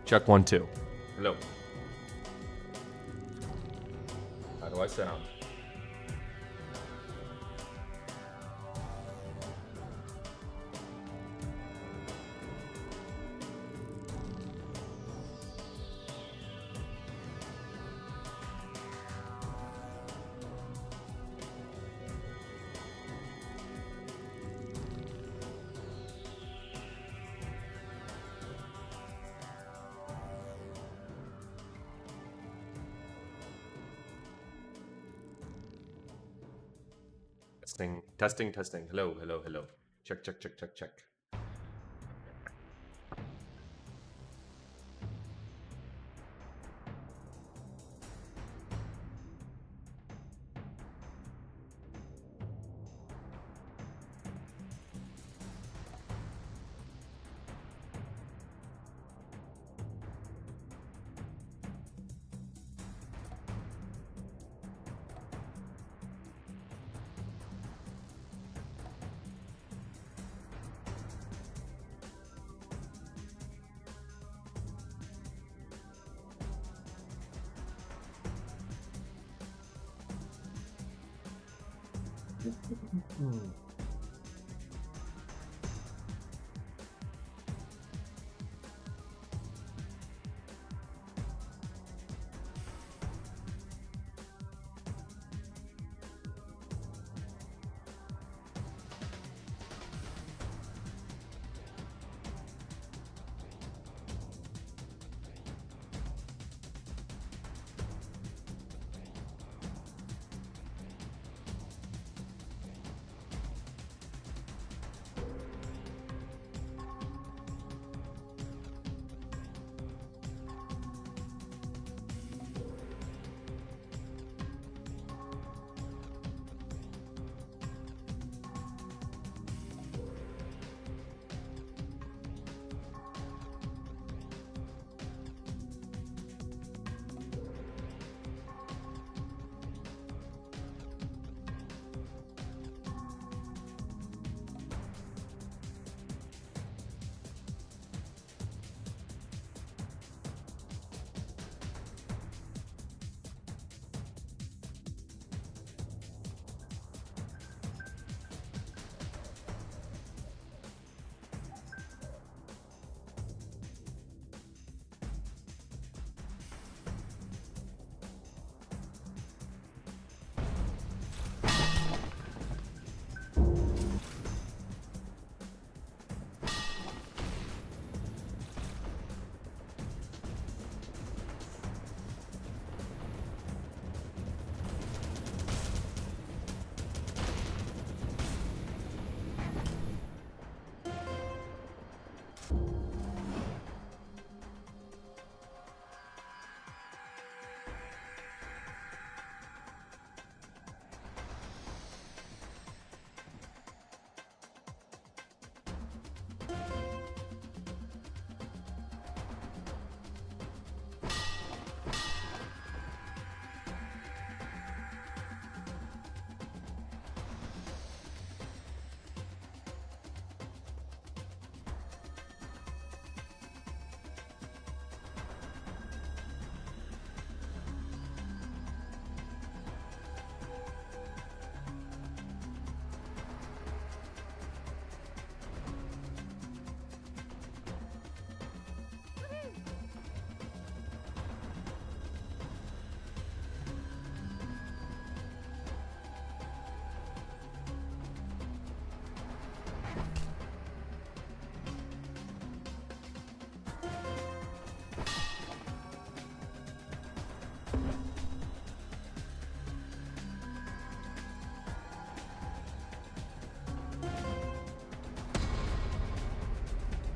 Check 1, 2. Hello. How do I sound? Testing. Hello. Check.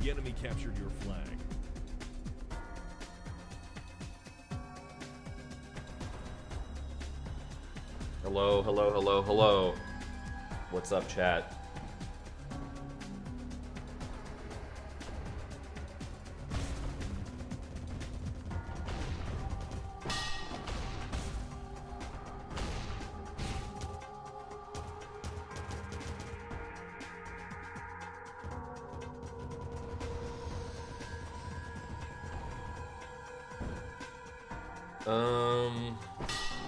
The enemy captured your flag. Hello. What's up, chat?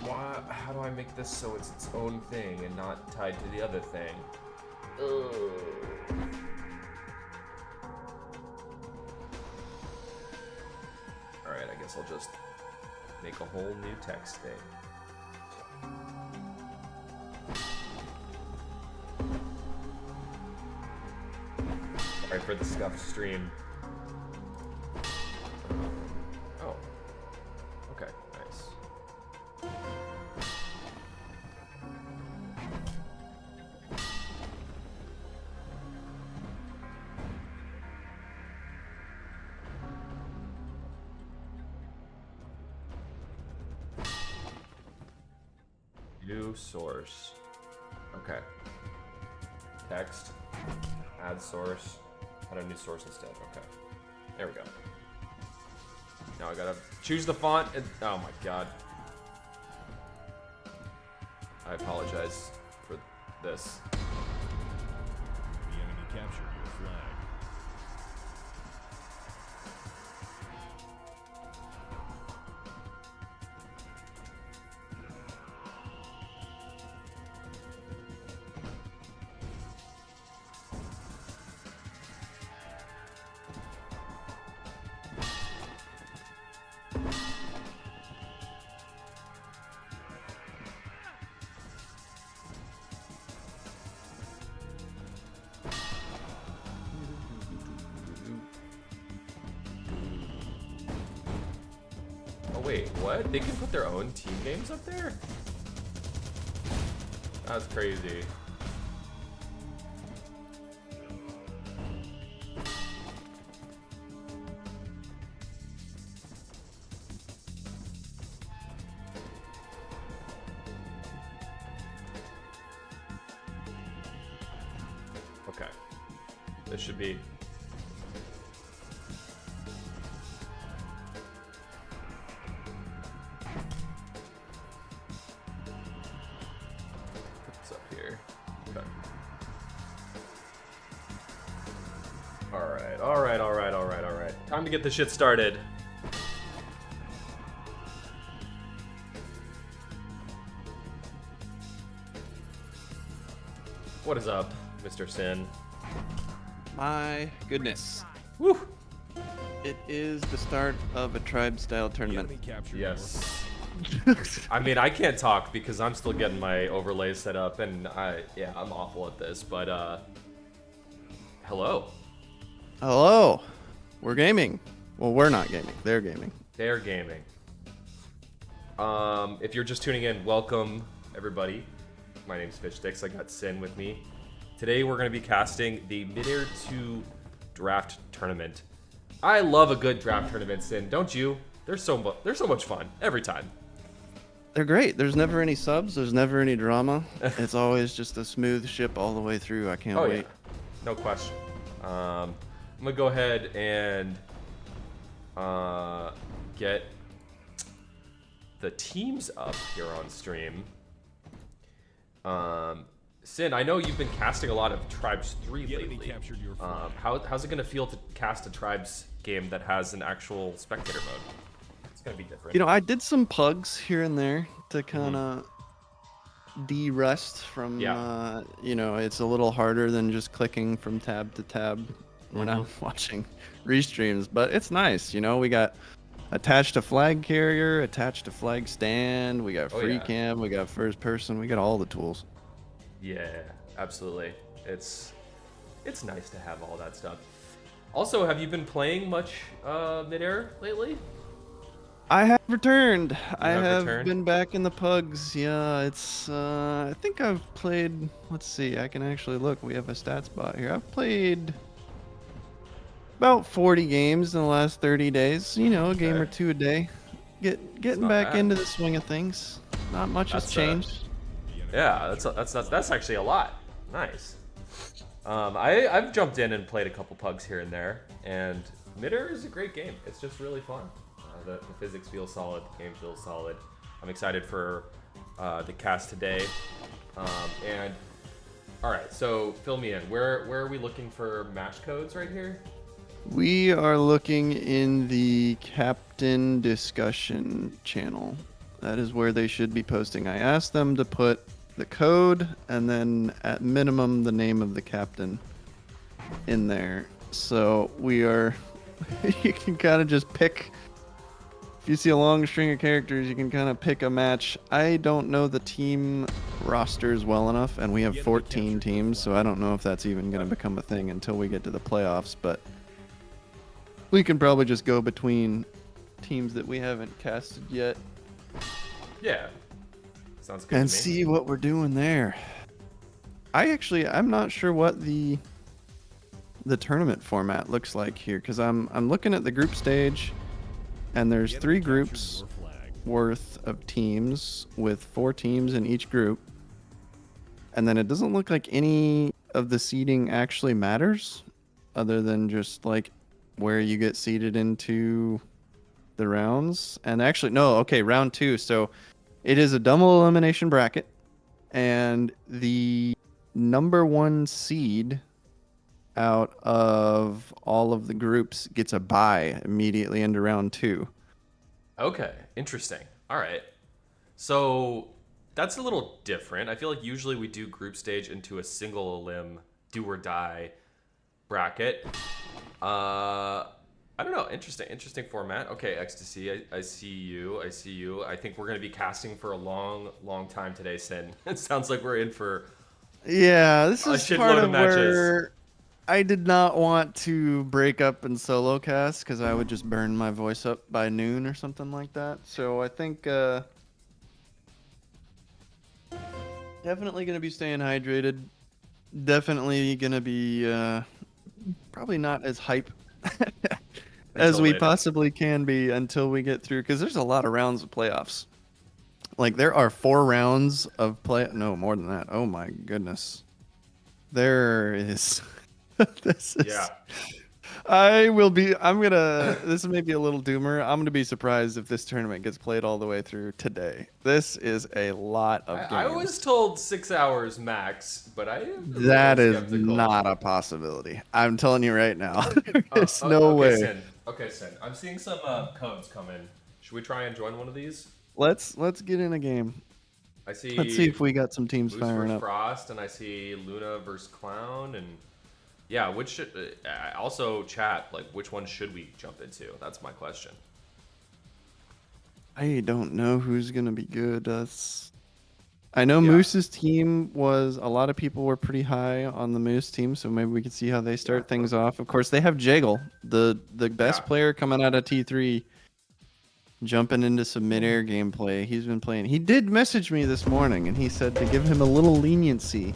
Why? How do I make this so it's its own thing and not tied to the other thing? Ugh. All right, I guess I'll just make a whole new text thing. Sorry for the scuffed stream. Oh. Okay, nice. New source. Okay. Text. Add source. Add a new source instead. Okay. There we go. Now I gotta choose the font. Oh my god. I apologize for this. The enemy captured your flag. Oh wait, what? They can put their own team names up there? That's crazy. Okay. This should be... What's up here? Okay. Alright, alright, alright, alright, alright. Time to get this shit started. What is up, Mr. Sin? My goodness. Woo! It is the start of a tribe-style The tournament. enemy captured Yes. I mean, I can't talk because I'm still getting my overlays set up, and I'm awful at this, but, hello. Hello. We're gaming. Well, we're not gaming. They're gaming. They're gaming. If you're just tuning in, welcome, everybody. My name's Fishstix. I got Sin with me. Today we're going to be casting the Midair 2 draft tournament. I love a good draft tournament, Sin. Don't you? They're so much fun every time. They're great. There's never any subs. There's never any drama. It's always just a smooth ship all the way through. I can't Oh wait. yeah, no question. I'm gonna go ahead and get the teams up here on stream. Sin, I know you've been casting a lot of Tribes 3 The enemy lately. captured your flag. How's it gonna feel to cast a Tribes game that has an actual spectator mode? It's gonna be different. You know, I did some pugs here and there to kind of de-rust from, Yeah. you know, it's a little harder than just clicking from tab to tab when I'm watching restreams, but it's nice. You know, we got attached to flag carrier, attached to flag stand, we got Oh, free yeah. cam, we got first person, we got all the tools. Yeah, absolutely. It's nice to have all that stuff. Also, have you been playing much Midair lately? I have returned. I have have returned? been back in the pugs. Yeah, it's I think I've played, let's see, I can actually look. We have a stats bot here. I've played about 40 games in the last 30 days. You know, a game or Okay. two a day. Getting not back bad. into the swing of things. Not much has That's, changed. Yeah, that's actually a lot. Nice. I've jumped in and played a couple pugs here and there, and Midair is a great game. It's just really fun. The physics feel solid, the game feels solid. I'm excited for the cast today. And all right, so fill me in. Where are we looking for match codes right here? We are looking in the captain discussion channel. That is where they should be posting. I asked them to put the code and then at minimum the name of the captain in there. So we are, you can kind of just pick, if you see a long string of characters, you can kind of pick a match. I don't know the team rosters well enough, and we have 14 teams, so I don't know if that's even going to become a thing until we get to the playoffs, but we can probably just go between teams that we haven't casted yet Yeah. Sounds good and to me. see what we're doing there. I'm not sure what the tournament format looks like here, because I'm looking at the group stage, and there's 3 groups worth of teams with 4 teams in each group, and then it doesn't look like any of the seeding actually matters, other than just like where you get seeded into the rounds. And actually, no, okay, round 2. So it is a double elimination bracket, and the number 1 seed out of all of the groups gets a bye immediately into round 2. Okay, interesting. All right. So that's a little different. I feel like usually we do group stage into a single elim do or die bracket. I don't know. Interesting format. Okay, Ecstasy. I see you. I think we're gonna be casting for a long time today, Sin. It sounds like we're in for Yeah, this a is shitload part of of matches. where I did not want to break up and solo cast because I would just burn my voice up by noon or something like that. So I think definitely going to be staying hydrated. Definitely going to be probably not as hype as Until we later. possibly can be until we get through, because there's a lot of rounds of playoffs. Like there are 4 rounds of play. No, more than that. Oh my goodness. There is. This is. Yeah. This may be a little doomer. I'm gonna be surprised if this tournament gets played all the way through today. This is a lot of games. I was told 6 hours max, but I am a That little is skeptical. not a possibility. I'm telling you right now. There's no okay, way. Sin. Okay, Sin. I'm seeing some codes come in. Should we try and join one of these? Let's get in a game. I see. Let's see if we got some teams Moose firing versus up. Frost, and I see Luna versus Clown, and yeah, which should also chat like which one should we jump into? That's my question. I don't know who's gonna be good. I know Yeah. Moose's team was, a lot of people were pretty high on the Moose team, so maybe we can see how they start things off. Of course, they have Jaggle, the best Yeah. player coming out of T3, jumping into some Midair gameplay. He's been playing. He did message me this morning, and he said to give him a little leniency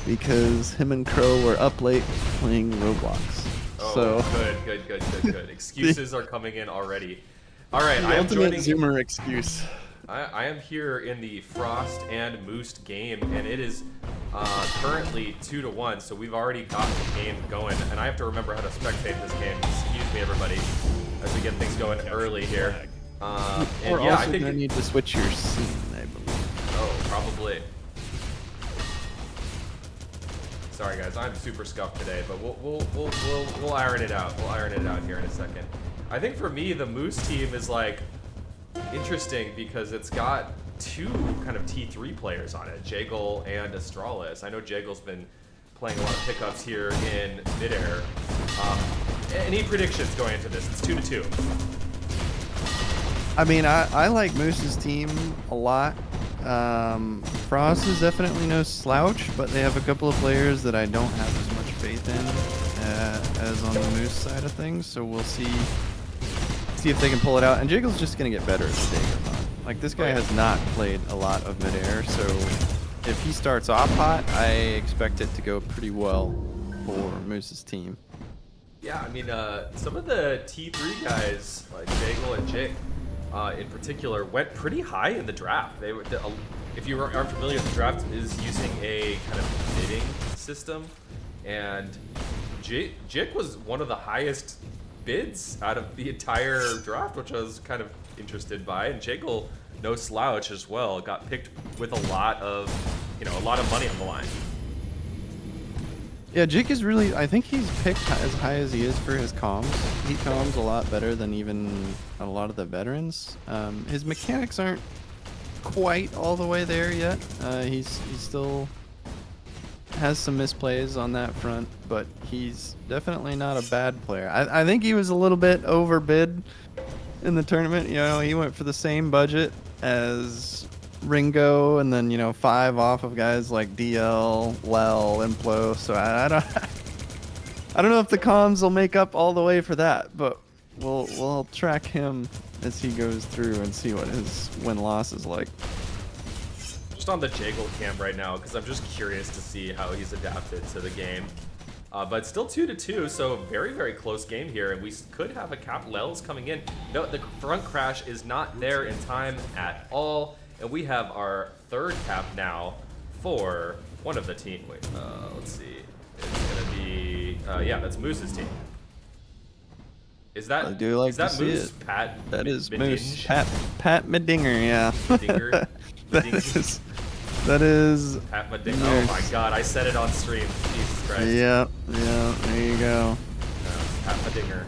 because him and Crow were up late playing Roblox. Oh, So good. Excuses are coming in already. All right, the I am ultimate joining. Zoomer excuse. I am here in the Frost and Moose game, and it is currently 2-1. So we've already got the game going, and I have to remember how to spectate this game. Excuse me, everybody, as we get things going early here. And We're yeah, I also think. gonna need to switch your scene, I believe. Oh, probably. Sorry guys, I'm super scuffed today, but we'll iron it out. We'll iron it out here in a second. I think for me, the Moose team is like interesting because it's got 2 kind of T3 players on it, Jaggle and Astralis. I know Jaggle's been playing a lot of pickups here in Midair. Any predictions going into this? It's 2-2. I mean, I like Moose's team a lot. Frost is definitely no slouch, but they have a couple of players that I don't have as much faith in as on the Moose side of things. So we'll see if they can pull it out. And Jiggle's just gonna get better as the day goes on. Like this guy has not played a lot of Midair, so if he starts off hot, I expect it to go pretty well for Moose's team. Yeah, I mean, some of the T3 guys, like Jaggle and Jake, in particular, went pretty high in the draft. They were, if you aren't familiar, the draft is using a kind of bidding system, and Jake was one of the highest bids out of the entire draft, which I was kind of interested by. And Jaggle, no slouch as well, got picked with a lot of money on the line. Yeah, Jake is really. I think he's picked as high as he is for his comms. He comms a lot better than even a lot of the veterans. His mechanics aren't quite all the way there yet. He still has some misplays on that front, but he's definitely not a bad player. I think he was a little bit overbid in the tournament. You know, he went for the same budget as Ringo, and then 5 off of guys like DL, Lel, Implo. So I don't I don't know if the comms will make up all the way for that, but we'll track him as he goes through and see what his win-loss is like. Just on the Jaggle cam right now, because I'm just curious to see how he's adapted to the game. But still 2-2, so very, very close game here, and we could have a cap. Lel's coming in. No, the front crash is not there in time at all, and we have our third cap now for one of the team. Wait, let's see. It's gonna be yeah, that's Moose's team. Is that I do like is that to see Moose? it. Pat? That is Midinge? Moose. Pat Midinger, yeah. Midinger? That is Pat Midinger. Oh my God, I said it on stream. Jesus Christ. Yeah, there you go. Pat Midinger.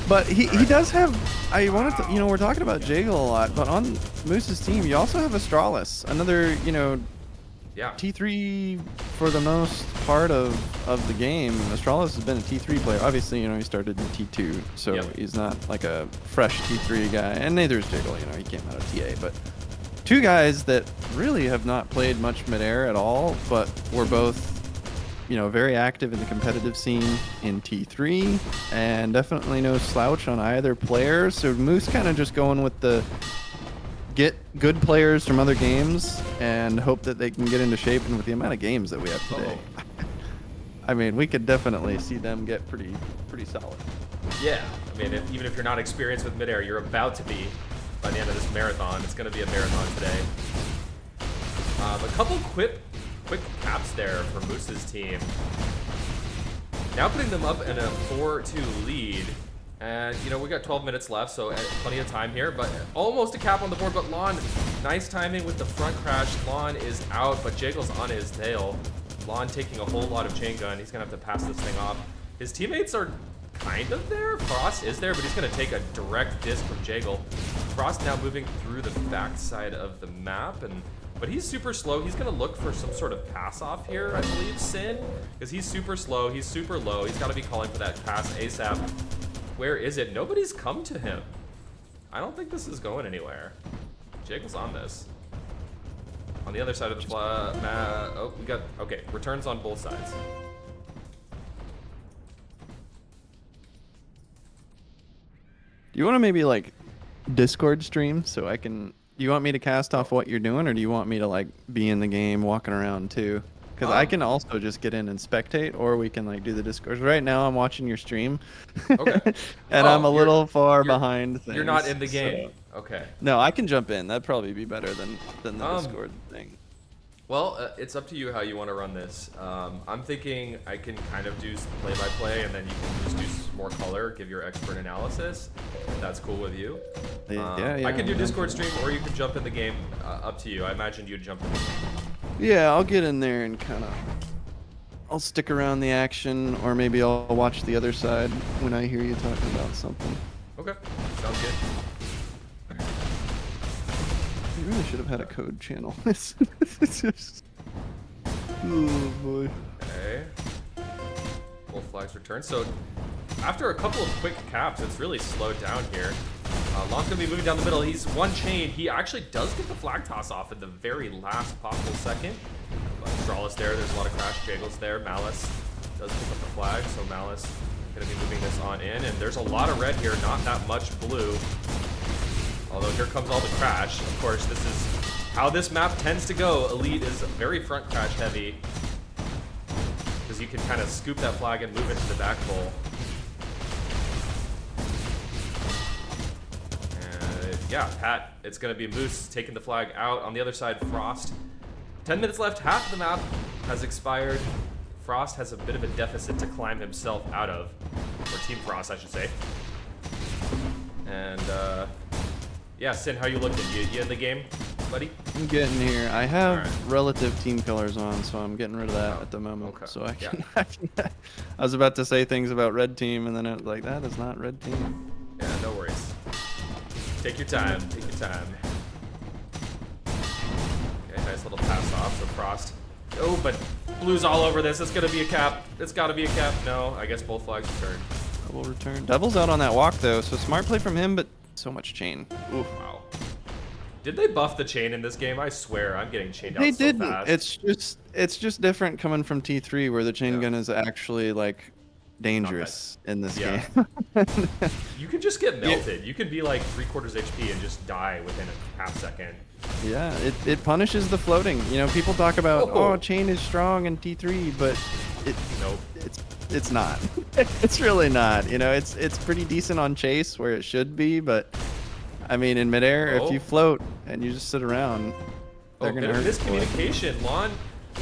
But he does have. I wanted to. We're talking about Jaggle a lot, but on Moose's team, you also have Astralis, another Yeah. T3 for the most part of the game. Astralis has been a T3 player. Obviously, he started in T2, so Yep. he's not like a fresh T3 guy. And neither is Jaggle. He came out of TA. But two guys that really have not played much Midair at all, but were both, very active in the competitive scene in T3, and definitely no slouch on either player. So Moose kind of just going with the get good players from other games and hope that they can get into shape. And with the amount of games that we have today, I mean, we could definitely see them get pretty solid. Yeah, I mean, even if you're not experienced with Midair, you're about to be by the end of this marathon. It's going to be a marathon today. A couple quick caps there for Moose's team. Now putting them up in a 4-2 lead. And, we got 12 minutes left, so plenty of time here, but almost a cap on the board. But Lon, nice timing with the front crash. Lon is out, but Jaggle's on his tail. Lon taking a whole lot of chain gun. He's going to have to pass this thing off. His teammates are kind of there. Frost is there, but he's going to take a direct disc from Jaggle. Frost now moving through the backside of the map, but he's super slow. He's going to look for some sort of pass off here, I believe, Sin, because he's super slow. He's super low. He's got to be calling for that pass ASAP. Where is it? Nobody's come to him. I don't think this is going anywhere. Jaggle's on this. On the other side of the map. Oh, we got, okay, returns on both sides. Do you want to maybe Discord stream so I can? Do you want me to cast off what you're doing, or do you want me to be in the game walking around too? Because I can also just get in and spectate, or we can do the Discord. Right now I'm watching your stream. Okay. And I'm a little far behind things. You're not in the game. So. Okay. No, I can jump in. That'd probably be better than the Discord thing. Well, it's up to you how you want to run this. I'm thinking I can kind of do play-by-play, and then you can just do some more color, give your expert analysis, if that's cool with you. Yeah, I can do Discord stream, or you can jump in the game. Up to you. I imagine you'd jump in the game. Yeah, I'll get in there and I'll stick around the action, or maybe I'll watch the other side when I hear you talking about something. Okay, sounds good. You really should have had a code channel. It's just... Oh boy. Okay. Both flags return. So after a couple of quick caps, it's really slowed down here. Lon's gonna be moving down the middle. He's one chain. He actually does get the flag toss off in the very last possible second. But Astralis there. There's a lot of crash. Jaggle's there. Malice does pick up the flag, so Malice gonna be moving this on in. And there's a lot of red here, not that much blue. Although here comes all the crash. Of course, this is how this map tends to go. Elite is very front crash heavy, because you can kind of scoop that flag and move it to the back pole. Yeah, Pat, it's going to be Moose taking the flag out. On the other side, Frost. 10 minutes left. Half of the map has expired. Frost has a bit of a deficit to climb himself out of. Or Team Frost, I should say. And, yeah, Sin, how you looking? You in the game? buddy? I'm getting here. I have Alright. relative team colors on, so I'm getting rid of that at the moment. okay. So I Yeah. can, I was about to say things about red team, and then it was like, that is not red team. Yeah, no worries. Take your time. Take your time. Okay, nice little pass off. So Frost. Oh, but blue's all over this. It's gonna be a cap. It's gotta be a cap. No, I guess both flags returned. Double return. Devil's out on that walk though, so smart play from him, but so much chain. Oof. Wow. Did they buff the chain in this game? I swear, I'm getting chained out They so didn't. fast. It's just different coming from T3, where the chain Yeah. gun is actually like dangerous in this Yeah. game. You can just get melted. You can be like 3/4 HP and just die within a half second. Yeah, it punishes the floating. You know, people talk about Oh. chain is strong in T3, but Nope. it's not. It's really not. You know, it's pretty decent on chase where it should be, but I mean in midair, if you float and you just sit around, they're Bit gonna of hurt. miscommunication. Lon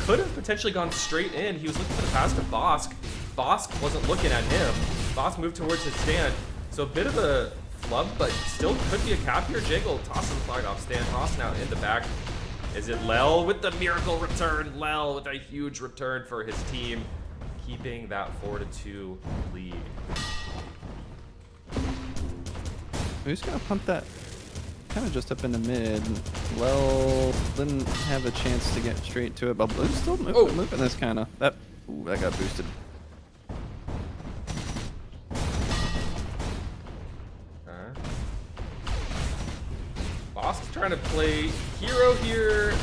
could have potentially gone straight in. He was looking for the pass to Bosk. Bosk wasn't looking at him. Bosk moved towards his stand. So a bit of a flub, but still could be a cap here. Jiggle tossing the flag off stand. Toss now in the back. Is it Lel with the miracle return? Lel with a huge return for his team, keeping that 4-2 lead. Who's gonna pump that? Kind of just up into mid. Lel didn't have a chance to get straight to it, but Blue's still moving this kind of. That got boosted. Bosk's trying to play hero here,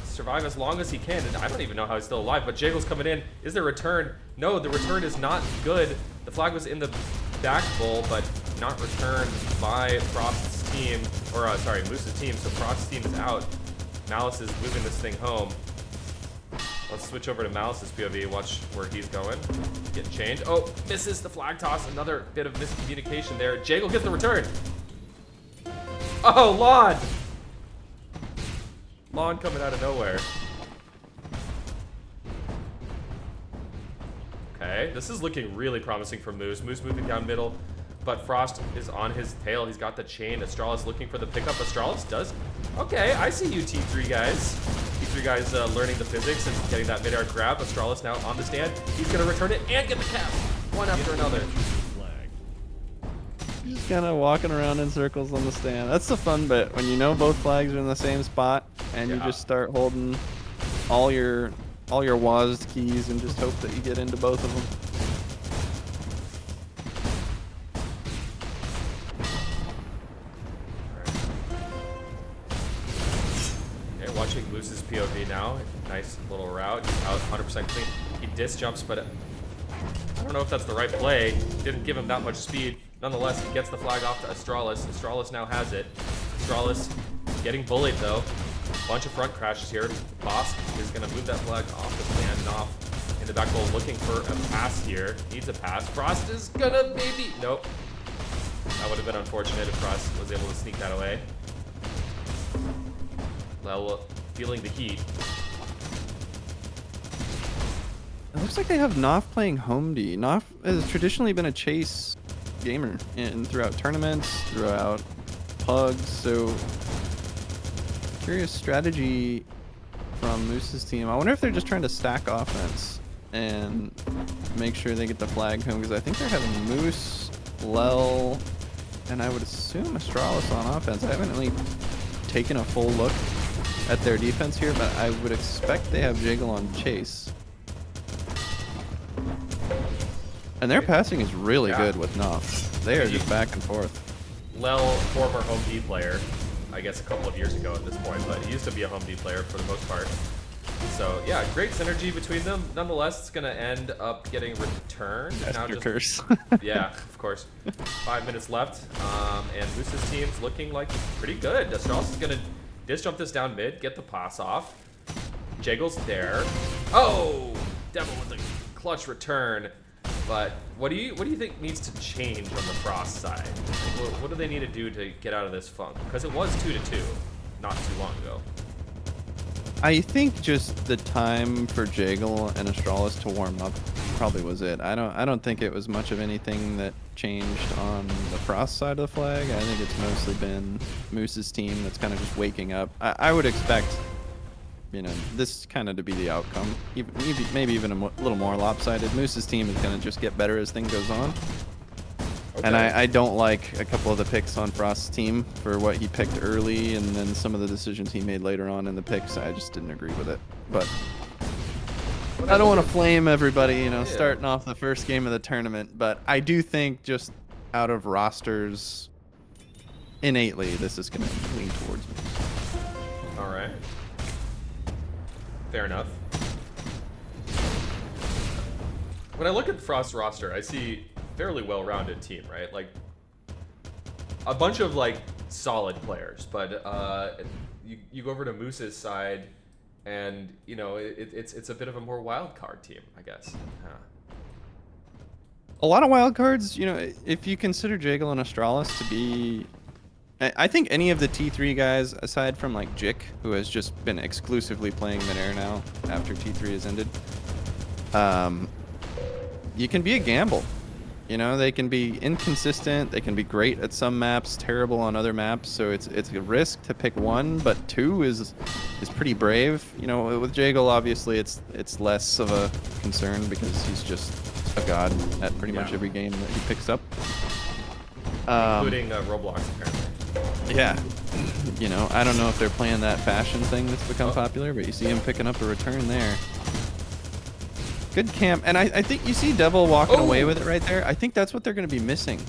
survive as long as he can, and I don't even know how he's still alive, but Jaggle's coming in. Is there a return? No, the return is not good. The flag was in the back bowl, but not returned by Frost's team, or sorry, Moose's team, so Frost's team is out. Malice is moving this thing home. Let's switch over to Malice's POV, watch where he's going. Getting chained. Oh, misses the flag toss, another bit of miscommunication there. Jaggle gets the return. Oh, Lon! Lon coming out of nowhere. Okay, this is looking really promising for Moose. Moose moving down middle, but Frost is on his tail. He's got the chain. Astralis looking for the pickup. Astralis does. Okay, I see you T3 guys. T3 guys learning the physics and getting that midair grab. Astralis now on the stand. He's going to return it and get the cap. One after another. Flag. Just kind of walking around in circles on the stand. That's the fun bit, when you know both flags are in the same spot, and you just start holding all your WASD keys and just hope that you get into both of them. Okay, watching Moose's POV now. Nice little route. He's out 100% clean. He disc jumps, but I don't know if that's the right play. Didn't give him that much speed. Nonetheless, he gets the flag off to Astralis. Astralis now has it. Astralis getting bullied though. Bunch of front crashes here. Bosk is going to move that flag off the stand and off in the back goal, looking for a pass here. Needs a pass. Frost is gonna maybe. Nope. That would have been unfortunate if Frost was able to sneak that away. Lel feeling the heat. It looks like they have Noff playing home D. Noff has traditionally been a chase gamer throughout tournaments, throughout pugs, so curious strategy from Moose's team. I wonder if they're just trying to stack offense and make sure they get the flag home, because I think they're having Moose, Lel, and I would assume Astralis on offense. I haven't really taken a full look at their defense here, but I would expect they have Jiggle on chase. And their passing is really good with Noff. They are just back and forth. Lel, former home D player, I guess a couple of years ago at this point, but he used to be a home D player for the most part. So yeah, great synergy between them. Nonetheless, it's gonna end up getting returned. Curse. Yeah, of course. 5 minutes left, and Moose's team's looking like pretty good. Astralis is gonna disc jump this down mid, get the pass off. Jaggle's there. Oh, Devil with the clutch return. But what do you think needs to change on the Frost side? Like, what do they need to do to get out of this funk? Because it was 2-2 not too long ago. I think just the time for Jaggle and Astralis to warm up probably was it. I don't think it was much of anything that changed on the Frost side of the flag. I think it's mostly been Moose's team that's kind of just waking up. I would expect, this kind of to be the outcome. Maybe even a little more lopsided. Moose's team is going to just get better as things goes on. Okay. And I don't like a couple of the picks on Frost's team for what he picked early, and then some of the decisions he made later on in the picks. I just didn't agree with it. But I don't want to flame everybody, starting off the first game of the tournament. But I do think just out of rosters, innately, this is going to lean towards me. All right. Fair enough. When I look at Frost's roster, I see fairly well-rounded team, right? Like a bunch of like solid players, but you go over to Moose's side, and it's a bit of a more wild card team, I guess. A lot of wild cards. If you consider Jaggle and Astralis to be, I think any of the T3 guys aside from like Jick, who has just been exclusively playing Midair now after T3 has ended, you can be a gamble. They can be inconsistent. They can be great at some maps, terrible on other maps. So it's a risk to pick one, but two is pretty brave. With Jaggle, obviously it's less of a concern because he's just a god at pretty much every game that he picks up, Including Roblox, apparently. Yeah. I don't know if they're playing that fashion thing that's become popular, but you see him picking up a return there. Good camp, and I think you see Devil walking away with it right there. I think that's what they're going to be missing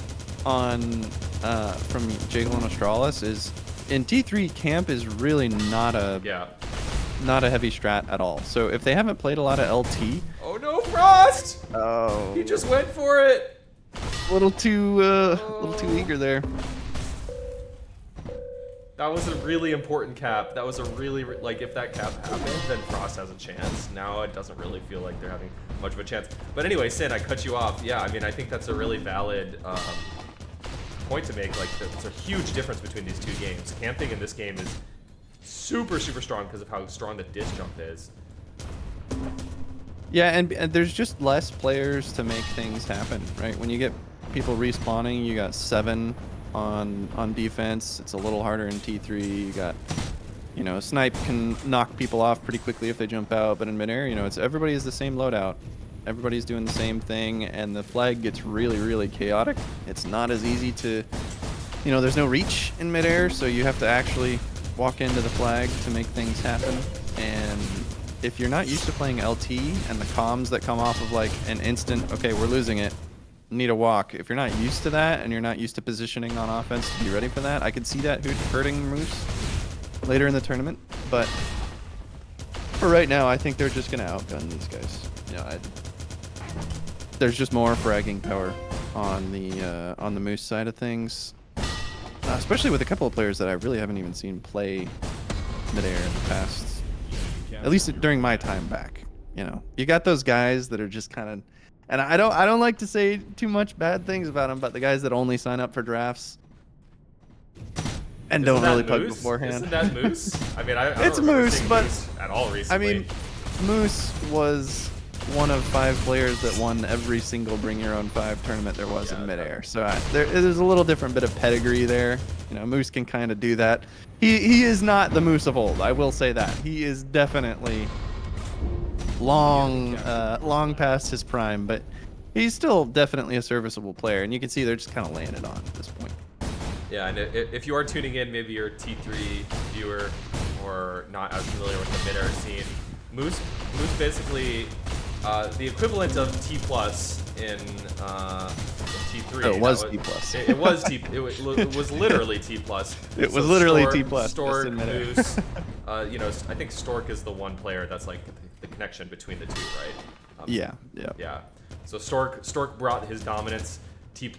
on from Jaggle and Astralis is in T3 camp is really not a heavy strat at all. So if they haven't played a lot of LT, oh no, Frost! Oh, He just went for it. a little too eager there. That was a really important cap. That was a really, like, if that cap happened, then Frost has a chance. Now it doesn't really feel like they're having much of a chance. But anyway, Sin, I cut you off. Yeah, I mean, I think that's a really valid point to make. Like, it's a huge difference between these two games. Camping in this game is super, super strong because of how strong the disc jump is. Yeah, and there's just less players to make things happen, right? When you get people respawning, you got 7 on defense. It's a little harder in T3. You got, Snipe can knock people off pretty quickly if they jump out, but in Midair, it's everybody has the same loadout. Everybody's doing the same thing, and the flag gets really, really chaotic. It's not as easy to, there's no reach in Midair, so you have to actually walk into the flag to make things happen. And if you're not used to playing LT and the comms that come off of like an instant, okay, we're losing it, need a walk. If you're not used to that and you're not used to positioning on offense to be ready for that, I could see that hurting Moose later in the tournament. But for right now, I think they're just going to outgun these guys. There's just more fragging power on the Moose side of things, especially with a couple of players that I really haven't even seen play Midair in the past, at least during my time back. You got those guys that are just kind of, and I don't like to say too much bad things about them, but the guys that only sign up for drafts and don't really play beforehand. Isn't that Moose? I mean, I it's don't remember Moose, seeing but Moose at all recently. I mean, Moose was one of 5 players that won every single Bring Your Own 5 tournament there was in Midair. So there's a little different bit of pedigree there. Moose can kind of do that. He is not the Moose of old. I will say that. He is definitely long past his prime, but he's still definitely a serviceable player, and you can see they're just kind of laying it on at this point. Yeah, and if you are tuning in, maybe you're a T3 viewer or not as familiar with the Midair scene, Moose basically the equivalent of T+ in T3. Oh, it was T+. It was T. It was literally T+. It was literally T+. Stork, Moose. I think Stork is the one player that's like the connection between the two, right? Yeah. So Stork brought his dominance. T+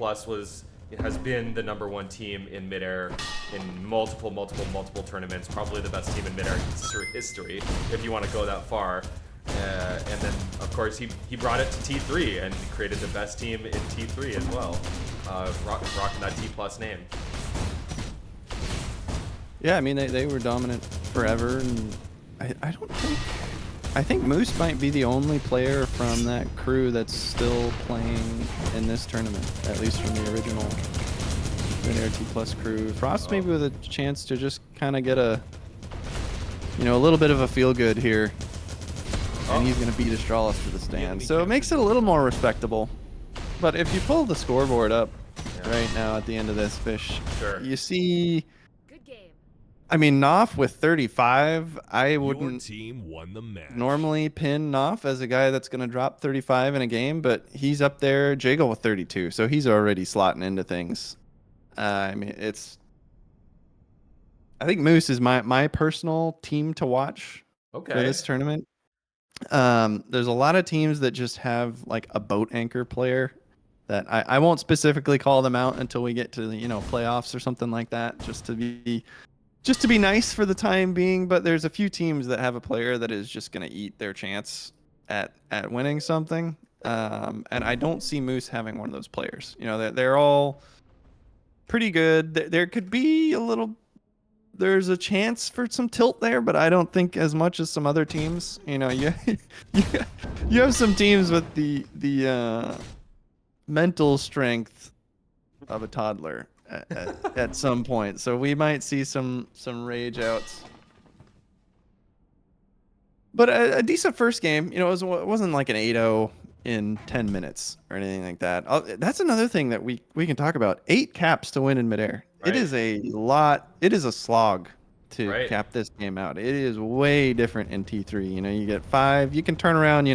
has been the #1 team in Midair in multiple tournaments. Probably the best team in Midair history, if you want to go that far. And then, of course, he brought it to T3 and created the best team in T3 as well, rocking that T+ name. Yeah, I mean, they were dominant forever, and I don't think. I think Moose might be the only player from that crew that's still playing in this tournament, at least from the original Midair T Plus crew. Frost maybe with a chance to just kind of get a, a little bit of a feel good here, and he's gonna beat Astralis for the stand. So it makes it a little more respectable. But if you pull the scoreboard up right now at the end of this, Fish, you see. Good game. I mean, Knopf with 35, I Your wouldn't team won the match. normally pin Knopf as a guy that's going to drop 35 in a game, but he's up there, Jagel with 32, so he's already slotting into things. I mean, I think Moose is my personal team to watch for this tournament. There's a lot of teams that just have like a boat anchor player that I won't specifically call them out until we get to the, playoffs or something like that, just to be nice for the time being. But there's a few teams that have a player that is just going to eat their chance at winning something. And I don't see Moose having one of those players. They're all pretty good. There could be there's a chance for some tilt there, but I don't think as much as some other teams. You have some teams with the mental strength of a toddler at some point, so we might see some rage outs. But a decent first game. It wasn't like an 8-0 in 10 minutes or anything like that. That's another thing that we can talk about. 8 caps to win in Midair. Right. It is a lot. It is a slog to cap this game out. It is way different in T3. You get 5. You can turn around,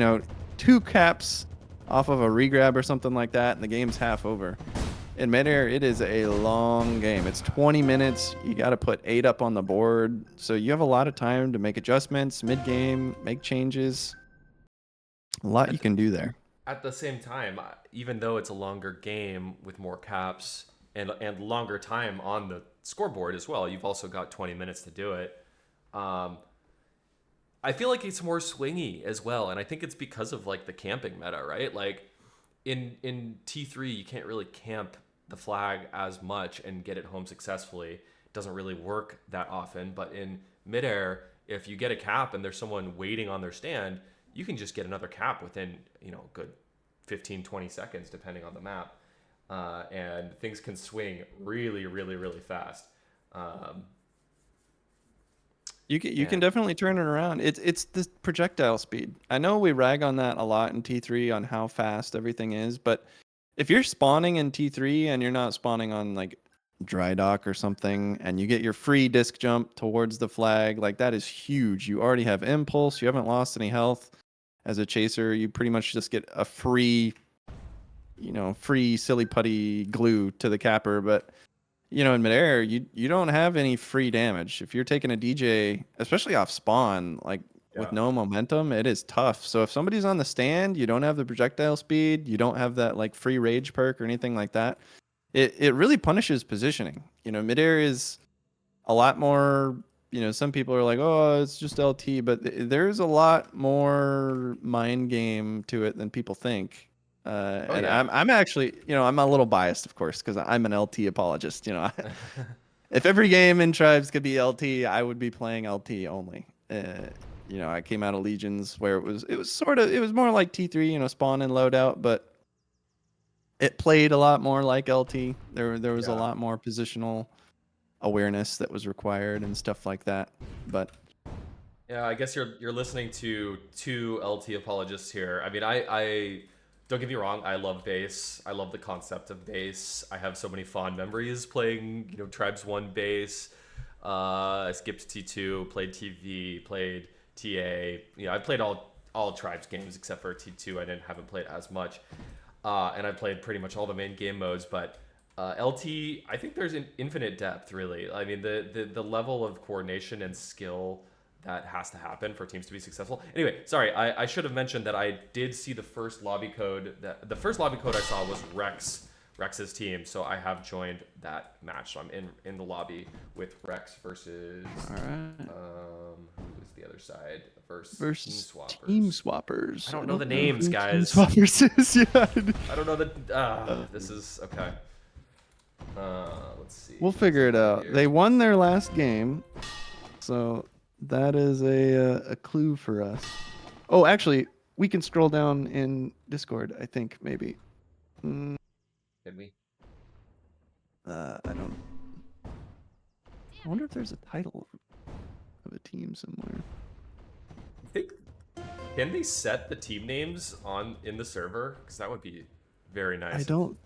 2 caps off of a regrab or something like that, and the game's half over. In Midair, it is a long game. It's 20 minutes. You got to put 8 up on the board. So you have a lot of time to make adjustments, mid-game, make changes. A lot you can do there. At the same time, even though it's a longer game with more caps and longer time on the scoreboard as well, you've also got 20 minutes to do it. I feel like it's more swingy as well, and I think it's because of like the camping meta, right? Like in T3, you can't really camp the flag as much and get it home successfully. It doesn't really work that often. But in Midair, if you get a cap and there's someone waiting on their stand, you can just get another cap within, a good 15, 20 seconds, depending on the map. And things can swing really, really, really fast. You can definitely turn it around. It's the projectile speed. I know we rag on that a lot in T3 on how fast everything is, but if you're spawning in T3 and you're not spawning on like dry dock or something, and you get your free disc jump towards the flag, like that is huge. You already have impulse. You haven't lost any health as a chaser. You pretty much just get a free silly putty glue to the capper. But in Midair, you don't have any free damage. If you're taking a DJ, especially off spawn, with no momentum, it is tough. So if somebody's on the stand, you don't have the projectile speed, you don't have that like free rage perk or anything like that. It really punishes positioning. Midair is a lot more. Some people are like, oh, it's just LT, but there's a lot more mind game to it than people think. I'm actually, I'm a little biased, of course, because I'm an LT apologist. If every game in Tribes could be LT, I would be playing LT only. I came out of Legions where it was more like T3, spawn and loadout, but it played a lot more like LT. There was a lot more positional awareness that was required and stuff like that. But yeah, I guess you're listening to 2 LT apologists here. I mean, I don't get me wrong, I love base. I love the concept of base. I have so many fond memories playing, Tribes 1 base. I skipped T2, played TV, played TA. I played all Tribes games except for T2. I haven't played as much. And I played pretty much all the main game modes, but LT, I think there's an infinite depth, really. I mean, the level of coordination and skill that has to happen for teams to be successful. Anyway, sorry, I should have mentioned that I did see the first lobby code. The first lobby code I saw was Rex's team, so I have joined that match. So I'm in the lobby with Rex versus all right. Who is the other side versus Team Team Swappers. I don't know the names, guys. Team Swappers is, yeah. I don't know the. This is okay. Let's see. We'll figure it out. They won their last game, so That is a clue for us. Oh, actually, we can scroll down in Discord. I think maybe. Mm, Did we? I don't. I wonder if there's a title of a team somewhere. I think. Can they set the team names in the server? Because that would be very nice. I don't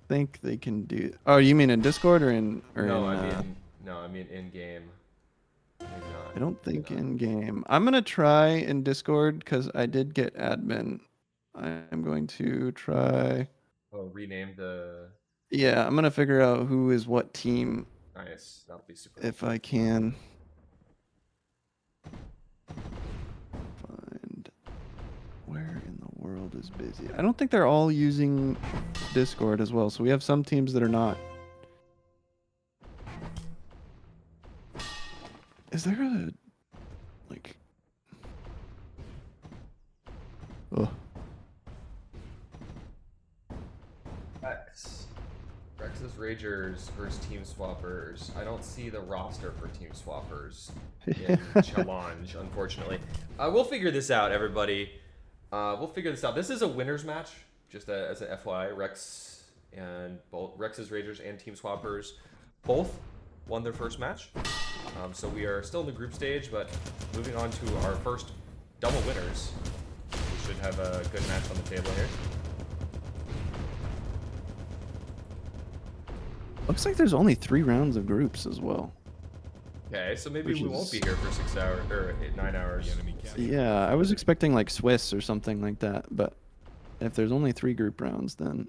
think they can do. Oh, you mean in Discord or in No, I mean in game. Maybe not. I don't Maybe think not. in game. I'm gonna try in Discord because I did get admin. I'm going to try. Oh, rename the. Yeah, I'm gonna figure out who is what team Nice. That'll be super if helpful. I can. Find where in the world is busy. I don't think they're all using Discord as well. So we have some teams that are not. Is there a like? Oh, Rex. Rex's Ragers versus Team Swappers. I don't see the roster for Team Swappers in Challenge, unfortunately. We'll figure this out, everybody. We'll figure this out. This is a winners match, just as an FYI. Rex's Ragers and Team Swappers both won their first match. So we are still in the group stage, but moving on to our first double winners. We should have a good match on the table here. looks like there's only 3 rounds of groups as well. Okay, so maybe Which we won't be is- here for 6 hours or 9 hours. The enemy captured. Yeah, I was expecting like Swiss or something like that, but if there's only 3 group rounds, then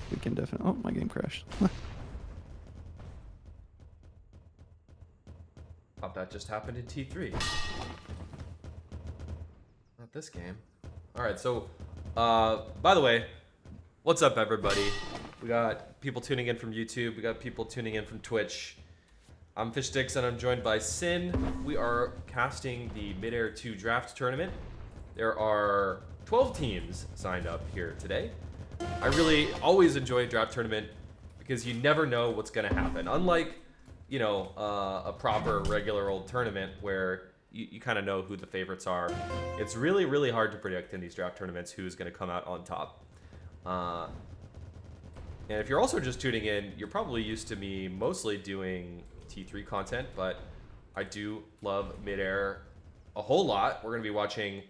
we can definitely. Oh, my game crashed. Thought that just happened in T3. Not this game. Alright, so, by the way, what's up, everybody? We got people tuning in from YouTube. We got people tuning in from Twitch. I'm Fishstix, and I'm joined by Sin. We are casting the Midair 2 draft tournament. There are 12 teams signed up here today. I really always enjoy a draft tournament because you never know what's going to happen. Unlike, you know, a proper regular old tournament where you kind of know who the favorites are. It's really, really hard to predict in these draft tournaments who's going to come out on top. And if you're also just tuning in, you're probably used to me mostly doing T3 content, but I do love Midair a whole lot. We're going to be watching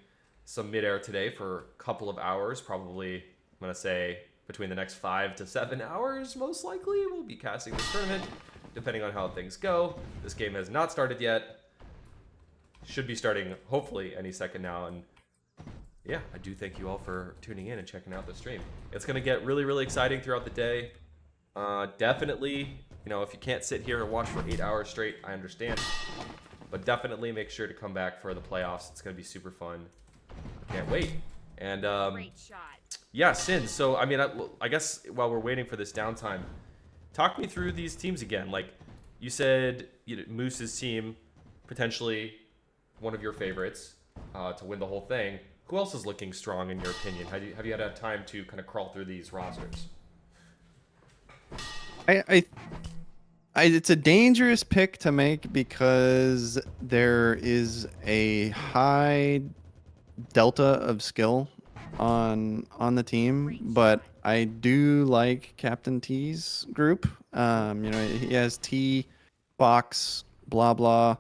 some Midair today for a couple of hours, probably, I'm going to say, between the next 5 to 7 hours, most likely. We'll be casting this tournament, depending on how things go. This game has not started yet. Should be starting, hopefully, any second now, and yeah, I do thank you all for tuning in and checking out the stream. It's going to get really, really exciting throughout the day. Definitely, you know, if you can't sit here and watch for 8 hours straight, I understand. But definitely make sure to come back for the playoffs. It's going to be super fun. I can't wait. And, Great shot. yeah, Sin. So, I mean, I guess while we're waiting for this downtime, talk me through these teams again. Like, you said, you know, Moose's team, potentially one of your favorites to win the whole thing. Who else is looking strong in your opinion? Have you had time to kind of crawl through these rosters? It's a dangerous pick to make because there is a high delta of skill on the team, but I do like Captain T's group. You know, he has T, Fox, blah blah,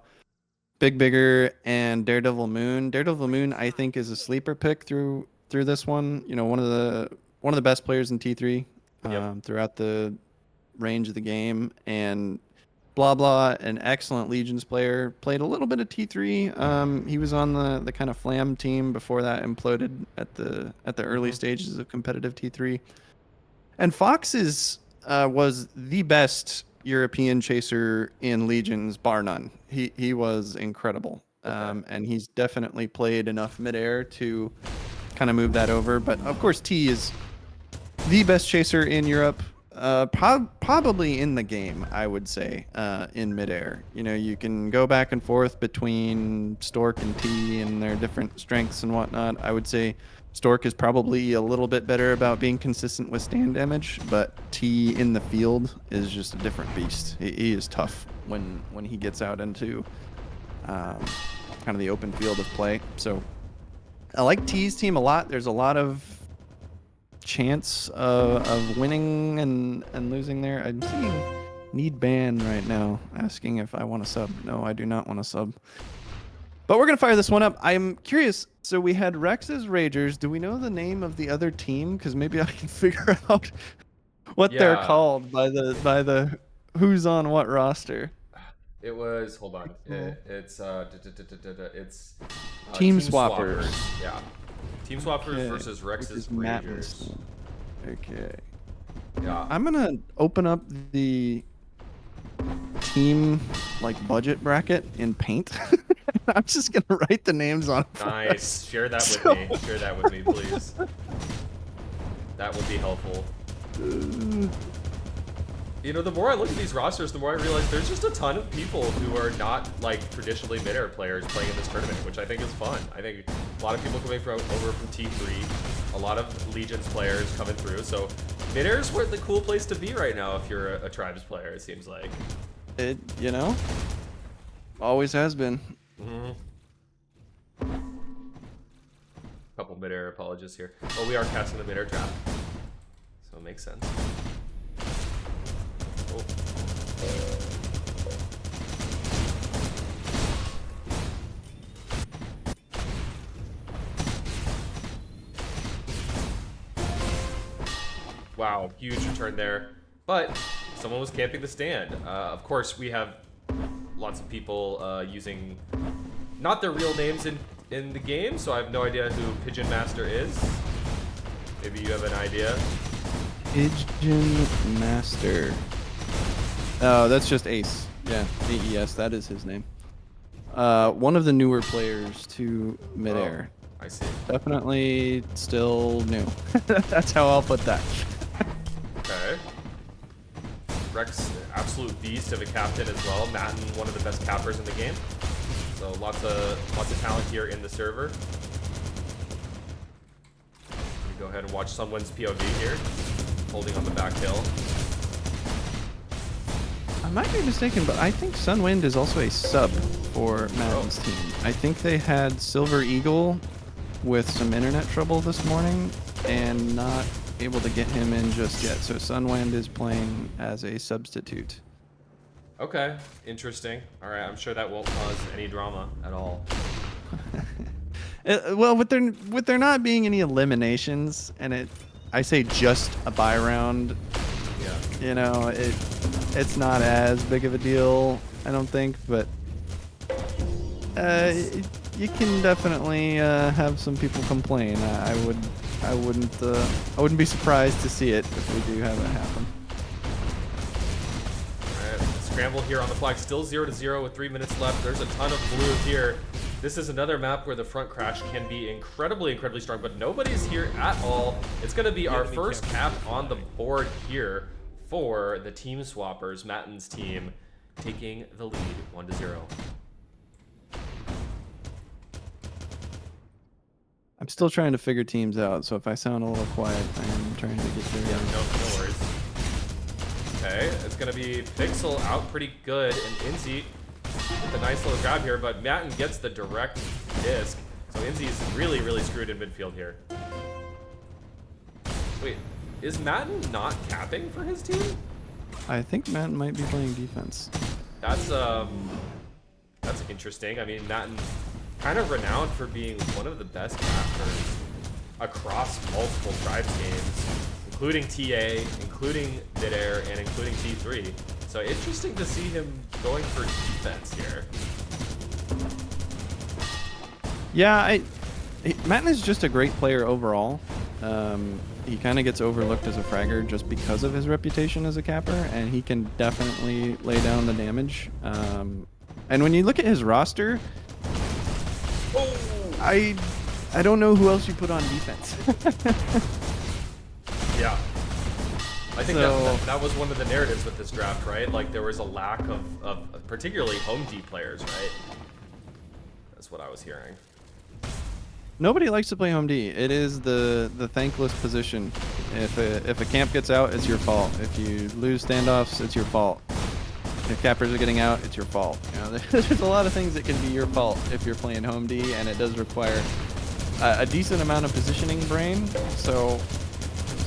Bigger, and Daredevil Moon. Daredevil Moon, I think, is a sleeper pick through this one. You know, one of the best players in T3 throughout the range of the game, and blah blah, an excellent Legions player. Played a little bit of T3. He was on the kind of Flam team before that imploded at the early stages of competitive T3. And Fox was the best European chaser in Legions, bar none. He was incredible. And he's definitely played enough midair to kind of move that over. But of course, T is the best chaser in Europe, probably in the game, I would say, in midair. You know, you can go back and forth between Stork and T and their different strengths and whatnot. I would say Stork is probably a little bit better about being consistent with stand damage, but T in the field is just a different beast. He is tough when he gets out into kind of the open field of play. So I like T's team a lot. There's a lot of chance of winning and losing there. I'm seeing need ban right now, asking if I want to sub. No, I do not want to sub. But we're gonna fire this one up. I'm curious. So we had Rex's Ragers. Do we know the name of the other team? Because maybe I can figure out what they're Yeah. called by the who's on what roster. It was, hold on. Cool. It's Team Swappers. Yeah. Team Swappers Okay, versus which Rex's is Matten's Ragers. team. Okay. Yeah. I'm gonna open up the team like budget bracket in Paint. I'm just gonna write the names on it. Nice. Share that with me. Share that with me, please. That would be helpful. You know, the more I look at these rosters, the more I realize there's just a ton of people who are not like traditionally Midair players playing in this tournament, which I think is fun. I think a lot of people coming over from T3, a lot of Legions players coming through. So Midair's the cool place to be right now if you're a Tribes player, it seems like. It, you know, always has been. Couple Midair apologists here. Oh, we are casting the Midair trap, so it makes sense. Oh. Wow, huge return there. But someone was camping the stand. Of course, we have lots of people using not their real names in the game, so I have no idea who Pigeon Master is. Maybe you have an idea. Pigeon Master. Oh, that's just Ace. Yeah, AES. That is his name. One of the newer players to Midair. Oh, I see. Definitely still new. That's how I'll put that. Okay. Rex, absolute beast of a captain as well. Matten, one of the best cappers in the game. So lots of talent here in the server. Let me go ahead and watch Sunwind's POV here, holding on the back hill. I might be mistaken, but I think Sunwind is also a sub for Matten's team. I think they had Silver Eagle with some internet trouble this morning and not able to get him in just yet. So Sunwind is playing as a substitute. Okay, interesting. All right, I'm sure that won't cause any drama at all. Well, with there not being any eliminations, and I say just a bye round. Yeah. You know, it's not as big of a deal, I don't think, but you can definitely have some people complain. I wouldn't be surprised to see it if we do have it happen. All right, scramble here on the flag, still 0-0 with 3 minutes left. There's a ton of blue here. This is another map where the front crash can be incredibly strong, but nobody's here at all. It's going to be our first cap on the board here for the Team Swappers, Matten's team, taking the lead 1-0. I'm still trying to figure teams out, so if I sound a little quiet, I am trying to get there. Yeah, no worries. Okay, it's going to be Pixel out pretty good, and Inzi with a nice little grab here, but Matten gets the direct disc. So Inzi's really screwed in midfield here. Wait, is Matten not capping for his team? I think Matten might be playing defense. That's interesting. I mean, Matten kind of renowned for being one of the best cappers across multiple Tribes games, including TA, including Midair, and including T3. So interesting to see him going for defense here. Yeah, Matten is just a great player overall. He kind of gets overlooked as a fragger just because of his reputation as a capper, and he can definitely lay down the damage. And when you look at his roster, I don't know who else you put on defense. Yeah. I think that was one of the narratives with this draft, right? Like there was a lack of particularly home D players, right? That's what I was hearing. Nobody likes to play home D. It is the thankless position. If a camp gets out, it's your fault. If you lose standoffs, it's your fault. If cappers are getting out, it's your fault. You know, there's a lot of things that can be your fault if you're playing home D, and it does require a decent amount of positioning brain. So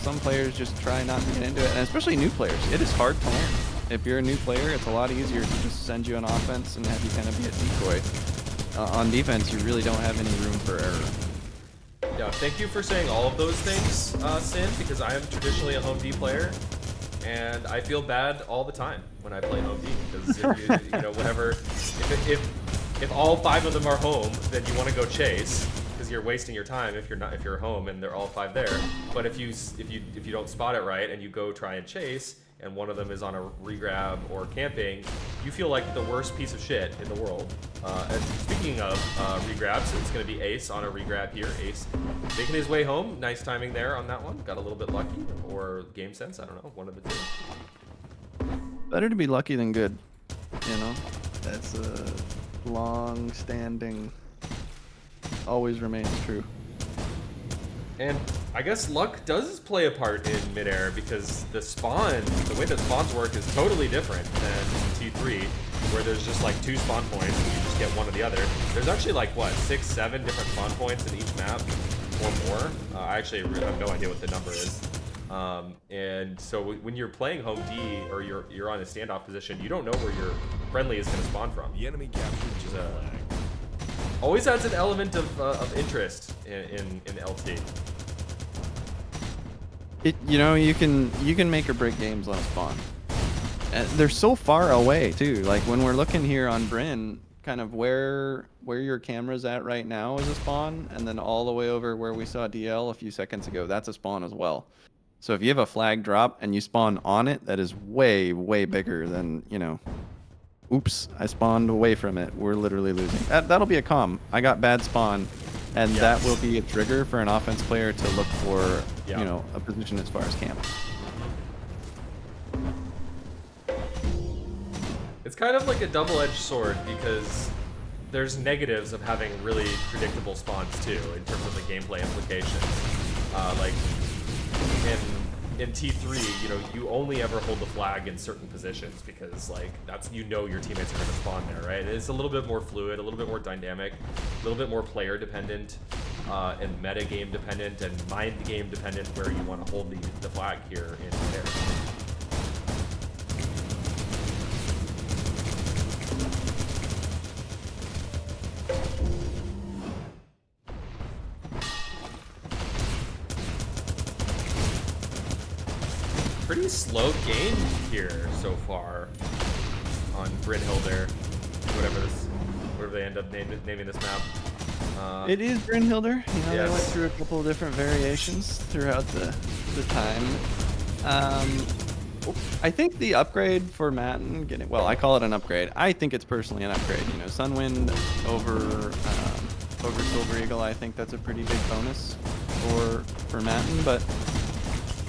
some players just try not to get into it, and especially new players. It is hard to learn. If you're a new player, it's a lot easier to just send you on offense and have you kind of be a decoy. On defense, you really don't have any room for error. Yeah, thank you for saying all of those things, Sin, because I am traditionally a home D player, and I feel bad all the time when I play home D, because you know, whenever, if all 5 of them are home, then you want to go chase, because you're wasting your time if you're home and they're all 5 there. But if you don't spot it right and you go try and chase, and one of them is on a regrab or camping, you feel like the worst piece of shit in the world. And speaking of regrabs, it's going to be Ace on a regrab here. Ace making his way home. Nice timing there on that one. Got a little bit lucky, or game sense. I don't know. One of the two. Better to be lucky than good. You know, that's a long-standing, always remains true. And I guess luck does play a part in Midair, because the way that spawns work is totally different than T3, where there's just like 2 spawn points and you just get one or the other. There's actually like, what, 6, 7 different spawn points in each map or more. I actually have no idea what the number is. And so when you're playing home D, or you're on a standoff position, you don't know where your friendly is going to spawn from. The enemy captured the flag. Always adds an element of interest in LT. You know, you can make or break games on a spawn. And they're so far away too. Like when we're looking here on Bryn, kind of where your camera's at right now is a spawn, and then all the way over where we saw DL a few seconds ago, that's a spawn as well. So if you have a flag drop and you spawn on it, that is way, way bigger than, you know, oops, I spawned away from it. We're literally losing. That'll be a comm. I got bad spawn, and Yes. that will be a trigger for an offense player to look for, Yeah. you know, a position as far as camp. It's kind of like a double-edged sword, because there's negatives of having really predictable spawns too, in terms of the gameplay implications. Like in T3, you know, you only ever hold the flag in certain positions, because like that's, you know, your teammates are going to spawn there, right? It's a little bit more fluid, a little bit more dynamic, a little bit more player dependent, and meta game dependent, and mind game dependent, where you want to hold the flag here in there. Pretty slow game here so far on Brynhilder, whatever they end up naming this map. It is Brynhilder. You know, Yes. they went through a couple of different variations throughout the time. I think the upgrade for Matten getting, well, I call it an upgrade. I think it's personally an upgrade. You know, Sunwind over Silver Eagle. I think that's a pretty big bonus for Matten. But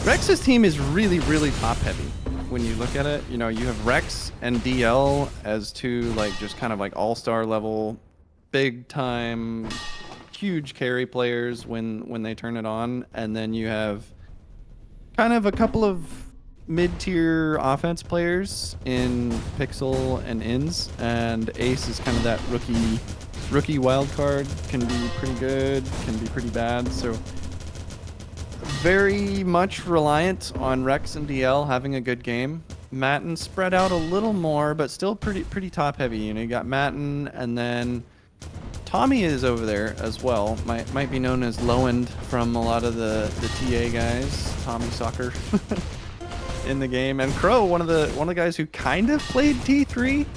Rex's team is really, really top heavy. When you look at it, you know, you have Rex and DL as 2 like just kind of like all-star level, big time, huge carry players when they turn it on, and then you have kind of a couple of mid-tier offense players in Pixel and Inns, and Ace is kind of that rookie wild card. Can be pretty good, can be pretty bad. So very much reliant on Rex and DL having a good game. Matten spread out a little more, but still pretty top heavy. You know, you got Matten, and then Tommy is over there as well. Might be known as Lowend from a lot of the TA guys. Tommy Soccer in the game, and Crow, one of the guys who kind of played T3,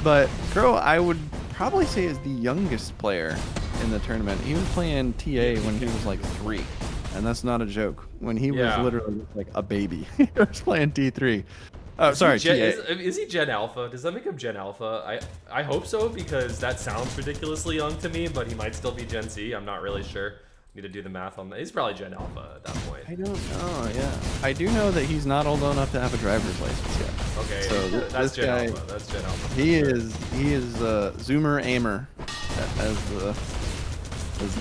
but Crow I would probably say is the youngest player in the tournament. He was playing TA when he was like 3. And that's not a joke. When he was literally like a baby, he was playing T3. Oh, sorry, TA. Is he Gen Alpha? Does that make him Gen Alpha? I hope so, because that sounds ridiculously young to me, but he might still be Gen Z. I'm not really sure. Need to do the math on that. He's probably Gen Alpha at that point. I don't know, yeah. I do know that he's not old enough to have a driver's license yet. Okay, so that's this Gen guy, Alpha. That's Gen Alpha. He is Zoomer Aimer, as the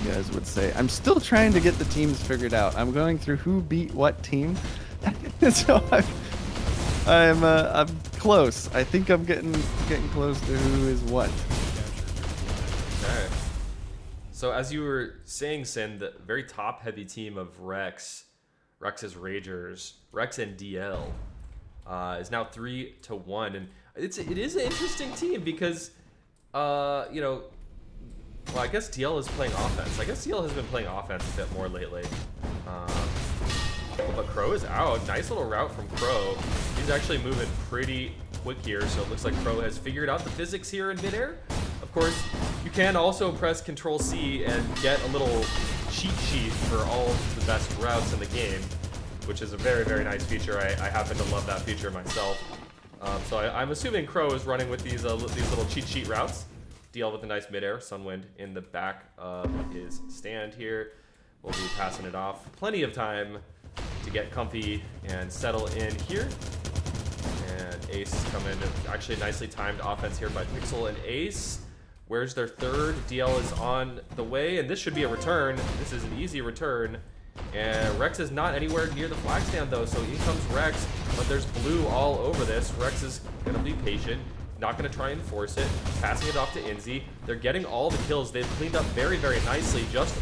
guys would say. I'm still trying to get the teams figured out. I'm going through who beat what team. So I'm close. I think I'm getting close to who is what. Okay. So as you were saying, Sin, the very top-heavy team of Rex's Ragers, Rex and DL, is now 3-1, and it is an interesting team because, you know, well, I guess DL is playing offense. I guess DL has been playing offense a bit more lately. But Crow is out. Nice little route from Crow. He's actually moving pretty quick here, so it looks like Crow has figured out the physics here in midair. Of course, you can also press Control-C and get a little cheat sheet for all of the best routes in the game, which is a very, very nice feature. I happen to love that feature myself. So I'm assuming Crow is running with these little cheat sheet routes. DL with a nice midair. Sunwind in the back of his stand here. We'll be passing it off. Plenty of time to get comfy and settle in here. And Ace is coming. Actually nicely timed offense here by Pixel and Ace. Where's their third? DL is on the way, and this should be a return. This is an easy return. And Rex is not anywhere near the flag stand though, so in comes Rex, but there's blue all over this. Rex is gonna be patient, not gonna try and force it, passing it off to Inzi. They're getting all the kills. They've cleaned up very, very nicely. Just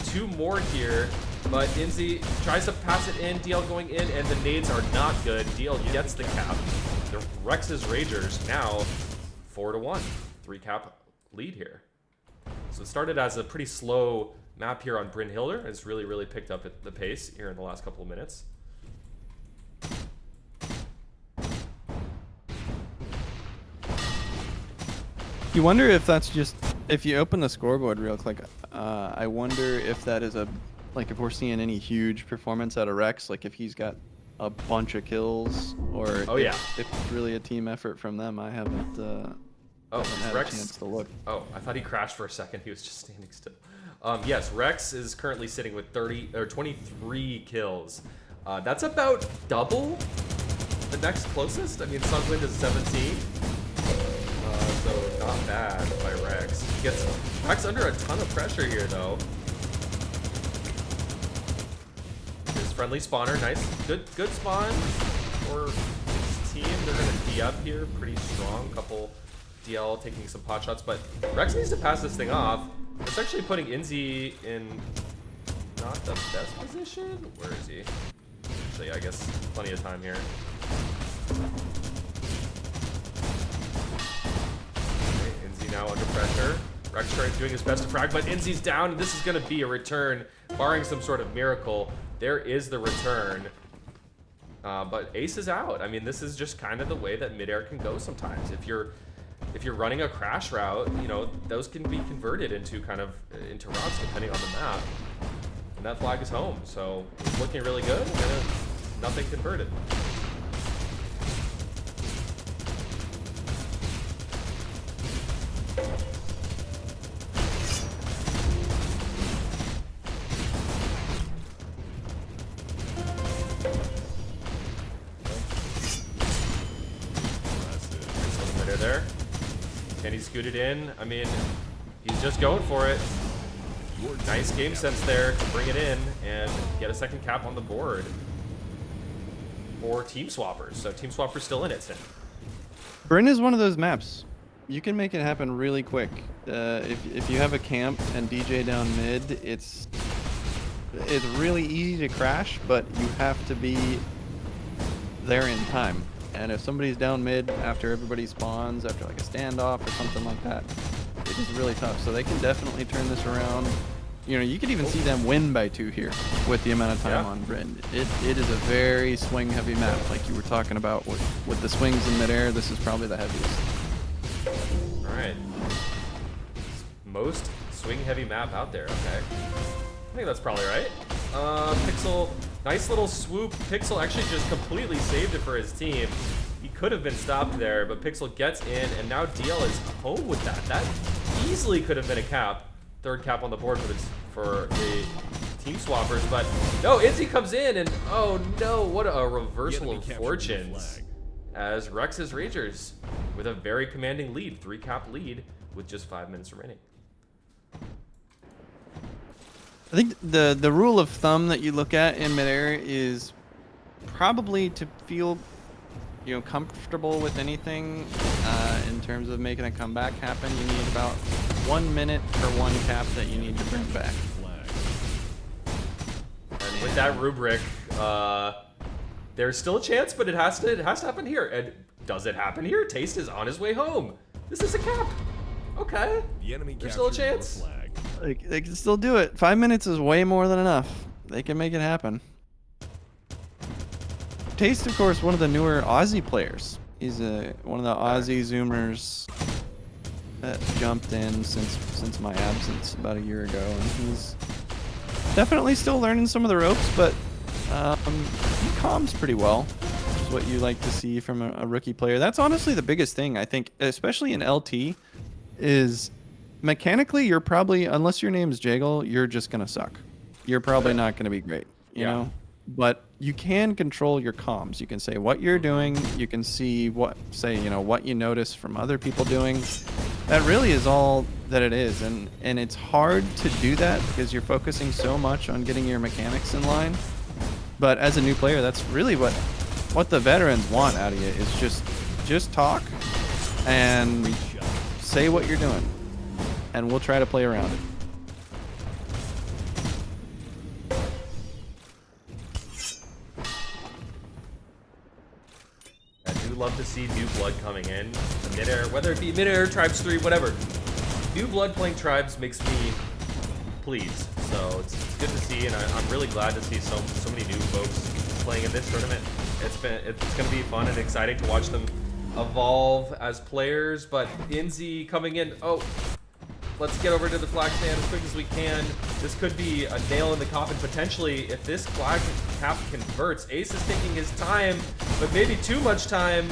2 more here, but Inzi tries to pass it in, DL going in, and the nades are not good. DL gets the cap. The Rex's Ragers now 4-1, 3 cap lead here. So it started as a pretty slow map here on Bryn Hilder. It's really picked up at the pace here in the last couple of minutes. You wonder if that's just, if you open the scoreboard real quick, I wonder if that is like if we're seeing any huge performance out of Rex, like if he's got a bunch of kills, or if it's really a team effort from them. I haven't had Rex, a chance to look. Oh, I thought he crashed for a second. He was just standing still. Yes, Rex is currently sitting with 23 kills. That's about double the next closest. I mean, Sunwind is 17. So not bad by Rex. He gets Rex under a ton of pressure here, though. His friendly spawner, nice, good spawn for his team. They're gonna tee up here, pretty strong. Couple DL taking some pot shots, but Rex needs to pass this thing off. It's actually putting Inzi in not the best position. Where is he? Actually, I guess plenty of time here. Inzi now under pressure. Rex doing his best to frag, but Inzi's down, and this is going to be a return, barring some sort of miracle. There is the return, but Ace is out. I mean, this is just kind of the way that midair can go sometimes. If you're running a crash route, you know, those can be converted into into routes depending on the map. And that flag is home, so it's looking really good, and nothing converted. There. Can he scoot it in? I mean, he's just going for it. Nice game sense there to bring it in and get a second cap on the board for Team Swappers. So Team Swappers still in it, Sin. Bryn is one of those maps. You can make it happen really quick. If you have a camp and DJ down mid, it's really easy to crash, but you have to be there in time. And if somebody's down mid after everybody spawns, after like a standoff or something like that, it is really tough. So they can definitely turn this around. You know, you could even see them win by 2 here with the amount of time on Bryn. It is a very swing-heavy map, like you were talking about with the swings in midair. This is probably the heaviest. All right. Most swing-heavy map out there. Okay. I think that's probably right. Pixel, nice little swoop. Pixel actually just completely saved it for his team. He could have been stopped there, but Pixel gets in, and now DL is home with that. That easily could have been a cap. 3rd cap on the board for the Team Swappers, but no, Inzi comes in, and oh no, what a reversal of fortunes. As Rex's Ragers with a very commanding lead, 3 cap lead with just 5 minutes remaining. I think the rule of thumb that you look at in midair is probably to feel comfortable with anything in terms of making a comeback happen, you need about 1 minute for one cap that you need to bring back. Flag. And with that rubric, there's still a chance, but it has to happen here. And does it happen here? Taste is on his way home. This is a cap. Okay. The enemy There's still a captured your chance. flag. They can still do it. 5 minutes is way more than enough. They can make it happen. Taste, of course, one of the newer Aussie players. He's one of the Aussie Zoomers that jumped in since my absence about a year ago, and he's definitely still learning some of the ropes, but he comms pretty well, which is what you like to see from a rookie player. That's honestly the biggest thing, I think, especially in LT, is mechanically you're probably, unless your name's Jaggle, you're just gonna suck. You're probably not gonna be great, you know? But you can control your comms. You can say what you're doing. You can see what you notice from other people doing. That really is all that it is, and it's hard to do that because you're focusing so much on getting your mechanics in line. But as a new player, that's really what the veterans want out of you, is just talk and say what you're doing, and we'll try to play around it. I do love to see new blood coming in. Midair, whether it be Midair, Tribes 3, whatever. New blood playing Tribes makes me pleased. So it's good to see, and I'm really glad to see so many new folks playing in this tournament. It's going to be fun and exciting to watch them evolve as players. But Inzi coming in. Oh, let's get over to the flag stand as quick as we can. This could be a nail in the coffin potentially if this flag cap converts. Ace is taking his time, but maybe too much time.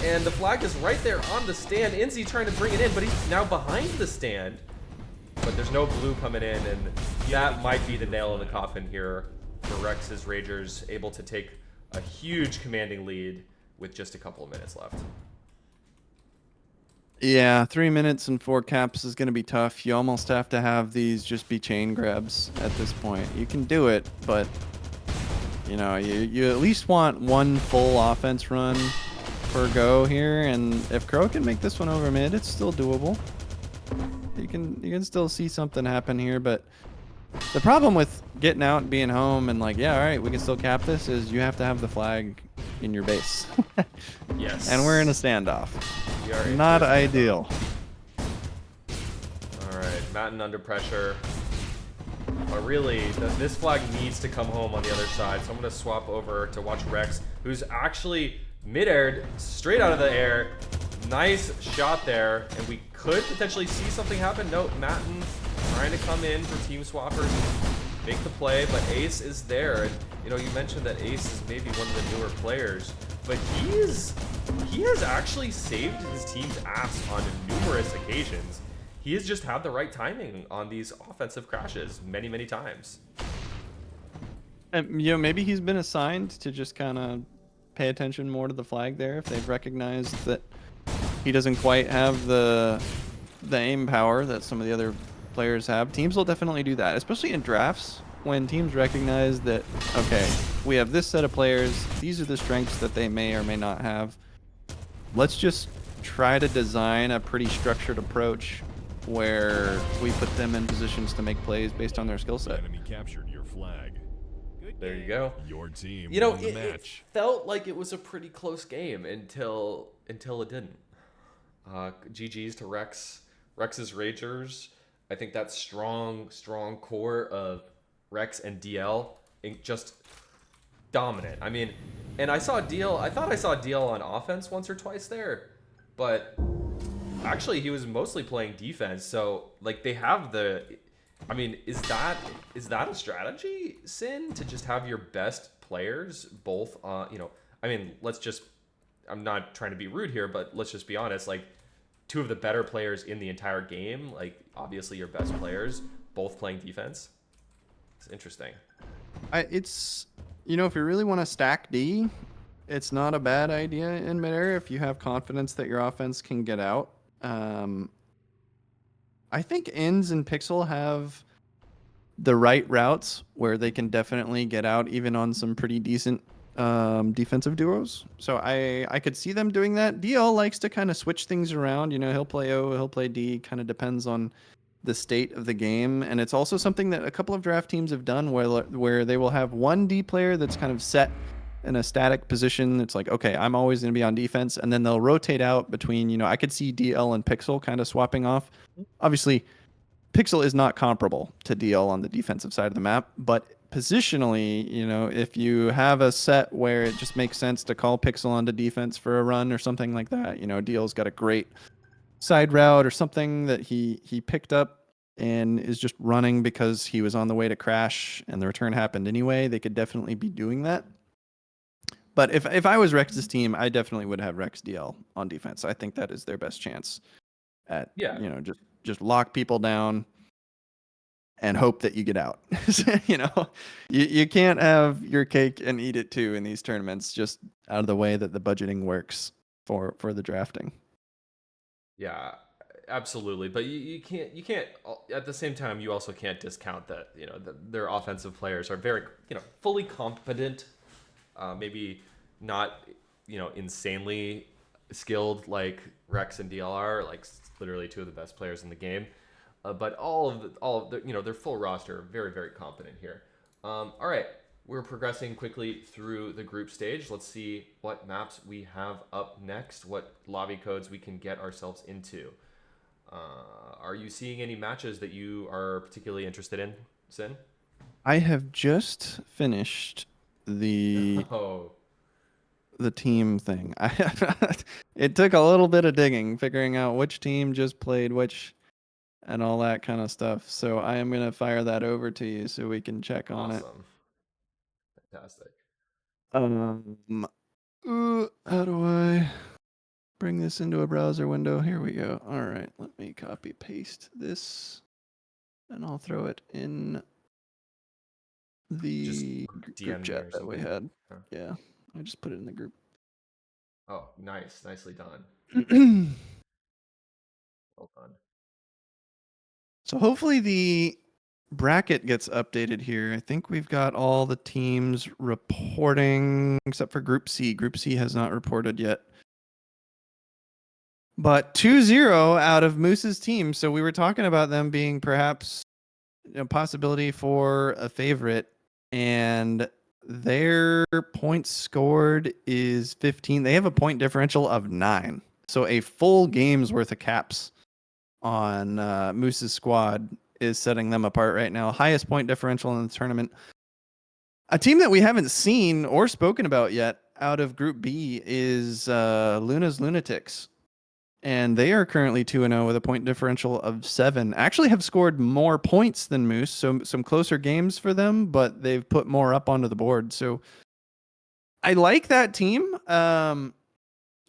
And the flag is right there on the stand. Inzi trying to bring it in, but he's now behind the stand. But there's no blue coming in, and that might be the nail in the coffin here for Rex's Ragers, able to take a huge commanding lead with just a couple of minutes left. Yeah, 3 minutes and 4 caps is going to be tough. You almost have to have these just be chain grabs at this point. You can do it, but you at least want one full offense run per go here, and if Crow can make this one over mid, it's still doable. You can still see something happen here, but the problem with getting out and being home and like, yeah, all right, we can still cap this, is you have to have the flag in your base. Yes. And we're in a standoff. We are Not into a standoff. ideal. All right, Matten under pressure. But really, this flag needs to come home on the other side. So I'm going to swap over to watch Rex, who's actually mid-aired straight out of the air. Nice shot there, and we could potentially see something happen. No, Matten trying to come in for team swappers and make the play, but Ace is there. And you mentioned that Ace is maybe one of the newer players, but he has actually saved his team's ass on numerous occasions. He has just had the right timing on these offensive crashes many, many times. And maybe he's been assigned to just kind of pay attention more to the flag there if they've recognized that he doesn't quite have the aim power that some of the other players have. Teams will definitely do that, especially in drafts, when teams recognize that, okay, we have this set of players, these are the strengths that they may or may not have. Let's just try to design a pretty structured approach where we put them in positions to make plays based on their skill The set. enemy captured your flag. There you go. Your team won the It match. felt like it was a pretty close game until it didn't. GG's to Rex's Ragers. I think that strong core of Rex and DL just dominant. I mean, and I thought I saw DL on offense once or twice there, but actually he was mostly playing defense. So like they have I mean, is that a strategy, Sin, to just have your best players both I mean, I'm not trying to be rude here, but let's just be honest, like two of the better players in the entire game, like obviously your best players, both playing defense. It's interesting. If you really want to stack D, it's not a bad idea in Midair if you have confidence that your offense can get out. I think Ins and Pixel have the right routes where they can definitely get out even on some pretty decent defensive duos. So I could see them doing that. DL likes to kind of switch things around. You know, he'll play O, he'll play D. Kind of depends on the state of the game, and it's also something that a couple of draft teams have done where they will have one D player that's kind of set in a static position. It's like, okay, I'm always going to be on defense, and then they'll rotate out between. You know, I could see DL and Pixel kind of swapping off. Obviously, Pixel is not comparable to DL on the defensive side of the map, but positionally, you know, if you have a set where it just makes sense to call Pixel onto defense for a run or something like that, you know, DL's got a great side route or something that he picked up and is just running because he was on the way to crash and the return happened anyway, they could definitely be doing that. But if I was Rex's team, I definitely would have Rex DL on defense. I think that is their best chance at, Yeah. you know, just lock people down and hope that you get out. You know, you can't have your cake and eat it too in these tournaments, just out of the way that the budgeting works for the drafting. Yeah, absolutely. But you can't at the same time you also can't discount that, you know, their offensive players are very, you know, fully competent, maybe not, you know, insanely skilled like Rex and DLR, like literally two of the best players in the game. But all of the, you know, their full roster are very, very competent here. All right, we're progressing quickly through the group stage. Let's see what maps we have up next, what lobby codes we can get ourselves into. Are you seeing any matches that you are particularly interested in, Sin? I have just finished the Oh, team thing. It took a little bit of digging, figuring out which team just played which and all that kind of stuff. So I am gonna fire that over to you so we can check on it. awesome. Fantastic. How do I bring this into a browser window? Here we go. All right, let me copy paste this, and I'll throw it in Just the group DM me chat or that we something. had. Huh. Yeah, I just put it in the group. Oh, nice. Nicely done. Well done. So hopefully the bracket gets updated here. I think we've got all the teams reporting except for Group C. Group C has not reported yet. But 2-0 out of Moose's team. So we were talking about them being perhaps a possibility for a favorite. And their points scored is 15. They have a point differential of 9. So a full game's worth of caps on Moose's squad is setting them apart right now. Highest point differential in the tournament. A team that we haven't seen or spoken about yet out of Group B is Luna's Lunatics. And they are currently 2-0 with a point differential of 7. Actually have scored more points than Moose, so some closer games for them, but they've put more up onto the board. So I like that team.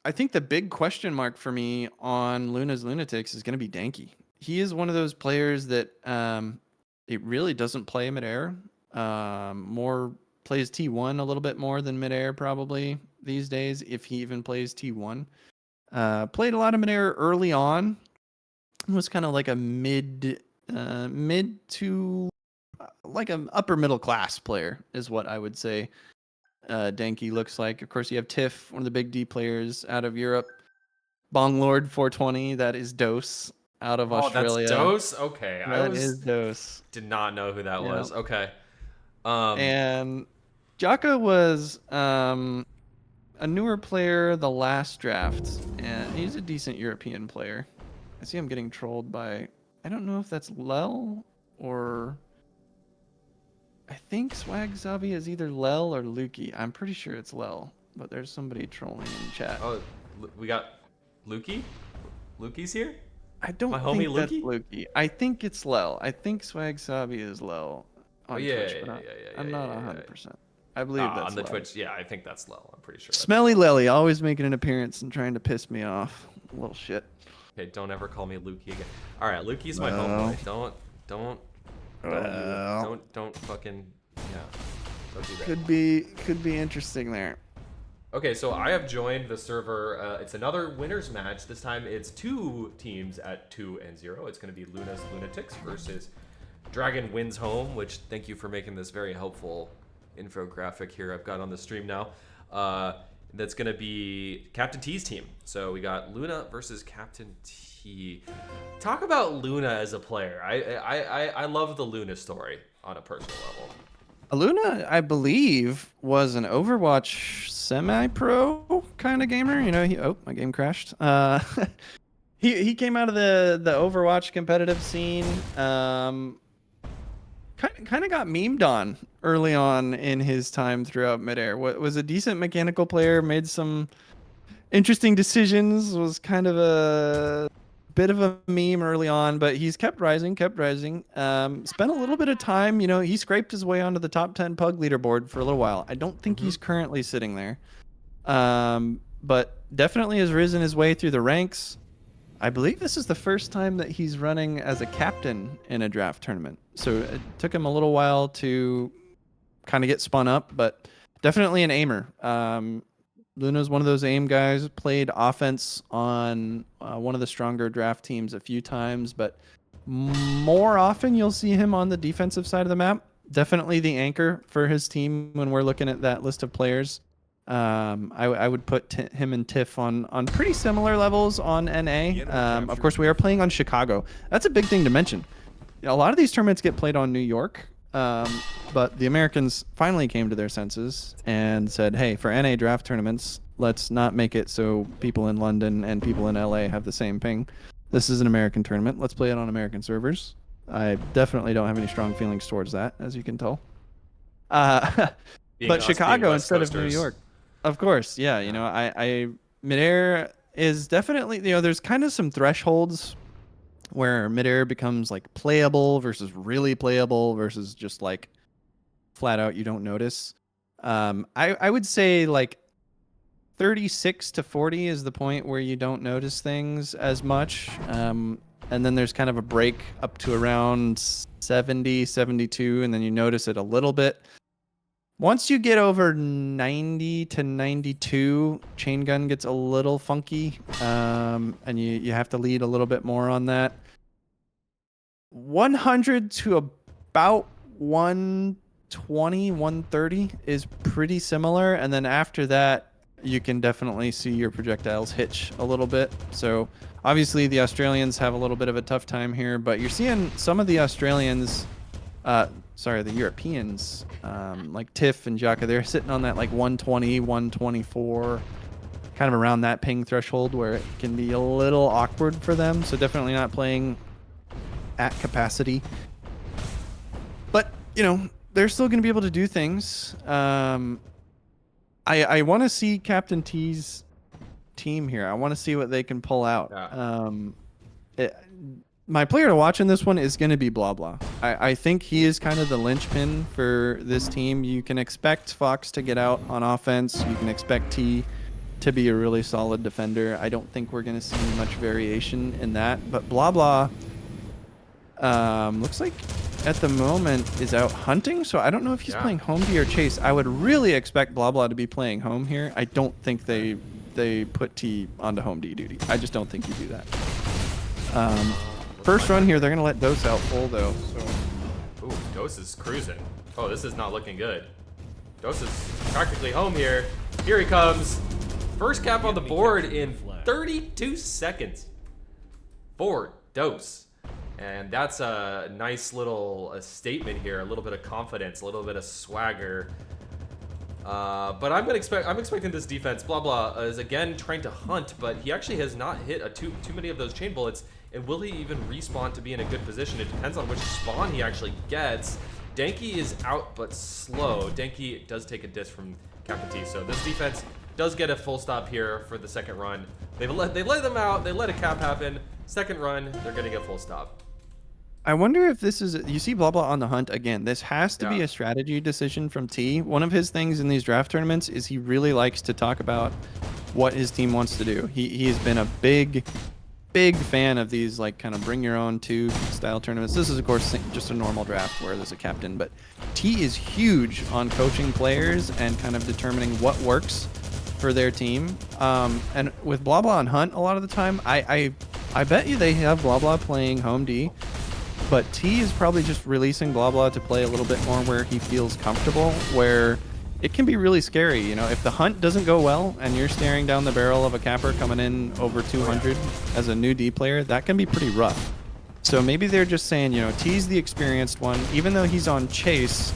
I think the big question mark for me on Luna's Lunatics is going to be Danky. He is one of those players that it really doesn't play Midair. More plays T1 a little bit more than Midair probably these days, if he even plays T1. Played a lot of Midair early on. Was kind of like a mid to like an upper middle class player is what I would say. Danky looks like. Of course, you have Tiff, one of the big D players out of Europe. Bong Lord 420, that is Dose out of Australia. That's Dose? Okay. That is Dose. Did not know who that Yeah. was. Okay. And Jaka was a newer player the last draft, and he's a decent European player. I see him getting trolled by, I don't know if that's Lel or I think Swag Zabi is either Lel or Lukey. I'm pretty sure it's Lel, but there's somebody trolling in chat. Oh, we got Lukey? Lukey's here? I don't My think homie that's Lukey? Lukey. I think it's Lel. I think Swag Sabi is Lel on yeah, Twitch, yeah, but yeah, I'm not 100%. I believe that's on the Lel. Twitch. Yeah, I think that's Lel. I'm pretty sure. Smelly Lely always making an appearance and trying to piss me off. Little shit. Okay, don't ever call me Lukey again. All right, Lukey's my Well. homeboy. Don't Well. don't fucking yeah. Don't do that. Could be interesting there. Okay, so I have joined the server. It's another winners match. This time it's 2 teams at 2-0. It's going to be Luna's Lunatics versus Dragon Wins Home, which thank you for making this very helpful infographic here I've got on the stream now. That's going to be Captain T's team. So we got Luna versus Captain T. Talk about Luna as a player. I love the Luna story on a personal level. Luna, I believe, was an Overwatch semi-pro kind of gamer. You know, my game crashed. He came out of the Overwatch competitive scene. Kind of got memed on early on in his time throughout Midair. Was a decent mechanical player, made some interesting decisions, was kind of a bit of a meme early on, but he's kept rising. Spent a little bit of time, he scraped his way onto the top 10 pug leaderboard for a little while. I don't think he's currently sitting there. But definitely has risen his way through the ranks. I believe this is the first time that he's running as a captain in a draft tournament. So it took him a little while to kind of get spun up, but definitely an aimer. Luna's one of those aim guys, played offense on one of the stronger draft teams a few times, but more often you'll see him on the defensive side of the map. Definitely the anchor for his team when we're looking at that list of players. I would put him and Tiff on pretty similar levels on NA. Of course, we are playing on Chicago. That's a big thing to mention. A lot of these tournaments get played on New York, but the Americans finally came to their senses and said, hey, for NA draft tournaments, let's not make it so people in London and people in LA have the same ping. This is an American tournament. Let's play it on American servers. I definitely don't have any strong feelings towards that, as you can tell. But Chicago instead of New York. Of course, yeah. I Midair is definitely, there's kind of some thresholds where Midair becomes like playable versus really playable versus just like flat out you don't notice. I would say like 36 to 40 is the point where you don't notice things as much. And then there's kind of a break up to around 70, 72, and then you notice it a little bit. Once you get over 90 to 92, chain gun gets a little funky, and you have to lead a little bit more on that. 100 to about 120, 130 is pretty similar, and then after that, you can definitely see your projectiles hitch a little bit. So obviously the Australians have a little bit of a tough time here, but you're seeing some of the Australians... the Europeans, like Tiff and Jaka, they're sitting on that like 120, 124, kind of around that ping threshold where it can be a little awkward for them. So definitely not playing at capacity. But, they're still going to be able to do things. I want to see Captain T's team here. I want to see what they can pull out. Yeah. My player to watch in this one is going to be Blah Blah. I think he is kind of the linchpin for this team. You can expect Fox to get out on offense. You can expect T to be a really solid defender. I don't think we're going to see much variation in that. But Blah Blah looks like at the moment is out hunting. So I don't know if he's playing home D or chase. I would really expect Blah Blah to be playing home here. I don't think they put T onto home D duty. I just don't think you do that. First run here, they're going to let Dose out full, though. So. Ooh, Dose is cruising. Oh, this is not looking good. Dose is practically home here. Here he comes. First cap on the board in 32 seconds for Dose. And that's a nice little statement here. A little bit of confidence, a little bit of swagger. But I'm expecting this defense. Blah Blah is again trying to hunt, but he actually has not hit too many of those chain bullets. And will he even respawn to be in a good position? It depends on which spawn he actually gets. Danky is out but slow. Danky does take a diss from Captain T. So this defense does get a full stop here for the second run. They let them out. They let a cap happen. Second run, they're getting a full stop. I wonder if this is... You see Blah Blah on the hunt again. This has to be a strategy decision from T. One of his things in these draft tournaments is he really likes to talk about what his team wants to do. He's been a big fan of these like kind of bring your own two style tournaments. This is of course just a normal draft where there's a captain, but T is huge on coaching players and kind of determining what works for their team. And with Blah Blah on hunt a lot of the time, I bet you they have Blah Blah playing home D But T is probably just releasing blah blah to play a little bit more where he feels comfortable, where it can be really scary. You know, if the hunt doesn't go well and you're staring down the barrel of a capper coming in over 200 as a new D player, that can be pretty rough. So maybe they're just saying, you know, T's the experienced one, even though he's on chase,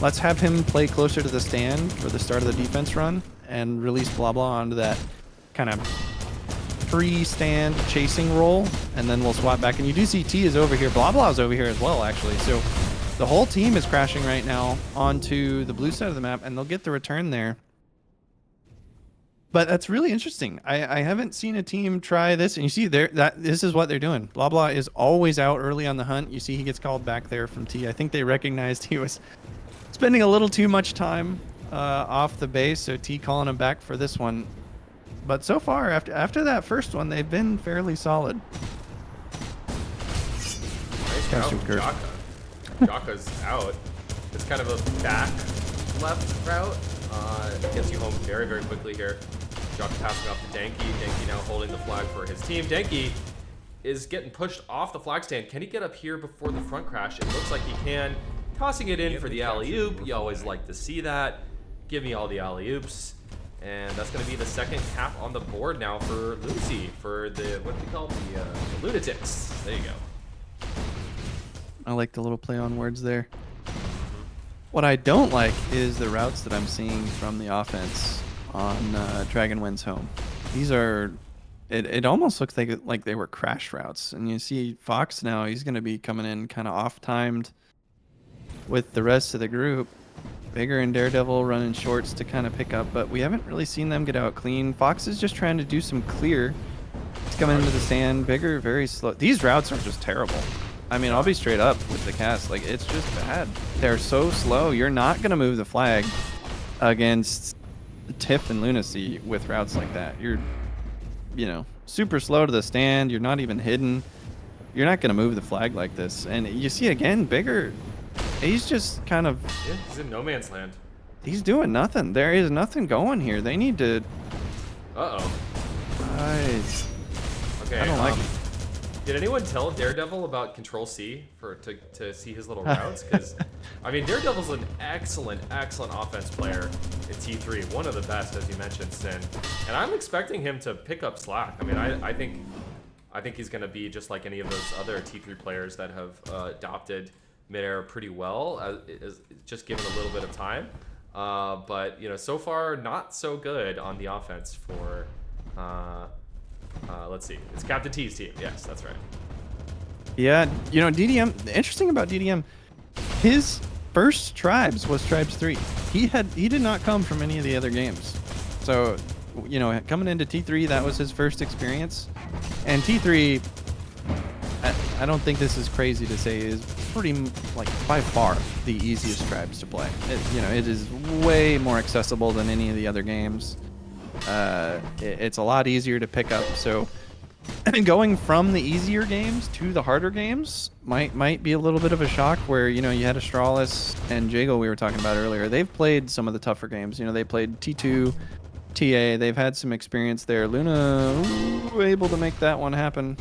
let's have him play closer to the stand for the start of the defense run and release blah blah onto that kind of pre-stand chasing role, and then we'll swap back. And you do see T is over here, blah blah's over here as well, actually. So the whole team is crashing right now onto the blue side of the map, and they'll get the return there. But that's really interesting. I haven't seen a team try this, and you see there that this is what they're doing. Blah blah is always out early on the hunt. You see he gets called back there from T. I think they recognized he was spending a little too much time off the base, so T calling him back for this one. But so far, after that first one, they've been fairly solid. Nice route from Jaka. Jaka's out. It's kind of a back left route. Gets you home very, very quickly here. Jaka passing off to Denki. Denki now holding the flag for his team. Denki is getting pushed off the flag stand. Can he get up here before the front crash? It looks like he can. Tossing it in for the alley-oop. You always like to see that. Give me all the alley-oops. And that's going to be the second cap on the board now for Lucy, for the, what do we call the Lunatics. There you go. I like the little play on words there. What I don't like is the routes that I'm seeing from the offense on Dragon Wind's home. These are, it almost looks like they were crash routes. And you see Fox now, he's going to be coming in kind of off-timed with the rest of the group. Bigger and Daredevil running shorts to kind of pick up, but we haven't really seen them get out clean. Fox is just trying to do some clear. He's coming into the sand. Bigger, very slow. These routes are just terrible. I mean, I'll be straight up with the cast. Like, it's just bad. They're so slow. You're not going to move the flag against Tiff and Lunacy with routes like that. You're, you know, super slow to the stand. You're not even hidden. You're not going to move the flag like this. And you see, again, Bigger, he's just kind of... Yeah, he's in no man's land. He's doing nothing. There is nothing going here. They need to... Uh-oh. Guys. Okay, I don't like it. Did anyone tell Daredevil about Control C to see his little routes? Because, I mean, Daredevil's an excellent, excellent offense player at T3. One of the best, as you mentioned, Sin. And I'm expecting him to pick up slack. I mean, I think he's going to be just like any of those other T3 players that have adopted Midair pretty well, just given a little bit of time. But, you know, so far, not so good on the offense for... let's see. It's Captain T's team. Yes, that's right. Yeah, you know, DDM, the interesting about DDM, his first Tribes was Tribes 3. He did not come from any of the other games. So, you know, coming into T3, that was his first experience. And T3, I don't think this is crazy to say, is pretty, like, by far the easiest Tribes to play. It is way more accessible than any of the other games. It's a lot easier to pick up, so going from the easier games to the harder games might be a little bit of a shock, where, you know, you had Astralis and Jago we were talking about earlier. They've played some of the tougher games. You know, they played T2, TA. They've had some experience there. Luna able to make that one happen.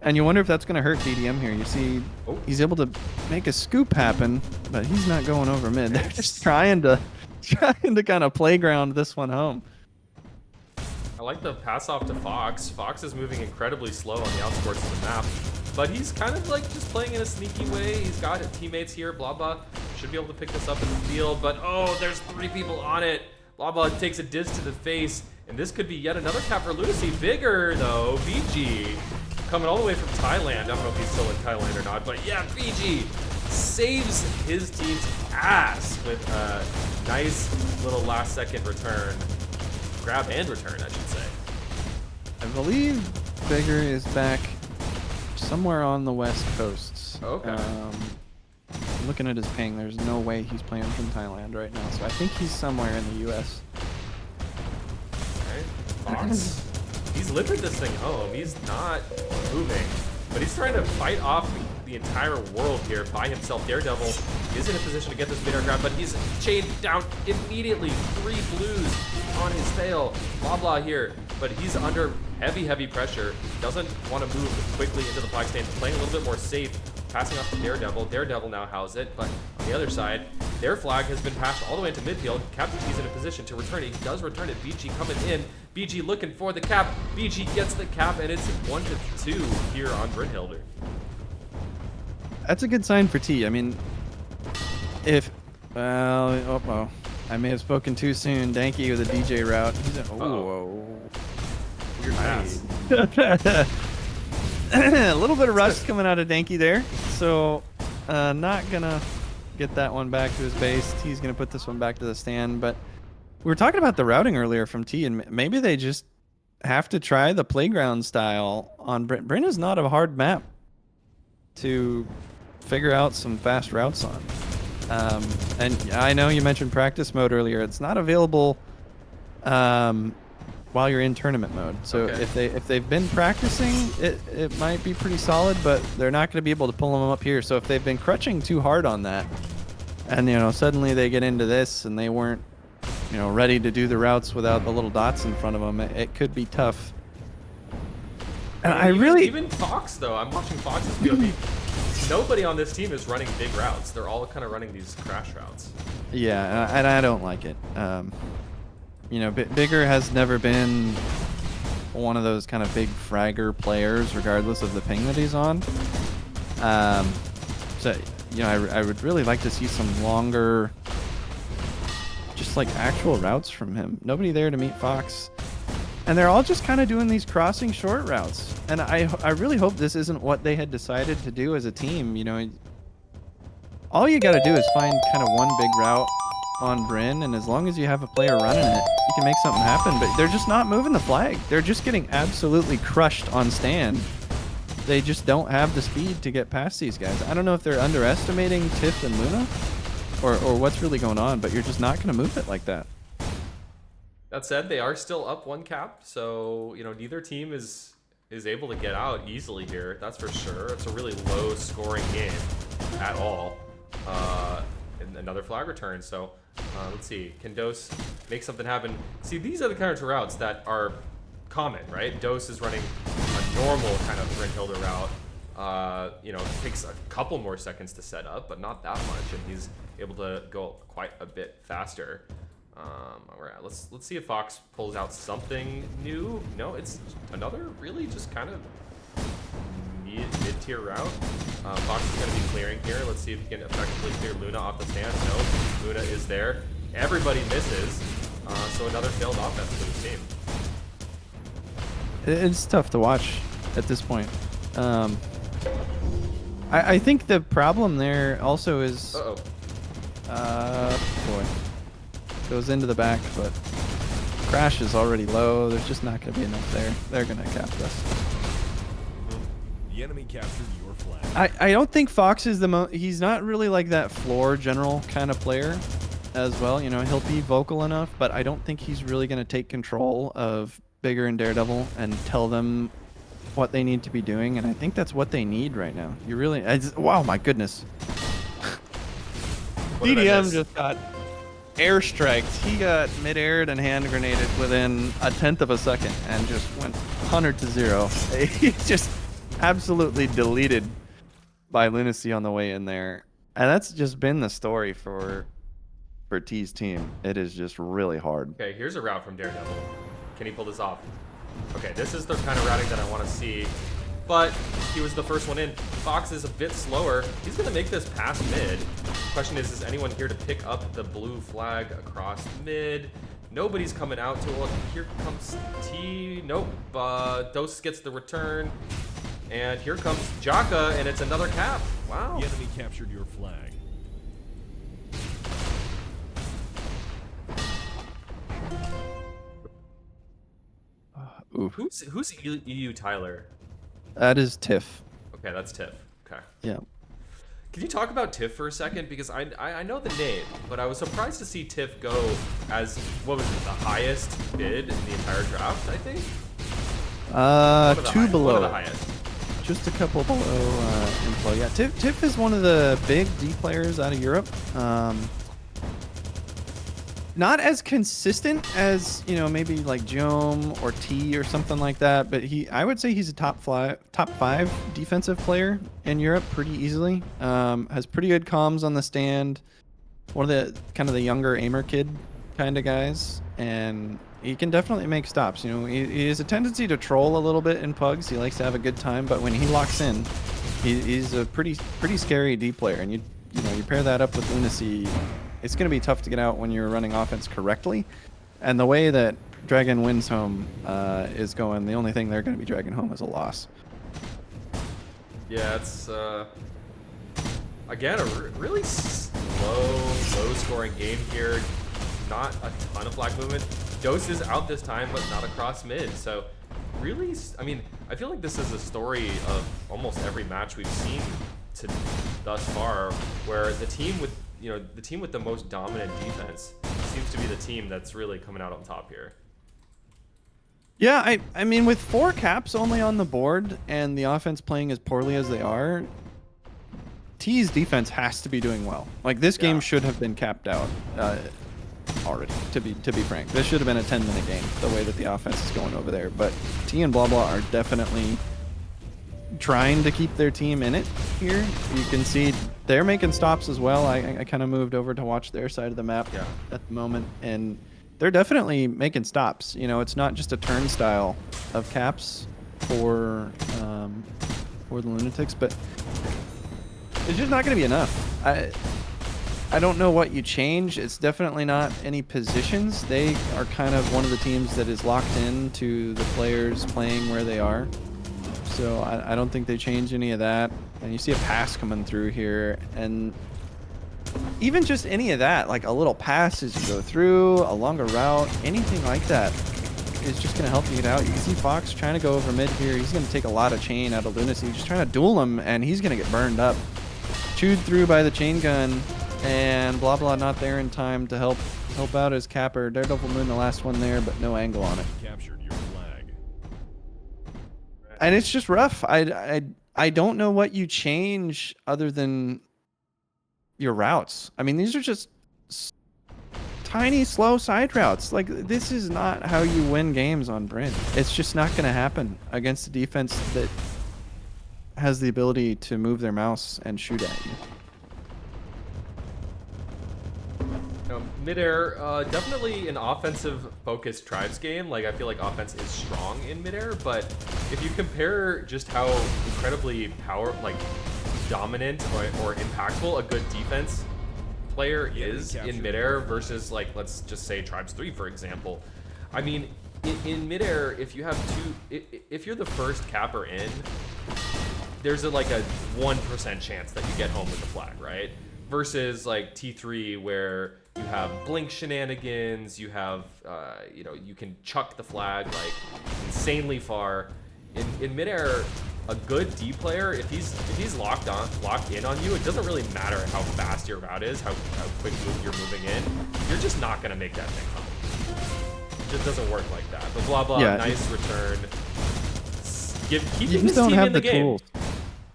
And you wonder if that's going to hurt DDM here. You see, he's able to make a scoop happen, but he's not going over mid. They're just trying to kind of playground this one home. I like the pass off to Fox. Fox is moving incredibly slow on the outskirts of the map, but he's kind of like just playing in a sneaky way. He's got his teammates here. Blah blah should be able to pick this up in the field, but oh, there's 3 people on it. Blah blah takes a diz to the face, and this could be yet another cap for Lucy. Bigger though, BG coming all the way from Thailand. I don't know if he's still in Thailand or not, but yeah, BG saves his team's ass with a nice little last second return. Grab and return, I should say. I believe Bigger is back somewhere on the west coast. Okay. Looking at his ping, there's no way he's playing from Thailand right now, so I think he's somewhere in the US. Alright, Fox. He's lifted this thing home. He's not moving, but he's trying to fight off the entire world here by himself. Daredevil is in a position to get this mid-air grab, but he's chained down immediately. 3 blues on his tail. Blah blah here, but he's under heavy pressure. Doesn't want to move quickly into the flag stand. Playing a little bit more safe. Passing off to Daredevil. Daredevil now has it, but on the other side, their flag has been passed all the way into midfield. Captain T's in a position to return it. He does return it. BG coming in. BG looking for the cap. BG gets the cap, and it's 1-2 here on Brynhilder. That's a good sign for T. I mean, if well, I may have spoken too soon. Danky with a DJ route. He's a, Weird pass. A little bit of rust coming out of Danky there, so not gonna get that one back to his base. T's gonna put this one back to the stand. But we were talking about the routing earlier from T, and maybe they just have to try the playground style on Bryn. Bryn is not a hard map to figure out some fast routes on. And I know you mentioned practice mode earlier. It's not available while you're in tournament mode. So Okay. if they've been practicing, it might be pretty solid, but they're not going to be able to pull them up here. So if they've been crutching too hard on that, and suddenly they get into this and they weren't ready to do the routes without the little dots in front of them, it could be tough. And even Fox though. I'm watching Fox's POV. Nobody on this team is running big routes. They're all kind of running these crash routes. Yeah, and I don't like it. Bigger has never been one of those kind of big fragger players, regardless of the ping that he's on. So, I would really like to see some longer, just like actual routes from him. Nobody there to meet Fox. And they're all just kind of doing these crossing short routes. And I really hope this isn't what they had decided to do as a team. All you got to do is find kind of one big route on Bryn, and as long as you have a player running it, you can make something happen. But they're just not moving the flag. They're just getting absolutely crushed on stand. They just don't have the speed to get past these guys. I don't know if they're underestimating Tiff and Luna or what's really going on, but you're just not going to move it like that. That said, they are still up 1 cap, so neither team is able to get out easily here. That's for sure. It's a really low scoring game at all. And another flag return. So let's see. Can Dose make something happen? See, these are the kind of routes that are common, right? Dose is running a normal kind of Brynhilder route. It takes a couple more seconds to set up, but not that much, and he's able to go quite a bit faster. All right, let's see if Fox pulls out something new. No, it's another really just kind of mid-tier route. Fox is going to be clearing here. Let's see if he can effectively clear Luna off the stand. No, Luna is there. Everybody misses. So another failed offense for the team. It's tough to watch at this point. I think the problem there also is... boy. Goes into the back, but crash is already low. There's just not going to be enough there. They're going to cap us. The enemy captured your flag. I don't think Fox is he's not really like that floor general kind of player as well. He'll be vocal enough, but I don't think he's really going to take control of Bigger and Daredevil and tell them what they need to be doing. And I think that's what they need right now. Wow, my goodness. DDM just got airstriked. He got mid-aired and hand grenaded within 1/10 of a second and just went 100 to 0. He just absolutely deleted by Lunacy on the way in there. And that's just been the story for T's team. It is just really hard. Okay, here's a route from Daredevil. Can he pull this off? Okay, this is the kind of routing that I want to see. But he was the first one in. Fox is a bit slower. He's going to make this past mid. Question is anyone here to pick up the blue flag across mid? Nobody's coming out to look. Here comes T. Nope. Dose gets the return. And here comes Jaka, and it's another cap. Wow. The enemy captured your flag. Oof. Who's EU Tyler? That is Tiff. Okay, that's Tiff. Okay. Yeah. Can you talk about Tiff for a second? Because I know the name, but I was surprised to see Tiff go as, what was it, the highest bid in the entire draft, I think? Two below. One of the highest. Just a couple below inflow. Yeah, Tiff is one of the big D players out of Europe. not as consistent as, you know, maybe like Jome or T or something like that, but I would say he's a top five defensive player in Europe pretty easily. Has pretty good comms on the stand. One of the kind of the younger aimer kid kind of guys, and he can definitely make stops. You know, he has a tendency to troll a little bit in pugs. He likes to have a good time, but when he locks in, he's a pretty scary D player. And you know, you pair that up with Lunacy, it's going to be tough to get out when you're running offense correctly. And the way that Dragon wins home is going, the only thing they're going to be dragging home is a loss. Yeah, it's again a really low scoring game here. Not a ton of flag movement. Dose is out this time, but not across mid. So really, I mean, I feel like this is a story of almost every match we've seen thus far, where the team with the most dominant defense seems to be the team that's really coming out on top here. Yeah, I mean, with 4 caps only on the board and the offense playing as poorly as they are, T's defense has to be doing well. Like, this game should have been capped out already, to be frank. This should have been a 10-minute game, the way that the offense is going over there. But T and Blah are definitely trying to keep their team in it here. You can see they're making stops as well. I kind of moved over to watch their side of the map at the moment, and they're definitely making stops. You know, it's not just a turnstile of caps for the Lunatics, but it's just not going to be enough. I don't know what you change. It's definitely not any positions. They are kind of one of the teams that is locked in to the players playing where they are. So I don't think they change any of that. And you see a pass coming through here, and even just any of that, like a little pass as you go through, a longer route, anything like that is just going to help you get out. You can see Fox trying to go over mid here. He's going to take a lot of chain out of Lunacy, just trying to duel him, and he's going to get burned up. Chewed through by the chain gun, and Blah not there in time to help out his capper. Daredevil Moon, the last one there, but no angle on it. Captured your flag. And it's just rough. I don't know what you change other than your routes. I mean, these are just tiny, slow side routes. Like, this is not how you win games on Bryn. It's just not going to happen against a defense that has the ability to move their mouse and shoot at you. Midair, definitely an offensive-focused Tribes game. Like, I feel like offense is strong in Midair, but if you compare just how incredibly dominant or impactful a good defense player is in Midair versus, like, let's just say Tribes 3, for example. I mean, in Midair, if you have if you're the first capper in, there's like a 1% chance that you get home with the flag, right? Versus like T3, where you have blink shenanigans, you have, you can chuck the flag like insanely far. In Midair, a good D player, if he's locked in on you, it doesn't really matter how fast your route is, how quick you're moving in. You're just not gonna make that thing home. It just doesn't work like that. But nice return. Keeping his team in the game. Tools.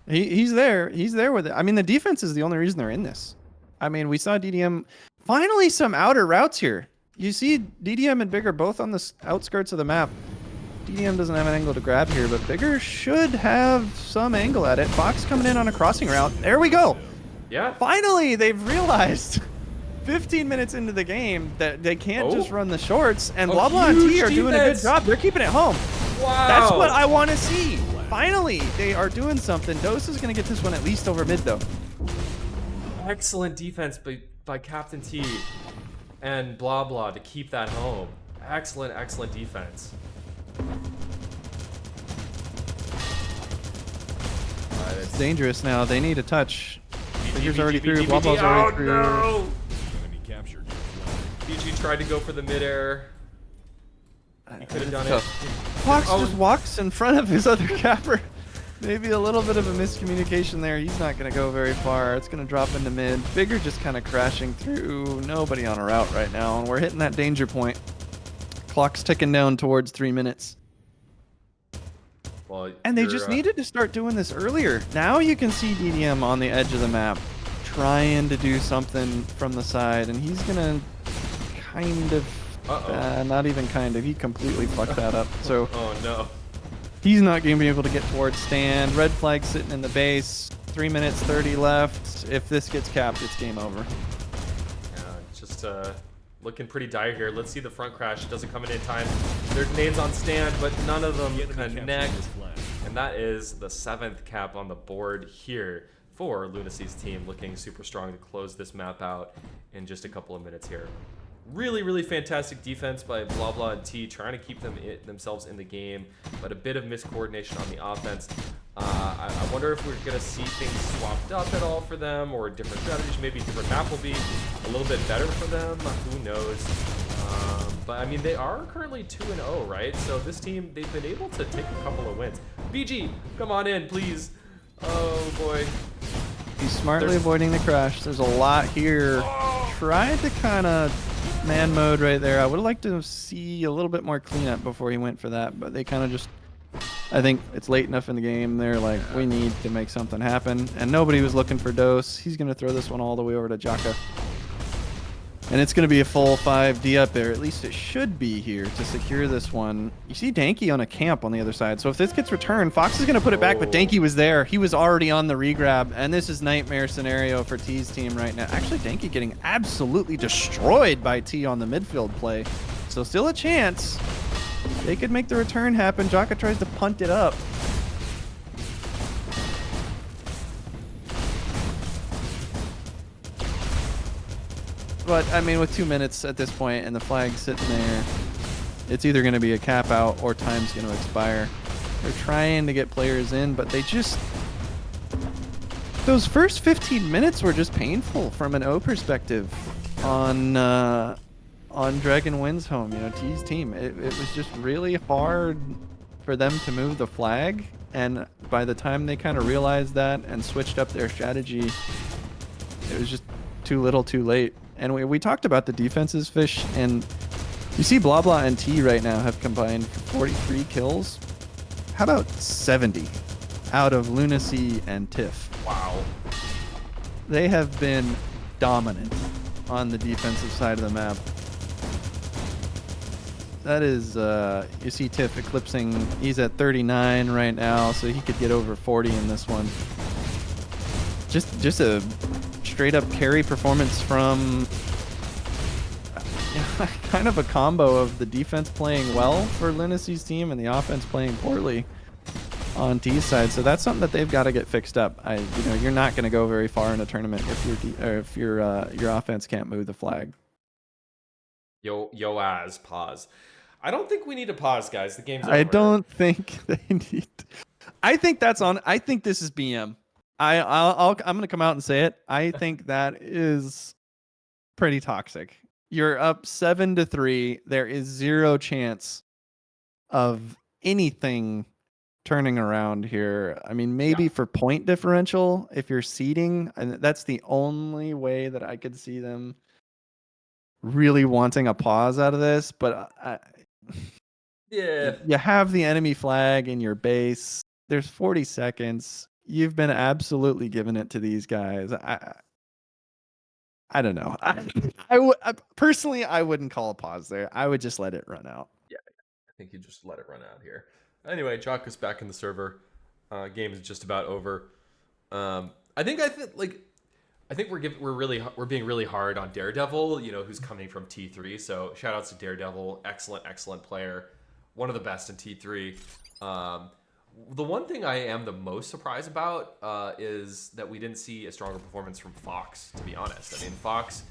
He's there with it. I mean, the defense is the only reason they're in this. I mean, we saw DDM finally some outer routes here. You see DDM and Bigger both on the outskirts of the map. DDM doesn't have an angle to grab here, but Bigger should have some angle at it. Fox coming in on a crossing route. There we go. Yeah. Finally, they've realized 15 minutes into the game that they can't just run the shorts, and Blah and T are doing a good job. They're keeping it home. Wow. That's what I want to see. Finally, they are doing something. Dose is going to get this one at least over mid, though. Excellent defense by Captain T and Blah to keep that home. Excellent defense. It's dangerous now. They need a touch. Figure's already through. Blah's already through. No! Enemy captured your flag. BG tried to go for the midair. He could have done it. Fox just walks in front of his other capper. Maybe a little bit of a miscommunication there. He's not going to go very far. It's going to drop into mid. Bigger just kind of crashing through. Nobody on a route right now, and we're hitting that danger point. Clock's ticking down towards 3 minutes. Well, and they just needed to start doing this earlier. Now you can see DDM on the edge of the map trying to do something from the side, and he's going to kind of, not even kind of, he completely fucked that up. So Oh no. he's not going to be able to get towards stand. Red flag sitting in the base. 3 minutes 30 left. If this gets capped, it's game over. Yeah, just looking pretty dire here. Let's see the front crash. It doesn't come in time. There's nades on stand, but none of them connect. And that is the 7th cap on the board here for Lunacy's team, looking super strong to close this map out in just a couple of minutes here. Really, really fantastic defense by Blah Blah and T, trying to keep themselves in the game, but a bit of miscoordination on the offense. I wonder if we're going to see things swapped up at all for them, or different strategies. Maybe a different map will be a little bit better for them. Who knows? But I mean, they are currently 2-0, right? So this team, they've been able to take a couple of wins. BG, come on in, please. Oh boy. He's smartly avoiding the crash. There's a lot here. Tried to kind of man mode right there. I would have liked to see a little bit more cleanup before he went for that, but they kind of just, I think it's late enough in the game. They're like, we need to make something happen. And nobody was looking for Dose. He's going to throw this one all the way over to Jaka. And it's going to be a full 5D up there. At least it should be here to secure this one. You see Danky on a camp on the other side. So if this gets returned, Fox is going to put it back, but Danky was there. He was already on the regrab. And this is nightmare scenario for T's team right now. Actually, Danky getting absolutely destroyed by T on the midfield play. So still a chance. They could make the return happen. Jaka tries to punt it up. But, I mean, with 2 minutes at this point and the flag sitting there, it's either going to be a cap out or time's going to expire. They're trying to get players in, but they just... Those first 15 minutes were just painful from an O perspective on Dragon Wind's home, you know, T's team. It was just really hard for them to move the flag, and by the time they kind of realized that and switched up their strategy, it was just too little too late. And we talked about the defenses, Fish, and you see Blah Blah and T right now have combined 43 kills. How about 70 out of Lunacy and Tiff? Wow. They have been dominant on the defensive side of the map. That is, you see Tiff eclipsing, he's at 39 right now, so he could get over 40 in this one. Just a straight up carry performance from kind of a combo of the defense playing well for Lunacy's team and the offense playing poorly on T's side. So that's something that they've got to get fixed up. You're not going to go very far in a tournament if your offense can't move the flag. Yo, pause. I don't think we need to pause, guys. The game's over. I don't think they need. I think that's on. I think this is BM. I'm gonna come out and say it. I think that is pretty toxic. You're up 7-3. There is zero chance of anything turning around here. I mean, maybe for point differential if you're seeding, and that's the only way that I could see them really wanting a pause out of this. But yeah, you have the enemy flag in your base. There's 40 seconds. You've been absolutely giving it to these guys. I don't know. I personally, I wouldn't call a pause there. I would just let it run out. Yeah, I think you just let it run out here. Anyway, Jock is back in the server. Game is just about over. I think we're being really hard on Daredevil. You know, who's coming from T3. So shout outs to Daredevil. Excellent player. One of the best in T3. The one thing I am the most surprised about is that we didn't see a stronger performance from Fox, to be honest. I mean, Fox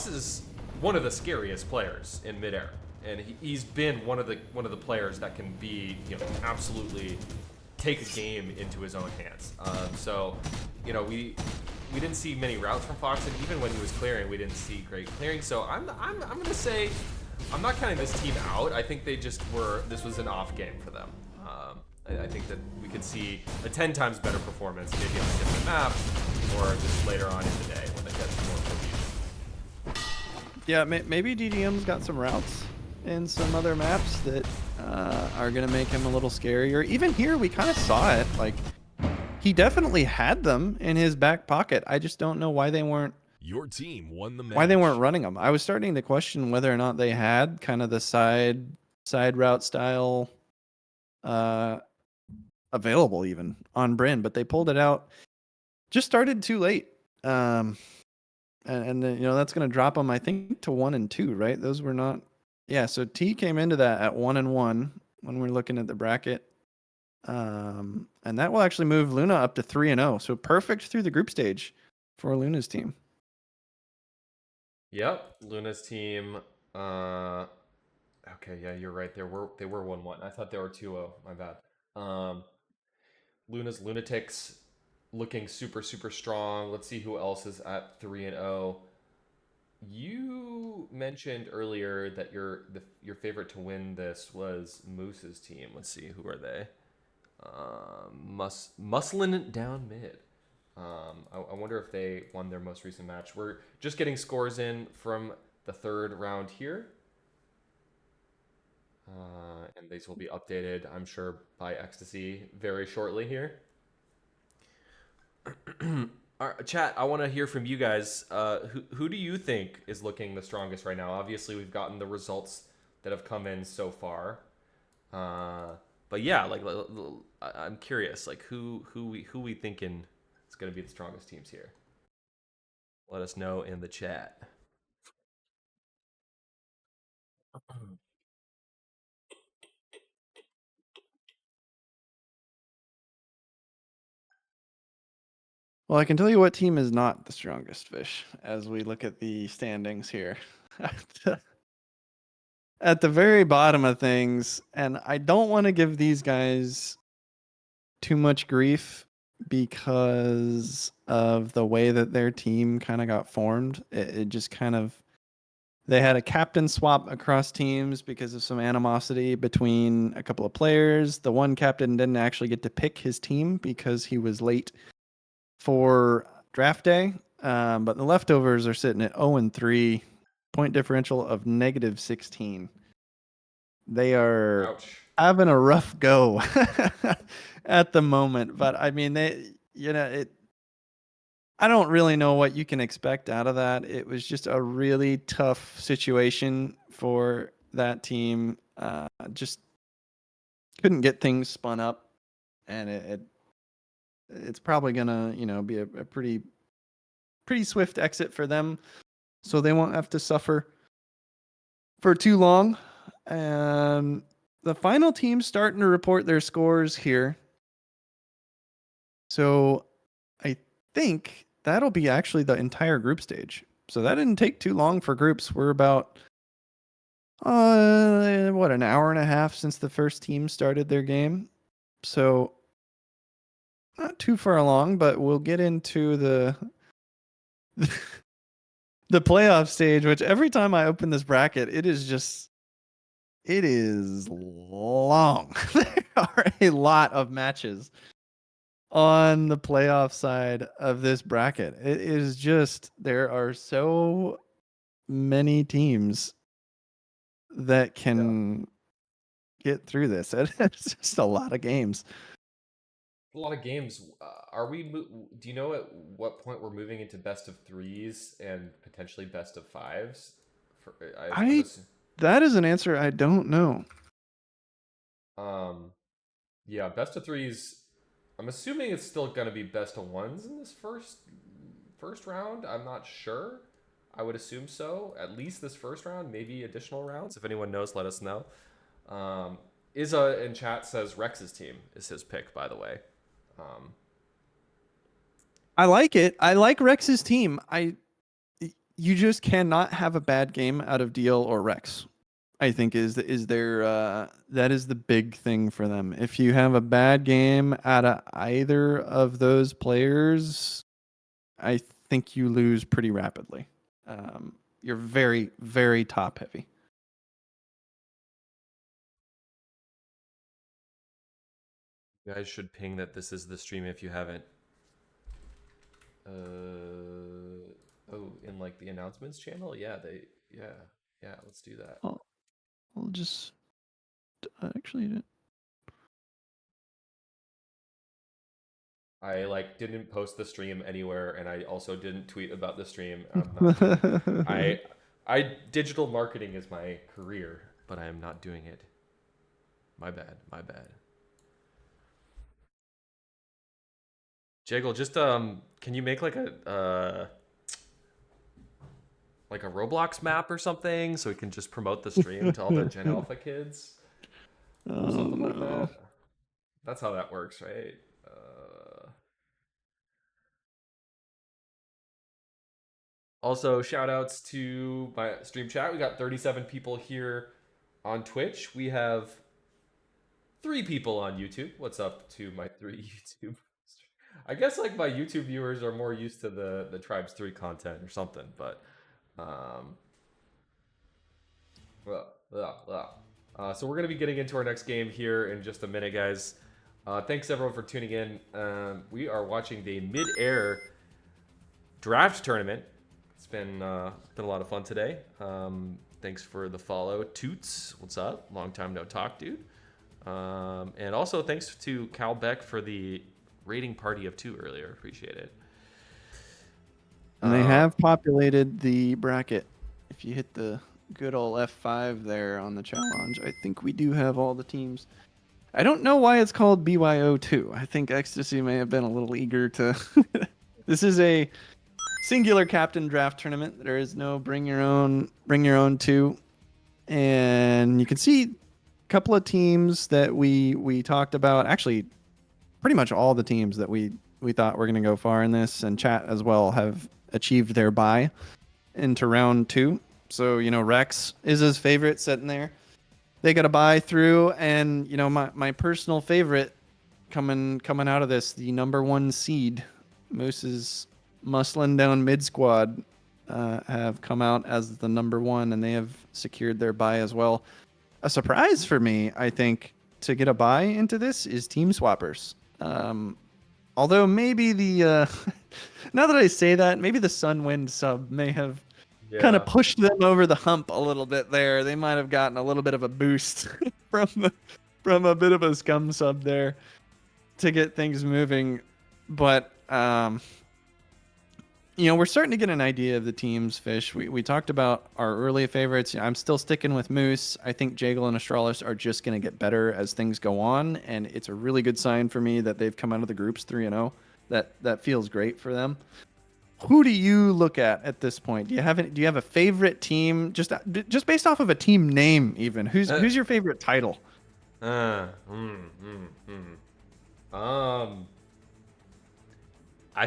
is one of the scariest players in Midair, and he's been one of the players that can be, you know, absolutely take a game into his own hands. So, you know, we didn't see many routes from Fox, and even when he was clearing, we didn't see great clearing. So I'm gonna say I'm not counting this team out. I think this was an off game for them. I think that we could see a 10 times better performance, maybe on a different map, or just later on in the day when they get more cohesion. Yeah, maybe DDM's got some routes in some other maps that are going to make him a little scarier. Even here, we kind of saw it. Like, he definitely had them in his back pocket. I just don't know why they weren't Your team won the match. why they weren't running them. I was starting to question whether or not they had kind of the side route style available even on Bryn, but they pulled it out. Just started too late. And then, that's going to drop them, I think, to 1 and 2, right? Those were not. Yeah, so T came into that at 1 and 1 when we're looking at the bracket. And that will actually move Luna up to 3 and 0. So perfect through the group stage for Luna's team. Yep, Luna's team. Okay, yeah, you're right. They were 1-1. I thought they were 2-0. My bad. Luna's Lunatics looking super super strong. Let's see who else is at 3 and 0. You mentioned earlier that your favorite to win this was Moose's team. Let's see, who are they? Muscling down mid. I wonder if they won their most recent match. We're just getting scores in from the third round here. And these will be updated, I'm sure, by Ecstasy very shortly here. All right, chat, I want to hear from you guys. Who do you think is looking the strongest right now? Obviously, we've gotten the results that have come in so far. But yeah, like I'm curious, like who we thinking is going to be the strongest teams here? Let us know in the chat. Well, I can tell you what team is not the strongest fish as we look at the standings here. At the very bottom of things, and I don't want to give these guys too much grief because of the way that their team kind of got formed. It just kind of, they had a captain swap across teams because of some animosity between a couple of players. The one captain didn't actually get to pick his team because he was late for draft day. But the leftovers are sitting at 0 and 3, point differential of -16. They are Ouch. having a rough go at the moment, but I mean, I don't really know what you can expect out of that. It was just a really tough situation for that team. Just couldn't get things spun up, and it's probably gonna be a pretty swift exit for them, so they won't have to suffer for too long. And the final team's starting to report their scores here. So I think that'll be actually the entire group stage. So that didn't take too long for groups. We're about an hour and a half since the first team started their game. So not too far along, but we'll get into the the playoff stage, which every time I open this bracket, it is long. There are a lot of matches on the playoff side of this bracket. It is just, there are so many teams that can get through this. It's just a lot of games. A lot of games. Are we? Do you know at what point we're moving into best of threes and potentially best of fives? That is an answer I don't know. Yeah, best of threes. I'm assuming it's still gonna be best of ones in this first round. I'm not sure. I would assume so. At least this first round, maybe additional rounds. If anyone knows, let us know. Izza in chat says Rex's team is his pick, by the way. I like it. I like Rex's team. You just cannot have a bad game out of Deal or Rex. I think is their that is the big thing for them. If you have a bad game out of either of those players, I think you lose pretty rapidly. You're very, very top heavy. You guys should ping that this is the stream if you haven't. In like the announcements channel, yeah, let's do that. I'll just actually I like didn't post the stream anywhere, and I also didn't tweet about the stream. I'm not doing. I digital marketing is my career, but I am not doing it. My bad. My bad. Jiggle, just can you make like a Roblox map or something so we can just promote the stream to all the Gen Alpha kids or Oh something like no. that? That's how that works, right? Also, shout outs to my stream chat. We got 37 people here on Twitch. We have 3 people on YouTube. What's up to my 3 YouTube? I guess like my YouTube viewers are more used to the Tribes 3 content or something, but um so we're gonna be getting into our next game here in just a minute, guys. Thanks everyone for tuning in. We are watching the Midair draft tournament. It's been a lot of fun today. Thanks for the follow, Toots. What's up? Long time no talk, dude. And also thanks to Cal Beck for the rating party of 2 earlier. Appreciate it. And they have populated the bracket. If you hit the good old F5 there on the challenge, I think we do have all the teams. I don't know why it's called BYO2. I think Ecstasy may have been a little eager to. This is a singular captain draft tournament. There is no bring your own 2. And you can see a couple of teams that we talked about. Actually, pretty much all the teams that we thought were going to go far in this, and chat as well, have achieved their bye into round 2. So, Rex is his favorite sitting there. They got a bye through, and my personal favorite coming out of this, the number 1 seed, Moose's muscling down mid squad, have come out as the number 1, and they have secured their bye as well. A surprise for me, I think, to get a bye into this is Team Swappers. Although maybe the now that I say that, maybe the Sunwind sub may have kind of pushed them over the hump a little bit there. They might have gotten a little bit of a boost from a bit of a scum sub there to get things moving. But we're starting to get an idea of the teams, Fish. We talked about our early favorites. I'm still sticking with Moose. I think Jagle and Astralis are just going to get better as things go on, and it's a really good sign for me that they've come out of the groups 3-0. That feels great for them. Who do you look at this point? Do you have a favorite team, just based off of a team name even? Who's your favorite title? I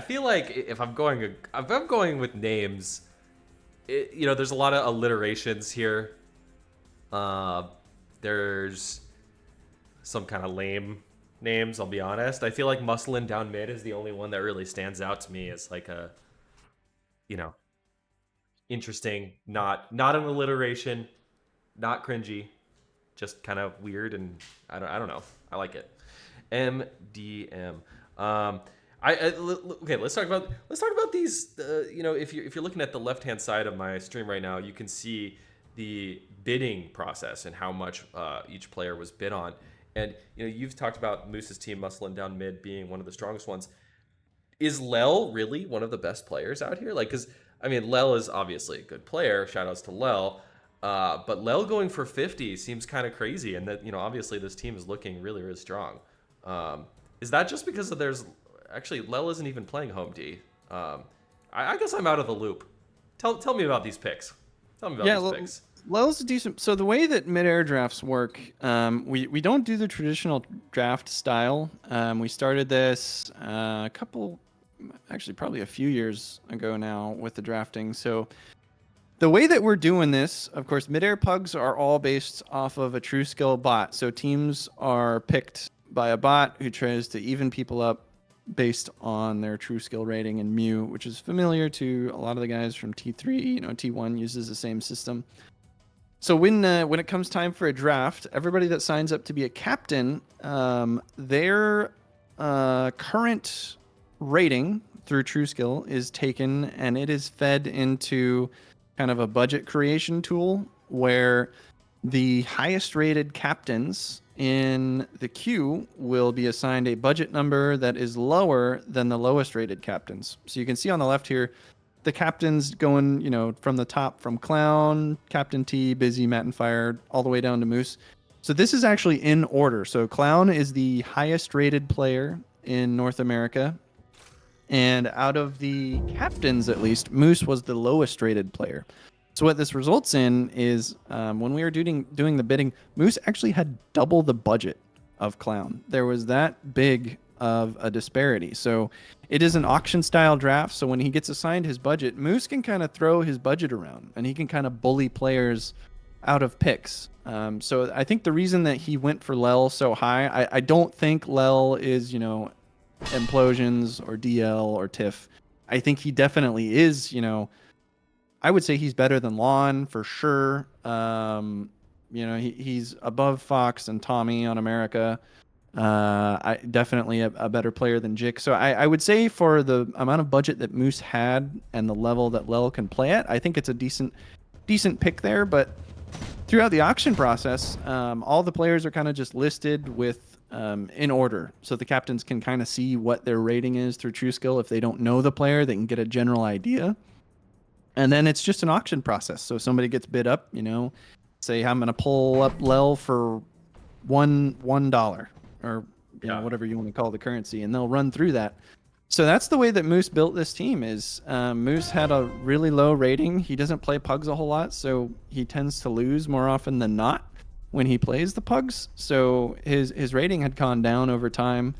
feel like if I'm going with names, there's a lot of alliterations here. There's some kind of lame names, I'll be honest. I feel like Muscling Down Mid is the only one that really stands out to me as like a, interesting, not an alliteration, not cringy, just kind of weird, and I don't know. I like it. MDM. Okay, let's talk about these. If you're looking at the left hand side of my stream right now, you can see the bidding process and how much each player was bid on. And you've talked about Moose's team, Muscling Down Mid, being one of the strongest ones. Is Lel really one of the best players out here? Because Lel is obviously a good player. Shout outs to Lel. But Lel going for 50 seems kind of crazy, and that obviously this team is looking really, really strong. Is that just because there's actually Lel isn't even playing home D? I guess I'm out of the loop. Tell me about these picks. Tell me about these picks. Lel's decent. So the way that Midair drafts work, we don't do the traditional draft style. We started this probably a few years ago now with the drafting. So the way that we're doing this, of course, Midair pugs are all based off of a true skill bot. So teams are picked by a bot who tries to even people up based on their true skill rating and Mew, which is familiar to a lot of the guys from T3. T1 uses the same system. So when it comes time for a draft, everybody that signs up to be a captain, their current rating through true skill is taken, and it is fed into kind of a budget creation tool where the highest rated captains in the queue will be assigned a budget number that is lower than the lowest rated captains. So you can see on the left here, the captains going, from the top, from Clown, Captain T, Busy, Matt and Fire, all the way down to Moose. So this is actually in order. So Clown is the highest rated player in North America. And out of the captains, at least, Moose was the lowest rated player. So what this results in is when we were doing the bidding, Moose actually had double the budget of Clown. There was that big of a disparity. So it is an auction style draft. So when he gets assigned his budget, Moose can kind of throw his budget around and he can kind of bully players out of picks. So I think the reason that he went for Lel so high, I don't think Lel is, Implosions or DL or Tiff. I think he definitely is, I would say he's better than Lon for sure. He's above Fox and Tommy on America. I definitely a better player than Jick. So I would say for the amount of budget that Moose had and the level that Lel can play at, I think it's a decent pick there. But throughout the auction process, all the players are kind of just listed with in order, so the captains can kind of see what their rating is through True Skill. If they don't know the player, they can get a general idea. And then it's just an auction process. So somebody gets bid up, say I'm going to pull up Lel for $1 or whatever you want to call the currency, and they'll run through that. So that's the way that Moose built this team. Is Moose had a really low rating. He doesn't play pugs a whole lot, so he tends to lose more often than not when he plays the pugs. So his rating had gone down over time,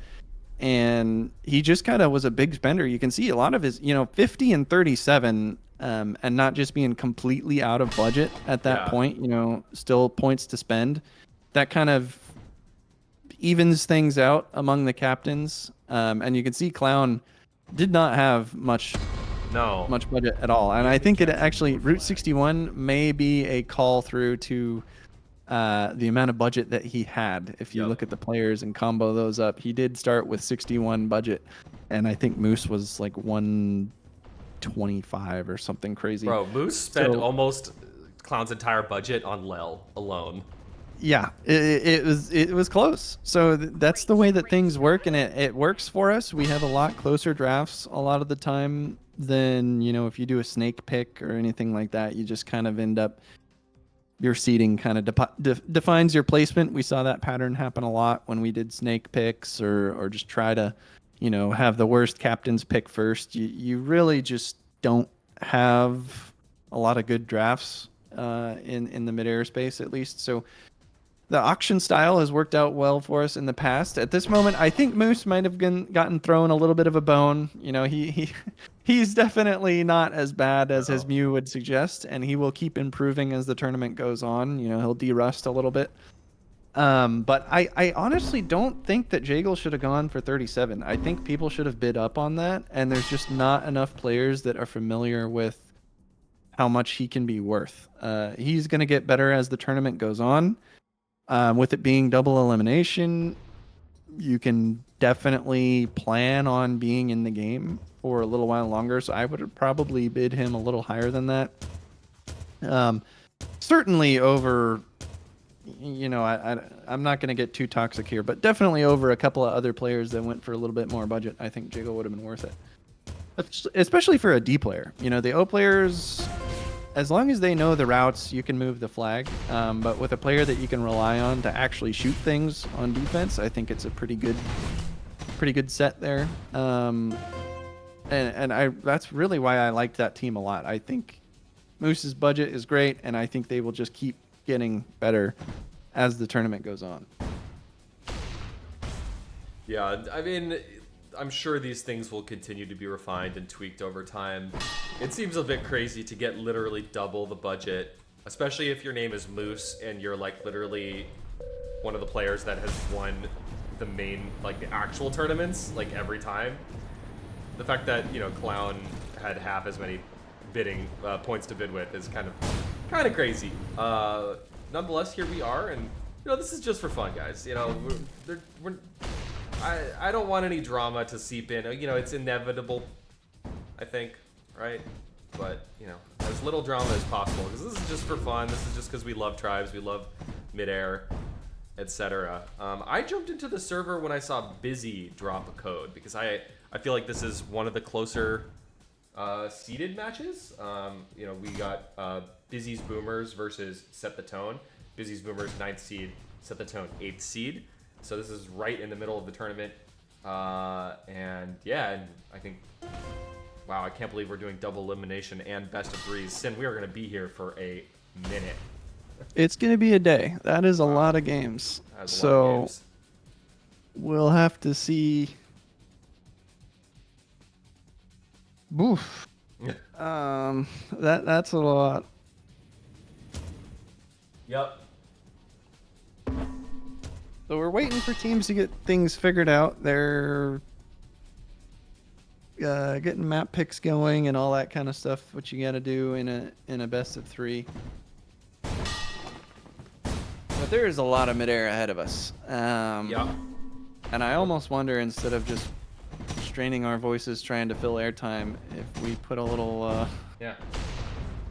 and he just kind of was a big spender. You can see a lot of his 50 and 37 and not just being completely out of budget at that point, still points to spend. That kind of evens things out among the captains. And you can see Clown did not have much budget at all. And I think it actually, Route 61 may be a call through to the amount of budget that he had. If you look at the players and combo those up, he did start with 61 budget, and I think Moose was like 125 or something crazy. Bro, Moose spent almost Clown's entire budget on Lel alone. Yeah, it was close. So that's the way that things work, and it works for us. We have a lot closer drafts a lot of the time than if you do a snake pick or anything like that. You just kind of end up, your seeding kind of defines your placement. We saw that pattern happen a lot when we did snake picks or just try to, have the worst captains pick first. You really just don't have a lot of good drafts in the midair space, at least. So the auction style has worked out well for us in the past. At this moment, I think Moose might have gotten thrown a little bit of a bone. He's definitely not as bad as his Mew would suggest, and he will keep improving as the tournament goes on. He'll de-rust a little bit. But I honestly don't think that Jagel should have gone for 37. I think people should have bid up on that, and there's just not enough players that are familiar with how much he can be worth. He's going to get better as the tournament goes on. With it being double elimination, you can definitely plan on being in the game for a little while longer. So I would probably bid him a little higher than that. Certainly over, I'm not going to get too toxic here, but definitely over a couple of other players that went for a little bit more budget. I think Jiggle would have been worth it, especially for a D player. The O players, as long as they know the routes, you can move the flag. But with a player that you can rely on to actually shoot things on defense, I think it's a pretty good set there. And that's really why I liked that team a lot. I think Moose's budget is great, and I think they will just keep getting better as the tournament goes on. Yeah, I mean, I'm sure these things will continue to be refined and tweaked over time. It seems a bit crazy to get literally double the budget, especially if your name is Moose and you're like literally one of the players that has won the main, like the actual tournaments, like every time. The fact that, Clown had half as many bidding points to bid with is kind of crazy. Nonetheless, here we are, and this is just for fun, guys. I don't want any drama to seep in. It's inevitable, I think, right? But, as little drama as possible, because this is just for fun. This is just because we love tribes. We love Midair. etc. I jumped into the server when I saw Busy drop a code because I feel like this is one of the closer seeded matches. You know, we got Busy's Boomers versus Set the Tone. Busy's Boomers 9th seed, Set the Tone 8th seed. So this is right in the middle of the tournament. And yeah, and I think, wow, I can't believe we're doing double elimination and best of threes. Sin, we are going to be here for a minute. It's going to be a day. That is a lot of games. That is a So lot of games. we'll have to see. Boof. That's a lot. Yep. So we're waiting for teams to get things figured out. They're getting map picks going and all that kind of stuff, which you got to do in a best of 3. But there is a lot of midair ahead of us. Yep. And I almost wonder, instead of just straining our voices trying to fill airtime, if we put a little Yeah.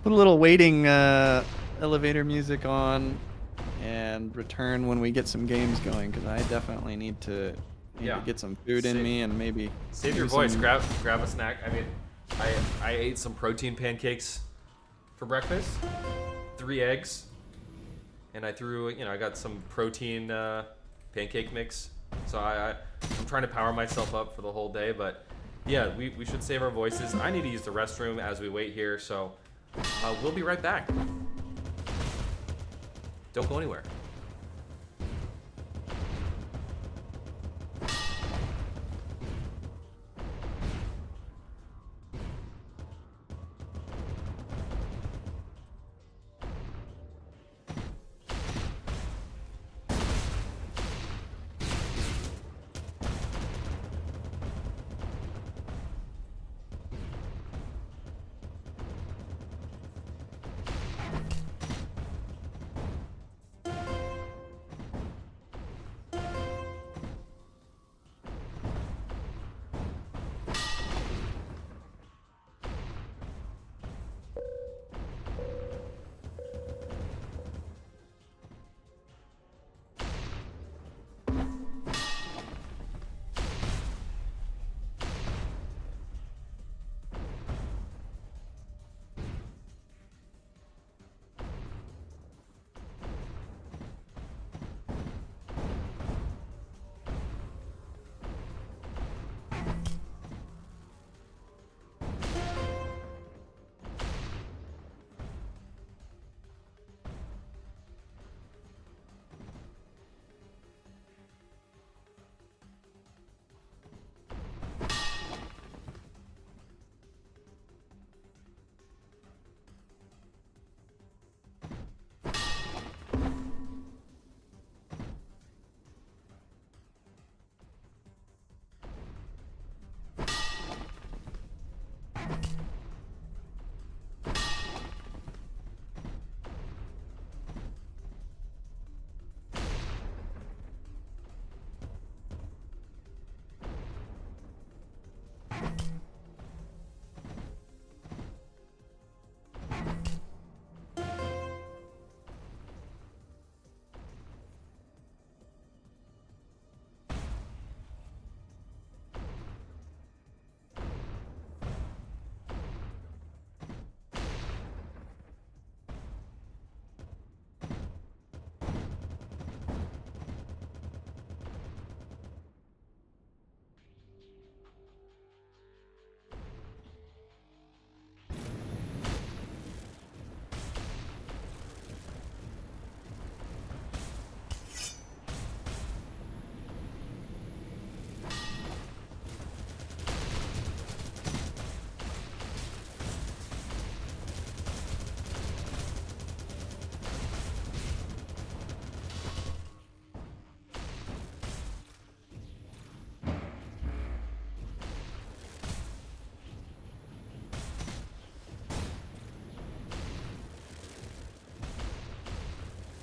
put a little waiting elevator music on and return when we get some games going, because I definitely need to get some food in me and maybe Save your voice. Grab a snack. I mean, I ate some protein pancakes for breakfast, 3 eggs, and I threw, you know, I got some protein pancake mix. So I'm trying to power myself up for the whole day, but yeah, we should save our voices. I need to use the restroom as we wait here, so we'll be right back. Don't go anywhere.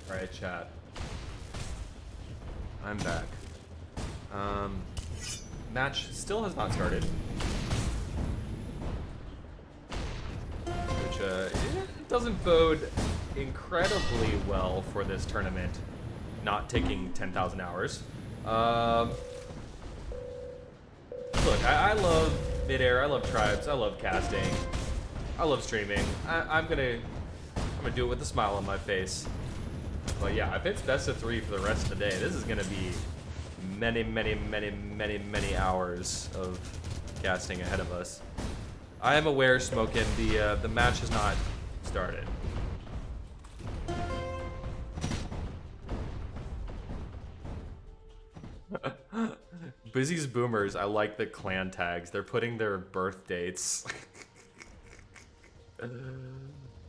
Alright, chat. I'm back. Match still has not started. Which it doesn't bode incredibly well for this tournament. not taking 10,000 hours. Look, I love Midair, I love Tribes, I love casting, I love streaming. I'm gonna do it with a smile on my face. But yeah, if it's best of 3 for the rest of the day, this is gonna be many, many, many, many, many hours of casting ahead of us. I am aware, Smokin', the match has not started. Busy's Boomers, I like the clan tags. They're putting their birth dates.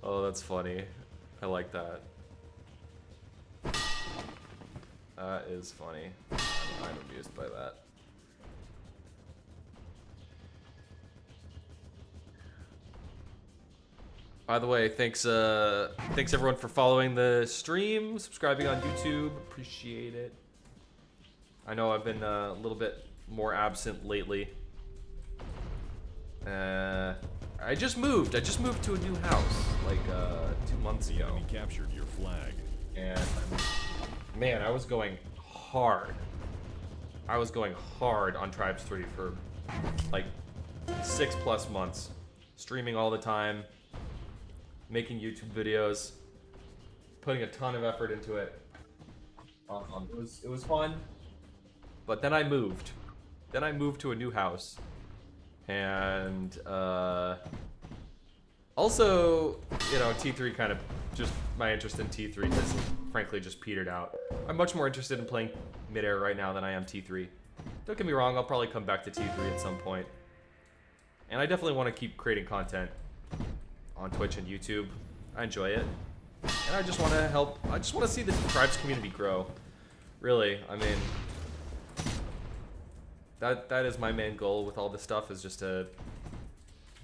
Oh, that's funny. I like that. That is funny. I'm amused by that. By the way, thanks everyone for following the stream, subscribing on YouTube. Appreciate it. I know I've been a little bit more absent lately. I just moved. I just moved to a new house like 2 months The ago. enemy captured your flag. And man, I was going hard. I was going hard on Tribes 3 for like 6+ months, streaming all the time, making YouTube videos, putting a ton of effort into it. It was fun. But then I moved. Then I moved to a new house. And also, you know, T3 kind of just, my interest in T3 has frankly just petered out. I'm much more interested in playing Midair right now than I am T3. Don't get me wrong, I'll probably come back to T3 at some point. And I definitely want to keep creating content on Twitch and YouTube. I enjoy it. And I just want to help, I just want to see the Tribes community grow. Really, I mean, that is my main goal with all this stuff, is just to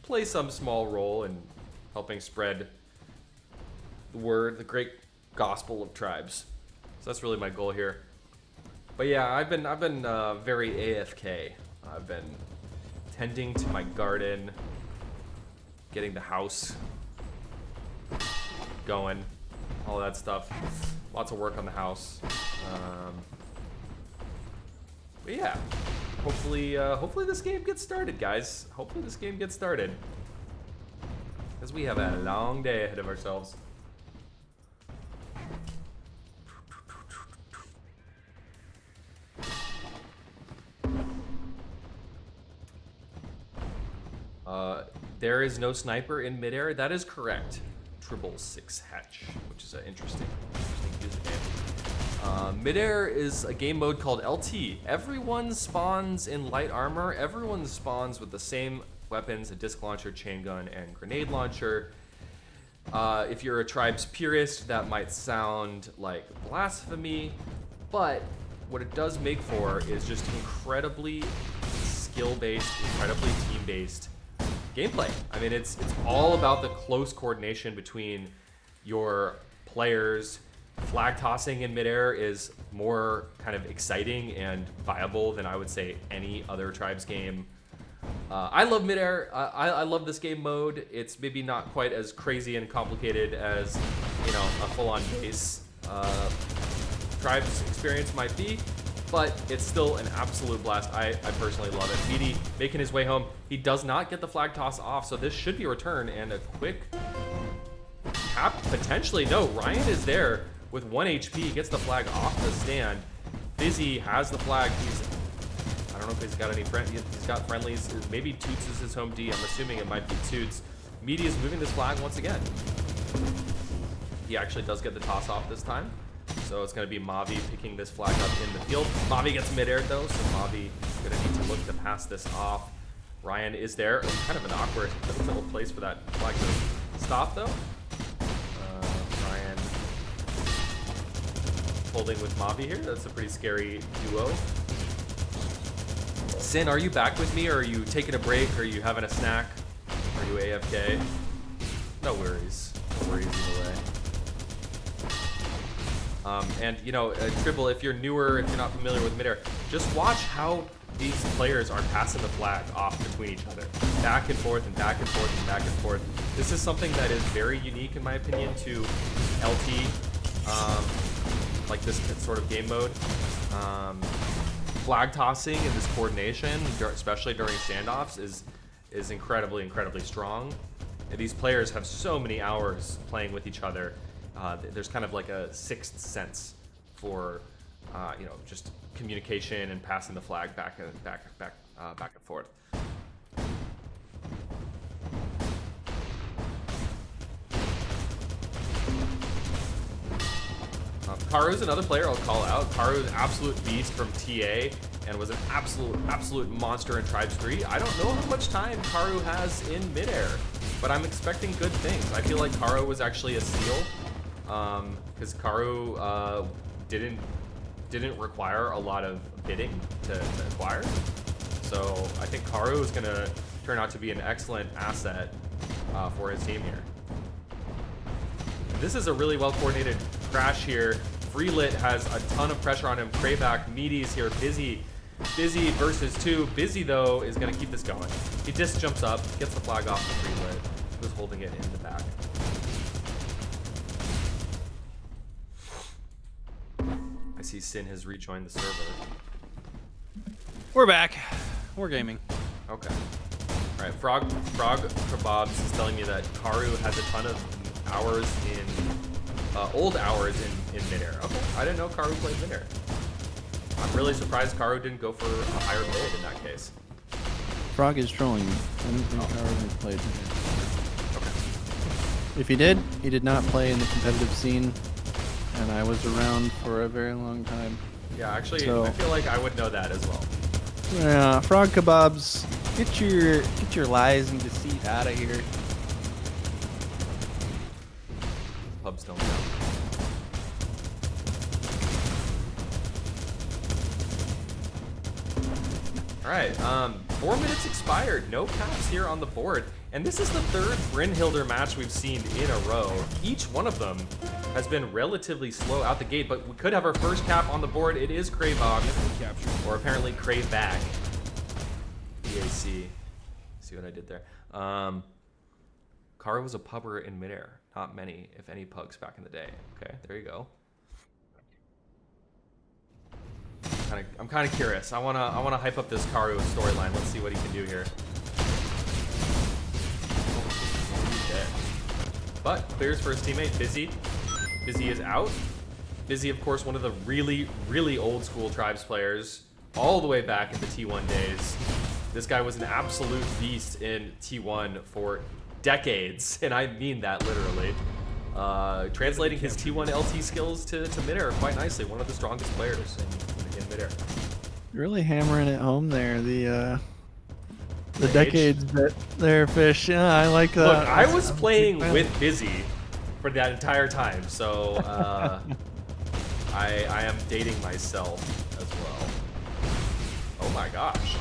play some small role in helping spread the word, the great gospel of Tribes. So that's really my goal here. But yeah, I've been very AFK. I've been tending to my garden, getting the house going, all that stuff. Lots of work on the house. But yeah, hopefully this game gets started, guys. Hopefully this game gets started, because we have a long day ahead of ourselves. There is no sniper in Midair. That is correct. 666 hatch, which is an interesting user name. Midair is a game mode called LT. Everyone spawns in light armor. Everyone spawns with the same weapons: a disc launcher, chain gun, and grenade launcher. If you're a Tribes purist, that might sound like blasphemy, but what it does make for is just incredibly skill-based, incredibly team-based gameplay. I mean, it's all about the close coordination between your players. Flag tossing in Midair is more kind of exciting and viable than I would say any other Tribes game. I love Midair. I love this game mode. It's maybe not quite as crazy and complicated as, you know, a full-on base Tribes experience might be, but it's still an absolute blast. I personally love it. Meaty making his way home. He does not get the flag toss off, so this should be a return and a quick cap, potentially. No, Ryan is there with 1 HP. He gets the flag off the stand. Fizzy has the flag. I don't know if he's got any friends. He's got friendlies. Maybe Toots is his home D. I'm assuming it might be Toots. Meaty is moving this flag once again. He actually does get the toss off this time. So it's going to be Mavi picking this flag up in the field. Mavi gets Midair though, so Mavi is going to need to look to pass this off. Ryan is there. Kind of an awkward little place for that flag to stop though. Ryan holding with Mavi here. That's a pretty scary duo. Sin, are you back with me, or are you taking a break, or are you having a snack? Are you AFK? No worries. No worries either way. And, you know, Tribble, if you're newer, if you're not familiar with Midair, just watch how these players are passing the flag off between each other. Back and forth and back and forth and back and forth. This is something that is very unique, in my opinion, to LT. like this sort of game mode. Flag tossing and this coordination, especially during standoffs, is incredibly strong. And these players have so many hours playing with each other. There's kind of like a sixth sense for just communication and passing the flag back and forth. Karu's another player I'll call out. Karu's an absolute beast from TA and was an absolute monster in Tribes 3. I don't know how much time Karu has in Midair, but I'm expecting good things. I feel like Karu was actually a steal, because Karu didn't require a lot of bidding to acquire. So I think Karu is gonna turn out to be an excellent asset for his team here. This is a really well coordinated crash here. Freelit has a ton of pressure on him. Crayback, Meaty's here, Busy versus 2. Busy though is gonna keep this going. He just jumps up, gets the flag off of Freelit, who's holding it in the back. I see Sin has rejoined the server. We're back. We're gaming. Okay. All right, Frog Kebabs is telling me that Karu has a ton of hours old hours in Midair. Okay, I didn't know Karu played Midair. I'm really surprised Karu didn't go for a higher bid in that case. Frog is trolling me. I don't think Karu has played Midair. Okay. If he did not play in the competitive scene, and I was around for a very long time. Yeah, actually, So, I feel like I would know that as well. yeah, Frog Kebabs, get your lies and deceit out of here. Pubs don't count. All right, 4 minutes expired. No caps here on the board. And this is the third Brynhilder match we've seen in a row. Each one of them has been relatively slow out the gate, but we could have our first cap on the board. It is Cravog, or apparently Cravebag. BAC. See what I did there? Karu was a pubber in Midair. Not many, if any, pugs back in the day. Okay, there you go. I'm kind of curious. I wanna hype up this Karu storyline. Let's see what he can do here. Okay. But clears for his teammate, Busy. Busy is out. Busy, of course, one of the really old school Tribes players, all the way back in the T1 days. This guy was an absolute beast in T1 for decades, and I mean that literally. Translating his T1 LT skills to Midair quite nicely. One of the strongest players in Midair. Really hammering it home there. The The decades that there, Fish. Yeah, I like that. Look, I was playing with Busy for that entire time, so I am dating myself as well. Oh my gosh.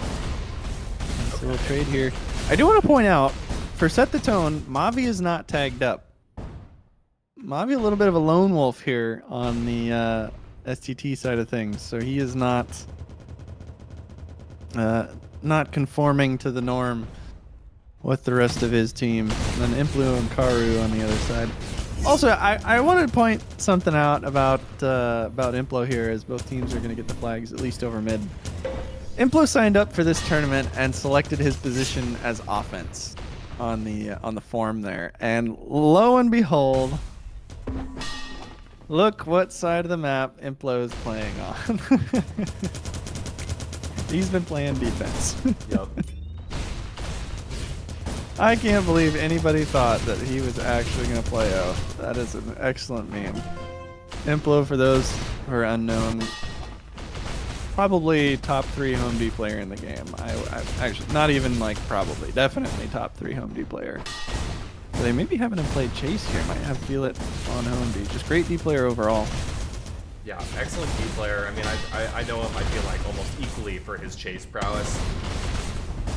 Nice little trade here. I do want to point out, for Set the Tone, Mavi is not tagged up. Mavi a little bit of a lone wolf here on the STT side of things, so he is not conforming to the norm with the rest of his team. And then Implu and Karu on the other side. Also, I wanted to point something out about Implo here, as both teams are going to get the flags at least over mid. Implo signed up for this tournament and selected his position as offense on the form there, and lo and behold, look what side of the map Implo is playing on. He's been playing defense. Yep. I can't believe anybody thought that he was actually going to play O. That is an excellent meme. Implo, for those who are unknown, probably top 3 Home D player in the game. I actually, not even like probably, definitely top 3 Home D player. They maybe haven't played Chase here. Might have feel it on Home D. Just great D player overall. Yeah, excellent D player. I mean, I know him, I feel like, almost equally for his chase prowess.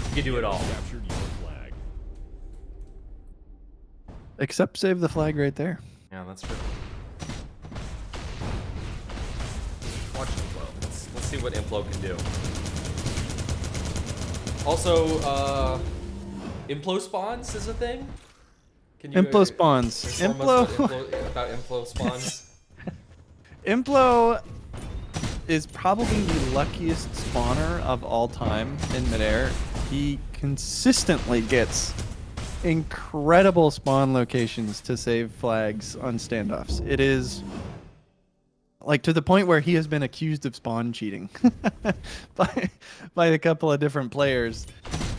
He can do it all. Captured your flag. Except save the flag right there. Yeah, that's true. Watch Implo. Let's see what Implo can do. Also, Implo spawns is a thing? Can you Implo spawns. inform us Implo. about Implo spawns? Implo is probably the luckiest spawner of all time in Midair. He consistently gets incredible spawn locations to save flags on standoffs. It is like to the point where he has been accused of spawn cheating by a couple of different players.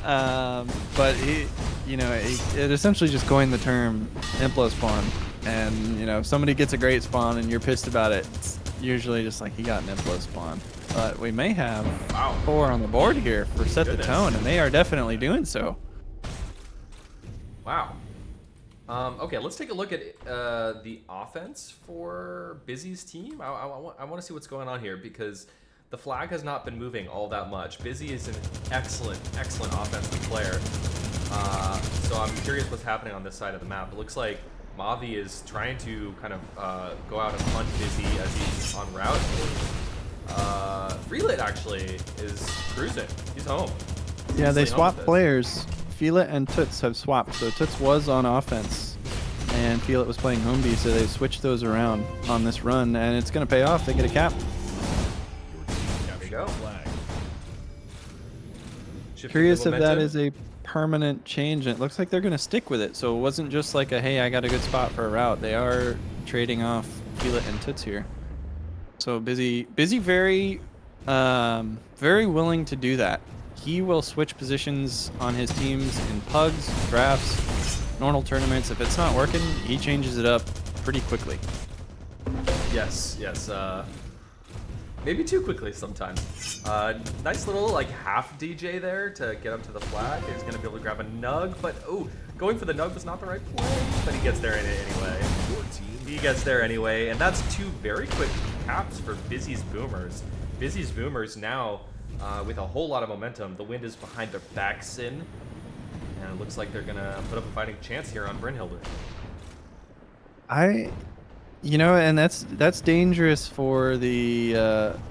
But he, it essentially just coined the term Implo spawn. And if somebody gets a great spawn and you're pissed about it, it's usually just like he got an Implo spawn. But we may have 4 on the board here for Set the Tone, and they are definitely doing so. Wow. Okay, let's take a look at the offense for Busy's team. I want to see what's going on here because the flag has not been moving all that much. Busy is an excellent offensive player. So I'm curious what's happening on this side of the map. It looks like Mavi is trying to kind of go out and hunt Busy as he's en route. Freelit actually is cruising. He's home. Yeah, they swapped players. Feelit and Toots have swapped. So Toots was on offense, and Feelit was playing home B, so they switched those around on this run, and it's going to pay off. They get a cap. There we go. Curious if that is a permanent change, and it looks like they're going to stick with it. So it wasn't just like a, hey, I got a good spot for a route. They are trading off Feelit and Toots here. So Busy very willing to do that. He will switch positions on his teams in pugs, drafts, normal tournaments. If it's not working, he changes it up pretty quickly. Yes. Maybe too quickly sometimes. Nice little like half DJ there to get up to the flag. He's gonna be able to grab a nug, but going for the nug was not the right play. But he gets there anyway. He gets there anyway, and that's 2 very quick caps for Busy's Boomers. Busy's Boomers now with a whole lot of momentum. The wind is behind their backs and it looks like they're gonna put up a fighting chance here on Brynhilde. And that's dangerous for the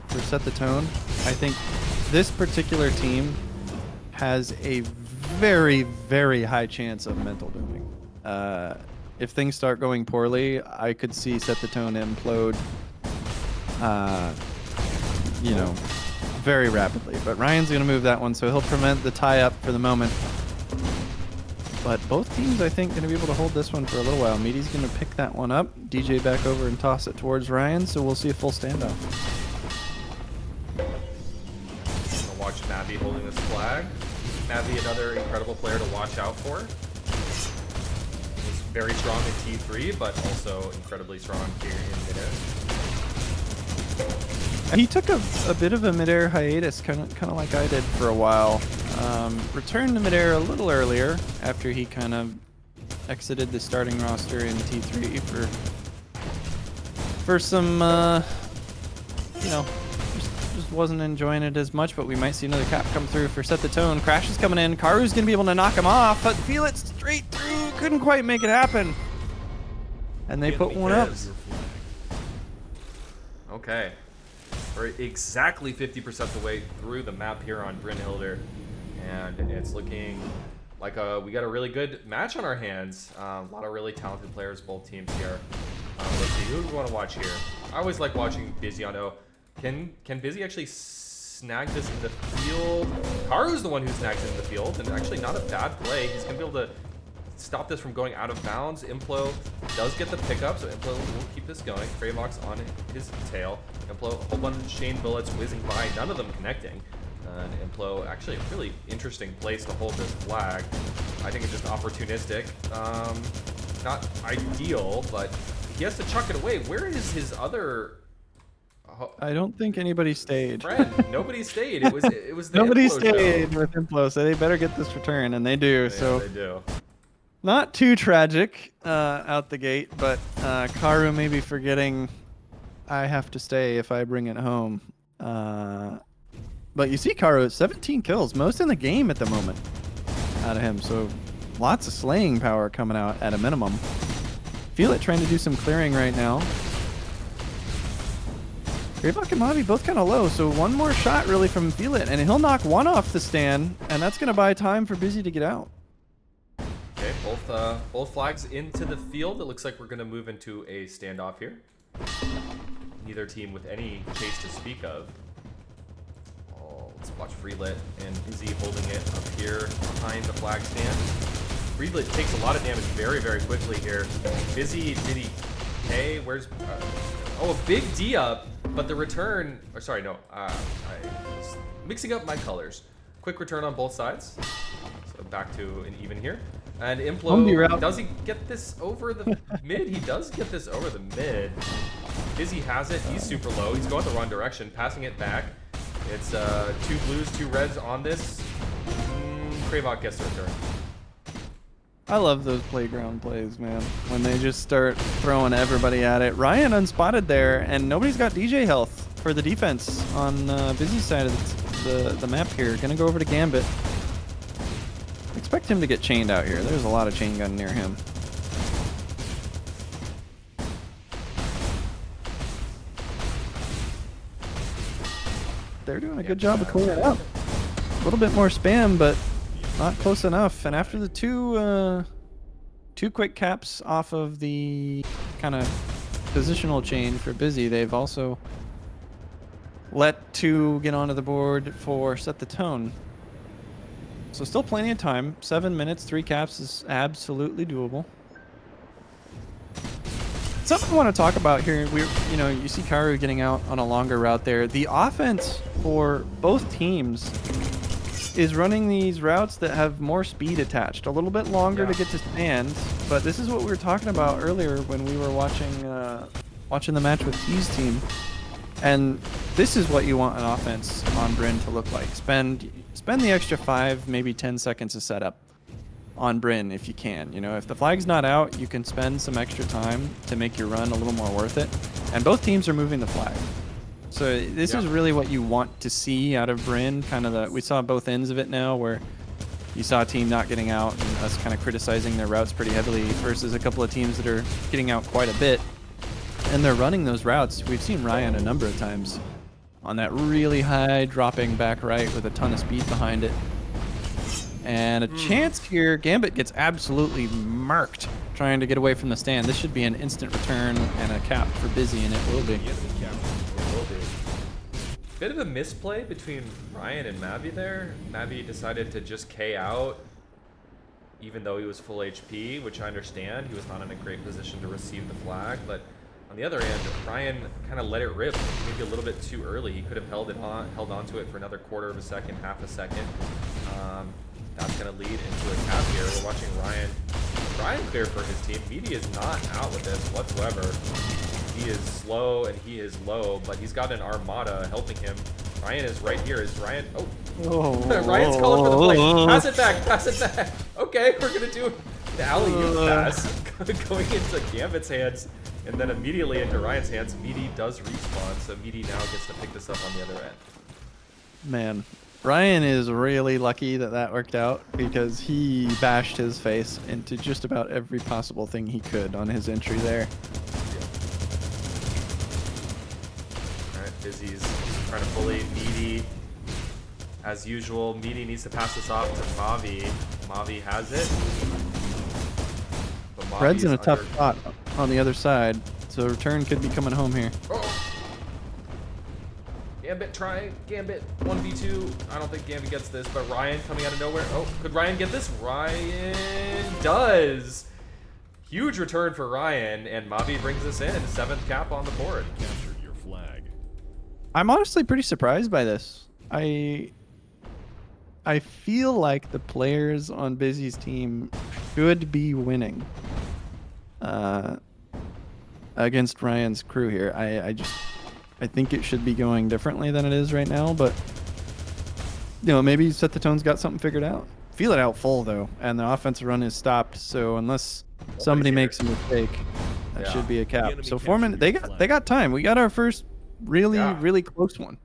for Set the Tone. I think this particular team has a very, very high chance of mental dooming. If things start going poorly, I could see Set the Tone implode. Very rapidly. But Ryan's going to move that one, so he'll prevent the tie-up for the moment. But both teams, I think, going to be able to hold this one for a little while. Meaty's going to pick that one up, DJ back over and toss it towards Ryan, so we'll see a full standoff. Gonna watch Mavi holding this flag. Mavi, another incredible player to watch out for. He's very strong in T3, but also incredibly strong here in Midair. He took a bit of a Midair hiatus, kind of like I did for a while. Returned to Midair a little earlier after he kind of exited the starting roster in T3 for some, just wasn't enjoying it as much. But we might see another cap come through for Set the Tone. Crash is coming in. Karu's gonna be able to knock him off, but Feel It straight through. Couldn't quite make it happen. And they put one up. Okay. We're exactly 50% the way through the map here on Brynhilde, and it's looking like we got a really good match on our hands. A lot of really talented players, both teams here. Let's see, who do we want to watch here? I always like watching Busy on O. Can Busy actually snag this in the field? Karu's the one who snags it in the field, and actually not a bad play. He's going to be able to stop this from going out of bounds. Implo does get the pickup, so Implo will keep this going. Kravox on his tail. Implo, a whole bunch of chain bullets whizzing by, none of them connecting. And Implo, actually a really interesting place to hold this flag. I think it's just opportunistic. Not ideal, but he has to chuck it away. Where is his other... I don't think anybody stayed. Friend, nobody stayed. It was the Nobody Implo stayed show. with Implo, so they better get this return, and they do. Yeah, so they do. Not too tragic out the gate, but Karu may be forgetting I have to stay if I bring it home. But you see Karu, 17 kills, most in the game at the moment out of him. So lots of slaying power coming out at a minimum. Feel it trying to do some clearing right now. Gravok and Mavi both kind of low, so one more shot really from Feel It, and he'll knock one off the stand, and that's going to buy time for Busy to get out. Okay, both flags into the field. It looks like we're going to move into a standoff here. neither team with any chase to speak of. Oh, let's watch Freelit and Busy holding it up here behind the flag stand. Freelit takes a lot of damage very, very quickly here. Busy, did he... Hey, where's... oh, a big D up, but the return... Or sorry, no. I was mixing up my colors. Quick return on both sides. So back to an even here. And Implo, does he get this over the mid? He does get this over the mid. Busy has it. He's super low. He's going the wrong direction, passing it back. It's 2 blues, 2 reds on this. Kravok gets the return. I love those playground plays, man. When they just start throwing everybody at it. Ryan unspotted there, and nobody's got DJ health for the defense on Busy's side of the map here. Gonna go over to Gambit. Expect him to get chained out here. There's a lot of chain gun near him. They're doing a good job of cleaning it up. A little bit more spam, but not close enough. And after the two quick caps off of the kind of positional change for Busy, they've also let 2 get onto the board for Set the Tone. So still plenty of time. 7 minutes, 3 caps is absolutely doable. Something I want to talk about here. You see Karu getting out on a longer route there. The offense for both teams is running these routes that have more speed attached, a little bit longer to get to stand. But this is what we were talking about earlier when we were watching the match with T's team. And this is what you want an offense on Bryn to look like. Spend the extra 5, maybe 10 seconds of setup on Bryn if you can. If the flag's not out, you can spend some extra time to make your run a little more worth it. And both teams are moving the flag. So this is really what you want to see out of Bryn. We saw both ends of it now, where you saw a team not getting out and us kind of criticizing their routes pretty heavily versus a couple of teams that are getting out quite a bit. And they're running those routes. We've seen Ryan a number of times on that really high dropping back right with a ton of speed behind it. And a chance here. Gambit gets absolutely marked trying to get away from the stand. This should be an instant return and a cap for Busy, and it will be. Bit of a misplay between Ryan and Mavi there. Mavi decided to just K out even though he was full HP, which I understand. He was not in a great position to receive the flag, but on the other end, Ryan kind of let it rip maybe a little bit too early. He could have held on to it for another quarter of a second, half a second. That's going to lead into a cap here. We're watching Ryan clear for his team. Meaty is not out with this whatsoever. He is slow and he is low, but he's got an armada helping him. Ryan is right here. Is Ryan? Oh, Ryan's calling for the play. Pass it back. Pass it back. Okay, we're going to do the alley-oop pass going into Gambit's hands. And then immediately into Ryan's hands. Meaty does respawn, so Meaty now gets to pick this up on the other end. Man, Ryan is really lucky that worked out, because he bashed his face into just about every possible thing he could on his entry there. Alright, Busy's trying to bully Meaty. As usual, Meaty needs to pass this off to Mavi. Mavi has it. Red's in a tough spot on the other side, so return could be coming home here. Oh. Gambit trying. Gambit 1v2. I don't think Gambit gets this, but Ryan coming out of nowhere. Oh, could Ryan get this? Ryan does. Huge return for Ryan, and Mavi brings us in. 7th cap on the board. Captured your flag. I'm honestly pretty surprised by this. I feel like the players on Busy's team should be winning against Ryan's crew here. I think it should be going differently than it is right now, but maybe Set the Tone's got something figured out. Feel it out full though, and the offensive run is stopped, so unless somebody makes a mistake, that should be a cap. So 4 minutes, they got time. We got our first really close one.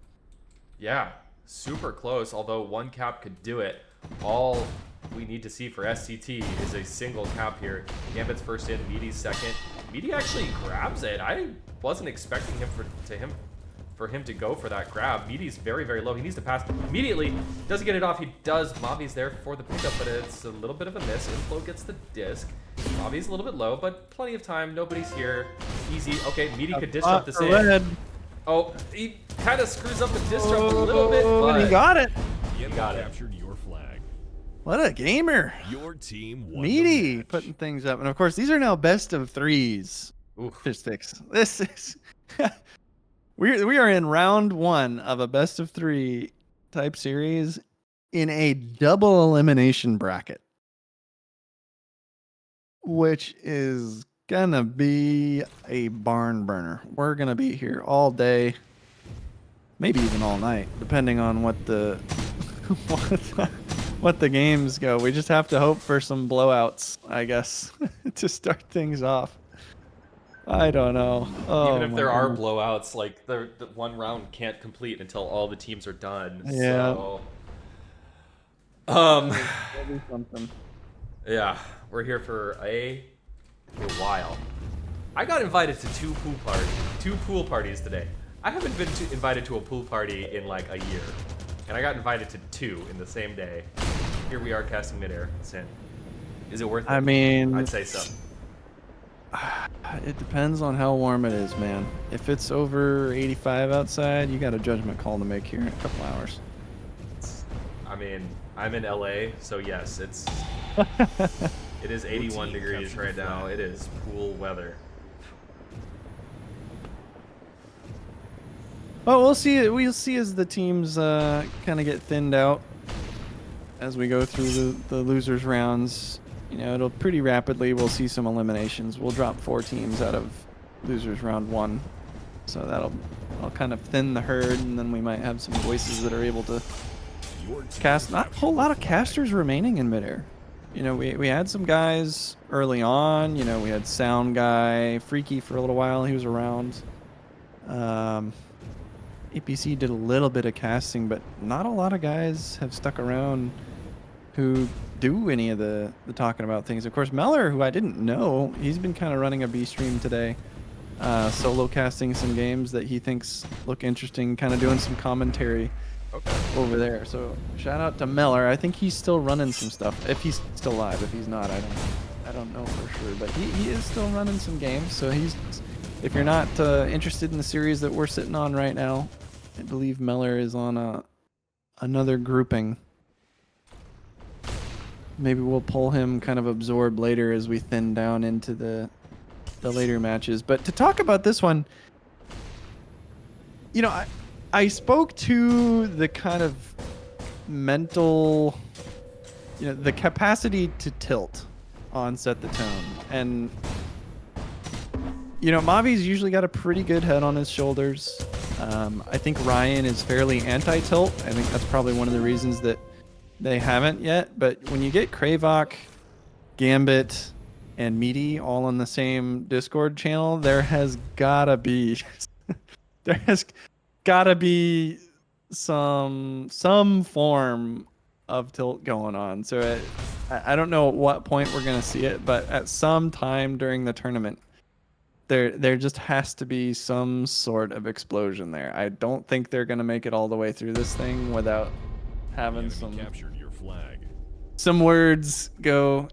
Yeah, super close, although 1 cap could do it. All we need to see for SCT is a single cap here. Gambit's first in, Meaty's second. Meaty actually grabs it. I wasn't expecting for him to go for that grab. Meaty's very low. He needs to pass immediately. Doesn't get it off. He does. Mavi's there for the pickup, but it's a little bit of a miss. Inflow gets the disc. Mavi's a little bit low, but plenty of time. Nobody's here. Easy. Okay, Meaty could dish up this in. Oh, he kind of screws up the disrupt a little bit, but he got it. The enemy got it. captured your flag. What a gamer. Your team won Meaty the match. putting things up. And of course, these are now best of threes. Oof. Fishstix. This is we are in round 1 of a best of 3 type series in a double elimination bracket, which is gonna be a barn burner. We're gonna be here all day, maybe even all night, depending on what the what the games go. We just have to hope for some blowouts, I guess, to start things off. I don't know. Oh, Even if my there are goodness. blowouts, like the one round can't complete until all the teams are done. Yeah. So, That'll be something. yeah, we're here for a while. I got invited to two pool parties today. I haven't been invited to a pool party in like a year, and I got invited to 2 in the same day. Here we are casting Midair. Sin. Is it worth it? I mean, I'd say so. it depends on how warm it is, man. If it's over 85 outside, you got a judgment call to make here in a couple hours. I mean, I'm in LA, so yes, it is 81 degrees right now. It is pool weather. Well, we'll see. We'll see as the teams kind of get thinned out as we go through the losers rounds. You know, it'll pretty rapidly. We'll see some eliminations. We'll drop 4 teams out of losers round 1, so that'll kind of thin the herd, and then we might have some voices that are able to cast. Not a whole lot of casters remaining in Midair. You know, we had some guys early on. You know, we had Sound Guy, Freaky for a little while. He was around. APC did a little bit of casting, but not a lot of guys have stuck around who do any of the talking about things. Of course, Meller, who I didn't know, he's been kind of running a B stream today, solo casting some games that he thinks look interesting, kind of doing some commentary over there. So shout out to Meller. I think he's still running some stuff. If he's still live, if he's not, I don't know for sure. But he is still running some games. So he's, if you're not interested in the series that we're sitting on right now, I believe Meller is on another grouping. Maybe we'll pull him kind of absorbed later as we thin down into the later matches. But to talk about this one, you know, I spoke to the kind of mental, you know, the capacity to tilt on Set the Tone. And, you know, Mavi's usually got a pretty good head on his shoulders. I think Ryan is fairly anti-tilt. I think that's probably one of the reasons that they haven't yet. But when you get Kravok, Gambit, and Meaty all on the same Discord channel, there has gotta be some form of tilt going on. So I don't know at what point we're gonna see it, but at some time during the tournament, there just has to be some sort of explosion there. I don't think they're gonna make it all the way through this thing without having Captured your flag. some words go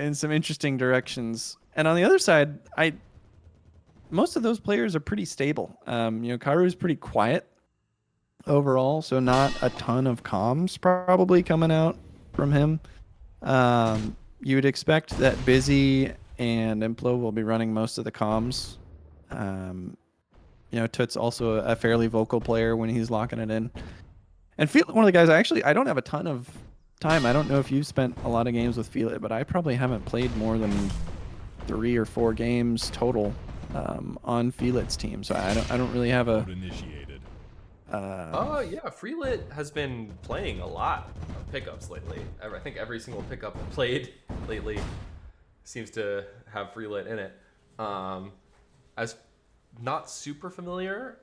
in some interesting directions. And on the other side, most of those players are pretty stable. You know, Karu's pretty quiet overall, so not a ton of comms probably coming out from him. You would expect that Busy and Implo will be running most of the comms. You know, Toot's also a fairly vocal player when he's locking it in. And Feel one of the guys, I don't have a ton of time. I don't know if you've spent a lot of games with Feel It, but I probably haven't played more than 3 or 4 games total on Feel It's team. So I don't really have a. Initiated. Yeah, Freelit has been playing a lot of pickups lately. I think every single pickup I've played lately seems to have Freelit in it. As not super familiar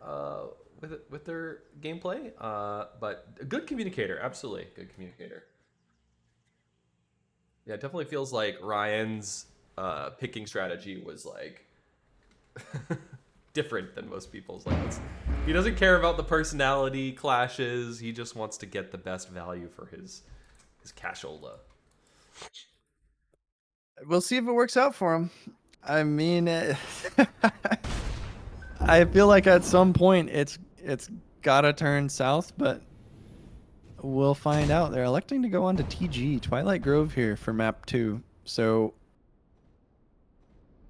with their gameplay, but a good communicator, absolutely good communicator. Yeah, it definitely feels like Ryan's picking strategy was like different than most people's. Like, he doesn't care about the personality clashes. He just wants to get the best value for his cashola. We'll see if it works out for him. I mean, I feel like at some point it's gotta turn south, but we'll find out. They're electing to go on to TG, Twilight Grove here for map 2. So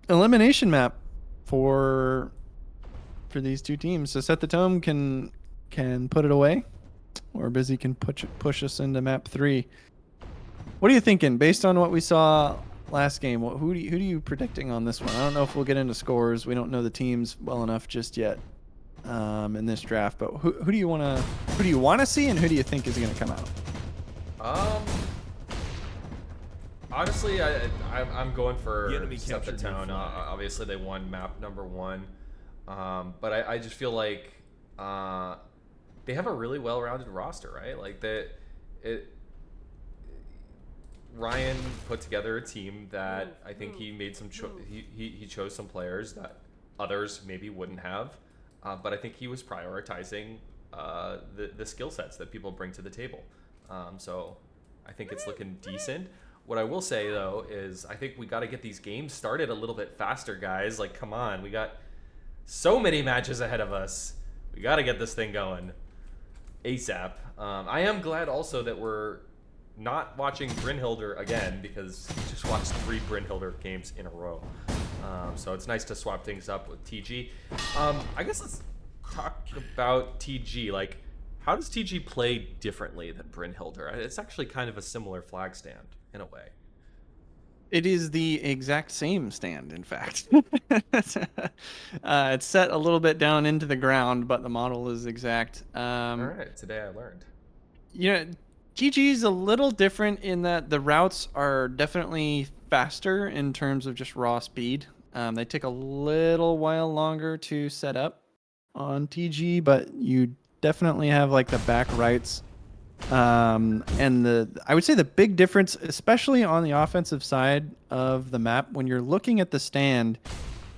elimination map for these two teams. So Set the Tome can put it away, or Busy can push us into map 3. What are you thinking based on what we saw last game? Who do you predicting on this one? I don't know if we'll get into scores. We don't know the teams well enough just yet in this draft. But who do you want to see, and who do you think is going to come out? Honestly, I'm going for The enemy Set the captured your Tone. flag. Obviously, they won map number 1, but I just feel like they have a really well-rounded roster, right? Like Ryan put together a team that I think he made some he chose some players that others maybe wouldn't have, but I think he was prioritizing the skill sets that people bring to the table. So I think it's looking decent. What I will say though is I think we got to get these games started a little bit faster, guys. Like, come on, we got so many matches ahead of us. We got to get this thing going ASAP. I am glad also that we're not watching Brynhilder again, because we just watched 3 Brynhilder games in a row. So it's nice to swap things up with TG. I guess let's talk about TG. Like, how does TG play differently than Brynhilder? It's actually kind of a similar flag stand in a way. It is the exact same stand, in fact. It's set a little bit down into the ground, but the model is exact. All right, today I learned. You know, TG is a little different in that the routes are definitely faster in terms of just raw speed. They take a little while longer to set up on TG, but you definitely have like the back rights. And I would say the big difference, especially on the offensive side of the map, when you're looking at the stand,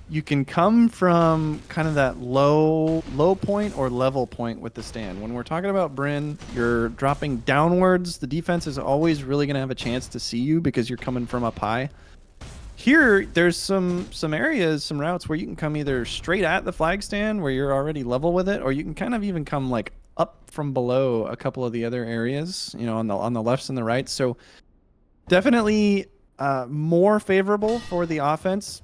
you can come from kind of that low point or level point with the stand. When we're talking about Bryn, you're dropping downwards. The defense is always really going to have a chance to see you because you're coming from up high. Here, there's some areas, some routes where you can come either straight at the flag stand where you're already level with it, or you can kind of even come like up from below a couple of the other areas, you know, on the lefts and the rights. So definitely more favorable for the offense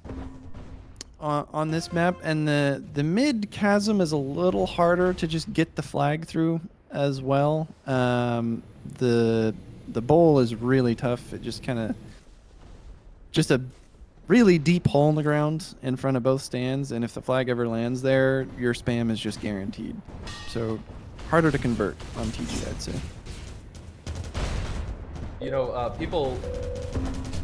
on this map. And the mid chasm is a little harder to just get the flag through as well. The bowl is really tough. It just kind of just a really deep hole in the ground in front of both stands, and if the flag ever lands there, your spam is just guaranteed. So harder to convert on TG, I'd say. You know, people,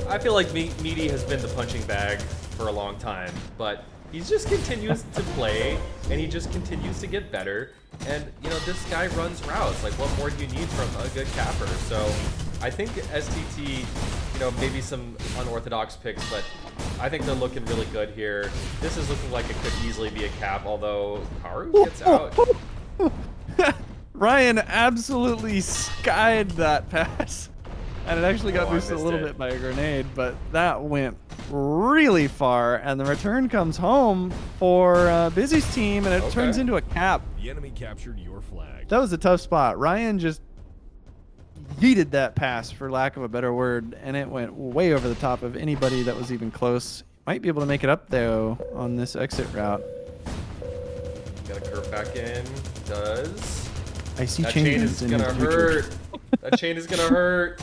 I feel like Meaty has been the punching bag for a long time, but he just continues to play, and he just continues to get better. And, you know, this guy runs routes. Like, what more do you need from a good capper? So I think STT, you know, maybe some unorthodox picks, but I think they're looking really good here. This is looking like it could easily be a cap, although Karu gets out. Ryan absolutely skied that pass. And it actually got boosted a little bit by a grenade, but that went really far. And the return comes home for Busy's team, and it turns into a cap. The enemy captured your flag. That was a tough spot. Ryan just yeeted that pass, for lack of a better word, and it went way over the top of anybody that was even close. Might be able to make it up, though, on this exit route. Got to curve back in. Does. I see that chain is in going to the future. hurt. That chain is going to hurt.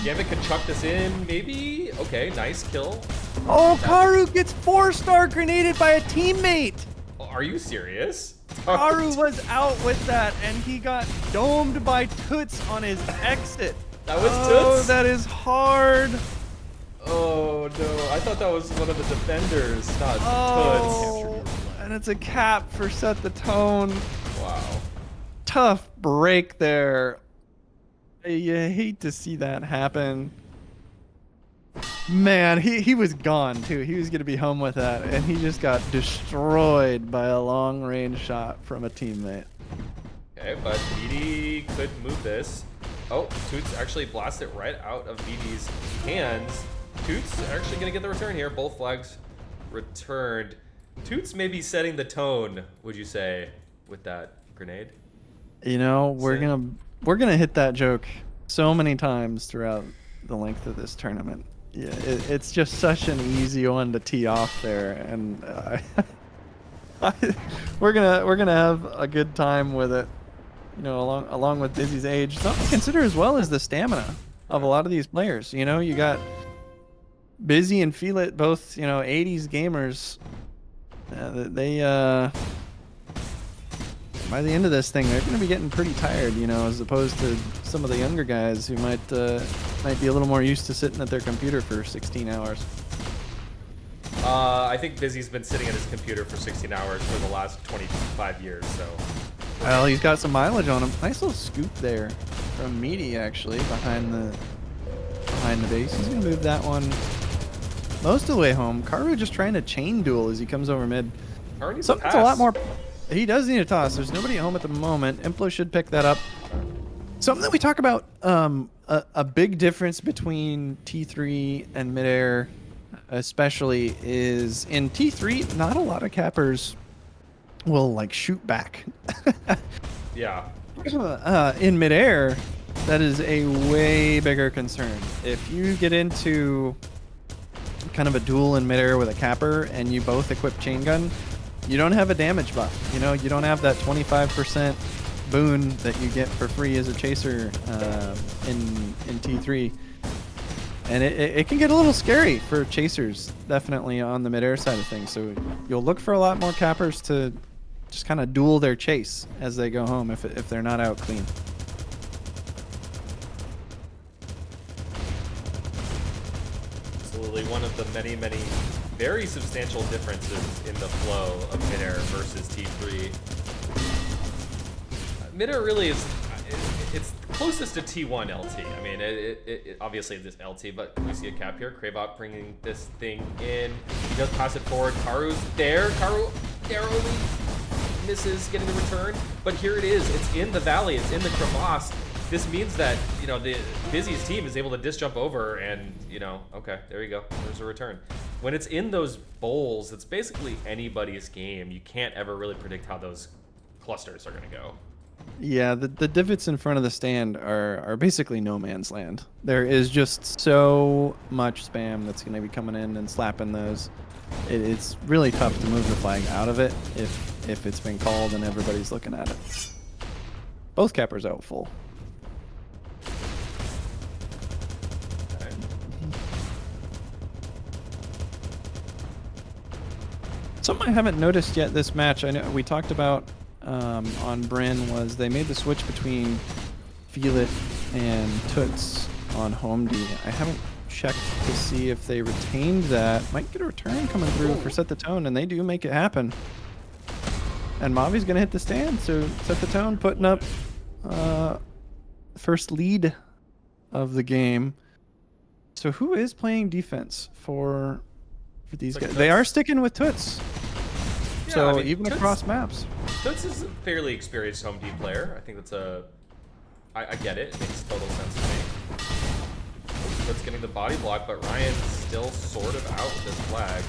Gambit can chuck this in, maybe? Okay, nice kill. Oh, Karu gets 4-star grenaded by a teammate. Are you serious? Karu was out with that, and he got domed by Toots on his exit. That was Toots? Oh, that is hard. Oh, no. I thought that was one of the defenders, not Toots. Oh, and it's a cap for Set the Tone. Wow. Tough break there. You hate to see that happen. Man, he was gone too. He was going to be home with that, and he just got destroyed by a long-range shot from a teammate. Okay, but BD could move this. Oh, Toots actually blasted it right out of BD's hands. Toots actually going to get the return here. Both flags returned. Toots may be setting the tone, would you say, with that grenade? You know, we're Same. gonna hit that joke so many times throughout the length of this tournament. Yeah, it's just such an easy one to tee off there, and we're gonna have a good time with it. You know, along with Busy's age, something to consider as well as the stamina of a lot of these players. You know, you got Busy and Feel It, both 80s gamers. They by the end of this thing, they're going to be getting pretty tired, as opposed to some of the younger guys who might be a little more used to sitting at their computer for 16 hours. I think Busy's been sitting at his computer for 16 hours for the last 25 years, so. Well, he's got some mileage on him. Nice little scoop there from Meaty, actually, behind the base. He's going to move that one most of the way home. Karu just trying to chain duel as he comes over mid. Something's a lot more. He does need a toss. There's nobody at home at the moment. Implo should pick that up. Something that we talk about, a big difference between T3 and Midair, especially, is in T3, not a lot of cappers will like shoot back. Yeah. In Midair, that is a way bigger concern. If you get into kind of a duel in Midair with a capper and you both equip chain gun, you don't have a damage buff. You don't have that 25% boon that you get for free as a chaser in T3. And it can get a little scary for chasers, definitely on the Midair side of things. So you'll look for a lot more cappers to just kind of duel their chase as they go home if they're not out clean. Absolutely one of the many, many very substantial differences in the flow of Midair versus T3. Midair really is, it's closest to T1 LT. I mean, it obviously this LT, but we see a cap here. Kravok bringing this thing in. He does pass it forward. Karu's there. Karu narrowly misses getting the return, but here it is. It's in the valley. It's in the crevasse. This means that, the Busy's team is able to disc jump over and, okay, there you go. There's a return. When it's in those bowls, it's basically anybody's game. You can't ever really predict how those clusters are going to go. Yeah, the divots in front of the stand are basically no man's land. There is just so much spam that's going to be coming in and slapping those. It's really tough to move the flag out of it if it's been called and everybody's looking at it. Both cappers out full. Something I haven't noticed yet this match, I know we talked about on Bryn, was they made the switch between Feel It and Toots on Home D. I haven't checked to see if they retained that. Might get a return coming through for Set the Tone, and they do make it happen. And Mavi's going to hit the stand, so Set the Tone putting up first lead of the game. So who is playing defense for these guys? They are sticking with Toots. Yeah, so I mean, even Toots, across maps. Toots is a fairly experienced Home D player. I think that's I get it. It makes total sense to me. Toots getting the body block, but Ryan's still sort of out with this flag.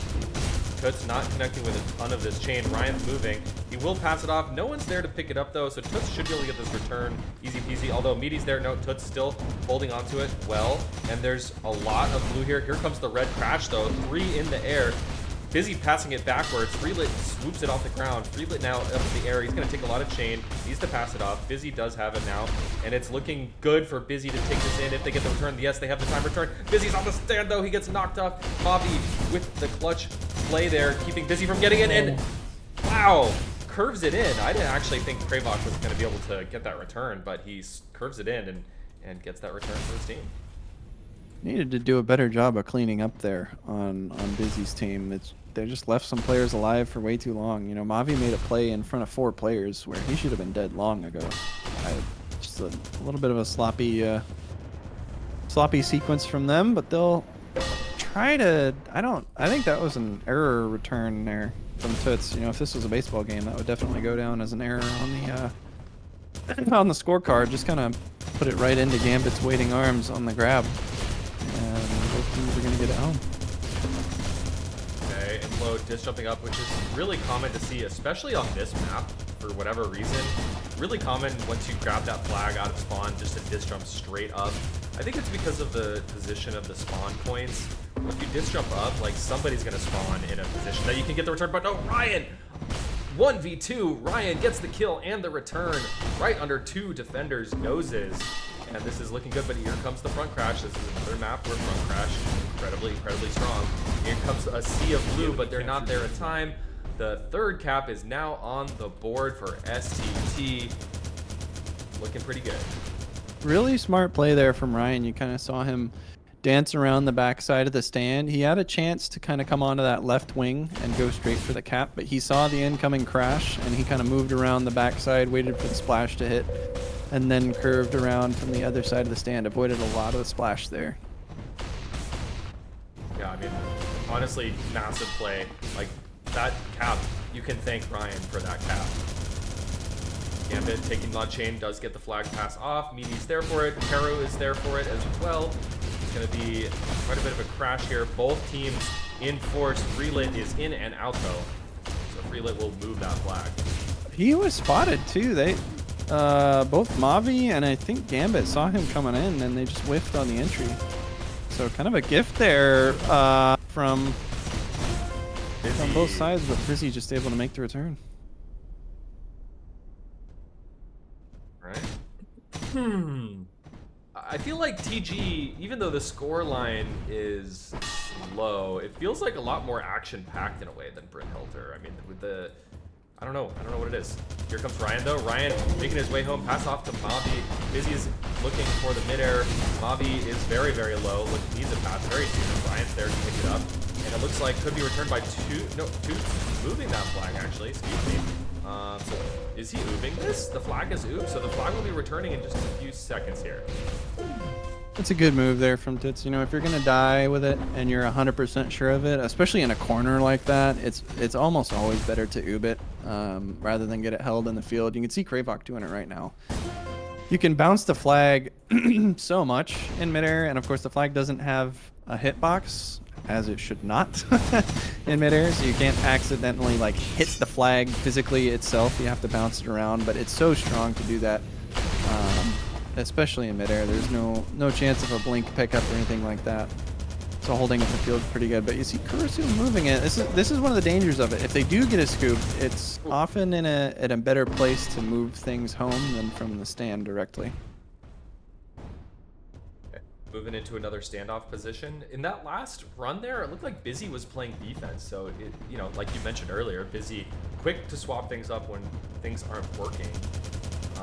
Toots not connecting with a ton of this chain. Ryan's moving. He will pass it off. No one's there to pick it up, though, so Toots should be able to get this return easy peasy. Although Meaty's there, no, Toots still holding onto it well. And there's a lot of blue here. Here comes the red crash, though. 3 in the air. Busy passing it backwards. Freelit swoops it off the ground. Freelit now up in the air. He's going to take a lot of chain. Needs to pass it off. Busy does have it now. And it's looking good for Busy to take this in if they get the return. Yes, they have the time return. Busy's on the stand, though. He gets knocked off. Mavi with the clutch play there, keeping Busy from getting it. And wow, curves it in. I didn't actually think Kravok was going to be able to get that return, but he curves it in and gets that return for his team. Needed to do a better job of cleaning up there on Busy's team. They just left some players alive for way too long. Mavi made a play in front of 4 players where he should have been dead long ago. Just a little bit of a sloppy sequence from them, but they'll try to. I think that was an error return there from Toots. If this was a baseball game, that would definitely go down as an error on the scorecard. Just kind of put it right into Gambit's waiting arms on the grab. And both teams are going to get it home. Okay, and Inflow disc jumping up, which is really common to see, especially on this map for whatever reason. Really common once you grab that flag out of spawn, just to disc jump straight up. I think it's because of the position of the spawn points. If you disc jump up, like somebody's gonna spawn in a position that you can get the return. But no, Ryan! 1v2, Ryan gets the kill and the return right under 2 defenders' noses. And this is looking good, but here comes the front crash. This is another map where front crash is incredibly strong. Here comes a sea of blue, but they're not there in time. The third cap is now on the board for STT. Looking pretty good. Really smart play there from Ryan. You kind of saw him dance around the backside of the stand. He had a chance to kind of come onto that left wing and go straight for the cap, but he saw the incoming crash and he kind of moved around the backside, waited for the splash to hit, and then curved around from the other side of the stand. Avoided a lot of the splash there. Yeah, I mean, honestly, massive play. Like, that cap, you can thank Ryan for that cap. Gambit taking on chain does get the flag pass off. Meaty's there for it. Caro is there for it as well. It's going to be quite a bit of a crash here. Both teams in force. Freelit is in and out though. So Freelit will move that flag. He was spotted too. They both Mavi and I think Gambit saw him coming in and they just whiffed on the entry. So kind of a gift there from both sides, but Frizzy just able to make the return. Right. I feel like TG, even though the score line is low, it feels like a lot more action-packed in a way than Brynhilder. I mean, with the... I don't know what it is. Here comes Ryan though. Ryan making his way home, pass off to Mavi. Busy is looking for the midair. Mavi is very low. Needs a pass very soon. Ryan's there to pick it up. And it looks like could be returned by Toots moving that flag actually, excuse me. So is he oobing this? The flag is oob, so the flag will be returning in just a few seconds here. It's a good move there from Tits. You know, if you're gonna die with it and you're 100% sure of it, especially in a corner like that, it's almost always better to oob it rather than get it held in the field. You can see Kravok doing it right now. You can bounce the flag so much in midair, and of course the flag doesn't have a hitbox, as it should not in midair, so you can't accidentally like hit the flag physically itself. You have to bounce it around, but it's so strong to do that. Especially in midair, there's no chance of a blink pickup or anything like that. So holding it in the field is pretty good. But you see Kurusu moving it. This is one of the dangers of it. If they do get a scoop, it's often in a better place to move things home than from the stand directly. Okay. Moving into another standoff position. In that last run there, it looked like Busy was playing defense. So it, you know, like you mentioned earlier, Busy quick to swap things up when things aren't working.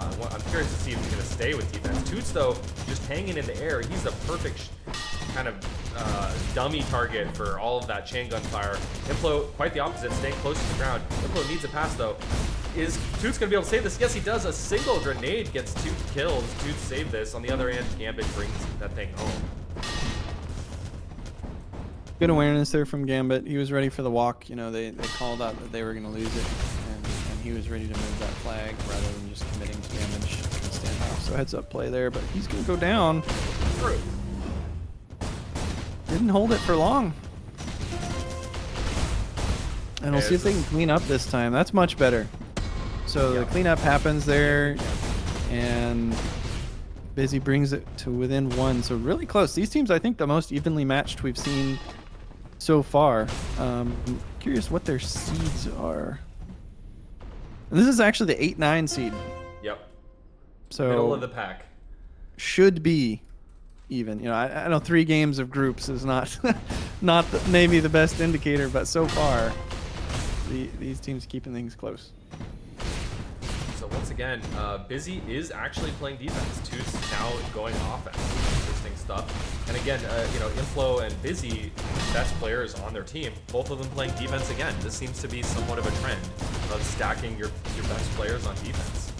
I'm curious to see if he's going to stay with defense. Toots, though, just hanging in the air. He's a perfect kind of dummy target for all of that chain gun fire. Implo, quite the opposite, staying close to the ground. Implo needs a pass, though. Is Toots going to be able to save this? Yes, he does. A single grenade gets 2 kills. Toots saved this. On the other hand, Gambit brings that thing home. Good awareness there from Gambit. He was ready for the walk. You know, they called out that they were going to lose it. He was ready to move that flag rather than just committing to damage in the standoff. So heads up play there, but he's going to go down. Didn't hold it for long. And we'll see if they can clean up this time. That's much better. So the cleanup happens there, and Busy brings it to within 1. So really close. These teams, I think, the most evenly matched we've seen so far. Curious what their seeds are. And this is actually the 8-9 seed. Yep. So middle of the pack. Should be even. You know, I know 3 games of groups is not maybe the best indicator, but so far these teams keeping things close. So once again, Busy is actually playing defense. Toots now going offense. Interesting stuff. And again, you know, Inflow and Busy, best players on their team, both of them playing defense again. This seems to be somewhat of a trend of stacking your best players on defense.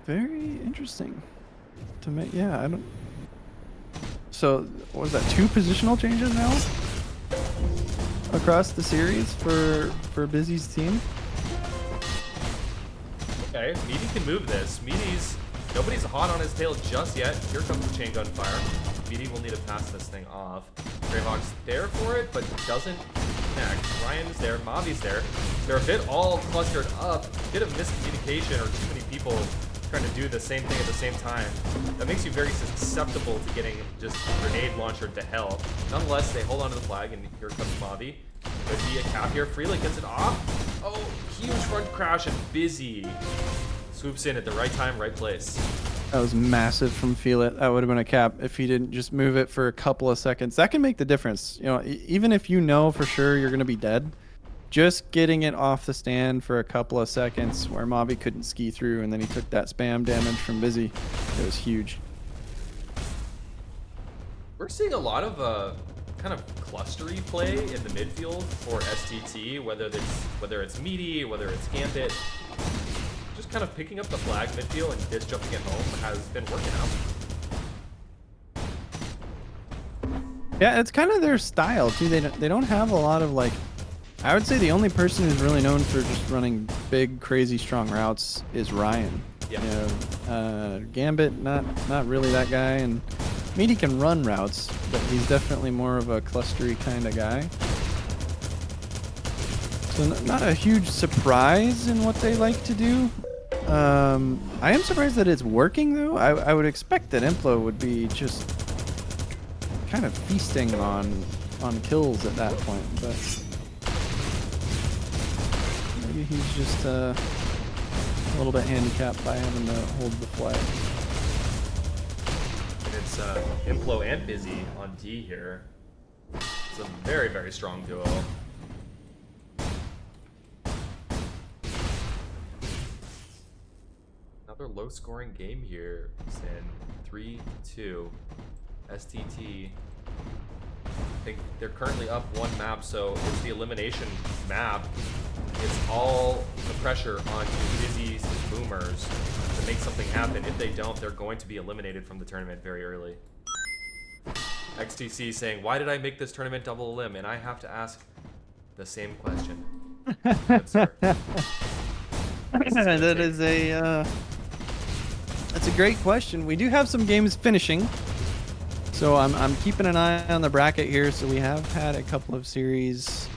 Very interesting to make. Yeah, I don't. So what was that? 2 positional changes now across the series for Busy's team. Okay, Meaty can move this. Meaty's Nobody's hot on his tail just yet. Here comes the chain gun fire. BD will need to pass this thing off. Greyhawk's there for it, but doesn't connect. Ryan's there, Mavi's there. They're a bit all clustered up. Bit of miscommunication or too many people trying to do the same thing at the same time. That makes you very susceptible to getting just grenade launchered to hell. Nonetheless, they hold onto the flag, and here comes Mavi. Could be a cap here. Freelit gets it off. Oh, huge front crash, and Busy swoops in at the right time, right place. That was massive from Feel It. That would have been a cap if he didn't just move it for a couple of seconds. That can make the difference. You know, even if you know for sure you're going to be dead, just getting it off the stand for a couple of seconds where Mavi couldn't ski through and then he took that spam damage from Busy, it was huge. We're seeing a lot of kind of clustery play in the midfield for STT, whether it's Meaty, whether it's Gambit. Just kind of picking up the flag midfield and disc jumping it home has been working out. Yeah, it's kind of their style too. They don't have a lot of like. I would say the only person who's really known for just running big, crazy, strong routes is Ryan. Yeah. You know, Gambit, not really that guy, and Meaty can run routes, but he's definitely more of a clustery kind of guy. So not a huge surprise in what they like to do. I am surprised that it's working though. I would expect that Implo would be just kind of feasting on kills at that point, but maybe he's just a little bit handicapped by having to hold the flag. And it's Implo and Busy on D here. It's a very, very strong duo. Another low-scoring game here. Sin 3-2. STT. I think they're currently up one map, so it's the elimination map. It's all the pressure on Busy's boomers to make something happen. If they don't, they're going to be eliminated from the tournament very early. XTC saying, "Why did I make this tournament double elim?" And I have to ask the same question. Good, sir. That's a great question. We do have some games finishing, so I'm keeping an eye on the bracket here. So we have had a couple of series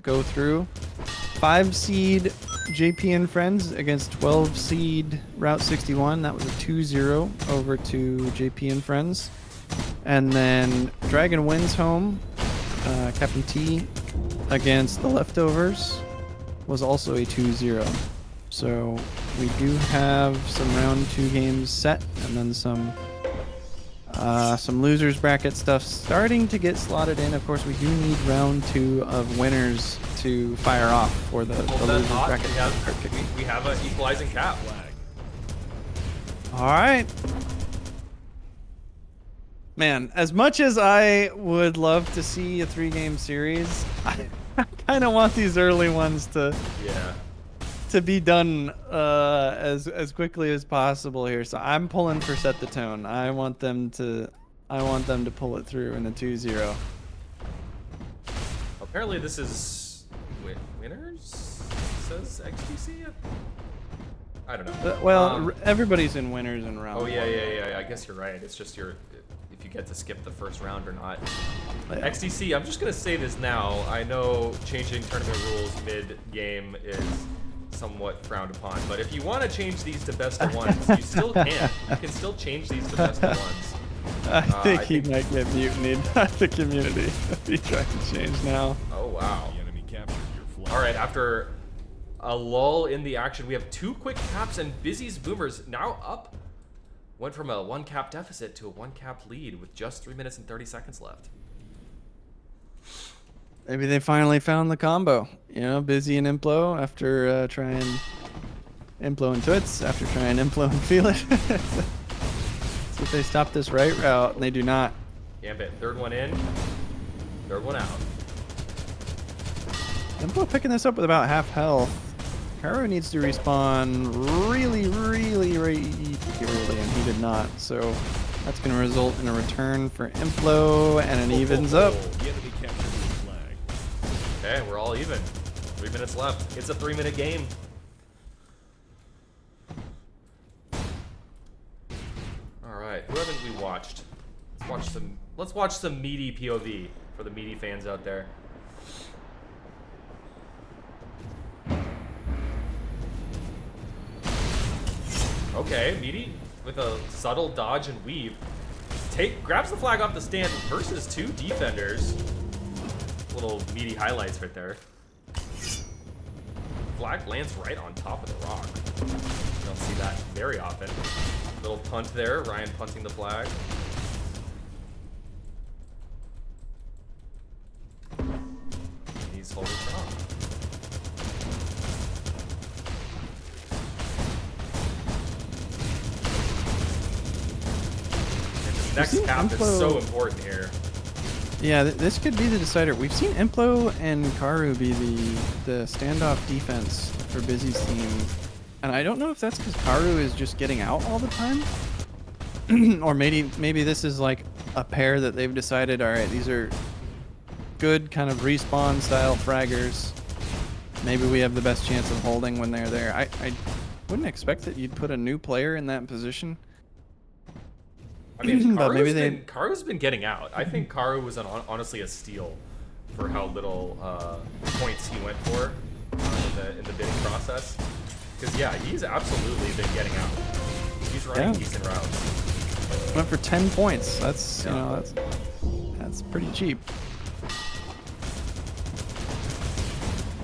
go through. 5 seed JP and Friends against 12 seed Route 61. That was a 2-0 over to JP and Friends. And then Dragon wins home. Captain T against the Leftovers was also a 2-0. So we do have some round 2 games set, and then some losers bracket stuff starting to get slotted in. Of course, we do need round 2 of winners to fire off for the losers bracket. We have an equalizing cap. All right. Man, as much as I would love to see a 3-game series, I kind of want these early ones to be done as quickly as possible here. So I'm pulling for Set the Tone. I want them to pull it through in a 2-0. Apparently this is winners, says XTC. I don't know. Well, everybody's in winners in round. Oh yeah. I guess you're right. It's just if you get to skip the first round or not. Yeah. XTC, I'm just gonna say this now. I know changing tournament rules mid-game is somewhat frowned upon, but if you want to change these to best of ones, you still can. You can still change these to best of ones. I think he might get mutinied by the community if he tries to change now. Oh wow. The enemy captured your flag. All right, after a lull in the action, we have 2 quick caps, and Busy's boomers now up. Went from a 1-cap deficit to a 1-cap lead with just 3 minutes and 30 seconds left. Maybe they finally found the combo. You know, Busy and Implo after trying Implo and Twits, after trying Implo and Feel It. So if they stop this right route, and they do not. Gambit, 3rd one in, 3rd one out. Implo picking this up with about half health. Haru needs to respawn really early, and he did not. So that's going to result in a return for Implo, and it evens up. The enemy captured your flag. Okay, we're all even. 3 minutes left. It's a 3-minute game. we watched? Let's watch some meaty POV for the meaty fans out there. Okay, meaty with a subtle dodge and weave. Grabs the flag off the stand versus 2 defenders. Little meaty highlights right there. Flag lands right on top of the rock. You don't see that very often. Little punt there, Ryan punting the flag. He's holding strong. And this next cap is so important here. Yeah, this could be the decider. We've seen Implo and Karu be the standoff defense for Busy's team. And I don't know if that's because Karu is just getting out all the time. Or maybe this is like a pair that they've decided, all right, these are good kind of respawn style fraggers. Maybe we have the best chance of holding when they're there. I wouldn't expect that you'd put a new player in that position. I mean, But maybe Karu's been getting out. I think Karu was honestly a steal for how little points he went for in the bidding process. Because yeah, he's absolutely been getting out. He's running decent routes. Went for 10 points. That's you know that's pretty cheap.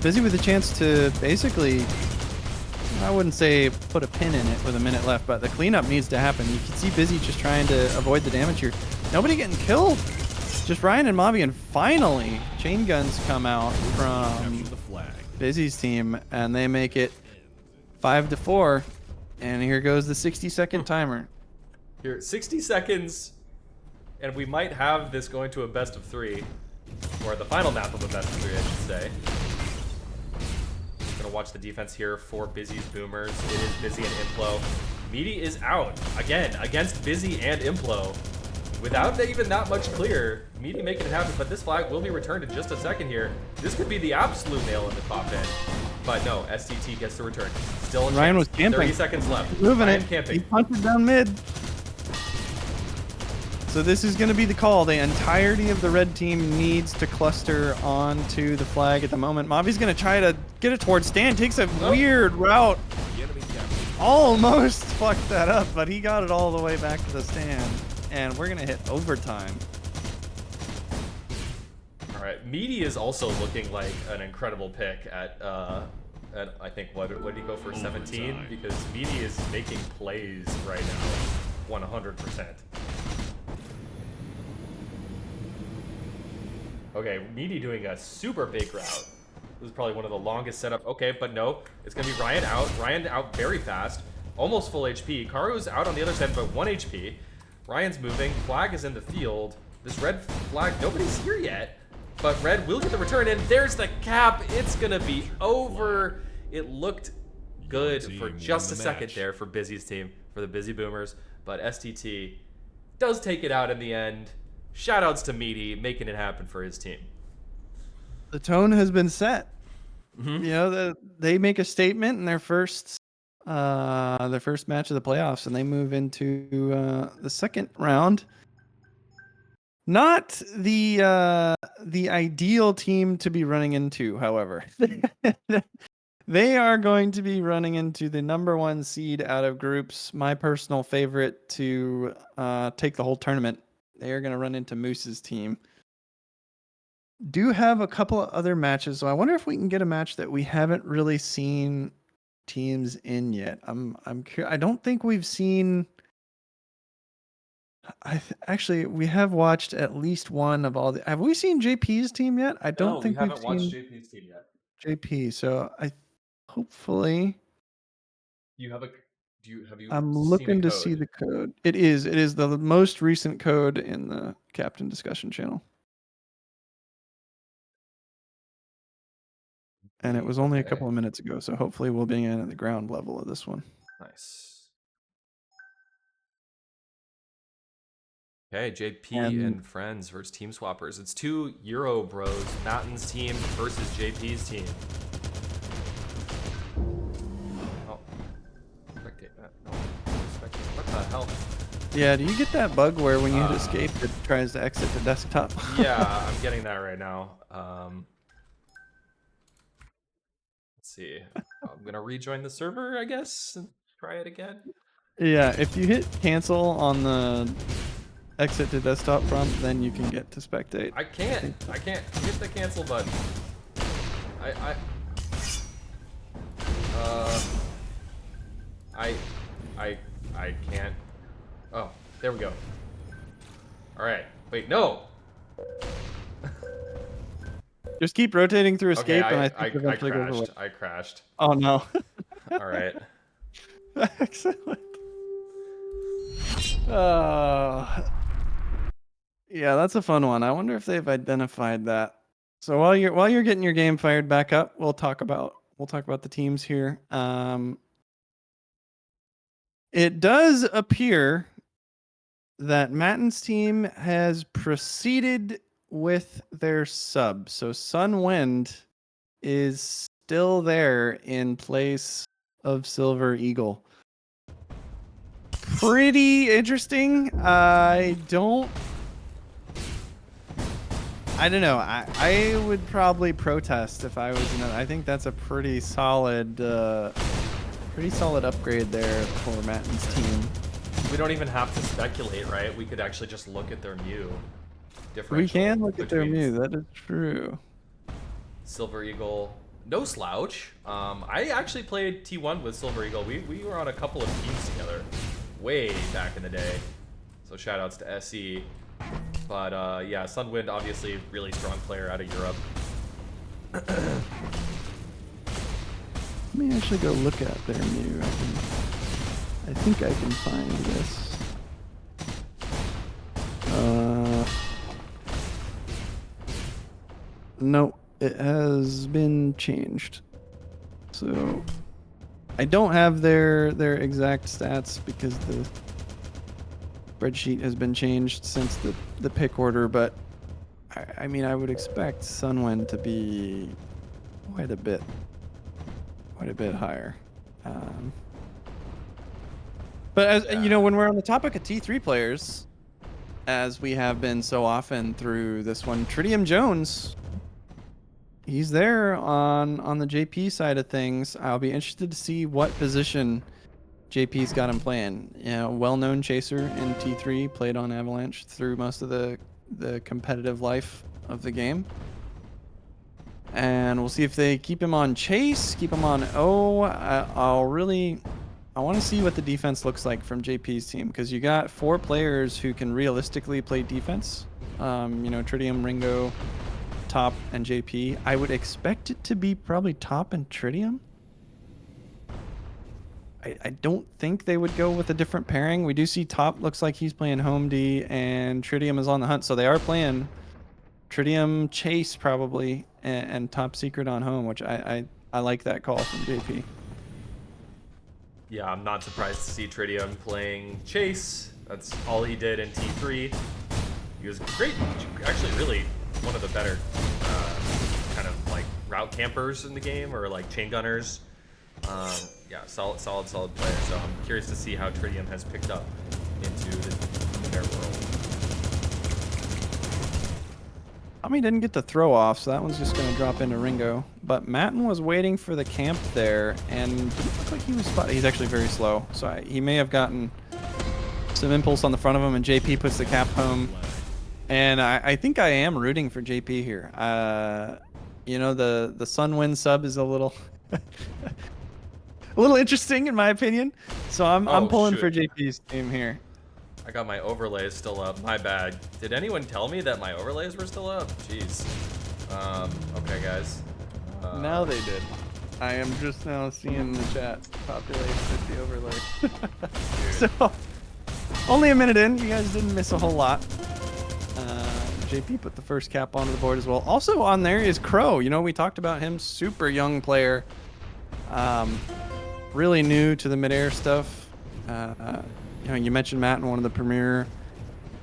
Busy with a chance to basically, I wouldn't say put a pin in it with a minute left, but the cleanup needs to happen. You can see Busy just trying to avoid the damage here. Nobody getting killed. Just Ryan and Mavi, and finally chain guns come out from Busy's team, and they make it 5-4. And here goes the 60-second timer. Here, 60 seconds, and we might have this going to a best of 3, or the final map of a best of 3, I should say. Gonna watch the defense here for Busy's Boomers. It is Busy and Implo. Meaty is out again against Busy and Implo. Without even that much clear, Meaty making it happen, but this flag will be returned in just a second here. This could be the absolute nail in the coffin. But no, STT gets the return. Still in Ryan chance. was camping. 30 seconds left. Moving Ryan it. camping. He punted down mid. So this is going to be the call. The entirety of the red team needs to cluster onto the flag at the moment. Mavi's going to try to get it towards Stan. Takes a weird route. Almost fucked that up, but he got it all the way back to the stand. And we're going to hit overtime. All right, Meaty is also looking like an incredible pick at I think what did he go for, 17? Because Meaty is making plays right now, 100%. Okay, Meaty doing a super big route. This is probably one of the longest setup. Okay, but no, it's gonna be Ryan out. Ryan out very fast, almost full HP. Karu's out on the other side, but 1 HP. Ryan's moving. Flag is in the field. This red flag, nobody's here yet, but red will get the return, and there's the cap. It's gonna be over. It looked good for just a second there for Busy's team, for the Busy Boomers, but STT does take it out in the end. Shoutouts to Meaty making it happen for his team. The tone has been set. You know, they make a statement in their first match of the playoffs, and they move into the second round. Not the ideal team to be running into, however. They are going to be running into the #1 seed out of groups. My personal favorite to take the whole tournament. They are going to run into Moose's team. Do have a couple of other matches, so I wonder if we can get a match that we haven't really seen teams in yet. I'm curious. I don't think we've seen. Actually, we have watched at least one of all the. Have we seen JP's team yet? I don't think we haven't we've watched seen JP's team yet. JP. So hopefully. Have you? I'm seen looking a to code? see the code. It is the most recent code in the Captain discussion channel. And it was only a couple of minutes ago, so hopefully we'll be in at the ground level of this one. Nice. Okay, JP and friends versus Team Swappers. It's 2 Euro bros, Matten's team versus JP's team. Oh, spectate that. No, spectate. What the hell? Yeah, do you get that bug where when you hit escape, it tries to exit the desktop? Yeah, I'm getting that right now. Let's see. I'm gonna rejoin the server, I guess, and try it again. Yeah, if you hit cancel on the exit to desktop prompt, then you can get to spectate. I can't hit the cancel button. I can't. Oh, there we go. All right. Wait, no. Just keep rotating through Okay, escape, and I think eventually goes away. I crashed. Oh no. All right. Excellent. Yeah, that's a fun one. I wonder if they've identified that. So while you're getting your game fired back up, we'll talk about the teams here. It does appear that Matten's team has proceeded with their sub. So Sunwind is still there in place of Silver Eagle. Pretty interesting. I don't know. I would probably protest if I was I think that's a pretty solid upgrade there for Matten's team. We don't even have to speculate, right? We could actually just look at their Mew. We can look at their Mew. That is true. Silver Eagle, no slouch. I actually played T1 with Silver Eagle. We were on a couple of teams together way back in the day. So shout outs to SE. But yeah, Sunwind, obviously really strong player out of Europe. Let me actually go look at their Mew. I think I can find this. No, it has been changed. So I don't have their exact stats because the spreadsheet has been changed since the pick order, but I mean, I would expect Sunwind to be quite a bit higher. But as you know, when we're on the topic of T3 players, as we have been so often through this one, Tritium Jones, he's there on the JP side of things. I'll be interested to see what position JP's got him playing. You know, well-known chaser in T3, played on Avalanche through most of the competitive life of the game. And we'll see if they keep him on chase, keep him on O. I want to see what the defense looks like from JP's team, because you got 4 players who can realistically play defense. You know, Tritium, Ringo, Top, and JP. I would expect it to be probably Top and Tritium. I don't think they would go with a different pairing. We do see Top looks like he's playing Home D, and Tritium is on the hunt. So they are playing Tritium Chase probably, and Top Secret on Home, which I like that call from JP. Yeah, I'm not surprised to see Tritium playing Chase. That's all he did in T3. He was great, actually really one of the better kind of like route campers in the game, or like chain gunners. Yeah, solid player. So I'm curious to see how Tritium has picked up into their world. Tommy didn't get the throw off, so that one's just going to drop into Ringo. But Matten was waiting for the camp there, and didn't look like he was spotted. He's actually very slow, so he may have gotten some impulse on the front of him, and JP puts the cap home. And I think I am rooting for JP here. You know, the Sunwind sub is a little a little interesting in my opinion, so I'm pulling for JP's team here. I got my overlays still up. My bad. Did anyone tell me that my overlays were still up? Jeez. Okay, guys. Now they did. I am just now seeing the chat populate with the overlay. So, only a minute in. You guys didn't miss a whole lot. JP put the first cap onto the board as well. Also on there is Crow. You know, we talked about him. Super young player. Really new to the Midair stuff. You know, you mentioned Matten, one of the premier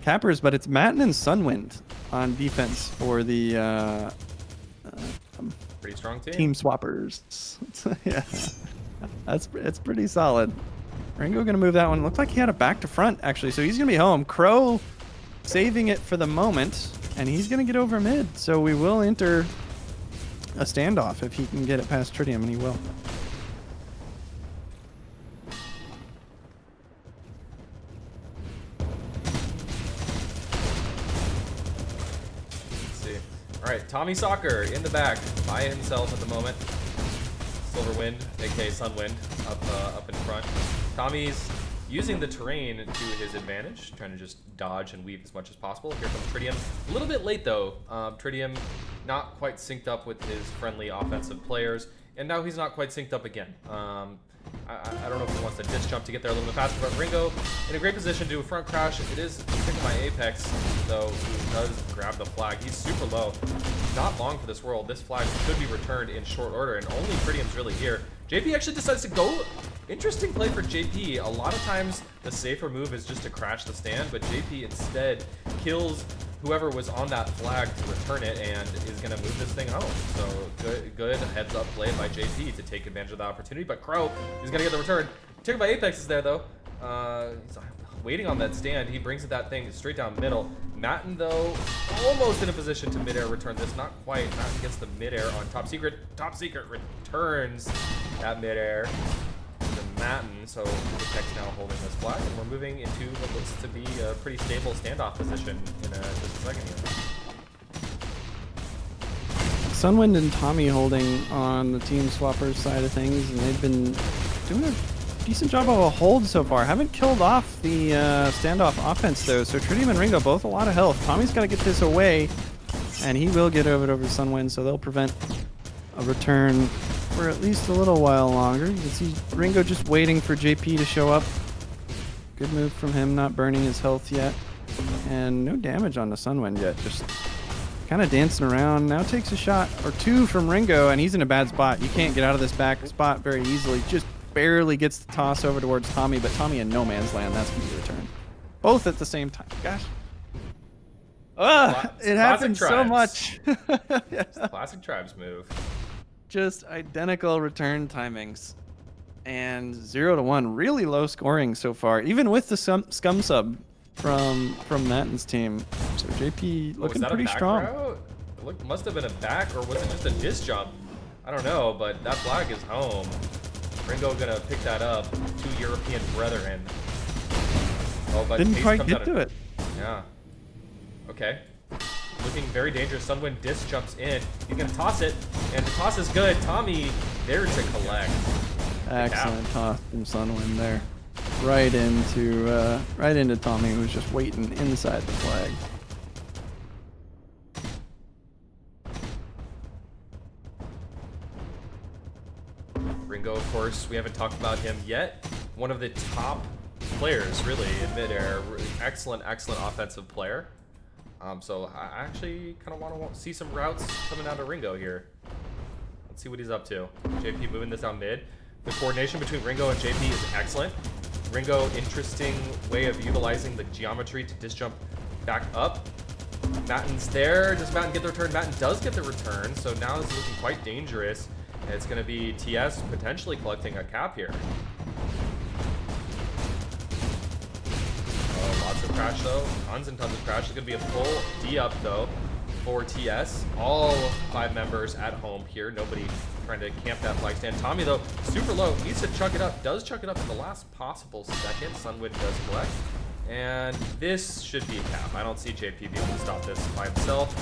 cappers, but it's Matten and Sunwind on defense for the pretty strong team swappers. Yeah, it's pretty solid. Ringo gonna move that one. Looked like he had a back to front actually, so he's gonna be home. Crow saving it for the moment, and he's gonna get over mid. So we will enter a standoff if he can get it past Tritium, and he will. Let's see. All right, Tommy Soccer in the back by himself at the moment. Silverwind, aka Sunwind, up in front. Tommy's using the terrain to his advantage, trying to just dodge and weave as much as possible. Here comes Tritium. A little bit late though. Tritium not quite synced up with his friendly offensive players, and now he's not quite synced up again. I don't know if he wants to disc jump to get there a little bit faster, but Ringo in a great position to do a front crash. It is picking my Apex, though, who does grab the flag. He's super low. Not long for this world. This flag could be returned in short order, and only Tritium's really here. JP actually decides to go. Interesting play for JP. A lot of times the safer move is just to crash the stand, but JP instead kills whoever was on that flag to return it and is going to move this thing home. So good heads up play by JP to take advantage of the opportunity, but Crow is going to get the return. Taken by Apex is there though. He's waiting on that stand. He brings that thing straight down middle. Matten though, almost in a position to midair return this. Not quite. Matten gets the midair on Top Secret. Top Secret returns that midair to Matten. So Apex now holding this flag, and we're moving into what looks to be a pretty stable standoff position in just a second here. Sunwind and Tommy holding on the team swappers side of things, and they've been doing a decent job of a hold so far. Haven't killed off the standoff offense though, so Tritium and Ringo both a lot of health. Tommy's got to get this away, and he will get over Sunwind, so they'll prevent a return for at least a little while longer. You can see Ringo just waiting for JP to show up. Good move from him, not burning his health yet, and no damage on the Sunwind yet. Just kind of dancing around. Now takes a shot or two from Ringo, and he's in a bad spot. You can't get out of this back spot very easily. Just barely gets the toss over towards Tommy, but Tommy in no man's land. That's going to be returned. Both at the same time. Gosh. It happens so much. It's the classic Tribes move. Just identical return timings. And 0-1. Really low scoring so far, even with the scum sub from Matten's team. So JP looking pretty strong. It must have been a back, or was it just a disc jump? I don't know, but that flag is home. Ringo gonna pick that up. Two European brethren. Oh, but didn't Pace quite comes get out to it. Yeah. Okay. Looking very dangerous. Sunwind disc jumps in. He's gonna toss it, and the toss is good. Tommy there to collect. Excellent toss from Sunwind there. Right into Tommy, who was just waiting inside the flag. Ringo, of course, we haven't talked about him yet. One of the top players, really, in midair. Excellent offensive player. So I actually kind of want to see some routes coming out of Ringo here. Let's see what he's up to. JP moving this down mid. The coordination between Ringo and JP is excellent. Ringo, interesting way of utilizing the geometry to disc jump back up. Matten's there. Does Matten get the return? Matten does get the return, so now it's looking quite dangerous. And it's going to be TS potentially collecting a cap here. Oh, lots of crash though. Tons and tons of crash. It's going to be a full D up though for TS. All 5 members at home here. Nobody trying to camp that flag stand. Tommy though, super low. Needs to chuck it up. Does chuck it up in the last possible second. Sunwind does collect. And this should be a cap. I don't see JP being able to stop this by himself.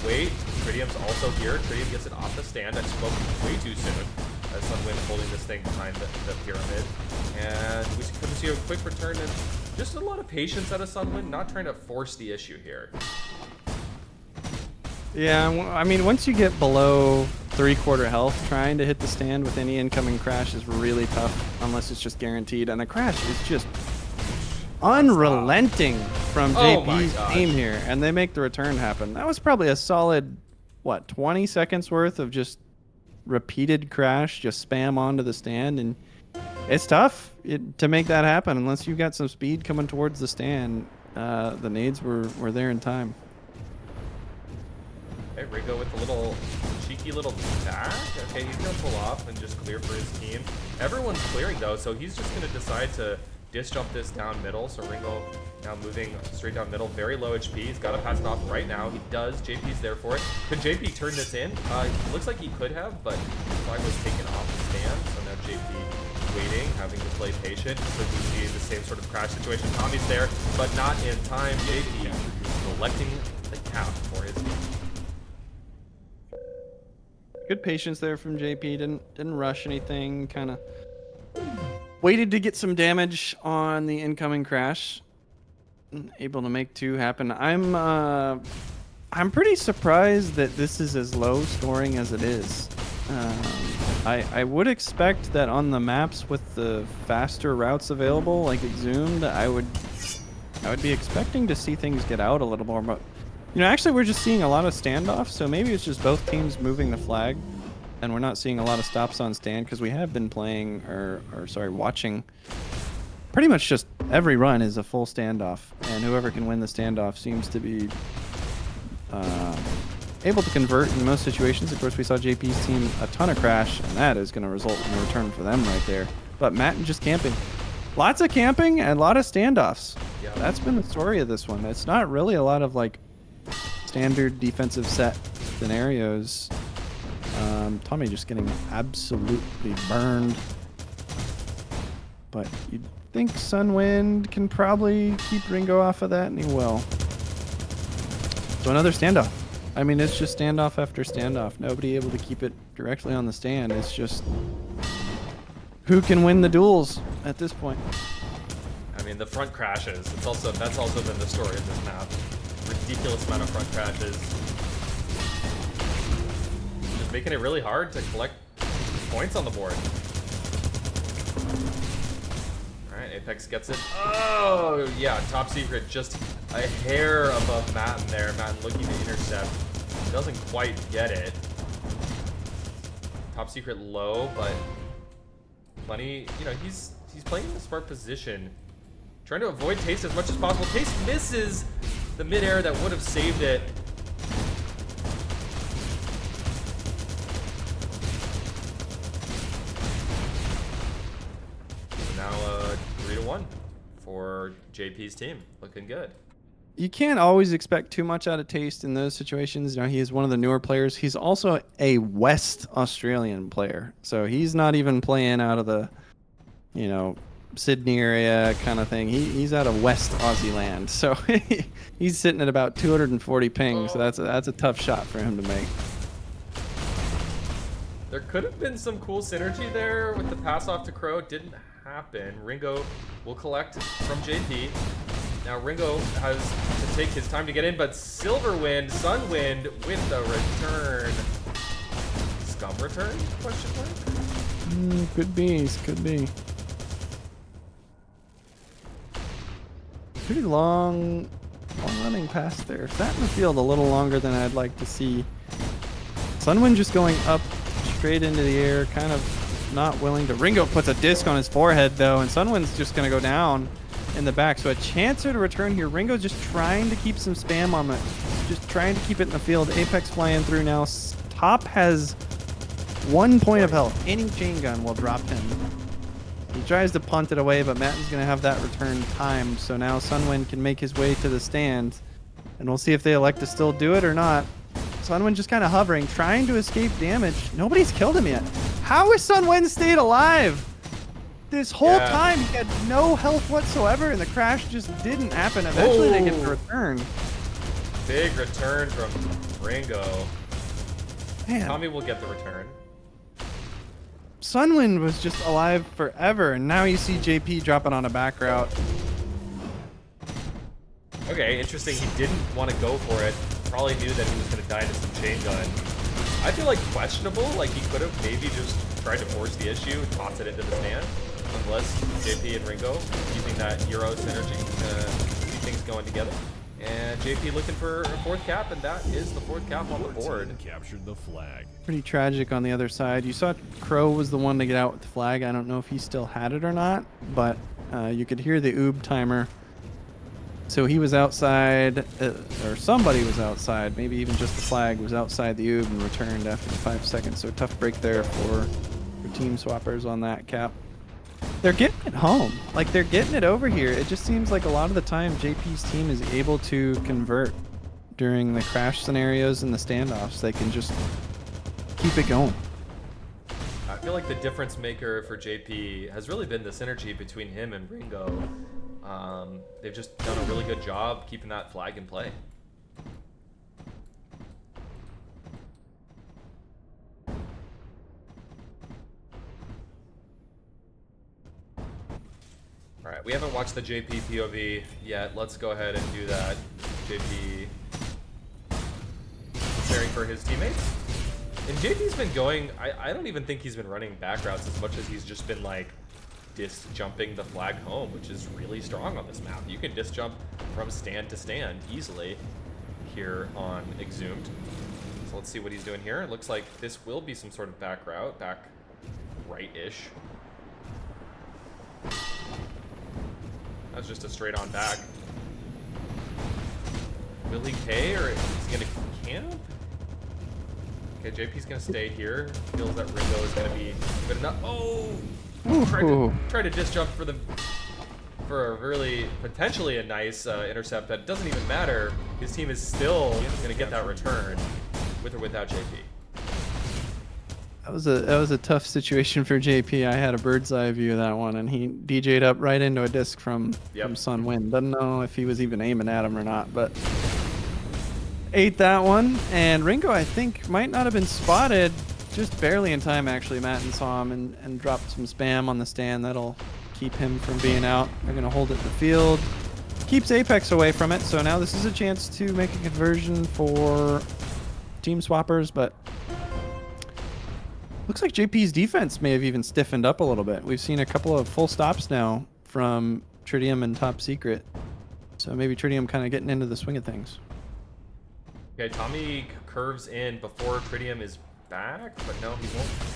Wait, Tritium's also here. Tritium gets it off the stand. I spoke way too soon. As Sunwind holding this thing behind the pyramid. And we can see a quick return and just a lot of patience out of Sunwind, not trying to force the issue here. Yeah, I mean, once you get below 3/4 health, trying to hit the stand with any incoming crash is really tough, unless it's just guaranteed. And the crash is just unrelenting from JP's team here, and they make the return happen. That was probably a solid, what, 20 seconds worth of just repeated crash, just spam onto the stand, and it's tough to make that happen unless you've got some speed coming towards the stand. The nades were there in time. Okay, Ringo with a little cheeky sneaky little back. Okay, he's gonna pull off and just clear for his team. Everyone's clearing though, so he's just gonna decide to dish jump this down middle. So Ringo now moving straight down middle, very low HP. He's got to pass it off right now. He does. JP's there for it. Could JP turn this in? Looks like he could have, but the flag was taken off the stand. So now JP waiting, having to play patient. Could we see the same sort of crash situation? Tommy's there, but not in time. JP collecting the cap for his team. Good patience there from JP. Didn't rush anything. Kind of waited to get some damage on the incoming crash. Able to make 2 happen. I'm pretty surprised that this is as low scoring as it is. I would expect that on the maps with the faster routes available, like Exhumed, I would be expecting to see things get out a little more. But you know, actually, we're just seeing a lot of standoffs. So maybe it's just both teams moving the flag, and we're not seeing a lot of stops on stand because we have been playing, or sorry, watching. Pretty much just every run is a full standoff, and whoever can win the standoff seems to be able to convert in most situations. Of course, we saw JP's team a ton of crash, and that is going to result in a return for them right there. But Matt just camping. Lots of camping and a lot of standoffs. Yeah. That's been the story of this one. It's not really a lot of like standard defensive set scenarios. Tommy just getting absolutely burned. But you'd think Sunwind can probably keep Ringo off of that, and he will. So another standoff. I mean, it's just standoff after standoff. Nobody able to keep it directly on the stand. It's just who can win the duels at this point. I mean, the front crashes. That's also been the story of this map. Ridiculous amount of front crashes. Just making it really hard to collect points on the board. Alright, Apex gets it. Oh, yeah, top secret just a hair above Matten there. Matten looking to intercept. Doesn't quite get it. Top secret low, but plenty, you know, he's playing in a smart position. Trying to avoid Taste as much as possible. Taste misses the midair that would have saved it. So now 3-1 for JP's team. Looking good. You can't always expect too much out of Taste in those situations. You know, he is one of the newer players. He's also a West Australian player. So he's not even playing out of the, you know, Sydney area kind of thing. He's out of West Aussie land. So he's sitting at about 240 ping. So that's a tough shot for him to make. There could have been some cool synergy there with the pass off to Crow. It didn't happen. Ringo will collect from JP. Now Ringo has to take his time to get in, but Silverwind, Sunwind with the return. Scum return? Question mark? Could be. Could be. Pretty long running pass there. Sat in the field a little longer than I'd like to see. Sunwind just going up straight into the air, kind of not willing to. Ringo puts a disc on his forehead though, and Sunwind's just gonna go down in the back. So a chancer to return here. Ringo's just trying to keep some spam on it. Just trying to keep it in the field. Apex flying through now. Top has 1 point of health. Any chain gun will drop him. He tries to punt it away, but Matten's going to have that return timed. So now Sunwind can make his way to the stand. And we'll see if they elect to still do it or not. Sunwind just kind of hovering, trying to escape damage. Nobody's killed him yet. How is Sunwind stayed alive? This whole time he had no health whatsoever, and the crash just didn't happen. Eventually they get the return. Big return from Ringo. Man. Tommy will get the return. Sunwind was just alive forever, and now you see JP dropping on a back route. Okay, interesting. He didn't want to go for it. Probably knew that he was going to die to some chain gun. I feel like questionable. Like he could have maybe just tried to force the issue and toss it into the stand. Unless JP and Ringo keeping that Euro synergy, keep things going together. And JP looking for a 4th cap, and that is the 4th cap on the board. Captured the flag. Pretty tragic on the other side. You saw Crow was the one to get out with the flag. I don't know if he still had it or not, but you could hear the oob timer So he was outside, or somebody was outside, maybe even just the flag was outside the oob and returned after 5 seconds. So tough break there for team swappers on that cap. They're getting it home. Like, they're getting it over here. It just seems like a lot of the time JP's team is able to convert during the crash scenarios and the standoffs. They can just keep it going. I feel like the difference maker for JP has really been the synergy between him and Ringo. They've just done a really good job keeping that flag in play. All right, we haven't watched the JP POV yet. Let's go ahead and do that. JP preparing for his teammates. And JP's been going, I don't even think he's been running back routes as much as he's just been like disc jumping the flag home, which is really strong on this map. You can disc jump from stand to stand easily here on Exhumed. So let's see what he's doing here. It looks like this will be some sort of back route, back right-ish. That's just a straight on back. Will he K or is he gonna camp? Okay, JP's gonna stay here. Feels that Ringo is gonna be good enough. Oh! Tried to disc jump for a really potentially a nice intercept that doesn't even matter. His team is still gonna get that return with or without JP. That was a tough situation for JP. I had a bird's eye view of that one, and he DJ'd up right into a disc from Sun Wind. Doesn't know if he was even aiming at him or not, but ate that one. And Ringo, I think, might not have been spotted. Just barely in time, actually. Matten saw him and dropped some spam on the stand. That'll keep him from being out. They're going to hold it in the field. Keeps Apex away from it, so now this is a chance to make a conversion for team swappers, but looks like JP's defense may have even stiffened up a little bit. We've seen a couple of full stops now from Tritium and Top Secret, so maybe Tritium kind of getting into the swing of things. Okay, Tommy curves in before Tritium is back, but no, he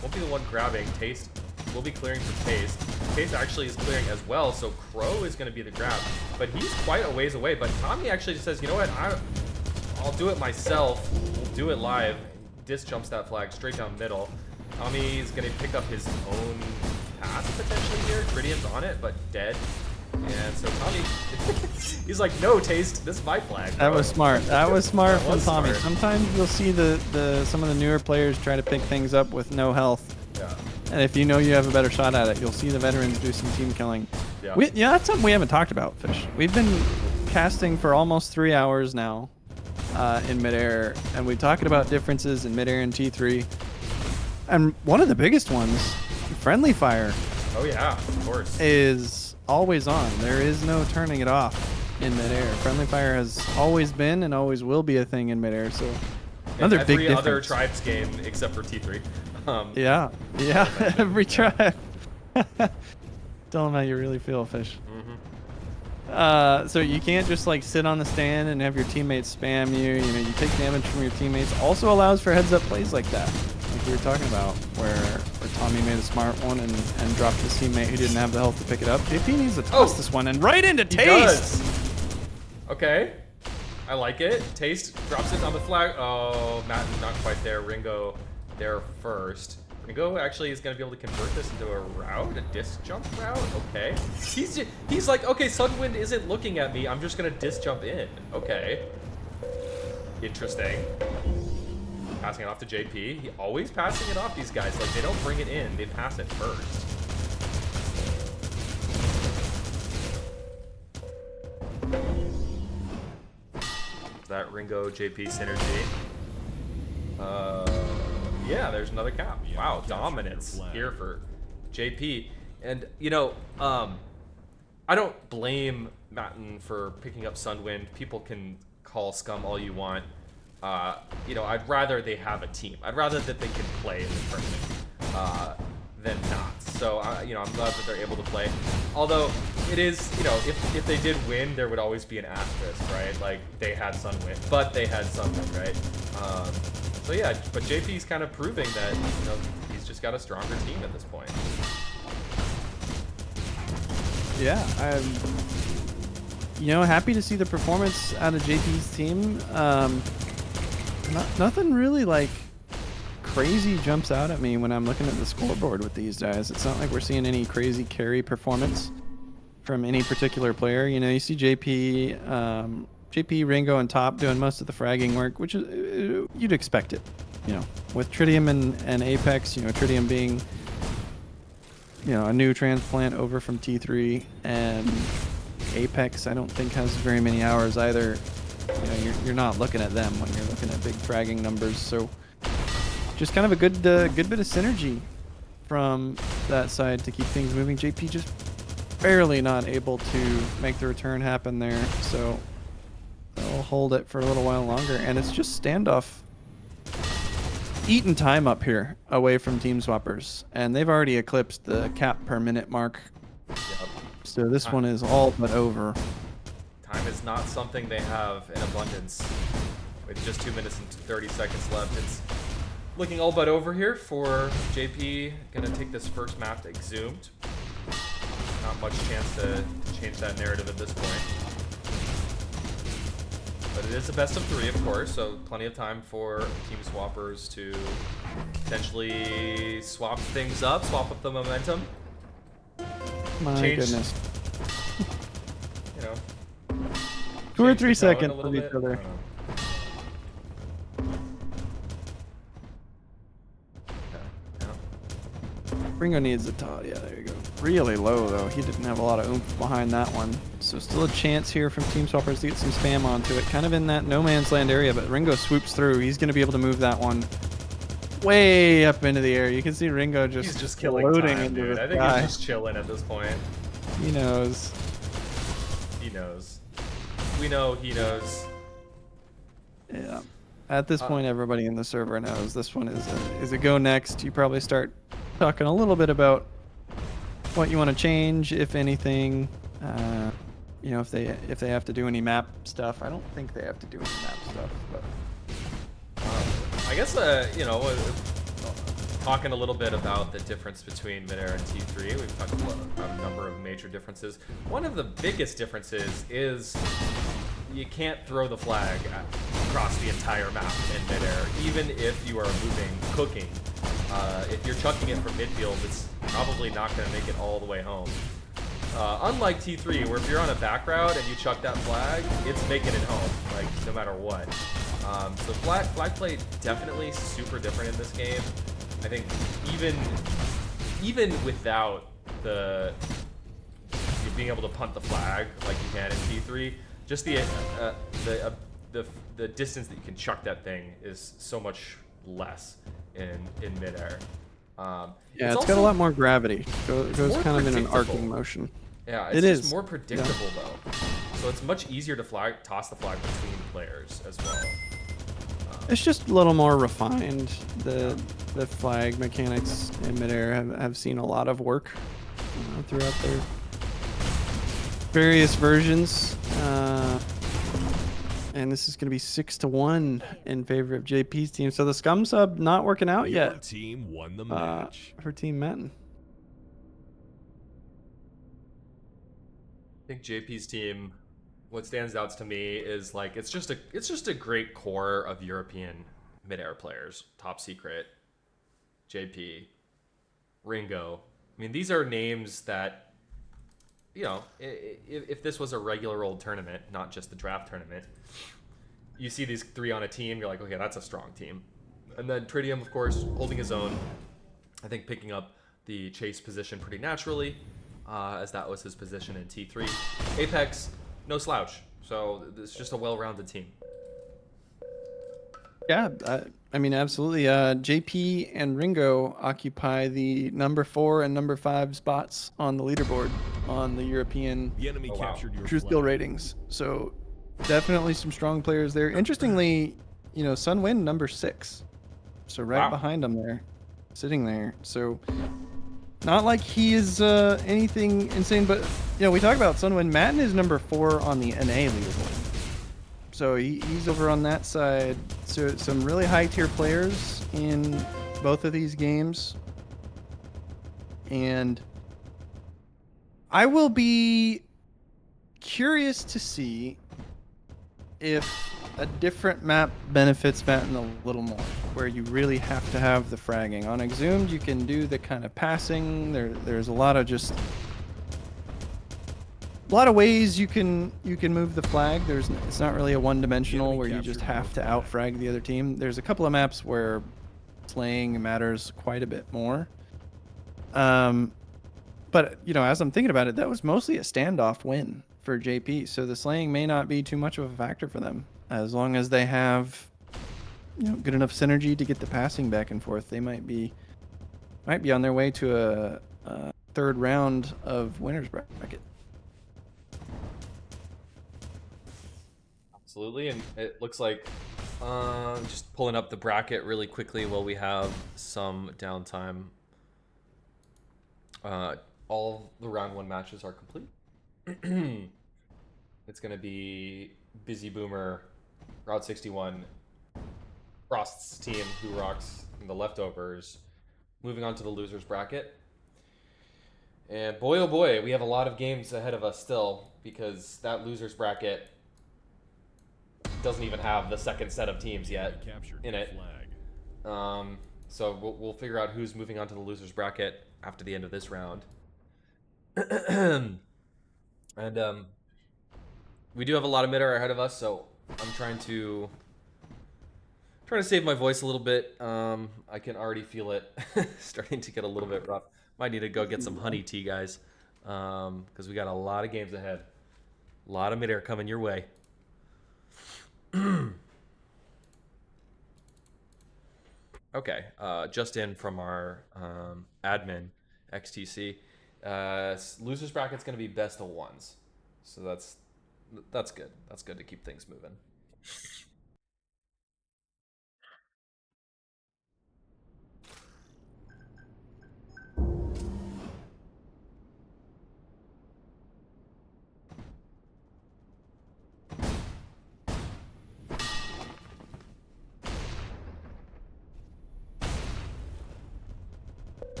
won't be the one grabbing. Taste will be clearing for Taste. Taste actually is clearing as well, so Crow is going to be the grab, but he's quite a ways away. But Tommy actually just says, you know what, I'll do it myself. We'll do it live. Disc jumps that flag straight down middle. Tommy is going to pick up his own pass potentially here. Tritium's on it, but dead. And so Tommy, he's like, no, Taste, this is my flag. That was smart. That was smart from Tommy. Smart. Sometimes you'll see some of the newer players try to pick things up with no health. Yeah. And if you know you have a better shot at it, you'll see the veterans do some team killing. Yeah. That's something we haven't talked about, Fish. We've been casting for almost 3 hours now in Midair, and we're talking about differences in Midair and T3. And one of the biggest ones, friendly fire. Oh yeah, of course. Is always on. There is no turning it off in Midair. Friendly fire has always been and always will be a thing in Midair. So another big difference. Every other Tribes game except for T3. Yeah, every tribe. Tell them how you really feel, Fish. So you can't just like sit on the stand and have your teammates spam you. You know, you take damage from your teammates. Also allows for heads-up plays like that, like we were talking about, where Tommy made a smart one and dropped his teammate who didn't have the health to pick it up. JP needs to toss this one and right into Taste. Okay, I like it. Taste drops it on the flag. Oh, Matt not quite there. Ringo there first. Ringo actually is going to be able to convert this into a route, a disc jump route. Okay, he's like, okay, Sunwind isn't looking at me. I'm just going to disc jump in. Okay, interesting. Passing it off to JP. He always passing it off, these guys. Like, they don't bring it in. They pass it first. That Ringo JP synergy. Yeah, there's another cap. Wow, dominance here for JP. And, you know, I don't blame Matten for picking up Sunwind. People can call scum all you want. You know, I'd rather they have a team. I'd rather that they can play in the tournament than not. So, you know, I'm glad that they're able to play. Although, it is, you know, if they did win, there would always be an asterisk, right? Like, they had Sunwind, but they had Sunwind, right? So, yeah, but JP's kind of proving that, you know, he's just got a stronger team at this point. Yeah, you know, happy to see the performance out of JP's team. Nothing really like crazy jumps out at me when I'm looking at the scoreboard with these guys. It's not like we're seeing any crazy carry performance from any particular player. You know, you see JP, Ringo, and Top doing most of the fragging work, which is you'd expect it. You know, with Tritium and Apex, you know, Tritium being, you know, a new transplant over from T3, and Apex I don't think has very many hours either. You know, you're not looking at them when you're looking at big fragging numbers. So just kind of a good bit of synergy from that side to keep things moving. JP just barely not able to make the return happen there, so they'll hold it for a little while longer, and it's just standoff eating time up here away from Team Swappers, and they've already eclipsed the cap per minute mark. Yep. So this one is all but over. Time is not something they have in abundance. With just 2 minutes and 30 seconds left, it's looking all but over here for JP. Gonna take this first map to Exhumed. Not much chance to change that narrative at this point. But it is a best of 3, of course, so plenty of time for Team Swappers to potentially swap things up, swap up the momentum. My goodness. You know, 2 or change 3 the tone seconds a little of each bit. other. I don't know. Ringo needs a top. Yeah, there you go. Really low, though. He didn't have a lot of oomph behind that one. So still a chance here from Team Swappers to get some spam onto it. Kind of in that no man's land area, but Ringo swoops through. He's going to be able to move that one way up into the air. You can see Ringo just, He's just killing floating time, into dude. the I think sky. he's just chilling at this point. He knows. He knows. We know he knows. Yeah. At this point, everybody in the server knows this one is a go next. You probably start talking a little bit about what you want to change, if anything. You know, if they have to do any map stuff. I don't think they have to do any map stuff, but I guess you know, talking a little bit about the difference between Midair and T3. We've talked about a number of major differences. One of the biggest differences is you can't throw the flag across the entire map in Midair, even if you are moving, cooking. If you're chucking it from midfield, it's probably not going to make it all the way home. Unlike T3, where if you're on a back route and you chuck that flag, it's making it home, like no matter what. So flag play definitely super different in this game. I think even without the being able to punt the flag like you can in T3, just the distance that you can chuck that thing is so much less in Midair. yeah, it's got a lot more gravity. It goes kind of in an arcing motion. Yeah, it's just more predictable though. So it's much easier to toss the flag between players as well. It's just a little more refined. The flag mechanics in Midair have seen a lot of work throughout their various versions. And this is going to be 6-1 in favor of JP's team. So the scum sub not working out Your yet team won the match. for Team Matin. I think JP's team, what stands out to me is like it's just a great core of European Midair players. Top Secret, JP, Ringo. I mean, these are names that, you know, if this was a regular old tournament, not just the draft tournament, you see these 3 on a team, you're like, okay, that's a strong team. And then Tritium, of course, holding his own. I think picking up the chase position pretty naturally, as that was his position in T3. Apex, no slouch. So it's just a well-rounded team. Yeah, I mean, absolutely. JP and Ringo occupy the number 4 and number 5 spots on the leaderboard on the European The enemy Oh, wow. captured your True flag. skill ratings. So definitely some strong players there. Interestingly, you know, Sunwin number 6. So right Wow. behind him there, sitting there. So not like he is anything insane, but you know, we talk about Sunwin. Matin is number 4 on the NA leaderboard. So he's over on that side. So some really high tier players in both of these games. And I will be curious to see if a different map benefits Matin a little more, where you really have to have the fragging. On Exhumed, you can do the kind of passing. There's a lot of ways you can move the flag. It's not really a one-dimensional where you just have to out-frag the other team. There's a couple of maps where slaying matters quite a bit more. But as I'm thinking about it, that was mostly a standoff win for JP. So the slaying may not be too much of a factor for them, as long as they have good enough synergy to get the passing back and forth. They might be on their way to a third round of winners bracket. Absolutely, and it looks like just pulling up the bracket really quickly while we have some downtime. All the round 1 matches are complete. It's going to be Busy Boomer, Route 61, Frost's team, Who Rocks, and the Leftovers, moving on to the losers bracket. And boy, oh boy, we have a lot of games ahead of us still, because that losers bracket doesn't even have the second set of teams yet in it. So we'll figure out who's moving on to the losers bracket after the end of this round. And we do have a lot of Midair ahead of us, so I'm trying to save my voice a little bit. I can already feel it starting to get a little bit rough. Might need to go get some honey tea, guys, because we got a lot of games ahead. A lot of Midair coming your way. Okay, just in from our admin, XTC. Losers bracket's going to be best of 1s. So that's good. That's good to keep things moving.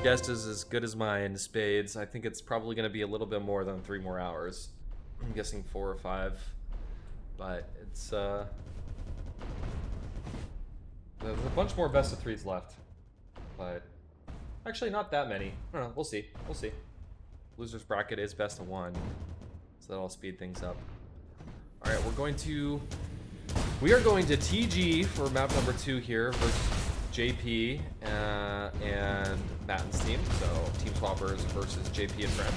Guest is as good as mine, Spades. I think it's probably going to be a little bit more than 3 more hours. I'm guessing 4 or 5. But it's there's a bunch more best of 3s left. But actually not that many. I don't know, we'll see. We'll see. Losers bracket is best of 1. So that'll speed things up. Alright, we are going to TG for map number 2 here versus JP and Matten's team, so Team Swappers versus JP and friends.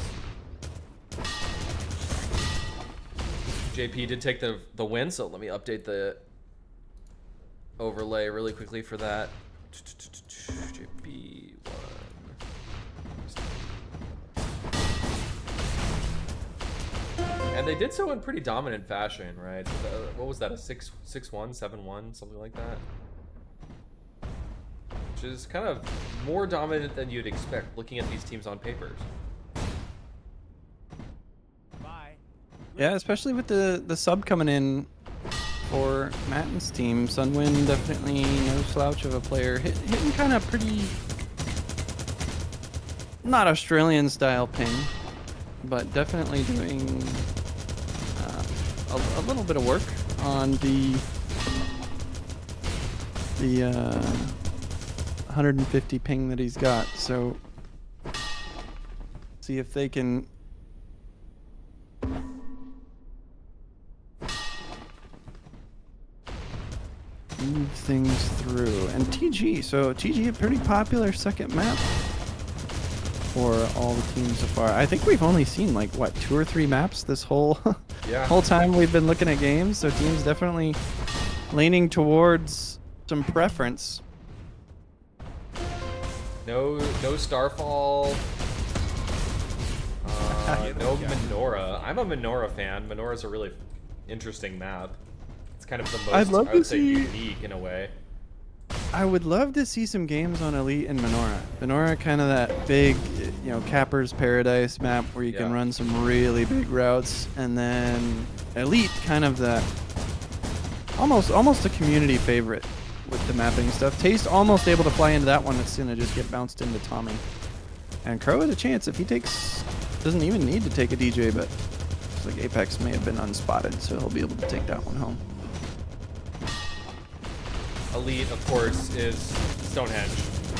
JP did take the win, so let me update the overlay really quickly for that. JP won. And they did so in pretty dominant fashion, right? So what was that, a 6-1, 7-1, something like that? Which is kind of more dominant than you'd expect looking at these teams on papers. Yeah, especially with the sub coming in for Matten's team. Sunwind definitely no slouch of a player. Hitting kind of pretty, not Australian style ping, but definitely doing a little bit of work on the 150 ping that he's got. So see if they can move things through. And TG, so TG a pretty popular second map for all the teams so far. I think we've only seen like what, 2 or 3 maps this whole whole time we've been looking at games. So teams definitely leaning towards some preference. No Starfall. No Menorah. I'm a Menorah fan. Menorah's a really interesting map. It's kind of the most, I would say, unique in a way. I would love to see some games on Elite and Menorah. Menorah kind of that big, Capper's Paradise map where you can run some really big routes, and then Elite kind of that almost a community favorite with the mapping stuff. Taste almost able to fly into that one. It's gonna just get bounced into Tommy. And Crow has a chance if he takes, doesn't even need to take a DJ, but looks like Apex may have been unspotted, so he'll be able to take that one home. Elite, of course, is Stonehenge,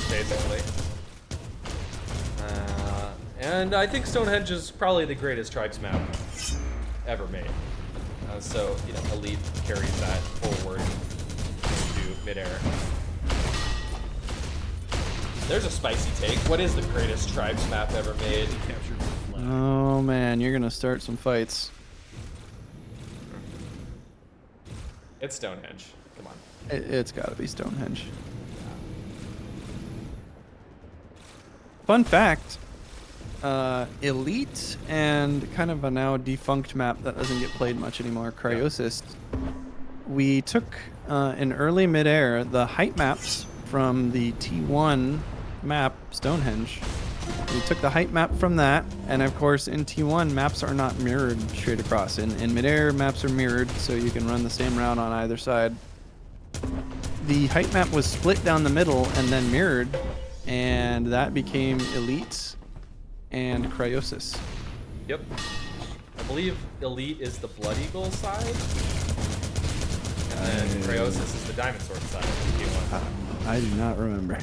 basically. And I think Stonehenge is probably the greatest Tribes map ever made. So, you know, Elite carries that forward to Midair. There's a spicy take. What is the greatest Tribes map ever made? Captured the flag. Oh man, you're gonna start some fights. It's Stonehenge. Come on. It's gotta be Stonehenge. Fun fact, Elite and kind of a now defunct map that doesn't get played much anymore, Cryosis. We took in early Midair the height maps from the T1 map, Stonehenge. We took the height map from that, and of course in T1 maps are not mirrored straight across. In Midair maps are mirrored, so you can run the same route on either side. The height map was split down the middle and then mirrored, and that became Elite and Cryosis. Yep. I believe Elite is the Blood Eagle side, and then Cryosis is the Diamond Sword side of T1. I do not remember.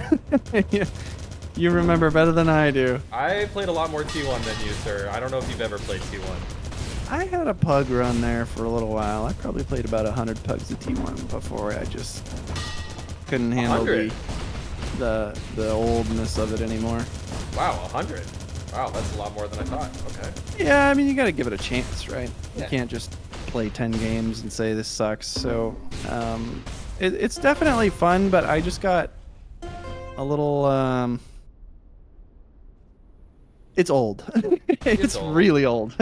You remember better than I do. I played a lot more T1 than you, sir. I don't know if you've ever played T1. I had a pug run there for a little while. I probably played about 100 pugs at T1 before I just couldn't handle 100? the oldness of it anymore. Wow, 100. Wow, that's a lot more than I thought. Okay. Yeah, I mean, you got to give it a chance, right? You Yeah. can't just play 10 games and say this sucks. So it's definitely fun, but I just got a little... It's old. It's old. really old.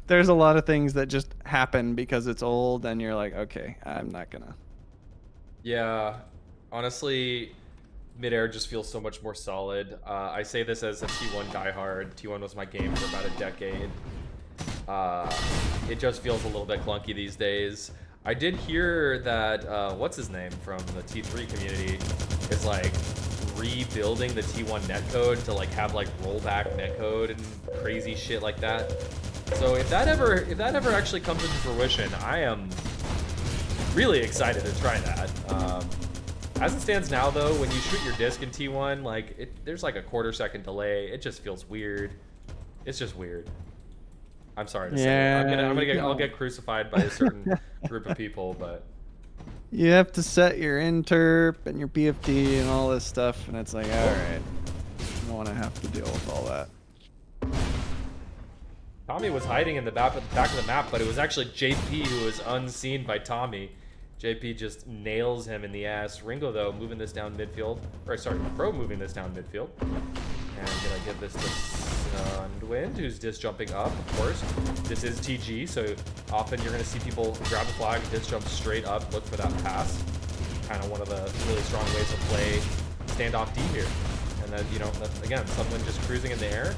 There's a lot of things that just happen because it's old, and you're like, okay, I'm not gonna. Yeah, honestly, Midair just feels so much more solid. I say this as a T1 diehard. T1 was my game for about a decade. It just feels a little bit clunky these days. I did hear that, what's his name from the T3 community is like rebuilding the T1 netcode to like have like rollback netcode and crazy shit like that. So if that ever actually comes into fruition, I am really excited to try that. As it stands now though, when you shoot your disc in T1, like there's like a quarter-second delay. It just feels weird. It's just weird. I'm sorry to say. I'll get crucified by a certain group of people, but You have to set your interp and your BFD and all this stuff, and it's like, all right, I don't want to have to deal with all that. Tommy was hiding in the back of the map, but it was actually JP who was unseen by Tommy. JP just nails him in the ass. Ringo, though, moving this down midfield. Or, sorry, Pro moving this down midfield. And gonna give this to Sundwind, who's disc jumping up, of course. This is TG, so often you're gonna see people grab a flag, disc jump straight up, look for that pass. Kind of one of the really strong ways to play standoff D here. And then, you know, again, Sundwind just cruising in the air,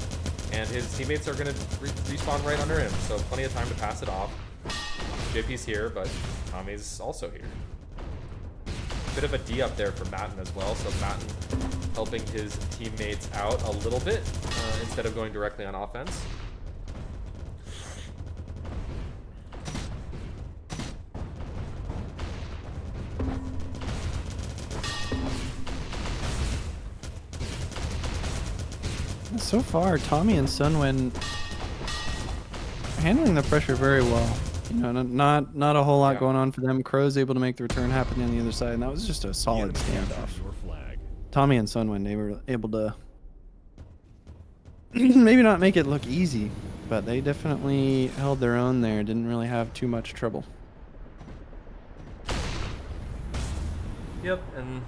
and his teammates are gonna respawn right under him, so plenty of time to pass it off. JP's here, but Tommy's also here. Bit of a D up there for Matten as well, so Matten helping his teammates out a little bit instead of going directly on offense. So far, Tommy and Sunwin handling the pressure very well. You know, not a whole lot going on for them. Crow's able to make the return happen on the other side, and that was just a solid standoff. Your flag. Tommy and Sunwin, they were able to maybe not make it look easy, but they definitely held their own there. Didn't really have too much trouble. Yep, and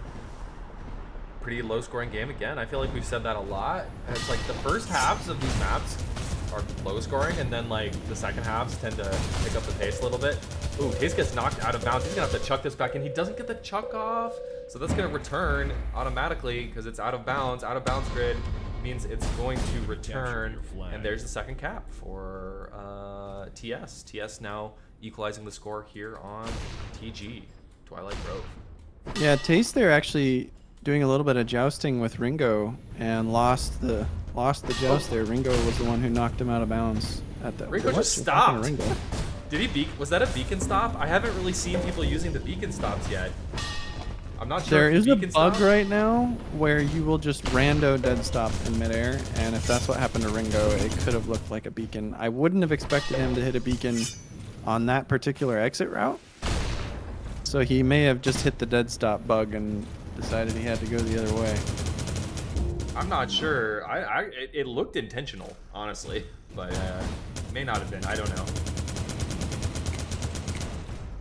pretty low-scoring game again. I feel like we've said that a lot. And it's like the first halves of these maps are low-scoring, and then like the second halves tend to pick up the pace a little bit. Ooh, Case gets knocked out of bounds. He's gonna have to chuck this back in. He doesn't get the chuck off, so that's gonna return automatically because it's out of bounds. Out of bounds grid means it's going to return, and there's the second cap for TS. TS now equalizing the score here on TG, Twilight Grove. Yeah, Taste there actually doing a little bit of jousting with Ringo and lost the joust there. Ringo was the one who knocked him out of bounds at that. Ringo just stopped. Did he was that a beacon stop? I haven't really seen people using the beacon stops yet. I'm not sure. There if is the a beacon bug stop- right now where you will just rando dead stop in midair, and if that's what happened to Ringo, it could have looked like a beacon. I wouldn't have expected him to hit a beacon on that particular exit route, so he may have just hit the dead stop bug and decided he had to go the other way. I'm not sure. It looked intentional, honestly, but may not have been. I don't know.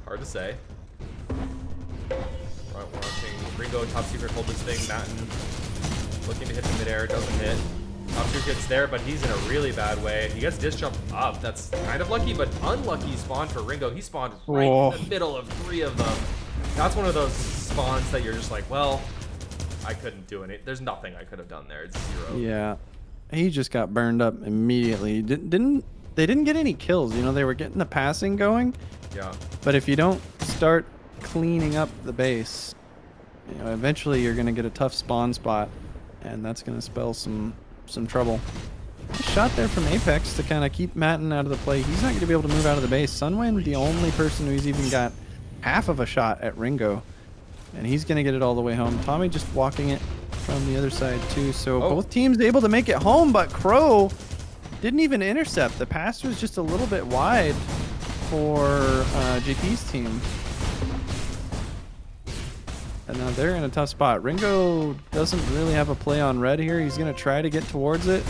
Hard to say. Watching Ringo top secret hold this thing. Matten looking to hit the midair, doesn't hit. Top secret's there, but he's in a really bad way. He gets disc jump up. That's kind of lucky, but unlucky spawn for Ringo. He spawned right in the middle of 3 of them. That's one of those spawns that you're just like, well, I couldn't do it. There's nothing I could have done there. It's 0. Yeah, he just got burned up immediately. They didn't get any kills. You know, they were getting the passing going. Yeah. But if you don't start cleaning up the base, you know, eventually you're gonna get a tough spawn spot, and that's gonna spell some trouble. A shot there from Apex to kind of keep Matten out of the play. He's not gonna be able to move out of the base. Sunwind, the only person who's even got half of a shot at Ringo, and he's gonna get it all the way home. Tommy just walking it from the other side too. So both teams able to make it home, but Crow didn't even intercept. The pass was just a little bit wide for JP's team. And now they're in a tough spot. Ringo doesn't really have a play on red here. He's going to try to get towards it.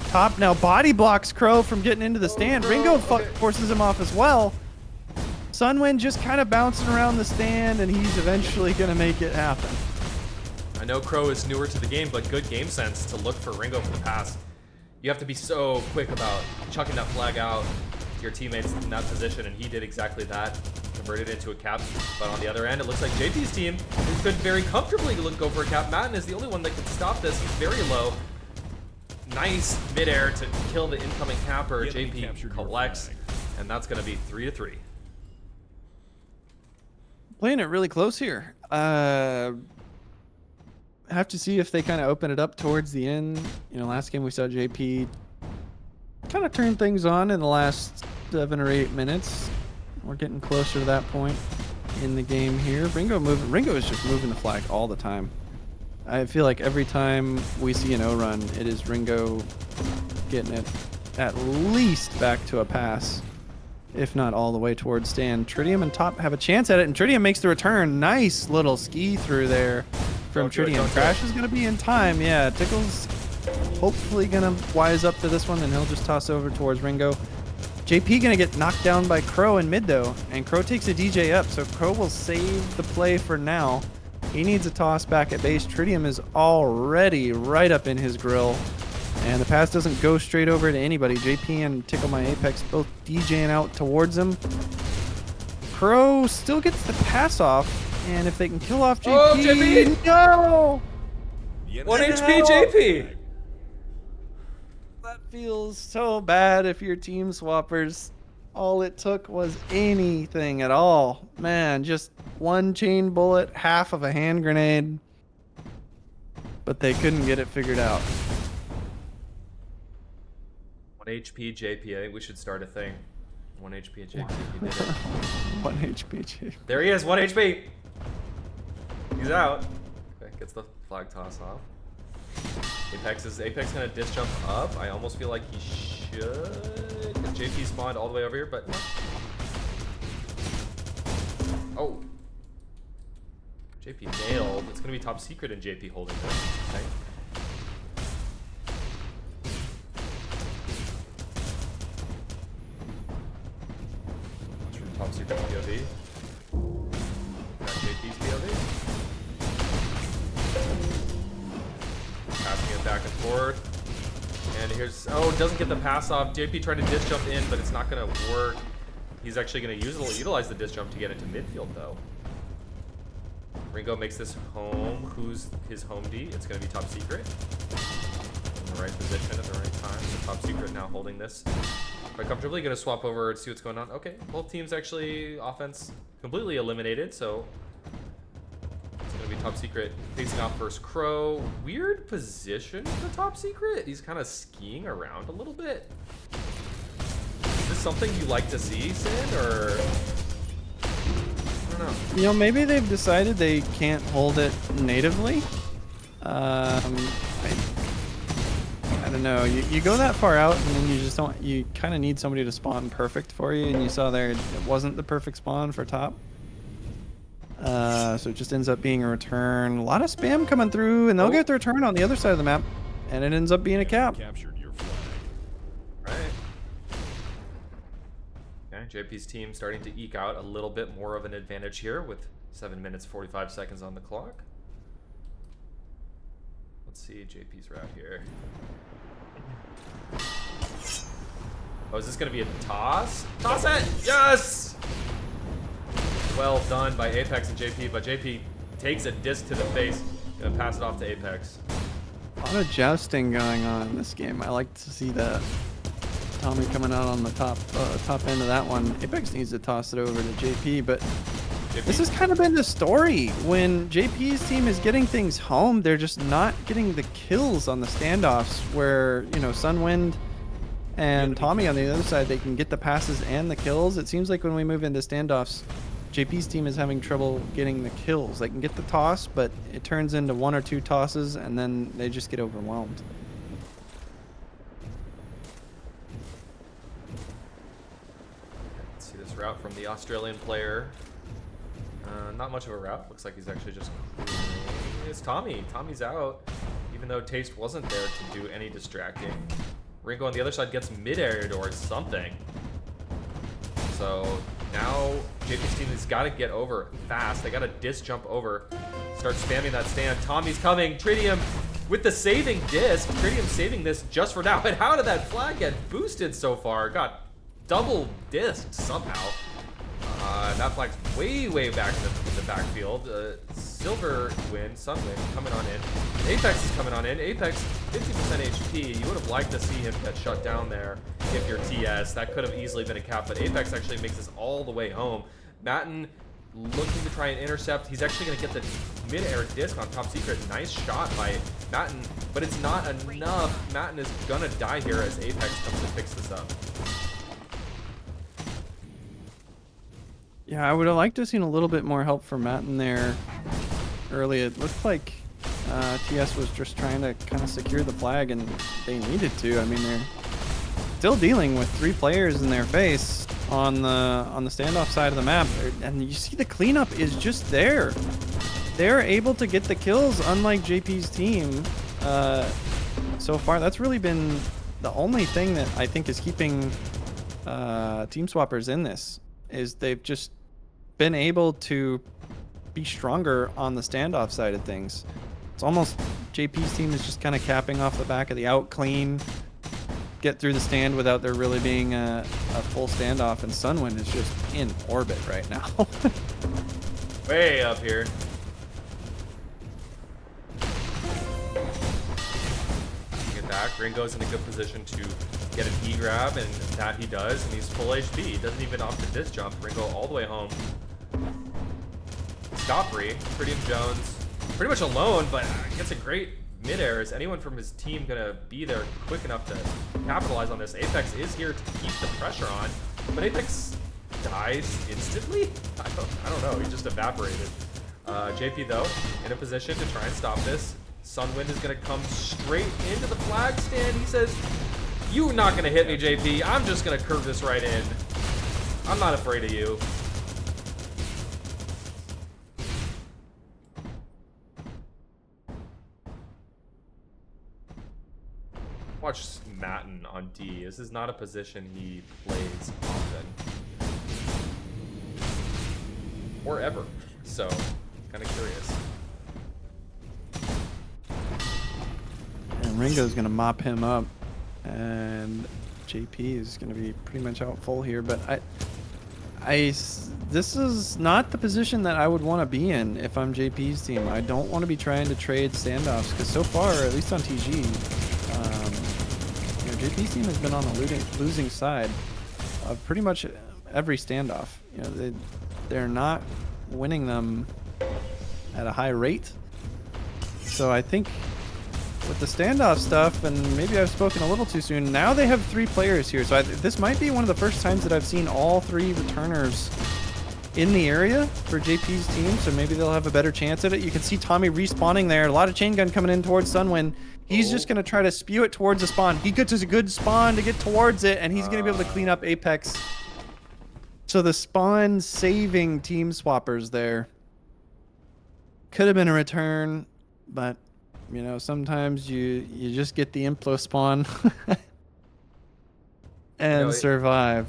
Top now body blocks Crow from getting into the stand. Ringo forces him off as well. Sunwind just kind of bouncing around the stand, and he's eventually going to make it happen. I know Crow is newer to the game, but good game sense to look for Ringo for the pass. You have to be so quick about chucking that flag out to your teammates in that position, and he did exactly that. Converted into a cap, but on the other end, it looks like JP's team could very comfortably go for a cap. Matten is the only one that can stop this. He's very low. Nice midair to kill the incoming capper. JP collects, and that's going to be 3-3. Playing it really close here. Have to see if they kind of open it up towards the end. You know, last game we saw JP kind of turn things on in the last 7 or 8 minutes. We're getting closer to that point in the game here. Ringo is just moving the flag all the time. I feel like every time we see an O-run, it is Ringo getting it at least back to a pass, if not all the way towards stand. Tritium and Top have a chance at it, and Tritium makes the return. Nice little ski through there from Tritium. Crash is going to be in time. Yeah, Tickle's hopefully going to wise up to this one, and he'll just toss over towards Ringo. JP gonna get knocked down by Crow in mid though, and Crow takes a DJ up, so Crow will save the play for now. He needs a toss back at base. Tritium is already right up in his grill, and the pass doesn't go straight over to anybody. JP and Tickle My Apex both DJing out towards him. Crow still gets the pass off, and if they can kill off JP, Oh, JP! No! 1 HP JP! That feels so bad if you're team swappers. All it took was anything at all. Man, just one chain bullet, half of a hand grenade. But they couldn't get it figured out. 1 HP JP. I think we should start a thing. 1 HP JP. He did it. 1 HP JP. There he is. 1 HP. He's out. Okay, gets the flag toss off. Apex gonna disc jump up. I almost feel like he should. Because JP spawned all the way over here, but no. Oh. JP nailed. It's gonna be top secret and JP holding this. Okay. Watch from top secret POV. Got JP's POV. Passing it back and forth. And here's, oh, doesn't get the pass off. JP tried to disc jump in, but it's not going to work. He's actually going to utilize the disc jump to get into midfield, though. Ringo makes this home. Who's his home D? It's going to be top secret. In the right position at the right time. So top secret now holding this quite comfortably. Going to swap over and see what's going on. Okay, both teams actually offense completely eliminated, so it's going to gonna be Top Secret facing off versus Crow. Weird position for Top Secret. He's kind of skiing around a little bit. Is this something you like to see, Sin, or I don't know? You know, maybe they've decided they can't hold it natively. I don't know. You go that far out, and then you just don't. You kind of need somebody to spawn perfect for you, and you saw there it wasn't the perfect spawn for top. So it just ends up being a return. A lot of spam coming through, and they'll get the return on the other side of the map, and it ends up being a cap. Captured your flag. Right. Okay, JP's team starting to eke out a little bit more of an advantage here with 7 minutes 45 seconds on the clock. Let's see JP's route here. Oh, is this going to be a toss? Toss it! Yes! Well done by Apex and JP, but JP takes a disc to the face. Gonna pass it off to Apex. A lot of jousting going on in this game. I like to see that. Tommy coming out on the top end of that one. Apex needs to toss it over to JP, but this has kind of been the story. When JP's team is getting things home, they're just not getting the kills on the standoffs where, you know, Sunwind and Tommy on the other side, they can get the passes and the kills. It seems like when we move into standoffs, JP's team is having trouble getting the kills. They can get the toss, but it turns into 1 or 2 tosses, and then they just get overwhelmed. Let's see this route from the Australian player. Not much of a route. Looks like he's actually just... It's Tommy. Tommy's out, even though Taste wasn't there to do any distracting. Ringo on the other side gets mid-aired or something. So now JP's team has got to get over fast. They got to disc jump over, start spamming that stand. Tommy's coming. Tritium with the saving disc. Tritium saving this just for now. But how did that flag get boosted so far? Got double disced somehow. That flag's way back in the backfield. Silver win, Sunwind coming on in. Apex is coming on in. Apex, 50% HP. You would have liked to see him get shut down there if you're TS. That could have easily been a cap, but Apex actually makes this all the way home. Matten looking to try and intercept. He's actually going to get the mid-air disc on Top Secret. Nice shot by Matten, but it's not enough. Matten is going to die here as Apex comes to fix this up. Yeah, I would have liked to have seen a little bit more help from Matten there early. It looked like TS was just trying to kind of secure the flag, and they needed to. I mean, they're still dealing with 3 players in their face on the standoff side of the map, and you see the cleanup is just there. They're able to get the kills, unlike JP's team so far. That's really been the only thing that I think is keeping team swappers in this. Is they've just been able to be stronger on the standoff side of things. It's almost JP's team is just kind of capping off the back of the out clean, get through the stand without there really being a full standoff, and Sunwind is just in orbit right now. Way up here. Get back. Ringo's in a good position to get an E-grab, and that he does, and he's full HP. He doesn't even opt to disc jump. Ringo all the way home. Stop free. Tritium Jones pretty much alone, but gets a great mid-air. Is anyone from his team gonna be there quick enough to capitalize on this? Apex is here to keep the pressure on, but Apex dies instantly? I don't know. He just evaporated. JP, though, in a position to try and stop this. Sunwind is gonna come straight into the flag stand. He says, "You're not gonna hit me, JP. I'm just gonna curve this right in. I'm not afraid of you." Watch Matten on D. This is not a position he plays often. Or ever. So, kind of curious. And Ringo's going to mop him up. And JP is going to be pretty much out full here. But this is not the position that I would want to be in if I'm JP's team. I don't want to be trying to trade standoffs, because so far, at least on TG, JP's team has been on the losing side of pretty much every standoff. You know, they're not winning them at a high rate. So I think with the standoff stuff, and maybe I've spoken a little too soon, now they have 3 players here. So this might be one of the first times that I've seen all 3 returners in the area for JP's team, so maybe they'll have a better chance at it. You can see Tommy respawning there. A lot of chain gun coming in towards Sunwind. He's just going to try to spew it towards the spawn. He gets a good spawn to get towards it, and he's going to be able to clean up Apex. So the spawn saving team swappers there. Could have been a return, but you know, sometimes you just get the implo spawn and survive.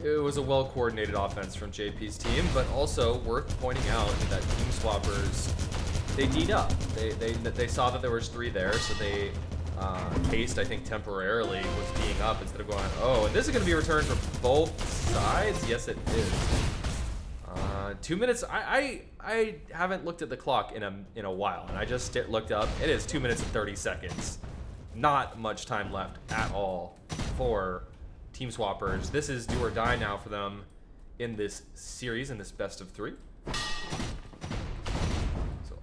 It was a well-coordinated offense from JP's team, but also worth pointing out that team swappers, they need up. They saw that there was 3 there, so they cased, I think, temporarily was being up instead of going, oh, and this is going to be a return for both sides. Yes, it is. 2 minutes. I haven't looked at the clock in a while, and I just looked up. It is 2 minutes and 30 seconds. Not much time left at all for team swappers. This is do or die now for them in this series, in this best of 3. So,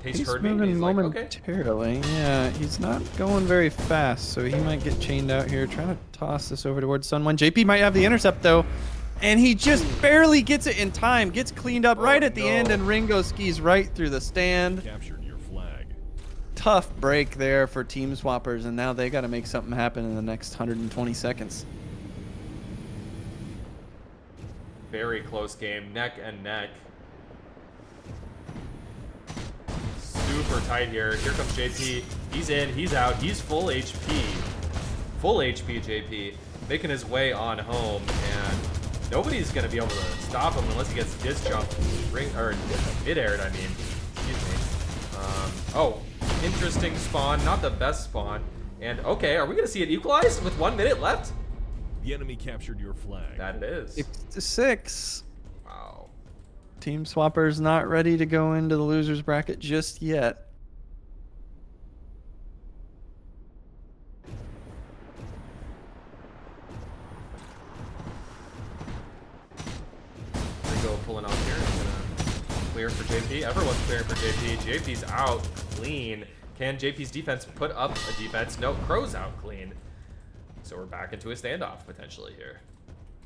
Pace He's heard me. moving He's like, okay. momentarily. Yeah, he's not going very fast, so he might get chained out here. Trying to toss this over towards Sunwind. JP might have the intercept though, and he just barely gets it in time. Gets cleaned up right at the end, and Ringo skis right through the stand. Captured your flag. Tough break there for team swappers, and now they got to make something happen in the next 120 seconds. Very close game, neck and neck. Super tight here. Here comes JP. He's in, he's out, he's full HP. Full HP JP, making his way on home, and nobody's gonna be able to stop him unless he gets disjumped, mid-aired, I mean. Excuse me. Oh, interesting spawn, not the best spawn. And okay, are we gonna see it equalized with 1 minute left? The enemy captured your flag. That it is. 6-6. Wow. Team swappers not ready to go into the losers bracket just yet. Ringo pulling off here. Gonna clear for JP. Everyone's clearing for JP. JP's out clean. Can JP's defense put up a defense? No, Crow's out clean. So we're back into a standoff potentially here.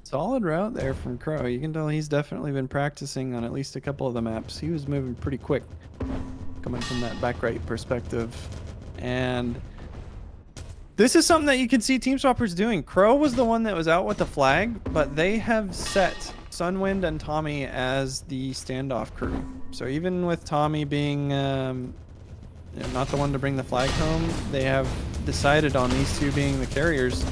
Solid route there from Crow. You can tell he's definitely been practicing on at least a couple of the maps. He was moving pretty quick coming from that back right perspective. And this is something that you can see team swappers doing. Crow was the one that was out with the flag, but they have set Sunwind and Tommy as the standoff crew. So even with Tommy being not the one to bring the flag home, they have decided on these 2 being the carriers.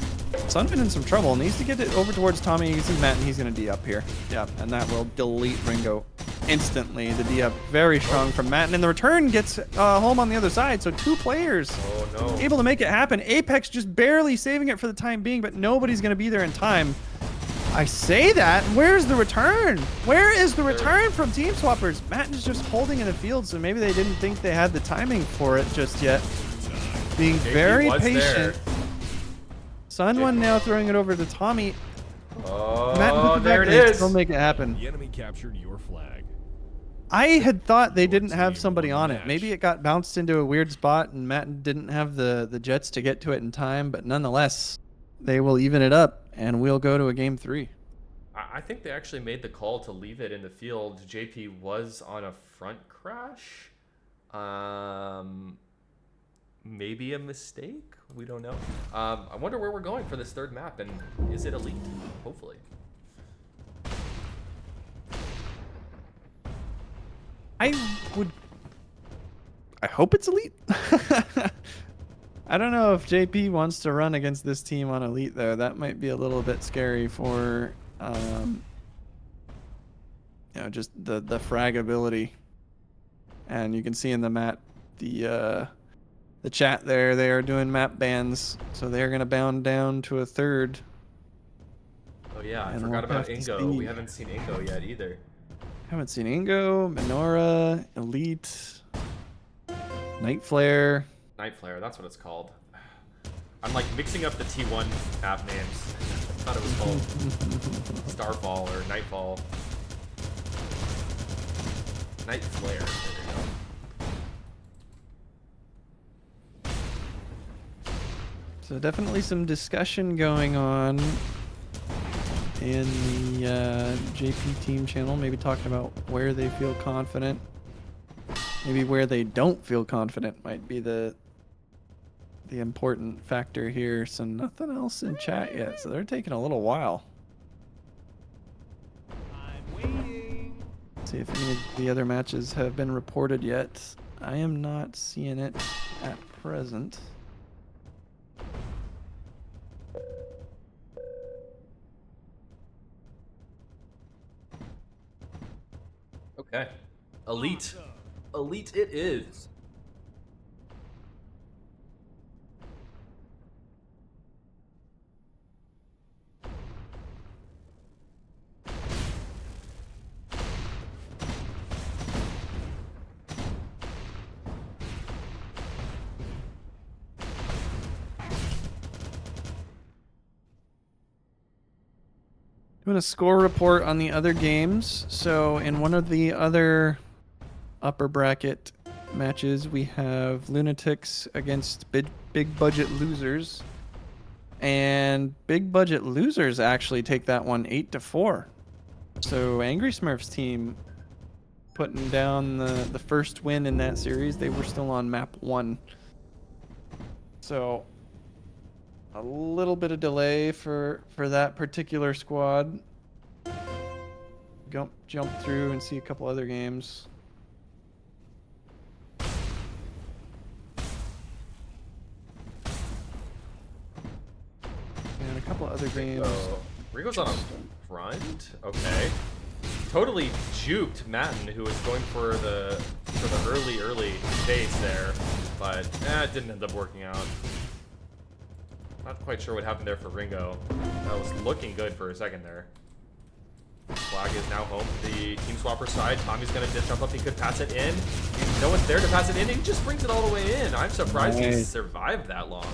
Sunwind in some trouble. Needs to get it over towards Tommy. You see Matt, and he's going to D-up here. Yeah, and that will delete Ringo instantly. The D-up very strong from Matt, and the return gets home on the other side. So 2 players able to make it happen. Apex just barely saving it for the time being, but nobody's going to be there in time. I say that. Where's the return? Where is the return from team swappers? Matt is just holding in the field, so maybe they didn't think they had the timing for it just yet. Being very patient. Sunwind now throwing it over to Tommy. Oh, Matt there it is. Still make it happen. The enemy captured your flag. I had thought they didn't have somebody on it. Maybe it got bounced into a weird spot and Matt didn't have the jets to get to it in time, but nonetheless, they will even it up and we'll go to a game 3. I think they actually made the call to leave it in the field. JP was on a front crash. Maybe a mistake? We don't know. I wonder where we're going for this 3rd map, and is it elite? Hopefully. I hope it's elite. I don't know if JP wants to run against this team on elite though. That might be a little bit scary for just the frag ability. And you can see in the map the chat there, they are doing map bans, so they're gonna bound down to a 3rd. Oh yeah, I forgot about Ingo. We haven't seen Ingo yet either. Haven't seen Ingo, Menorah, Elite, Night Flare. Night Flare, that's what it's called. I'm like mixing up the T1 map names. I thought it was called Starfall or Nightfall. Night Flare. There you go. So definitely some discussion going on in the JP team channel. Maybe talking about where they feel confident. Maybe where they don't feel confident might be the important factor here. So nothing else in chat yet. So they're taking a little while. I'm waiting. See if any of the other matches have been reported yet. I am not seeing it at present. Okay. Elite. Elite it is. Doing a score report on the other games. So in one of the other upper bracket matches, we have Lunatics against Big Budget Losers. And Big Budget Losers actually take that one 8-4. So Angry Smurfs team putting down the first win in that series. They were still on map 1. So a little bit of delay for that particular squad. Jump through and see a couple other games. And a couple other games. Ringo's on a front. Okay. Totally juked Matten, who was going for the early base there, but it didn't end up working out. Not quite sure what happened there for Ringo. That was looking good for a second there. Flag is now home to the Team Swapper side. Tommy's gonna jump up. He could pass it in. No one's there to pass it in. He just brings it all the way in. I'm surprised he survived that long.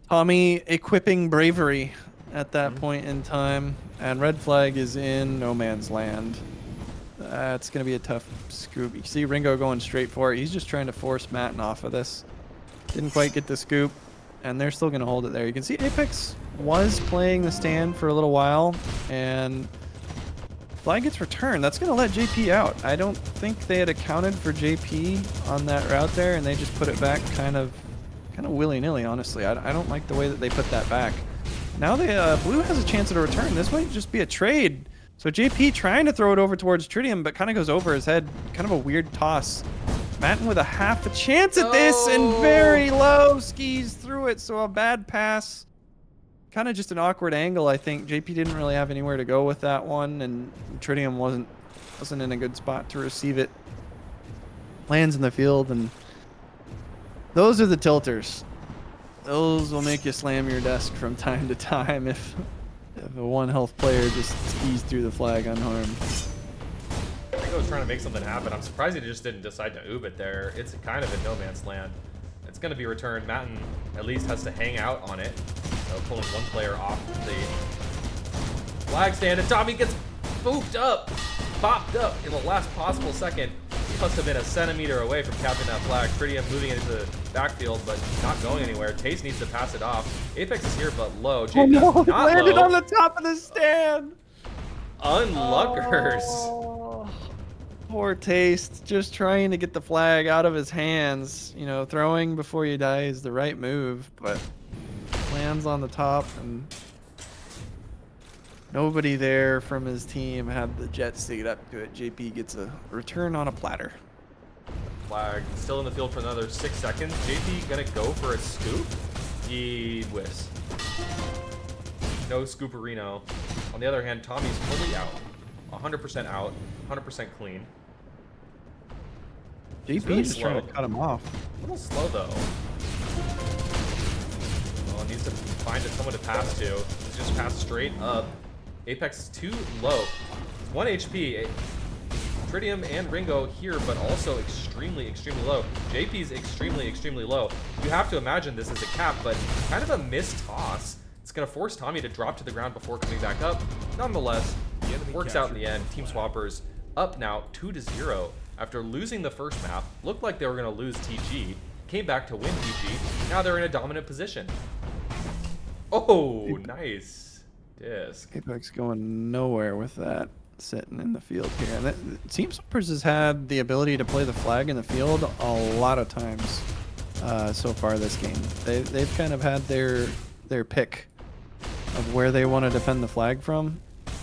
Tommy equipping bravery at that point in time, and red flag is in no man's land. That's gonna be a tough scoop. You see Ringo going straight for it. He's just trying to force Matten off of this. Didn't quite get the scoop, and they're still going to hold it there. You can see Apex was playing the stand for a little while, and flag gets returned. That's going to let JP out. I don't think they had accounted for JP on that route there, and they just put it back kind of willy-nilly, honestly. I don't like the way that they put that back. Now Blue has a chance at a return. This might just be a trade. So JP trying to throw it over towards Tritium, but kind of goes over his head. Kind of a weird toss. Matten with a half a chance at this, and very low skis through it, so a bad pass. Kind of just an awkward angle, I think. JP didn't really have anywhere to go with that one, and Tritium wasn't in a good spot to receive it. Lands in the field, and those are the tilters. Those will make you slam your desk from time to time if a one health player just skis through the flag unharmed. Ringo's trying to make something happen. I'm surprised he just didn't decide to oob it there. It's kind of in no man's land. It's going to be returned. Matten at least has to hang out on it. So pulling one player off the flag stand, and Tommy gets booped up, popped up in the last possible second. He must have been a centimeter away from capping that flag. Tritium moving into the backfield, but not going anywhere. Taste needs to pass it off. Apex is here, but low. JP's not landed low. on the top of the stand. Unluckers. Oh, poor Taste, just trying to get the flag out of his hands. You know, throwing before you die is the right move, but lands on the top, and nobody there from his team had the jets to get up to it. JP gets a return on a platter. Flag still in the field for another 6 seconds. JP gonna go for a scoop. He whiffs. No scooperino. On the other hand, Tommy's fully out. 100% out. 100% clean. JP really just slow. trying to cut him off. A little slow though. Well, needs to find someone to pass to. He's just passed straight up. Apex is too low. 1 HP. Tritium and Ringo here, but also extremely, extremely low. JP's extremely, extremely low. You have to imagine this is a cap, but kind of a missed toss. It's going to force Tommy to drop to the ground before coming back up. Nonetheless, the end of the works out in the end. Team Swappers up now 2-0 after losing the first map. Looked like they were going to lose TG. Came back to win TG. Now they're in a dominant position. Oh, nice disc. Apex going nowhere with that sitting in the field here. And Team Swappers has had the ability to play the flag in the field a lot of times so far this game. They've kind of had their pick of where they want to defend the flag from.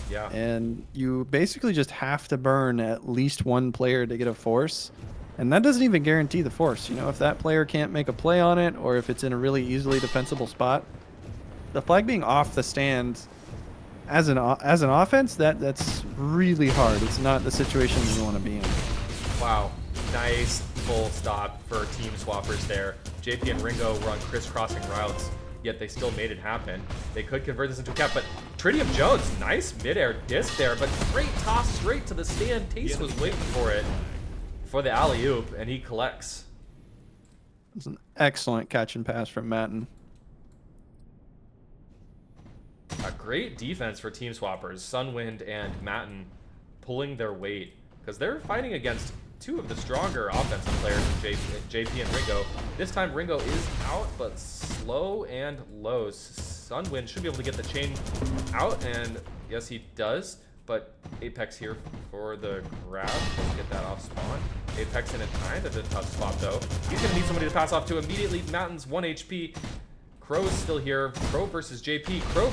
Yeah. And you basically just have to burn at least one player to get a force. And that doesn't even guarantee the force. You know, if that player can't make a play on it, or if it's in a really easily defensible spot, the flag being off the stand as an offense, that's really hard. It's not the situation you want to be in. Wow. Nice full stop for Team Swappers there. JP and Ringo run crisscrossing routes, yet they still made it happen. They could convert this into a cap, but Tritium Jones, nice midair disc there, but great toss straight to the stand. Taste was waiting for it for the alley-oop, and he collects. It's an excellent catch and pass from Matten. A great defense for Team Swappers. Sunwind and Matten pulling their weight because they're fighting against two of the stronger offensive players in JP and Ringo. This time Ringo is out, but slow and low. Sunwind should be able to get the chain out, and yes, he does. But Apex here for the grab. Let's get that off spawn. Apex in a kind of a tough spot though. He's gonna need somebody to pass off to immediately. Matten's 1 HP. Crow is still here. Crow versus JP. Crow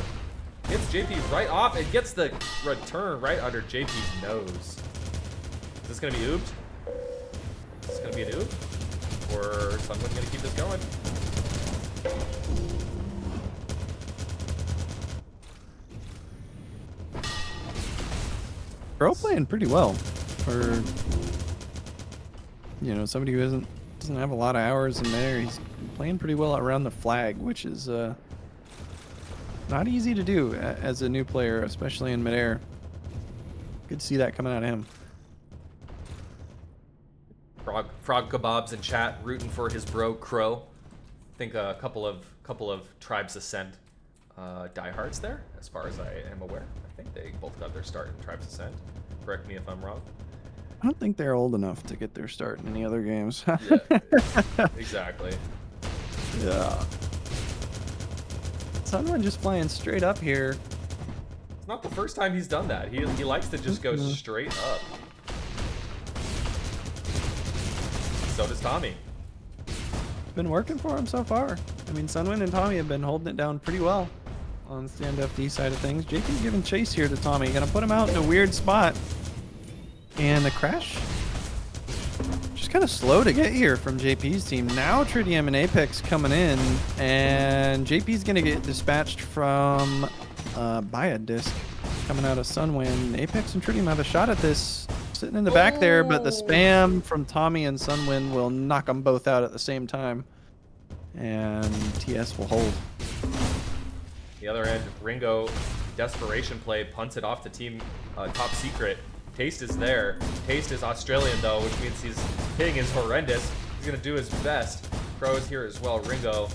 gets JP right off and gets the return right under JP's nose. Is this gonna be ooped? Is this gonna be an oop? Or is someone gonna keep this going? Pro playing pretty well for, you know, somebody who doesn't have a lot of hours in there. He's playing pretty well around the flag, which is not easy to do as a new player, especially in midair. Good to see that coming out of him. Frog kebabs in chat rooting for his bro Crow. I think a couple of Tribes Ascent diehards there, as far as I am aware. I think they both got their start in Tribes Ascent. Correct me if I'm wrong. I don't think they're old enough to get their start in any other games. Yeah, exactly. Yeah. Someone just flying straight up here. It's not the first time he's done that. He likes to just go straight up. So does Tommy. Been working for him so far. I mean, Sunwind and Tommy have been holding it down pretty well on the stand FD side of things. JP's giving chase here to Tommy. Gonna put him out in a weird spot. And the crash just kind of slow to get here from JP's team. Now Tritium and Apex coming in, and JP's gonna get dispatched from by a disc coming out of Sunwind. Apex and Tritium have a shot at this, sitting in the back there, but the spam from Tommy and Sunwind will knock them both out at the same time, and TS will hold. The other end, Ringo, desperation play, punts it off to team Top Secret. Taste is there. Taste is Australian though, which means his hitting is horrendous. He's gonna do his best. Crow is here as well. Ringo,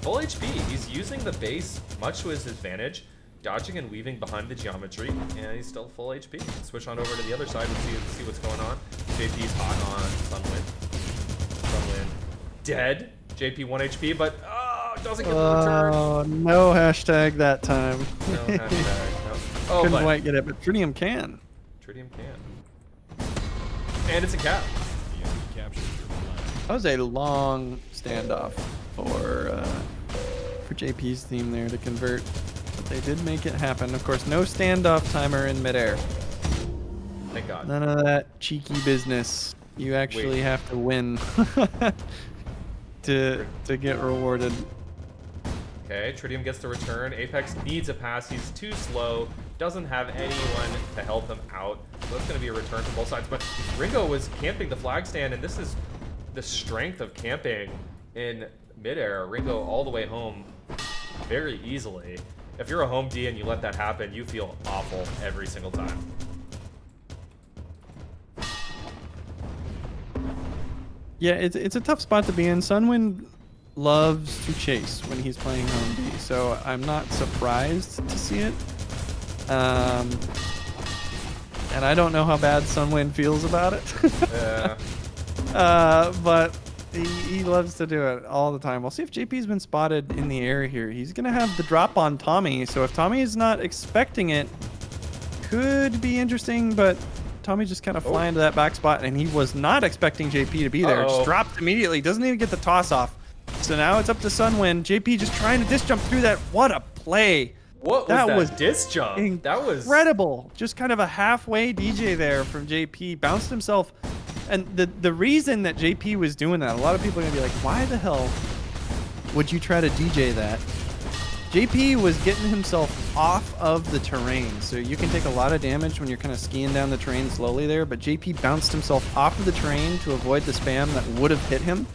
full HP. He's using the base much to his advantage, dodging and weaving behind the geometry, and he's still full HP. Switch on over to the other side and see what's going on. JP's hot on Sunwind. Sunwind dead. JP 1 HP, but doesn't get the return. Oh, no hashtag that time. No hashtag. No. Oh, Couldn't but quite get it, but Tritium can. Tritium can. And it's a cap. The enemy captured your flag. That was a long standoff for JP's team there to convert, but they did make it happen. Of course, no standoff timer in midair. Thank God. None of that cheeky business. You actually have to win to get rewarded. Okay, Tritium gets the return. Apex needs a pass. He's too slow. Doesn't have anyone to help him out. So it's going to be a return from both sides. But Ringo was camping the flag stand, and this is the strength of camping in midair. Ringo all the way home very easily. If you're a home D and you let that happen, you feel awful every single time. Yeah, it's a tough spot to be in. Sunwind loves to chase when he's playing home D, so I'm not surprised to see it. and I don't know how bad Sunwind feels about it. Yeah. But he loves to do it all the time. We'll see if JP's been spotted in the air here. He's gonna have the drop on Tommy, so if Tommy is not expecting it, could be interesting, but Tommy just kind of flying to that back spot, and he was not expecting JP to be there. Just dropped immediately, doesn't even get the toss off. So now it's up to Sunwind. JP just trying to disc jump through that. What a play. What was that disc jump? That was incredible. Just kind of a halfway DJ there from JP. Bounced himself. And the reason that JP was doing that, a lot of people are going to be like, why the hell would you try to DJ that? JP was getting himself off of the terrain. So you can take a lot of damage when you're kind of skiing down the terrain slowly there. But JP bounced himself off of the terrain to avoid the spam that would have hit him.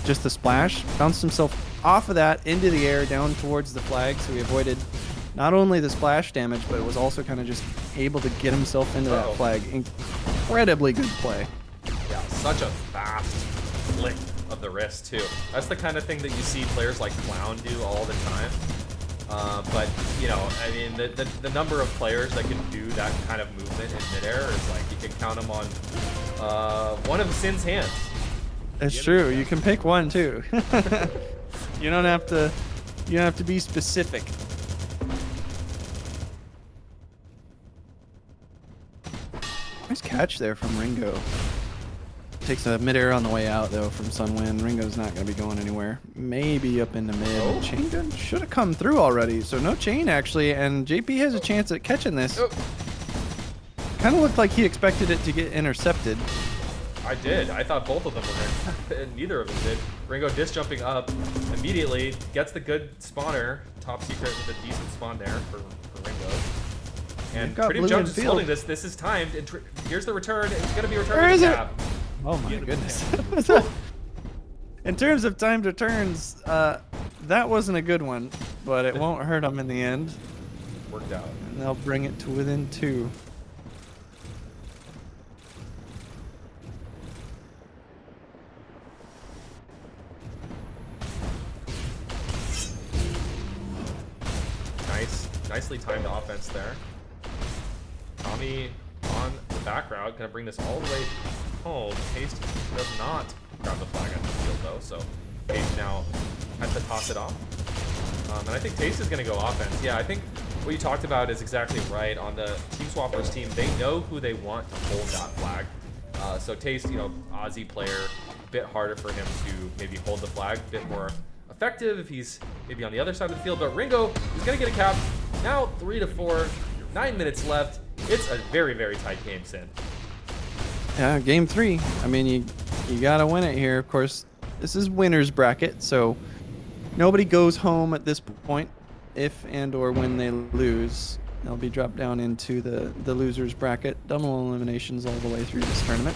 Just the splash. Bounced himself off of that into the air down towards the flag. So he avoided not only the splash damage, but it was also kind of just able to get himself into that flag. Incredibly good play. Yeah, such a fast flick of the wrist too. That's the kind of thing that you see players like Clown do all the time. But you know, I mean, the number of players that can do that kind of movement in midair is like you can count them on one of Sin's hands. It's true. You can pick one too. You don't have to be specific. Nice catch there from Ringo. Takes a midair on the way out though from Sunwind. Ringo's not going to be going anywhere. Maybe up into mid. Chain gun should have come through already. So no chain actually, and JP has a chance at catching this. Kind of looked like he expected it to get intercepted. I did. I thought both of them were there. Neither of them did. Ringo disc jumping up immediately, gets the good spawner. Top secret with a decent spawn there for Ringo. And pretty much just holding this. This is timed. And here's the return. It's going to be returned. Where is it? Tab. Oh my goodness. In terms of timed returns, that wasn't a good one, but it won't hurt them in the end. Worked out. And they'll bring it to within 2. Nicely timed offense there. Tommy on the back route, gonna bring this all the way home. Taste does not grab the flag on the field though, so Taste now has to toss it off. And I think Taste is gonna go offense. Yeah, I think what you talked about is exactly right. On the Team Swappers team, they know who they want to hold that flag. So Taste, you know, Aussie player, a bit harder for him to maybe hold the flag, a bit more effective if he's maybe on the other side of the field. But Ringo is gonna get a cap. Now 3-4, 9 minutes left. It's a very, very tight game, Sin. Yeah, game 3. I mean, you gotta win it here. Of course, this is winner's bracket, so nobody goes home at this point. If and or when they lose, they'll be dropped down into the loser's bracket. Double eliminations all the way through this tournament.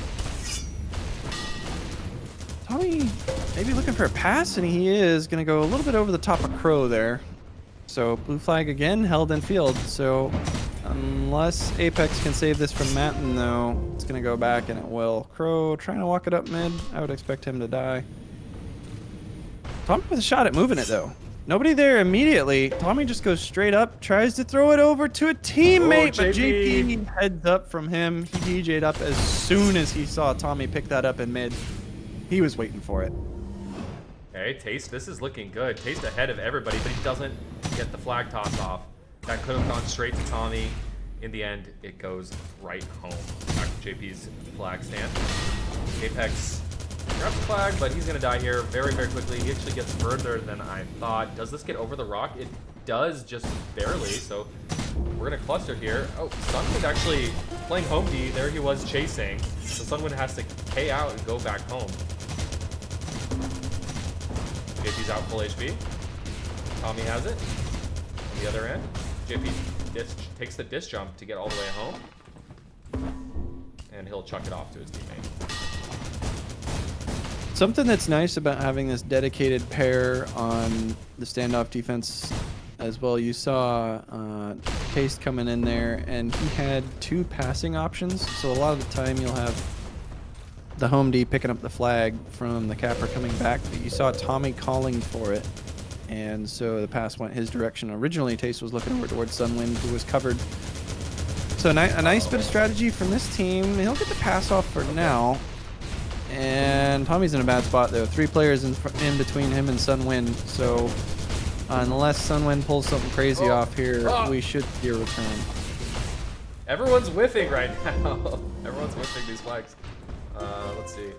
Tommy maybe looking for a pass, and he is gonna go a little bit over the top of Crow there. So blue flag again, held in field. So unless Apex can save this from Matten though, it's gonna go back, and it will. Crow trying to walk it up mid. I would expect him to die. Tommy with a shot at moving it though. Nobody there immediately. Tommy just goes straight up, tries to throw it over to a teammate, but JP heads up from him. He DJ'd up as soon as he saw Tommy pick that up in mid. He was waiting for it. Okay, Taste, this is looking good. Taste ahead of everybody, but he doesn't get the flag toss off. That could have gone straight to Tommy. In the end, it goes right home. Back to JP's flag stand. Apex grabs the flag, but he's gonna die here very, very quickly. He actually gets further than I thought. Does this get over the rock? It does, just barely, so we're gonna cluster here. Oh, Sunwind actually playing home D. There he was chasing. So Sunwind has to K out and go back home. JP's out full HP. Tommy has it. On the other end, JP takes the disc jump to get all the way home. And he'll chuck it off to his teammate. Something that's nice about having this dedicated pair on the standoff defense as well, you saw Taste coming in there, and he had 2 passing options. So a lot of the time you'll have the home D picking up the flag from the capper coming back, but you saw Tommy calling for it, and so the pass went his direction. Originally, Taste was looking over towards Sunwind, who was covered So a nice bit of strategy from this team. He'll get the pass off for now. And Tommy's in a bad spot though. 3 players in between him and Sunwind. So unless Sunwind pulls something crazy off here, we should see a return. Everyone's whiffing right now. Everyone's whiffing these flags. Let's see.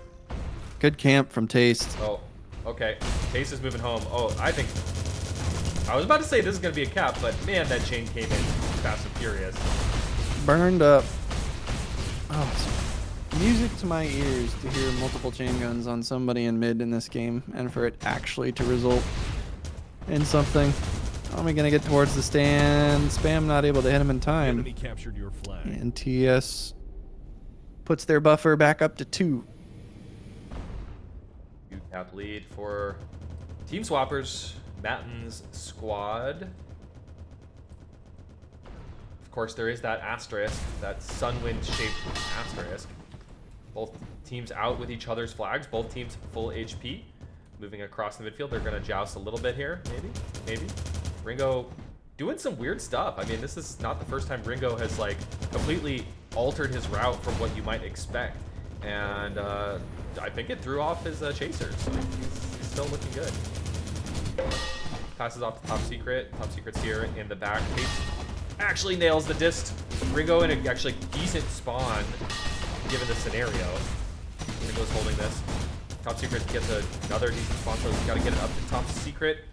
Good camp from Taste. Oh, okay. Taste is moving home. Oh, I think... I was about to say this is going to be a cap, but man, that chain came in fast and furious. Burned up. Oh, it's music to my ears to hear multiple chain guns on somebody in mid in this game, and for it actually to result in something. How am I going to get towards the stand? Spam not able to hit him in time. Enemy captured your flag. And TS puts their buffer back up to 2. Cap lead for Team Swappers, Matten's squad. Of course, there is that asterisk, that Sunwind-shaped asterisk. Both teams out with each other's flags, both teams full HP. Moving across the midfield, they're going to joust a little bit here, maybe. Ringo doing some weird stuff. I mean, this is not the first time Ringo has, like, completely altered his route from what you might expect. And I think it threw off his chaser, so he's still looking good. Passes off to Top Secret. Top Secret's here in the back. Taste actually nails the disc. Ringo in a actually decent spawn, given the scenario. Ringo's holding this. Top Secret gets another decent spawn, so he's got to get it up to Top Secret.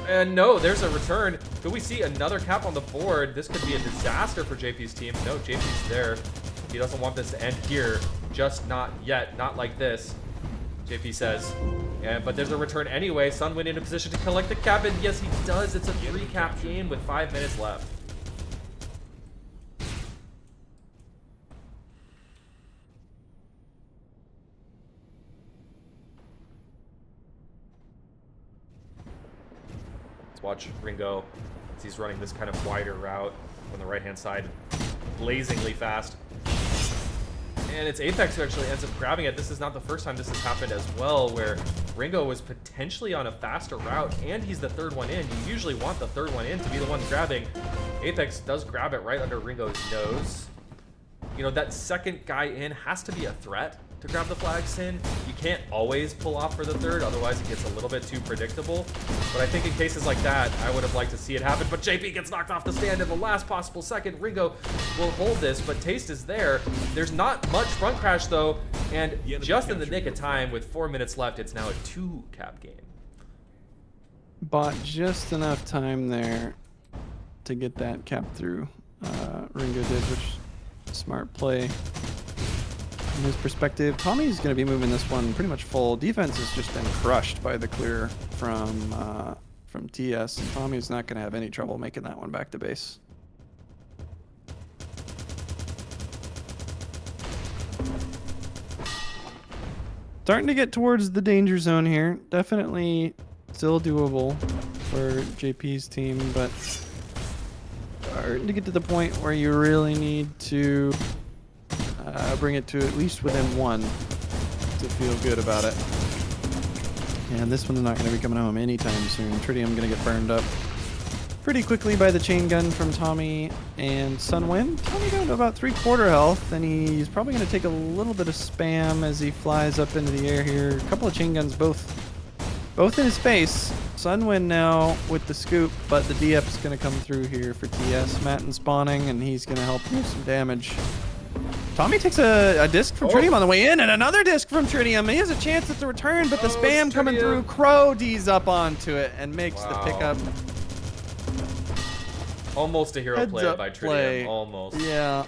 And no, there's a return. Could we see another cap on the board? This could be a disaster for JP's team. No, JP's there. He doesn't want this to end here. Just not yet. Not like this, JP says. But there's a return anyway. Sunwind in a position to collect the cap, and yes, he does. It's a 3-cap game with 5 minutes left. Let's watch Ringo as he's running this kind of wider route on the right-hand side, blazingly fast. And it's Apex who actually ends up grabbing it. This is not the first time this has happened as well, where Ringo was potentially on a faster route, and he's the 3rd one in. You usually want the 3rd one in to be the one grabbing. Apex does grab it right under Ringo's nose. You know, that 2nd guy in has to be a threat to grab the flag, Sin. You can't always pull off for the 3rd, otherwise it gets a little bit too predictable. But I think in cases like that, I would have liked to see it happen. But JP gets knocked off the stand in the last possible second. Ringo will hold this, but Taste is there. There's not much front crash though, and just in the nick of time, with 4 minutes left, it's now a 2-cap game. Bought just enough time there to get that cap through. Ringo did, which smart play. From his perspective, Tommy's going to be moving this one pretty much full. Defense has just been crushed by the clear from TS. And Tommy's not going to have any trouble making that one back to base. Starting to get towards the danger zone here. Definitely still doable for JP's team, but starting to get to the point where you really need to bring it to at least within 1 to feel good about it. And this one's not going to be coming home anytime soon. Tritium going to get burned up pretty quickly by the chain gun from Tommy and Sunwind. Tommy down to about 3/4 health, and he's probably going to take a little bit of spam as he flies up into the air here. A couple of chain guns both in his face. Sunwind now with the scoop, but the DF's going to come through here for TS. Matten spawning, and he's going to help do some damage. Tommy takes a disc from Tritium on the way in, and another disc from Tritium. He has a chance at the return, but the spam coming through. Crow D's up onto it and makes the pickup. Almost a hero Heads play up by Tritium, play. almost. Yeah.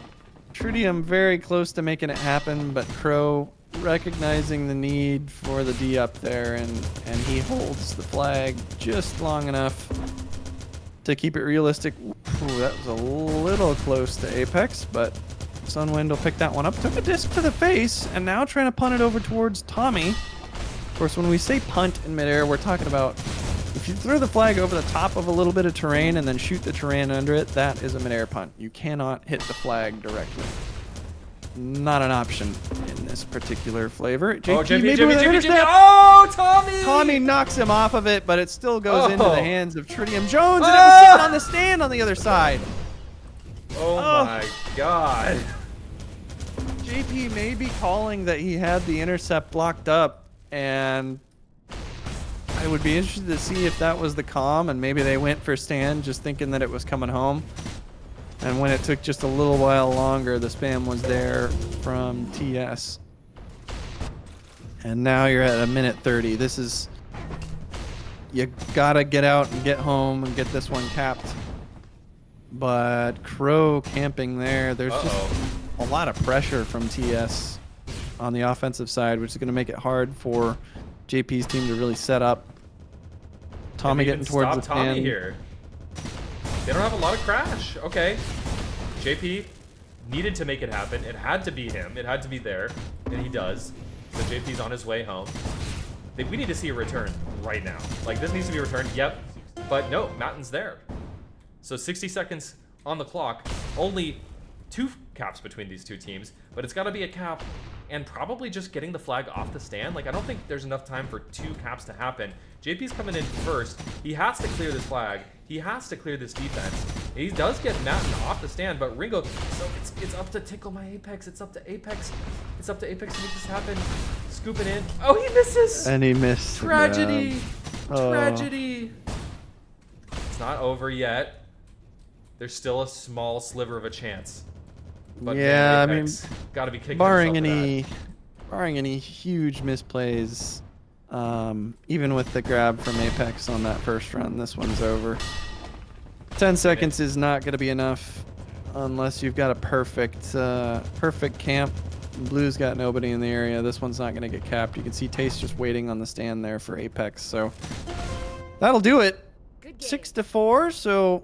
Tritium very close to making it happen, but Crow recognizing the need for the D up there, and he holds the flag just long enough to keep it realistic. Ooh, that was a little close to Apex, but Sunwind will pick that one up. Took a disc to the face, and now trying to punt it over towards Tommy. Of course, when we say punt in midair, we're talking about if you throw the flag over the top of a little bit of terrain and then shoot the terrain under it, that is a midair punt. You cannot hit the flag directly. Not an option in this particular flavor. JP, oh, Tommy! Tommy knocks him off of it, but it still goes into the hands of Tritium Jones, and it was sitting on the stand on the other side. Oh Oh. my god. JP may be calling that he had the intercept blocked up, and I would be interested to see if that was the comm, and maybe they went for stand just thinking that it was coming home. And when it took just a little while longer, the spam was there from TS. And now you're at a minute 30. This is... You gotta get out and get home and get this one capped. But Crow camping there, there's just a lot of pressure from TS on the offensive side, which is going to make it hard for JP's team to really set up. Tommy getting towards the Tommy stand. here. They don't have a lot of crash. Okay. JP needed to make it happen. It had to be him. It had to be there. And he does. So JP's on his way home. We need to see a return right now. Like, this needs to be returned. Yep. But no, Matten's there. So 60 seconds on the clock. Only 2 caps between these two teams. But it's got to be a cap and probably just getting the flag off the stand. Like, I don't think there's enough time for 2 caps to happen. JP's coming in first. He has to clear this flag. He has to clear this defense. He does get Matten off the stand, but Ringo, so it's up to Tickle My Apex. It's up to Apex. It's up to Apex to make this happen. Scoop it in. Oh, he misses! And he missed. Tragedy! Oh. Tragedy! It's not over yet. There's still a small sliver of a chance. But yeah, man, I mean, gotta be kicking barring himself for barring any huge misplays, even with the grab from Apex on that first run, this one's over. 10 seconds is not going to be enough unless you've got a perfect camp. Blue's got nobody in the area. This one's not going to get capped. You can see Taste just waiting on the stand there for Apex. So that'll do it. 6-4. So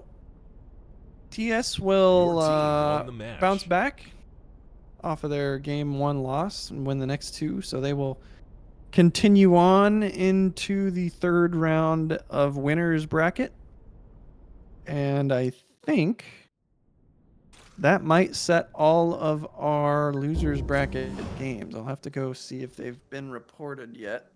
TS will Your team won the match. bounce back off of their game 1 loss and win the next 2. So they will continue on into the 3rd round of winners bracket. And I think that might set all of our losers bracket games. I'll have to go see if they've been reported yet.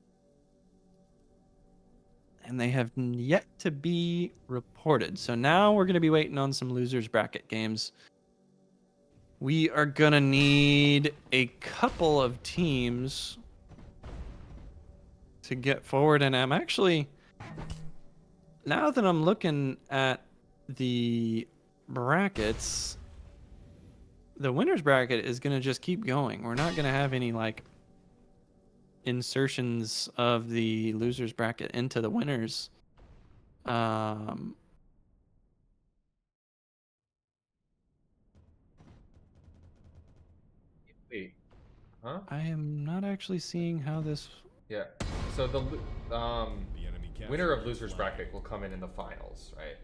And they have yet to be reported. So now we're going to be waiting on some losers bracket games. We are going to need a couple of teams to get forward. And I'm actually, now that I'm looking at the brackets, the winners bracket is going to just keep going. We're not going to have any like insertions of the losers bracket into the winners. Wait. Huh? I am not actually seeing how this... Yeah. So the The enemy captured winner of your losers flag. bracket will come in the finals, right?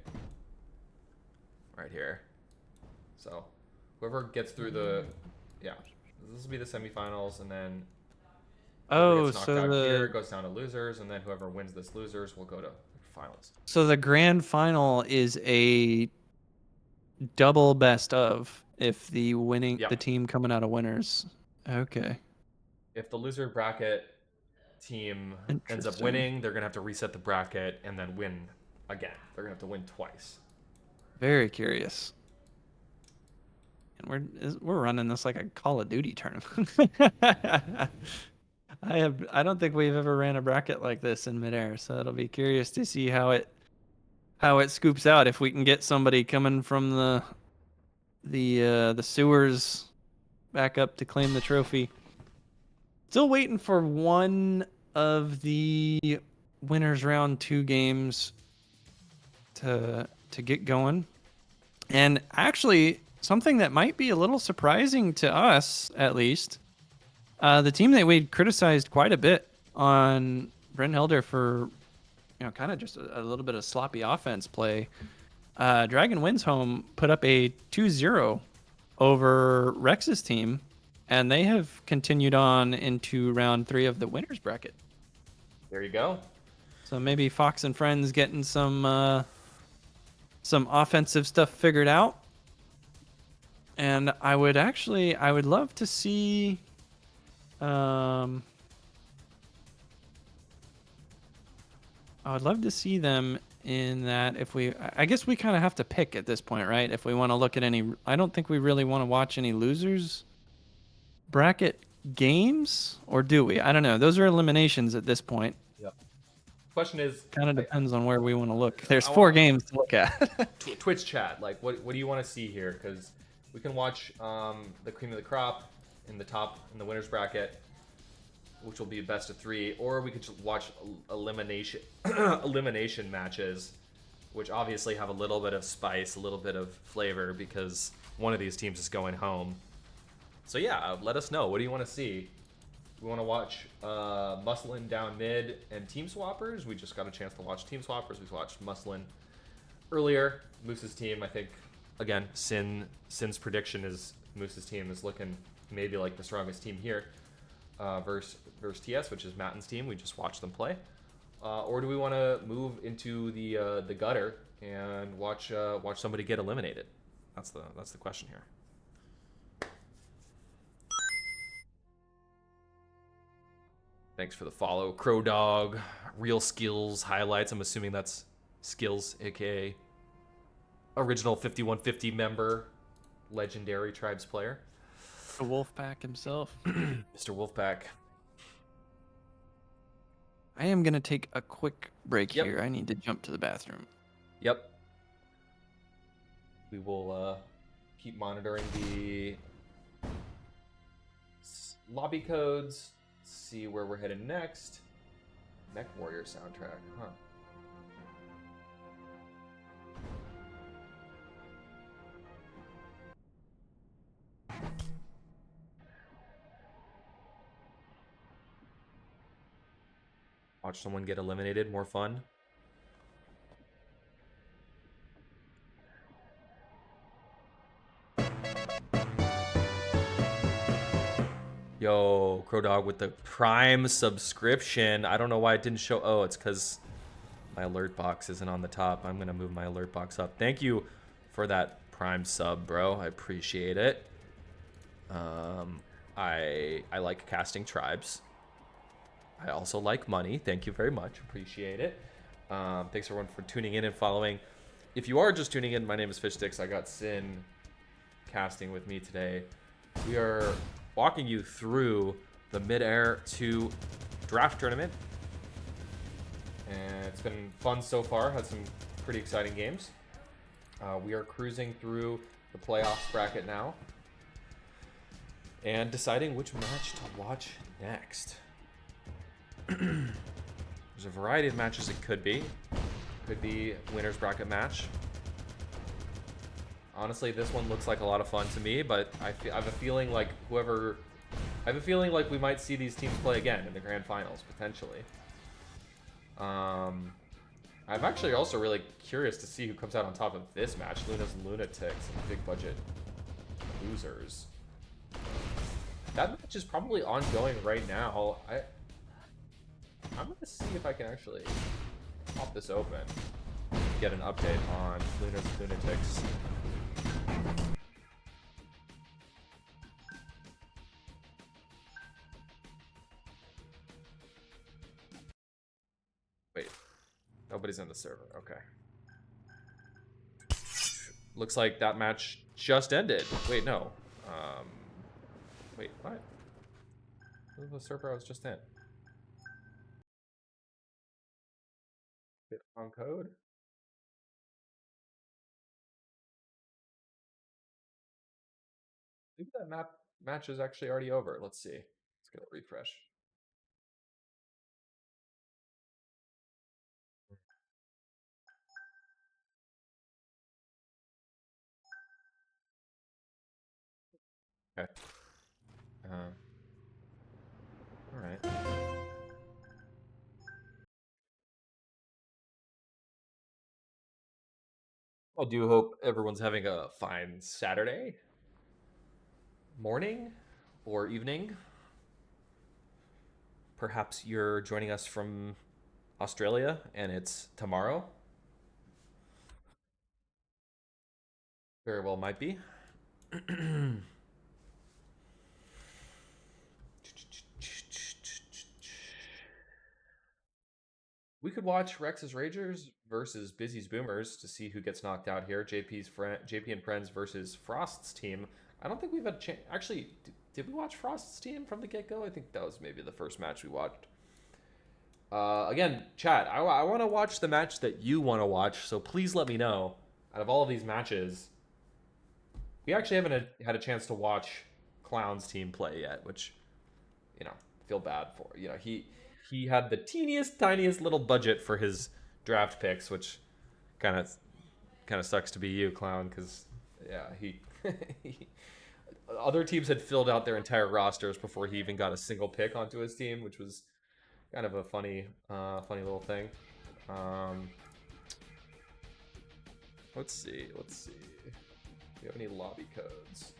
Right here. So whoever gets through the, yeah, this will be the semifinals, and then whoever gets knocked out here goes down to losers, and then whoever wins this losers will go to finals. So the grand final is a double best of if the winning Yeah. the team coming out of winners. Okay. If the loser bracket team ends up Interesting. winning, they're gonna have to reset the bracket and then win again. They're gonna have to win twice. Very curious. And we're running this like a Call of Duty tournament. I don't think we've ever ran a bracket like this in Midair, so it'll be curious to see how it scoops out. If we can get somebody coming from the sewers back up to claim the trophy. Still waiting for one of the winners round 2 games to get going. And actually, something that might be a little surprising to us, at least, the team that we criticized quite a bit on Brent Helder for, kind of just a little bit of sloppy offense play. Dragon Wins Home put up a 2-0 over Rex's team, and they have continued on into round 3 of the winners bracket. There you go. So maybe Fox and Friends getting some offensive stuff figured out. And I would love to see I would love to see them in that I guess we kind of have to pick at this point, right? If we want to look at any, I don't think we really want to watch any losers bracket games, or do we? I don't know. Those are eliminations at this point. Yep. Question is, Kind of depends on where we want to look. There's I 4 want- games to look at. Twitch chat, like what do you want to see here? Because we can watch the cream of the crop in the winners bracket, which will be best of 3, or we could just watch elimination elimination matches, which obviously have a little bit of spice, a little bit of flavor, because one of these teams is going home. So yeah, let us know. What do you want to see? We want to watch Musselin down mid and Team Swappers. We just got a chance to watch Team Swappers. We watched Musselin earlier. Moose's team, I think, again, Sin's prediction is Moose's team is looking maybe like the strongest team here versus TS, which is Matten's team. We just watched them play. Or do we want to move into the gutter and watch somebody get eliminated? That's the question here. Thanks for the follow, Crow Dog. Real skills highlights. I'm assuming that's skills, aka original 5150 member, legendary tribes player. The Wolfpack himself. Mr. Wolfpack. I am gonna take a quick break Yep. here. I need to jump to the bathroom. Yep. We will keep monitoring the lobby codes, see where we're headed next. Mech Warrior soundtrack, huh? Watch someone get eliminated, more fun. Yo, Crow Dog with the Prime subscription. I don't know why it didn't show. Oh, it's because my alert box isn't on the top. I'm gonna move my alert box up. Thank you for that Prime sub, bro. I appreciate it. I like casting tribes. I also like money. Thank you very much. Appreciate it. Thanks everyone for tuning in and following. If you are just tuning in, my name is Fishstix. I got Sin casting with me today. We are walking you through the Midair 2 draft tournament. And it's been fun so far. Had some pretty exciting games. We are cruising through the playoffs bracket now. And deciding which match to watch next. There's a variety of matches it could be. Could be winner's bracket match. Honestly, this one looks like a lot of fun to me, but I have a feeling like we might see these teams play again in the grand finals, potentially. I'm actually also really curious to see who comes out on top of this match. Luna's Lunatics and Big Budget Losers. That match is probably ongoing right now. I'm gonna see if I can actually pop this open, get an update on Luna's Lunatics. Wait, nobody's in the server. Okay. Looks like that match just ended. Wait, no. Wait, what? This is the server I was just in. Hit on code. Maybe that match is actually already over. Let's see. Let's get a refresh. Okay. All right. I do hope everyone's having a fine Saturday morning or evening. Perhaps you're joining us from Australia and it's tomorrow. Very well might be. We could watch Rex's Ragers versus Busy's Boomers to see who gets knocked out here. JP and Friends versus Frost's team. I don't think we've had a chance. Actually, did we watch Frost's team from the get-go? I think that was maybe the first match we watched. Again, chat, I want to watch the match that you want to watch, so please let me know. Out of all of these matches, we actually haven't had a chance to watch Clown's team play yet, which, you know, I feel bad for. You know, he had the tiniest little budget for his draft picks, which kind of sucks to be you, Clown, because yeah, other teams had filled out their entire rosters before he even got a single pick onto his team, which was kind of a funny little thing. Let's see. Do you have any lobby codes?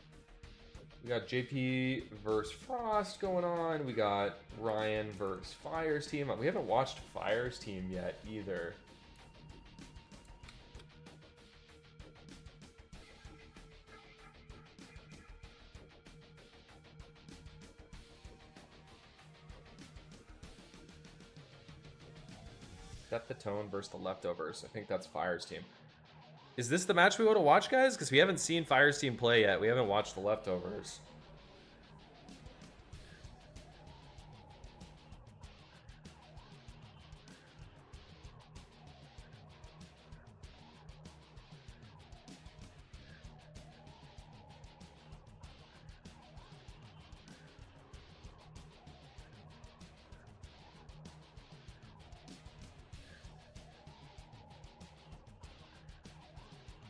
We got JP versus Frost going on. We got Ryan versus Fire's team. We haven't watched Fire's team yet either. Set the Tone versus the Leftovers. I think that's Fire's team. Is this the match we want to watch, guys? Because we haven't seen Fire's team play yet. We haven't watched the Leftovers.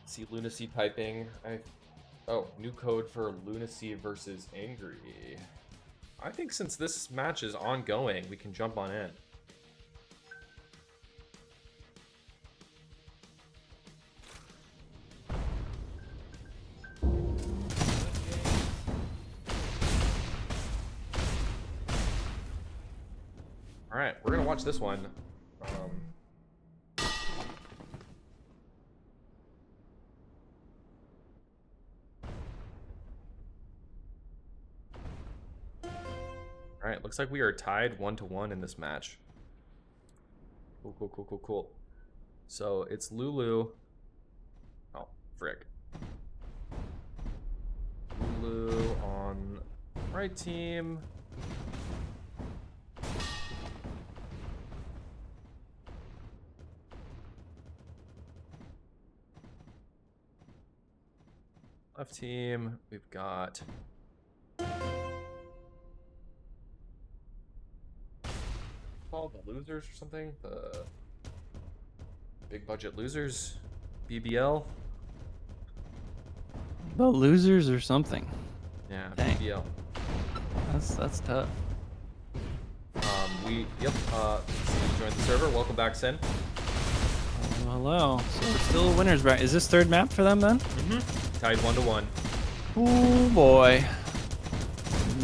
See Lunacy typing. Oh, new code for Lunacy versus Angry. I think since this match is ongoing, we can jump on in. All right, we're gonna watch this one. Alright, looks like we are tied 1-1 in this match. Cool. So it's Lulu. Oh, frick. Lulu on right team. Left team, we've got called the Losers or something, the Big Budget Losers, BBL. The Losers or something. Yeah, Dang. BBL. That's tough. Sin joined the server. Welcome back, Sin. Hello. So we're still winners bracket. Is this third map for them then? Tied 1-1. Oh boy.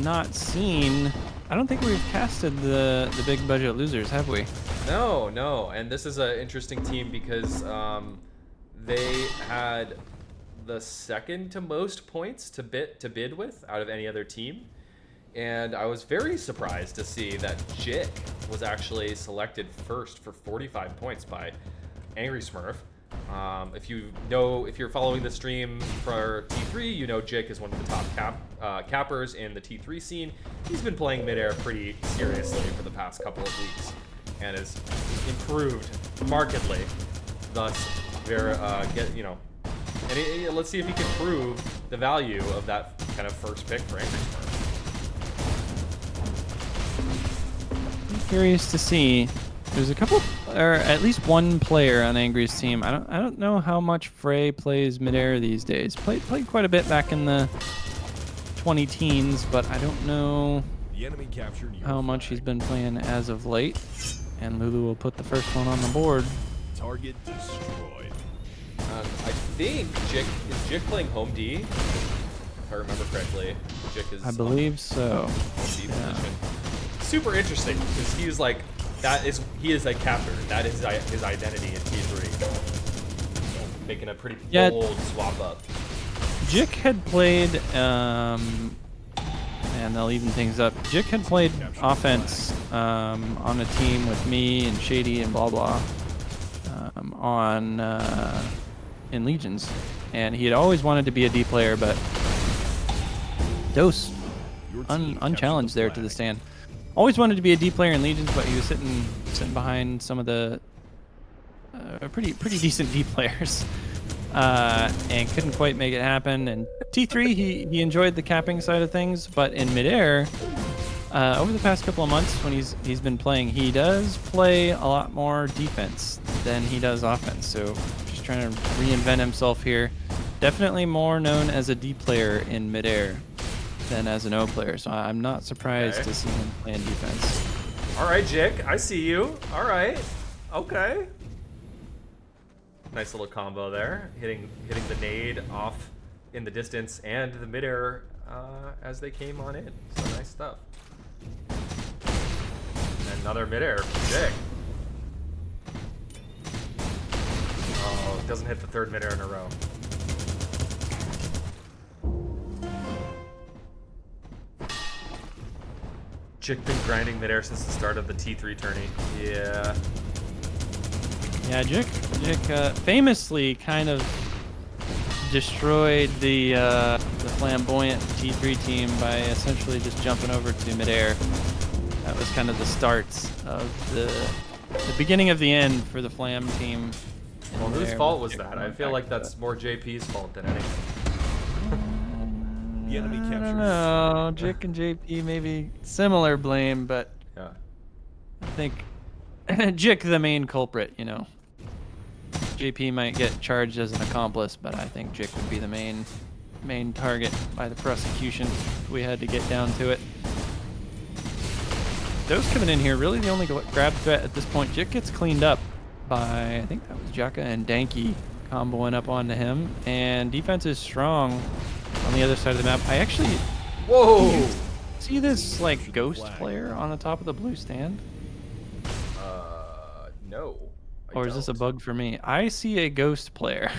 Not seen. I don't think we've casted the Big Budget Losers, have we? No, and this is an interesting team because they had the second to most points to bid with out of any other team, and I was very surprised to see that Jik was actually selected first for 45 points by Angry Smurf. If you're following the stream for T3, you know Jik is one of the top cappers in the T3 scene. He's been playing Midair pretty seriously for the past couple of weeks and has improved markedly. Thus, let's see if he can prove the value of that kind of first pick for Angry Smurf. I'm curious to see. There's a couple, or at least one player on Angry's team. I don't know how much Frey plays Midair these days. Played quite a bit back in the 20 teens, but I don't know The enemy captured your how much he's been playing as of late. And Lulu will put the first one on the board. Target destroyed. I think Jik playing home D, if I remember correctly. Jik is I believe so. home D position. Super interesting because he's like. He is a capper. That is his identity in T3. Making a pretty bold swap up. Jik had played, I and they'll even things up. Jik had played offense on a team with me and Shady and blah blah in Legions, and he had always wanted to be a D player, but Dose unchallenged there to the stand. Always wanted to be a D player in Legions, but he was sitting behind some of the pretty decent D players, and couldn't quite make it happen. And T3, he enjoyed the capping side of things, but in Midair, over the past couple of months when he's been playing, he does play a lot more defense than he does offense. So just trying to reinvent himself here. Definitely more known as a D player in Midair than as an O player. So I'm not surprised to see him playing defense. All right, Jik, I see you. All right, okay. Nice little combo there, hitting the nade off in the distance and the midair as they came on in. So nice stuff. And another midair from Jik. Oh, doesn't hit the third midair in a row. Jik been grinding midair since the start of the T3 tourney. Yeah. Yeah, Jik famously kind of destroyed the flamboyant T3 team by essentially just jumping over to midair. That was kind of the start of the beginning of the end for the Flam team. Well, whose fault was that? I feel like that's more JP's fault than anything. The enemy captured. I don't know. Jik and JP maybe similar blame, but Yeah. I think Jik the main culprit, you know. JP might get charged as an accomplice, but I think Jik would be the main target by the prosecution if we had to get down to it. Dose coming in here, really the only grab threat at this point. Jik gets cleaned up by, I think that was Jaka and Danky comboing up onto him, and defense is strong on the other side of the map. I actually Whoa! see this like ghost player on the top of the blue stand. No. Or is this a don't. bug for me? I see a ghost player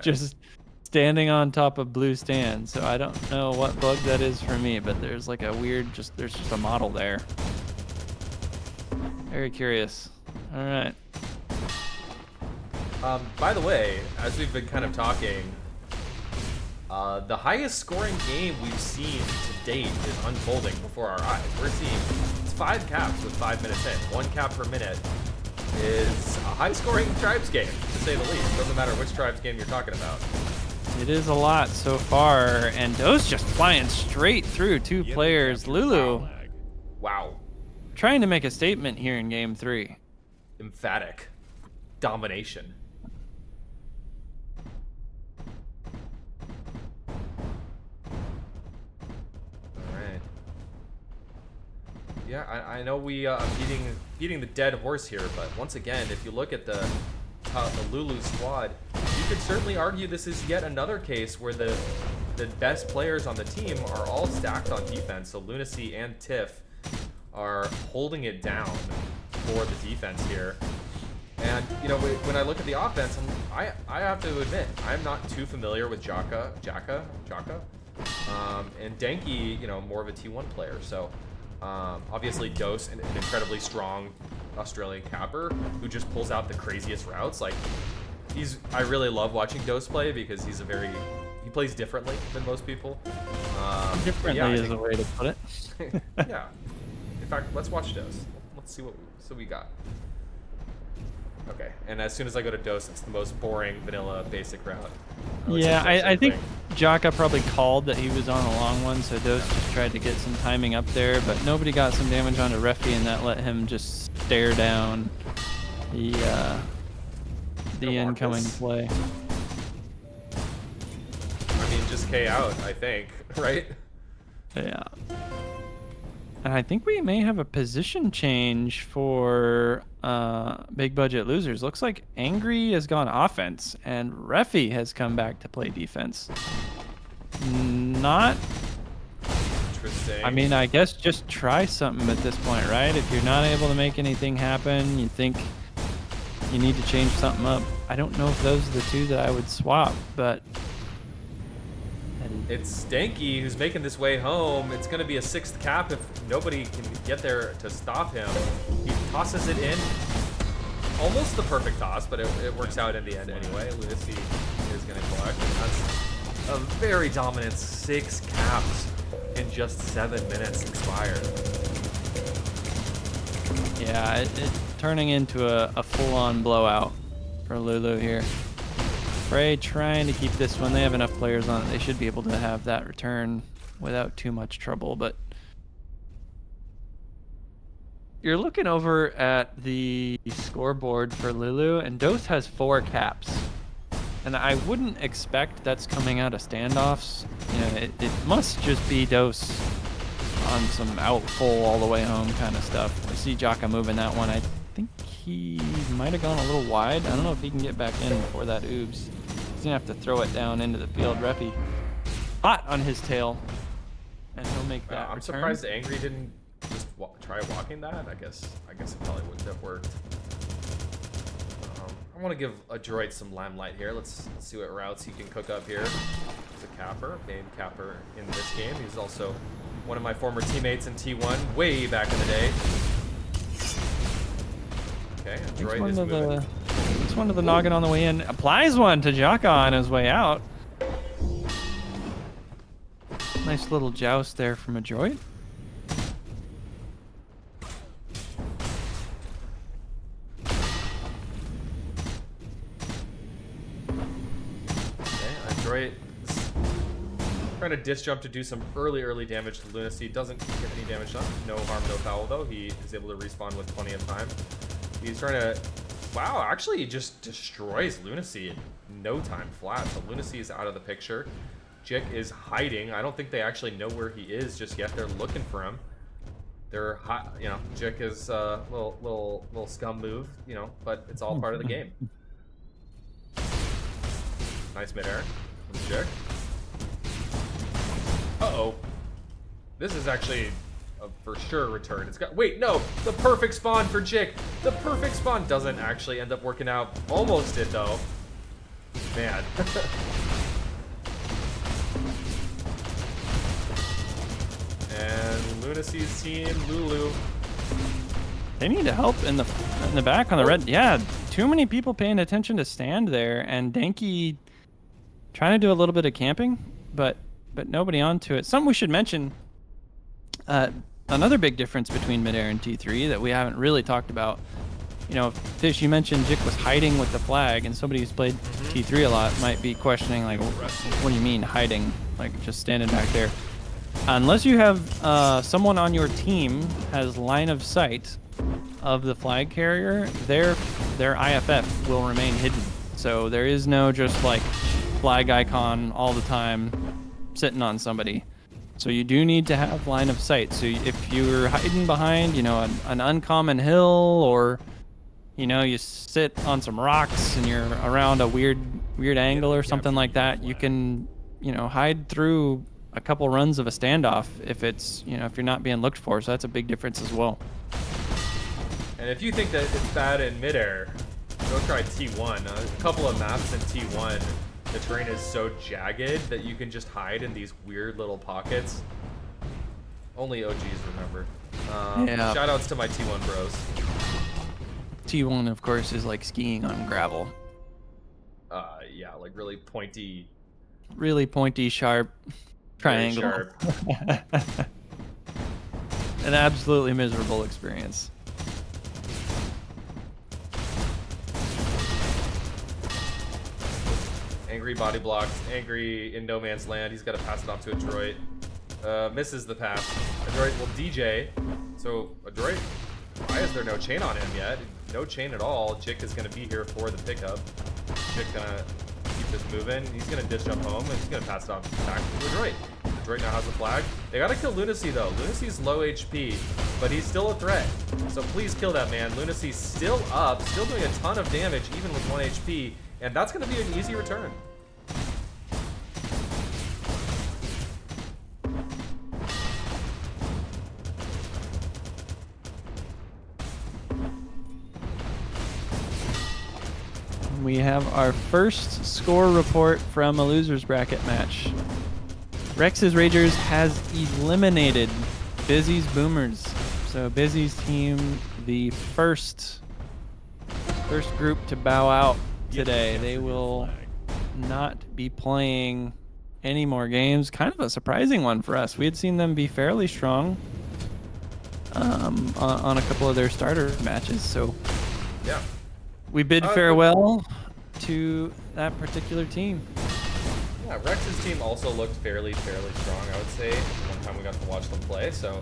just standing on top of blue stand. So I don't know what bug that is for me, but there's like a weird, there's just a model there. Very curious. All right. By the way, as we've been kind of talking, the highest scoring game we've seen to date is unfolding before our eyes. We're seeing 5 caps with 5 minutes in. 1 cap per minute is a high-scoring Tribes game, to say the least. Doesn't matter which Tribes game you're talking about. It is a lot so far, and Dose just flying straight through 2 players. Lulu Wow. trying to make a statement here in game 3. Emphatic. Domination. Alright. Yeah, I know we beating the dead horse here, but once again, if you look at the Lulu squad, you could certainly argue this is yet another case where the best players on the team are all stacked on defense. So Lunacy and Tiff are holding it down for the defense here. And you know, when I look at the offense, I have to admit I'm not too familiar with Jaka, and Danky, you know, more of a T1 player. So obviously Dose, an incredibly strong Australian capper who just pulls out the craziest routes. Like I really love watching Dose play because he plays differently than most people. Differently is a way to put it. Yeah. In fact, let's watch Dose. Let's see what we got. Okay, and as soon as I go to Dose, it's the most boring, vanilla, basic route. Yeah, I think Jaka probably called that he was on a long one, so Dose just tried to get some timing up there, but nobody got some damage onto Refi, and that let him just stare down the incoming play. I mean, just K out, I think, right? Yeah. And I think we may have a position change for big budget losers. Looks like Angry has gone offense and Refi has come back to play defense. Not Interesting. I mean, I guess just try something at this point, right? If you're not able to make anything happen, you think you need to change something up. I don't know if those are the two that I would swap, but that It's Stanky who's making this way home. It's going to be a 6th cap if nobody can get there to stop him. He tosses it in. Almost the perfect toss, but it works out in the end anyway. Lunacy is going to collect. And that's a very dominant 6 caps in just 7 minutes expired. Yeah, it's turning into a full-on blowout for Lulu here. Frey trying to keep this one. They have enough players on it. They should be able to have that return without too much trouble. But you're looking over at the scoreboard for Lulu, and Dose has 4 caps. And I wouldn't expect that's coming out of standoffs. You know, it must just be Dose on some out full all the way home kind of stuff. I see Jaka moving that one. I think he might have gone a little wide. I don't know if he can get back in before that oobs. He's gonna have to throw it down into the field. Reppy hot on his tail, and he'll make that. I'm return. surprised Angry didn't just try walking that. I guess it probably wouldn't have worked. I want to give a droid some limelight here. Let's see what routes he can cook up here. He's a capper, main capper in this game. He's also one of my former teammates in T1 way back in the day. Okay, a droid is moving. It's one to the noggin on the way in. Applies one to Jaka on his way out. Nice little joust there from a droid. Droid is trying to disc jump to do some early damage to Lunacy. Doesn't get any damage done. No harm, no foul though. He is able to respawn with plenty of time. He's trying to, wow, actually he just destroys Lunacy in no time flat. So Lunacy is out of the picture. Jik is hiding. I don't think they actually know where he is just yet. They're looking for him. They're hot, you know, Jik is a little scum move, you know, but it's all part of the game. Nice midair. Jik. Uh-oh. This is actually a for sure return. It's got, wait, no, the perfect spawn for Jik. The perfect spawn doesn't actually end up working out. Almost did though. Man. And Lunacy's team, Lulu. They need help in the back on the red. Yeah, too many people paying attention to stand there, and Danky trying to do a little bit of camping, but nobody onto it. Something we should mention, another big difference between Midair and T3 that we haven't really talked about. You know, Fish, you mentioned Jik was hiding with the flag, and somebody who's played T3 a lot might be questioning, like, what do you mean hiding? Like, just standing back there. Unless you have someone on your team has line of sight of the flag carrier, their IFF will remain hidden. So there is no just like flag icon all the time sitting on somebody. So you do need to have line of sight. So if you're hiding behind, you know, an uncommon hill, or you know, you sit on some rocks and you're around a weird angle or something like that, you can, you know, hide through a couple runs of a standoff if it's, you know, if you're not being looked for. So that's a big difference as well. And if you think that it's bad in midair, go try T1. A couple of maps in T1, the terrain is so jagged that you can just hide in these weird little pockets. Only OGs remember. Yeah. Shoutouts to my T1 bros. T1, of course, is like skiing on gravel. Yeah, like really pointy. Really pointy, sharp triangle. Sharp. An absolutely miserable experience. Angry body blocked. Angry in no man's land. He's got to pass it off to a droid. Misses the pass. A droid will DJ. So a droid. Why is there no chain on him yet? No chain at all. Jik is going to be here for the pickup. Jik gonna keep this moving. He's going to dish jump home, and he's going to pass it off back to the droid. The droid now has a flag. They got to kill Lunacy though. Lunacy's low HP, but he's still a threat. So please kill that man. Lunacy's still up, still doing a ton of damage even with 1 HP, and that's going to be an easy return. We have our first score report from a loser's bracket match. Rex's Ragers has eliminated Busy's Boomers. So Busy's team, the first group to bow out today. They will not be playing any more games. Kind of a surprising one for us. We had seen them be fairly strong on a couple of their starter matches. So Yeah. we bid farewell to that particular team. Yeah, Rex's team also looked fairly strong, I would say, one time we got to watch them play. So,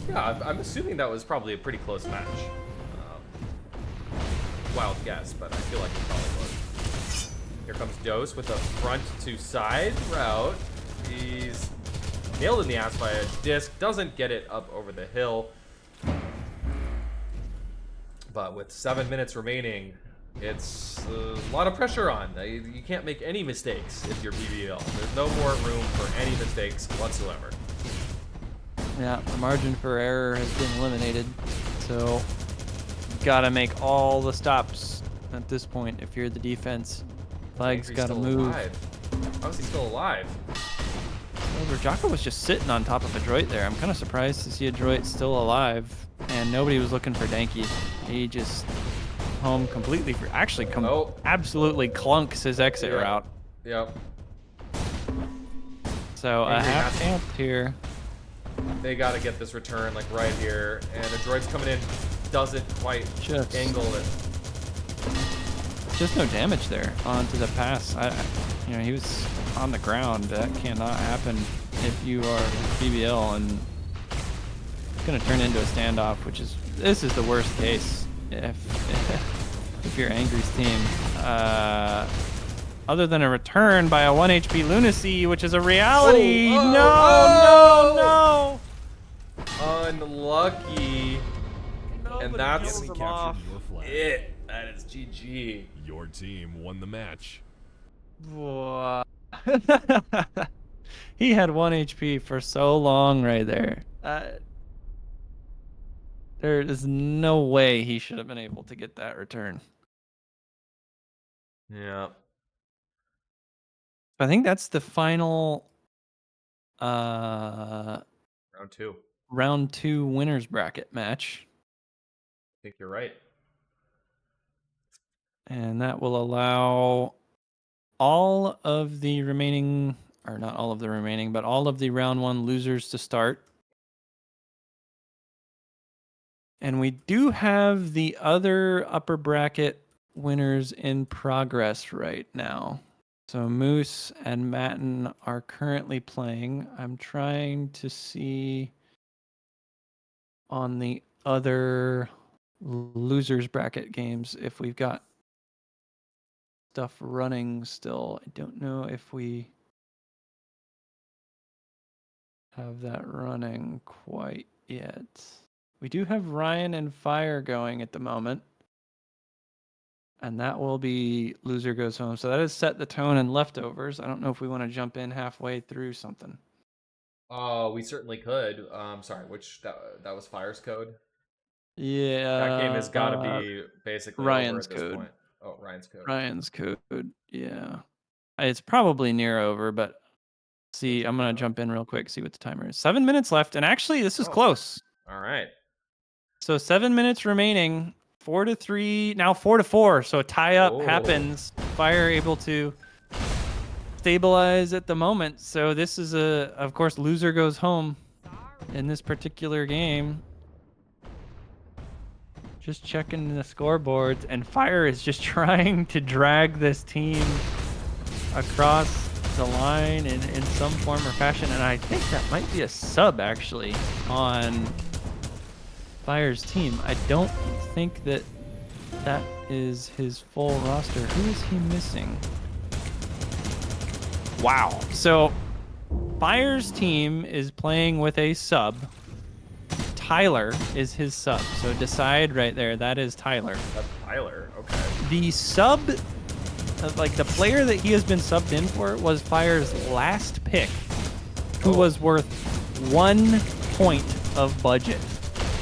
yeah, I'm assuming that was probably a pretty close match. Wild guess, but I feel like it probably was. Here comes Dose with a front to side route. He's nailed in the ass by a disc, doesn't get it up over the hill. But with 7 minutes remaining, it's a lot of pressure on. You can't make any mistakes if you're BBL. There's no more room for any mistakes whatsoever. Yeah, the margin for error has been eliminated. So, gotta make all the stops at this point if you're the defense. Flag's gotta move. How is he still alive? Jocko was just sitting on top of a droid there. I'm kind of surprised to see a droid still alive, and nobody was looking for Danky. He just home completely free. Actually, absolutely clunks his exit route. Yep. So a half amp here. They got to get this return like right here, and the droid's coming in, doesn't quite angle it. Just no damage there onto the pass. You know, he was on the ground. That cannot happen if you are BBL, and it's gonna turn into a standoff, this is the worst case if you're Angry's team. Other than a return by a 1 HP Lunacy, which is a reality. No. Unlucky. And that's Enemy captured your flag. it. That is GG. Your team won the match. He had 1 HP for so long right there. There is no way he should have been able to get that return. Yeah. I think that's the final Round two winners bracket match. I think you're right. And that will allow all of the remaining, or not all of the remaining, but all of the round one losers to start. And we do have the other upper bracket winners in progress right now. So Moose and Matten are currently playing. I'm trying to see on the other losers bracket games if we've got stuff running still. I don't know if we have that running quite yet. We do have Ryan and Fire going at the moment. And that will be loser goes home. So that has set the tone and leftovers. I don't know if we want to jump in halfway through something. We certainly could. Sorry, that was Fire's code? Yeah. That game has got to be basically Ryan's over at this code. point. Oh, Ryan's code. Ryan's code. Yeah. It's probably near over, but see, I'm going to jump in real quick, see what the timer is. 7 minutes left. And actually, this is close. All right. So 7 minutes remaining. 4-3, now 4-4. So a tie-up happens. Fire able to stabilize at the moment. So this is of course, loser goes home in this particular game. Just checking the scoreboards, and Fire is just trying to drag this team across the line in some form or fashion. And I think that might be a sub actually on Fire's team. I don't think that is his full roster. Who is he missing? Wow. So Fire's team is playing with a sub. Tyler is his sub. So decide right there. That is Tyler. That's Tyler. Okay. The sub, like the player that he has been subbed in for, was Fire's last pick, who was worth 1 point of budget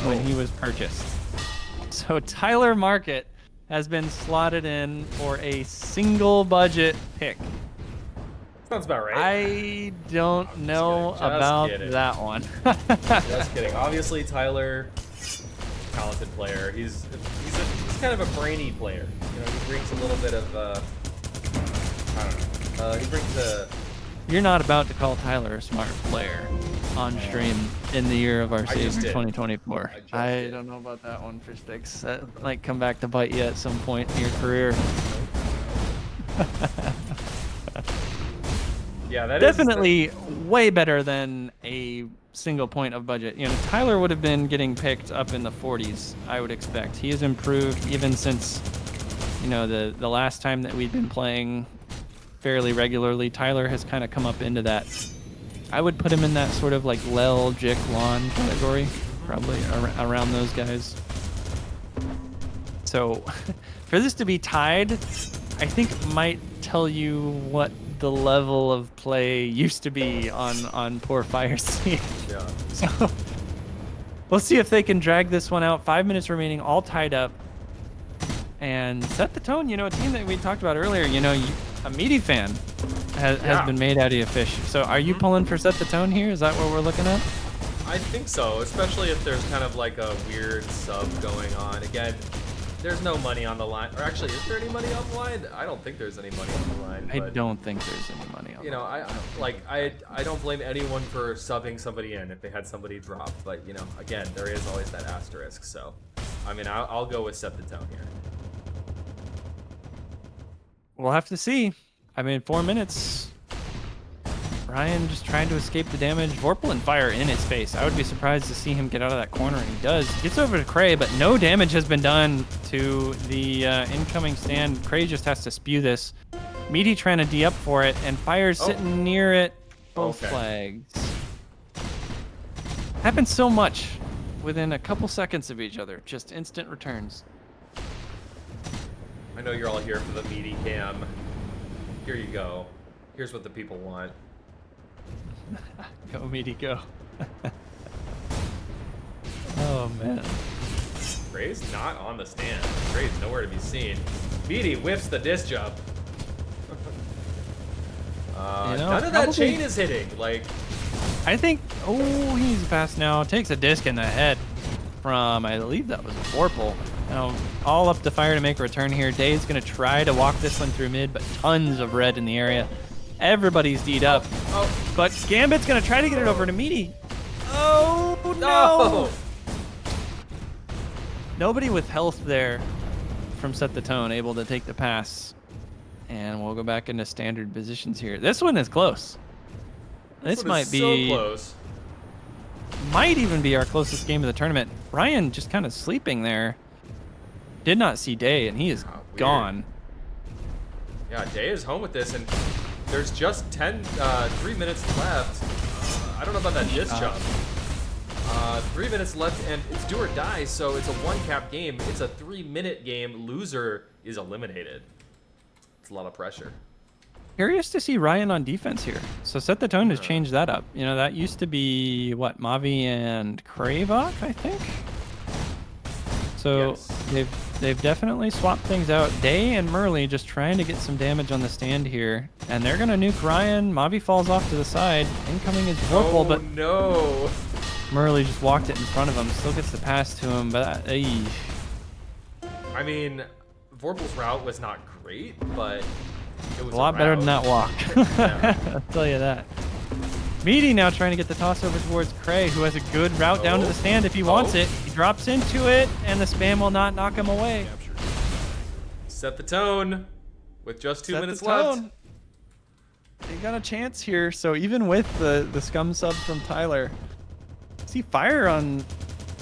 when he was purchased. So Tyler Market has been slotted in for a single budget pick. Sounds about right. I don't know Just about kidding. that one. Just kidding. Obviously, Tyler, talented player. He's kind of a brainy player. You know, he brings a little bit of I don't know. He brings a. You're not about to call Tyler a smart player on stream in the year of our just Savior did. 2024. I just I did. don't know about that one, Fishstix. That might come back to bite you at some point in your career. Yeah, that Definitely way better than a single point of budget. You know, Tyler would have been getting picked up in the 40s, I would expect. He has improved even since, you know, the last time that we'd been playing fairly regularly. Tyler has kind of come up into that. I would put him in that sort of like Lel, Jick, Lon category, probably around those guys. So for this to be tied, I think might tell you what the level of play used to be on poor Fire's team. Yeah. So we'll see if they can drag this one out. 5 minutes remaining, all tied up, and set the tone. You know, a team that we talked about earlier. You know, a meaty fan has been made out of you, Fish. So are you pulling for set the tone here? Is that what we're looking at? I think so, especially if there's kind of like a weird sub going on. Again, there's no money on the line. Or actually, is there any money on the line? I don't think there's any money on the line. I but, don't think there's any money on You know, I don't blame anyone for subbing somebody in if they had somebody drop. But, you know, again, there is always that asterisk. So, I mean, I'll go with set the tone here. We'll have to see. I mean, 4 minutes. Ryan just trying to escape the damage. Vorpal and Fire in his face. I would be surprised to see him get out of that corner, and he does. Gets over to Cray, but no damage has been done to the incoming stand. Cray just has to spew this. Meaty trying to D up for it, and Fire's sitting near it. Both flags. Happens so much within a couple seconds of each other. Just instant returns. I know you're all here for the meaty cam. Here you go. Here's what the people want. Go, Meaty, go. Oh, man. Gray's not on the stand. Gray's nowhere to be seen. Meaty whiffs the disc jump. None of that chain is hitting. Like, I think, oh, he's fast now. Takes a disc in the head from, I believe that was a Vorpal. Now, all up to Fire to make a return here. Day's going to try to walk this one through mid, but tons of red in the area. Everybody's D'd up. But Gambit's going to try to get it over to Meaty. Oh, no! Nobody with health there from Set the Tone able to take the pass. And we'll go back into standard positions here. This one is close. This might be... so close. Might even be our closest game of the tournament. Ryan just kind of sleeping there. Did not see Day, and he is gone. Yeah, Day is home with this, and there's just 3 minutes left. I don't know about that disc jump. 3 minutes left, and it's do or die, so it's a one-cap game. It's a 3-minute game. Loser is eliminated. It's a lot of pressure. Curious to see Ryan on defense here. So Set the Tone has changed that up. You know, that used to be, what, Mavi and Kravok, I think? So they've definitely swapped things out. Day and Murley just trying to get some damage on the stand here. And they're going to nuke Ryan. Mavi falls off to the side. Incoming is Vorpal, but no. Murley just walked it in front of him. Still gets the pass to him, but I mean, Vorpal's route was not great, but it was a lot better than that walk. I'll tell you that. Meaty now trying to get the toss over towards Cray, who has a good route down to the stand if he wants it. He drops into it, and the spam will not knock him away. Set the tone with just 2 minutes left. They got a chance here, so even with the scum sub from Tyler, see Fire on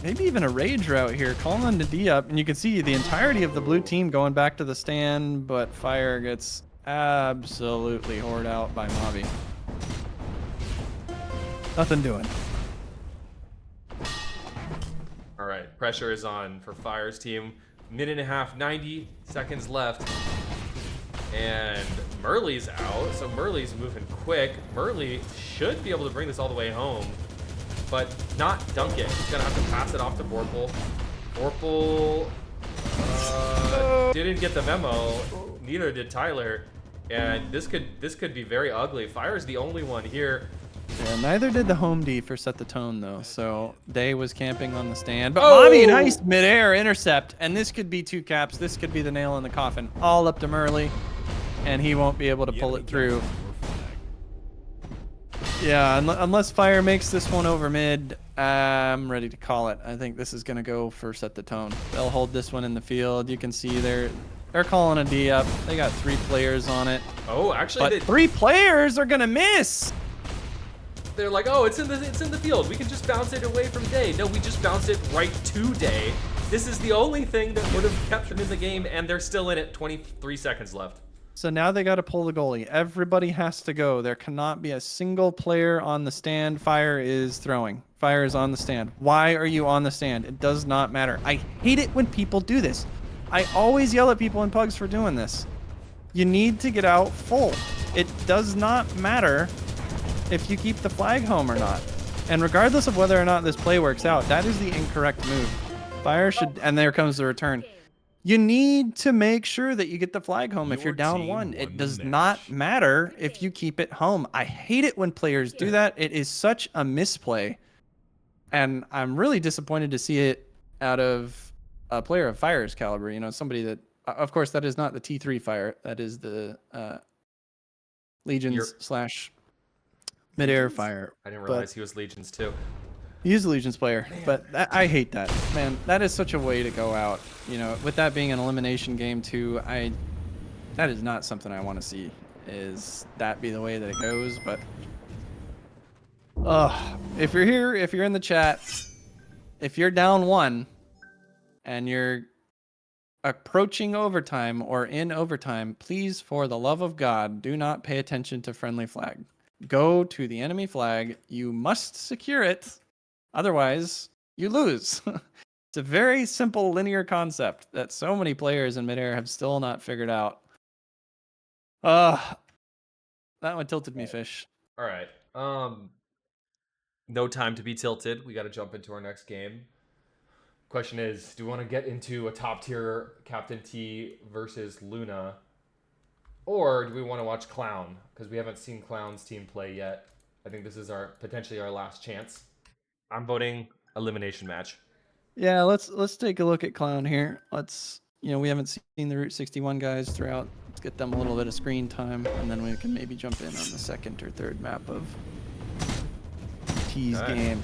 maybe even a rage route here, calling on the D up, and you can see the entirety of the blue team going back to the stand, but Fire gets absolutely hoard out by Mavi. Nothing doing. All right, pressure is on for Fire's team. Minute and a half, 90 seconds left. And Murley's out, so Murley's moving quick. Murley should be able to bring this all the way home, but not dunk it. He's gonna have to pass it off to Vorpal. Vorpal didn't get the memo. Neither did Tyler. And this could be very ugly. Fire's the only one here. Yeah, neither did the home D for Set the Tone, though. So Day was camping on the stand. But Oh! Bobby, nice midair intercept. And this could be 2 caps. This could be the nail in the coffin. All up to Murley. And he won't be able to pull it through. Yeah, unless Fire makes this one over mid, I'm ready to call it. I think this is going to go for Set the Tone. They'll hold this one in the field. You can see they're calling a D up. They got 3 players on it. Oh, actually, But 3 players are going to miss. they're like, oh, it's in the field. We can just bounce it away from Day. No, we just bounced it right to Day. This is the only thing that would have kept them in the game, and they're still in it. 23 seconds left. So now they got to pull the goalie. Everybody has to go. There cannot be a single player on the stand. Fire is throwing. Fire is on the stand. Why are you on the stand? It does not matter. I hate it when people do this. I always yell at people in pugs for doing this. You need to get out full. It does not matter if you keep the flag home or not. And regardless of whether or not this play works out, that is the incorrect move. Fire should, and there comes the return. You need to make sure that you get the flag home if you're down 1. It does not matter if you keep it home. I hate it when players do that. It is such a misplay. And I'm really disappointed to see it out of a player of Fire's caliber. You know, somebody that, of course, that is not the T3 Fire. That is the Legions / Midair Fire. I didn't realize he was Legions too. He's a Legions player, but I hate that, man. That is such a way to go out. You know, with that being an elimination game too, that is not something I want to see. Is that be the way that it goes? But if you're here, if you're in the chat, if you're down 1 and you're approaching overtime or in overtime, please, for the love of God, do not pay attention to friendly flag. Go to the enemy flag. You must secure it. Otherwise, you lose. It's a very simple linear concept that so many players in Midair have still not figured out. That one tilted me, Fish. All right. No time to be tilted. We got to jump into our next game. Question is, do we want to get into a top tier Captain T versus Luna, or do we want to watch Clown? Because we haven't seen Clown's team play yet. I think this is potentially our last chance. I'm voting elimination match. Yeah, let's take a look at Clown here. We haven't seen the Route 61 guys throughout. Let's get them a little bit of screen time, and then we can maybe jump in on the 2nd or 3rd map of T's game.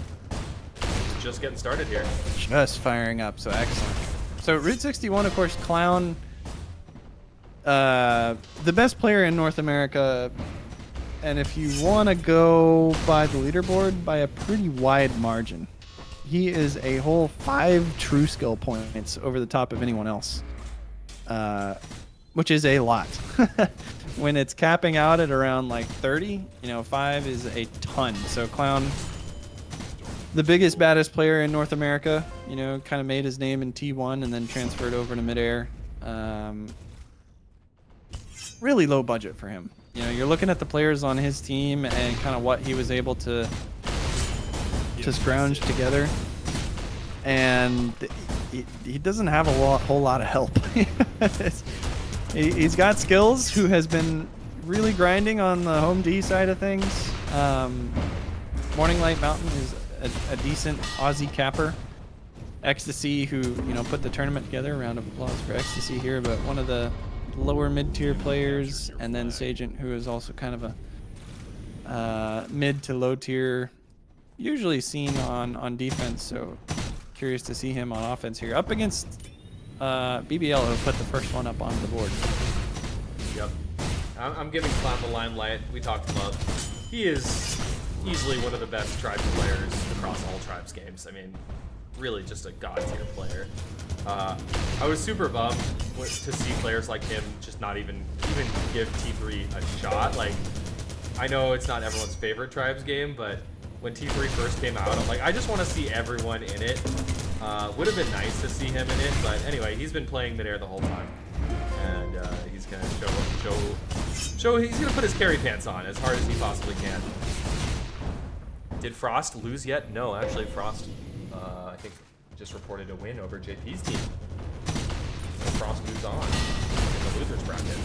Just getting started here. Just firing up, so excellent. So Route 61, of course, Clown, the best player in North America. And if you want to go by the leaderboard, by a pretty wide margin. He is a whole 5 true skill points over the top of anyone else, which is a lot. When it's capping out at around like 30, 5 is a ton. So Clown, the biggest, baddest player in North America, kind of made his name in T1 and then transferred over to Midair. Really low budget for him. You're looking at the players on his team and kind of what he was able to scrounge together, and he doesn't have a whole lot of help. He's got skills, who has been really grinding on the home D side of things. Morning Light Mountain is a decent Aussie capper. Ecstasy, who put the tournament together. Round of applause for Ecstasy here, but one of the lower mid-tier players, and then Sagent, who is also kind of a mid to low tier, usually seen on defense. So curious to see him on offense here, up against BBL, who put the first one up on the board. Yep. I'm giving Clown the limelight. We talked him up. He is easily one of the best Tribes players across all Tribes games. I mean, really just a god-tier player. I was super bummed to see players like him just not even give T3 a shot. Like, I know it's not everyone's favorite Tribes game, but when T3 first came out, I'm like, I just want to see everyone in it. Would have been nice to see him in it, but anyway, he's been playing Midair the whole time, and he's gonna show he's gonna put his carry pants on as hard as he possibly can. Did Frost lose yet? No, actually, Frost, I think, just reported a win over JP's team. So Frost moves on in the losers bracket.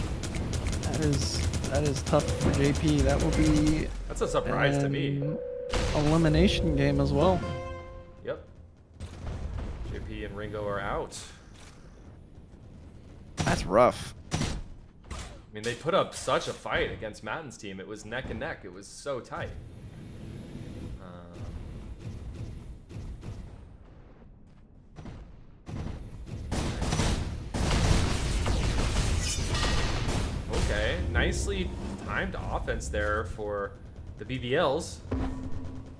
That is That is tough for JP. That will be That's a surprise to me. an elimination game as well. Yep. JP and Ringo are out. That's rough. I mean, they put up such a fight against Matten's team. It was neck and neck. It was so tight. Okay, nicely timed offense there for the BBLs.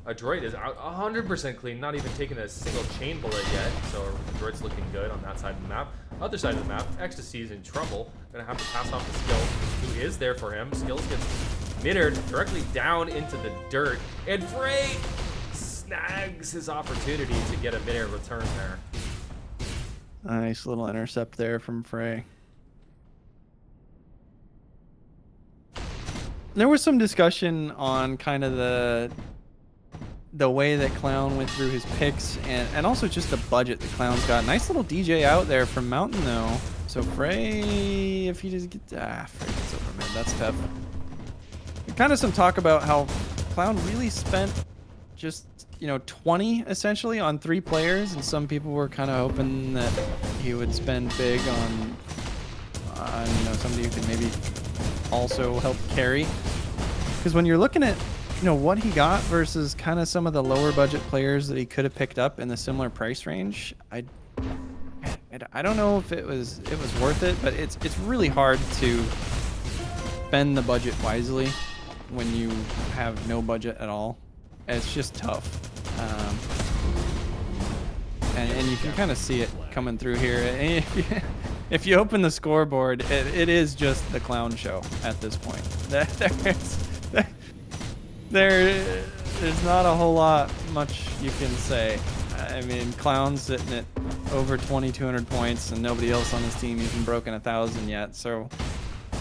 Droid is out 100% clean, not even taking a single chain bullet yet. So Droid's looking good on that side of the map. Other side of the map, Ecstasy is in trouble. Gonna have to pass off to Skills, who is there for him. Skills gets Midair directly down into the dirt, and Frey snags his opportunity to get a Midair return there. Nice little intercept there from Frey. There was some discussion on kind of the way that Clown went through his picks and also just the budget that Clown's got. Nice little DJ out there from Mountain though. So Frey, if he just gets Frey gets over mid, that's tough. Kind of some talk about how Clown really spent just 20 essentially on 3 players, and some people were kind of hoping that he would spend big on somebody who could maybe also help carry. Because when you're looking at what he got versus kind of some of the lower budget players that he could have picked up in the similar price range, I don't know if it was worth it, but it's really hard to spend the budget wisely when you have no budget at all. It's just tough. And you can kind of see it coming through here. And if you open the scoreboard, it is just the Clown show at this point. There's not a whole lot much you can say. I mean, Clown's sitting at over 2,200 points, and nobody else on his team even broken 1,000 yet. So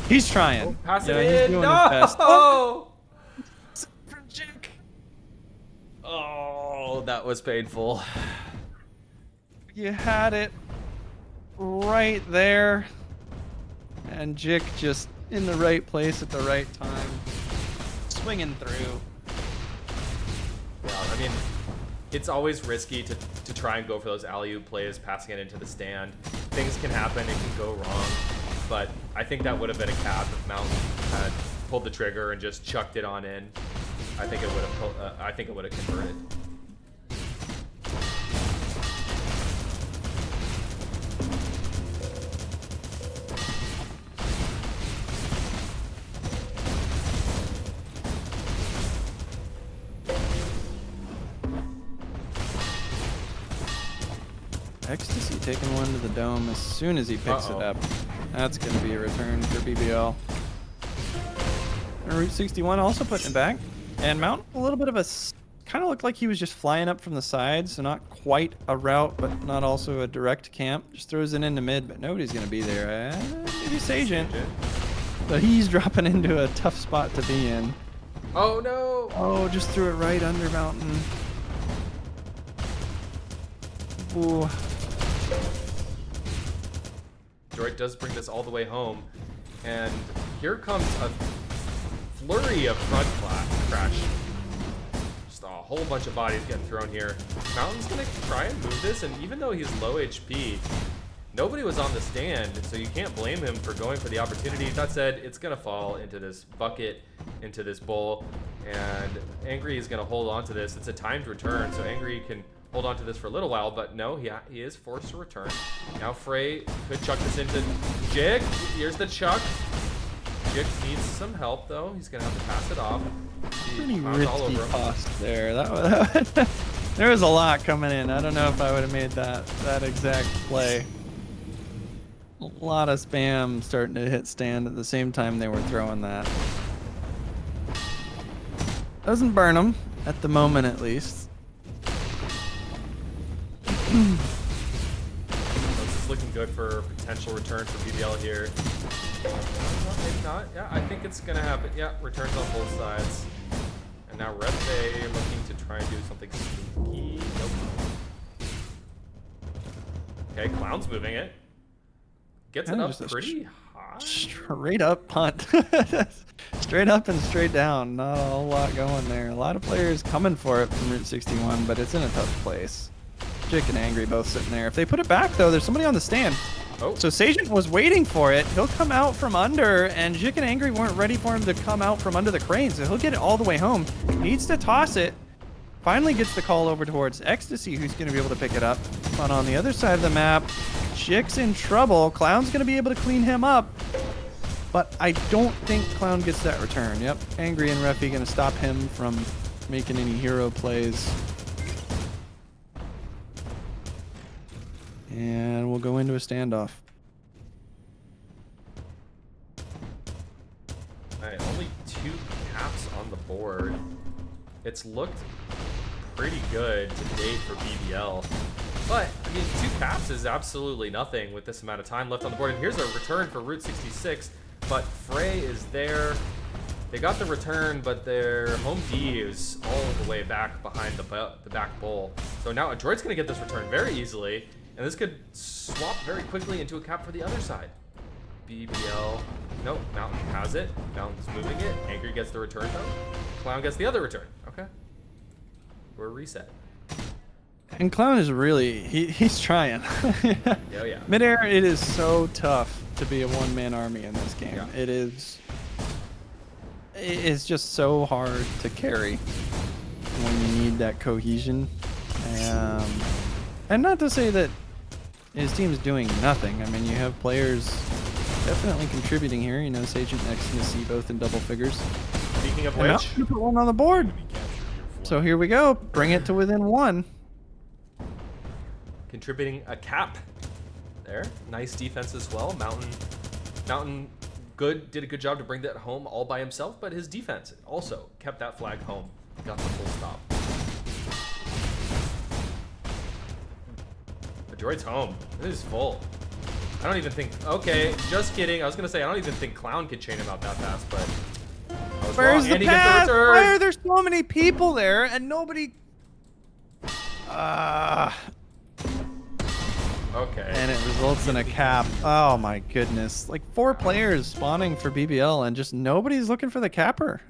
he's trying. Oh, pass it he's in. doing No! his best. Oh! Oh, that was painful. You had it right there, and Jick just in the right place at the right time, swinging through. Yeah, I mean, it's always risky to try and go for those alley-oop plays, passing it into the stand. Things can happen, it can go wrong, but I think that would have been a cap if Mountain had pulled the trigger and just chucked it on in. I think it would have converted. Ecstasy taking one to the dome as soon as he picks it up. That's going to be a return for BBL. And Route 61 also putting it back. And Mountain, a little bit of a... kind of looked like he was just flying up from the side, so not quite a route, but not also a direct camp. Just throws it into mid, but nobody's going to be there. Maybe Sagent. But he's dropping into a tough spot to be in. Oh, no! Oh, just threw it right under Mountain. Ooh. Droid does bring this all the way home, and here comes a flurry of front crash. Just a whole bunch of bodies getting thrown here. Mountain's gonna try and move this, and even though he's low HP, nobody was on the stand, so you can't blame him for going for the opportunity. That said, it's gonna fall into this bucket, into this bowl, and Angry is gonna hold on to this. It's a timed return, so Angry can hold on to this for a little while, but no, he is forced to return. Now Frey could chuck this into Jig. Here's the chuck. Jig needs some help though. He's gonna have to pass it off. Pretty risky toss there. There was a lot coming in. I don't know if I would have made that exact play. A lot of spam starting to hit stand at the same time they were throwing that. Doesn't burn them at the moment, at least. This is looking good for potential return for BBL here. Maybe not. Yeah, I think it's gonna happen. Yeah, returns on both sides. And now Red Bay looking to try and do something sneaky. Nope. Okay, Clown's moving it. Gets it up pretty high. Straight up punt. Straight up and straight down. Not a whole lot going there. A lot of players coming for it from Route 61, but it's in a tough place. Jick and Angry both sitting there. If they put it back, though, there's somebody on the stand. Oh. So Sajent was waiting for it. He'll come out from under, and Jick and Angry weren't ready for him to come out from under the crane, so he'll get it all the way home. Needs to toss it. Finally gets the call over towards Ecstasy, who's going to be able to pick it up. But on the other side of the map, Jick's in trouble. Clown's going to be able to clean him up. But I don't think Clown gets that return. Yep, Angry and Refi going to stop him from making any hero plays. And we'll go into a standoff. Alright, only 2 caps on the board. It's looked pretty good to date for BBL. But, I mean, 2 caps is absolutely nothing with this amount of time left on the board. And here's a return for Route 66, but Frey is there. They got the return, but their home D is all the way back behind the back bowl. So now a droid's going to get this return very easily, and this could swap very quickly into a cap for the other side. BBL, nope, Mountain has it. Mountain's moving it. Angry gets the return though. Clown gets the other return. Okay. We're reset. And Clown is really, he's trying. Oh yeah. Midair, it is so tough to be a one-man army in this game. Yeah. It is just so hard to carry when you need that cohesion. And not to say that his team's doing nothing. I mean, you have players definitely contributing here. You know, Sajent and Ecstasy both in double figures. Speaking of And which, now put one on the board. So here we go. Bring it to within 1. contributing a cap there. Nice defense as well. Mountain did a good job to bring that home all by himself, but his defense also kept that flag home. Got the full stop. The droid's home. This is full. I don't even think, okay, just kidding. I was gonna say, I don't even think Clown could chain him out that fast, but I was Where's wrong. the And he gets the pass? return. Why are there so many people there and nobody? Okay. And it results in a cap. Oh my goodness. Like 4 players spawning for BBL and just nobody's looking for the capper.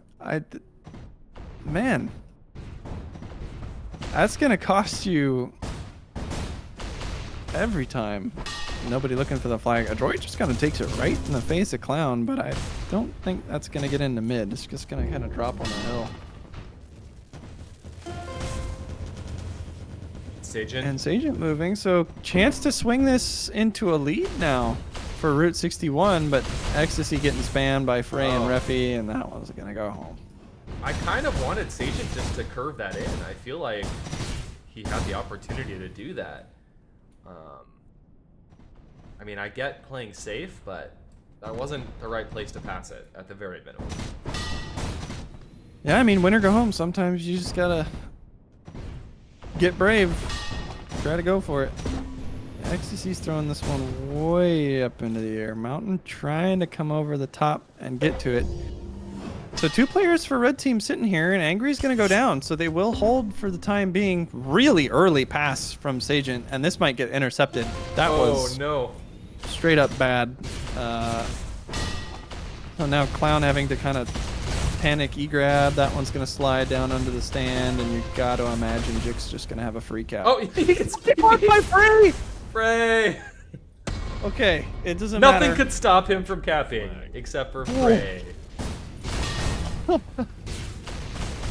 Man. That's going to cost you every time. Nobody looking for the flag. A droid just kind of takes it right in the face of Clown, but I don't think that's going to get into mid. It's just going to kind of drop on the hill. Sajent. And Sajent moving, so chance to swing this into a lead now for Route 61, but Ecstasy getting spammed by Frey and Refi, and that one's gonna go home. I kind of wanted Sajent just to curve that in. I feel like he had the opportunity to do that. I mean, I get playing safe, but that wasn't the right place to pass it at the very minimum. Yeah, I mean, win or go home. Sometimes you just gotta get brave. Try to go for it. Ecstasy's throwing this one way up into the air. Mountain trying to come over the top and get to it. So 2 players for red team sitting here, and Angry's going to go down. So they will hold for the time being. Really early pass from Sajent, and this might get intercepted. That was no. straight up bad. So now Clown having to kind of panic E-grab. That one's going to slide down under the stand, and you got to imagine Jick's just going to have a freak out. Oh, he gets Blocked by Frey! Frey. Okay, it doesn't matter. Nothing could stop him from capping except for Frey.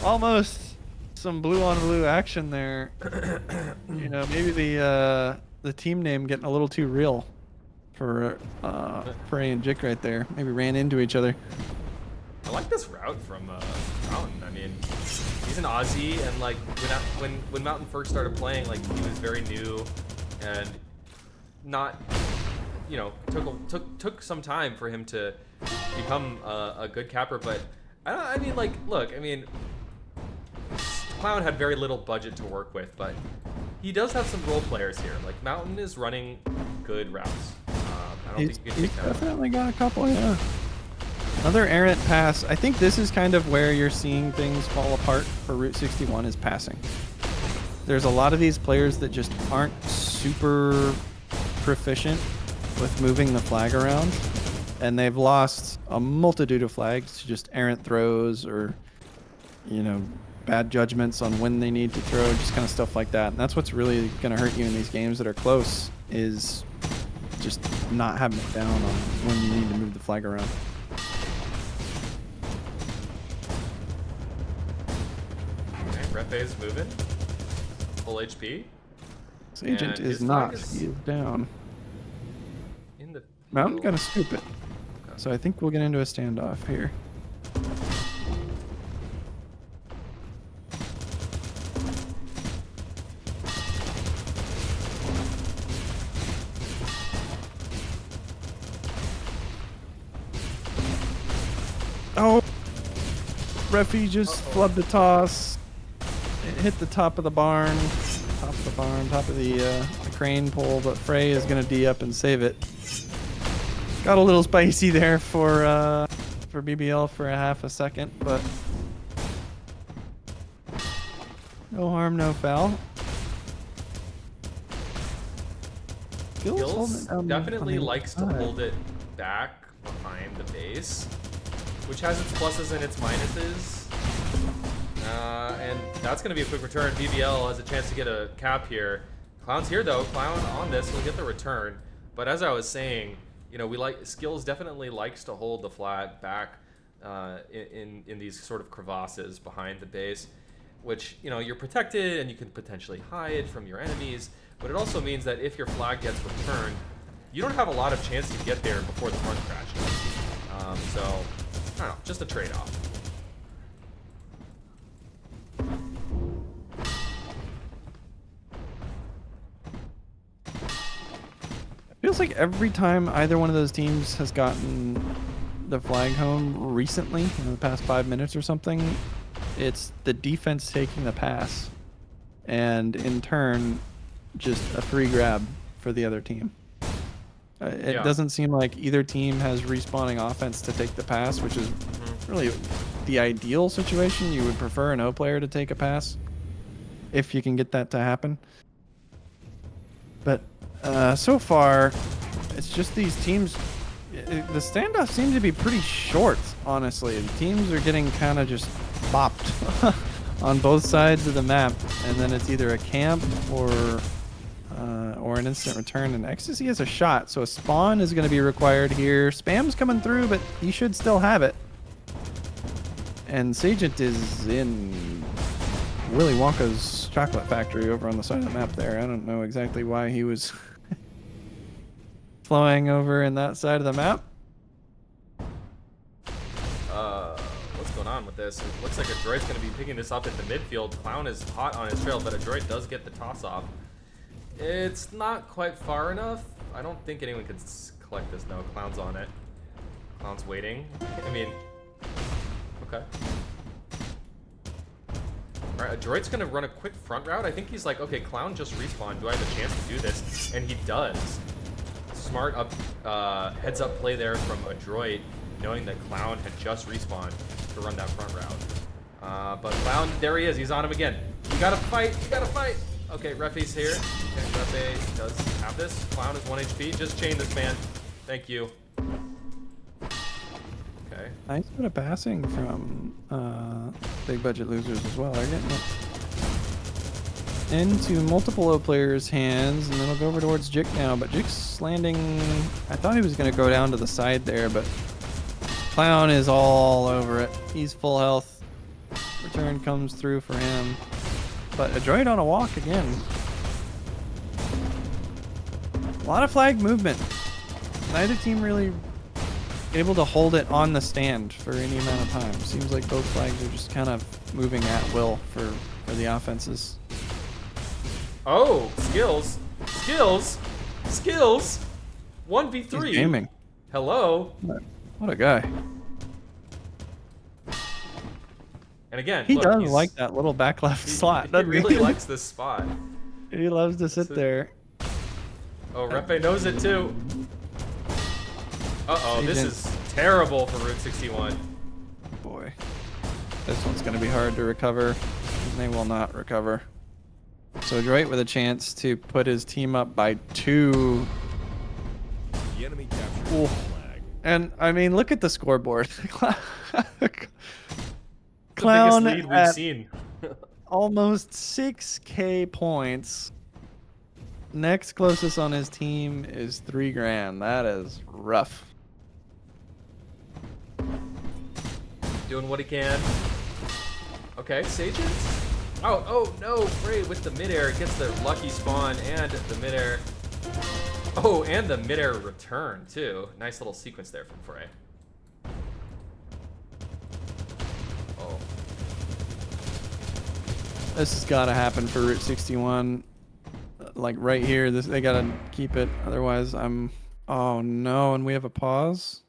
Almost some blue on blue action there. You know, maybe the team name getting a little too real for Frey and Jick right there. Maybe ran into each other. I like this route from Mountain. I mean, he's an Aussie, and like when Mountain first started playing, like he was very new, and not, you know, took some time for him to become a good capper. But I mean, like, look, I mean, Clown had very little budget to work with, but he does have some role players here. Like Mountain is running good routes. I don't think you can He's take that. definitely got a couple, yeah. Another errant pass. I think this is kind of where you're seeing things fall apart for Route 61 is passing. There's a lot of these players that just aren't super proficient with moving the flag around. and they've lost a multitude of flags to just errant throws or, you know, bad judgments on when they need to throw, just kind of stuff like that. And that's what's really going to hurt you in these games that are close, is just not having it down on when you need to move the flag around. Okay, Refe is moving. Full HP. This agent And is his not. flag is He is down. in the Mountain field. gonna scoop it. Okay. So I think we'll get into a standoff here. Oh! Referee just flubbed the toss. It hit the top of the barn. Top of the crane pole, but Frey is gonna D up and save it. Got a little spicy there for BBL for a half a second, but no harm, no foul. Gills holding Gills it down on definitely the likes to side. hold it back behind the base, which has its pluses and its minuses. And that's going to be a quick return. BBL has a chance to get a cap here. Clown's here though. Clown on this will get the return. But as I was saying, you know, Skills definitely likes to hold the flag back in these sort of crevasses behind the base, which, you know, you're protected and you can potentially hide from your enemies. But it also means that if your flag gets returned, you don't have a lot of chance to get there before the front crashes. So, I don't know, just a trade-off. Feels like every time either one of those teams has gotten the flag home recently, in the past 5 minutes or something, it's the defense taking the pass, and in turn, just a free grab for the other team. It Yeah. doesn't seem like either team has respawning offense to take the pass, which is really the ideal situation. You would prefer an O player to take a pass if you can get that to happen. But so far, it's just these teams. The standoffs seem to be pretty short, honestly. The teams are getting kind of just bopped on both sides of the map, and then it's either a camp or an instant return. And Ecstasy has a shot, so a spawn is going to be required here. Spam's coming through, but he should still have it. And Sagent is in Willy Wonka's chocolate factory over on the side of the map there. I don't know exactly why he was flying over in that side of the map. What's going on with this? It looks like Adroit's going to be picking this up at the midfield. Clown is hot on his trail, but Adroit does get the toss off. It's not quite far enough. I don't think anyone could collect this. No, Clown's on it. Clown's waiting. I mean, okay. Alright, Adroit's gonna run a quick front route. I think he's like, okay, Clown just respawned. Do I have a chance to do this? And he does. Smart heads up play there from Adroit, knowing that Clown had just respawned to run that front route. But Clown, there he is. He's on him again. You gotta fight. You gotta fight. Okay, Refe's here. Okay, Refe does have this. Clown is 1 HP. Just chain this man. Thank you. Okay. Nice bit of passing from big budget losers as well. They're getting it into multiple O players' hands, and then it'll go over towards Jik now. But Jik's landing. I thought he was going to go down to the side there, but Clown is all over it. He's full health. Return comes through for him. But Adroit on a walk again. A lot of flag movement. Neither team really able to hold it on the stand for any amount of time. Seems like both flags are just kind of moving at will for the offenses. Oh, skills. Skills. Skills. 1v3. He's gaming. Hello. What a guy. And again, He look, does he's- like that little back left slot, He doesn't he? really likes this spot. He loves to sit there. Oh, Refe knows it too. Uh-oh, this Agent. is terrible for Route 61. Boy. This one's going to be hard to recover. And they will not recover. So Adroit with a chance to put his team up by 2. The enemy captured Ooh. the flag. And I mean, look at the scoreboard. The biggest Clown lead we've at seen. almost 6K points. Next closest on his team is 3 grand. That is rough. Doing what he can. Okay, Sages. Oh no, Frey with the midair gets the lucky spawn and the midair. Oh, and the midair return too. Nice little sequence there from Frey. Oh. This has got to happen for Route 61. Like right here, they got to keep it. Otherwise, I'm... Oh no, and we have a pause.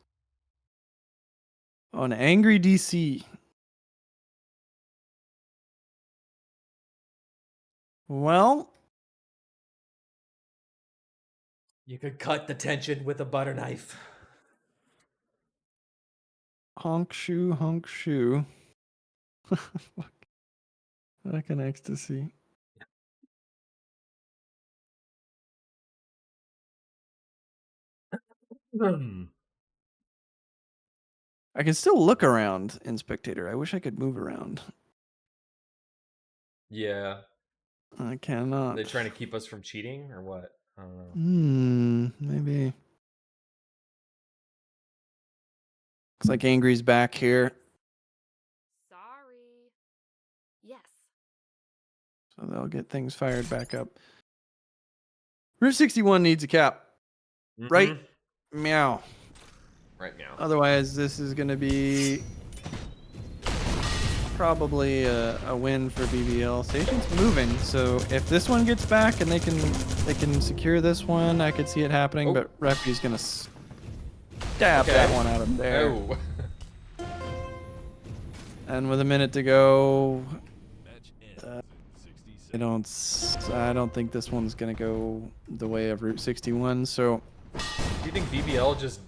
Oh, an angry DC. Well... You could cut the tension with a butter knife. Honk shoe, honk shoe. Like an ecstasy. I can still look around in spectator. I wish I could move around. Yeah. I cannot. Are they trying to keep us from cheating or what? I don't know. Maybe. Looks like Angry's back here. Sorry. Yes. So they'll get things fired back up. Route 61 needs a cap. Right? Meow. Right now. Otherwise, this is going to be probably a win for BBL. Station's moving, so if this one gets back and they can secure this one, I could see it happening. Oh. But Refuge's going to stab that one out of there. Oh. And with a minute to go, Match ends in 60 seconds. I don't think this one's gonna go the way of Route 61. So, Do you think BBL just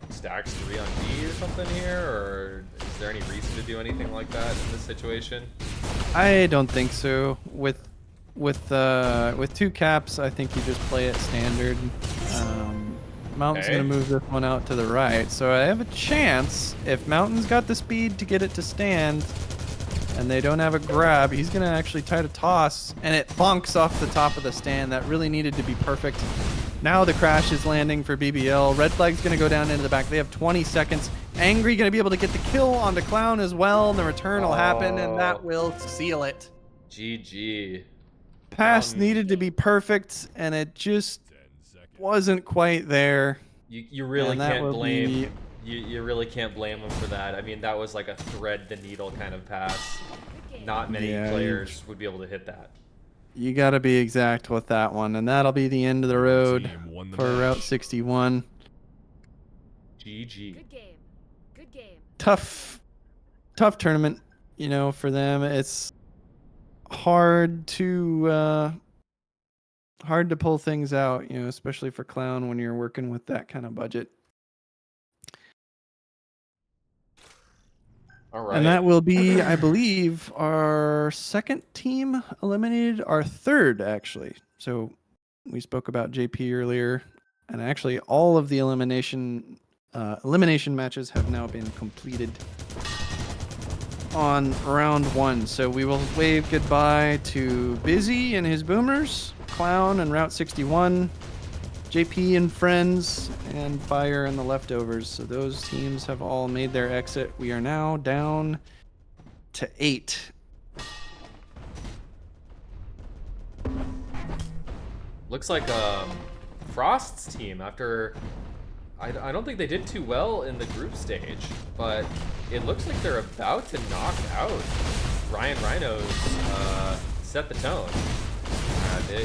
stacks 3 on D or something here, or is there any reason to do anything like that in this situation? I don't think so. With 2 caps, I think you just play it standard. Mountain's Okay. gonna move this one out to the right, so I have a chance. If Mountain's got the speed to get it to stand, and they don't have a grab, he's gonna actually try to toss, and it bonks off the top of the stand. That really needed to be perfect. Now the crash is landing for BBL. Red flag's gonna go down into the back. They have 20 seconds. Angry gonna be able to get the kill onto Clown as well, and the return will happen, and that will seal it. GG. Pass needed to be perfect, and it just 10 seconds. wasn't quite there. You really And that can't will blame you really can't blame him for that. I mean, that was like a thread the needle kind of pass. Not many Yeah, players would be able to hit that. You got to be exact with that one, and that'll be the end of the Your road team won the for Route match. 61. GG. Good game. Good game. Tough tournament, for them. It's hard to pull things out, especially for Clown when you're working with that kind of budget. All right. And that will be, I believe, our second team eliminated, our third, actually. So we spoke about JP earlier, and actually all of the elimination matches have now been completed on round 1. So we will wave goodbye to Busy and his boomers, Clown and Route 61, JP and friends, and Fire and the leftovers. So those teams have all made their exit. We are now down to 8. Looks like Frost's team, after I don't think they did too well in the group stage, but it looks like they're about to knock out Ryan Rhinos, set the tone.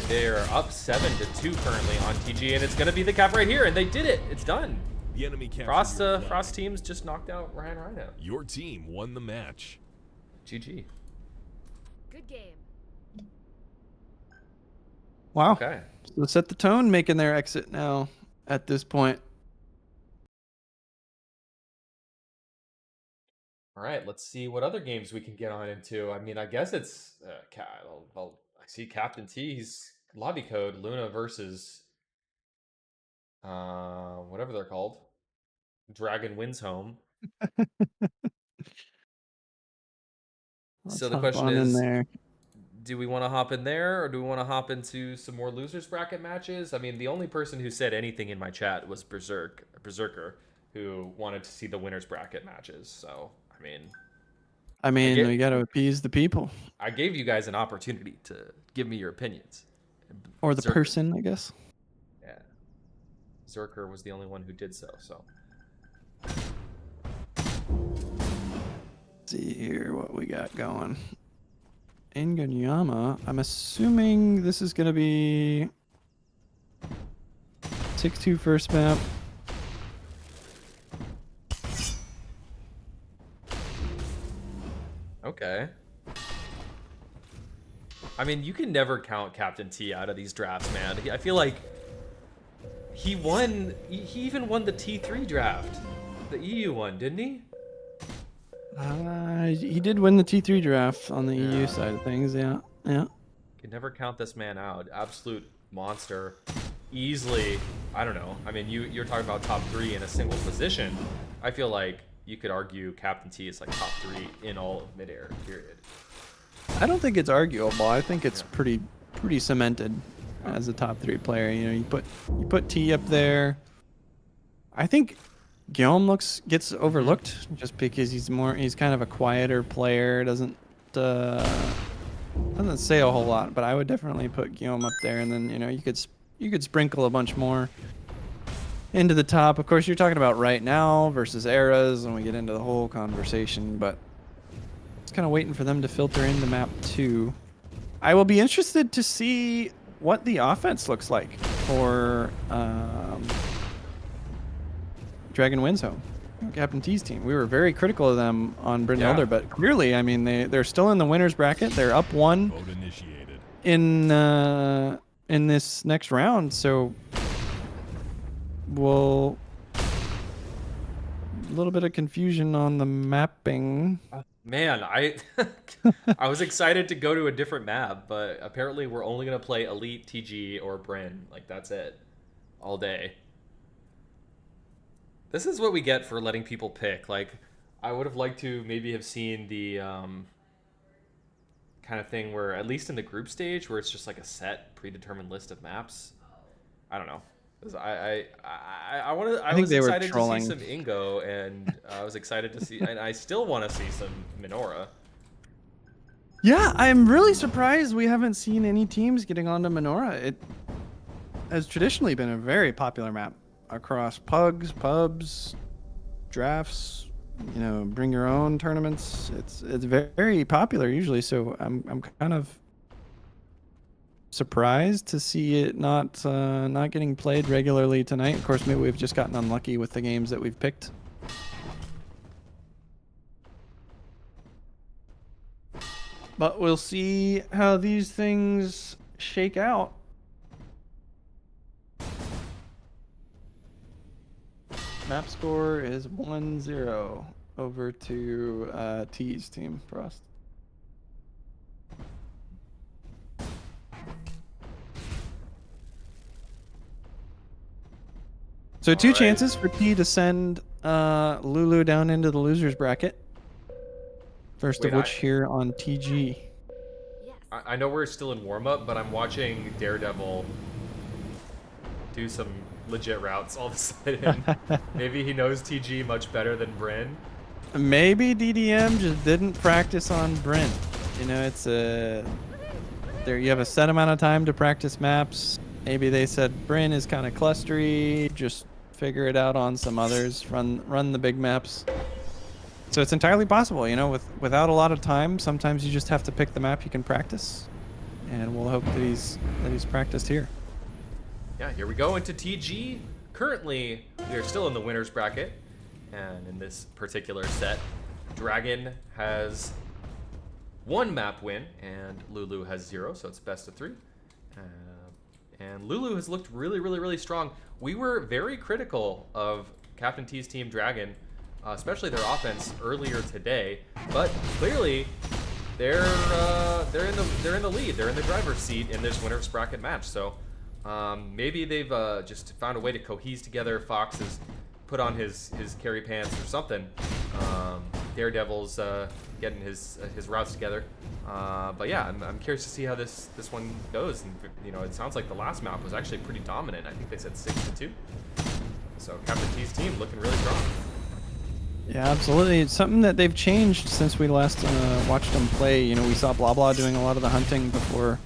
They are up 7-2 currently on TG, and it's going to be the cap right here, and they did it. It's done. The enemy captured Frost your flag. Frost teams just knocked out Ryan Rhino. Your team won the match. GG. Good game. Wow. Okay. So set the tone, making their exit now at this point. All right, let's see what other games we can get on into. I mean, I guess it's I see Captain T's lobby code Luna versus whatever they're called. Dragon wins home. Let's So the hop question on in is, there. do we want to hop in there, or do we want to hop into some more losers bracket matches? I mean, the only person who said anything in my chat was Berserker, who wanted to see the winners bracket matches. So I I mean, we get got to appease the people I gave you guys an opportunity to give me your opinions. or the Berserker, person, I guess. yeah, Berserker was the only one who did so. So See here what we got going. Inganyama. I'm assuming this is going to be 6-2 first map. okay. I mean, you can never count Captain T out of these drafts, man. I feel like he won. He even won the T3 draft, the EU one, didn't he? He did win the T3 draft on the Yeah. EU side of things. Yeah. Yeah. Can never count this man out. Absolute monster. Easily, I don't know. I mean, you're talking about top 3 in a single position. I feel like you could argue Captain T is like top 3 in all of Midair, period. I don't think it's arguable. I think it's pretty cemented as a top 3 player. You know, you put T up there. I think Guillaume gets overlooked just because he's kind of a quieter player. Doesn't say a whole lot, but I would definitely put Guillaume up there, and then you could sprinkle a bunch more into the top. Of course, you're talking about right now versus eras, and we get into the whole conversation, but just kind of waiting for them to filter into map 2. I will be interested to see what the offense looks like for Dragon Wins Home, Captain T's team. We were very critical of them on Bryn Elder, but clearly, I mean, they're still in the winners bracket. They're up 1 Vote initiated. in this next round, so we'll a little bit of confusion on the mapping. Man, I was excited to go to a different map, but apparently we're only gonna play Elite, TG, or Bryn. Like, that's it, all day. This is what we get for letting people pick. Like, I would have liked to maybe have seen the kind of thing where, at least in the group stage, where it's just like a set predetermined list of maps. I don't know. I think was they were excited to trolling. see some Ingo, and I was excited to see, and I still want to see some Minora. Yeah, I'm really surprised we haven't seen any teams getting onto Minora. It has traditionally been a very popular map across pugs, pubs, drafts, bring your own tournaments. It's very popular usually, so I'm kind of surprised to see it not getting played regularly tonight. Of course, maybe we've just gotten unlucky with the games that we've picked. But we'll see how these things shake out. Map score is 1-0 over to T's team, Frost. So two chances for T to send Lulu down into the losers bracket. First of which here on TG. Yes. I know we're still in warm-up, but I'm watching Daredevil do some legit routes all of a sudden. Maybe he knows TG much better than Bryn. Maybe DDM just didn't practice on Bryn. It's there you have a set amount of time to practice maps. Maybe they said Bryn is kind of clustery, just figure it out on some others, run the big maps. So it's entirely possible, without a lot of time, sometimes you just have to pick the map you can practice. And we'll hope that he's practiced here. Yeah, here we go into TG. Currently, we are still in the winners bracket. And in this particular set, Dragon has 1 map win, and Lulu has 0, so it's best of 3. And Lulu has looked really, really, really strong. We were very critical of Captain T's team Dragon, especially their offense earlier today. But clearly, they're in the lead. They're in the driver's seat in this winners bracket match. So maybe they've just found a way to cohese together. Fox has put on his carry pants or something. Daredevil's getting his routes together. But yeah, I'm curious to see how this one goes. And you know, it sounds like the last map was actually pretty dominant. I think they said 6-2. So Captain T's team looking really strong. Yeah, absolutely. It's something that they've changed since we last watched them play. You know, we saw Blah Blah doing a lot of the hunting before.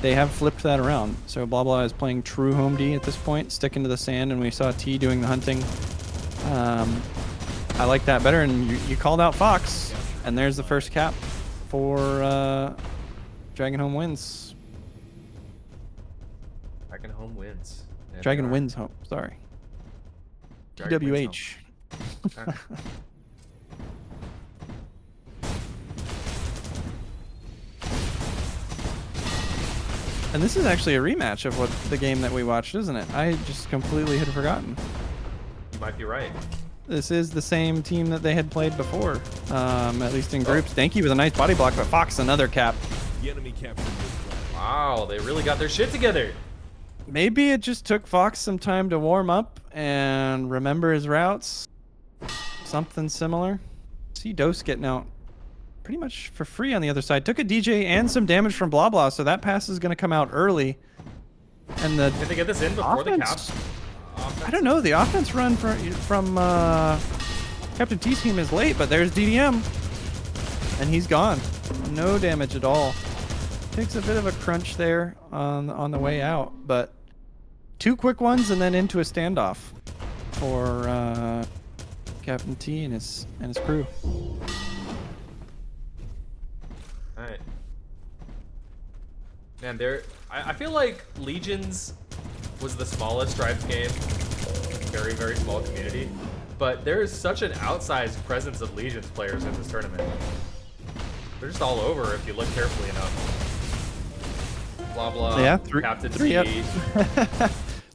They have flipped that around. So Blah Blah is playing true home D at this point, sticking to the sand, and we saw T doing the hunting. I like that better, and you called out Fox, and there's the first cap for Dragon Home wins. Dragon Home wins. And, Dragon wins home, sorry. Dragon wins TWH. home. Okay. And this is actually a rematch of what the game that we watched, isn't it? I just completely had forgotten. You might be right. This is the same team that they had played before, at least in groups. Danky with a nice body block, but Fox another cap. The enemy captured this flag. Wow, they really got their shit together. Maybe it just took Fox some time to warm up and remember his routes. Something similar. See Dose getting out pretty much for free on the other side. Took a DJ and some damage from Blah Blah, so that pass is going to come out early. And the Did they get this in before the cap? offense, I don't know. The offense run from Captain T's team is late, but there's DDM. And he's gone. No damage at all. Takes a bit of a crunch there on the way out, but 2 quick ones and then into a standoff for Captain T and his crew. Alright. Man, I feel like Legions was the smallest Stripes game. Very, very small community. But there is such an outsized presence of Legions players in this tournament. They're just all over if you look carefully enough. Blah blah. Yeah, Captain three T.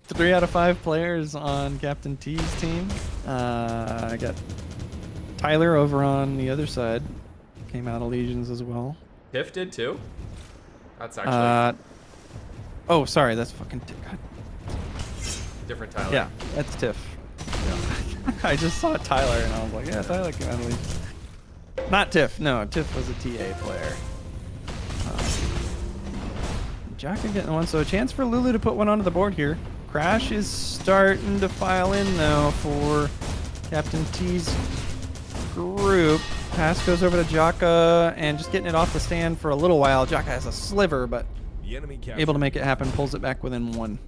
3 out of 5 players on Captain T's team. I got Tyler over on the other side. Came out of Legions as well. Tiff did too. That's actually Oh, sorry, that's fucking God. different Tyler. Yeah, that's Tiff. I just saw Tyler and I was like, yeah, Tyler came out of Legions. Not Tiff. No, Tiff was a TA player. Jaka getting one, so a chance for Lulu to put one onto the board here. Crash is starting to file in though for Captain T's group. Pass goes over to Jaka and just getting it off the stand for a little while. Jaka has a sliver, but The enemy captured. able to make it happen, pulls it back within 1.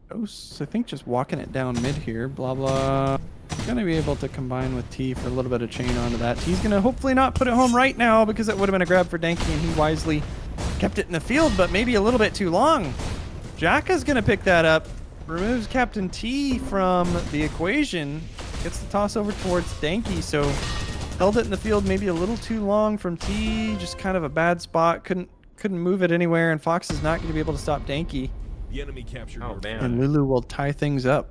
Dose, I think just walking it down mid here. Blah blah. Gonna be able to combine with T for a little bit of chain onto that. T's gonna hopefully not put it home right now because it would have been a grab for Danky and he wisely kept it in the field, but maybe a little bit too long. Jaka's gonna pick that up. Removes Captain T from the equation. Gets the toss over towards Danky, so held it in the field maybe a little too long from T. Just kind of a bad spot. Couldn't move it anywhere, and Fox is not going to be able to stop Danky. The enemy captured. Oh, your man. flag. And Lulu will tie things up.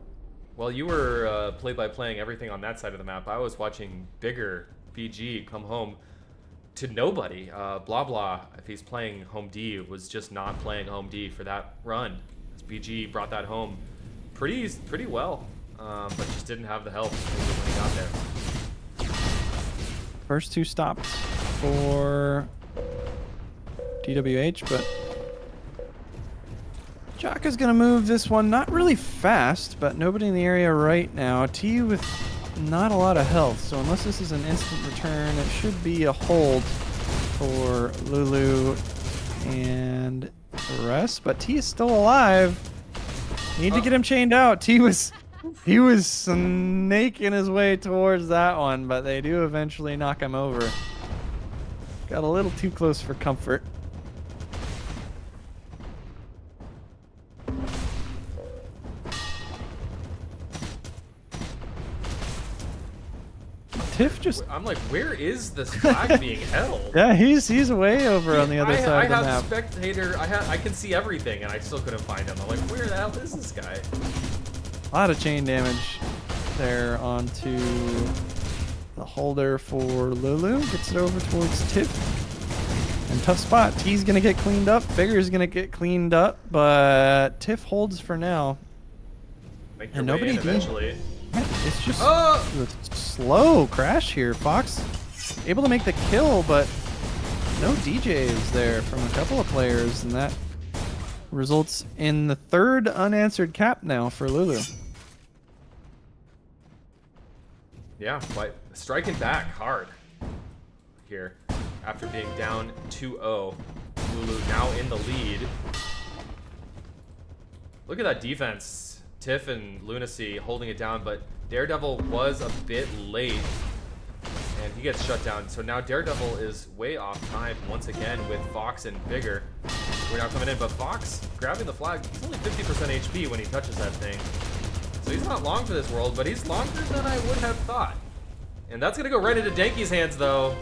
Well, you were play-by-playing everything on that side of the map. I was watching Bigger BG come home to nobody. Blah blah, if he's playing home D, was just not playing home D for that run. As BG brought that home pretty well, but just didn't have the help when he got there. First 2 stopped for DWH, but Jaka's gonna move this one not really fast, but nobody in the area right now. T with not a lot of health, so unless this is an instant return, it should be a hold for Lulu and the rest. But T is still alive. Need to get him chained out. He was snaking his way towards that one, but they do eventually knock him over. Got a little too close for comfort. Tiff just... I'm like, where is this flag being held? Yeah, he's way over on the other side of the I map. have spectator. I can see everything, and I still couldn't find him. I'm like, where the hell is this guy? A lot of chain damage there onto The holder for Lulu gets it over towards Tiff. And tough spot. T's gonna get cleaned up. Bigger's gonna get cleaned up, but Tiff holds for now. Make your And way nobody in did. eventually. It's just Oh! a slow crash here. Fox able to make the kill, but no DJs there from a couple of players, and that results in the third unanswered cap now for Lulu. Yeah, quite striking back hard here after being down 2-0. Lulu now in the lead. Look at that defense. Tiff and Lunacy holding it down, but Daredevil was a bit late and he gets shut down. So now Daredevil is way off time once again with Fox and Bigger. We're now coming in, but Fox grabbing the flag. He's only 50% HP when he touches that thing. So he's not long for this world, but he's longer than I would have thought. And that's gonna go right into Denki's hands though.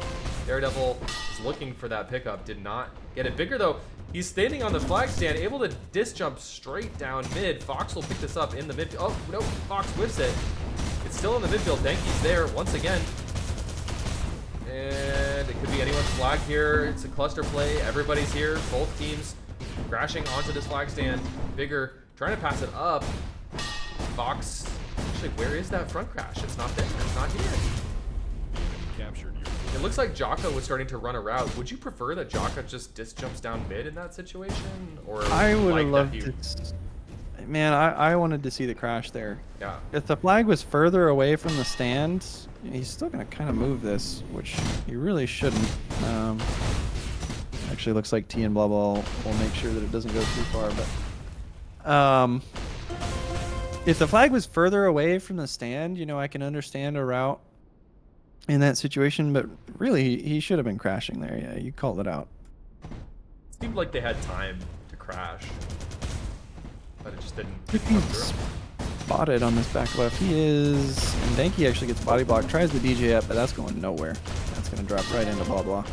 Daredevil is looking for that pickup, did not get it. Bigger though, he's standing on the flag stand, able to disc jump straight down mid. Fox will pick this up in the midfield. Oh, no, Fox whiffs it. It's still in the midfield. Denki's there once again. And it could be anyone's flag here. It's a cluster play. Everybody's here. Both teams crashing onto this flag stand. Bigger trying to pass it up. Fox, actually, where is that front crash? It's not there. It's not here. Captured your It looks like Jaka was starting to run a route. Would you prefer that Jaka just disc jumps down mid in that situation? Or I would like have that loved he- to. Man, I wanted to see the crash there. Yeah. If the flag was further away from the stand, he's still going to kind of move this, which he really shouldn't. Actually, looks like T and blah blah will make sure that it doesn't go too far. But if the flag was further away from the stand, you know, I can understand a route in that situation. But really, he should have been crashing there. Yeah, you called it out. Seemed like they had time to crash. But it just didn't If come he's through. spotted on this back left, he is. And Danky actually gets body blocked, tries the DJ up, but that's going nowhere. That's going to drop right into blah blah.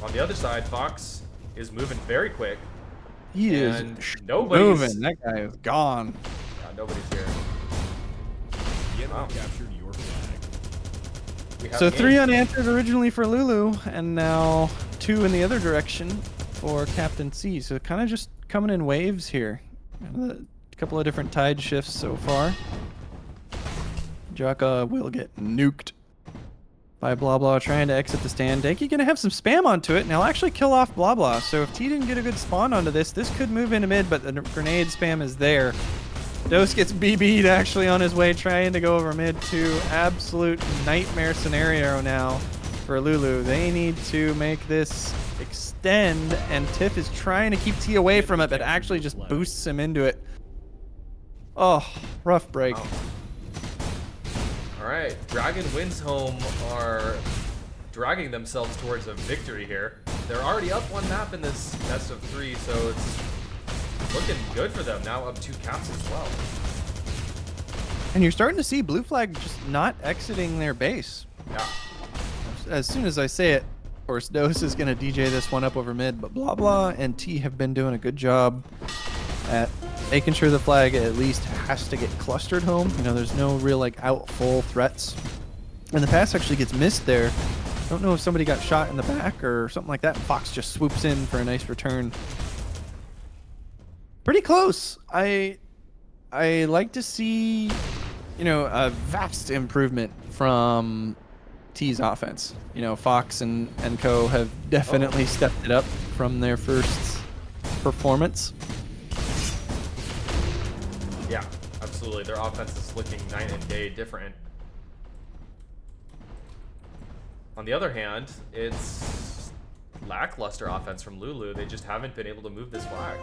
On the other side, Fox is moving very quick. He And is nobody's- moving. That guy is gone. Nobody's here. The enemy Wow. captured your flag. We have So a 3 game. unanswered originally for Lulu, and now 2 in the other direction for Captain C. So kind of just coming in waves here. A couple of different tide shifts so far. Jaka will get nuked by Blah Blah trying to exit the stand. Denki gonna have some spam onto it, and he'll actually kill off Blah Blah. So if T didn't get a good spawn onto this, this could move into mid, but the grenade spam is there. Dose gets BB'd actually on his way trying to go over mid to absolute nightmare scenario now for Lulu. They need to make this extend, and Tiff is trying to keep T away from it, but actually just boosts him into it. Oh, rough break. Wow. All right, Dragon Winds Home are dragging themselves towards a victory here. They're already up 1 map in this best of 3, so it's looking good for them. Now up 2 caps as well. And you're starting to see Blue Flag just not exiting their base. Yeah. As soon as I say it, of course, Dose is going to DJ this one up over mid, but Blah Blah and T have been doing a good job at making sure the flag at least has to get clustered home. You know, there's no real like out full threats. And the pass actually gets missed there. Don't know if somebody got shot in the back or something like that. Fox just swoops in for a nice return. Pretty close. I like to see, you know, a vast improvement from T's offense. You know, Fox and co have definitely stepped it up from their first performance. Yeah, absolutely. Their offense is looking night and day different. On the other hand, it's lackluster offense from Lulu. They just haven't been able to move this flag.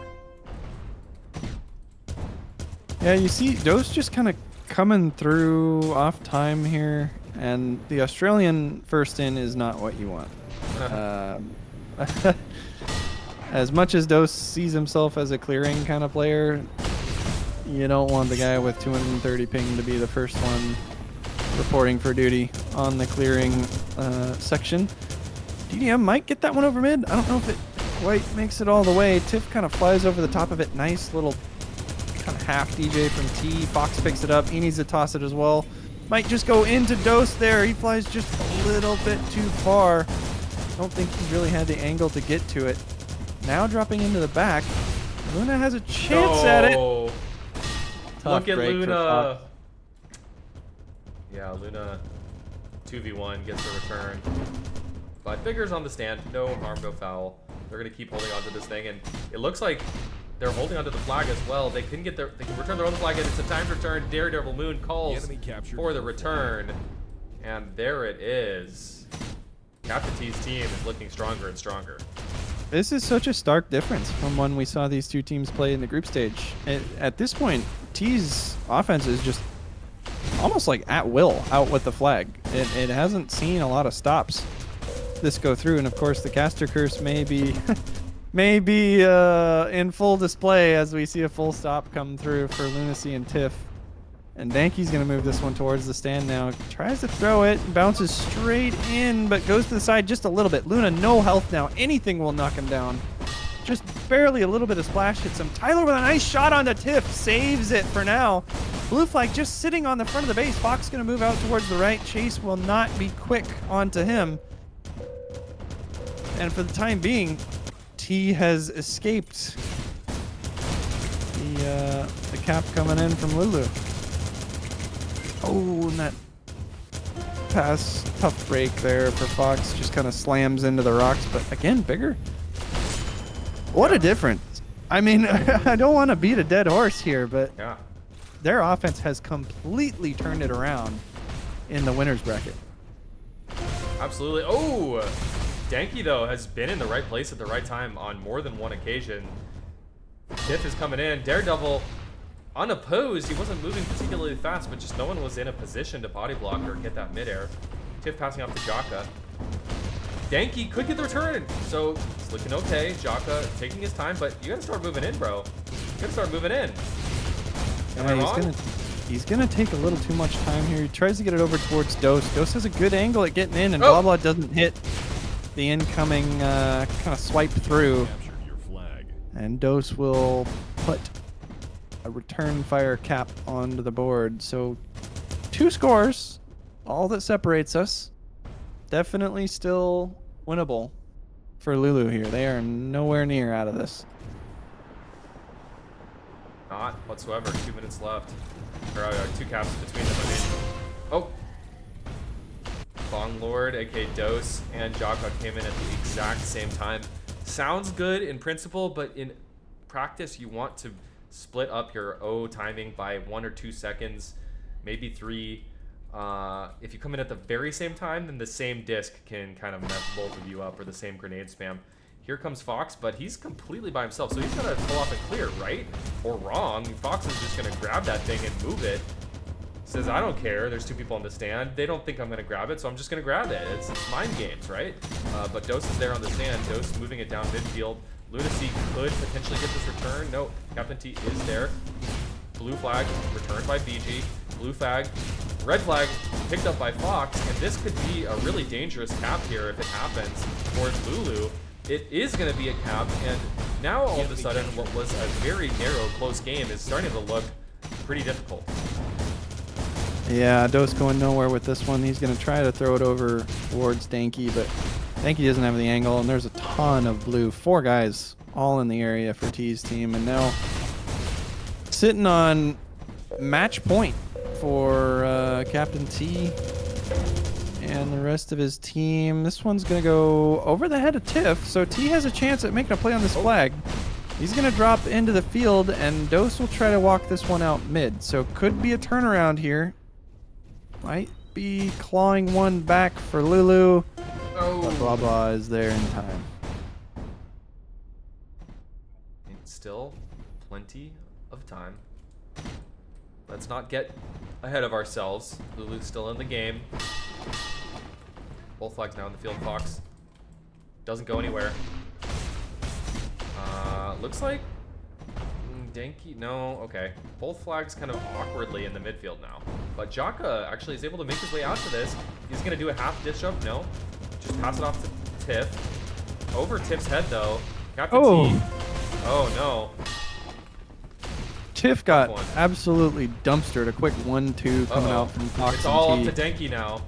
Yeah, you see Dose just kind of coming through off time here, and the Australian first in is not what you want. As much as Dose sees himself as a clearing kind of player, you don't want the guy with 230 ping to be the first one reporting for duty on the clearing section. DDM might get that one over mid. I don't know if it quite makes it all the way. Tiff kind of flies over the top of it. Nice little kind of half DJ from T. Fox picks it up. He needs to toss it as well. Might just go into Dose there. He flies just a little bit too far. Don't think he really had the angle to get to it. Now dropping into the back. Luna has a chance at it. Look Tough at break for Luna. Fox. Yeah, Luna 2v1 gets the return. But Vigor's on the stand. No harm, no foul. They're going to keep holding on to this thing. And it looks like they're holding onto the flag as well. They can return their own flag, and it's a timed return. Daredevil Moon calls for the return. And there it is. Captain T's team is looking stronger and stronger. This is such a stark difference from when we saw these two teams play in the group stage. At this point, T's offense is just almost like at will out with the flag. It hasn't seen a lot of stops this go through, and of course the caster curse may be in full display as we see a full stop come through for Lunacy and Tiff. And Danky's going to move this one towards the stand now. Tries to throw it, bounces straight in, but goes to the side just a little bit. Luna, no health now. Anything will knock him down. Just barely a little bit of splash hits him. Tyler with a nice shot on the Tiff. Saves it for now. Blue flag just sitting on the front of the base. Fox going to move out towards the right. Chase will not be quick onto him. And for the time being, T has escaped the cap coming in from Lulu. Oh, and that pass, tough break there for Fox. Just kind of slams into the rocks, but again, bigger. What a difference. I mean, I don't want to beat a dead horse here, but Yeah. their offense has completely turned it around in the winner's bracket. Absolutely. Oh! Danky, though, has been in the right place at the right time on more than one occasion. Tiff is coming in. Daredevil, unopposed. He wasn't moving particularly fast, but just no one was in a position to body block or get that midair. Tiff passing off to Jaka. Danky could get the return, so it's looking okay. Jaka taking his time, but you gotta start moving in, bro. You gotta start moving in. Am I wrong? He's gonna take a little too much time here. He tries to get it over towards Dose. Dose has a good angle at getting in, and Oh. Blah Blah doesn't hit the incoming kind of swipe through. Captured your flag. And Dose will put a return fire cap onto the board. So 2 scores, all that separates us. Definitely still winnable for Lulu here. They are nowhere near out of this. Not whatsoever. 2 minutes left. Or 2 caps between them, I mean. Oh! Bong Lord, aka Dose, and Jaka came in at the exact same time. Sounds good in principle, but in practice, you want to split up your O timing by 1 or 2 seconds, maybe 3. If you come in at the very same time, then the same disc can kind of mess both of you up, or the same grenade spam. Here comes Fox, but he's completely by himself, so he's gonna pull off a clear, right? Or wrong. Fox is just gonna grab that thing and move it. Says, I don't care, there's 2 people on the stand. They don't think I'm gonna grab it, so I'm just gonna grab it. It's mind games, right? But Dose is there on the stand. Dose moving it down midfield. Lunacy could potentially get this return. No, Captain T is there. Blue flag returned by BG. Blue flag, red flag picked up by Fox, and this could be a really dangerous cap here if it happens towards Lulu. It is going to be a cap, and now all of a sudden what was a very narrow, close game is starting to look pretty difficult. Yeah, Dose going nowhere with this one. He's going to try to throw it over towards Danky, but Danky doesn't have the angle, and there's a ton of blue. 4 guys all in the area for T's team, and now sitting on match point for Captain T and the rest of his team. This one's going to go over the head of Tiff, so T has a chance at making a play on this flag. He's going to drop into the field, and Dose will try to walk this one out mid, so could be a turnaround here. Might be clawing one back for Lulu. But Blah Blah is there in time. Still plenty of time. Let's not get ahead of ourselves. Lulu's still in the game. Both flags now in the field. Fox doesn't go anywhere. Looks like Danky, no, okay. Both flags kind of awkwardly in the midfield now. But Jaka actually is able to make his way out to this. He's gonna do a half dish up, no. Just pass it off to Tiff. Over Tiff's head though. Captain T. Oh no. Tiff got one. absolutely dumpstered. A quick 1-2 coming Uh-oh. out from Fox It's and all T. up to Denki now.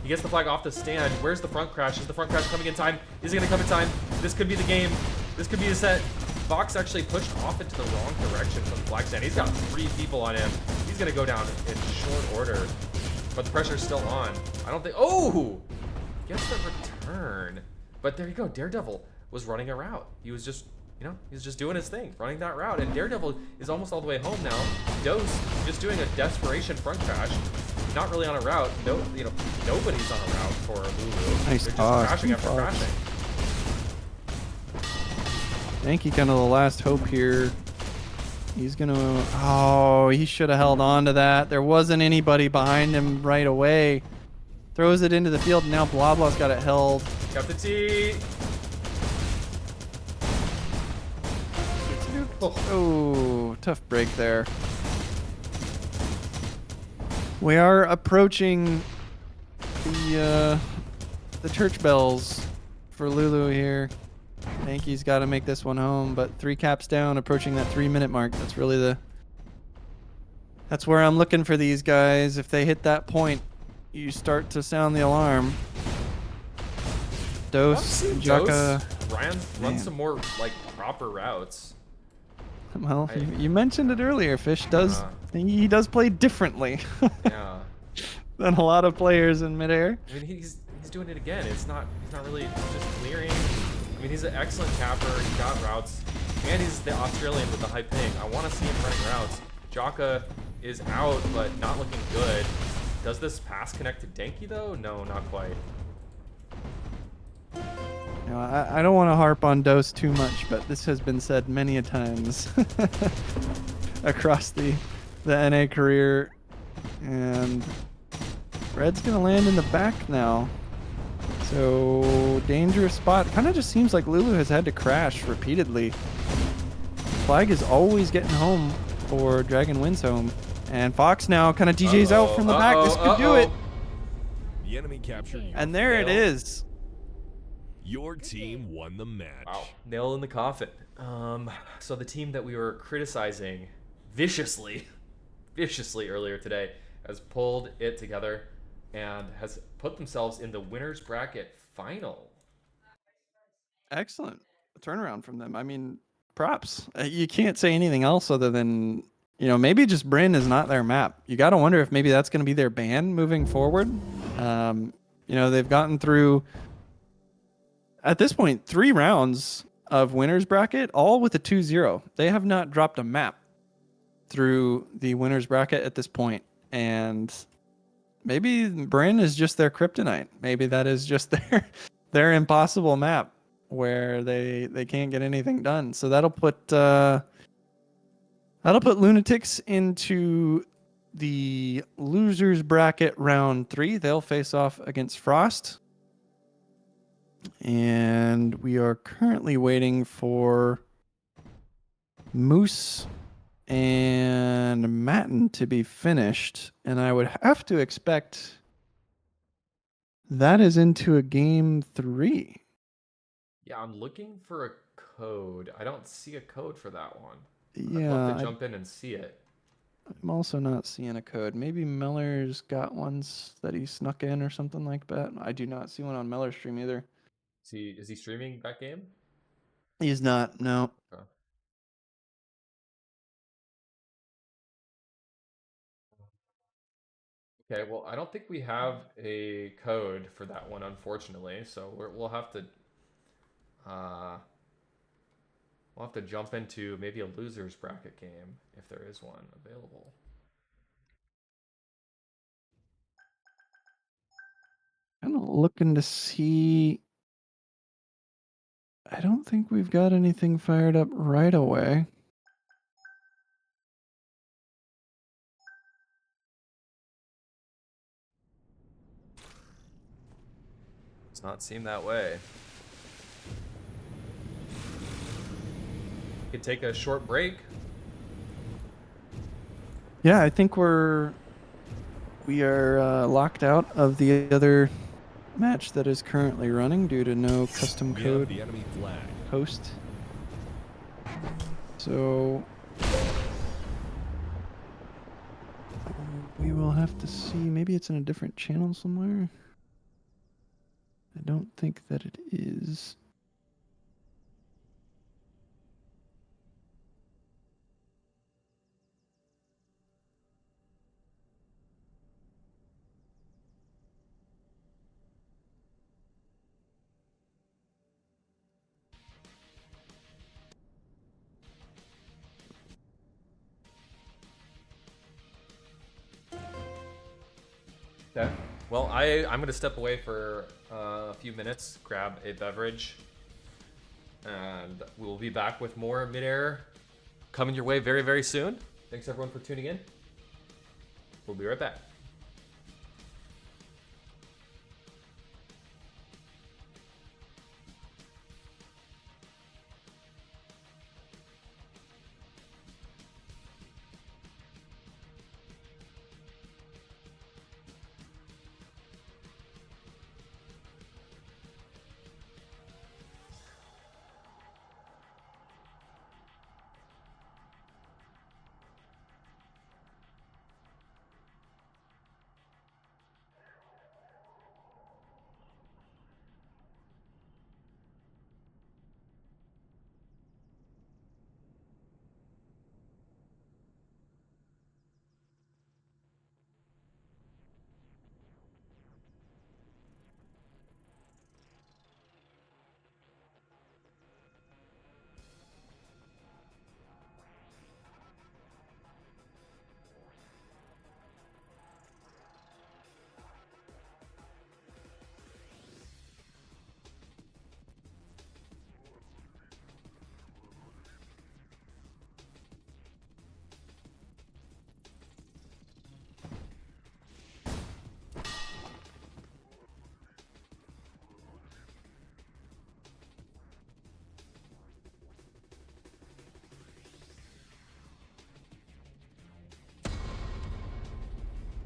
He gets the flag off the stand. Where's the front crash? Is the front crash coming in time? Is it going to come in time? This could be the game. This could be the set. Fox actually pushed off into the wrong direction from the flag stand. He's got 3 people on him. He's going to go down in short order. But the pressure's still on. I don't think... Oh! Gets the return. But there you go. Daredevil was running a route. He was just... You know, he's just doing his thing, running that route. And Daredevil is almost all the way home now. Dose just doing a desperation front crash. Not really on a route. No, you know, nobody's on a route for Lulu. Nice They're just toss. crashing Good after toss. crashing. Denki kind of the last hope here. He's gonna... Oh, he should have held on to that. There wasn't anybody behind him right away. Throws it into the field, and now Blah Blah's got it held. Got the T. Oh, tough break there. We are approaching the church bells for Lulu here. Denki's got to make this one home, but 3 caps down, approaching that 3-minute mark. That's really that's where I'm looking for these guys. If they hit that point, you start to sound the alarm. Dose, Jaka. Ryan, run Man. some more like proper routes. Well, you mentioned it earlier. Fish does he does play differently Yeah. than a lot of players in midair. I mean, he's doing it again. He's not really just clearing. I mean, he's an excellent capper. He got routes, and he's the Australian with the high ping. I want to see him running routes. Jaka is out, but not looking good. Does this pass connect to Denki though? No, not quite. You know, I don't want to harp on Dose too much, but this has been said many a times across the NA career. And Red's going to land in the back now. So, dangerous spot. Kind of just seems like Lulu has had to crash repeatedly. Flag is always getting home for Dragon Wins home. And Fox now kind of DJs out from the back. This could do it. The enemy captured your And there it is. Your team won the match. Wow, nail in the coffin. So the team that we were criticizing viciously earlier today has pulled it together and has put themselves in the winner's bracket final. Excellent turnaround from them. I mean, props. You can't say anything else other than, you know, maybe just Bryn is not their map. You got to wonder if maybe that's going to be their ban moving forward. You know, they've gotten through, at this point, 3 rounds of winner's bracket, all with a 2-0. They have not dropped a map through the winner's bracket at this point. And maybe Bryn is just their kryptonite. Maybe that is just their impossible map where they can't get anything done. So that'll put Lunatics into the losers bracket round 3. They'll face off against Frost. And we are currently waiting for Moose and Matten to be finished. And I would have to expect that is into a game 3. Yeah, I'm looking for a code. I don't see a code for that one. Yeah, I'd love to jump in and see it. I'm also not seeing a code. Maybe Miller's got ones that he snuck in or something like that. I do not see one on Miller's stream either. Is he streaming that game? He's not, no. Okay. Okay, well, I don't think we have a code for that one, unfortunately. So we'll have to jump into maybe a losers bracket game if there is one available. Kind of looking to see. I don't think we've got anything fired up right away. Does not seem that way. We could take a short break. Yeah, I think we are locked out of the other match that is currently running due to no custom We have code the enemy flag. post. So We will have to see. Maybe it's in a different channel somewhere. I don't think that it is. Okay. Well, I'm gonna step away for a few minutes, grab a beverage, and we'll be back with more Midair coming your way very, very soon. Thanks everyone for tuning in. We'll be right back.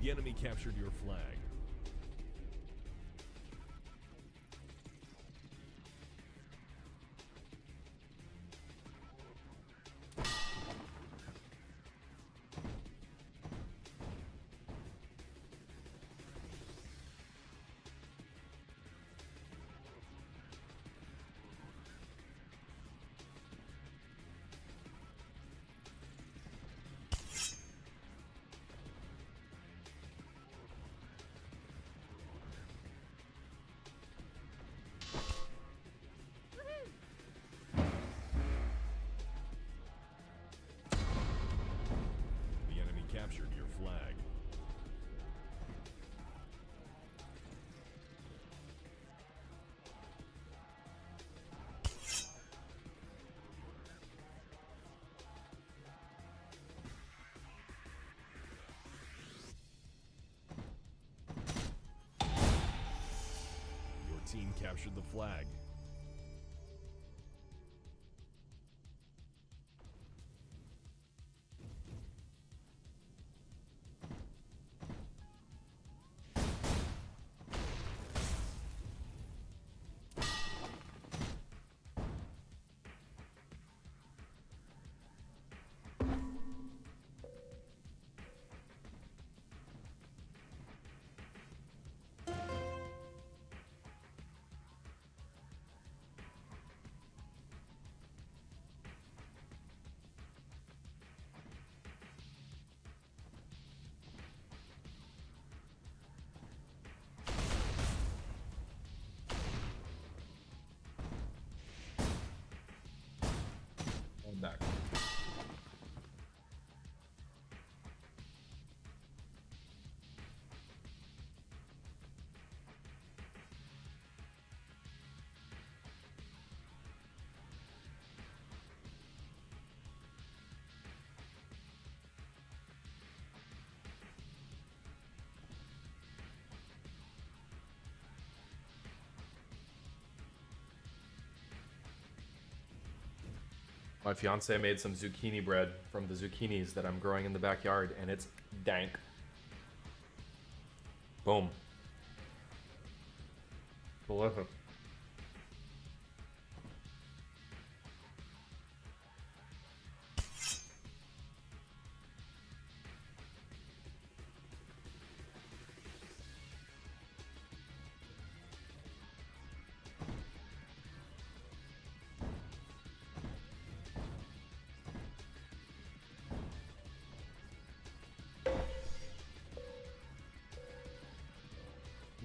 The enemy captured your flag. The enemy captured your flag. Your team captured the flag. I'm back. My fiance made some zucchini bread from the zucchinis that I'm growing in the backyard, and it's dank. Boom. Delicious.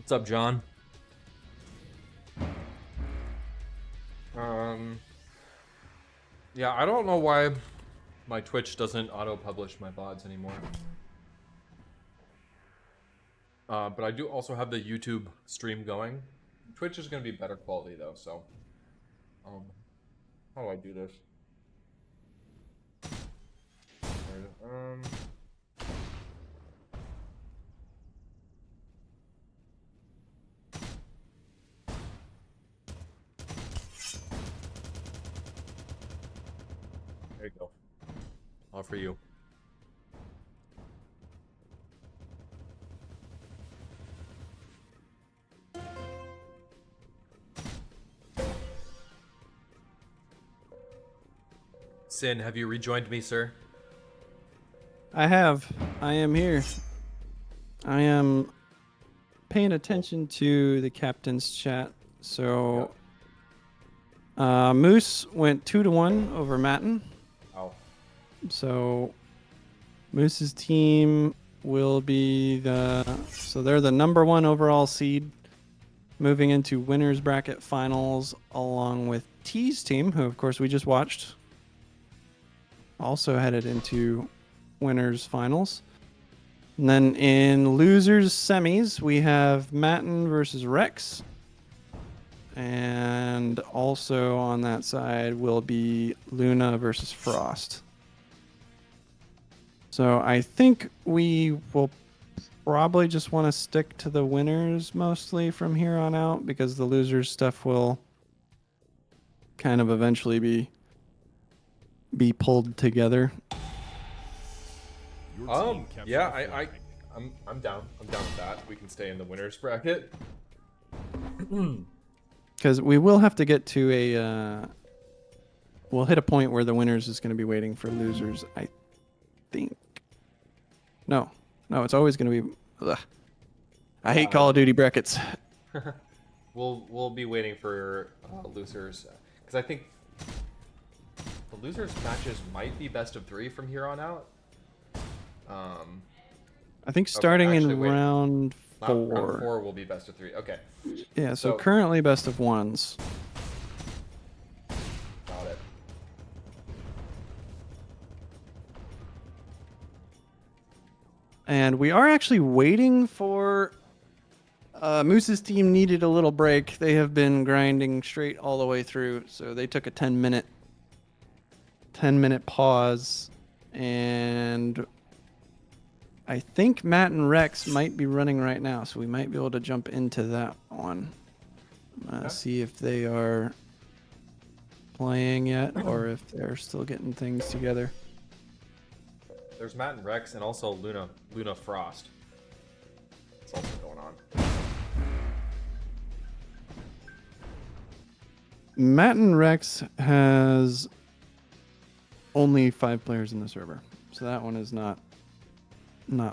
What's up, John? Yeah, I don't know why my Twitch doesn't auto-publish my VODs anymore. But I do also have the YouTube stream going. Twitch is going to be better quality though, so how do I do this? There you go. All for you. Sin, have you rejoined me, sir? I have. I am here. I am paying attention to the captain's chat. So, Moose went 2-1 over Matten. Oh. So, Moose's team will be so they're the number 1 overall seed, moving into winners bracket finals, along with T's team, who of course we just watched, also headed into winners finals. And then in losers semis, we have Matten versus Rex. And also on that side will be Luna versus Frost. So I think we will probably just want to stick to the winners mostly from here on out, because the losers stuff will kind of eventually be pulled together. Your team captured Yeah, the flag. I'm down. I'm down with that. We can stay in the winners bracket. Because we will have to get to we'll hit a point where the winners is going to be waiting for losers, I think. No, it's always going to be. Ugh. I hate Call of Duty brackets. We'll be waiting for losers, because I think the losers matches might be best of 3 from here on out. I think starting actually, in wait. round Not 4. round 4 will be best of 3. Okay, Yeah, so So- currently best of 1s. got it. And we are actually waiting for Moose's team needed a little break. They have been grinding straight all the way through, so they took a 10-minute pause, and I think Matt and Rex might be running right now, so we might be able to jump into that one. See if they are playing yet, or if they're still getting things together. There's Matt and Rex, and also Luna Frost. It's also going on. Matt and Rex has only 5 players in the server, so that one is not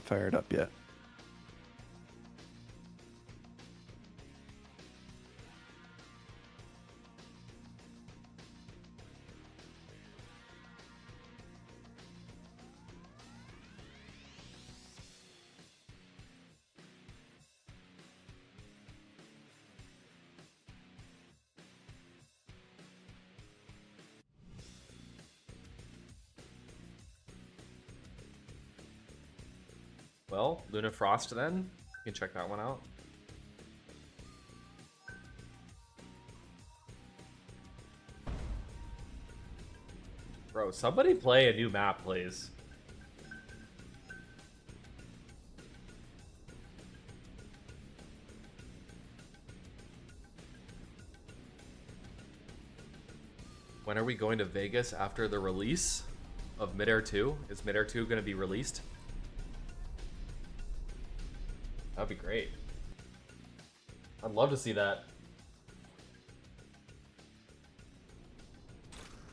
fired up yet. Well, Luna Frost then. You can check that one out. Bro, somebody play a new map, please. When are we going to Vegas after the release of Midair 2? Is Midair 2 going to be released? That'd be great. I'd love to see that.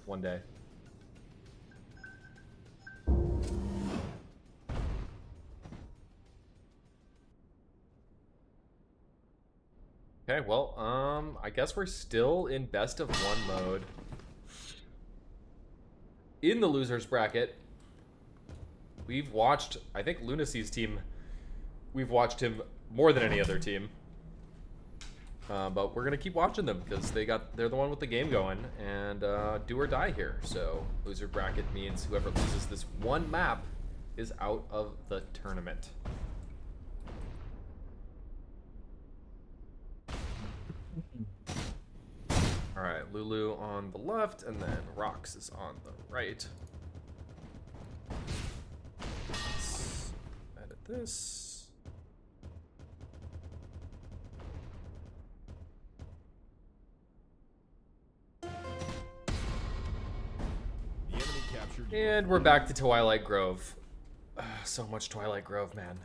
One day. Okay, well, I guess we're still in best of 1 mode. In the losers bracket, we've watched, I think Lunacy's team, we've watched him more than any other team. But we're gonna keep watching them because they're the one with the game going, and do or die here. So loser bracket means whoever loses this one map is out of the tournament. All right, Lulu on the left, and then Rox is on the right. Let's edit this. The enemy captured your And we're back to Twilight Grove. So much Twilight Grove, man.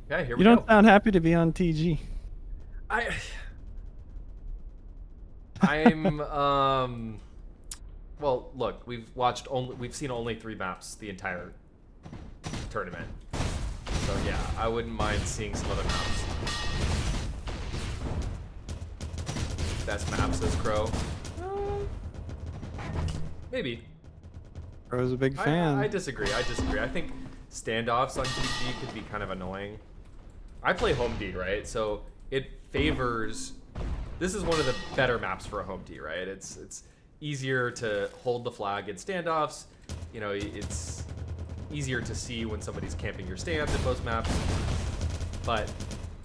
Yeah, here we You go. don't sound happy to be on TG. I'm well, look, we've seen only 3 maps the entire tournament. So yeah, I wouldn't mind seeing some other maps. Best map, says Crow. Maybe. Bro's a big fan. I disagree. I think standoffs on TG could be kind of annoying. I play home D, right? So it favors. This is one of the better maps for a home D, right? It's easier to hold the flag in standoffs. You know, it's easier to see when somebody's camping your stand in most maps. But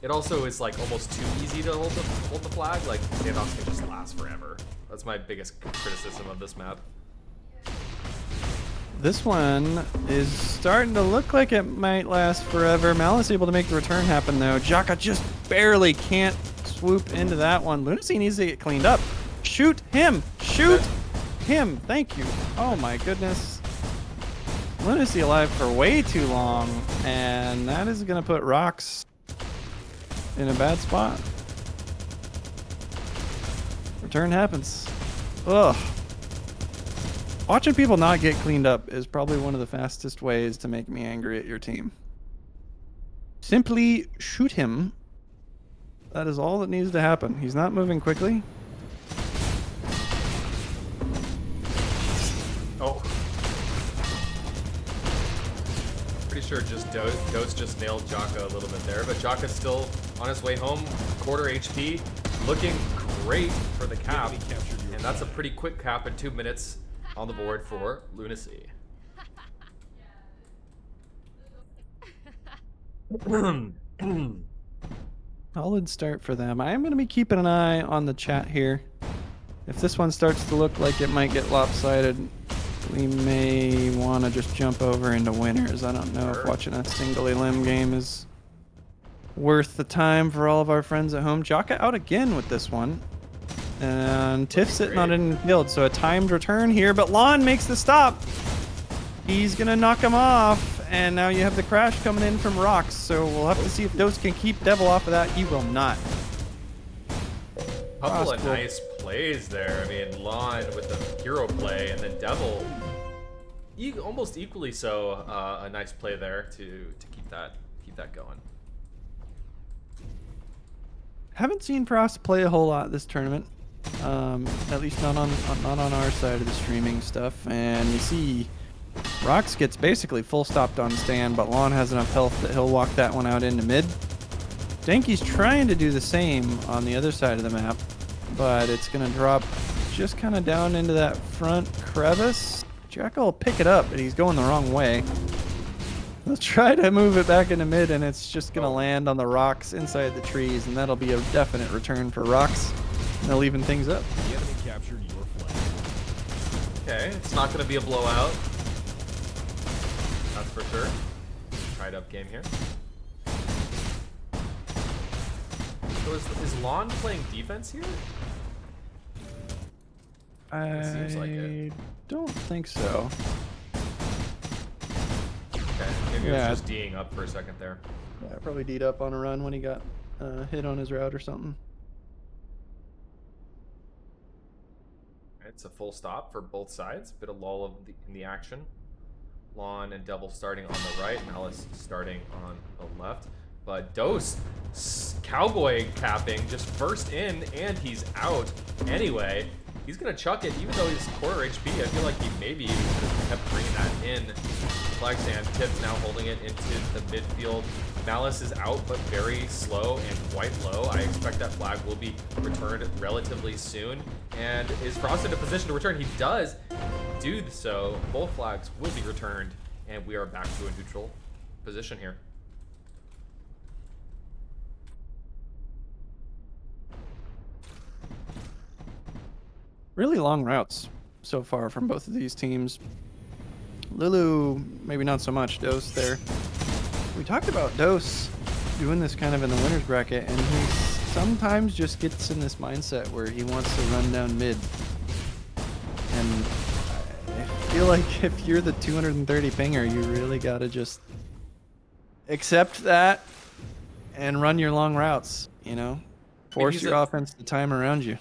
it also is like almost too easy to hold the flag. Like standoffs can just last forever. That's my biggest criticism of this map. This one is starting to look like it might last forever. Malice able to make the return happen though. Jaka just barely can't swoop into that one. Lunacy needs to get cleaned up. Shoot him! Shoot him! Thank you. Oh my goodness. Lunacy alive for way too long, and that is gonna put Rox in a bad spot. Return happens. Ugh. Watching people not get cleaned up is probably one of the fastest ways to make me angry at your team. Simply shoot him. That is all that needs to happen. He's not moving quickly. Oh. Pretty sure just Dose just nailed Jaka a little bit there, but Jaka's still on his way home. Quarter HP. Looking great for the cap. enemy captured your And that's a pretty quick cap in 2 minutes on the board for Lunacy. Solid start for them. I am going to be keeping an eye on the chat here. If this one starts to look like it might get lopsided, we may want to just jump over into winners. I don't know if watching a single limb game is worth the time for all of our friends at home. Jaka out again with this one. And Tiff sitting on it in the field, so a timed return here, but Lon makes the stop. He's gonna knock him off, and now you have the crash coming in from Rox, so we'll have to see if Dose can keep Devil off of that. He will not. Couple of nice plays there. I mean, Lon with the hero play, and then Devil, almost equally so. A nice play there to keep that going. Haven't seen Frost play a whole lot this tournament. At least not on our side of the streaming stuff. And you see Rox gets basically full stopped on stand, but Lon has enough health that he'll walk that one out into mid. Denki's trying to do the same on the other side of the map, but it's gonna drop just kind of down into that front crevice. Jackal will pick it up, but he's going the wrong way. Let's try to move it back into mid, and it's just gonna land on the rocks inside the trees, and that'll be a definite return for Rox. They'll even things up. The enemy captured your flag. Okay, it's not going to be a blowout. That's for sure. Tied up game here. So is Lon playing defense here? It seems like it. Don't think so. Okay, maybe Yeah. it was just D'ing up for a second there. Yeah, probably D'd up on a run when he got hit on his route or something. It's a full stop for both sides. Bit of lull in the action. Lon and Devil starting on the right, Malice starting on the left. But Dose cowboy capping just first in, and he's out anyway. He's gonna chuck it, even though he's quarter HP. I feel like he maybe even could have kept bringing that in. Flag stand, Tips now holding it into the midfield. Malice is out, but very slow and quite low. I expect that flag will be returned relatively soon. And is Frost in a position to return? He does do so. Both flags will be returned, and we are back to a neutral position here. Really long routes so far from both of these teams. Lulu, maybe not so much. Dose there. We talked about Dose doing this kind of in the winner's bracket, and he sometimes just gets in this mindset where he wants to run down mid. And I feel like if you're the 230 pinger, you really gotta just accept that and run your long routes, you know? Force your offense to time around you.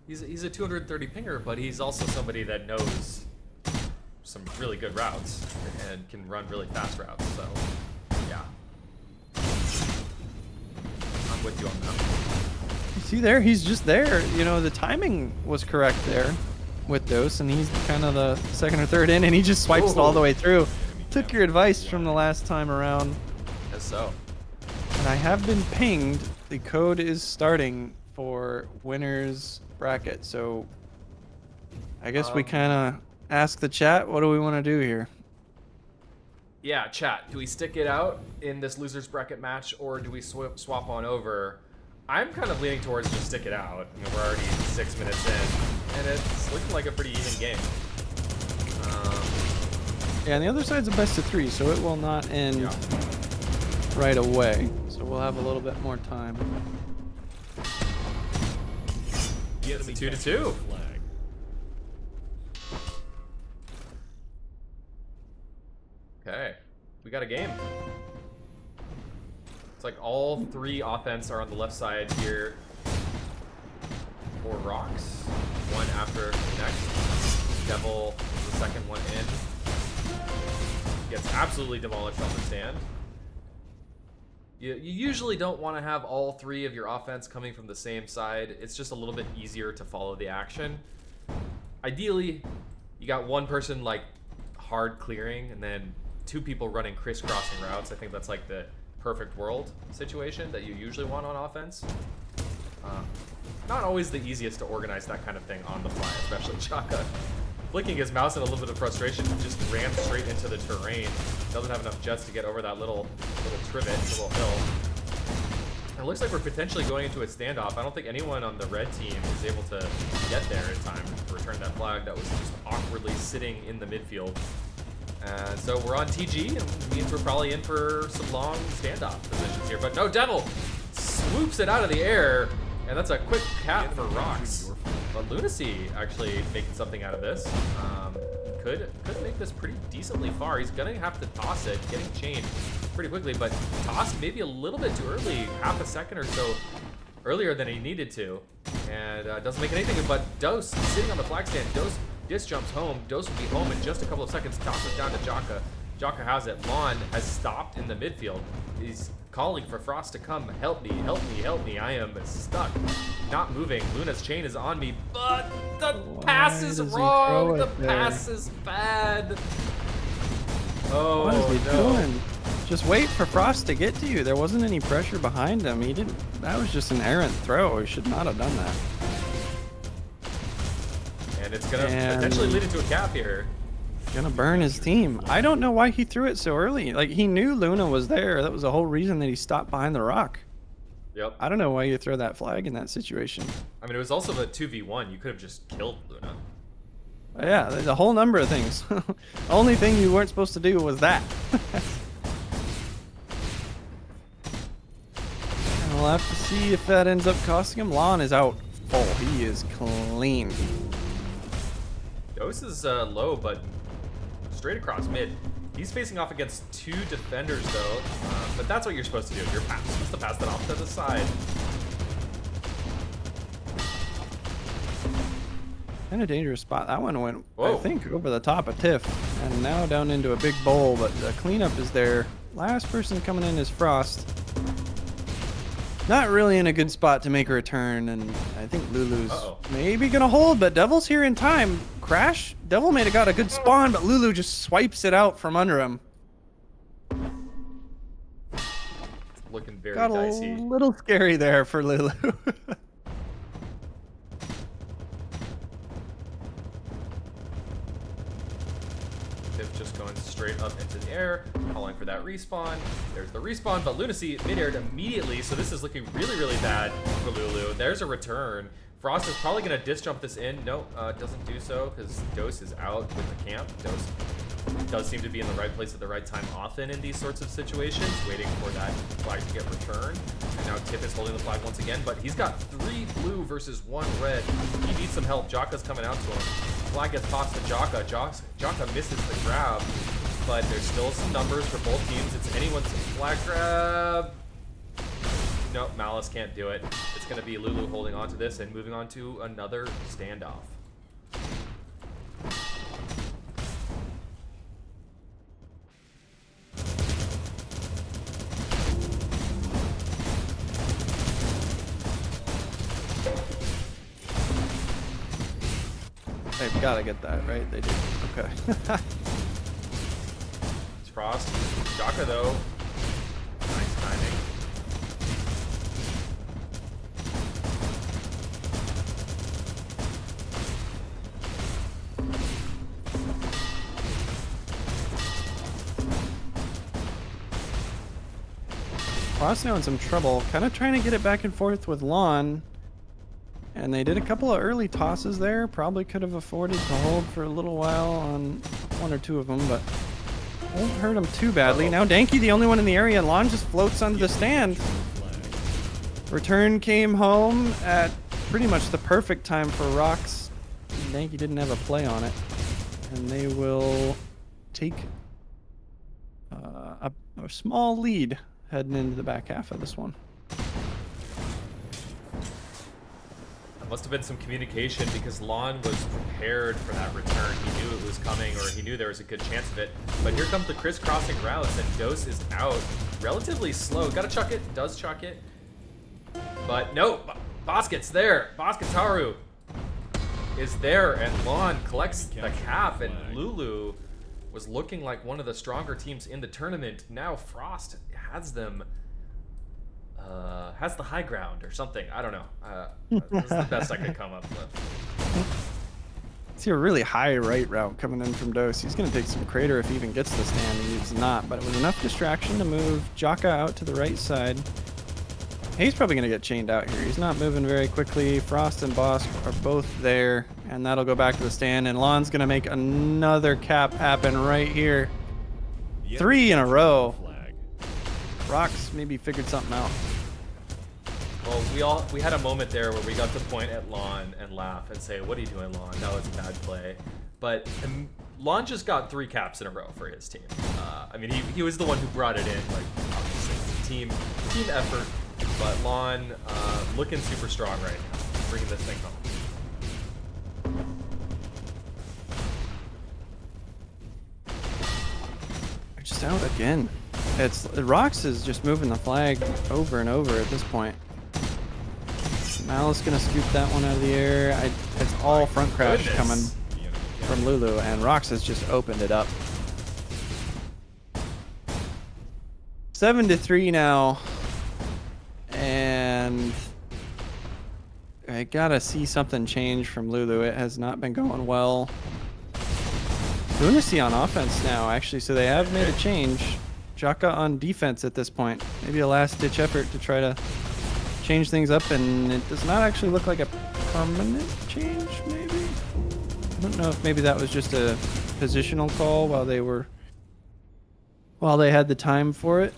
He's a 230 pinger, but he's also somebody that knows some really good routes and can run really fast routes. So, yeah, I'm with you on that. You see there, he's just there. You know, the timing was correct there with Dose, and he's kind of the second or third in, and he just swipes it all the way through. Took your advice from the last time around. Yes, so. And I have been pinged. The code is starting for winners bracket, so I guess we kind of ask the chat, what do we want to do here? Yeah, chat, do we stick it out in this losers bracket match, or do we swap on over? I'm kind of leaning towards just stick it out. I mean, we're already 6 minutes in, and it's looking like a pretty even game. Yeah, and the other side's a best of 3, so it will not end right away. So we'll have a little bit more time. It's a 2-2. Flag. Okay, we got a game. It's like all 3 offense are on the left side here for Rocks. One after the next. Devil, the second one in. Gets absolutely demolished on the stand. You usually don't want to have all 3 of your offense coming from the same side. It's just a little bit easier to follow the action. Ideally, you got one person like hard clearing and then 2 people running crisscrossing routes. I think that's like the perfect world situation that you usually want on offense. Not always the easiest to organize that kind of thing on the fly, especially Chaka. Flicking his mouse in a little bit of frustration, just ran straight into the terrain. Doesn't have enough jets to get over that little trivet, little hill. And it looks like we're potentially going into a standoff. I don't think anyone on the red team is able to get there in time to return that flag that was just awkwardly sitting in the midfield. And so we're on TG, and means we're probably in for some long standoff positions here. But no, Devil swoops it out of the air, and that's a quick cap for Rocks. But Lunacy actually making something out of this. Could make this pretty decently far. He's gonna have to toss it, getting chained pretty quickly, but toss maybe a little bit too early, half a second or so earlier than he needed to, and doesn't make anything. But Dose sitting on the flag stand. Dose disc jumps home. Dose will be home in just a couple of seconds. Tosses down to Jaka. Jaka has it. Lon has stopped in the midfield. He's calling for Frost to come. Help me, help me, help me. I am stuck. Not moving. Luna's chain is on me, but the pass is wrong. The pass is bad. Oh, what is he no. doing? Just wait for Frost to get to you. There wasn't any pressure behind him. He didn't. That was just an errant throw. He should not have done that. And it's gonna potentially lead into a cap here. Gonna burn his team. I don't know why he threw it so early. Like, he knew Luna was there. That was the whole reason that he stopped behind the rock. Yep. I don't know why you throw that flag in that situation. I mean, it was also the 2v1. You could have just killed Luna. Yeah, there's a whole number of things. The only thing you weren't supposed to do was that. And we'll have to see if that ends up costing him. Lon is out full. He is clean. Dose is low, but straight across mid. He's facing off against 2 defenders, though. But that's what you're supposed to do. You're supposed to pass that off to the side. Kind of dangerous spot. That one went, Whoa. I think, over the top of Tiff. And now down into a big bowl, but the cleanup is there. Last person coming in is Frost. Not really in a good spot to make a return, and I think Lulu's Uh-oh. maybe gonna hold, but Devil's here in time. Crash. Devil may have got a good spawn, but Lulu just swipes it out from under him. Looking very Got a dicey. little scary there for Lulu. Tiff just going straight up into the air, calling for that respawn. There's the respawn, but Lunacy mid-aired immediately, so this is looking really, really bad for Lulu. There's a return. Frost is probably going to disc jump this in. No, doesn't do so because Dose is out with the camp. Dose does seem to be in the right place at the right time often in these sorts of situations, waiting for that flag to get returned. And now Tiff is holding the flag once again, but he's got 3 blue versus 1 red. He needs some help. Jaka's coming out to him. Flag gets tossed to Jaka. Jaka misses the grab, but there's still some numbers for both teams. It's anyone's flag grab. Nope, Malice can't do it. It's going to be Lulu holding on to this and moving on to another standoff. They've got to get that, right? They do. Okay. It's Frost. Jaka, though. Nice timing. Frost now in some trouble, kind of trying to get it back and forth with Lon. And they did a couple of early tosses there. Probably could have afforded to hold for a little while on 1 or 2 of them, but won't hurt him too badly. Now Danky, the only one in the area, and Lon just floats onto the stand. Return came home at pretty much the perfect time for Rocks. Danky didn't have a play on it. And they will take a small lead heading into the back half of this one. Must have been some communication because Lon was prepared for that return. He knew it was coming, or he knew there was a good chance of it. But here comes the crisscrossing routes, and Dose is out relatively slow. Gotta chuck it, does chuck it. But no, Basket's there. Basketaru is there, and Lon collects the cap, and Lulu was looking like one of the stronger teams in the tournament. Now Frost has them. Has the high ground or something. I don't know. This is the best I could come up with. See a really high right route coming in from Dose. He's going to take some crater if he even gets the stand. He's not, but it was enough distraction to move Jaka out to the right side. He's probably going to get chained out here. He's not moving very quickly. Frost and Boss are both there, and that'll go back to the stand, and Lon's going to make another cap happen right here. 3 in a row. Rocks maybe figured something out. Well, we had a moment there where we got to point at Lon and laugh and say, "What are you doing, Lon? That was a bad play." But Lon just got 3 caps in a row for his team. I mean, he was the one who brought it in. Like, obviously, team effort. But Lon looking super strong right now, bringing this thing home. They're just out again. Rocks is just moving the flag over and over at this point. Malice gonna scoop that one out of the air. It's all front crash coming from Lulu, and Rocks has just opened it up. 7-3 now, and I gotta see something change from Lulu. It has not been going well. Lunacy on offense now, actually, so they have made a change. Jaka on defense at this point. Maybe a last-ditch effort to try to change things up, and it does not actually look like a permanent change, maybe? I don't know if maybe that was just a positional call while they had the time for it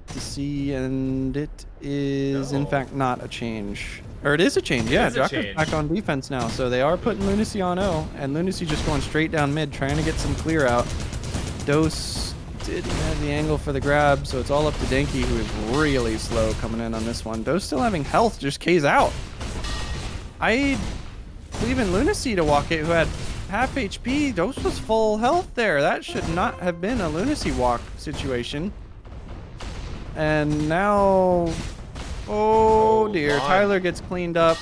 to see, and it is in fact not a change. Or it is a change, yeah. Jaka's back on defense now, so they are putting Lunacy on O, and Lunacy just going straight down mid, trying to get some clear out. Dose didn't have the angle for the grab, so it's all up to Denki, who is really slow coming in on this one. Dose still having health, just K's out. I believe in Lunacy to walk it, who had half HP. Dose was full health there. That should not have been a Lunacy walk situation. And now Oh Oh, dear, Lon. Tyler gets cleaned up.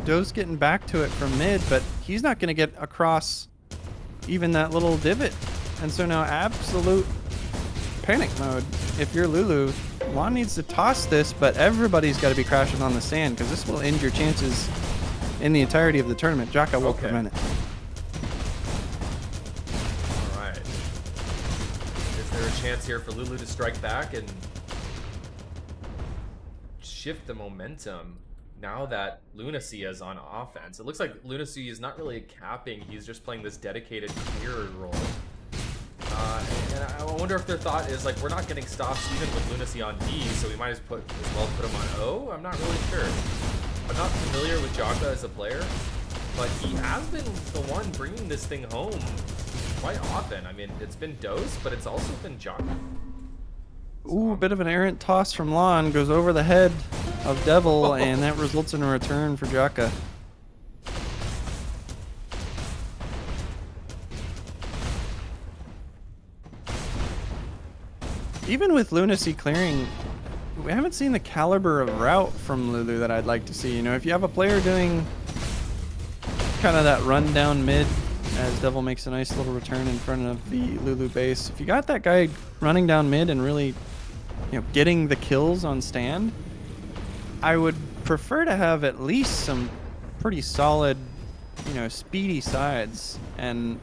Doe's getting back to it from mid, but he's not going to get across even that little divot. And so now absolute panic mode. If you're Lulu, Lon needs to toss this, but everybody's got to be crashing on the sand because this will end your chances in the entirety of the tournament. Jaka will prevent it. All right. Is there a chance here for Lulu to strike back and shift the momentum now that Lunacy is on offense? It looks like Lunacy is not really capping. He's just playing this dedicated clearer role. And I wonder if their thought is like, we're not getting stops even with Lunacy on D, so we might as well put him on O? I'm not really sure. I'm not familiar with Jaka as a player, but he has been the one bringing this thing home quite often. I mean, it's been Dose, but it's also been Jaka. Ooh, a bit of an errant toss from Lon goes over the head of Devil, and that results in a return for Jaka. Even with Lunacy clearing, we haven't seen the caliber of route from Lulu that I'd like to see. You know, if you have a player doing kind of that run down mid, as Devil makes a nice little return in front of the Lulu base, if you got that guy running down mid and really, you know, getting the kills on stand, I would prefer to have at least some pretty solid, you know, speedy sides. And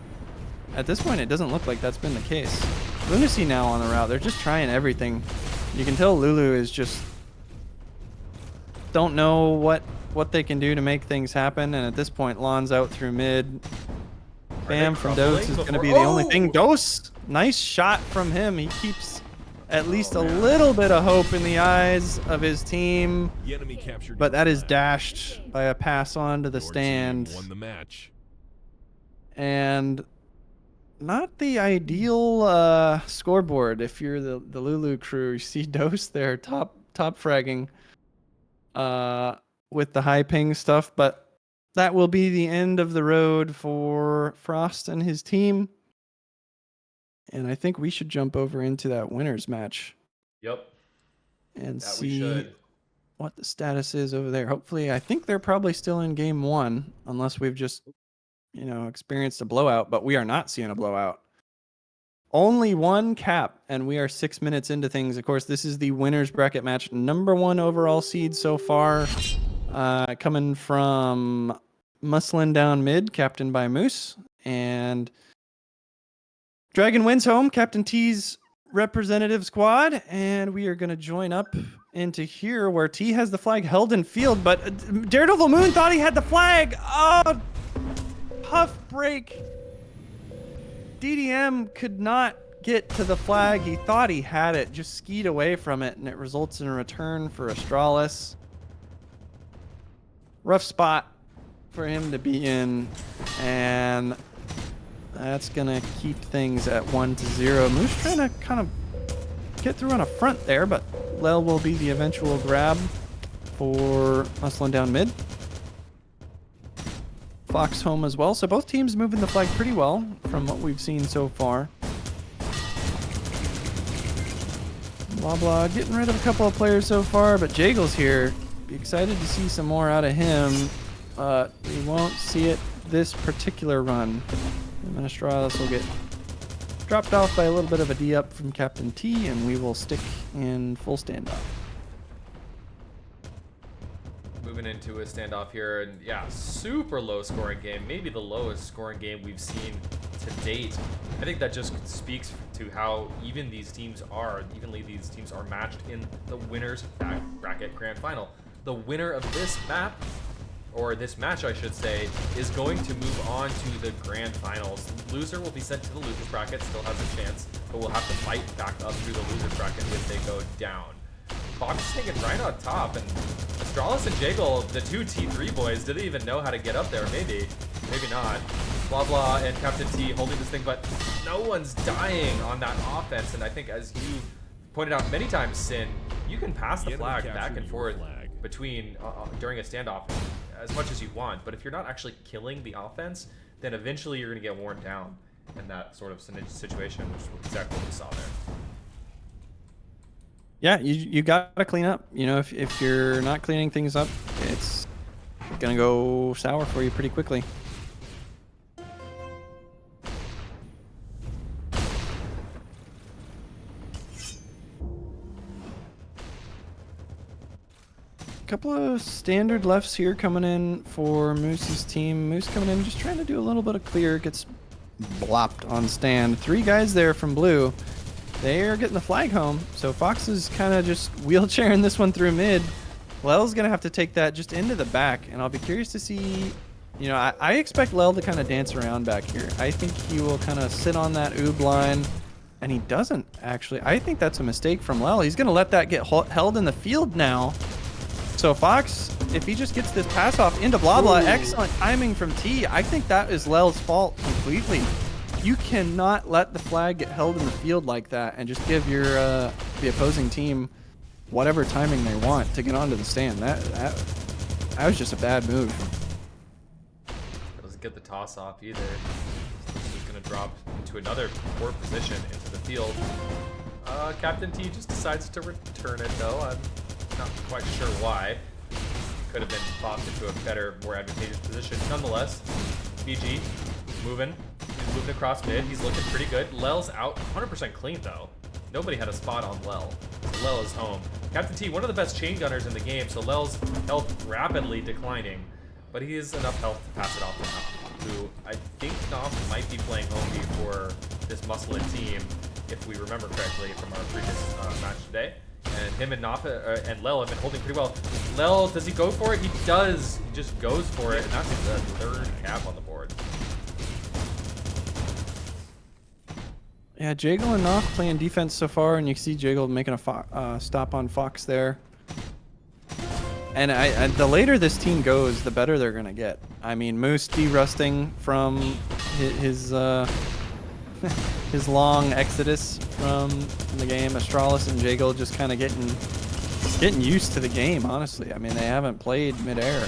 at this point, it doesn't look like that's been the case. Lunacy now on the route, they're just trying everything. You can tell Lulu is just don't know what they can do to make things happen. And at this point, Lon's out through mid. Bam from Dose is going to be the only thing. Dose, nice shot from him. He keeps at least a little bit of hope in the eyes of his team. The enemy captured But that your is flag. dashed by a pass on to the Your stand. team won the match. And not the ideal scoreboard if you're the Lulu crew. You see Dose there, top fragging with the high ping stuff, but that will be the end of the road for Frost and his team. And I think we should jump over into that winners match Yep. and That we see should. what the status is over there. Hopefully, I think they're probably still in game 1, unless we've just, you know, experienced a blowout, but we are not seeing a blowout. Only one cap, and we are 6 minutes into things. Of course, this is the winners bracket match. Number 1 overall seed so far, coming from Muslin down mid, captained by Moose. And Dragon wins home, Captain T's representative squad. And we are going to join up into here where T has the flag held in field, but Daredevil Moon thought he had the flag. Oh, puff break. DDM could not get to the flag. He thought he had it, just skied away from it, and it results in a return for Astralis. Rough spot for him to be in, and that's gonna keep things at 1-0. Moose trying to kind of get through on a front there, but Lel will be the eventual grab for Muslin down mid. Fox home as well, so both teams moving the flag pretty well from what we've seen so far. Blah blah, getting rid of a couple of players so far, but Jagel's here. Be excited to see some more out of him, but we won't see it this particular run. And Astralis will get dropped off by a little bit of a D up from Captain T, and we will stick in full standoff. Moving into a standoff here, and yeah, super low scoring game, maybe the lowest scoring game we've seen to date. I think that just speaks to how evenly these teams are matched in the winners bracket grand final. The winner of this map, or this match I should say, is going to move on to the grand finals. The loser will be sent to the losers bracket, still has a chance, but will have to fight back up through the losers bracket if they go down. Fox is hanging right on top, and Astralis and Jagel, the two T3 boys, didn't even know how to get up there. Maybe not. Blah blah and Captain T holding this thing, but no one's dying on that offense. And I think, as you pointed out many times, Sin, you can pass the flag back and forth between during a standoff as much as you want, but if you're not actually killing the offense, then eventually you're going to get worn down in that sort of situation, which is exactly what we saw there. Yeah, you gotta clean up. You know, if you're not cleaning things up, it's gonna go sour for you pretty quickly. Couple of standard lefts here coming in for Moose's team. Moose coming in, just trying to do a little bit of clear. Gets blopped on stand. 3 guys there from blue. They're getting the flag home. So Fox is kind of just wheelchairing this one through mid. Lel's going to have to take that just into the back. And I'll be curious to see, you know, I expect Lel to kind of dance around back here. I think he will kind of sit on that oob line. And he doesn't, actually. I think that's a mistake from Lel. He's going to let that get held in the field now. So Fox, if he just gets this pass off into blah blah, excellent timing from T. I think that is Lel's fault completely. You cannot let the flag get held in the field like that and just give your the opposing team whatever timing they want to get onto the stand. That was just a bad move. Doesn't get the toss off either. He's gonna drop into another poor position into the field. Captain T just decides to return it though. I'm not quite sure why. Could have been popped into a better, more advantageous position. Nonetheless, BG moving. He's moving across mid. He's looking pretty good. Lel's out 100% clean though. Nobody had a spot on Lel. So Lel is home. Captain T, one of the best chain gunners in the game, so Lel's health rapidly declining. But he has enough health to pass it off to Knopf, who I think Knopf might be playing homie for this muscling team, if we remember correctly from our previous match today. And him and Knopf and Lel have been holding pretty well. Lel, does he go for it? He does. He just goes for it, and that's the 3rd cap on the board. Yeah, Jagel and Knopf playing defense so far, and you see Jagel making a stop on Fox there. And the later this team goes, the better they're gonna get. I mean, Moose de-rusting from his his long exodus from the game. Astralis and Jagel just kind of getting used to the game, honestly. I mean, they haven't played Midair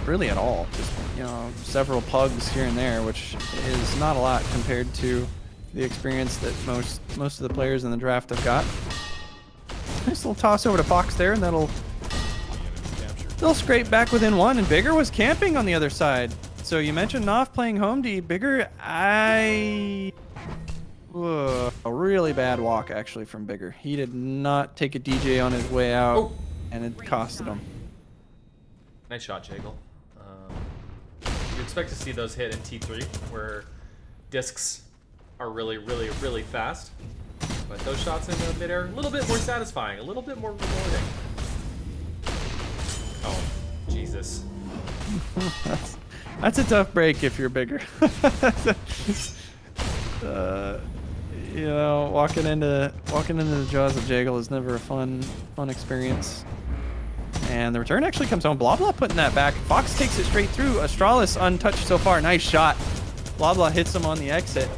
really at all. Just, you know, several pugs here and there, which is not a lot compared to the experience that most of the players in the draft have got. Nice little toss over to Fox there, and they'll scrape back within 1, and Bigger was camping on the other side. So you mentioned Knopf playing home D. Bigger, a really bad walk actually from Bigger. He did not take a DJ on his way out, and it costed him. Nice shot, Jagel. You expect to see those hit in T3, where discs are really, really, really fast. But those shots in midair, a little bit more satisfying, a little bit more rewarding. Oh, Jesus. That's a tough break if you're Bigger. You know, walking into the jaws of Jagel is never a fun experience. And the return actually comes home. Blah Blah putting that back. Fox takes it straight through. Astralis untouched so far. Nice shot. Blah Blah hits him on the exit.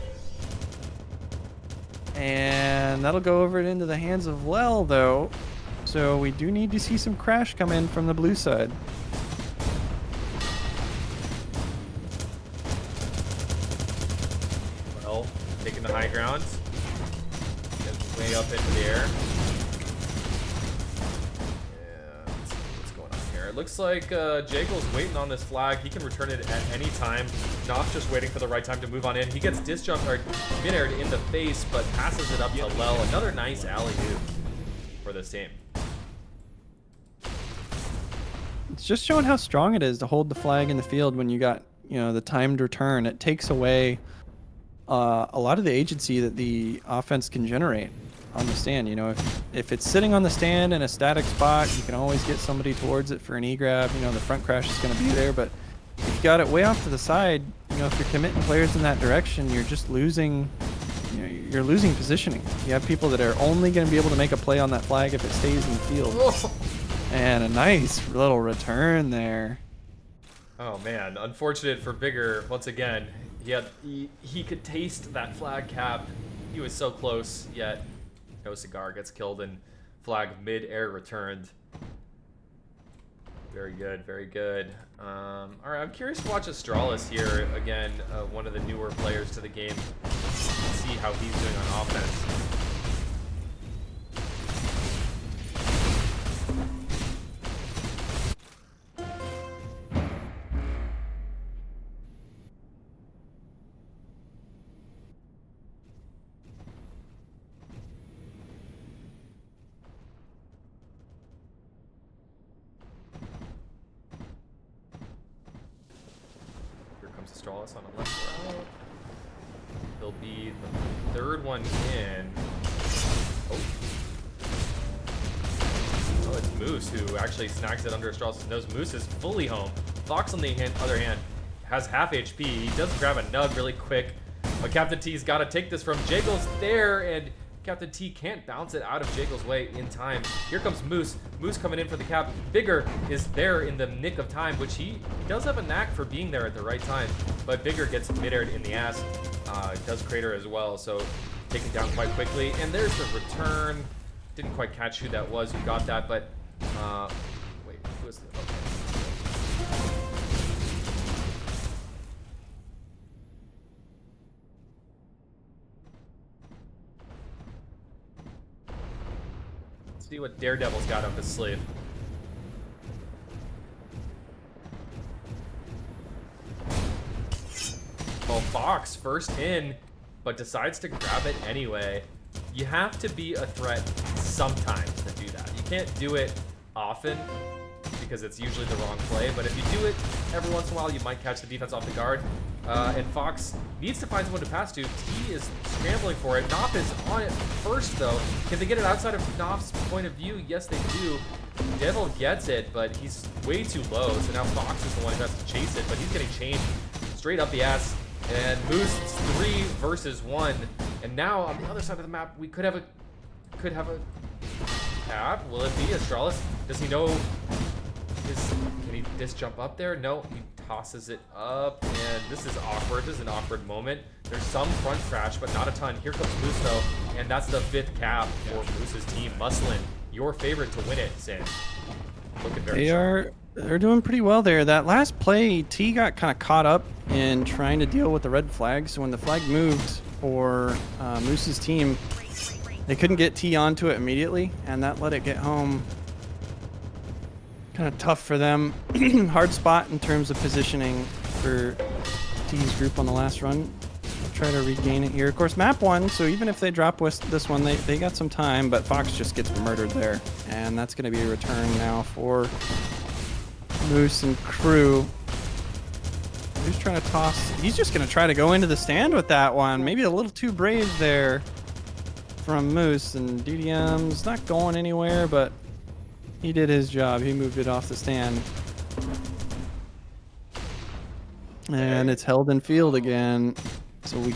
And that'll go over it into the hands of Lel though. So we do need to see some crash come in from the blue side. Well, taking the high ground. Gets way up into the air. Yeah, what's going on here? It looks like Jagel's waiting on this flag. He can return it at any time. Knopf's just waiting for the right time to move on in. He gets disjumped or mid-aired in the face, but passes it up to Lel. Another nice alley-oop for this team. It's just showing how strong it is to hold the flag in the field when you got, you know, the timed return. It takes away a lot of the agency that the offense can generate on the stand. You know, if it's sitting on the stand in a static spot, you can always get somebody towards it for an E-grab. You know, the front crash is going to be there, but if you got it way off to the side, you know, if you're committing players in that direction, you're just losing, you know, you're losing positioning. You have people that are only going to be able to make a play on that flag if it stays in the field. Oh. And a nice little return there. Oh man, unfortunate for Bigger. Once again, he could taste that flag cap. He was so close, yet no cigar, gets killed and flag mid-air returned. Very good, very good. All right, I'm curious to watch Astralis here again, one of the newer players to the game. See how he's doing on offense. Astralis on a left route. He'll be the third one in. Oh. Oh, it's Moose who actually snags it under Astralis' nose. Moose is fully home. Fox on the other hand has half HP. He does grab a nug really quick, but Captain T's got to take this from Jaggle's there, and Captain T can't bounce it out of Jaggle's way in time. Here comes Moose. Moose coming in for the cap. Bigger is there in the nick of time, which he does have a knack for being there at the right time, but Bigger gets mid-aired in the ass. Does Crater as well, so taken down quite quickly. And there's the return. Didn't quite catch who that was who got that, but wait, who was the... Okay. Let's see what Daredevil's got up his sleeve. Well, Fox first in, but decides to grab it anyway. You have to be a threat sometimes to do that. You can't do it often because it's usually the wrong play, but if you do it every once in a while, you might catch the defense off the guard. And Fox needs to find someone to pass to. T is scrambling for it. Knopf is on it first, though. Can they get it outside of Knopf's point of view? Yes, they do. Devil gets it, but he's way too low, so now Fox is the one who has to chase it, but he's getting chained straight up the ass. And Moose, it's 3 versus 1. And now on the other side of the map, we could have a cap. Will it be Astralis? Does he know can he disc jump up there? No, he tosses it up, and this is awkward. This is an awkward moment. There's some front crash, but not a ton. Here comes Moose though, and that's the 5th cap for Moose's team. Musselin, your favorite to win it, Sin. Looking very sharp. They're doing pretty well there. That last play, T got kind of caught up in trying to deal with the red flag. So when the flag moved for Moose's team, they couldn't get T onto it immediately, and that let it get home. Kind of tough for them. Hard spot in terms of positioning for T's group on the last run. Try to regain it here. Of course, map 1, so even if they drop this one, they got some time, but Fox just gets murdered there. And that's going to be a return now for Moose and crew. He's trying to toss. He's just going to try to go into the stand with that one. Maybe a little too brave there from Moose, and DDM's not going anywhere, but he did his job. He moved it off the stand. And it's held in field again. So we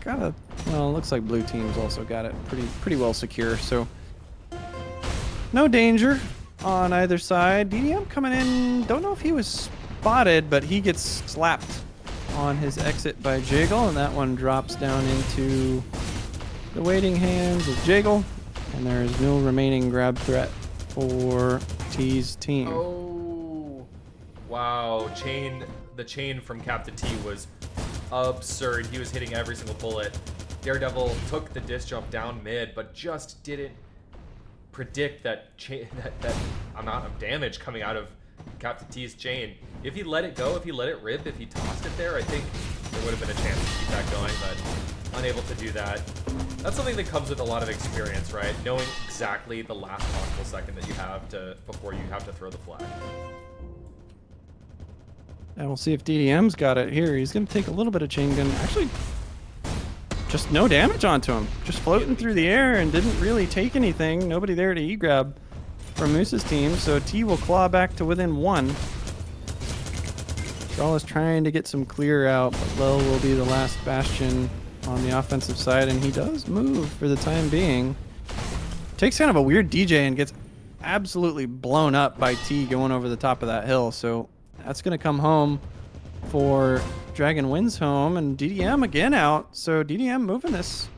got a, well, it looks like blue team's also got it pretty well secure. So no danger on either side. DDM coming in, don't know if he was spotted, but he gets slapped on his exit by Jaggle, and that one drops down into the waiting hands of Jaggle, and there is no remaining grab threat for T's team. Oh, wow. The chain from Captain T was absurd. He was hitting every single bullet. Daredevil took the disc jump down mid, but just didn't predict that amount of damage coming out of Captain T's chain. If he let it go, if he let it rip, if he tossed it there, I think there would have been a chance to keep that going, but unable to do that. That's something that comes with a lot of experience, right? Knowing exactly the last possible second that you have before you have to throw the flag. And we'll see if DDM's got it here. He's going to take a little bit of chain gun. Actually, just no damage onto him. Just floating through the air and didn't really take anything. Nobody there to E-grab from Moose's team. So T will claw back to within 1. Strawl is trying to get some clear out, but Lil will be the last bastion on the offensive side, and he does move for the time being. Takes kind of a weird DJ and gets absolutely blown up by T going over the top of that hill. So that's going to come home for Dragon Wins home, and DDM again out. So DDM moving this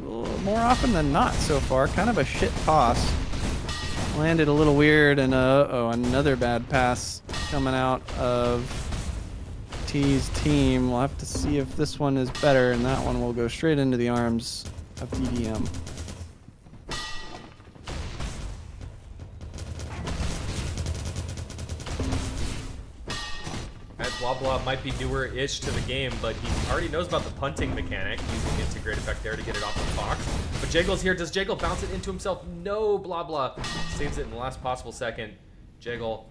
a little more often than not so far. Kind of a shit toss. Landed a little weird, and another bad pass coming out of T's team. We'll have to see if this one is better, and that one will go straight into the arms of DDM. Blabla might be newer-ish to the game, but he already knows about the punting mechanic, using the integrate effect there to get it off the Fox. But Jaggle's here. Does Jaggle bounce it into himself? No, Blabla saves it in the last possible second. Jiggle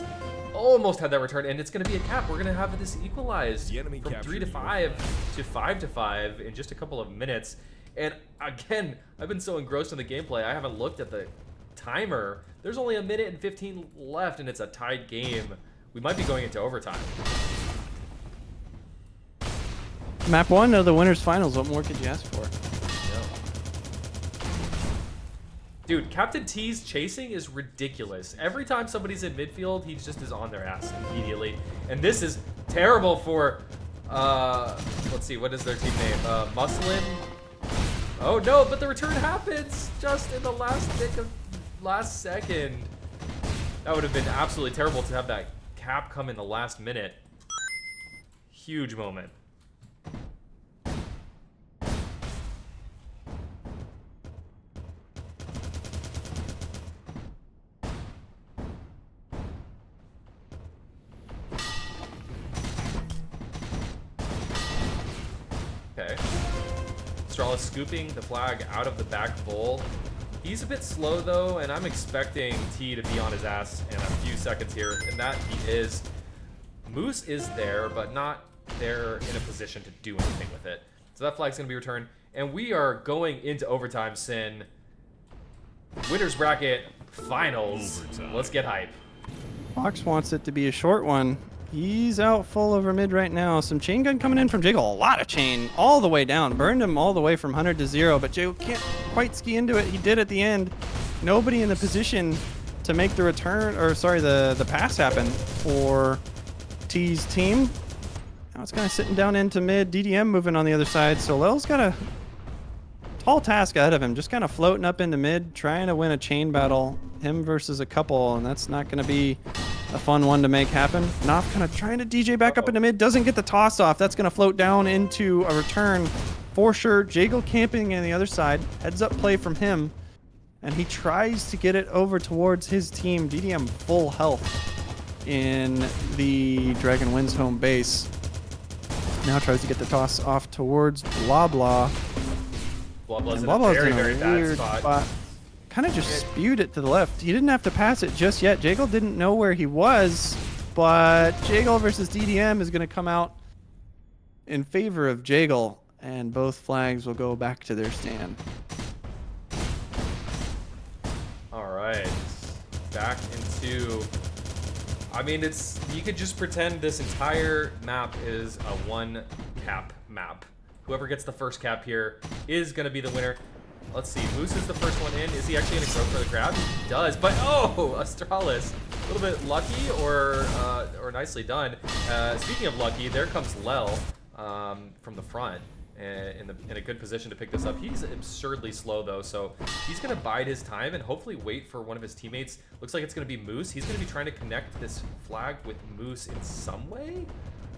almost had that return, and it's going to be a cap. We're going to have this equalized The enemy from 3 to captured 5 to 5 to 5 in just a couple of minutes. And again, I've been so engrossed in the gameplay, I haven't looked at the timer. There's only 1:15 left, and it's a tied game. We might be going into overtime. Map 1 of the winners finals. What more could you ask for? Dude, Captain T's chasing is ridiculous. Every time somebody's in midfield, he just is on their ass immediately. And this is terrible for, let's see, what is their team name? Muslin? Oh no, but the return happens just in the last second. That would have been absolutely terrible to have that cap come in the last minute. Huge moment. Okay. Stralis scooping the flag out of the back bowl. He's a bit slow though, and I'm expecting T to be on his ass in a few seconds here, and that he is. Moose is there, but not there in a position to do anything with it. So that flag's gonna be returned, and we are going into overtime, Sin. Winners bracket finals. Overtime. Let's get hype. Fox wants it to be a short one. He's out full over mid right now. Some chain gun coming in from Jiggle. A lot of chain all the way down. Burned him all the way from 100 to 0, but Jiggle can't quite ski into it. He did at the end. Nobody in the position to make the return, or sorry, the pass happen for T's team. Now it's kind of sitting down into mid. DDM moving on the other side. So Lel's got a tall task ahead of him. Just kind of floating up into mid, trying to win a chain battle. Him versus a couple, and that's not going to be a fun one to make happen. Knopf kind of trying to DJ back up into mid. Doesn't get the toss off. That's going to float down into a return for sure. Jagel camping on the other side. Heads up play from him. And he tries to get it over towards his team. DDM full health in the Dragon Wind's home base. Now tries to get the toss off towards Blah Blah. Blabla's in Blah a Blah's very, in a very bad weird spot. Kind of just spewed it to the left. He didn't have to pass it just yet. Jagel didn't know where he was, but Jagel versus DDM is going to come out in favor of Jagel, and both flags will go back to their stand. All right, back into. I mean, you could just pretend this entire map is a one cap map. Whoever gets the first cap here is going to be the winner. Let's see, Moose is the first one in. Is he actually going to go for the grab? He does, but oh, Astralis. A little bit lucky or nicely done. Speaking of lucky, there comes Lel from the front in a good position to pick this up. He's absurdly slow though, so he's going to bide his time and hopefully wait for one of his teammates. Looks like it's going to be Moose. He's going to be trying to connect this flag with Moose in some way.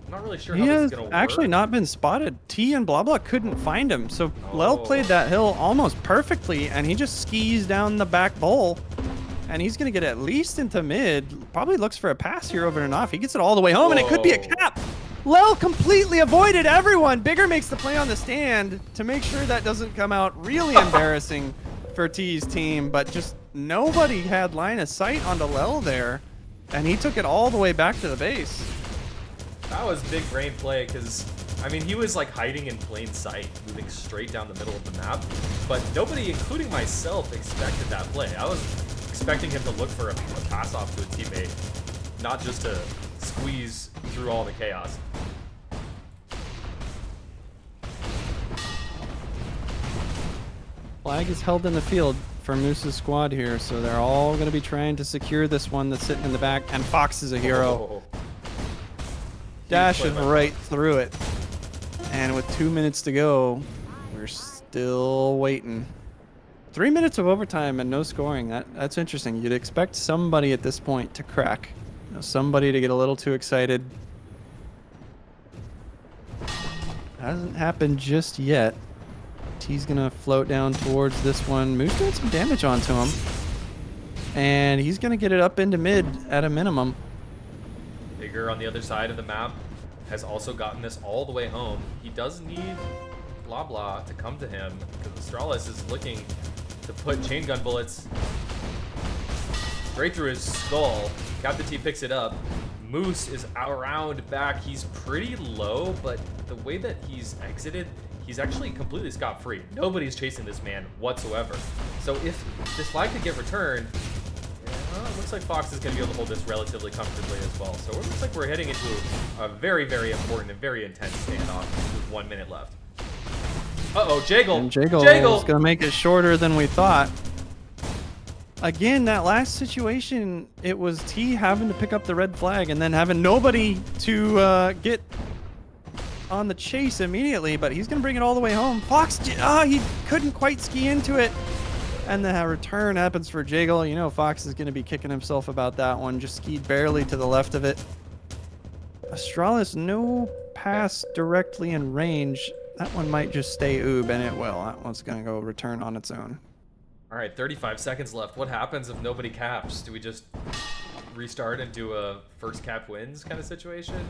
I'm not really sure how this is going to work. He has actually not been spotted. T and Blah Blah couldn't find him, so Lel played that hill almost perfectly, and he just skis down the back bowl, and he's going to get at least into mid. Probably looks for a pass here over and off. He gets it all the way home, and it could be a cap. Lel completely avoided everyone. Bigger makes the play on the stand to make sure that doesn't come out really embarrassing for T's team, but just nobody had line of sight onto Lel there, and he took it all the way back to the base. That was big brain play because, I mean, he was like hiding in plain sight, moving straight down the middle of the map, but nobody, including myself, expected that play. I was expecting him to look for a pass off to a teammate, not just to squeeze through all the chaos. Flag is held in the field for Moose's squad here, so they're all going to be trying to secure this one that's sitting in the back, and Fox is a hero. Dashes right through it. And with 2 minutes to go, we're still waiting. 3 minutes of overtime and no scoring. That's interesting. You'd expect somebody at this point to crack. You know, somebody to get a little too excited. Hasn't happened just yet. T's gonna float down towards this one. Moose doing some damage onto him. And he's gonna get it up into mid at a minimum. Bigger on the other side of the map has also gotten this all the way home. He does need Blah Blah to come to him because Astralis is looking to put chain gun bullets Right through his skull. Captain T picks it up. Moose is around back. He's pretty low, but the way that he's exited, he's actually completely scot-free. Nobody's chasing this man whatsoever. So if this flag could get returned, it looks like Fox is going to be able to hold this relatively comfortably as well. So it looks like we're heading into a very, very important and very intense standoff with 1 minute left. Uh-oh, Jaggle! And Jaggle is going to make it shorter than we thought. Again, that last situation, it was T having to pick up the red flag and then having nobody to get on the chase immediately, but he's going to bring it all the way home. Fox, he couldn't quite ski into it. And the return happens for Jaggle. You know, Fox is going to be kicking himself about that one. Just skied barely to the left of it. Astralis, no pass directly in range. That one might just stay oob, and it will. That one's going to go return on its own. All right, 35 seconds left. What happens if nobody caps? Do we just restart and do a first cap wins kind of situation?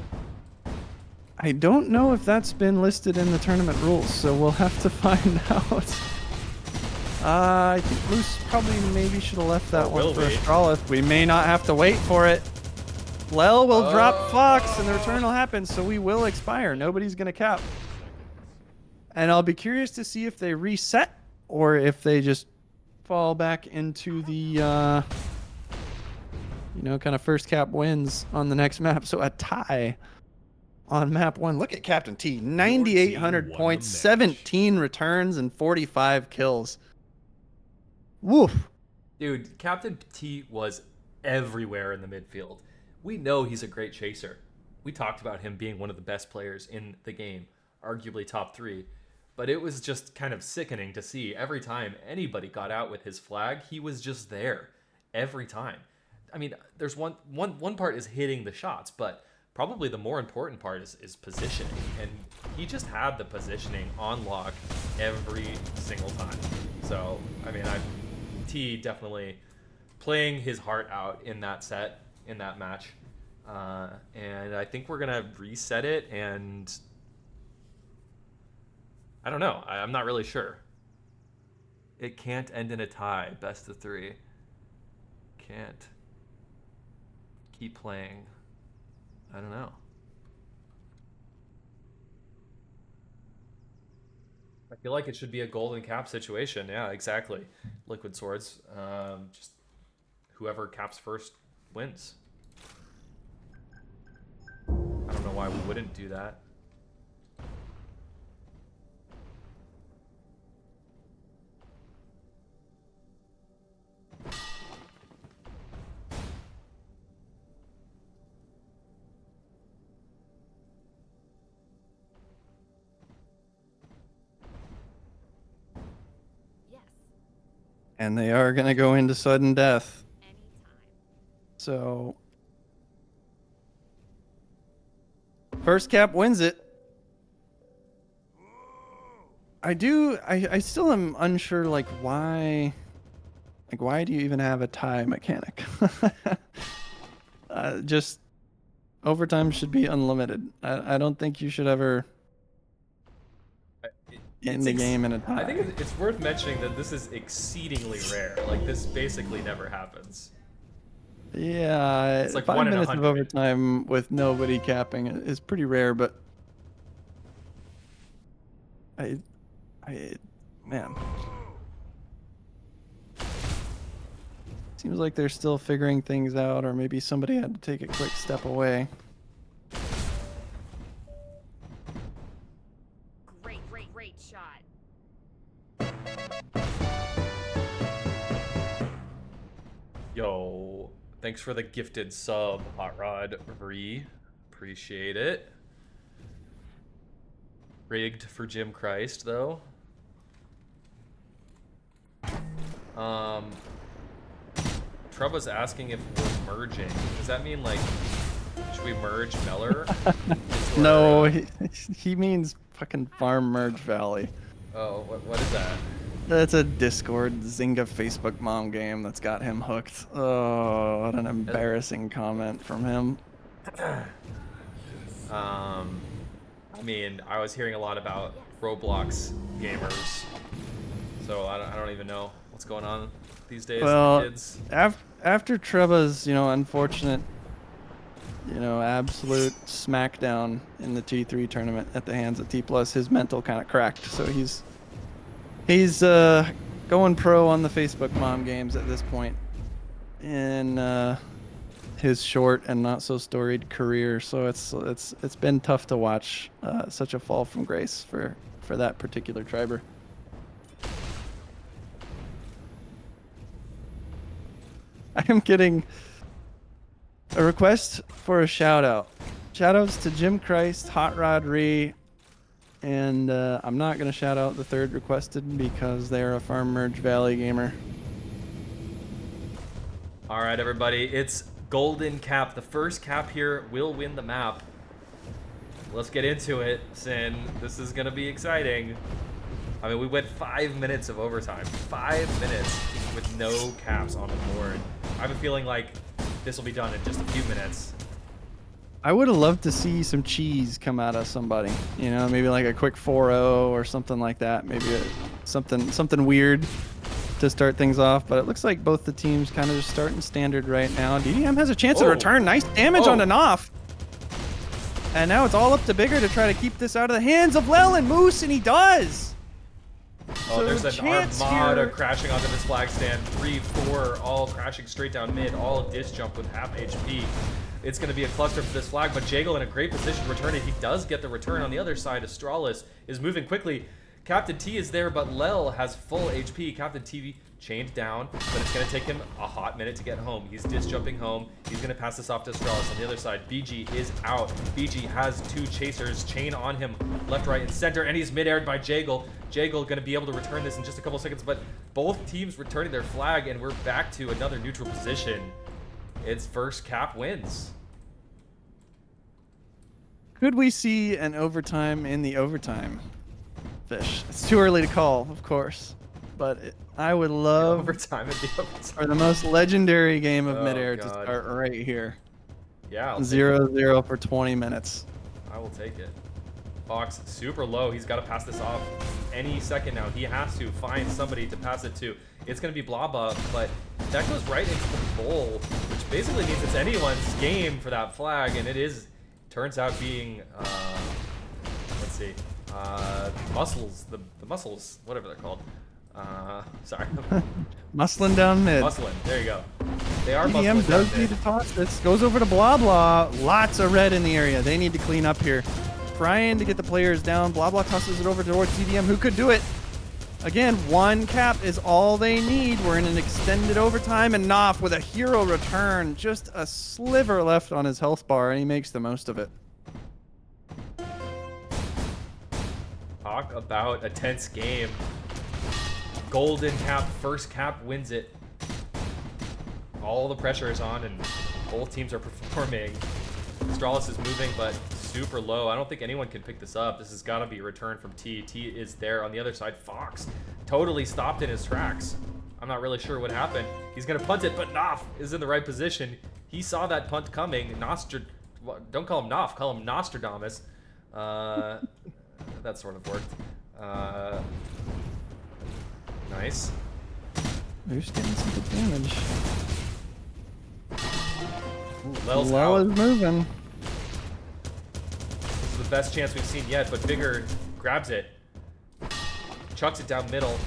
I don't know if that's been listed in the tournament rules, so we'll have to find out. I think Moose probably maybe should have left that one for Astralis. We may not have to wait for it. Lel will drop Fox, and the return will happen, so we will expire. Nobody's going to cap. And I'll be curious to see if they reset or if they just fall back into the, kind of first cap wins on the next map. So a tie on map 1. Look at Captain T. 9,800 points, 17 returns, and 45 kills. Woof. Dude, Captain T was everywhere in the midfield. We know he's a great chaser. We talked about him being one of the best players in the game, arguably top 3. But it was just kind of sickening to see every time anybody got out with his flag, he was just there every time. I mean, there's one part is hitting the shots, but probably the more important part is positioning. And he just had the positioning on lock every single time. So, I mean, T definitely playing his heart out in that set, in that match. And I think we're going to reset it, and I don't know. I'm not really sure. It can't end in a tie. Best of 3. Can't. Keep playing. I don't know. I feel like it should be a golden cap situation. Yeah, exactly. Liquid Swords. Just whoever caps first wins. I don't know why we wouldn't do that. And they are going to go into sudden death. Anytime. So first cap wins it. I still am unsure, like, why do you even have a tie mechanic? Just overtime should be unlimited. I don't think you should ever end the game in a tie. I think it's worth mentioning that this is exceedingly rare. Like, this basically never happens. Yeah, it's like 5 1 in minutes of 100. overtime with nobody capping is pretty rare, but man, seems like they're still figuring things out, or maybe somebody had to take a quick step away. Great shot. Yo, thanks for the gifted sub, Hot Rod Appreciate it. Rigged for Jim Christ, though. Truba's asking if we're merging. Does that mean, like, should we merge Meller? No, he means fucking Farm Merge Valley. Oh, what is that? That's a Discord Zynga Facebook mom game that's got him hooked. Oh, what an embarrassing comment from him. I mean, I was hearing a lot about Roblox gamers, so I don't even know what's going on these days. Well, Kids. after Treba's, unfortunate, absolute smackdown in the T3 tournament at the hands of T+, his mental kind of cracked. So he's going pro on the Facebook mom games at this point in his short and not so storied career. So it's been tough to watch such a fall from grace for that particular triber. I am getting a request for a shout out. Shout outs to Jim Christ, Hot Rod Ree, and I'm not going to shout out the third requested because they're a Farm Merge Valley gamer. All right, everybody, it's Golden Cap. The first cap here will win the map. Let's get into it, Sin. This is going to be exciting. I mean, we went 5 minutes of overtime. 5 minutes with no caps on the board. I have a feeling like this will be done in just a few minutes. I would have loved to see some cheese come out of somebody. Maybe like a quick 4-0 or something like that. Maybe something weird to start things off. But it looks like both the teams kind of just starting standard right now. DDM has a chance to return. Nice damage on Knopf. And now it's all up to Bigger to try to keep this out of the hands of Lel and Moose, and he does. Oh, So there's an chance armada here- crashing onto this flag stand. 3, 4, all crashing straight down mid. All disc jump with half HP. It's going to be a cluster for this flag, but Jagle in a great position to return it. He does get the return on the other side. Astralis is moving quickly. Captain T is there, but Lel has full HP. Captain T chained down, but it's going to take him a hot minute to get home. He's disc jumping home. He's going to pass this off to Astralis. On the other side, BG is out. BG has 2 chasers chain on him left, right, and center, and he's mid-aired by Jagle. Jagle going to be able to return this in just a couple seconds, but both teams returning their flag, and we're back to another neutral position. It's first cap wins. Could we see an overtime in the overtime, Fish? It's too early to call, of course, but I would love Overtime at the overtime. for the most legendary game of Oh, Midair to God. start right here. Yeah, I'll take it. 0-0 for 20 minutes. I will take it. Fox super low. He's got to pass this off any second now. He has to find somebody to pass it to. It's going to be Blaba, but that goes right into the bowl, which basically means it's anyone's game for that flag, and it is, turns out being, let's see, muscles, the muscles, whatever they're called. Sorry. Muscling down mid. Muscling, there you go. They are EDM muscling down does need mid. to toss this. Goes over to Blah Blah. Lots of red in the area. They need to clean up here. Trying to get the players down. Blah Blah tosses it over towards EDM, who could do it. Again, 1 cap is all they need. We're in an extended overtime, and Knopf with a hero return. Just a sliver left on his health bar, and he makes the most of it. Talk about a tense game. Golden cap, first cap wins it. All the pressure is on, and both teams are performing. Astralis is moving, but super low. I don't think anyone can pick this up. This has got to be a return from T. T is there on the other side. Fox totally stopped in his tracks. I'm not really sure what happened. He's going to punt it, but Knopf is in the right position. He saw that punt coming. Don't call him Knopf, call him Nostradamus. That sort of worked. Nice. Moose getting some good damage. Lel's Lel out. is moving. This is the best chance we've seen yet, but Bigger grabs it. Chucks it down middle.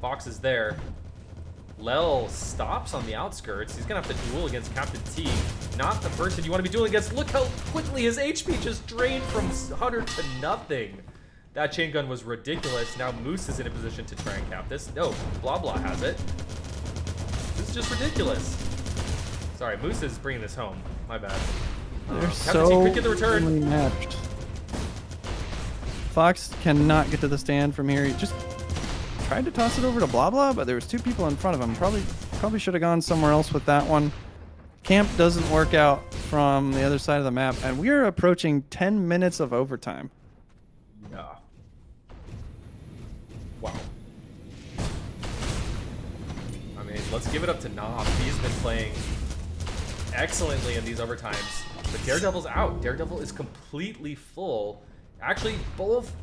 Fox is there. Lel stops on the outskirts. He's going to have to duel against Captain T. Not the person you want to be dueling against. Look how quickly his HP just drained from 100 to nothing. That chain gun was ridiculous. Now Moose is in a position to try and cap this. No, Blah Blah has it. This is just ridiculous. Sorry, Moose is bringing this home. My bad. They're Captain so T could get the return. evenly matched. Fox cannot get to the stand from here. He just tried to toss it over to Blah Blah, but there was 2 people in front of him. Probably should have gone somewhere else with that one. Camp doesn't work out from the other side of the map, and we are approaching 10 minutes of overtime. Yeah. Wow. I mean, let's give it up to Knopf. He's been playing excellently in these overtimes. But Daredevil's out. Daredevil is completely full. Actually, both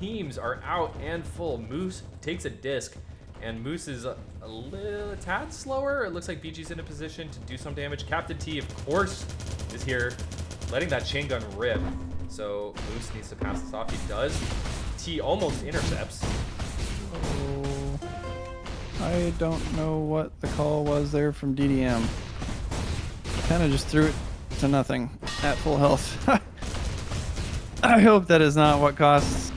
teams are out and full. Moose takes a disc, and Moose is a tad slower. It looks like BG's in a position to do some damage. Captain T, of course, is here, letting that chain gun rip. So Moose needs to pass this off. He does. T almost intercepts. Oh, I don't know what the call was there from DDM. Kind of just threw it to nothing at full health. I hope that is not what costs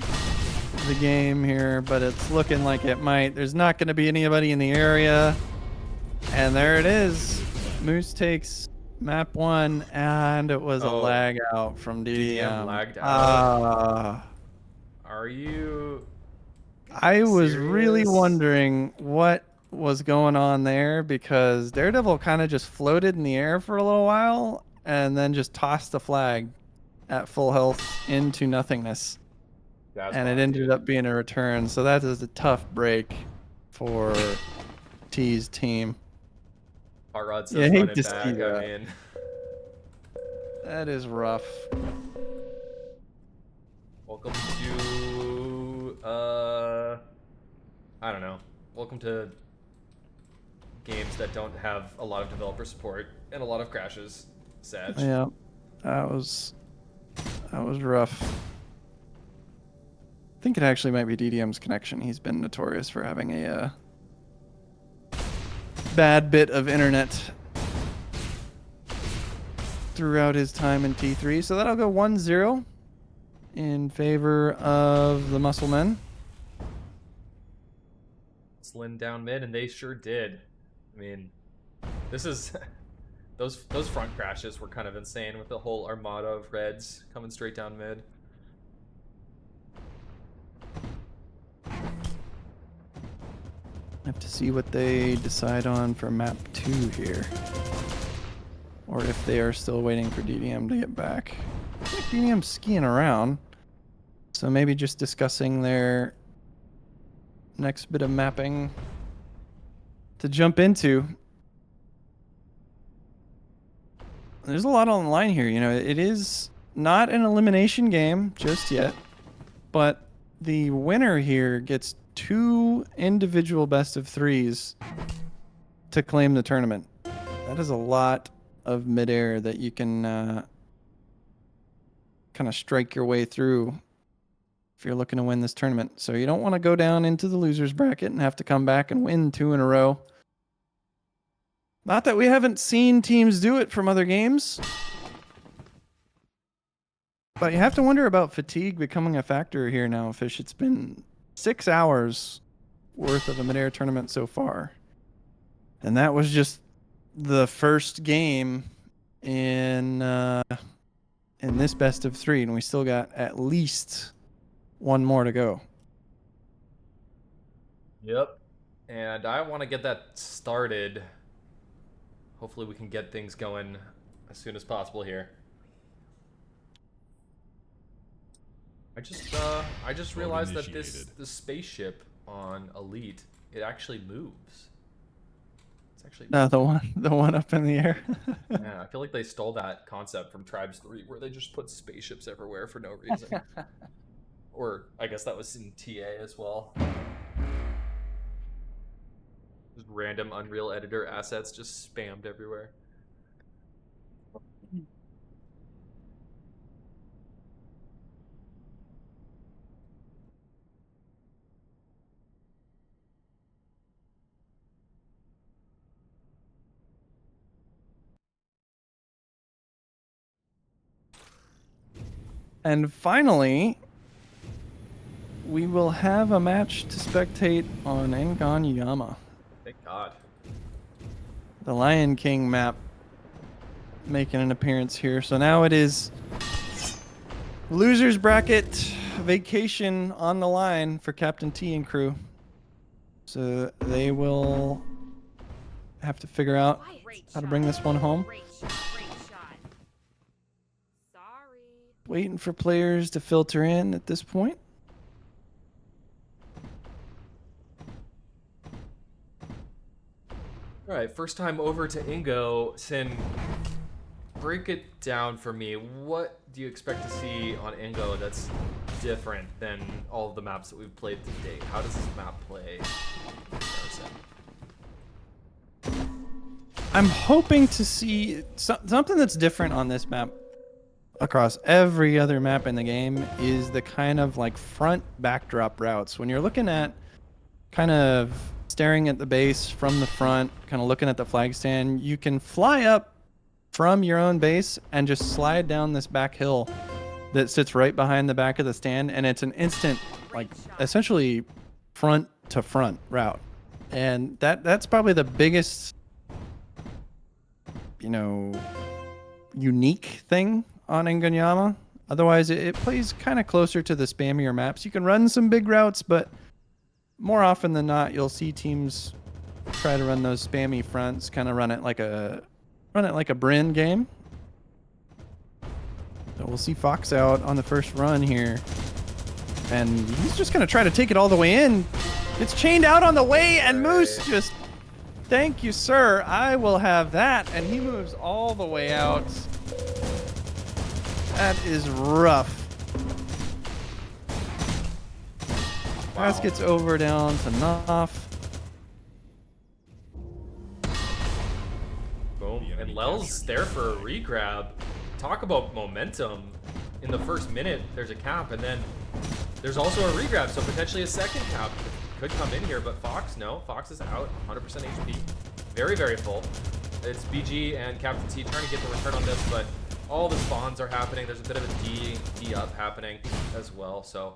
the game here, but it's looking like it might. There's not going to be anybody in the area. And there it is. Moose takes map 1, and it was a lag out from DDM. DDM lagged out. Are you I was really serious? wondering what was going on there because Daredevil kind of just floated in the air for a little while and then just tossed the flag at full health into nothingness. That's And it fine, ended dude. up being a return. So that is a tough break for T's team. Hot Rod Yeah, says I hate run it to see back. that. I mean, That is rough. welcome to I don't know. Welcome to games that don't have a lot of developer support and a lot of crashes. Sad. Yeah, that was rough. I think it actually might be DDM's connection. He's been notorious for having a bad bit of internet throughout his time in T3. So that'll go 1-0 in favor of the Musclemen. Slin down mid, and they sure did. I mean, this is those front crashes were kind of insane with the whole armada of Reds coming straight down mid. Have to see what they decide on for map 2 here. Or if they are still waiting for DDM to get back. I think DDM's skiing around. So maybe just discussing their next bit of mapping to jump into. There's a lot on the line here. You know, it is not an elimination game just yet, but the winner here gets 2 individual best of 3s to claim the tournament. That is a lot of midair that you can kind of strike your way through if you're looking to win this tournament. So you don't want to go down into the losers bracket and have to come back and win 2 in a row. Not that we haven't seen teams do it from other games, but you have to wonder about fatigue becoming a factor here now, Fish. It's been 6 hours worth of a midair tournament so far. And that was just the first game in this best of 3, and we still got at least 1 more to go. Yep. And I want to get that started. Hopefully we can get things going as soon as possible here. I just realized that this spaceship on Elite, it actually moves. It's actually The one up in the air. yeah, I feel like they stole that concept from Tribes 3 where they just put spaceships everywhere for no reason. Or I guess that was in TA as well. Just random Unreal Editor assets just spammed everywhere. And finally, we will have a match to spectate on Engon Yama. Thank God. The Lion King map making an appearance here. So now it is losers bracket vacation on the line for Captain T and crew. So they will have to figure out how to bring this one home. Great shot. Great shot. Sorry. Waiting for players to filter in at this point. All right, first time over to Ingo. Sin, break it down for me. What do you expect to see on Ingo that's different than all of the maps that we've played to date? How does this map play? I'm hoping to see something that's different on this map across every other map in the game is the kind of like front backdrop routes. When you're looking at kind of staring at the base from the front, kind of looking at the flag stand, you can fly up from your own base and just slide down this back hill that sits right behind the back of the stand, and it's an instant, like, essentially front to front route. And that's probably the biggest, you know, unique thing on Inganyama. Otherwise, it plays kind of closer to the spammier maps. You can run some big routes, but more often than not, you'll see teams try to run those spammy fronts, kind of run it like a Bryn game. So we'll see Fox out on the first run here, and he's just gonna try to take it all the way in. It's chained out on the way, and Moose just, thank you, sir. I will have that, and he moves all the way out. That is rough. Pass gets over down to Knopf. Boom. And Lel's there for a regrab. Talk about momentum. In the first minute, there's a cap, and then there's also a regrab, so potentially a second cap could come in here, but Fox, no. Fox is out, 100% HP. Very, very full. It's BG and Captain T trying to get the return on this, but all the spawns are happening. There's a bit of a D up happening as well, so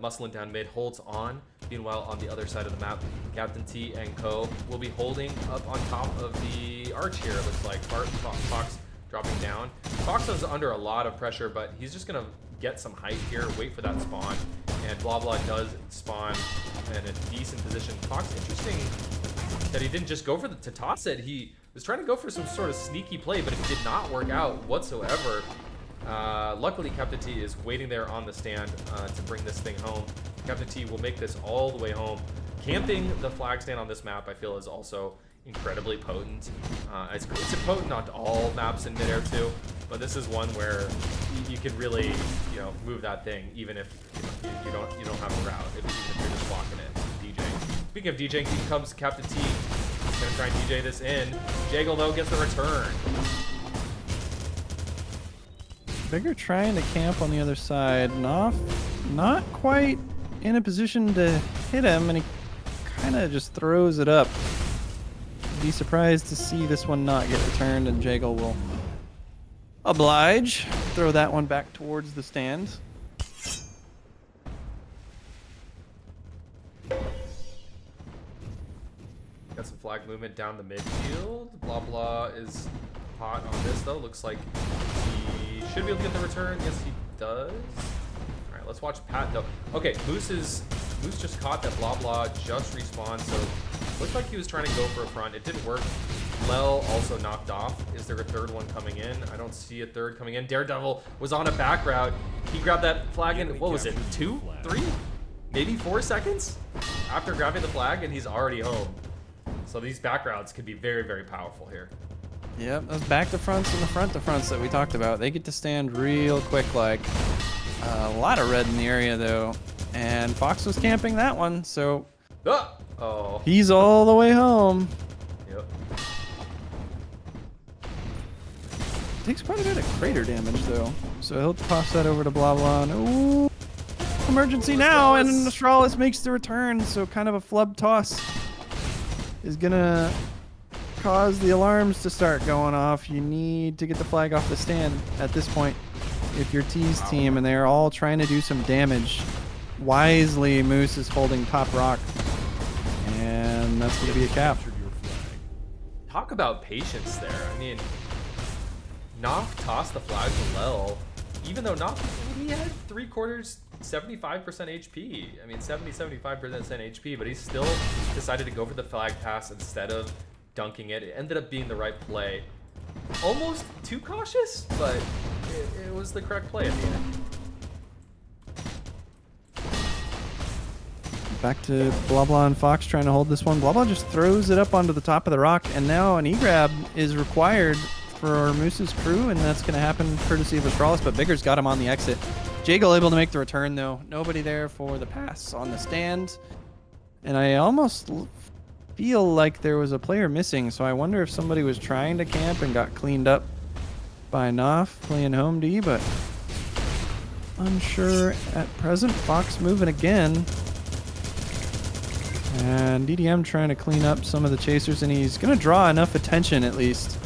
muscling down mid, holds on. Meanwhile, on the other side of the map, Captain T and Co will be holding up on top of the arch here, it looks like. Fox dropping down. Fox is under a lot of pressure, but he's just gonna get some height here, wait for that spawn, and Blah Blah does spawn in a decent position. Fox, interesting that he didn't just go for to toss it. He was trying to go for some sort of sneaky play, but it did not work out whatsoever. Luckily, Captain T is waiting there on the stand to bring this thing home. Captain T will make this all the way home. Camping the flag stand on this map, I feel, is also incredibly potent. It's potent on all maps in Midair too, but this is one where you can really, you know, move that thing even if you don't have a route, even if you're just walking it, DJing. Speaking of DJing, here comes Captain T. He's gonna try and DJ this in. Jaggle though gets the return. Bigger trying to camp on the other side. Knopf not quite in a position to hit him, and he kind of just throws it up. Be surprised to see this one not get returned, and Jaggle will oblige. Throw that one back towards the stand. Got some flag movement down the midfield. Blah Blah is hot on this though. Looks like he should be able to get the return. Yes, he does. All right, let's watch Pat though. Okay, Moose just caught that Blah Blah just respawned, so looked like he was trying to go for a front. It didn't work. Lel also knocked off. Is there a third one coming in? I don't see a third coming in. Daredevil was on a back route. He grabbed that flag in, what was it, 2, 3, maybe 4 seconds after grabbing the flag, and he's already home. So these back routes could be very, very powerful here. Yep, those back to fronts and the front to fronts that we talked about, they get to stand real quick. Like a lot of red in the area though, and Fox was camping that one, so Oh, he's all the way home. yep. Takes quite a bit of crater damage though, so he'll toss that over to Blah Blah. And, ooh, emergency now, and Astralis makes the return. So kind of a flub toss is gonna cause the alarms to start going off. You need to get the flag off the stand at this point if you're T's team, and they're all trying to do some damage. Wisely, Moose is holding top rock, and that's going to be a cap. Talk about patience there. I mean, Knopf tossed the flag to Lel, even though Knopf, he had 3/4, 75% HP. I mean, 75% HP, but he still decided to go for the flag pass instead of dunking it. It ended up being the right play. Almost too cautious, but it was the correct play at the end. Back to Blah Blah and Fox trying to hold this one. Blah Blah just throws it up onto the top of the rock, and now an E-grab is required for Moose's crew, and that's going to happen courtesy of Astralis, but Bigger's got him on the exit. Jaggle able to make the return, though. Nobody there for the pass on the stand. And I almost feel like there was a player missing, so I wonder if somebody was trying to camp and got cleaned up by Knopf playing home D, but unsure at present. Fox moving again. And DDM trying to clean up some of the chasers, and he's going to draw enough attention at least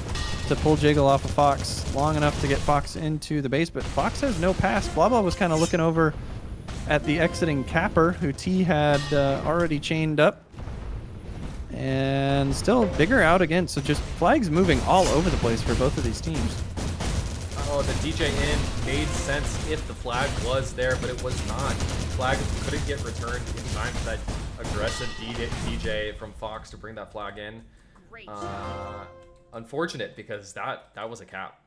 to pull Jiggle off of Fox long enough to get Fox into the base, but Fox has no pass. Blah was kind of looking over at the exiting Capper, who T had already chained up. And still Bigger out again, so just flags moving all over the place for both of these teams. Oh, the DJ in made sense if the flag was there, but it was not. Flag couldn't get returned in time for that aggressive DJ from Fox to bring that flag in. Great. Unfortunate, because that was a cap.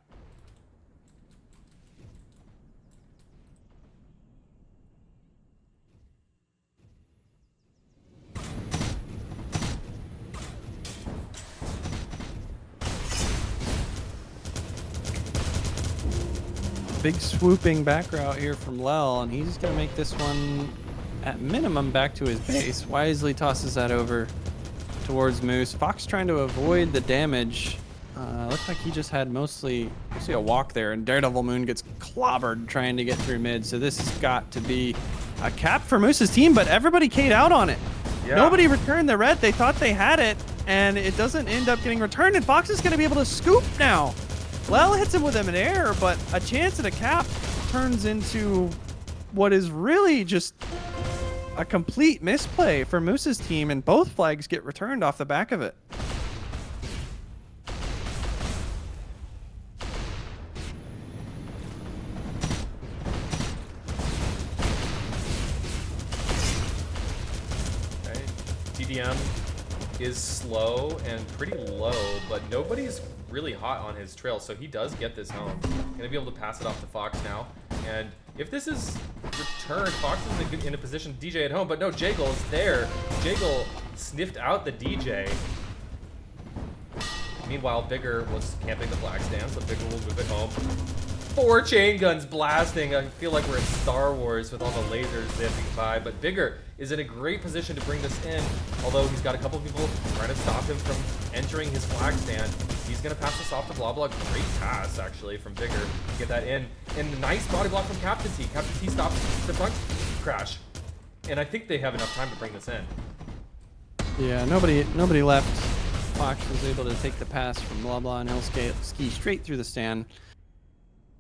Big swooping back route here from Lel, and he's going to make this one at minimum back to his base. Wisely tosses that over towards Moose. Fox trying to avoid the damage. Looks like he just had mostly a walk there, and Daredevil Moon gets clobbered trying to get through mid. So this has got to be a cap for Moose's team, but everybody K'd out on it. Yeah. Nobody returned the red. They thought they had it, and it doesn't end up getting returned, and Fox is going to be able to scoop now. Lel hits him with a midair, but a chance at a cap turns into what is really just a complete misplay for Moose's team, and both flags get returned off the back of it. Okay. TDM is slow and pretty low, but nobody's really hot on his trail, so he does get this home. Gonna be able to pass it off to Fox now, and if this is returned, Fox is in a position to DJ at home, but no, Jaggle is there. Jaggle sniffed out the DJ. Meanwhile, Bigger was camping the flag stand, so Bigger will move it home. 4 chain guns blasting. I feel like we're in Star Wars with all the lasers zipping by, but Bigger is in a great position to bring this in, although he's got a couple people trying to stop him from entering his flag stand. He's going to pass this off to Blah. Great pass, actually, from Bigger to get that in. And a nice body block from Captain T. Captain T stops the front crash. And I think they have enough time to bring this in. Yeah, nobody left. Fox was able to take the pass from Blah and he'll ski straight through the stand.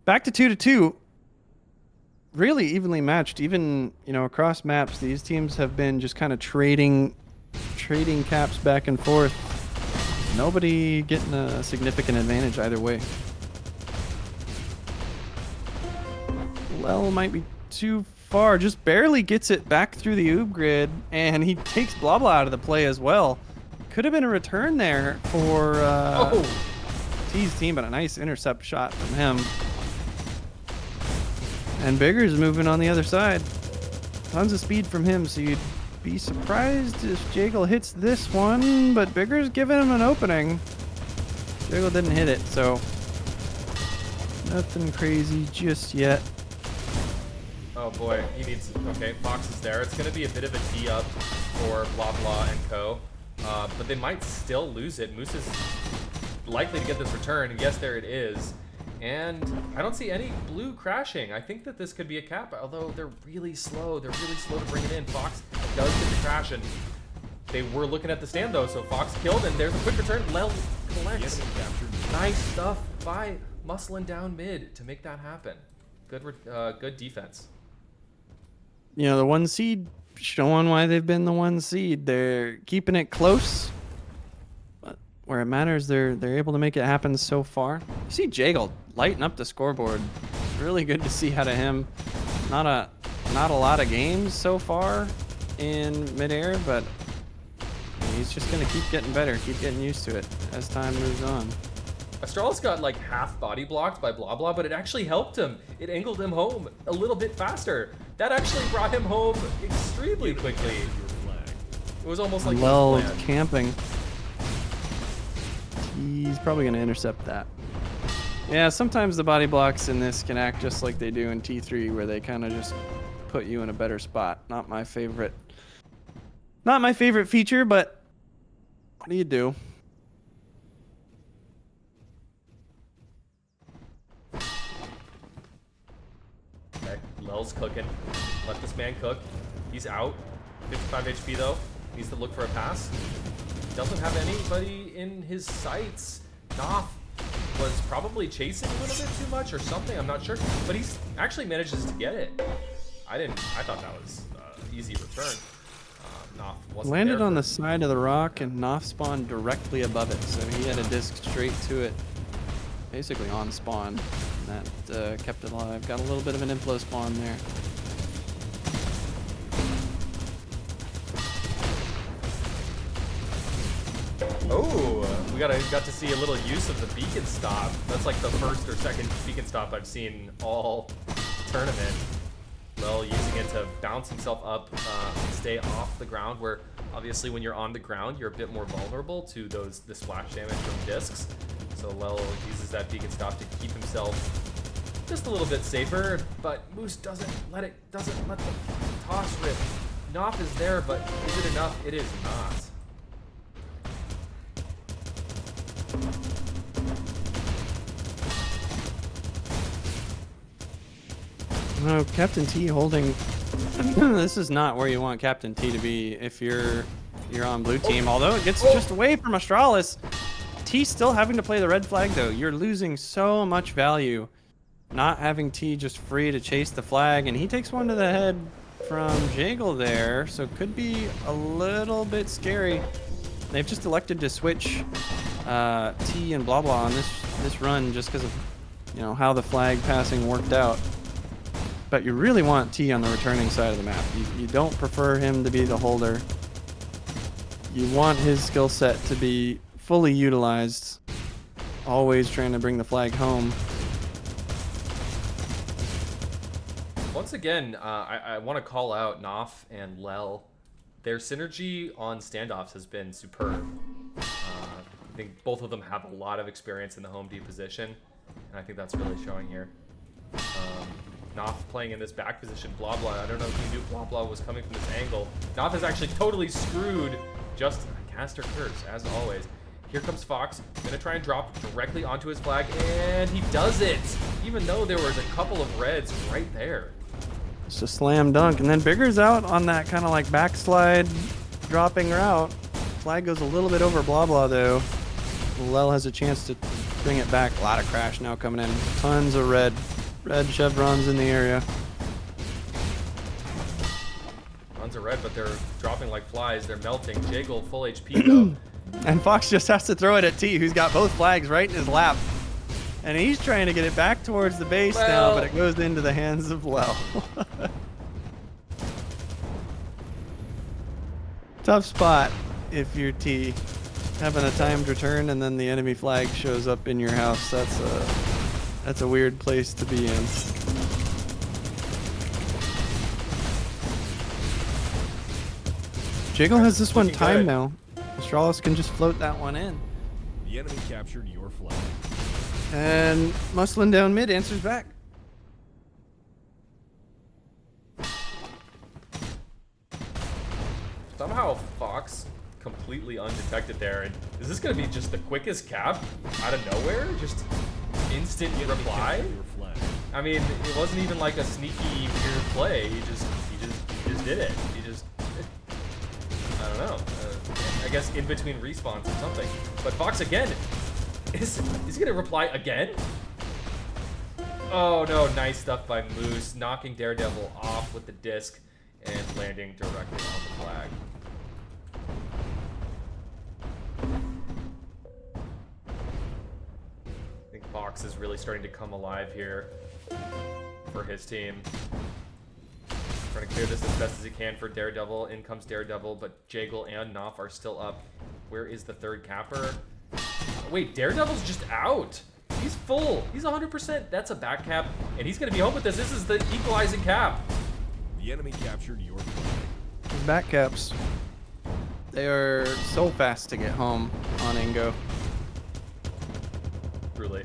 Back to 2-2. Really evenly matched. Even, across maps, these teams have been just kind of trading caps back and forth. Nobody getting a significant advantage either way. Lel might be too far. Just barely gets it back through the oob grid, and he takes Blah out of the play as well. Could have been a return there for T's team, but a nice intercept shot from him. And Bigger's moving on the other side. Tons of speed from him, so you'd be surprised if Jaggle hits this one, but Bigger's giving him an opening. Jaggle didn't hit it, so nothing crazy just yet. Oh boy, he needs... Okay, Fox is there. It's going to be a bit of a tee up for Blah and co. But they might still lose it. Moose is likely to get this return. Yes, there it is. And I don't see any blue crashing. I think that this could be a cap, although they're really slow. They're really slow to bring it in. Fox does get the crash, and they were looking at the stand, though, so Fox killed, and there's a quick return. Lel collects. Nice stuff by muscling down mid to make that happen. Good defense. The 1 seed showing why they've been the 1 seed. They're keeping it close. Where it matters, they're able to make it happen so far. You see Jaggle lighten up the scoreboard. It's really good to see out of him. Not a lot of games so far in midair, but he's just gonna keep getting better, keep getting used to it as time moves on. Astralis got like half body blocked by Blah, but it actually helped him. It angled him home a little bit faster. That actually brought him home extremely quickly. It was almost like Lel camping. He's probably going to intercept that. Yeah, sometimes the body blocks in this can act just like they do in T3, where they kind of just put you in a better spot. Not my favorite feature, but What do you do? Okay, Lel's cooking. Let this man cook. He's out. 55 HP though. Needs to look for a pass. Doesn't have anybody in his sights. Noth was probably chasing a little bit too much or something. I'm not sure, but he's actually manages to get it. I thought that was easy return. Noth wasn't Landed there on for- the side of the rock, and Noth spawned directly above it, so he had a disc straight to it, basically on spawn. And that kept it alive. Got a little bit of an inflow spawn there. Oh, we got to see a little use of the beacon stop. That's like the first or second beacon stop I've seen all tournament. Well, using it to bounce himself up and stay off the ground, where obviously when you're on the ground, you're a bit more vulnerable to the splash damage from discs. So Lel uses that beacon stop to keep himself just a little bit safer, but Moose doesn't let the toss rip. Noth is there, but is it enough? It is not. No, Captain T holding. This is not where you want Captain T to be if you're on blue team. Although it gets just away from Astralis. T still having to play the red flag though. You're losing so much value not having T just free to chase the flag, and he takes one to the head from Jaggle there, so could be a little bit scary. They've just elected to switch T and blah blah on this run just because of how the flag passing worked out. But you really want T on the returning side of the map. You don't prefer him to be the holder. You want his skill set to be fully utilized, always trying to bring the flag home. Once again, I want to call out Noth and Lel. Their synergy on standoffs has been superb. I think both of them have a lot of experience in the home D position, and I think that's really showing here. Noth playing in this back position, blah blah. I don't know if you knew blah blah was coming from this angle. Noth is actually totally screwed. Just caster curse, as always. Here comes Fox, gonna try and drop directly onto his flag, and he does it, even though there was a couple of reds right there. It's a slam dunk, and then Bigger's out on that kind of like backslide dropping route. Flag goes a little bit over blah blah though. Lel has a chance to bring it back. A lot of crash now coming in. Tons of red chevrons in the area. Tons of red, but they're dropping like flies. They're melting. Jaggle full HP though. And Fox just has to throw it at T, who's got both flags right in his lap. And he's trying to get it back towards the base now, but it goes into the hands of Lel. Tough spot if you're T. Having a timed return and then the enemy flag shows up in your house. That's a weird place to be in. Jiggle has this one Looking timed good. now. Astralis can just float that one in. The enemy captured your flag. And Muslin down mid answers back. Somehow Fox completely undetected there. And is this gonna be just the quickest cap out of nowhere? Just instant reply? Your flag. I mean, it wasn't even like a sneaky weird play. He just did it. He just, I don't know. I guess in between respawns or something. But Fox again, is he gonna reply again? Oh no, nice stuff by Moose, knocking Daredevil off with the disc and landing directly on the flag. I think Fox is really starting to come alive here for his team. Trying to clear this as best as he can for Daredevil. In comes Daredevil, but Jaggle and Noth are still up. Where is the third capper? Wait, Daredevil's just out. He's full. He's 100%. That's a back cap, and he's going to be home with this. This is the equalizing cap. The enemy captured your flag. His back caps. They are so fast to get home on Ingo. Truly.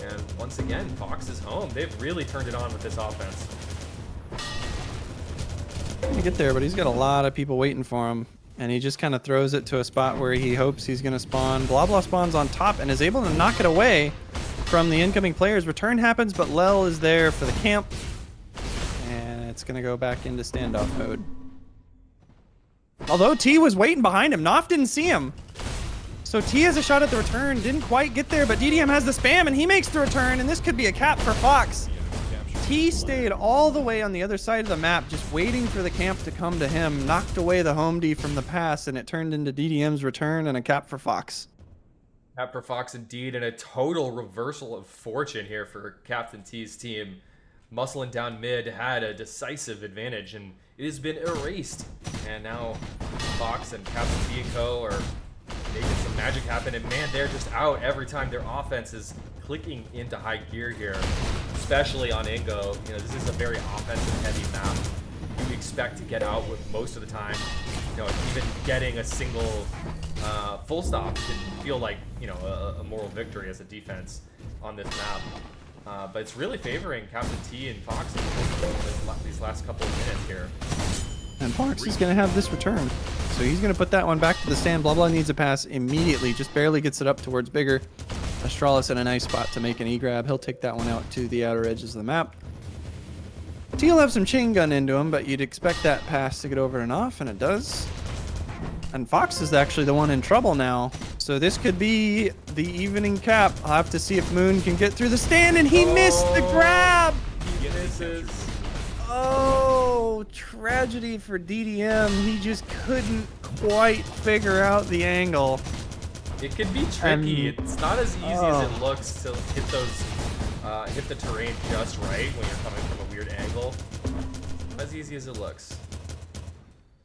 And once again, Fox is home. They've really turned it on with this offense. to get there, but he's got a lot of people waiting for him. And he just kind of throws it to a spot where he hopes he's going to spawn. Blah Blah spawns on top and is able to knock it away from the incoming players. Return happens, but Lel is there for the camp. And it's going to go back into standoff mode. Although T was waiting behind him. Knopf didn't see him. So T has a shot at the return. Didn't quite get there, but DDM has the spam, and he makes the return. And this could be a cap for Fox. T stayed all the way on the other side of the map, just waiting for the camp to come to him. Knocked away the home D from the pass, and it turned into DDM's return and a cap for Fox. Cap for Fox indeed, and a total reversal of fortune here for Captain T's team. Muscling down mid had a decisive advantage, and it has been erased. And now Fox and Captain T and Co. are making some magic happen, and man, they're just out every time their offense is clicking into high gear here, especially on Ingo. You know, this is a very offensive-heavy map. You expect to get out with most of the time. You know, even getting a single full stop can feel like, you know, a moral victory as a defense on this map. But it's really favoring Captain T and Fox in these last couple of minutes here. And Fox is going to have this return. So he's going to put that one back to the stand. Blah Blah needs a pass immediately. Just barely gets it up towards Bigger. Astralis in a nice spot to make an E-grab. He'll take that one out to the outer edges of the map. T will have some chain gun into him, but you'd expect that pass to get over and off, and it does. And Fox is actually the one in trouble now. So this could be the evening cap. I'll have to see if Moon can get through the stand, and he missed the grab! He misses. Oh, tragedy for DDM. He just couldn't quite figure out the angle. It can be tricky. It's not as easy as it looks to hit those, hit the terrain just right when you're coming from a weird angle. Not as easy as it looks.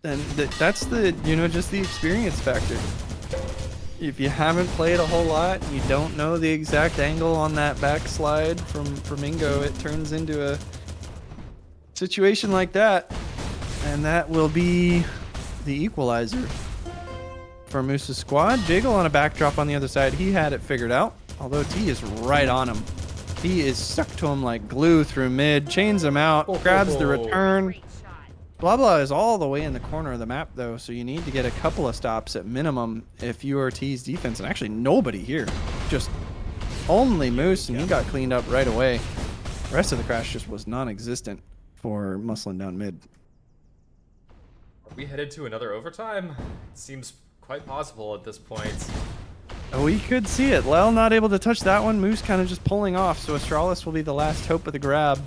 And that's the, you know, just the experience factor. If you haven't played a whole lot, and you don't know the exact angle on that backslide from Ingo, it turns into a situation like that. And that will be the equalizer for Moose's squad. Jiggle on a backdrop on the other side. He had it figured out, although T is right on him. He is stuck to him like glue through mid, chains him out, grabs the return. Great shot. Blah Blah is all the way in the corner of the map, though, so you need to get a couple of stops at minimum if you are T's defense. And actually, nobody here. Just only Moose, and he got cleaned up right away. The rest of the crash just was non-existent for muscling down mid. Are we headed to another overtime? It seems quite possible at this point. We could see it. Lel not able to touch that one. Moose kind of just pulling off, so Astralis will be the last hope of the grab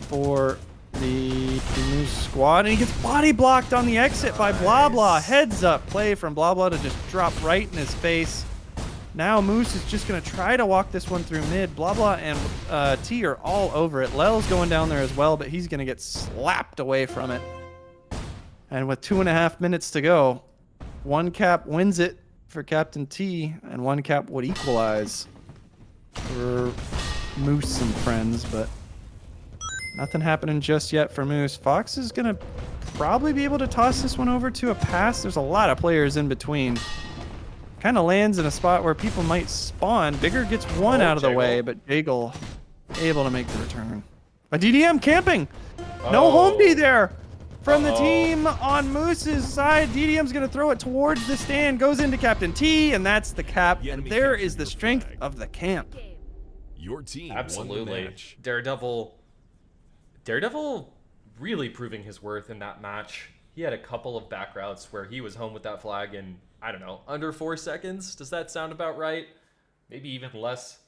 for the Moose squad. And he gets body blocked on the exit by Blah Blah. Heads up play from Blah Blah to just drop right in his face. Now Moose is just going to try to walk this one through mid. Blah Blah and T are all over it. Lel's going down there as well, but he's going to get slapped away from it. And with 2.5 minutes to go, one cap wins it for Captain T, and one cap would equalize for Moose and friends, but nothing happening just yet for Moose. Fox is going to probably be able to toss this one over to a pass. There's a lot of players in between. Kind of lands in a spot where people might spawn. Bigger gets one out of the way, but Jagel able to make the return. A DDM camping. No home D there from the team on Moose's side. DDM's going to throw it towards the stand. Goes into Captain T, and that's the cap. And there is the strength of the camp. Your team won the Absolutely. match. Daredevil really proving his worth in that match. He had a couple of back routes where he was home with that flag in, I don't know, under 4 seconds. Does that sound about right? Maybe even less.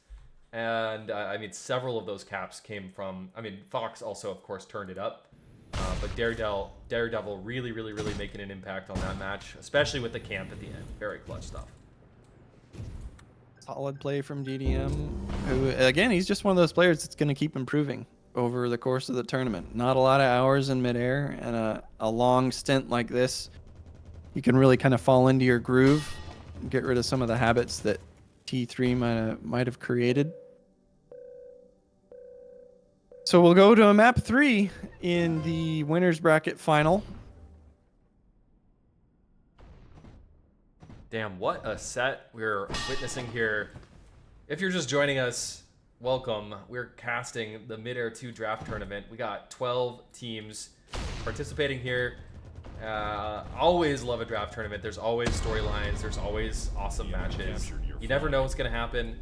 And I mean, several of those caps came from, I mean, Fox also, of course, turned it up. But Daredevil really making an impact on that match, especially with the camp at the end. Very clutch stuff. Solid play from DDM, who, again, he's just one of those players that's going to keep improving over the course of the tournament. Not a lot of hours in midair, and a long stint like this, you can really kind of fall into your groove, get rid of some of the habits that T3 might have created. So we'll go to a map 3 in the winners bracket final. Damn, what a set we're witnessing here. If you're just joining us, welcome. We're casting the Midair 2 draft tournament. We got 12 teams participating here. Always love a draft tournament. There's always storylines. There's always awesome matches. You never know what's going to happen.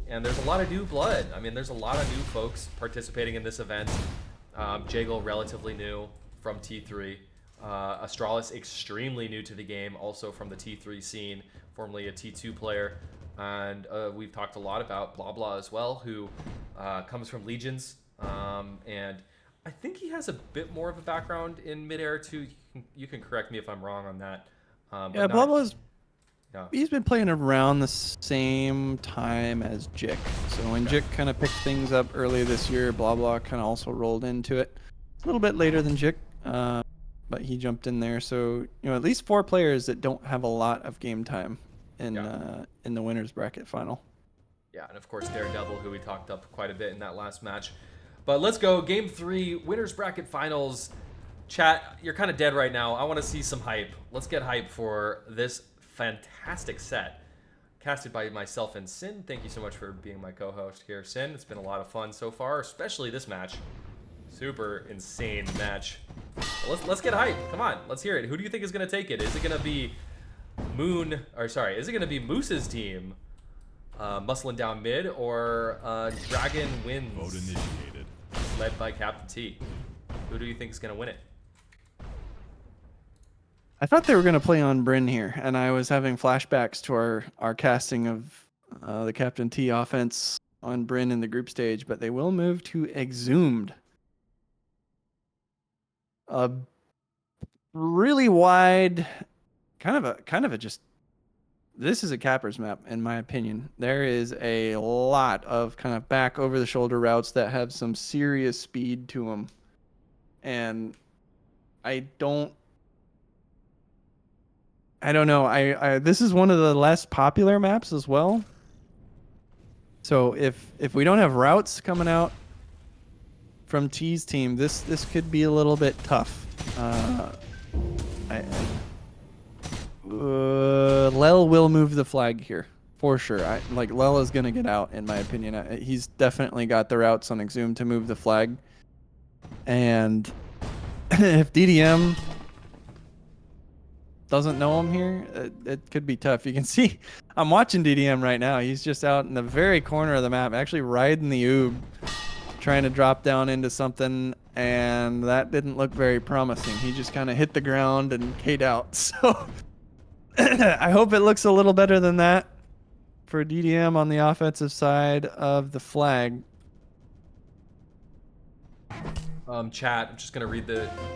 And there's a lot of new blood. I mean, there's a lot of new folks participating in this event. Jagel, relatively new from T3. Astralis, extremely new to the game, also from the T3 scene, formerly a T2 player. And we've talked a lot about Blah Blah as well, who comes from Legions. And I think he has a bit more of a background in Midair too. You can correct me if I'm wrong on that. Yeah, Blah Blah's Yeah. he's been playing around the same time as Jick. So when Jick kind of picked things up earlier this year, Blah Blah kind of also rolled into it. It's a little bit later than Jick, but he jumped in there. So at least 4 players that don't have a lot of game time in the winners bracket final. Yeah, and of course Daredevil, who we talked up quite a bit in that last match. But let's go. Game 3, winners bracket finals. Chat, you're kind of dead right now. I want to see some hype. Let's get hype for this fantastic set. Casted by myself and Sin. Thank you so much for being my co-host here, Sin. It's been a lot of fun so far, especially this match. Super insane match. Let's get hype. Come on, let's hear it. Who do you think is going to take it? Is it going to be is it going to be Moose's team muscling down mid, or Dragon wins? Vote initiated. Led by Captain T. Who do you think is going to win it? I thought they were going to play on Bryn here, and I was having flashbacks to our casting of the Captain T offense on Bryn in the group stage, but they will move to Exhumed. A really wide, kind of a just. This is a capper's map, in my opinion. There is a lot of kind of back over the shoulder routes that have some serious speed to them, and I don't know. I this is one of the less popular maps as well. So if we don't have routes coming out from T's team, this could be a little bit tough. Lel will move the flag here for sure. Lel is gonna get out, in my opinion. He's definitely got the routes on Exhumed to move the flag, and if DDM doesn't know him here, it could be tough. You can see I'm watching DDM right now. He's just out in the very corner of the map, actually riding the oob, trying to drop down into something, and that didn't look very promising. He just kind of hit the ground and K'd out. So I hope it looks a little better than that for DDM on the offensive side of the flag. Chat, I'm just gonna read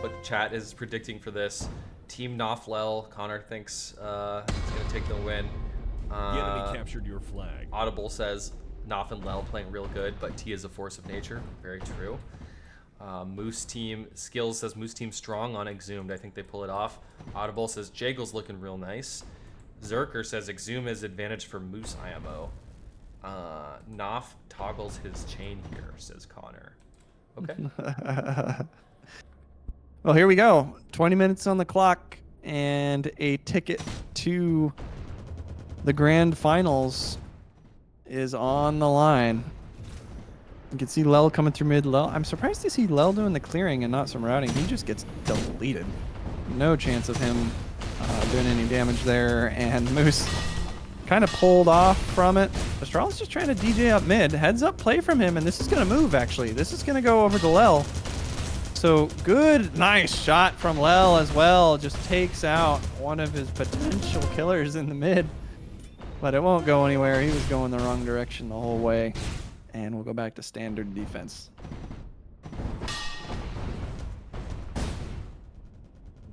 what chat is predicting for this. Team Noflel, Connor thinks he's gonna take the win. The enemy captured your flag. Audible says Nof and Lel playing real good, but T is a force of nature. Very true. Moose team skills says Moose team strong on Exhumed. I think they pull it off. Audible says Jagel's looking real nice. Zerker says Exhume is advantage for Moose IMO. Nof toggles his chain here, says Connor. Okay. Well, here we go. 20 minutes on the clock and a ticket to the grand finals is on the line. You can see Lel coming through mid. I'm surprised to see Lel doing the clearing and not some routing. He just gets deleted. No chance of him doing any damage there. And Moose kind of pulled off from it. Astralis just trying to DJ up mid. Heads up play from him, and this is going to move, actually. This is going to go over to Lel. So good, nice shot from Lel as well. Just takes out one of his potential killers in the mid. But it won't go anywhere. He was going the wrong direction the whole way. And we'll go back to standard defense.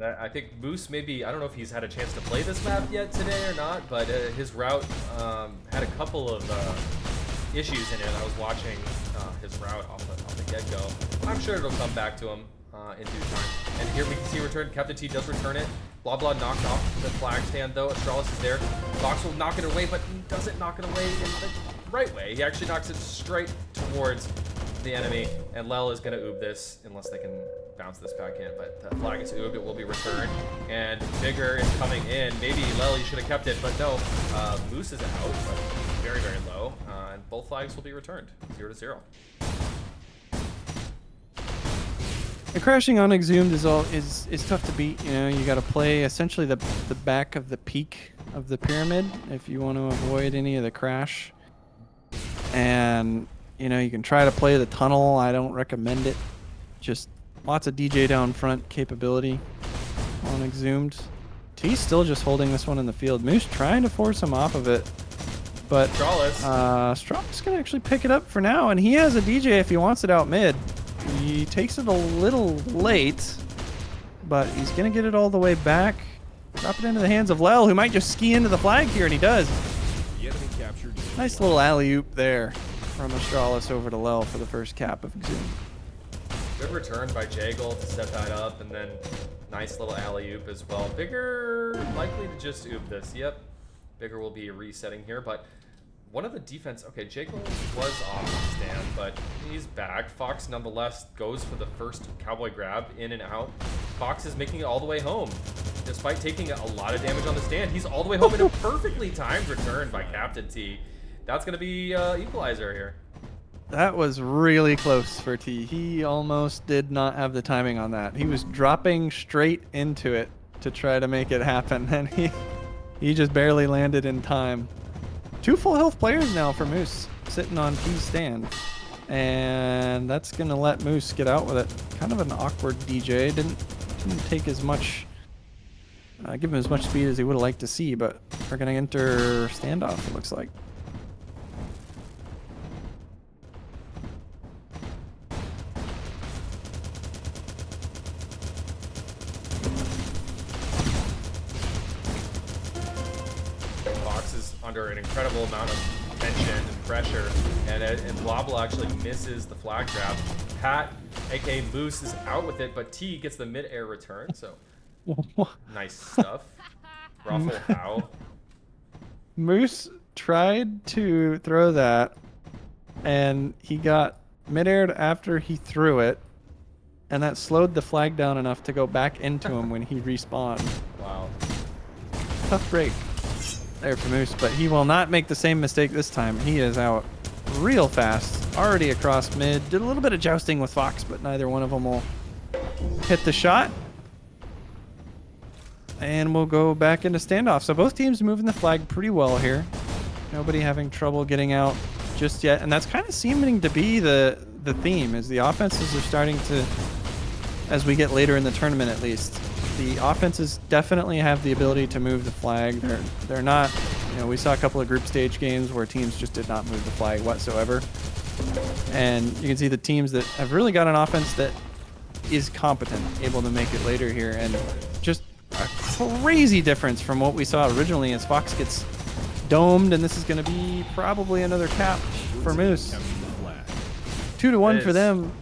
I think Moose maybe, I don't know if he's had a chance to play this map yet today or not, but his route had a couple of issues in it. I was watching his route off the get-go. I'm sure it'll come back to him in due time. And here we can see return. Captain T does return it. Blah Blah knocked off the flag stand though. Astralis is there. Vox will knock it away, but he doesn't knock it away in the right way. He actually knocks it straight towards the enemy, and Lel is gonna oob this unless they can bounce this back in. But the flag is oobed, it will be returned, and Bigger is coming in. Maybe Lel, you should have kept it, but no. Moose is out, but very, very low, and both flags will be returned, 0-0. The crashing on exhumed is tough to beat. You know, you got to play essentially the back of the peak of the pyramid if you want to avoid any of the crash. And you know, you can try to play the tunnel. I don't recommend it. Just lots of DJ down front capability on exhumed. T's still just holding this one in the field. Moose trying to force him off of it, but Strawless can actually pick it up for now, and he has a DJ if he wants it out mid. He takes it a little late, but he's going to get it all the way back. Drop it into the hands of Lel, who might just ski into the flag here, and he does. The enemy captured your Nice little alley-oop there from Astralis over to Lel for the first cap of Exhumed. Good return by Jaggle to set that up, and then nice little alley-oop as well. Bigger likely to just oop this. Yep. Bigger will be resetting here, but one of the defense... Okay, Jaggle was off the stand, but he's back. Fox nonetheless goes for the first cowboy grab, in and out. Fox is making it all the way home. Despite taking a lot of damage on the stand, he's all the way home in a perfectly timed return by Captain T. That's going to be equalizer here. That was really close for T. He almost did not have the timing on that. He was dropping straight into it to try to make it happen, and he just barely landed in time. 2 full health players now for Moose sitting on T's stand, and that's going to let Moose get out with it. Kind of an awkward DJ. Didn't take as much, give him as much speed as he would have liked to see, but we're going to enter standoff, it looks like. Under an incredible amount of tension and pressure, and Blobble actually misses the flag grab. Pat, aka Moose, is out with it, but T gets the mid-air return, so nice stuff. Ruffle how. Moose tried to throw that, and he got mid-aired after he threw it, and that slowed the flag down enough to go back into him when he respawned. Wow. Tough break there for Moose, but he will not make the same mistake this time. He is out real fast, already across mid. Did a little bit of jousting with Fox, but neither one of them will hit the shot. And we'll go back into standoff. So both teams moving the flag pretty well here. Nobody having trouble getting out just yet, and that's kind of seeming to be the theme, is the offenses are starting to, as we get later in the tournament at least, the offenses definitely have the ability to move the flag. They're not, you know, we saw a couple of group stage games where teams just did not move the flag whatsoever. And you can see the teams that have really got an offense that is competent, able to make it later here. And just a crazy difference from what we saw originally as Fox gets domed, and this is going to be probably another cap for Moose. 2-1 for them,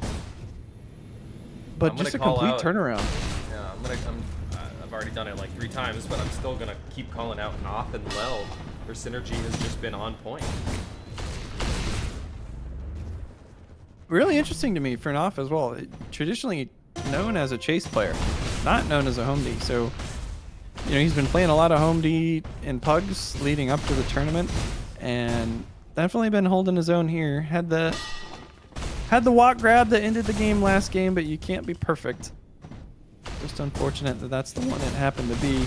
but just a complete turnaround. I've already done it like 3 times, but I'm still gonna keep calling out Noth and Lel. Their synergy has just been on point. Really interesting to me for Noth as well. Traditionally known as a chase player, not known as a home D. So, you know, he's been playing a lot of home D in pugs leading up to the tournament, and definitely been holding his own here. Had the walk grab that ended the game last game, but you can't be perfect. Just unfortunate that that's the one it happened to be.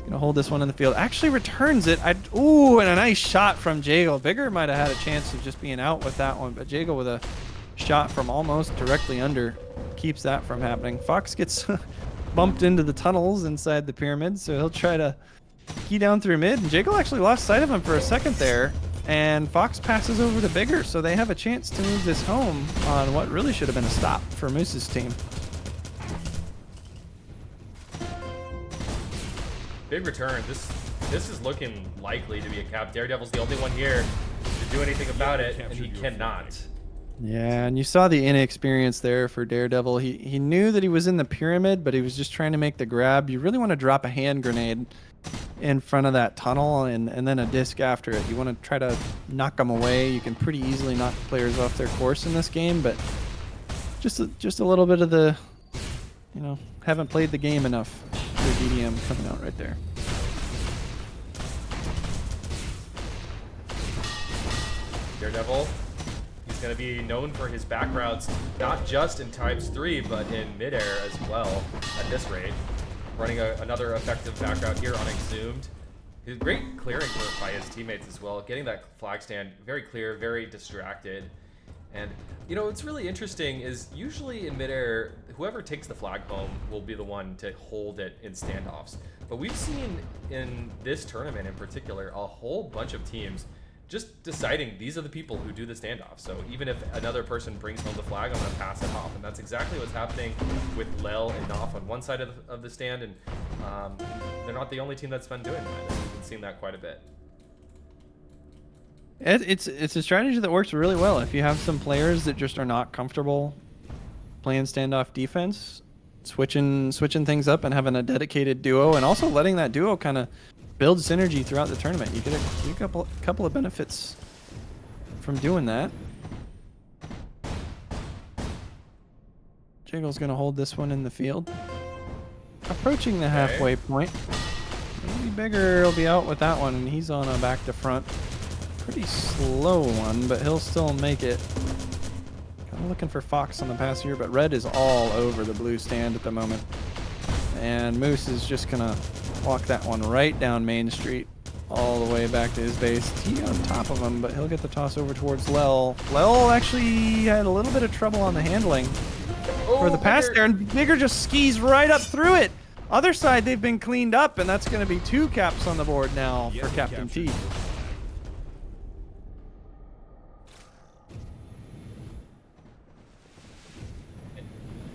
Gonna hold this one in the field. Actually returns it. Ooh, and a nice shot from Jaggle. Bigger might have had a chance of just being out with that one, but Jaggle with a shot from almost directly under keeps that from happening. Fox gets bumped into the tunnels inside the pyramid, so he'll try to key down through mid. And Jaggle actually lost sight of him for a second there, and Fox passes over to Bigger, so they have a chance to move this home on what really should have been a stop for Moose's team. Big return. This is looking likely to be a cap. Daredevil's the only one here to do anything about it, and he cannot. Yeah, and you saw the inexperience there for Daredevil. He knew that he was in the pyramid, but he was just trying to make the grab. You really want to drop a hand grenade in front of that tunnel and then a disc after it. You want to try to knock them away. You can pretty easily knock players off their course in this game, but just a little bit of the, you know, haven't played the game enough. For DDM coming out right there. Daredevil, he's going to be known for his back routes, not just in Types 3, but in Midair as well at this rate. Running another effective back route here on Exhumed. He's great clearing by his teammates as well. Getting that flag stand very clear, very distracted. And, you know, what's really interesting is usually in Midair, whoever takes the flag home will be the one to hold it in standoffs. But we've seen in this tournament in particular, a whole bunch of teams just deciding these are the people who do the standoff. So even if another person brings home the flag, I'm going to pass it off. And that's exactly what's happening with Lel and Noff on one side of the stand. And they're not the only team that's been doing that. We've been seeing that quite a bit. It's a strategy that works really well. If you have some players that just are not comfortable playing standoff defense, switching things up and having a dedicated duo, and also letting that duo kind of build synergy throughout the tournament. You get a couple of benefits from doing that. Jiggle's gonna hold this one in the field. Approaching the halfway point. Maybe Bigger will be out with that one, and he's on a back to front. Pretty slow one, but he'll still make it. Kind of looking for Fox on the pass here, but Red is all over the blue stand at the moment. And Moose is just gonna walk that one right down Main Street, all the way back to his base. T on top of him, but he'll get the toss over towards Lel. Lel actually had a little bit of trouble on the handling for the pass there, and Bigger just skis right up through it. Other side, they've been cleaned up, and that's going to be 2 caps on the board now for Captain T.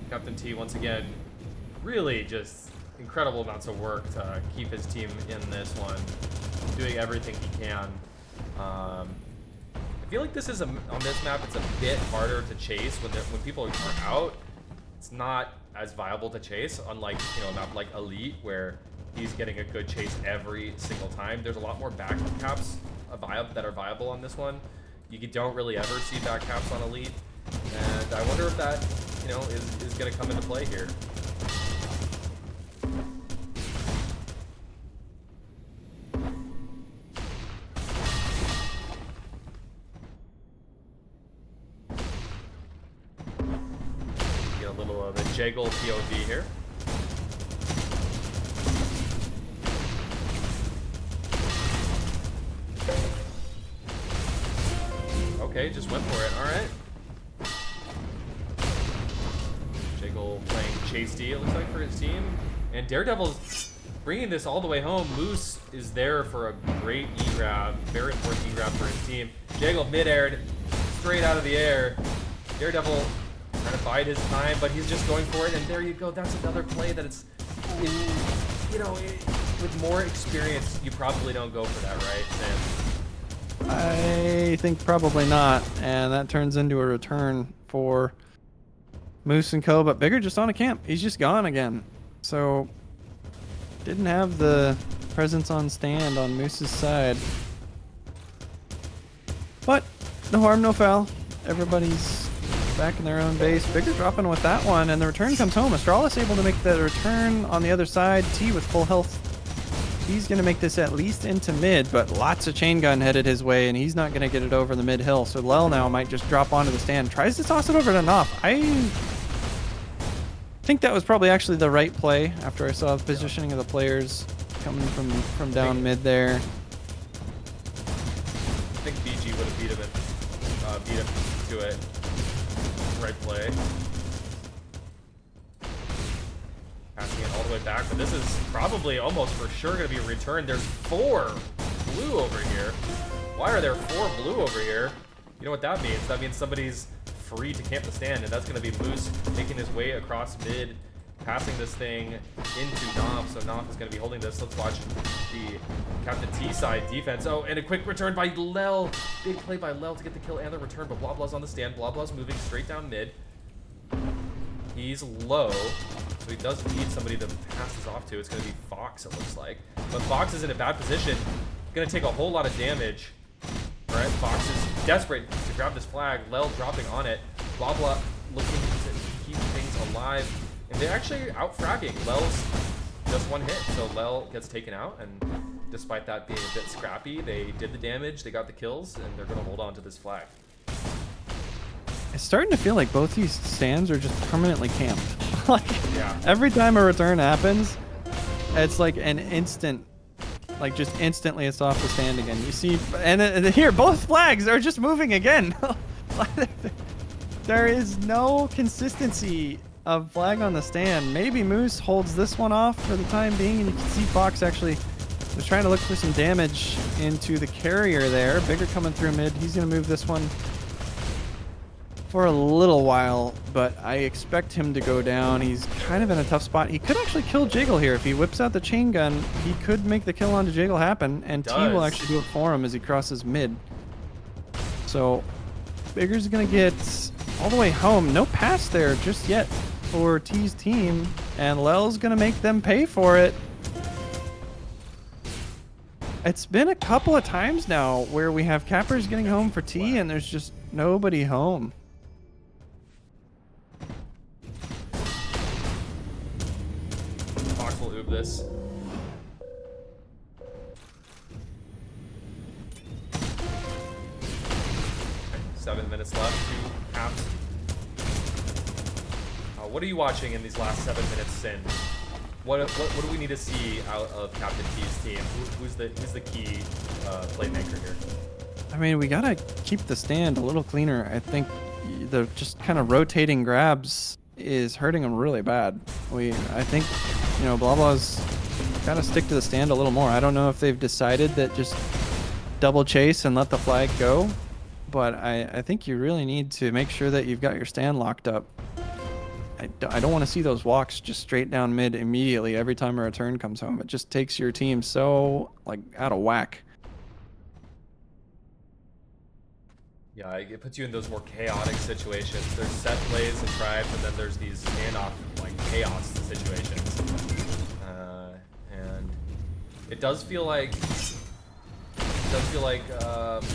Captain T, once again, really just incredible amounts of work to keep his team in this one, doing everything he can. I feel like this is on this map, it's a bit harder to chase when people are out. It's not as viable to chase, unlike, you know, a map like Elite, where he's getting a good chase every single time. There's a lot more back caps that are viable on this one. You don't really ever see back caps on Elite, and I wonder if that, you know, is going to come into play here. Get a little of a Jaggle POV here. Okay, just went for it. All right. Jaggle playing Chase D, it looks like, for his team. And Daredevil's bringing this all the way home. Moose is there for a great E-grab, very important E-grab for his team. Jaggle mid-aired, straight out of the air. Daredevil trying to bide his time, but he's just going for it. And there you go. That's another play that it's, you know, with more experience, you probably don't go for that, right, Sam? I think probably not, and that turns into a return for Moose and Co. But Bigger just on a camp. He's just gone again. So didn't have the presence on stand on Moose's side. But no harm, no foul. Everybody's back in their own base. Bigger dropping with that one, and the return comes home. Astralis able to make the return on the other side. T with full health. He's going to make this at least into mid, but lots of chain gun headed his way, and he's not going to get it over the mid hill. So Lel now might just drop onto the stand. Tries to toss it over to Noff. I think that was probably actually the right play after I saw the positioning of the players coming from down mid there. I think BG would have beat him to it. Right play. Passing it all the way back, but this is probably almost for sure going to be a return. There's 4 blue over here. Why are there 4 blue over here? You know what that means? That means somebody's free to camp the stand, and that's going to be Moose making his way across mid, passing this thing into Noff. So Noff is going to be holding this. Let's watch the Captain T side defense. Oh, and a quick return by Lel. Big play by Lel to get the kill and the return, but Blabla's on the stand. Blabla's moving straight down mid. He's low, so he does need somebody to pass this off to. It's going to be Fox, it looks like. But Fox is in a bad position. Going to take a whole lot of damage. All right, Fox is desperate to grab this flag. Lel dropping on it. Blabla looking to keep things alive. And they're actually out fragging. Lel's just one hit, so Lel gets taken out. And despite that being a bit scrappy, they did the damage, they got the kills, and they're going to hold on to this flag. It's starting to feel like both these stands are just permanently camped. Like Yeah. every time a return happens, it's like an instant, like just instantly it's off the stand again. You see, and here both flags are just moving again. There is no consistency of flag on the stand. Maybe Moose holds this one off for the time being, and you can see Fox actually was trying to look for some damage into the carrier there. Bigger coming through mid. He's going to move this one for a little while, but I expect him to go down. He's kind of in a tough spot. He could actually kill Jiggle here. If he whips out the chain gun, he could make the kill onto Jiggle happen, and T will actually do it for him as he crosses mid. So Bigger's going to get all the way home. No pass there just yet for T's team, and Lel's going to make them pay for it. It's been a couple of times now where we have cappers getting home for T, and there's just nobody home. Fox will oob this. Okay, 7 minutes left. 2 halves. What are you watching in these last 7 minutes, Sin? What do we need to see out of Captain T's team? Who's the key playmaker here? I mean, we gotta keep the stand a little cleaner. I think the just kind of rotating grabs is hurting them really bad. I think, you know, Blah Blah's gotta stick to the stand a little more. I don't know if they've decided that just double chase and let the flag go, but I think you really need to make sure that you've got your stand locked up. I don't want to see those walks just straight down mid immediately every time a return comes home. It just takes your team so, like, out of whack. Yeah, it puts you in those more chaotic situations. There's set plays and tribes, and then there's these standoff, like, chaos situations. And it does feel like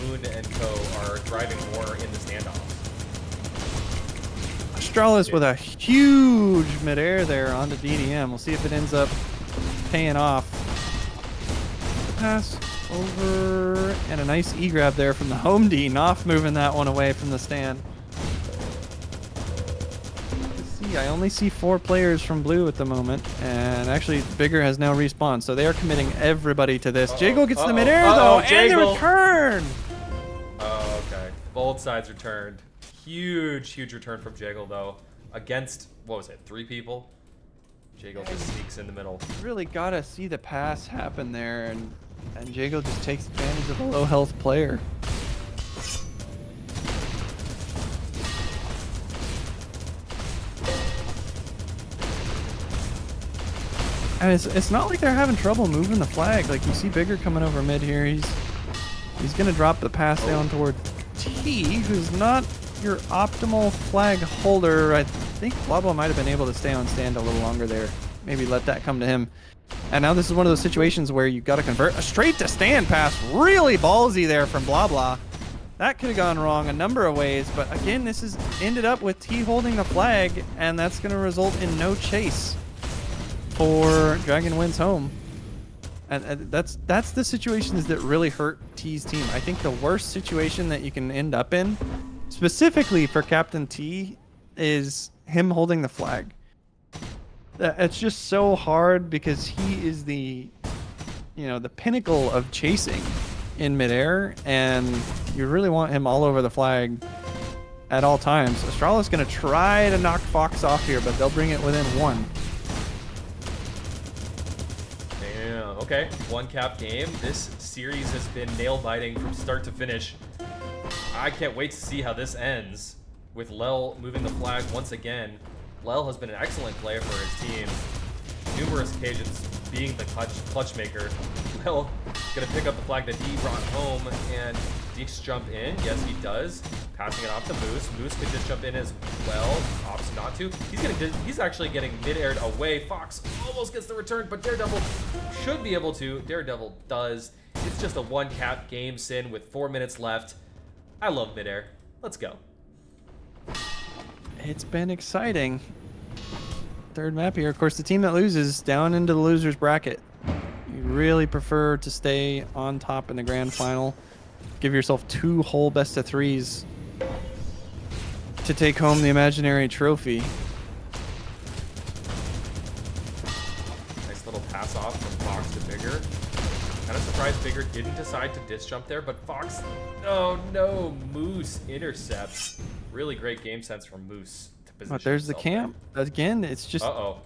Moon and Co are driving more in the standoffs. Astralis with a huge midair there onto DDM. We'll see if it ends up paying off. Pass over, and a nice E-grab there from the home D. Knopf moving that one away from the stand. Let's see, I only see 4 players from blue at the moment, and actually Bigger has now respawned, so they are committing everybody to this. Jiggle gets the midair though, and the return! Oh, okay. Both sides returned. Huge return from Jiggle, though. Against, what was it, 3 people? Jiggle just sneaks in the middle. Really gotta see the pass happen there, and Jiggle just takes advantage of a low health player. And it's not like they're having trouble moving the flag. Like, you see Bigger coming over mid here. He's gonna drop the pass down toward T, who's not your optimal flag holder. I think Blah Blah might have been able to stay on stand a little longer there. Maybe let that come to him. And now this is one of those situations where you've got to convert a straight to stand pass. Really ballsy there from Blah Blah. That could have gone wrong a number of ways, but again, this has ended up with T holding the flag, and that's going to result in no chase for Dragon Wins home. And that's the situations that really hurt T's team. I think the worst situation that you can end up in, specifically for Captain T, is him holding the flag. It's just so hard because he is the pinnacle of chasing in midair, and you really want him all over the flag at all times. Astrala's going to try to knock Fox off here, but they'll bring it within 1. Damn, okay. 1 cap game. This series has been nail-biting from start to finish. I can't wait to see how this ends with Lel moving the flag once again. Lel has been an excellent player for his team. Numerous occasions being the clutch maker. Lel gonna pick up the flag that he brought home, and Deeks jump in. Yes, he does. Passing it off to Moose. Moose could just jump in as well. Opts not to. He's actually getting mid-aired away. Fox almost gets the return, but Daredevil should be able to. Daredevil does. It's just a 1 cap game, Sin, with 4 minutes left. I love midair. Let's go. It's been exciting. 3rd map here. Of course, the team that loses down into the loser's bracket. You really prefer to stay on top in the grand final. Give yourself 2 whole best of 3s to take home the imaginary trophy. Nice little pass off from Fox to Bigger. Kind of surprised Bigger didn't decide to disc jump there, but Fox, oh no, Moose intercepts. Really great game sense from Moose to position But there's the himself camp. Again, it's just there. Uh-oh.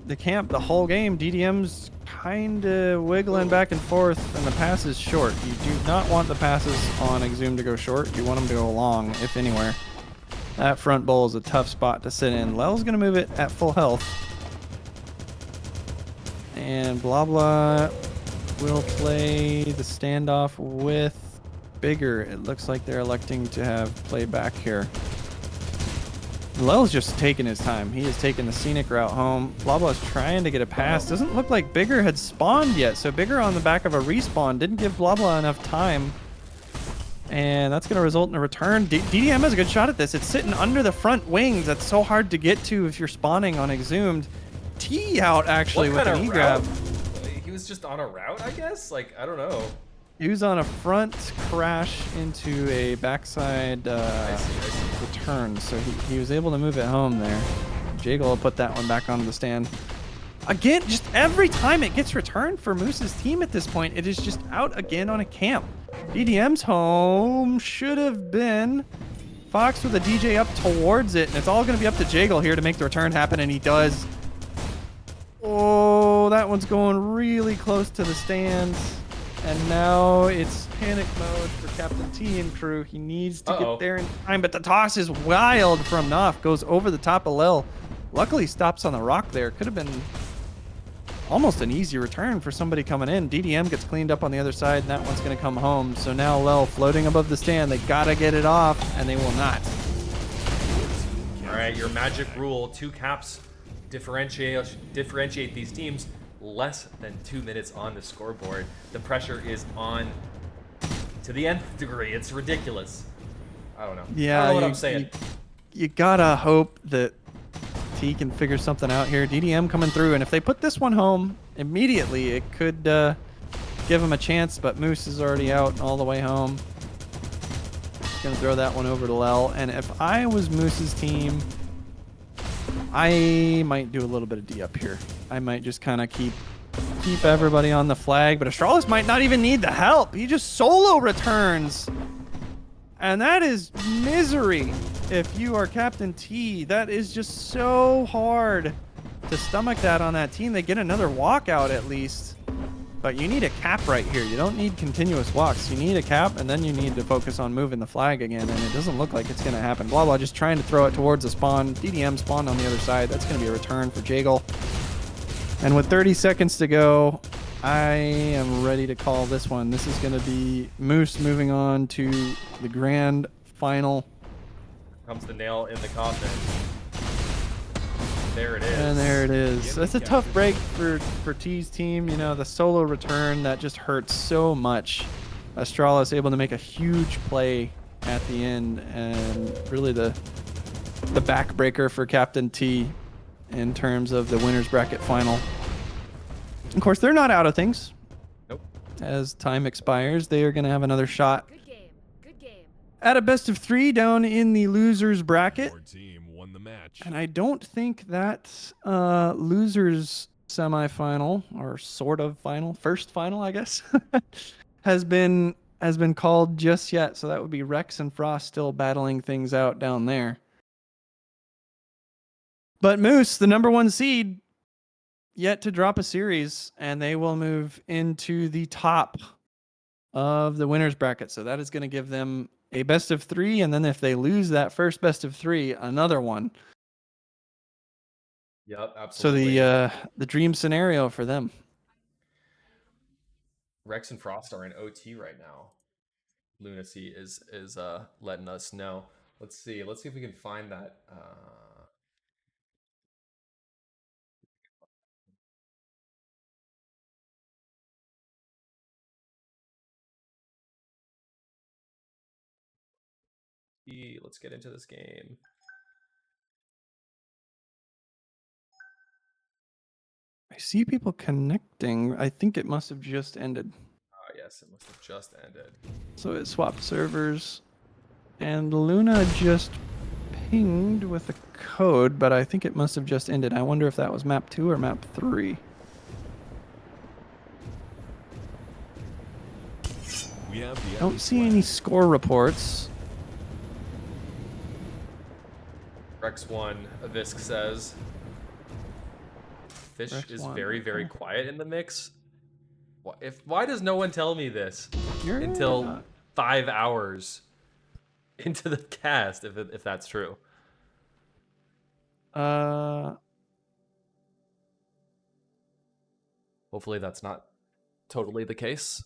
the camp the whole game. DDM's kind of wiggling back and forth, and the pass is short. You do not want the passes on Exhumed to go short. You want them to go long, if anywhere. That front bowl is a tough spot to sit in. Lel's going to move it at full health. And Blah Blah will play the standoff with Bigger. It looks like they're electing to have play back here. Lel's just taking his time. He is taking the scenic route home. Blah Blah's trying to get a pass. Doesn't look like Bigger had spawned yet. So Bigger on the back of a respawn didn't give Blah Blah enough time. And that's going to result in a return. DDM has a good shot at this. It's sitting under the front wings. That's so hard to get to if you're spawning on Exhumed. T out actually with an E-grab. He was just on a route, I guess? Like, I don't know. He was on a front crash into a backside I see. return, so he was able to move it home there. Jagel will put that one back onto the stand. Again, just every time it gets returned for Moose's team at this point, it is just out again on a camp. DDM's home should have been Fox with a DJ up towards it, and it's all going to be up to Jagel here to make the return happen, and he does. Oh, that one's going really close to the stands. And now it's panic mode for Captain T and crew. He needs to get there in time, but the toss is wild from Knopf. Goes over the top of Lel. Luckily stops on the rock there. Could have been almost an easy return for somebody coming in. DDM gets cleaned up on the other side, and that one's going to come home. So now Lel floating above the stand. They got to get it off, and they will not. All right, your magic rule, 2 caps differentiate these teams. Less than 2 minutes on the scoreboard. The pressure is on to the nth degree. It's ridiculous. I don't know. Yeah, I don't know what I'm saying. You gotta hope that T can figure something out here. DDM coming through, and if they put this one home immediately, it could give them a chance, but Moose is already out all the way home. Gonna throw that one over to Lel, and if I was Moose's team, I might do a little bit of D up here. I might just kind of keep everybody on the flag, but Astralis might not even need the help. He just solo returns. And that is misery if you are Captain T. That is just so hard to stomach that on that team. They get another walkout at least. But you need a cap right here. You don't need continuous walks. You need a cap, and then you need to focus on moving the flag again, and it doesn't look like it's going to happen. Blah Blah just trying to throw it towards the spawn. DDM spawned on the other side. That's going to be a return for Jagel. And with 30 seconds to go, I am ready to call this one. This is going to be Moose moving on to the grand final. Comes the nail in the coffin. There it is. And there it is. That's a tough break for T's team. You know, the solo return, that just hurts so much. Astralis able to make a huge play at the end, and really the backbreaker for Captain T in terms of the winner's bracket final. Of course, they're not out of things. Nope. As time expires, they are going to have another shot Good game. Good game. at a best of 3 down in the losers bracket. Your team won the match. And I don't think that losers semifinal, or sort of final, first final, I guess, has been called just yet. So that would be Rex and Frost still battling things out down there. But Moose, the number 1 seed, yet to drop a series, and they will move into the top of the winners bracket. So that is going to give them a best of 3, and then if they lose that first best of 3, another one. Yep, So absolutely. the dream scenario for them. Rex and Frost are in OT right now. Lunacy is letting us know. Let's see if we can find that. Let's get into this game. I see people connecting. I think it must have just ended. Yes, it must have just ended. So it swapped servers. And Luna just pinged with a code, but I think it must have just ended. I wonder if that was map 2 or map 3. We have the Don't enemy see any flag. score reports. Rex1, Avisk says. Fish Rex is one, very, very okay. quiet in the mix. Why does no one tell me this You're until 5 hours into the cast, if that's true? Hopefully that's not totally the case.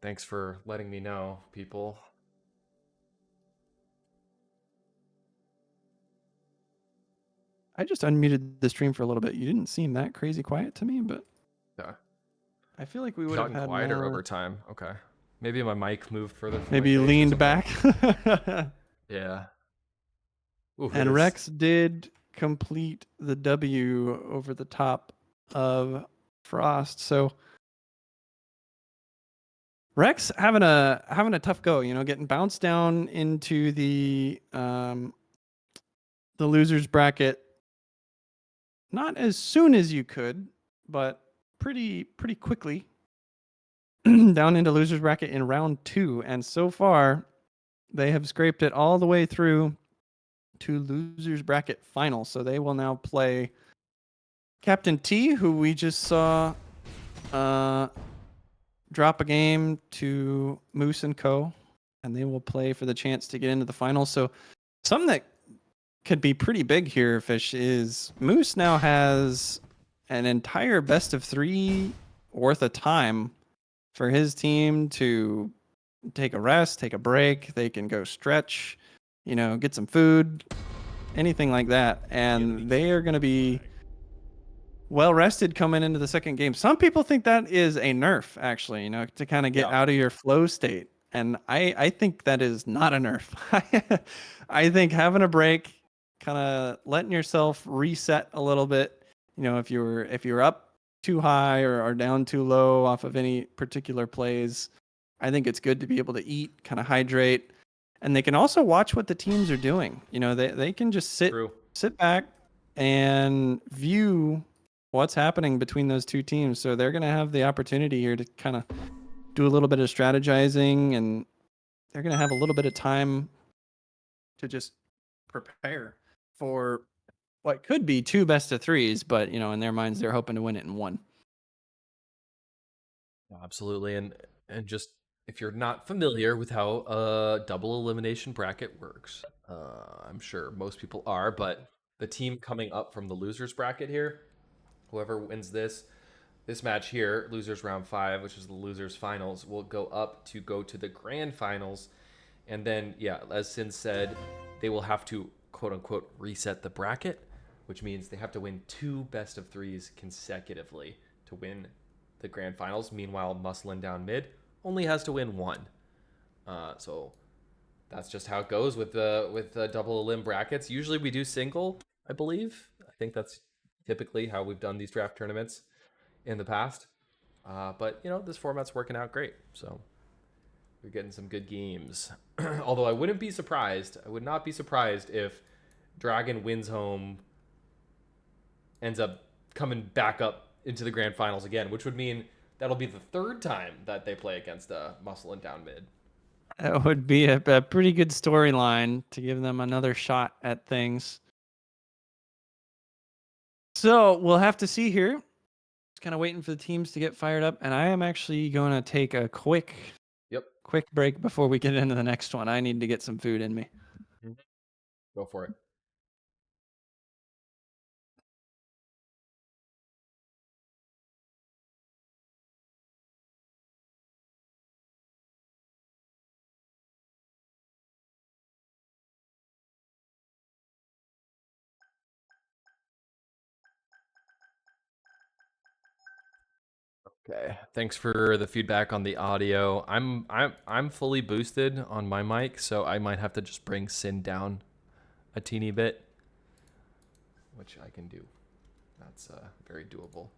Thanks for letting me know, people. I just unmuted the stream for a little bit. You didn't seem that crazy quiet to me, but Yeah. I feel like we would have Gotten had quieter more. over time. Okay. Maybe my mic moved further from Maybe my you face or leaned something. back. Yeah. Ooh, it And is. Rex did complete the W over the top of Frost. So Rex having a tough go, getting bounced down into the losers bracket. Not as soon as you could, but pretty quickly down into losers bracket in round 2, and so far they have scraped it all the way through to losers bracket final. So they will now play Captain T, who we just saw drop a game to Moose and Co, and they will play for the chance to get into the finals. So something that could be pretty big here, Fish, is Moose now has an entire best of 3 worth of time for his team to take a rest, take a break. They can go stretch, get some food, anything like that. And they are going to be well rested coming into the second game. Some people think that is a nerf, actually, to kind of get Yeah. out of your flow state. And I think that is not a nerf. I think having a break, kind of letting yourself reset a little bit. If you're up too high or down too low off of any particular plays, I think it's good to be able to eat, kind of hydrate, and they can also watch what the teams are doing. They can just True. sit back and view what's happening between those two teams. So they're going to have the opportunity here to kind of do a little bit of strategizing, and they're going to have a little bit of time to just prepare for what could be 2 best of 3s, but in their minds they're hoping to win it in 1. Absolutely. And just if you're not familiar with how a double elimination bracket works, I'm sure most people are, but the team coming up from the losers bracket here, whoever wins this match here, losers round 5, which is the losers finals, will go up to go to the grand finals. And then, yeah, as Sin said, they will have to quote unquote reset the bracket, which means they have to win 2 best of 3s consecutively to win the grand finals. Meanwhile, Musselin down mid only has to win 1. So that's just how it goes with the double elim brackets. Usually we do single, I believe. I think that's typically how we've done these draft tournaments in the past. But this format's working out great. So we're getting some good games. Although I would not be surprised if Dragon wins home, ends up coming back up into the grand finals again, which would mean that'll be the 3rd time that they play against Muscle and down mid. That would be a pretty good storyline to give them another shot at things. So we'll have to see here. Just kind of waiting for the teams to get fired up, and I am actually going to take a quick break before we get into the next one. I need to get some food in me. Go for it. Okay. Thanks for the feedback on the audio. I'm fully boosted on my mic, so I might have to just bring Sin down a teeny bit, which I can do. That's very doable.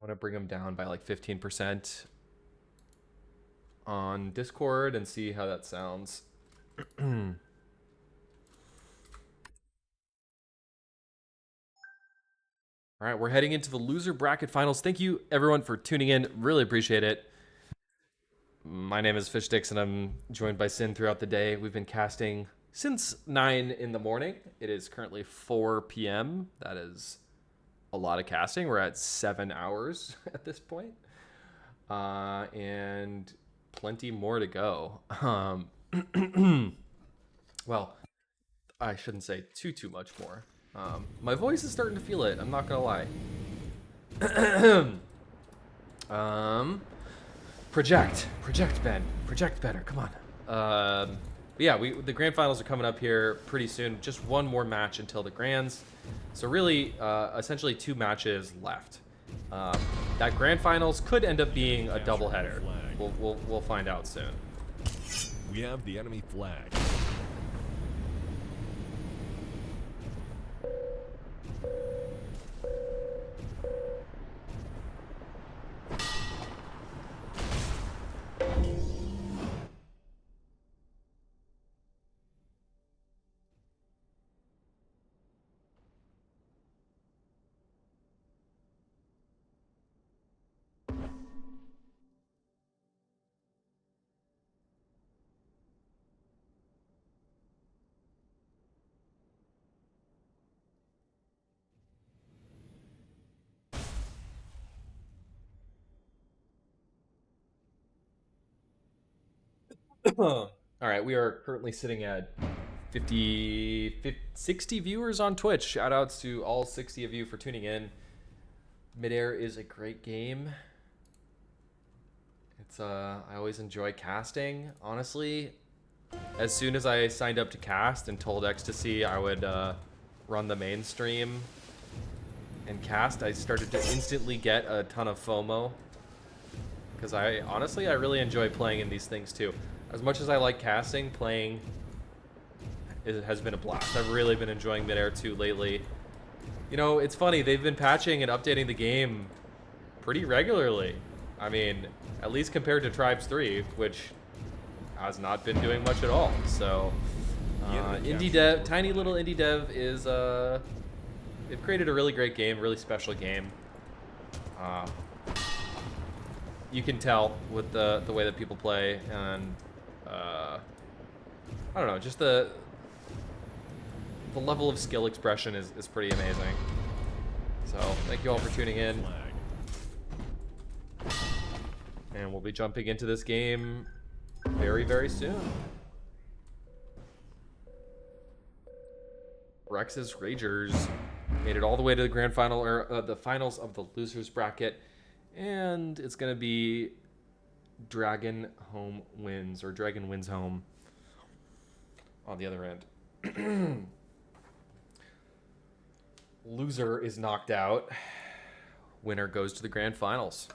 want to bring them down by like 15% on Discord and see how that sounds. All right, we're heading into the loser bracket finals. Thank you everyone for tuning in. Really appreciate it. My name is Fishstix and I'm joined by Sin throughout the day. We've been casting since 9 in the morning. It is currently 4 p.m. That is a lot of casting. We're at 7 hours at this point. And plenty more to go. Well, I shouldn't say too much more. My voice is starting to feel it. I'm not gonna lie. Project Ben, project better. Come on. But yeah, the grand finals are coming up here pretty soon. Just one more match until the grands. So really, essentially 2 matches left. That grand finals could end up being a doubleheader. We'll find out soon. We have the enemy flag. All right, we are currently sitting at 60 viewers on Twitch. Shout outs to all 60 of you for tuning in. Midair is a great game. It's I always enjoy casting. Honestly, as soon as I signed up to cast and told Ecstasy I would run the mainstream and cast, I started to instantly get a ton of FOMO. Because I really enjoy playing in these things too. As much as I like casting, playing has been a blast. I've really been enjoying Midair 2 lately. You know, it's funny, they've been patching and updating the game pretty regularly. I mean, at least compared to Tribes 3, which has not been doing much at all. So, indie dev, tiny little indie dev is, they've created a really great game, really special game. You can tell with the way that people play, and I don't know, just the level of skill expression is pretty amazing. So thank you all for tuning in, and we'll be jumping into this game very soon. Rex's Ragers made it all the way to the grand final, or the finals of the losers bracket. And it's going to be Dragon home wins, or Dragon wins home on the other end. Loser is knocked out. Winner goes to the grand finals.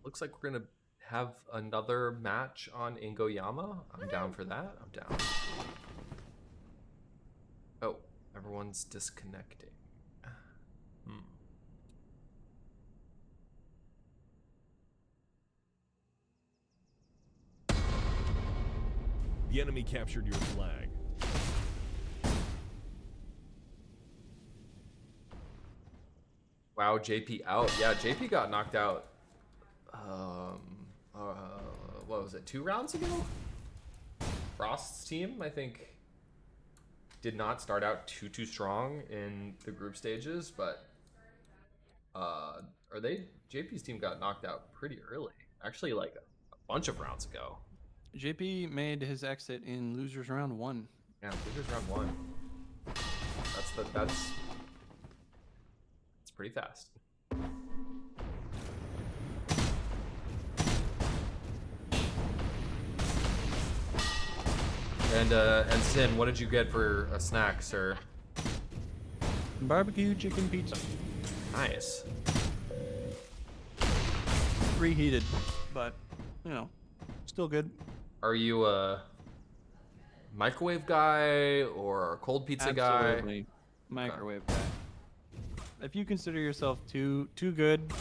Looks like we're gonna have another match on Ingoyama. I'm down for that. I'm down. Oh, everyone's disconnecting. The enemy captured your flag. Wow, JP out. Yeah, JP got knocked out. What was it, 2 rounds ago? Frost's team, I think, did not start out too strong in the group stages, but JP's team got knocked out pretty early. Actually, like a bunch of rounds ago. JP made his exit in losers round 1. Yeah, losers round 1. That's pretty fast. And Sin, what did you get for a snack, sir? Barbecue chicken pizza. Nice. Reheated, but, you know, still good. Are you a microwave guy or a cold pizza guy? Absolutely. Microwave guy. If you consider yourself too good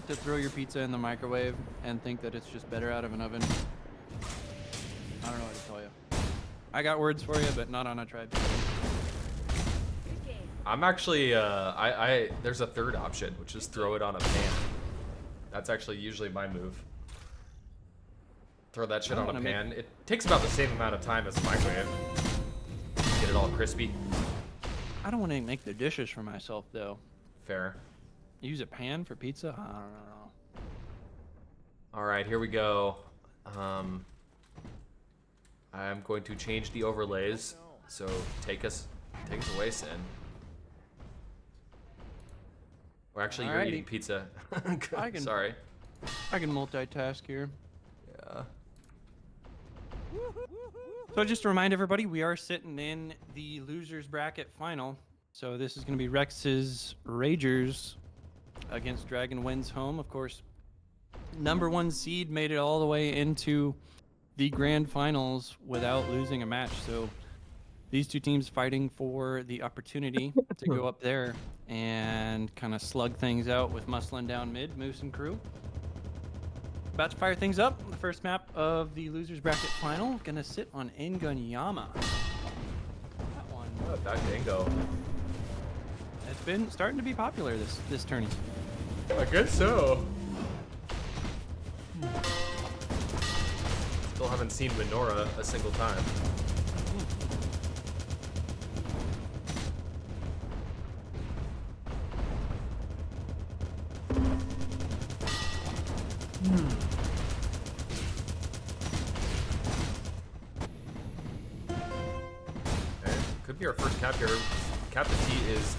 to throw your pizza in the microwave and think that it's just better out of an oven, I don't know what to tell you. I got words for you, but not on a tried. Good game. I'm actually, there's a third option, which is throw it on a pan. That's actually usually my move. Throw that shit I on don't a wanna pan. It takes about the same amount of time as a microwave. Get it all crispy. I don't want to make the dishes for myself, though. Fair. Use a pan for pizza? I don't know. All right, here we go. I'm going to change the overlays. So take us away, Sin. Or actually, you're Alrighty. eating pizza. I can- Sorry. I can multitask here. Yeah. So just to remind everybody, we are sitting in the losers bracket final. So this is going to be Rex's Ragers against Dragon Wind's home. Of course, #1 seed made it all the way into the grand finals without losing a match. So these two teams fighting for the opportunity to go up there and kind of slug things out with Muscling down mid, Moose and crew. About to fire things up. The first map of the losers bracket final gonna sit on Enganyama. That one. Oh, that dingo. It's been starting to be popular this tourney. I guess so. Still haven't seen Menorah a single time. Okay, could be our first cap here. Captain T is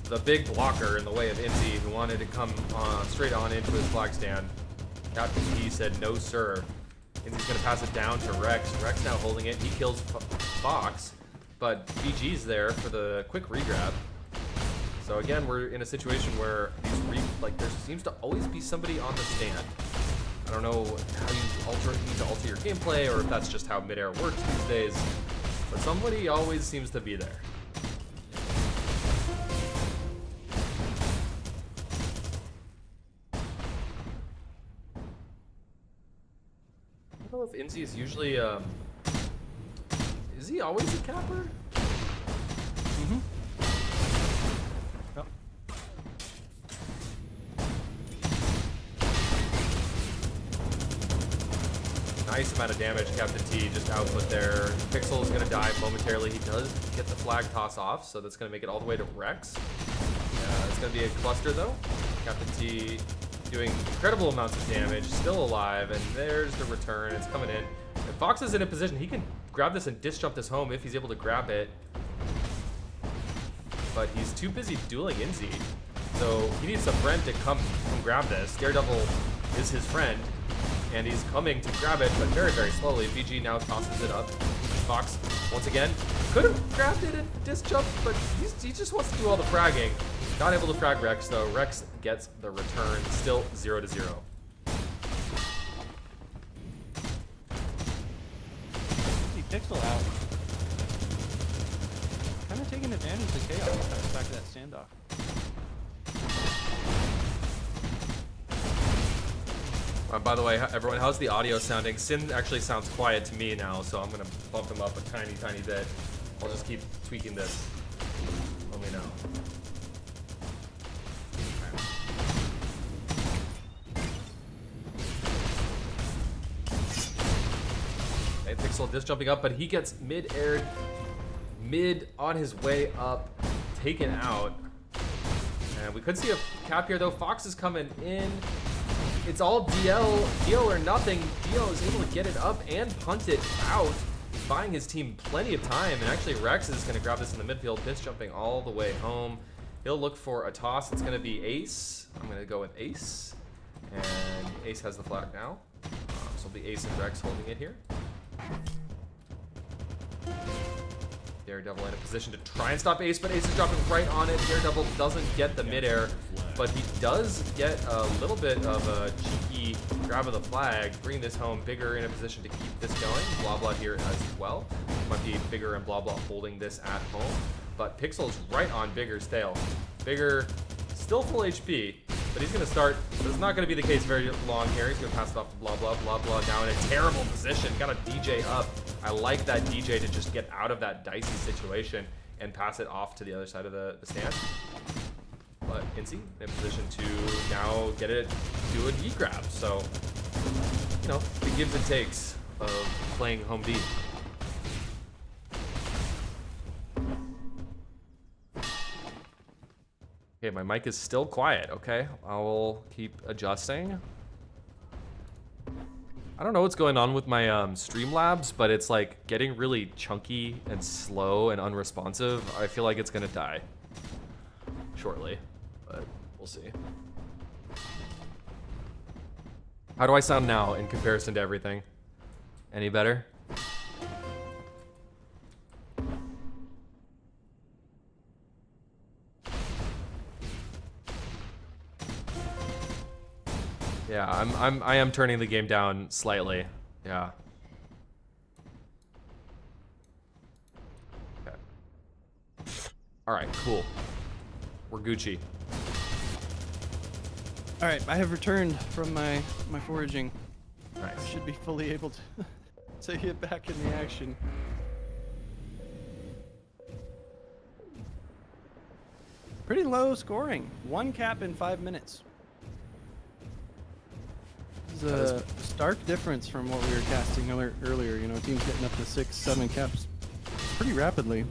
the big blocker in the way of Inzi, who wanted to come straight on into his flag stand. Captain T said, no, sir. Inzi's going to pass it down to Rex. Rex now holding it. He kills Fox, but BG's there for the quick regrab. So again, we're in a situation where there seems to always be somebody on the stand. I don't know how you need to alter your gameplay, or if that's just how Midair works these days, but somebody always seems to be there. I don't know if Inzi is usually, is he always a capper? Mm-hmm. Yep. Nice amount of damage Captain T just output there. Pixel is going to die momentarily. He does get the flag toss off, so that's going to make it all the way to Rex. It's going to be a cluster though. Captain T doing incredible amounts of damage, still alive, and there's the return. It's coming in. And Fox is in a position, he can grab this and disc jump this home if he's able to grab it. But he's too busy dueling Inzi. So he needs a friend to come grab this. Daredevil is his friend, and he's coming to grab it, but very, very slowly. BG now tosses it up. Fox, once again, could have grabbed it and disc jumped, but he just wants to do all the fragging. Not able to frag Rex, though. Rex gets the return, still 0-0. See Pixel out. Kind of taking advantage of the chaos back to that standoff. By the way, everyone, how's the audio sounding? Sin actually sounds quiet to me now, so I'm going to bump him up a tiny, tiny bit. I'll just keep tweaking this. Let me know. Okay, Pixel just jumping up, but he gets mid-aired, mid on his way up, taken out. And we could see a cap here, though. Fox is coming in. It's all DL or nothing. DL is able to get it up and punt it out, buying his team plenty of time. And actually, Rex is going to grab this in the midfield, pitch jumping all the way home. He'll look for a toss. It's going to be Ace. I'm going to go with Ace. And Ace has the flag now. So it'll be Ace and Rex holding it here. Daredevil in a position to try and stop Ace, but Ace is dropping right on it. Daredevil doesn't get the midair, but he does get a little bit of a cheeky grab of the flag, bringing this home. Bigger in a position to keep this going. Blah Blah here as well. Might be Bigger and Blah Blah holding this at home, but Pixel's right on Bigger's tail. Bigger still full HP, but he's going to start. That's not going to be the case very long here. He's going to pass it off to Blah Blah. Blah Blah now in a terrible position. Got a DJ up. I like that DJ to just get out of that dicey situation and pass it off to the other side of the stand. But Incy in a position to now get it, do a D grab. So, you know, the gives and takes of playing home D. Okay, my mic is still quiet. Okay, I will keep adjusting. I don't know what's going on with my Streamlabs, but it's like getting really chunky and slow and unresponsive. I feel like it's gonna die shortly, but we'll see. How do I sound now in comparison to everything? Any better? Yeah, I am turning the game down slightly. Yeah. Okay. All right, cool. We're Gucci. All right, I have returned from my foraging. I Nice. should be fully able to to get back in the action. Pretty low scoring. 1 cap in 5 minutes. This is a stark difference from what we were casting earlier. You know, teams getting up to 6, 7 caps pretty rapidly.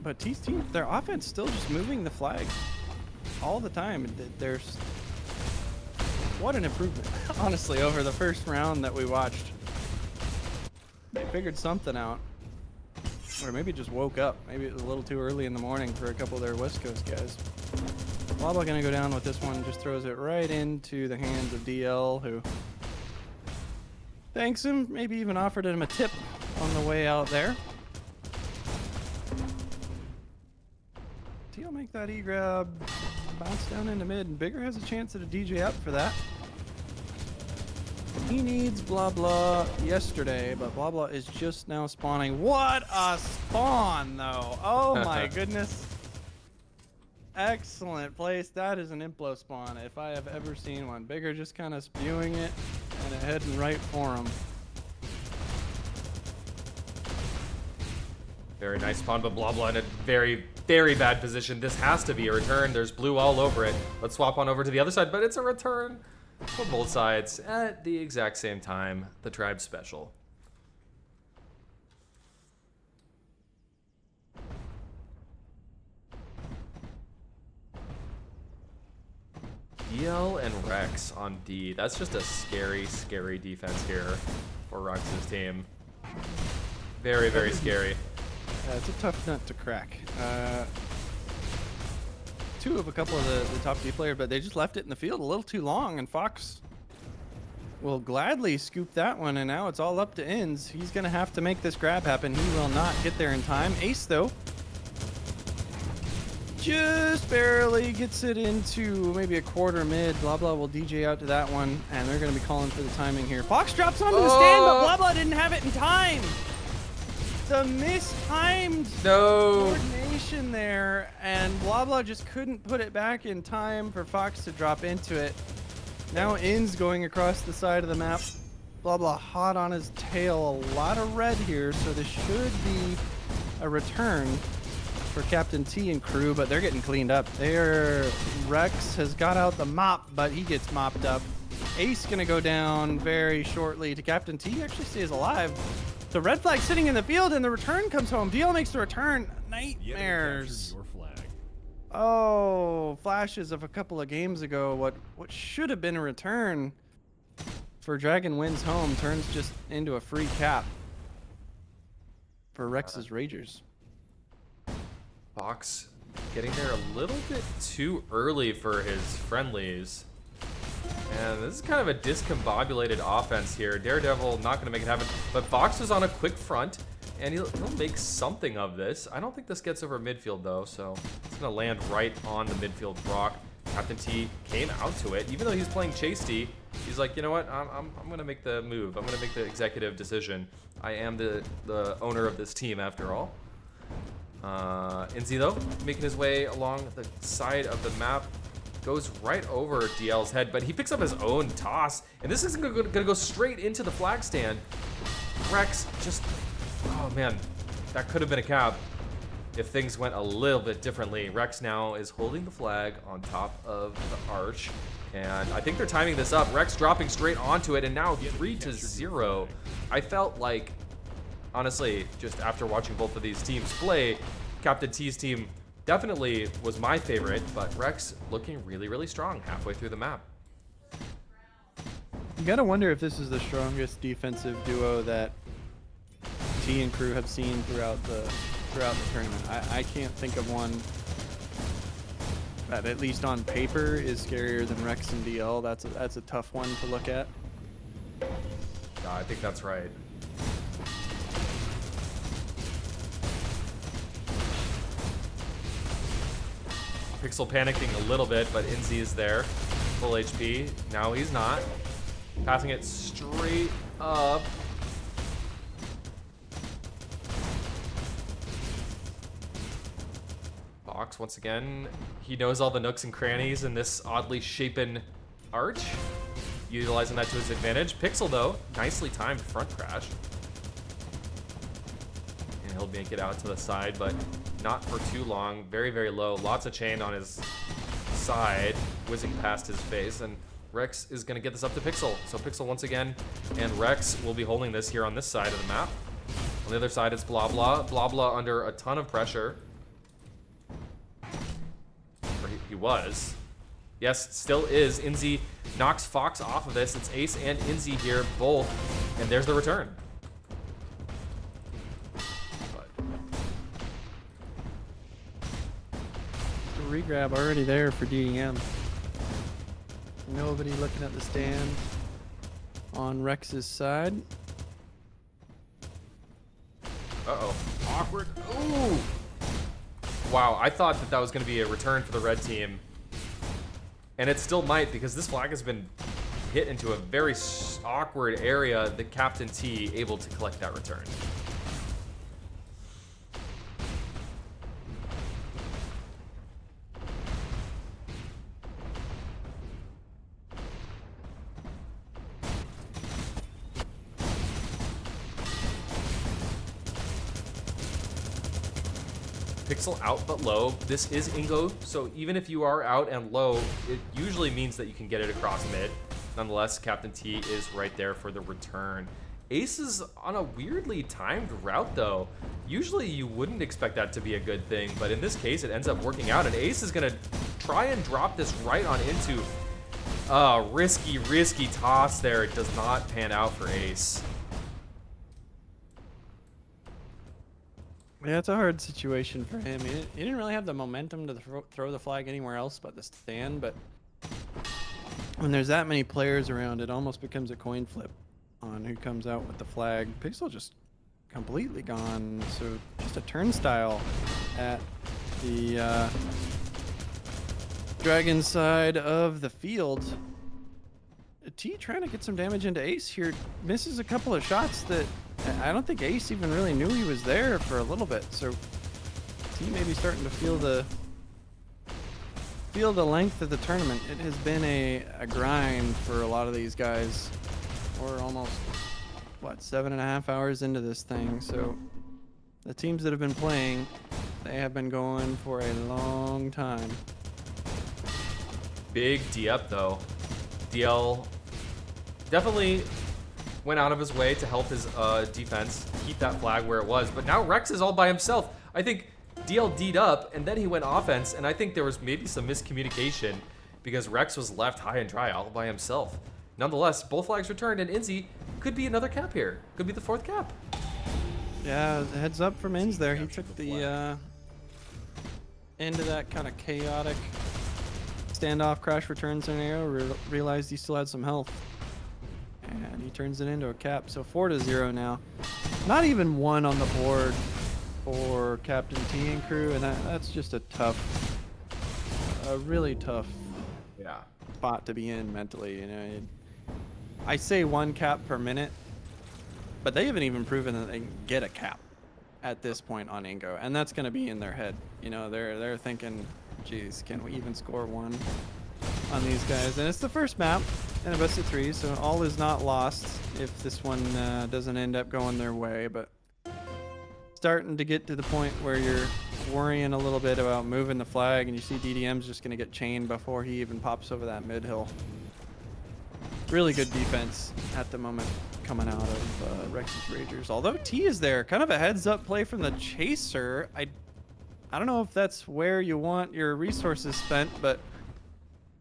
But T's team, their offense still just moving the flag all the time. There's what an improvement, honestly, over the first round that we watched. They figured something out. Or maybe just woke up. Maybe it was a little too early in the morning for a couple of their West Coast guys. Laba gonna go down with this one, just throws it right into the hands of DL, who thanks him, maybe even offered him a tip on the way out there. Teal make that E-grab, bounce down into mid, and Bigger has a chance at a DJ up for that. He needs Blah Blah yesterday, but Blah Blah is just now spawning. What a spawn, though! Oh my goodness. Excellent place. That is an Implo spawn, if I have ever seen one. Bigger just kind of spewing it and heading right for him. Very nice spawn, but Blah Blah in a very, very bad position. This has to be a return. There's blue all over it. Let's swap on over to the other side, but it's a return for both sides at the exact same time. The tribe special. DL and Rex on D. That's just a scary, scary defense here for Rex's team. Very, very scary. It's a tough nut to crack. Two of a couple of the top D players, but they just left it in the field a little too long, and Fox will gladly scoop that one, and now it's all up to Ins. He's going to have to make this grab happen. He will not get there in time. Ace, though, just barely gets it into maybe a quarter mid. Blah Blah will DJ out to that one, and they're going to be calling for the timing here. Fox drops onto the stand, but Blah Blah didn't have it in time. The mistimed coordination there, and Blah Blah just couldn't put it back in time for Fox to drop into it. Now In's going across the side of the map. Blah Blah hot on his tail. A lot of red here, so this should be a return for Captain T and crew, but they're getting cleaned up. Rex has got out the mop, but he gets mopped up. Ace gonna go down very shortly to Captain T. Actually stays alive. The red flag sitting in the field, and the return comes home. DL makes the return. Nightmares. Your flag. Oh, flashes of a couple of games ago. What should have been a return for Dragon wins home turns just into a free cap for Rex's Ragers. Fox getting there a little bit too early for his friendlies. And this is kind of a discombobulated offense here. Daredevil not going to make it happen, but Fox is on a quick front, and he'll make something of this. I don't think this gets over midfield, though, so it's going to land right on the midfield rock. Captain T came out to it. Even though he's playing Chase D, he's like, you know what? I'm going to make the move. I'm going to make the executive decision. I am the owner of this team, after all. Inzi, though, making his way along the side of the map. Goes right over DL's head, but he picks up his own toss, and this is gonna go straight into the flag stand. Rex just, oh man, that could have been a cap if things went a little bit differently. Rex now is holding the flag on top of the arch, and I think they're timing this up. Rex dropping straight onto it, and now 3-0. I felt like, honestly, just after watching both of these teams play, Captain T's team definitely was my favorite, but Rex looking really, really strong halfway through the map. You gotta wonder if this is the strongest defensive duo that T and crew have seen throughout the tournament. I can't think of one that, at least on paper, is scarier than Rex and DL. That's a tough one to look at. Yeah, I think that's right. Pixel panicking a little bit, but Inzi is there. Full HP. Now he's not. Passing it straight up. Fox, once again, he knows all the nooks and crannies in this oddly shapen arch. Utilizing that to his advantage. Pixel, though, nicely timed front crash. And he'll make it out to the side, but not for too long. Very, very low. Lots of chain on his side, whizzing past his face. And Rex is going to get this up to Pixel. So Pixel once again, and Rex will be holding this here on this side of the map. On the other side, it's Blah Blah. Blah Blah under a ton of pressure. Or he was. Yes, still is. Inzi knocks Fox off of this. It's Ace and Inzi here, both. And there's the return. Regrab already there for DEM. Nobody looking at the stand on Rex's side. Uh-oh. Awkward. Ooh! Wow, I thought that was going to be a return for the red team. And it still might, because this flag has been hit into a very awkward area. The Captain T able to collect that return. Pixel out but low. This is Ingo, so even if you are out and low, it usually means that you can get it across mid. Nonetheless, Captain T is right there for the return. Ace is on a weirdly timed route, though. Usually you wouldn't expect that to be a good thing, but in this case, it ends up working out, and Ace is gonna try and drop this right on into risky toss there. It does not pan out for Ace. Yeah, it's a hard situation for him. He didn't really have the momentum to throw the flag anywhere else but the stand, but when there's that many players around, it almost becomes a coin flip on who comes out with the flag. Pixel just completely gone, so just a turnstile at the Dragon side of the field. T trying to get some damage into Ace here, misses a couple of shots that I don't think Ace even really knew he was there for a little bit, so T may be starting to feel the length of the tournament. It has been a grind for a lot of these guys. We're almost, what, 7.5 hours into this thing, so the teams that have been playing, they have been going for a long time. Big D up, though. DL definitely went out of his way to help his defense keep that flag where it was, but now Rex is all by himself. I think DL D'd up, and then he went offense, and I think there was maybe some miscommunication because Rex was left high and dry all by himself. Nonetheless, both flags returned, and Inzi could be another cap here. Could be the 4th cap. Yeah, heads up from Inz there. He took the end of that kind of chaotic standoff, crash return scenario, realized he still had some health. And he turns it into a cap. So 4-0 now. Not even one on the board for Captain T and crew, and that's just a really tough Yeah. spot to be in mentally. You know, I say 1 cap per minute, but they haven't even proven that they can get a cap at this point on Ingo, and that's going to be in their head. You know, they're thinking, geez, can we even score 1 on these guys? And it's the first map in a best of 3, so all is not lost if this one doesn't end up going their way. But starting to get to the point where you're worrying a little bit about moving the flag, and you see DDM's just going to get chained before he even pops over that mid hill. Really good defense at the moment coming out of Rex's Ragers. Although T is there, kind of a heads-up play from the Chaser. I don't know if that's where you want your resources spent, but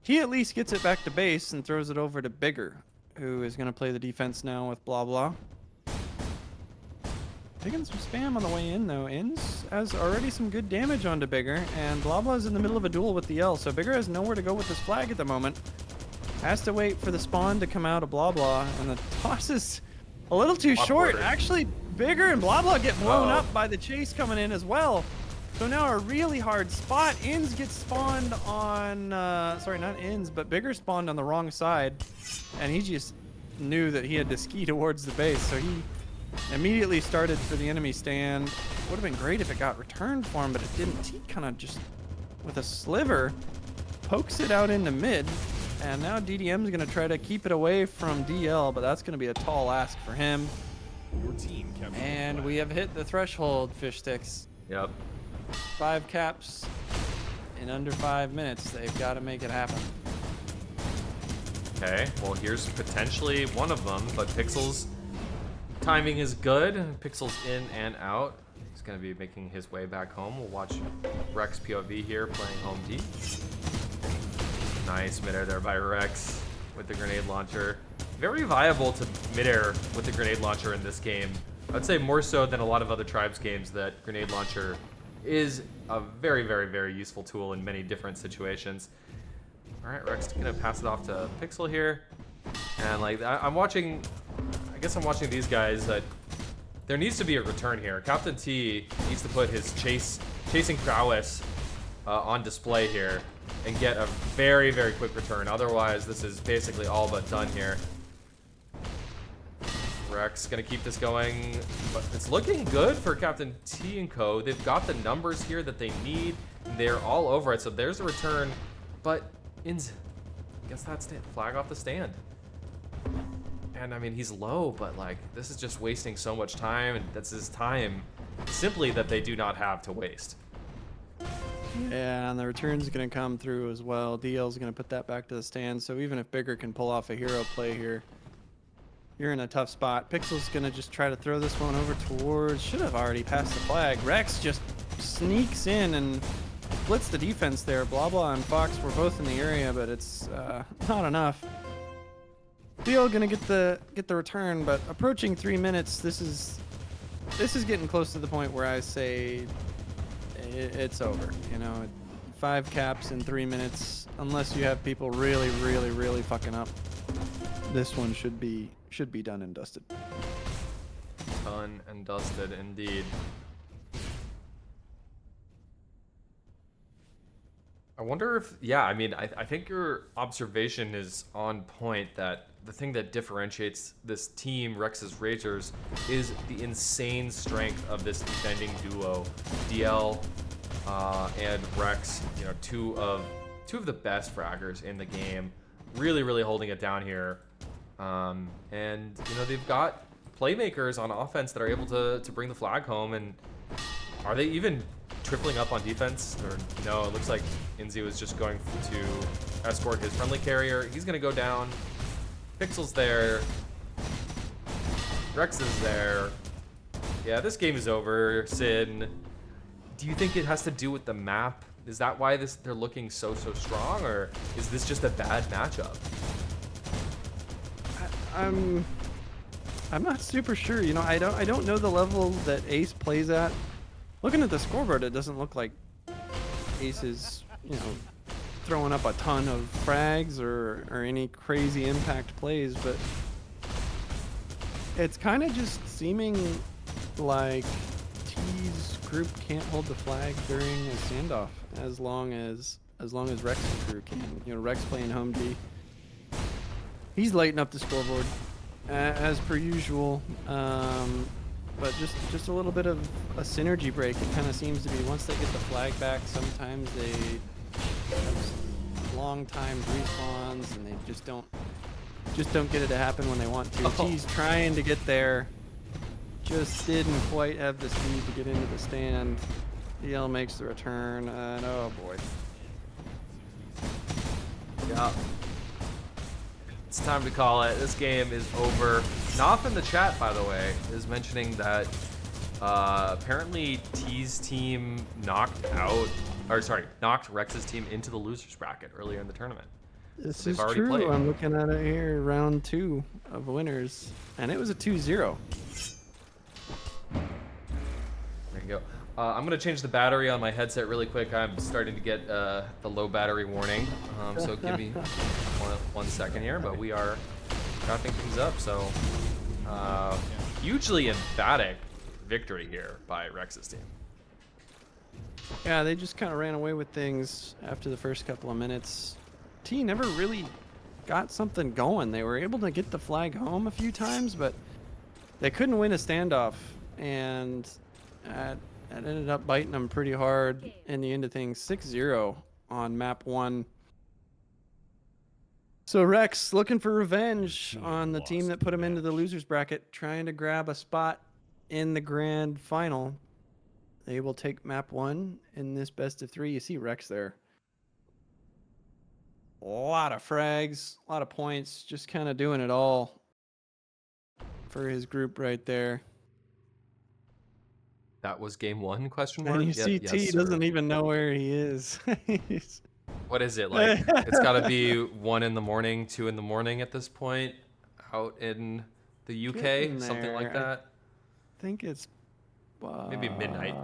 he at least gets it back to base and throws it over to Bigger, who is going to play the defense now with Blah Blah. Taking some spam on the way in, though. Inns has already some good damage onto Bigger, and Blah Blah's in the middle of a duel with the L, so Bigger has nowhere to go with his flag at the moment. Has to wait for the spawn to come out of Blah Blah, and the toss is a little too short. Actually, Bigger and Blah Blah get blown up by the chase coming in as well. So now a really hard spot. Inns gets spawned on, sorry, not Inns, but Bigger spawned on the wrong side, and he just knew that he had to ski towards the base, so he immediately started for the enemy stand. Would have been great if it got returned for him, but it didn't. He kind of just, with a sliver, pokes it out into mid. And now DDM's going to try to keep it away from DL, but that's going to be a tall ask for him. Your team captured the And flag. we have hit the threshold, Fishstix. Yep. 5 caps in under 5 minutes. They've got to make it happen. Okay, well here's potentially one of them, but Pixel's timing is good. Pixel's in and out. He's gonna be making his way back home. We'll watch Rex POV here playing home D. Nice midair there by Rex with the grenade launcher. Very viable to midair with the grenade launcher in this game. I'd say more so than a lot of other Tribes games that grenade launcher is a very, very, very useful tool in many different situations. All right, Rex gonna pass it off to Pixel here. And like, I'm watching, I guess I'm watching these guys that there needs to be a return here. Captain T needs to put his chasing prowess on display here and get a very, very quick return. Otherwise, this is basically all but done here. Rex gonna keep this going, but it's looking good for Captain T and Co. They've got the numbers here that they need. They're all over it, so there's a return. But Inz gets that flag off the stand. And I mean, he's low, but like, this is just wasting so much time, and that's his time simply that they do not have to waste. Yeah, and the return's going to come through as well. DL's going to put that back to the stand, so even if Bigger can pull off a hero play here, you're in a tough spot. Pixel's going to just try to throw this one over towards, should have already passed the flag. Rex just sneaks in and splits the defense there. Blah Blah and Fox were both in the area, but it's not enough. DL going to get the return, but approaching 3 minutes, this is getting close to the point where I say it's over. You know, 5 caps in 3 minutes, unless you have people really, really, really fucking up. This one should be done and dusted. Done and dusted, indeed. I wonder if, yeah, I mean, I think your observation is on point that the thing that differentiates this team, Rex's Ragers, is the insane strength of this defending duo. DL and Rex, you know, two of the best fraggers in the game, really, really holding it down here. And, you know, they've got playmakers on offense that are able to bring the flag home. And are they even tripling up on defense? Or no, it looks like Inzi was just going to escort his friendly carrier. He's gonna go down. Pixel's there. Rex is there. Yeah, this game is over. Sin, do you think it has to do with the map? Is that why they're looking so strong, or is this just a bad matchup? I'm not super sure. You know, I don't know the level that Ace plays at. Looking at the scoreboard, it doesn't look like Ace is, you know, throwing up a ton of frags or any crazy impact plays, but it's kind of just seeming like T's group can't hold the flag during a standoff as long as Rex's crew can. You know, Rex playing home D. He's lighting up the scoreboard as per usual, but just a little bit of a synergy break. It kind of seems to be once they get the flag back, sometimes they have long timed respawns and they just don't get it to happen when they want to. T's trying to get there, just didn't quite have the speed to get into the stand. DL makes the return, and oh boy. Yeah. It's time to call it. This game is over. Knopf in the chat, by the way, is mentioning that apparently T's team knocked Rex's team into the losers bracket earlier in the tournament. This They've is already true. played. I'm looking at it here, round 2 of winners, and it was a 2-0. There you go. I'm gonna change the battery on my headset really quick. I'm starting to get the low battery warning, so give me one second here. But we are wrapping things up. So hugely emphatic victory here by Rex's team. Yeah, they just kind of ran away with things after the first couple of minutes. T never really got something going. They were able to get the flag home a few times, but they couldn't win a standoff, and that ended up biting them pretty hard in the end of things. 6-0 on map 1. So Rex looking for revenge on the team that put him into the losers bracket, trying to grab a spot in the grand final. They will take map 1 in this best of 3. You see Rex there. A lot of frags, a lot of points, just kind of doing it all for his group right there. That was game 1? Question mark. And you see yes, T sir. doesn't even know where he is. What is it like? It's got to be 1 in the morning, 2 in the morning at this point, out in the UK, Getting something like there. that. I think it's Maybe midnight.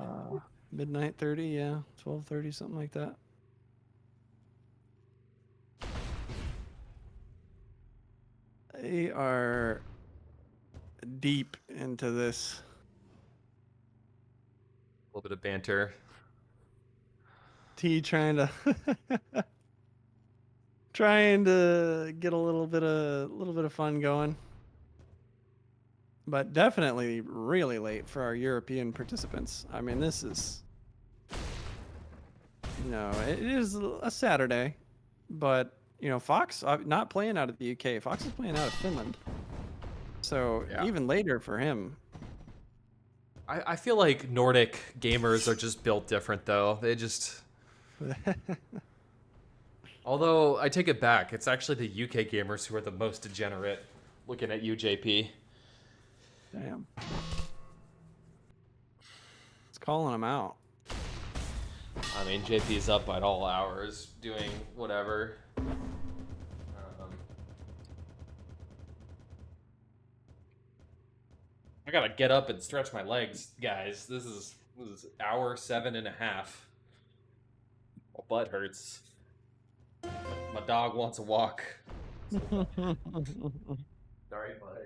midnight 30, yeah, 12:30, something like that. They are deep into this. A little bit of banter. T trying to get a little bit of fun going. But definitely really late for our European participants. I mean, this is it is a Saturday, but Fox not playing out of the UK. Fox is playing out of Finland. So Yeah. even later for him. I feel like Nordic gamers are just built different, though. They just... Although, I take it back. It's actually the UK gamers who are the most degenerate, looking at you, JP. Damn. It's calling him out. I mean, JP's up at all hours, doing whatever. I gotta get up and stretch my legs, guys. This is hour 7.5. My butt hurts. My dog wants a walk. Sorry, bud.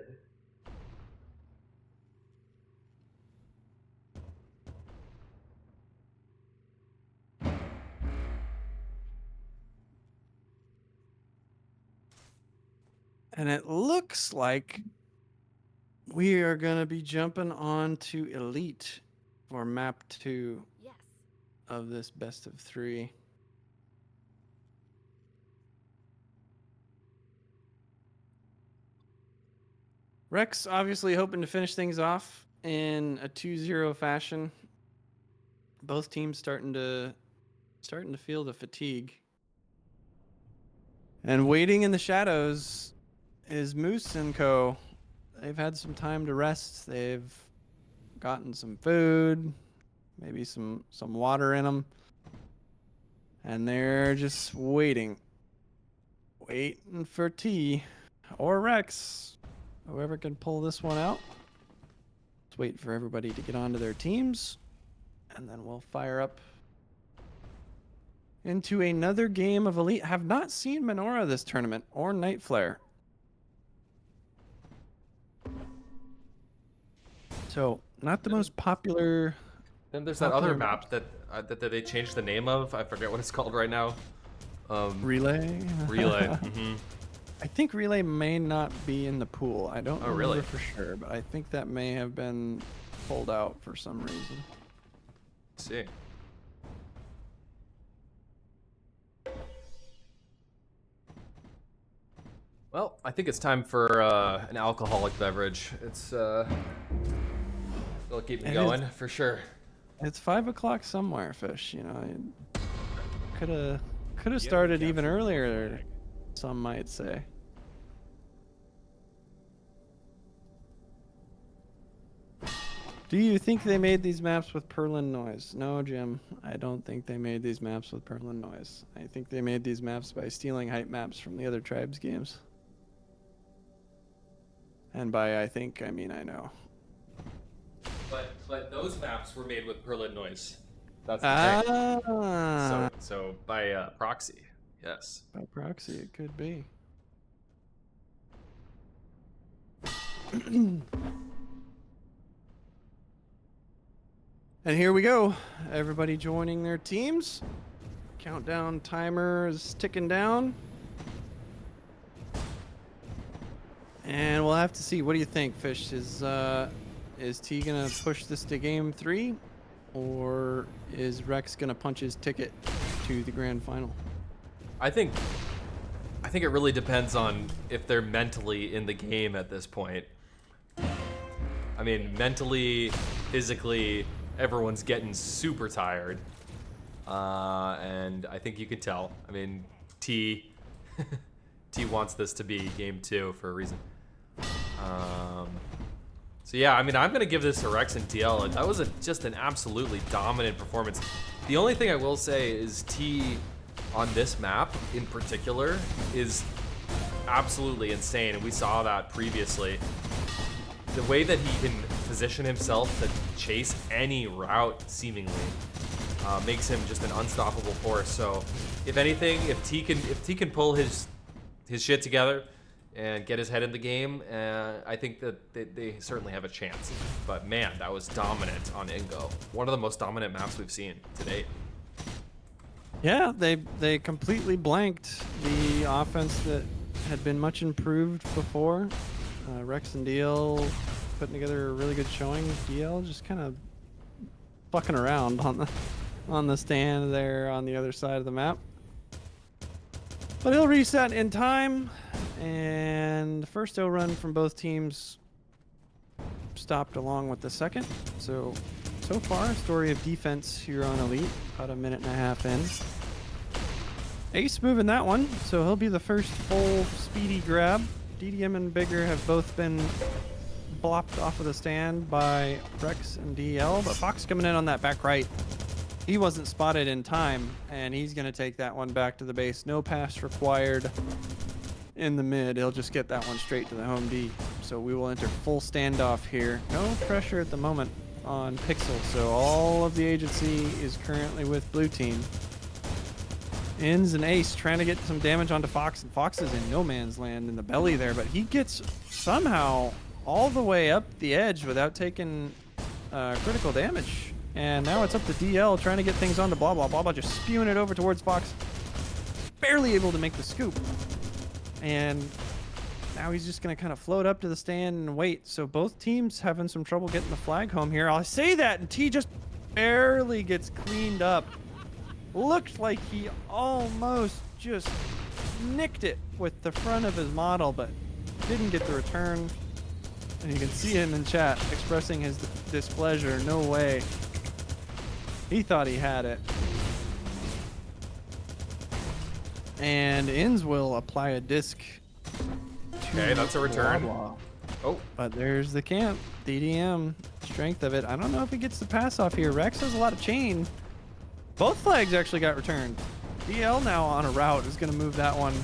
And it looks like we are going to be jumping on to Elite for map 2 Yes. of this best of 3. Rex obviously hoping to finish things off in a 2-0 fashion. Both teams starting to feel the fatigue. And waiting in the shadows is Moose and Co. They've had some time to rest. They've gotten some food, maybe some water in them. And they're just waiting for T or Rex. Whoever can pull this one out. Let's wait for everybody to get onto their teams. And then we'll fire up into another game of Elite. Have not seen Menorah this tournament or Night Flare. So, not the most popular. Then there's that other Popular map that they changed the name of. I forget what it's called right now. Relay. Relay. Hmm. I think Relay may not be in the pool. I don't remember really? for sure, but I think that may have been pulled out for some reason. Let's see. Well, I think it's time for an alcoholic beverage. It's it'll keep me It going is. for sure. It's 5 o'clock somewhere, Fish. You know, could have started even earlier. Some might say. Do you think they made these maps with Perlin noise? No, Jim. I don't think they made these maps with Perlin noise. I think they made these maps by stealing hype maps from the other tribes games. And by I think, I mean I know. But those maps were made with Perlin noise. That's the thing. Ah. So by proxy, yes. By proxy, it could be. And here we go. Everybody joining their teams. Countdown timer is ticking down. And we'll have to see. What do you think, Fish? Is T gonna push this to game 3? Or is Rex gonna punch his ticket to the grand final? I think it really depends on if they're mentally in the game at this point. I mean, mentally, physically, everyone's getting super tired. And I think you can tell. I mean, T wants this to be game 2 for a reason. So yeah, I mean, I'm gonna give this to Rex and TL. That was just an absolutely dominant performance. The only thing I will say is T on this map in particular is absolutely insane, and we saw that previously. The way that he can position himself to chase any route seemingly makes him just an unstoppable force. So if anything, if T can pull his shit together and get his head in the game, I think that they certainly have a chance. But man, that was dominant on Ingo. One of the most dominant maps we've seen to date. Yeah, they completely blanked the offense that had been much improved before. Rex and DL putting together a really good showing. DL just kind of fucking around on the stand there on the other side of the map. But he'll reset in time, and the first O run from both teams stopped along with the second. So far, story of defense here on Elite, about a minute and a half in. Ace moving that one, so he'll be the first full speedy grab. DDM and Bigger have both been blopped off of the stand by Rex and DL, but Fox coming in on that back right. He wasn't spotted in time, and he's going to take that one back to the base. No pass required in the mid. He'll just get that one straight to the home D. So we will enter full standoff here. No pressure at the moment on Pixel, so all of the agency is currently with blue team. Ins and Ace trying to get some damage onto Fox, and Fox is in no man's land in the belly there, but he gets somehow all the way up the edge without taking critical damage. And now it's up to DL trying to get things onto blah blah blah blah, just spewing it over towards Fox. Barely able to make the scoop. And now he's just going to kind of float up to the stand and wait. So both teams having some trouble getting the flag home here. I'll say that, and T just barely gets cleaned up. Looked like he almost just nicked it with the front of his model, but didn't get the return. And you can see him in chat expressing his displeasure. No way. He thought he had it. And Inns will apply a disc. Okay, that's a return. Blah, blah. Oh, But there's the camp. DDM. Strength of it. I don't know if he gets the pass off here. Rex has a lot of chain. Both flags actually got returned. DL now on a route is going to move that one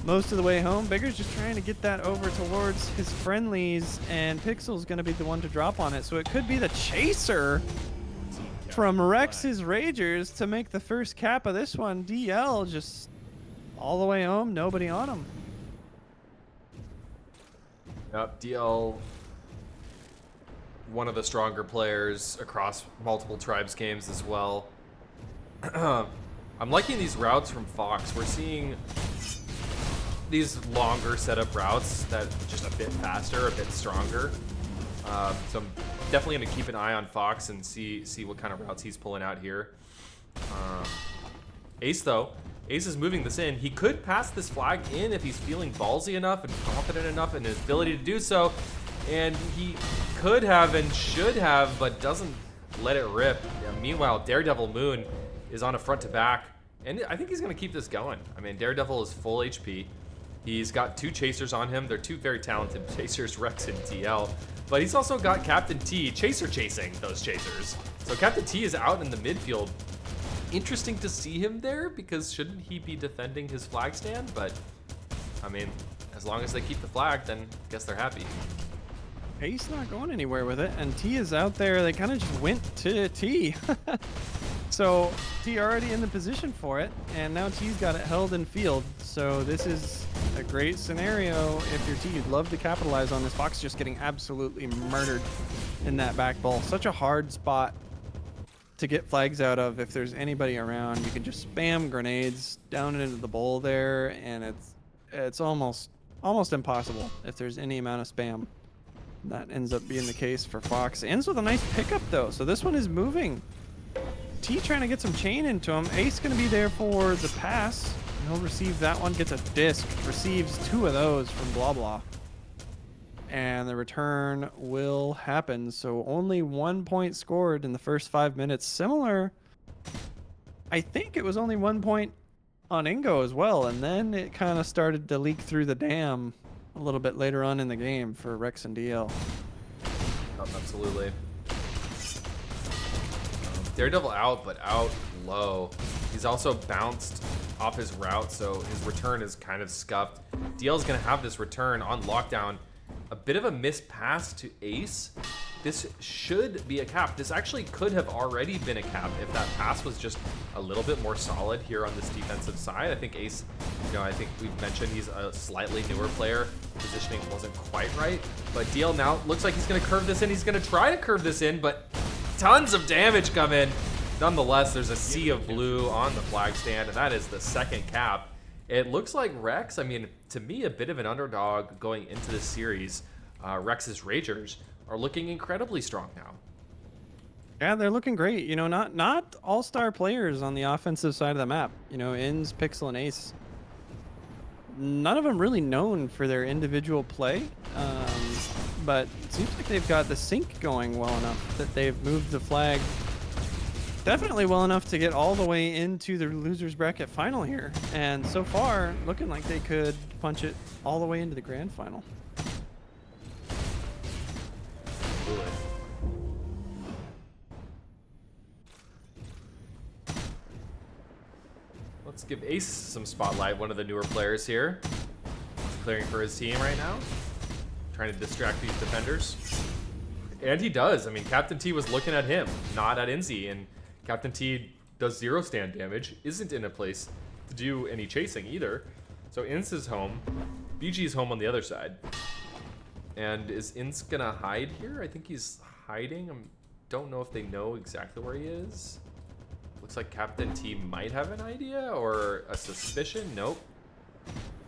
most of the way home. Bigger's just trying to get that over towards his friendlies, and Pixel's going to be the one to drop on it. So it could be the chaser from Rex's Ragers to make the first cap of this one. DL just all the way home, nobody on him. Yep, DL, one of the stronger players across multiple tribes games as well. I'm liking these routes from Fox. We're seeing these longer setup routes that just a bit faster, a bit stronger. So I'm definitely going to keep an eye on Fox and see what kind of routes he's pulling out here. Ace, though. Ace is moving this in. He could pass this flag in if he's feeling ballsy enough and confident enough in his ability to do so. And he could have and should have, but doesn't let it rip. Yeah, meanwhile, Daredevil Moon is on a front to back. And I think he's going to keep this going. I mean, Daredevil is full HP. He's got 2 chasers on him. They're 2 very talented chasers, Rex and TL. But he's also got Captain T chasing those chasers. So Captain T is out in the midfield. Interesting to see him there, because shouldn't he be defending his flag stand? But, I mean, as long as they keep the flag, then I guess they're happy. Ace not going anywhere with it, and T is out there. They kind of just went to T. So T already in the position for it, and now T's got it held in field. So this is a great scenario if you're T. You'd love to capitalize on this. Fox just getting absolutely murdered in that back ball. Such a hard spot to get flags out of. If there's anybody around, you can just spam grenades down into the bowl there, and it's almost impossible if there's any amount of spam. That ends up being the case for Fox. Ends with a nice pickup though, so this one is moving. T trying to get some chain into him. Ace gonna be there for the pass. He'll receive that one, gets a disc, receives 2 of those from Blah Blah. And the return will happen. So only 1 point scored in the first 5 minutes. Similar, I think it was only 1 point on Ingo as well. And then it kind of started to leak through the dam a little bit later on in the game for Rex and DL. Oh, absolutely. Daredevil out, but out low. He's also bounced off his route, so his return is kind of scuffed. DL is going to have this return on lockdown. A bit of a missed pass to Ace. This should be a cap. This actually could have already been a cap if that pass was just a little bit more solid here on this defensive side. I think Ace, I think we've mentioned he's a slightly newer player. Positioning wasn't quite right, but DL now looks like he's going to curve this in. He's going to try to curve this in, but tons of damage come in. Nonetheless, there's a sea of blue on the flag stand, and that is the second cap. It looks like Rex, I mean, to me, a bit of an underdog going into this series. Rex's Ragers are looking incredibly strong now. Yeah, they're looking great. You know, not all-star players on the offensive side of the map. You know, Inns, Pixel, and Ace. None of them really known for their individual play, but it seems like they've got the sync going well enough that they've moved the flag definitely well enough to get all the way into the losers bracket final here. And so far, looking like they could punch it all the way into the grand final. Let's give Ace some spotlight, one of the newer players here. He's clearing for his team right now, trying to distract these defenders. And he does. I mean, Captain T was looking at him, not at Inzi, and Captain T does 0 stand damage, isn't in a place to do any chasing either. So Inz is home, BG is home on the other side. And is Inz gonna hide here? I think he's hiding. I don't know if they know exactly where he is. Looks like Captain T might have an idea or a suspicion. Nope.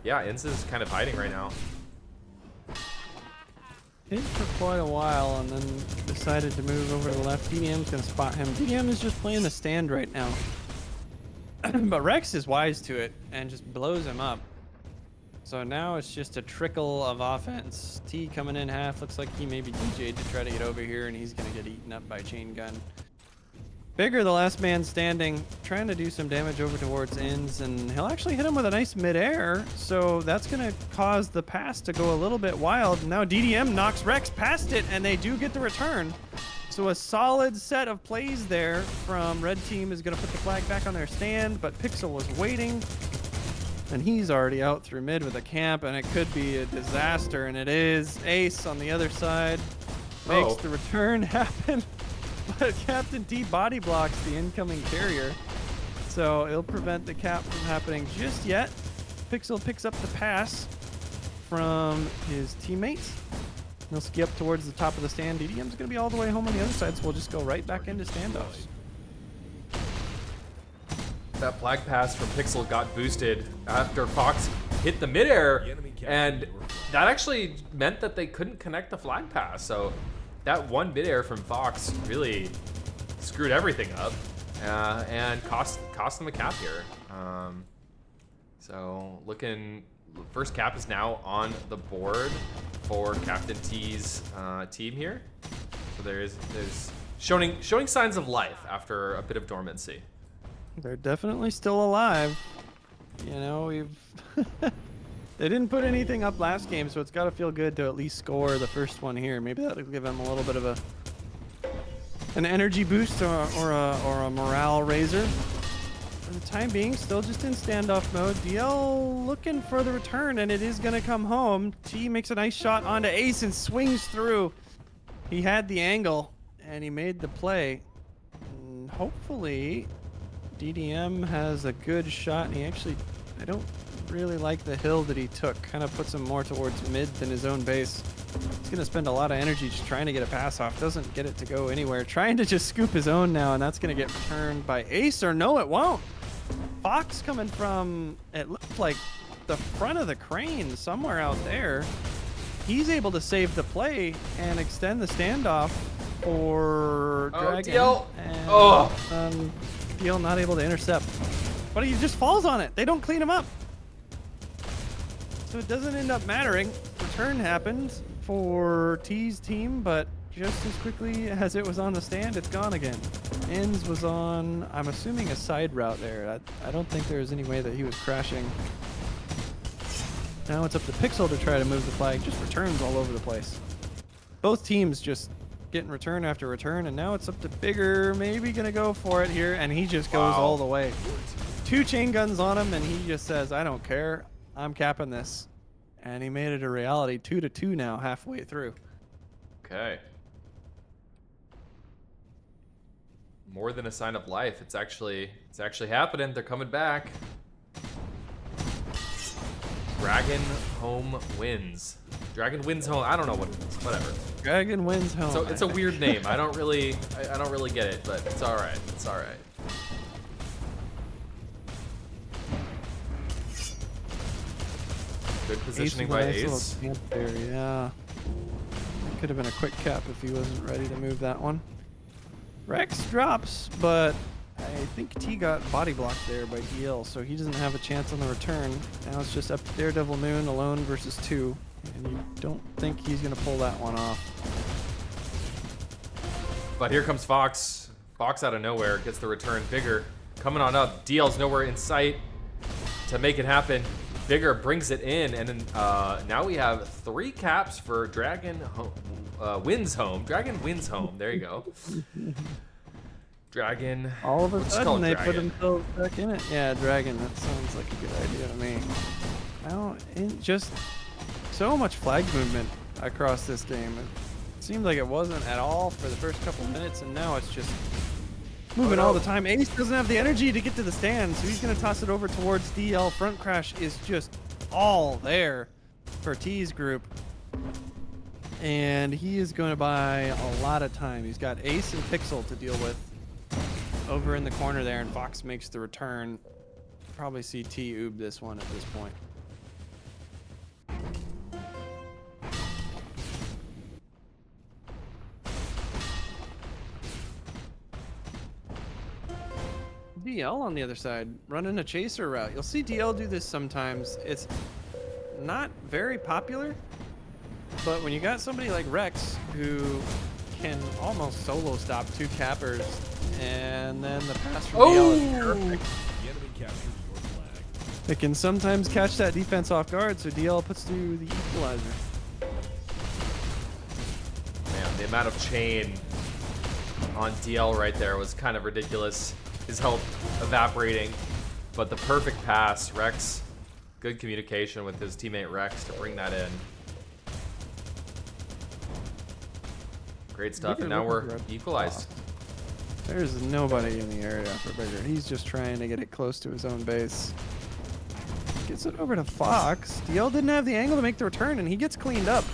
Yeah, Inz is kind of hiding right now. Hid for quite a while and then decided to move over to the left. DDM's gonna spot him. DDM is just playing the stand right now. But Rex is wise to it and just blows him up. So now it's just a trickle of offense. T coming in half. Looks like he maybe DJ'd to try to get over here, and he's gonna get eaten up by chain gun. Bigger, the last man standing, trying to do some damage over towards Inns, and he'll actually hit him with a nice midair. So that's gonna cause the pass to go a little bit wild. Now DDM knocks Rex past it, and they do get the return. So a solid set of plays there from Red Team is gonna put the flag back on their stand, but Pixel was waiting. And he's already out through mid with a camp, and it could be a disaster, and it is. Ace on the other side makes the return happen. but Captain T body blocks the incoming carrier, so it'll prevent the cap from happening just yet. Pixel picks up the pass from his teammates. He'll ski up towards the top of the stand. DDM's going to be all the way home on the other side, so we'll just go right back into standoffs. That flag pass from Pixel got boosted after Fox hit the midair, and that actually meant that they couldn't connect the flag pass. So that one midair from Fox really screwed everything up and cost them a cap here. So looking, first cap is now on the board for Captain T's team here. So there's showing signs of life after a bit of dormancy. They're definitely still alive. You know, they didn't put anything up last game, so it's got to feel good to at least score the first one here. Maybe that'll give them a little bit of an energy boost or a morale raiser. For the time being, still just in standoff mode. DL looking for the return, and it is going to come home. T makes a nice shot onto Ace and swings through. He had the angle, and he made the play. And hopefully, DDM has a good shot. And he actually, I don't really like the hill that he took. Kind of puts him more towards mid than his own base. He's going to spend a lot of energy just trying to get a pass off. Doesn't get it to go anywhere. Trying to just scoop his own now, and that's going to get returned by Ace, or no, it won't. Fox coming from, it looked like the front of the crane somewhere out there. He's able to save the play and extend the standoff for Dragon. DL. And DL not able to intercept. But he just falls on it. They don't clean him up. So it doesn't end up mattering. Return happens for T's team, but just as quickly as it was on the stand, it's gone again. Ends was on, I'm assuming, a side route there. I don't think there was any way that he was crashing. Now it's up to Pixel to try to move the flag. Just returns all over the place. Both teams just getting return after return, and now it's up to Bigger. Maybe gonna go for it here, and he just goes all the way. 2 chain guns on him, and he just says, I don't care. I'm capping this. And he made it a reality. 2-2 now, halfway through. Okay. More than a sign of life. It's actually happening. They're coming back. Dragon home wins. Dragon wins home. I don't know what it is. Whatever. Dragon wins home. So it's a weird name. I don't really get it, but it's all right. It's all right. Good positioning by Ace. There, yeah. That could have been a quick cap if he wasn't ready to move that one. Rex drops, but I think T got body blocked there by DL, so he doesn't have a chance on the return. Now it's just up to Daredevil Moon alone versus 2, and you don't think he's going to pull that one off. But here comes Fox. Fox out of nowhere gets the return. Bigger coming on up. DL's nowhere in sight to make it happen. Bigger brings it in, and then now we have 3 caps for Dragon wins home. Dragon wins home. There you go. Dragon. All of a Let's call sudden, it they Dragon. put themselves back in it. Yeah, Dragon. That sounds like a good idea to me. Now, just so much flag movement across this game. It seemed like it wasn't at all for the first couple minutes, and now it's just moving all the time. Ace doesn't have the energy to get to the stand, so he's going to toss it over towards DL. Front crash is just all there for T's group. And he is going to buy a lot of time. He's got Ace and Pixel to deal with over in the corner there, and Fox makes the return. Probably see T oob this one at this point. DL on the other side, running a chaser route. You'll see DL do this sometimes. It's not very popular, but when you got somebody like Rex who can almost solo stop 2 cappers, and then the pass from DL is perfect. The enemy captured your flag. It can sometimes catch that defense off guard, so DL puts through the equalizer. Man, the amount of chain on DL right there was kind of ridiculous. His health evaporating, but the perfect pass. Rex, good communication with his teammate Rex to bring that in. Great stuff, and now we're equalized. There's nobody in the area for Bigger. He's just trying to get it close to his own base. Gets it over to Fox. DL didn't have the angle to make the return, and he gets cleaned up.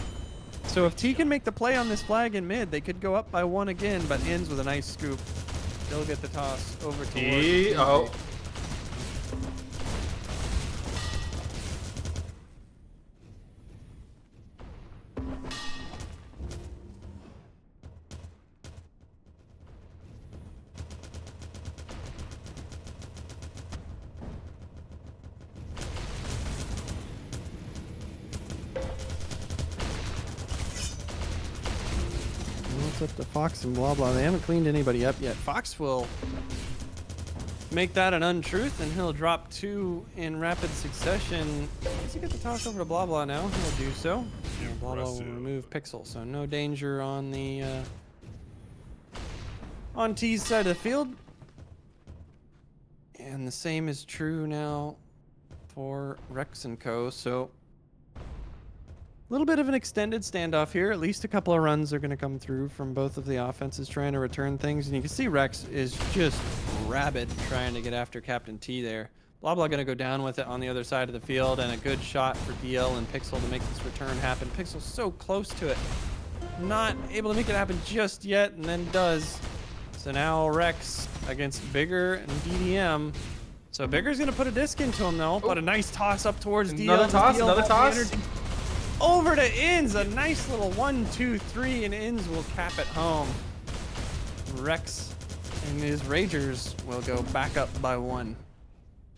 So if T can make the play on this flag in mid, they could go up by 1 again, but ends with a nice scoop. They'll get the toss over to T. Oh. It's up to Fox and blah blah. They haven't cleaned anybody up yet. Fox will make that an untruth, and he'll drop 2 in rapid succession. Does he get the toss over to blah blah now? He'll do so. And blah blah will remove Pixel, so no danger on the on T's side of the field. And the same is true now for Rex and Co. So a little bit of an extended standoff here. At least a couple of runs are going to come through from both of the offenses trying to return things. And you can see Rex is just rabid trying to get after Captain T there. Blah Blah going to go down with it on the other side of the field. And a good shot for DL and Pixel to make this return happen. Pixel's so close to it. Not able to make it happen just yet, and then does. So now Rex against Bigger and DDM. So Bigger's going to put a disc into him, though. But a nice toss up towards DL. Another toss, another toss. Over to Inns, a nice little 1, 2, 3, and Inns will cap it home. Rex and his Ragers will go back up by 1.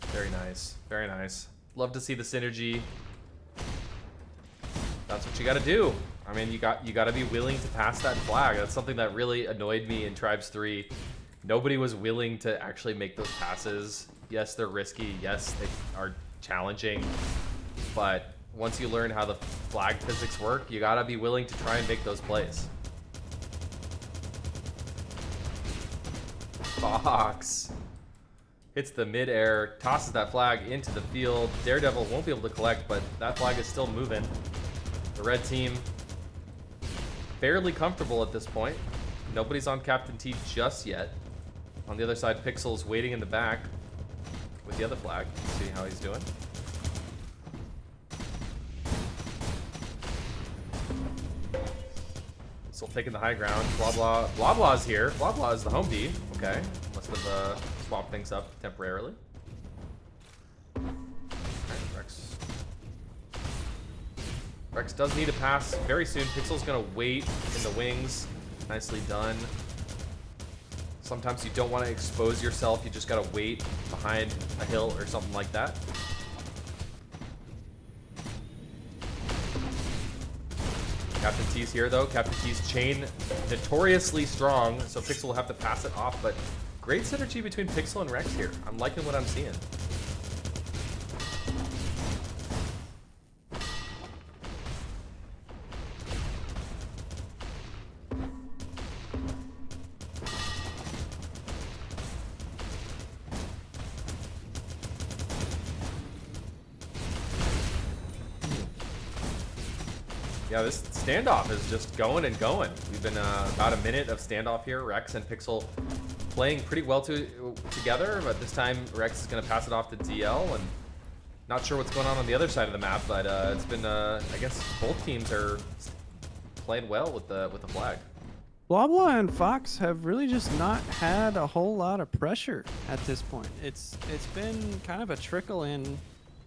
Very nice, very nice. Love to see the synergy. That's what you got to do. I mean, you got to be willing to pass that flag. That's something that really annoyed me in Tribes 3. Nobody was willing to actually make those passes. Yes, they're risky. Yes, they are challenging, but once you learn how the flag physics work, you gotta be willing to try and make those plays. Fox hits the mid-air, tosses that flag into the field. Daredevil won't be able to collect, but that flag is still moving. The red team fairly comfortable at this point. Nobody's on Captain T just yet. On the other side, Pixel's waiting in the back with the other flag. See how he's doing. Still taking the high ground. Blah blah. Blah blah's here. Blah blah is the home D. Okay. Must have swapped things up temporarily. Alright, Rex. Rex does need a pass very soon. Pixel's gonna wait in the wings. Nicely done. Sometimes you don't want to expose yourself. You just gotta wait behind a hill or something like that. Captain T's here, though. Captain T's chain notoriously strong, so Pixel will have to pass it off, but great synergy between Pixel and Rex here. I'm liking what I'm seeing. Yeah, this standoff is just going and going. We've been about a minute of standoff here. Rex and Pixel playing pretty well together, but this time Rex is going to pass it off to DL, and not sure what's going on the other side of the map, but it's been, I guess both teams are playing well with the flag. Blah Blah and Fox have really just not had a whole lot of pressure at this point. It's been kind of a trickle in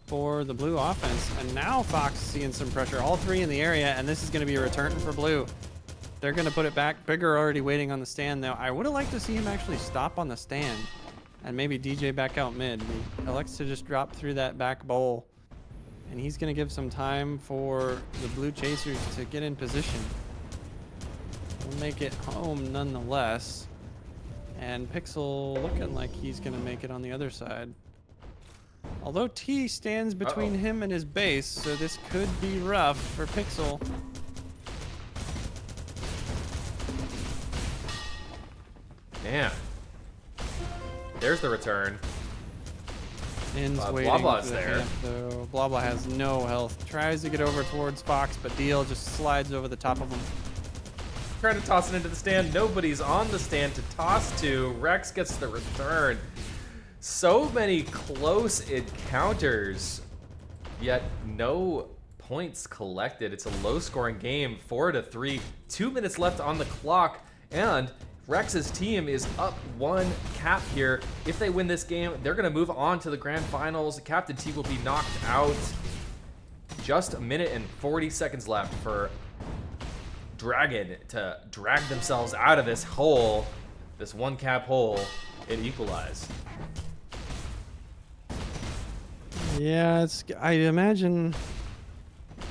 for the blue offense, and now Fox is seeing some pressure. All 3 in the area, and this is going to be a return for blue. They're going to put it back. Bigger already waiting on the stand, though. I would have liked to see him actually stop on the stand and maybe DJ back out mid. He elects to just drop through that back bowl, and he's going to give some time for the blue chasers to get in position. We'll make it home nonetheless, and Pixel looking like he's going to make it on the other side. Although T stands between him and his base, so this could be rough for Pixel. Man. There's the return. Ends waiting. Blah Blah's there. Though. Blah Blah has no health. Tries to get over towards Fox, but DL just slides over the top of him. trying to toss it into the stand. Nobody's on the stand to toss to. Rex gets the return. So many close encounters, yet no points collected. It's a low-scoring game, 4-3. 2 minutes left on the clock, and Rex's team is up 1 cap here. If they win this game, they're going to move on to the grand finals. Captain T will be knocked out. Just 1 minute and 40 seconds left for Dragon to drag themselves out of this hole, this 1 cap hole, and equalize. Yeah, I imagine,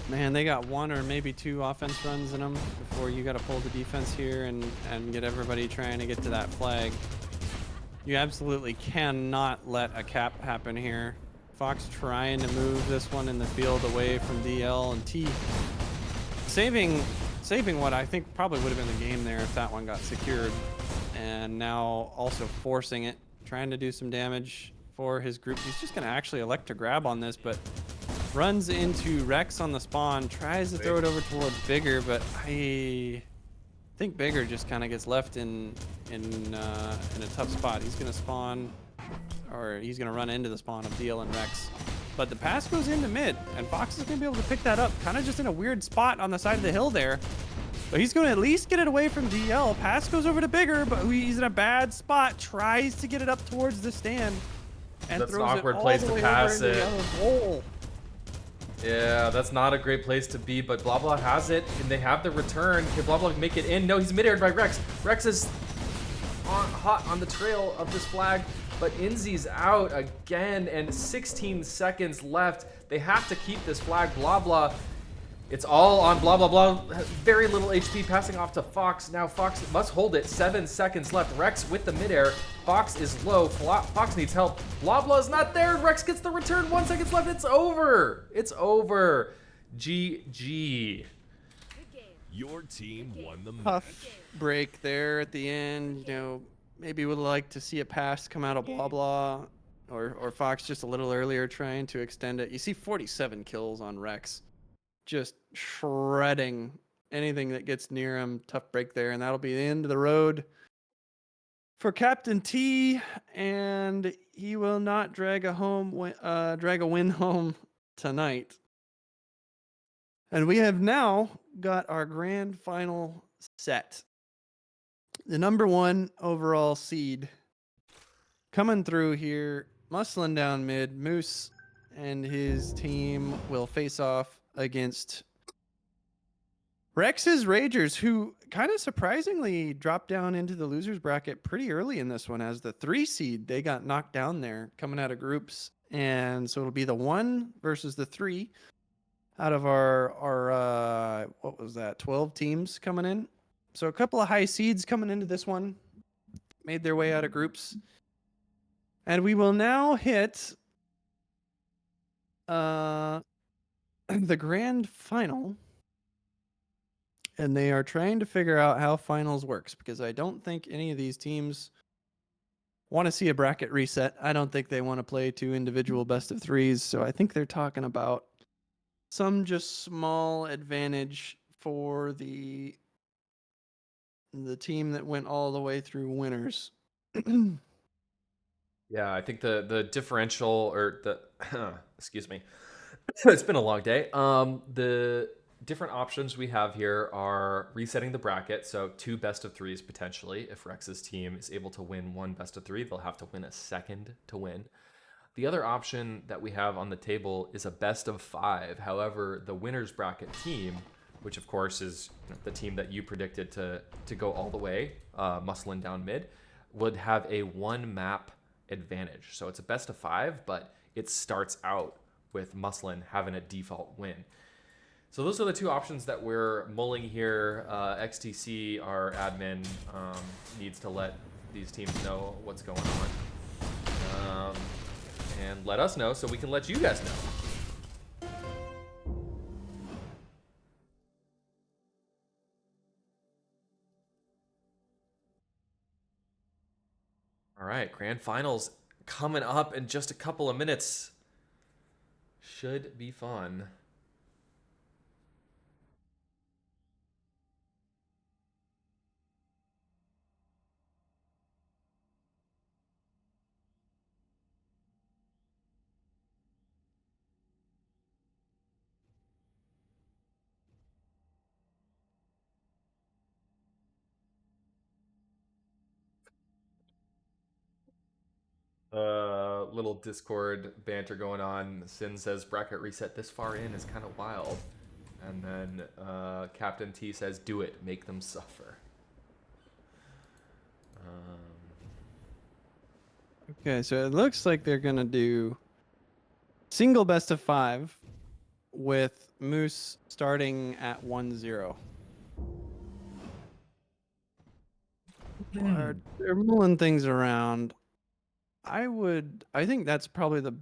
man, they got 1 or maybe 2 offense runs in them before you got to pull the defense here and get everybody trying to get to that flag. You absolutely cannot let a cap happen here. Fox trying to move this one in the field away from DL and T. Saving what I think probably would have been the game there if that one got secured. And now also forcing it, trying to do some damage for his group. He's just going to actually elect to grab on this, but runs into Rex on the spawn, tries to throw it over towards Bigger, but I think Bigger just kind of gets left in a tough spot. He's going to spawn, or he's going to run into the spawn of DL and Rex. But the pass goes into mid, and Fox is going to be able to pick that up, kind of just in a weird spot on the side of the hill there. But he's going to at least get it away from DL. Pass goes over to Bigger, but he's in a bad spot, tries to get it up towards the stand, and That's an throws awkward it all place the to way pass over into it. the other hole. Yeah, that's not a great place to be, but Blah Blah has it, and they have the return. Can Blah Blah make it in? No, he's mid-aired by Rex. Rex is hot on the trail of this flag, but Inzi's out again, and 16 seconds left. They have to keep this flag. Blah Blah, it's all on Blah Blah Blah. Very little HP passing off to Fox. Now Fox must hold it. 7 seconds left. Rex with the midair. Fox is low. Fox needs help. Blah Blah is not there. Rex gets the return. 1 second left. It's over. It's over. GG. Good game. Your team won the match. Tough break there at the end. You know, maybe would like to see a pass come out of Blah Blah, or Fox just a little earlier trying to extend it. You see 47 kills on Rex, just shredding anything that gets near him. Tough break there, and that'll be the end of the road for Captain T, and he will not drag a win home tonight. And we have now got our grand final set. The number 1 overall seed coming through here, muscling down mid. Moose and his team will face off against Rex's Ragers, who kind of surprisingly dropped down into the losers bracket pretty early in this one as the 3 seed. They got knocked down there coming out of groups, and so it'll be the 1 versus the 3 out of our what was that, 12 teams coming in. So a couple of high seeds coming into this one, made their way out of groups. And we will now hit the grand final. And they are trying to figure out how finals works, because I don't think any of these teams want to see a bracket reset. I don't think they want to play 2 individual best of 3s. So I think they're talking about some just small advantage for the team that went all the way through winners. Yeah, I think the differential, or the excuse me, it's been a long day. The different options we have here are resetting the bracket, so 2 best of 3s potentially. If Rex's team is able to win 1 best of 3, they'll have to win a second to win. The other option that we have on the table is a best of 5. However, the winner's bracket team, which of course is the team that you predicted to go all the way, muscling down mid, would have a 1 map advantage. So it's a best of 5, but it starts out with Musselin having a default win. So those are the 2 options that we're mulling here. XTC, our admin, needs to let these teams know what's going on. And let us know so we can let you guys know. All right, grand finals coming up in just a couple of minutes. Should be fun. Little Discord banter going on. Sin says bracket reset this far in is kind of wild. And then Captain T says, do it, make them suffer. Okay, so it looks like they're gonna do single best of 5 with Moose starting at 1-0. They're mulling things around. I think that's probably the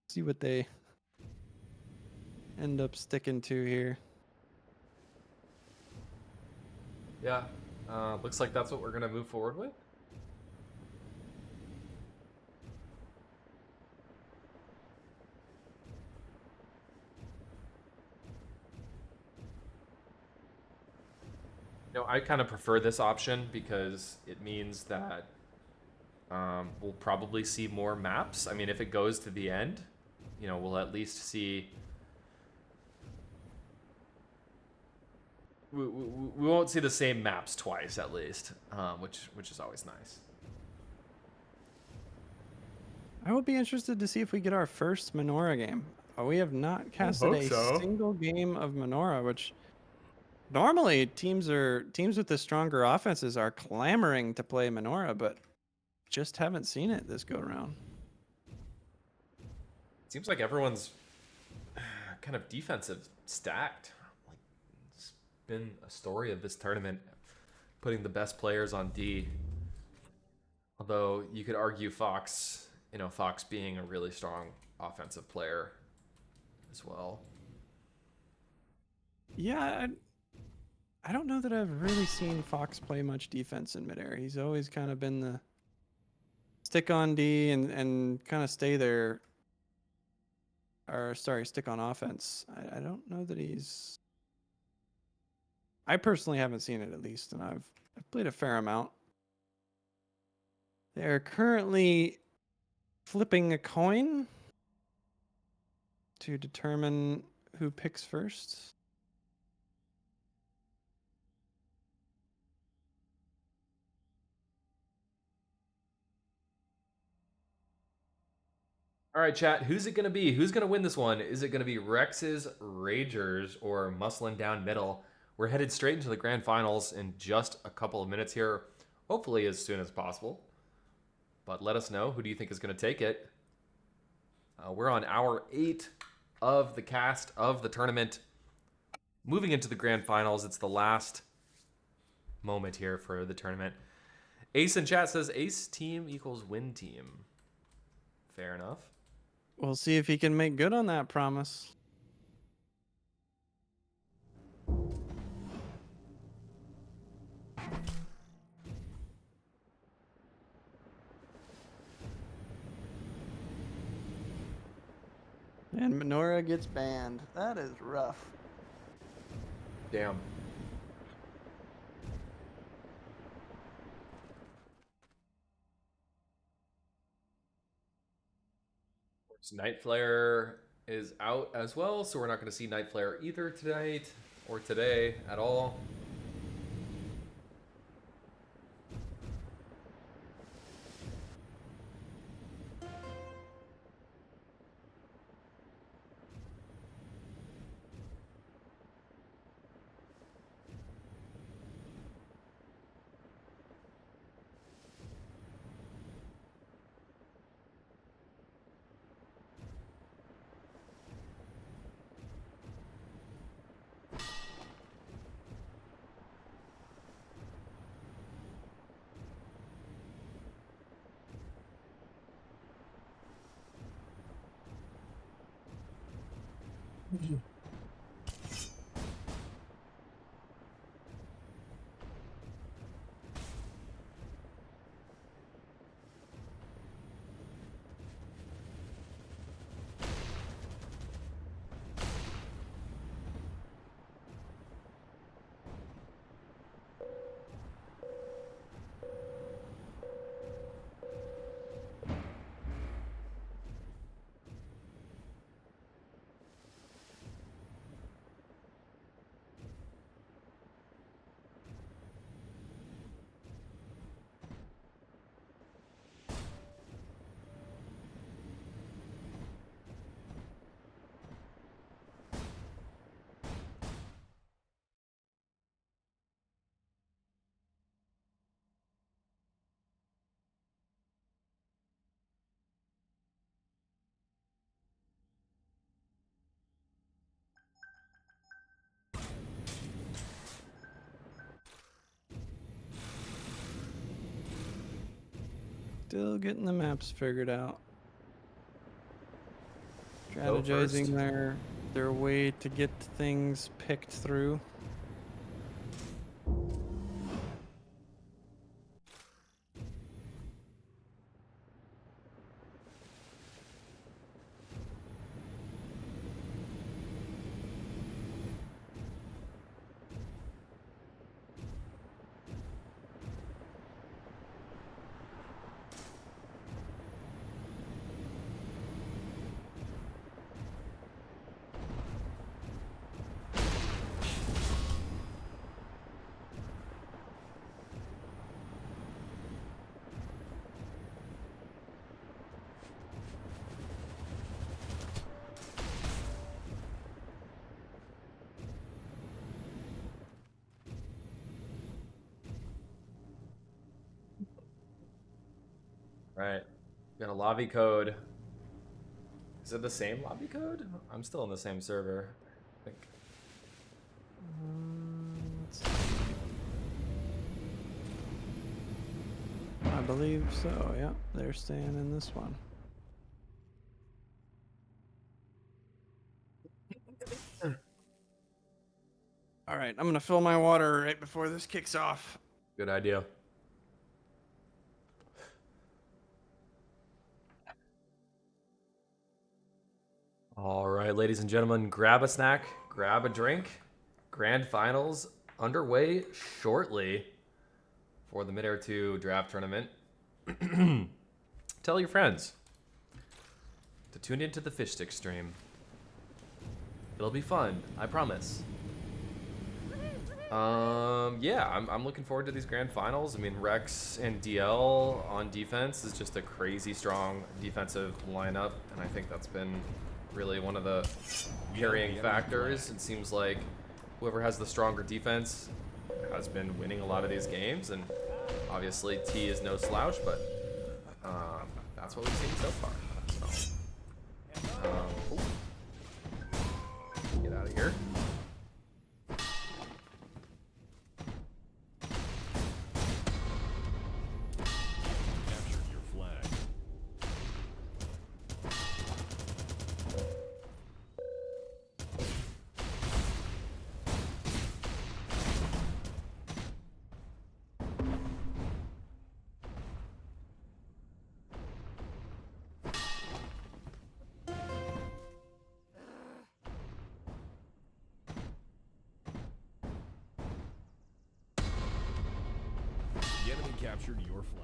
see what they end up sticking to here. Yeah, looks like that's what we're gonna move forward with. You know, I kind of prefer this option because it means that we'll probably see more maps. I mean, if it goes to the end, you know, we'll at least see. We won't see the same maps twice, at least, which is always nice. I will be interested to see if we get our first Menorah game. We have not casted hope a so. single game of Menorah, which normally teams with the stronger offenses are clamoring to play Menorah, but just haven't seen it this go around. Seems like everyone's kind of defensive stacked. Like, it's been a story of this tournament, putting the best players on D. Although you could argue Fox, you know, Fox being a really strong offensive player as well. Yeah, I don't know that I've really seen Fox play much defense in midair. He's always kind of been the stick on D and kind of stay there. Or sorry, stick on offense. I don't know that he's. I personally haven't seen it, at least, and I've played a fair amount. They're currently flipping a coin to determine who picks first. All right, chat. Who's it gonna be? Who's gonna win this one? Is it gonna be Rex's Ragers or Muscling Down Middle? We're headed straight into the grand finals in just a couple of minutes here, hopefully as soon as possible. But let us know. Who do you think is gonna take it? We're on hour 8 of the cast of the tournament. Moving into the grand finals, it's the last moment here for the tournament. Ace in chat says ace team equals win team. Fair enough. We'll see if he can make good on that promise. And Menorah gets banned. That is rough. Damn. Night Flare is out as well, so we're not going to see Night Flare either tonight or today at all. Still getting the maps figured out. Go first. Strategizing their way to get things picked through. Right. Got a lobby code. Is it the same lobby code? I'm still in the same server. I think. Let's see. I believe so, yeah. They're staying in this one. All right, I'm going to fill my water right before this kicks off. Good idea. All right, ladies and gentlemen, grab a snack, grab a drink. Grand finals underway shortly for the Midair 2 draft tournament. Tell your friends to tune into the Fishstix stream. It'll be fun, I promise. Yeah, I'm looking forward to these grand finals. I mean, Rex and DL on defense is just a crazy strong defensive lineup, and I think that's been really one of the carrying factors. It seems like whoever has the stronger defense has been winning a lot of these games, and obviously T is no slouch, but that's what we've seen so far. So, get out of here. Captured your flag. The enemy captured your flag.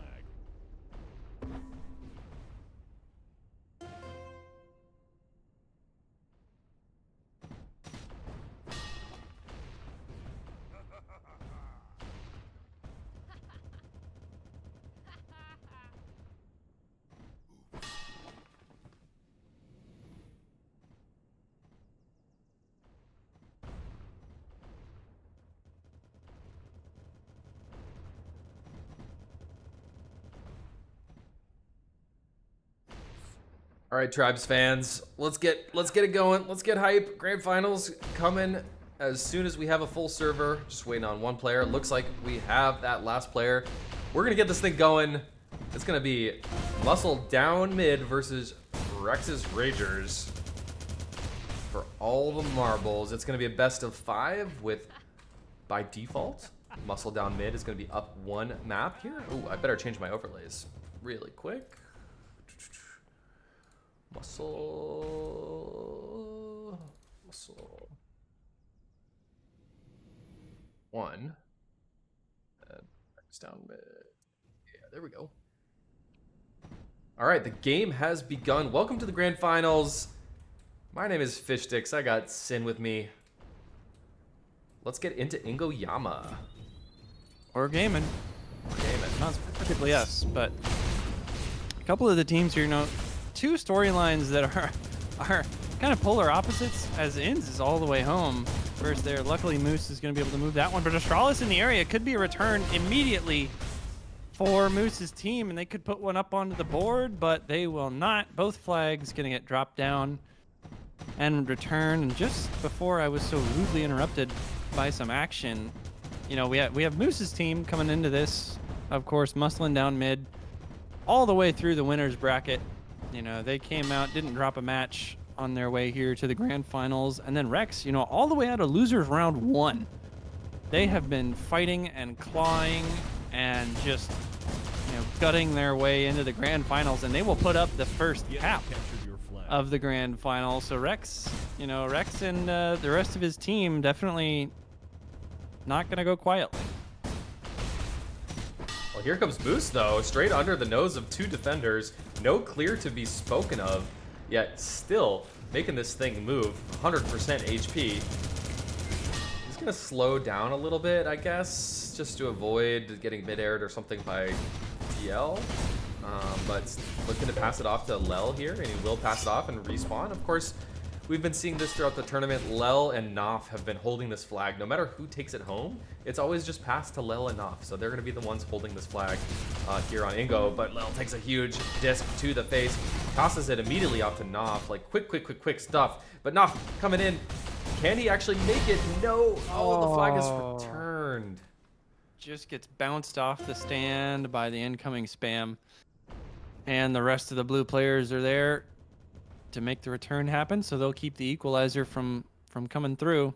All right, Tribes fans, let's get it going. Let's get hype. Grand finals coming as soon as we have a full server. Just waiting on one player. Looks like we have that last player. We're gonna get this thing going. It's gonna be Muscle down mid versus Rex's Ragers for all the marbles. It's gonna be a best of 5 with, by default, Muscle down mid is gonna be up 1 map here. Ooh, I better change my overlays really quick. Muscle 1 and Rex down mid. Yeah, there we go. All right, the game has begun. Welcome to the grand finals. My name is Fishstix. I got Sin with me. Let's get into Ingoyama. Or gaming. Gaming. Not specifically us, but a couple of the teams here, two storylines that are kind of polar opposites, as Inns is all the way home first there. Luckily, Moose is going to be able to move that one, but Astralis in the area could be a return immediately for Moose's team, and they could put one up onto the board, but they will not. Both flags going to get dropped down and return. And just before I was so rudely interrupted by some action, we have Moose's team coming into this, of course, muscling down mid. all the way through the winners bracket. You know, they came out, didn't drop a match on their way here to the grand finals. And then Rex, you know, all the way out of losers round 1. They have been fighting and clawing and just, you know, gutting their way into the grand finals, and they will put up the first The cap enemy captured your flag. of the grand final. So Rex, you know, Rex and the rest of his team definitely not gonna go quietly. Well, here comes Boost, though, straight under the nose of 2 defenders. No clear to be spoken of, yet still making this thing move. 100% HP. He's gonna slow down a little bit, I guess, just to avoid getting mid-aired or something by DL. But looking to pass it off to Lel here, and he will pass it off and respawn. Of course, we've been seeing this throughout the tournament. Lel and Noph have been holding this flag. No matter who takes it home, it's always just passed to Lel and Noph. So they're going to be the ones holding this flag here on Ingo. But Lel takes a huge disc to the face, tosses it immediately off to Noph. Like, quick stuff. But Noph coming in. Can he actually make it? No. Oh, the flag is returned. Just gets bounced off the stand by the incoming spam. And the rest of the blue players are there to make the return happen, so they'll keep the equalizer from coming through.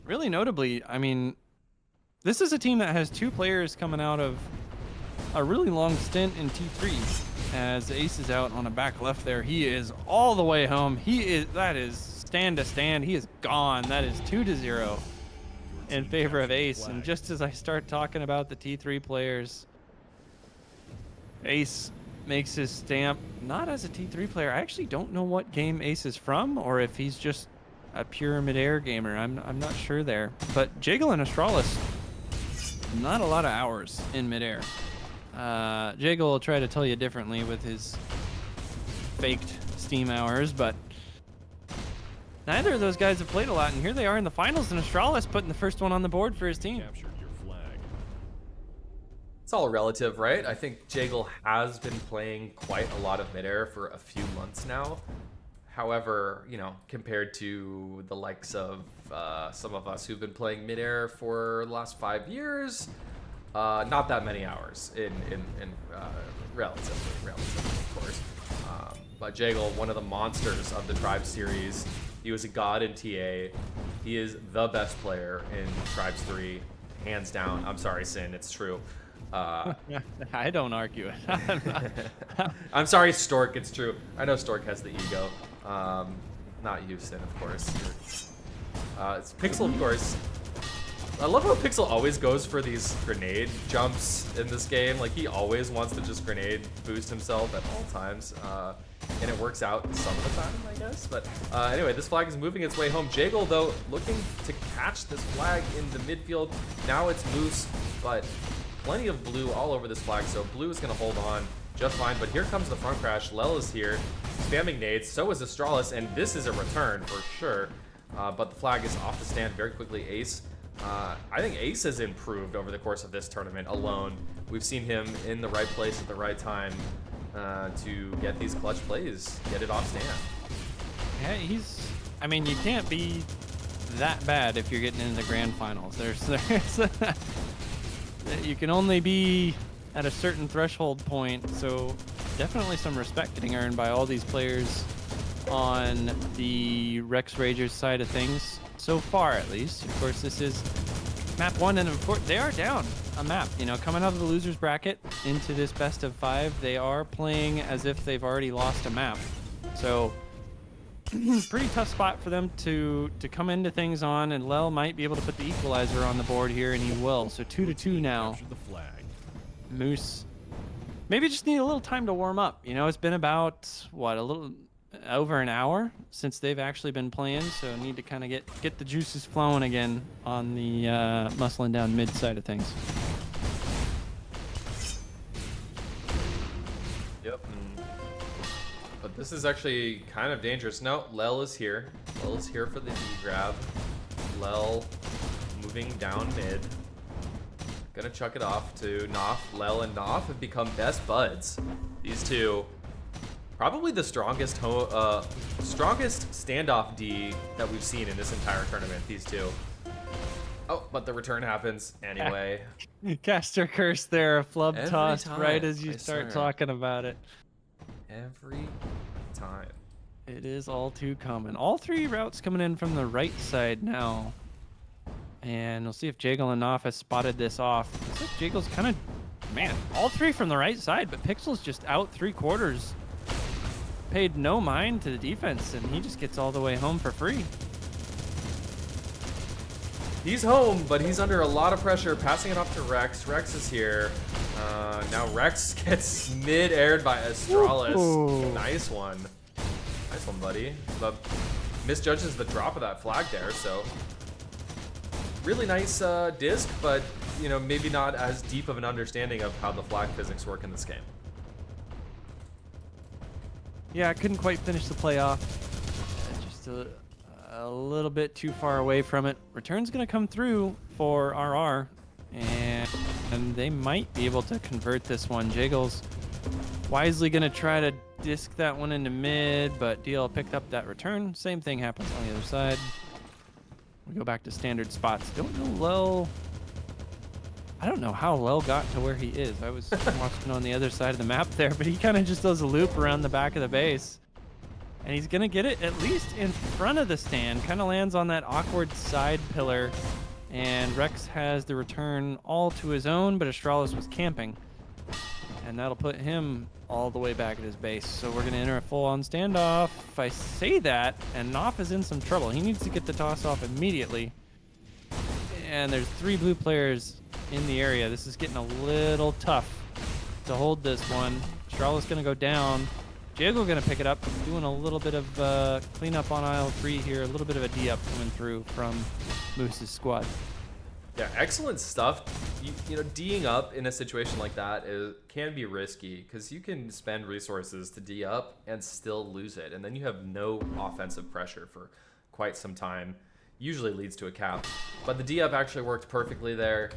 Really notably, I mean, this is a team that has 2 players coming out of a really long stint in T3. As Ace is out on a back left there, he is all the way home. That is stand to stand. He is gone. That is 2-0 in favor of Ace. And just as I start talking about the T3 players, Ace makes his stamp, not as a T3 player. I actually don't know what game Ace is from, or if he's just a pure Midair gamer. I'm not sure there. But Jagel and Astralis, not a lot of hours in Midair. Jagel will try to tell you differently with his faked Steam hours, but neither of those guys have played a lot, and here they are in the finals, and Astralis putting the first one on the board for his team. Captured your flag. It's all relative, right? I think Jagel has been playing quite a lot of Midair for a few months now. However, you know, compared to the likes of some of us who've been playing Midair for the last 5 years, not that many hours in relatively, of course. But Jagel, one of the monsters of the Tribe series, he was a god in TA. He is the best player in Tribes 3, hands down. I'm sorry, Sin, it's true. I don't argue it. I'm sorry, Stork, it's true. I know Stork has the ego. Not Houston, of course. It's Pixel, of course. I love how Pixel always goes for these grenade jumps in this game. Like, he always wants to just grenade boost himself at all times. And it works out some of the time, I guess. But anyway, this flag is moving its way home. Jagel, though, looking to catch this flag in the midfield. Now it's Moose, but plenty of blue all over this flag, so blue is going to hold on just fine. But here comes the front crash. Lel is here, spamming nades. So is Astralis, and this is a return for sure. But the flag is off the stand very quickly. Ace, I think Ace has improved over the course of this tournament alone. We've seen him in the right place at the right time to get these clutch plays, get it off stand. Yeah, I mean, you can't be that bad if you're getting into the grand finals. You can only be at a certain threshold point, so definitely some respect getting earned by all these players on the Rex Ragers side of things, so far at least. Of course, this is map 1, and of course they are down a map. You know, coming out of the losers bracket into this best of 5, they are playing as if they've already lost a map. So pretty tough spot for them to come into things on, and Lel might be able to put the equalizer on the board here, and he will. So 2-2 now. Captured the flag. Moose maybe just need a little time to warm up. You know, it's been about, what, a little over an hour since they've actually been playing, so need to kind of get the juices flowing again on the muscling down mid side of things. Yep. But this is actually kind of dangerous. No, Lel is here. Lel is here for the D grab. Lel moving down mid. Gonna chuck it off to Noph. Lel and Noph have become best buds. These two, probably the strongest standoff D that we've seen in this entire tournament. These two. Oh, but the return happens anyway. Caster curse there, a flub Every toss right time, as you I start swear. talking about it. Every time. It is all too common. All three routes coming in from the right side now. And we'll see if Jagel and Knopf has spotted this off. Looks like Jagel's kind of, man, all three from the right side, but Pixel's just out 3/4. Paid no mind to the defense, and he just gets all the way home for free. He's home, but he's under a lot of pressure, passing it off to Rex. Rex is here. Now Rex gets mid-aired by Astralis. Ooh. Nice one. Nice one, buddy. But misjudges the drop of that flag there, so really nice disc, but you know, maybe not as deep of an understanding of how the flag physics work in this game. Yeah, I couldn't quite finish the play off. Just a little bit too far away from it. Return's going to come through for RR, and they might be able to convert this one. Jagel's wisely going to try to disc that one into mid, but DL picked up that return. Same thing happens on the other side. We go back to standard spots. Don't know Lel. I don't know how Lel got to where he is. I was watching on the other side of the map there, but he kind of just does a loop around the back of the base. And he's going to get it at least in front of the stand. Kind of lands on that awkward side pillar. And Rex has the return all to his own, but Astralis was camping. And that'll put him all the way back at his base. So we're going to enter a full-on standoff. If I say that, and Knopf is in some trouble. He needs to get the toss off immediately. And there's 3 blue players in the area. This is getting a little tough to hold this one. Astralis going to go down. Jagel going to pick it up, doing a little bit of cleanup on aisle 3 here. A little bit of a D-up coming through from Moose's squad. Yeah, excellent stuff. You know, D'ing up in a situation like that can be risky because you can spend resources to D up and still lose it. And then you have no offensive pressure for quite some time. Usually leads to a cap. But the D up actually worked perfectly there.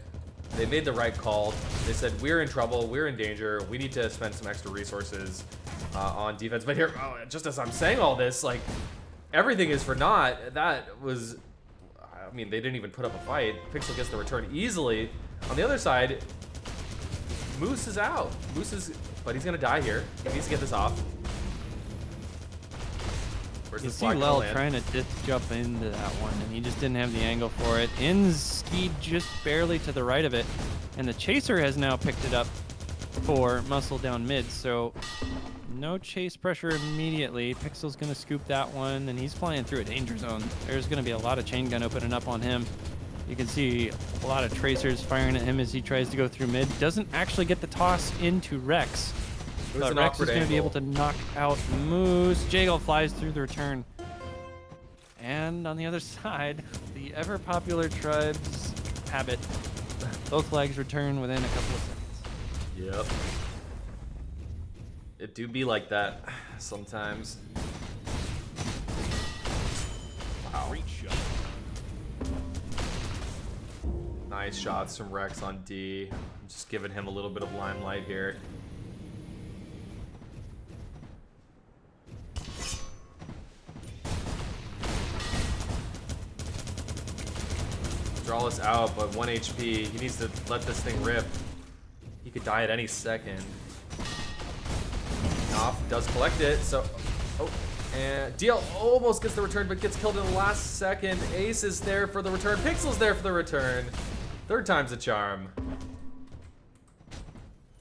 They made the right call. They said, we're in trouble, we're in danger, we need to spend some extra resources on defense. But here, just as I'm saying all this, like, everything is for naught. That was, I mean, they didn't even put up a fight. Pixel gets the return easily. On the other side, Moose is out. But he's gonna die here. He needs to get this off. Where's You this see flag Lel gonna land? trying to disc jump into that one, and he just didn't have the angle for it. Inz skied just barely to the right of it, and the chaser has now picked it up for muscle down mid, so no chase pressure immediately. Pixel's going to scoop that one, and he's flying through a danger zone. There's going to be a lot of chain gun opening up on him. You can see a lot of tracers firing at him as he tries to go through mid. Doesn't actually get the toss into Rex. It was But an Rex is awkward going to be able angle. to knock out Moose. Jagel flies through the return. And on the other side, the ever-popular Tribes habit. Both flags return within a couple of seconds. Yep. It do be like that sometimes. Wow. Great shot. Nice shots from Rex on D. I'm just giving him a little bit of limelight here. Astralis out, but 1 HP. He needs to let this thing rip. He could die at any second. Knopf does collect it, so... Oh, and DL almost gets the return, but gets killed in the last second. Ace is there for the return. Pixel's there for the return. Third time's a charm.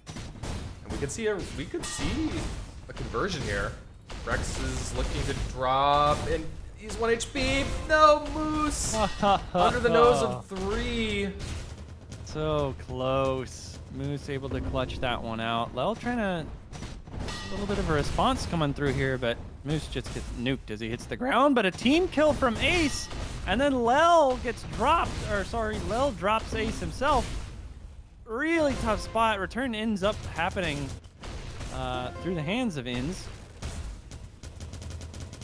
And we could see a conversion here. Rex is looking to drop, and he's 1 HP. No, Moose! Under the nose of 3. So close. Moose able to clutch that one out. Lel trying to... A little bit of a response coming through here, but Moose just gets nuked as he hits the ground. But a team kill from Ace, and then Lel gets dropped. Or sorry, Lel drops Ace himself. Really tough spot. Return ends up happening through the hands of Inz.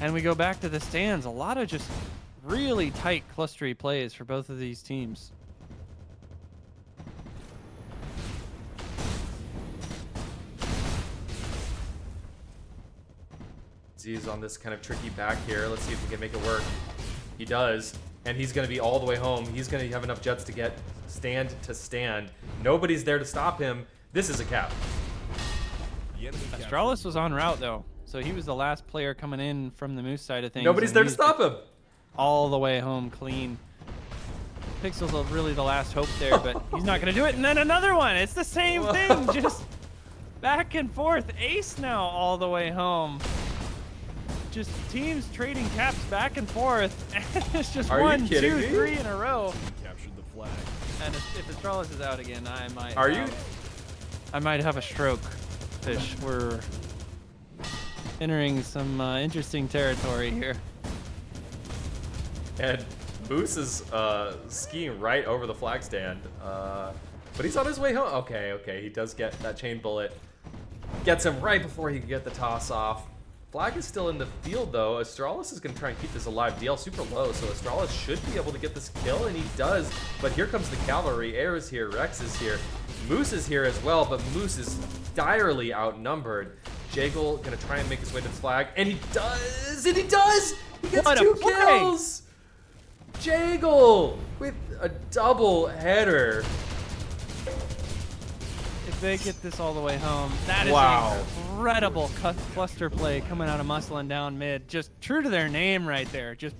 And we go back to the stands. A lot of just really tight clustery plays for both of these teams. Z's on this kind of tricky back here. Let's see if we can make it work. He does. and he's going to be all the way home. He's going to have enough jets to get stand to stand. Nobody's there to stop him. This is a cap. The enemy captured Astralis was en route though, so he was the last player coming in from the Moose side of things. Nobody's and there he to was stop him. all the way home clean. Pixel's really the last hope there, but he's not going to do it. And then another one. It's the same thing, just back and forth. Ace now all the way home. Just teams trading caps back and forth. And it's just Are you 1, kidding 2, me? 3 in a row. captured the flag. And if Astralis is out again, I might. Are you? I might have a stroke. Fish, we're entering some interesting territory here. And Moose is skiing right over the flag stand. But he's on his way home. Okay, he does get that chain bullet. Gets him right before he can get the toss off. Flag is still in the field though. Astralis is going to try and keep this alive. DL super low, so Astralis should be able to get this kill, and he does. But here comes the cavalry. Air is here, Rex is here. Moose is here as well, but Moose is direly outnumbered. Jagle going to try and make his way to the flag, and he does! And he does! He gets What a 2 play! kills! Jagle with a double header. If they get this all the way home, that is Wow. an incredible cluster play coming out of Muscle and down mid. Just true to their name right there. Just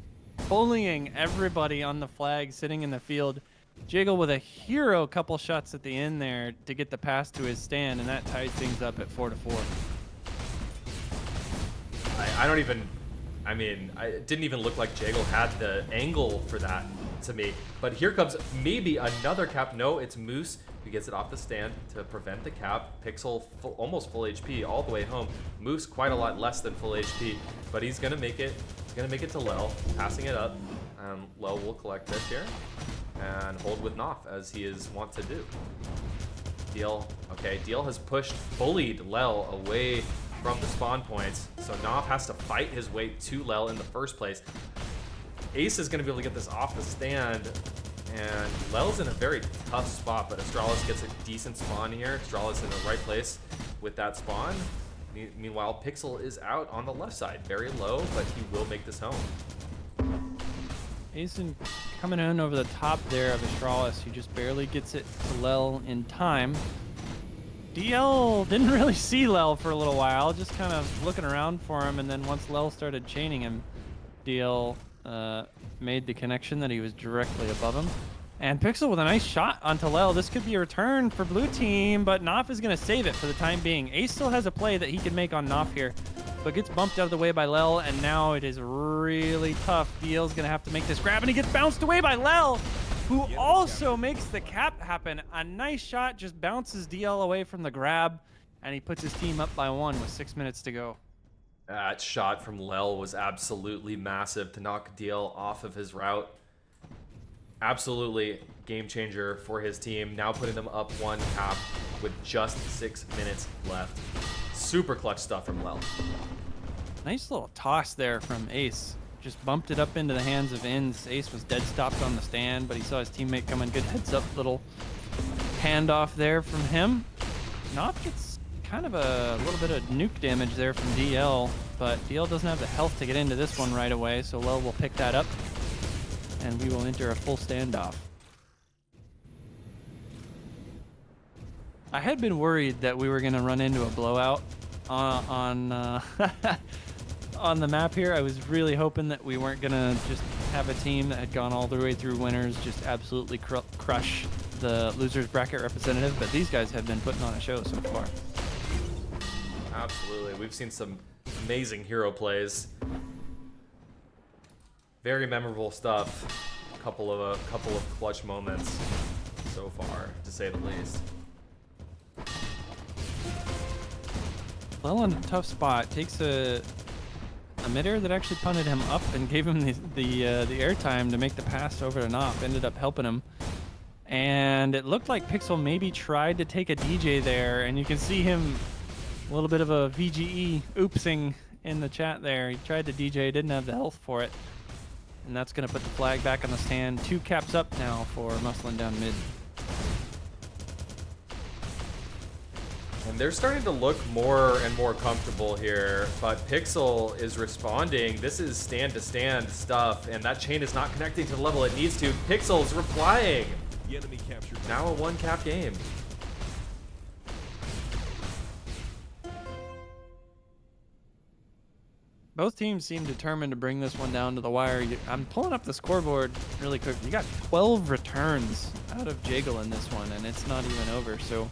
bullying everybody on the flag sitting in the field. Jiggle with a hero couple shots at the end there to get the pass to his stand, and that ties things up at 4-4. I don't even, I mean, it didn't even look like Jagle had the angle for that to me. But here comes maybe another cap. No, it's Moose who gets it off the stand to prevent the cap. Pixel almost full HP all the way home. Moose quite a lot less than full HP, but he's gonna make it. He's gonna make it to Lel, passing it up, and Lel will collect this here and hold with Knopf as he is wont to do. Deal, okay, Deal has bullied Lel away from the spawn points, so Knopf has to fight his way to Lel in the first place. Ace is going to be able to get this off the stand, and Lel's in a very tough spot, but Astralis gets a decent spawn here. Astralis in the right place with that spawn. Meanwhile, Pixel is out on the left side, very low, but he will make this home. Asen coming in over the top there of Astralis, who just barely gets it to Lel in time. DL didn't really see Lel for a little while, just kind of looking around for him, and then once Lel started chaining him, DL made the connection that he was directly above him. And Pixel with a nice shot onto Lel. This could be a return for blue team, but Knopf is going to save it for the time being. Ace still has a play that he can make on Knopf here, but gets bumped out of the way by Lel, and now it is really tough. DL's going to have to make this grab, and he gets bounced away by Lel, who also makes the cap happen. A nice shot, just bounces DL away from the grab, and he puts his team up by 1 with 6 minutes to go. That shot from Lel was absolutely massive to knock DL off of his route. Absolutely game changer for his team. Now putting them up 1 cap with just 6 minutes left. Super clutch stuff from Lel. Nice little toss there from Ace. Just bumped it up into the hands of Inns. Ace was dead stopped on the stand, but he saw his teammate coming. Good heads up little handoff there from him. Knopf gets kind of a little bit of nuke damage there from DL, but DL doesn't have the health to get into this one right away, so Lel will pick that up, and we will enter a full standoff. I had been worried that we were going to run into a blowout on on the map here. I was really hoping that we weren't going to just have a team that had gone all the way through winners just absolutely crush the losers bracket representative, but these guys have been putting on a show so far. Absolutely. We've seen some amazing hero plays. Very memorable stuff. A couple of clutch moments so far, to say the least. Well, in a tough spot, takes a Midair that actually punted him up and gave him the airtime to make the pass over to Knopf. Ended up helping him. And it looked like Pixel maybe tried to take a DJ there, and you can see him a little bit of a VGE oopsing in the chat there. He tried to DJ, didn't have the health for it. And that's going to put the flag back on the stand. 2 caps up now for muscling down mid. And they're starting to look more and more comfortable here, but Pixel is responding. This is stand-to-stand stuff, and that chain is not connecting to the level it needs to. Pixel's replying. The enemy captured. Now a one-cap game. Both teams seem determined to bring this one down to the wire. I'm pulling up the scoreboard really quick. You got 12 returns out of Jiggle in this one, and it's not even over. So,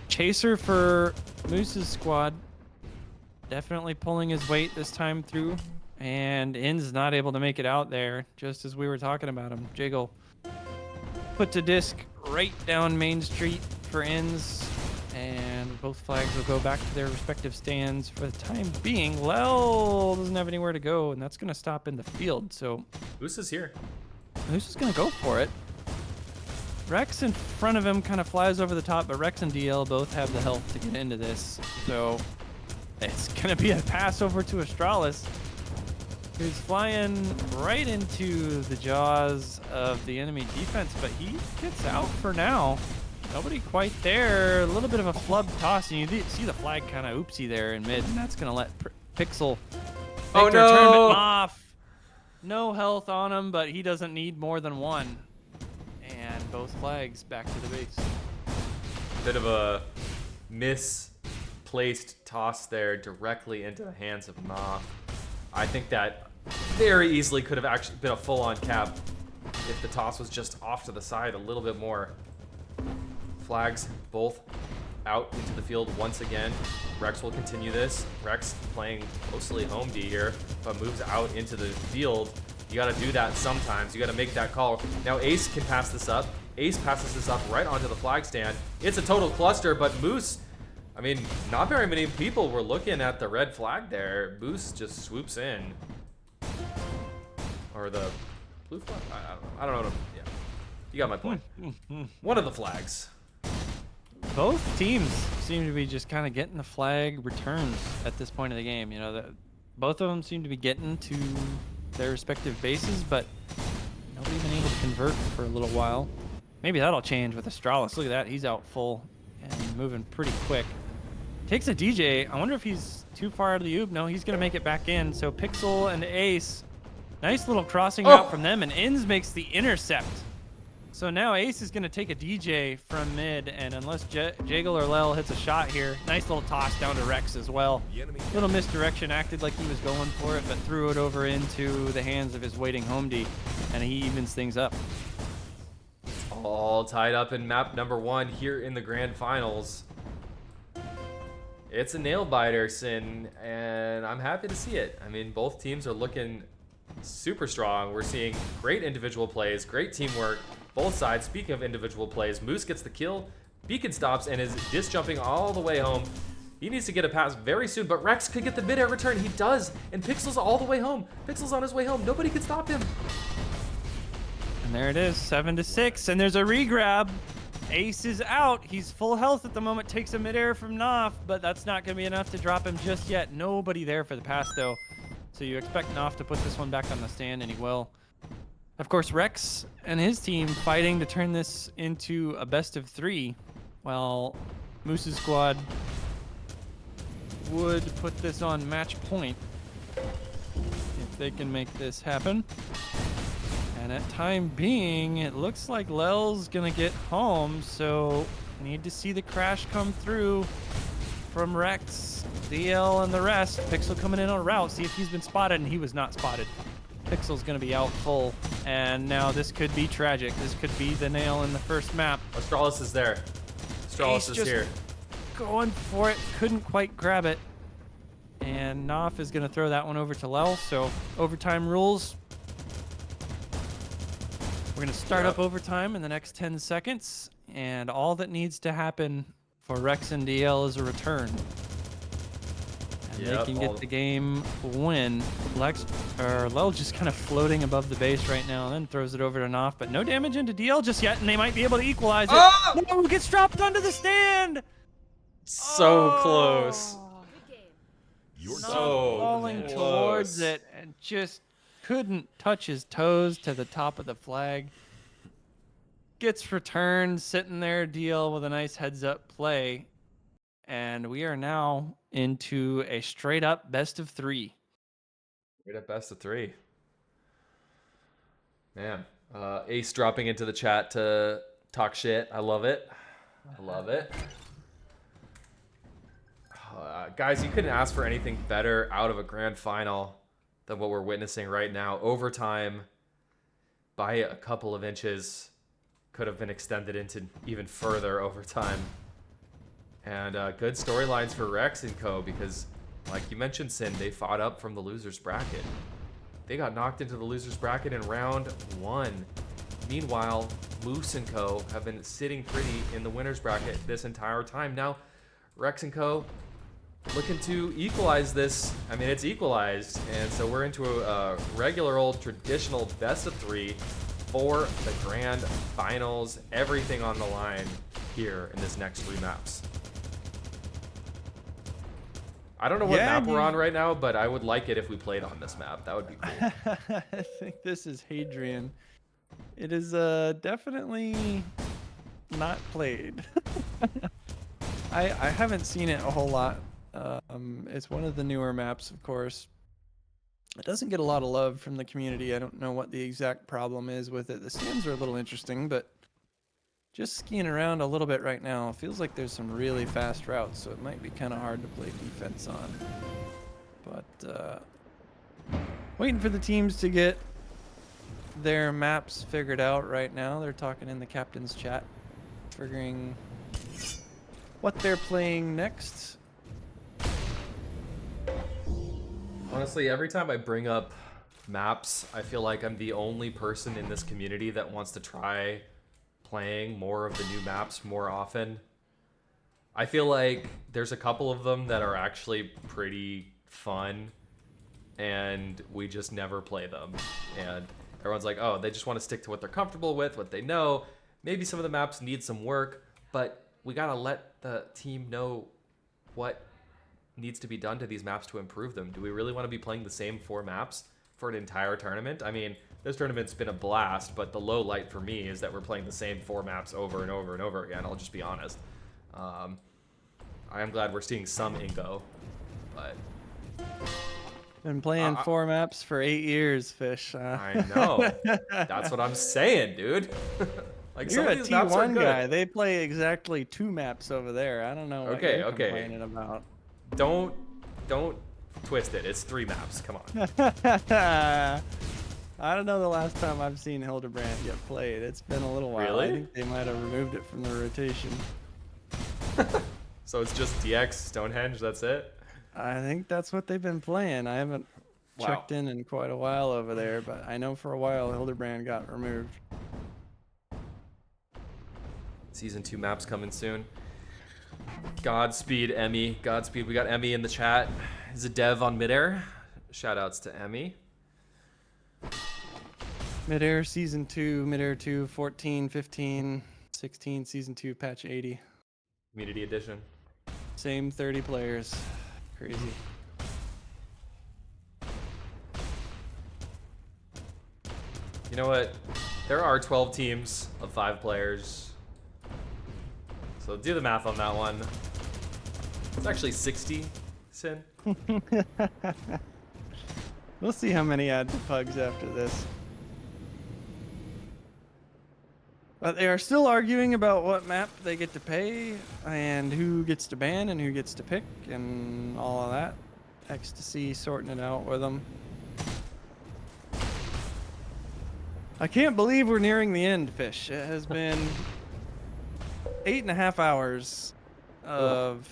Chaser for Moose's squad, definitely pulling his weight this time through. And In's not able to make it out there, just as we were talking about him. Jiggle put to disc right down Main Street for In's. And both flags will go back to their respective stands for the time being. Lel doesn't have anywhere to go, and that's going to stop in the field. So Moose is here. Moose is going to go for it. Rex in front of him kind of flies over the top, but Rex and DL both have the health to get into this. So it's going to be a pass over to Astralis, who's flying right into the jaws of the enemy defense, but he gets out for now. Nobody quite there. A little bit of a flub toss, and you see the flag kind of oopsie there in mid, and that's going to let Pixel Oh, make their turn, no! but off. No health on him, but he doesn't need more than one. And both flags back to the base. Bit of a misplaced toss there directly into the hands of Knopf. I think that very easily could have actually been a full-on cap if the toss was just off to the side a little bit more. Flags both out into the field once again. Rex will continue this. Rex playing mostly home D here, but moves out into the field. You got to do that sometimes. You got to make that call. Now Ace can pass this up. Ace passes this up right onto the flag stand. It's a total cluster, but Moose, I mean, not very many people were looking at the red flag there. Moose just swoops in. Or the blue flag? I don't know. Yeah. You got my point. One of the flags. Both teams seem to be just kind of getting the flag returns at this point of the game. You know, both of them seem to be getting to their respective bases, but nobody been able to convert for a little while. Maybe that'll change with Astralis. Look at that. He's out full and moving pretty quick. Takes a DJ. I wonder if he's too far out of the oob. No, he's going to make it back in. So Pixel and Ace, nice little crossing route from them, and Inns makes the intercept. So now Ace is going to take a DJ from mid, and unless Jiggle or Lel hits a shot here, nice little toss down to Rex as well. Little misdirection, acted like he was going for it, but threw it over into the hands of his waiting home D, and he evens things up. All tied up in map number 1 here in the grand finals. It's a nail biter, Sin, and I'm happy to see it. I mean, both teams are looking super strong. We're seeing great individual plays, great teamwork. Both sides. Speaking of individual plays, Moose gets the kill, Beacon stops and is disc jumping all the way home. He needs to get a pass very soon, but Rex could get the midair return. He does, and Pixel's all the way home. Pixel's on his way home. Nobody can stop him. And there it is, 7-6, and there's a regrab. Ace is out. He's full health at the moment, takes a midair from Knopf, but that's not going to be enough to drop him just yet. Nobody there for the pass, though. So you expect Knopf to put this one back on the stand, and he will. Of course, Rex and his team fighting to turn this into a best of 3, while Moose's squad would put this on match point if they can make this happen. And at time being, it looks like Lel's gonna get home, so I need to see the crash come through from Rex, DL, and the rest. Pixel coming in on a route, see if he's been spotted, and he was not spotted. Pixel's going to be out full, and now this could be tragic. This could be the nail in the first map. Astralis is there. Astralis is here. Going for it, couldn't quite grab it. And Knopf is going to throw that one over to Lel, so overtime rules. We're going to start up overtime in the next 10 seconds, and all that needs to happen for Rex and DL is a return. And they can get the game win. Lel just kind of floating above the base right now, and then throws it over to Knopf, but no damage into DL just yet, and they might be able to equalize it. Oh! No, gets dropped onto the stand! So close. Good game. Your So Falling close. towards it, and just couldn't touch his toes to the top of the flag. Gets returned, sitting there, DL with a nice heads-up play. and we are now into a straight up best of 3. Straight up best of 3. Man, Ace dropping into the chat to talk shit. I love it. I love it. Guys, you couldn't ask for anything better out of a grand final than what we're witnessing right now. Overtime by a couple of inches, could have been extended into even further overtime. And good storylines for Rex and Co. because, like you mentioned, Sin, they fought up from the loser's bracket. They got knocked into the loser's bracket in round 1. Meanwhile, Moose and Co. have been sitting pretty in the winner's bracket this entire time. Now, Rex and Co. looking to equalize this. I mean, it's equalized, and so we're into a regular old traditional best of 3 for the grand finals. Everything on the line here in this next 3 maps. I don't know what map we're on right now, but I would like it if we played on this map. That would be cool. I think this is Hadrian. It is definitely not played. I haven't seen it a whole lot. It's one of the newer maps, of course. It doesn't get a lot of love from the community. I don't know what the exact problem is with it. The stands are a little interesting, but just skiing around a little bit right now, it feels like there's some really fast routes, so it might be kind of hard to play defense on. But waiting for the teams to get their maps figured out right now. They're talking in the captain's chat, figuring what they're playing next. Honestly, every time I bring up maps, I feel like I'm the only person in this community that wants to try playing more of the new maps more often. I feel like there's a couple of them that are actually pretty fun, and we just never play them. And everyone's like, oh, they just want to stick to what they're comfortable with, what they know. Maybe some of the maps need some work, but we gotta let the team know what needs to be done to these maps to improve them. Do we really want to be playing the same 4 maps for an entire tournament? I mean, this tournament's been a blast, but the low light for me is that we're playing the same 4 maps over and over and over again. I'll just be honest. I am glad we're seeing some Ingo, but... Been playing 4 maps for 8 years, Fish. I know. That's what I'm saying, dude. Like, You're some a of these maps are T1 good. guy. They play exactly 2 maps over there. I don't know what Okay, you're okay. complaining about. Don't twist it. It's 3 maps. Come on. I don't know the last time I've seen Hildebrand get played. It's been a little while. Really? I think they might have removed it from the rotation. So it's just DX, Stonehenge, that's it? I think that's what they've been playing. I haven't checked in quite a while over there, but I know for a while Hildebrand got removed. Season 2 maps coming soon. Godspeed, Emmy. Godspeed. We got Emmy in the chat. He's a dev on Midair. Shoutouts to Emmy. Midair Season 2, Midair 2, 14, 15, 16, Season 2, patch 80. Community Edition. Same 30 players. Crazy. You know what? There are 12 teams of 5 players. So do the math on that one. It's actually 60, Sin. We'll see how many add to pugs after this. But they are still arguing about what map they get to pay and who gets to ban and who gets to pick and all of that. Ecstasy sorting it out with them. I can't believe we're nearing the end, Fish. It has been 8.5 hours of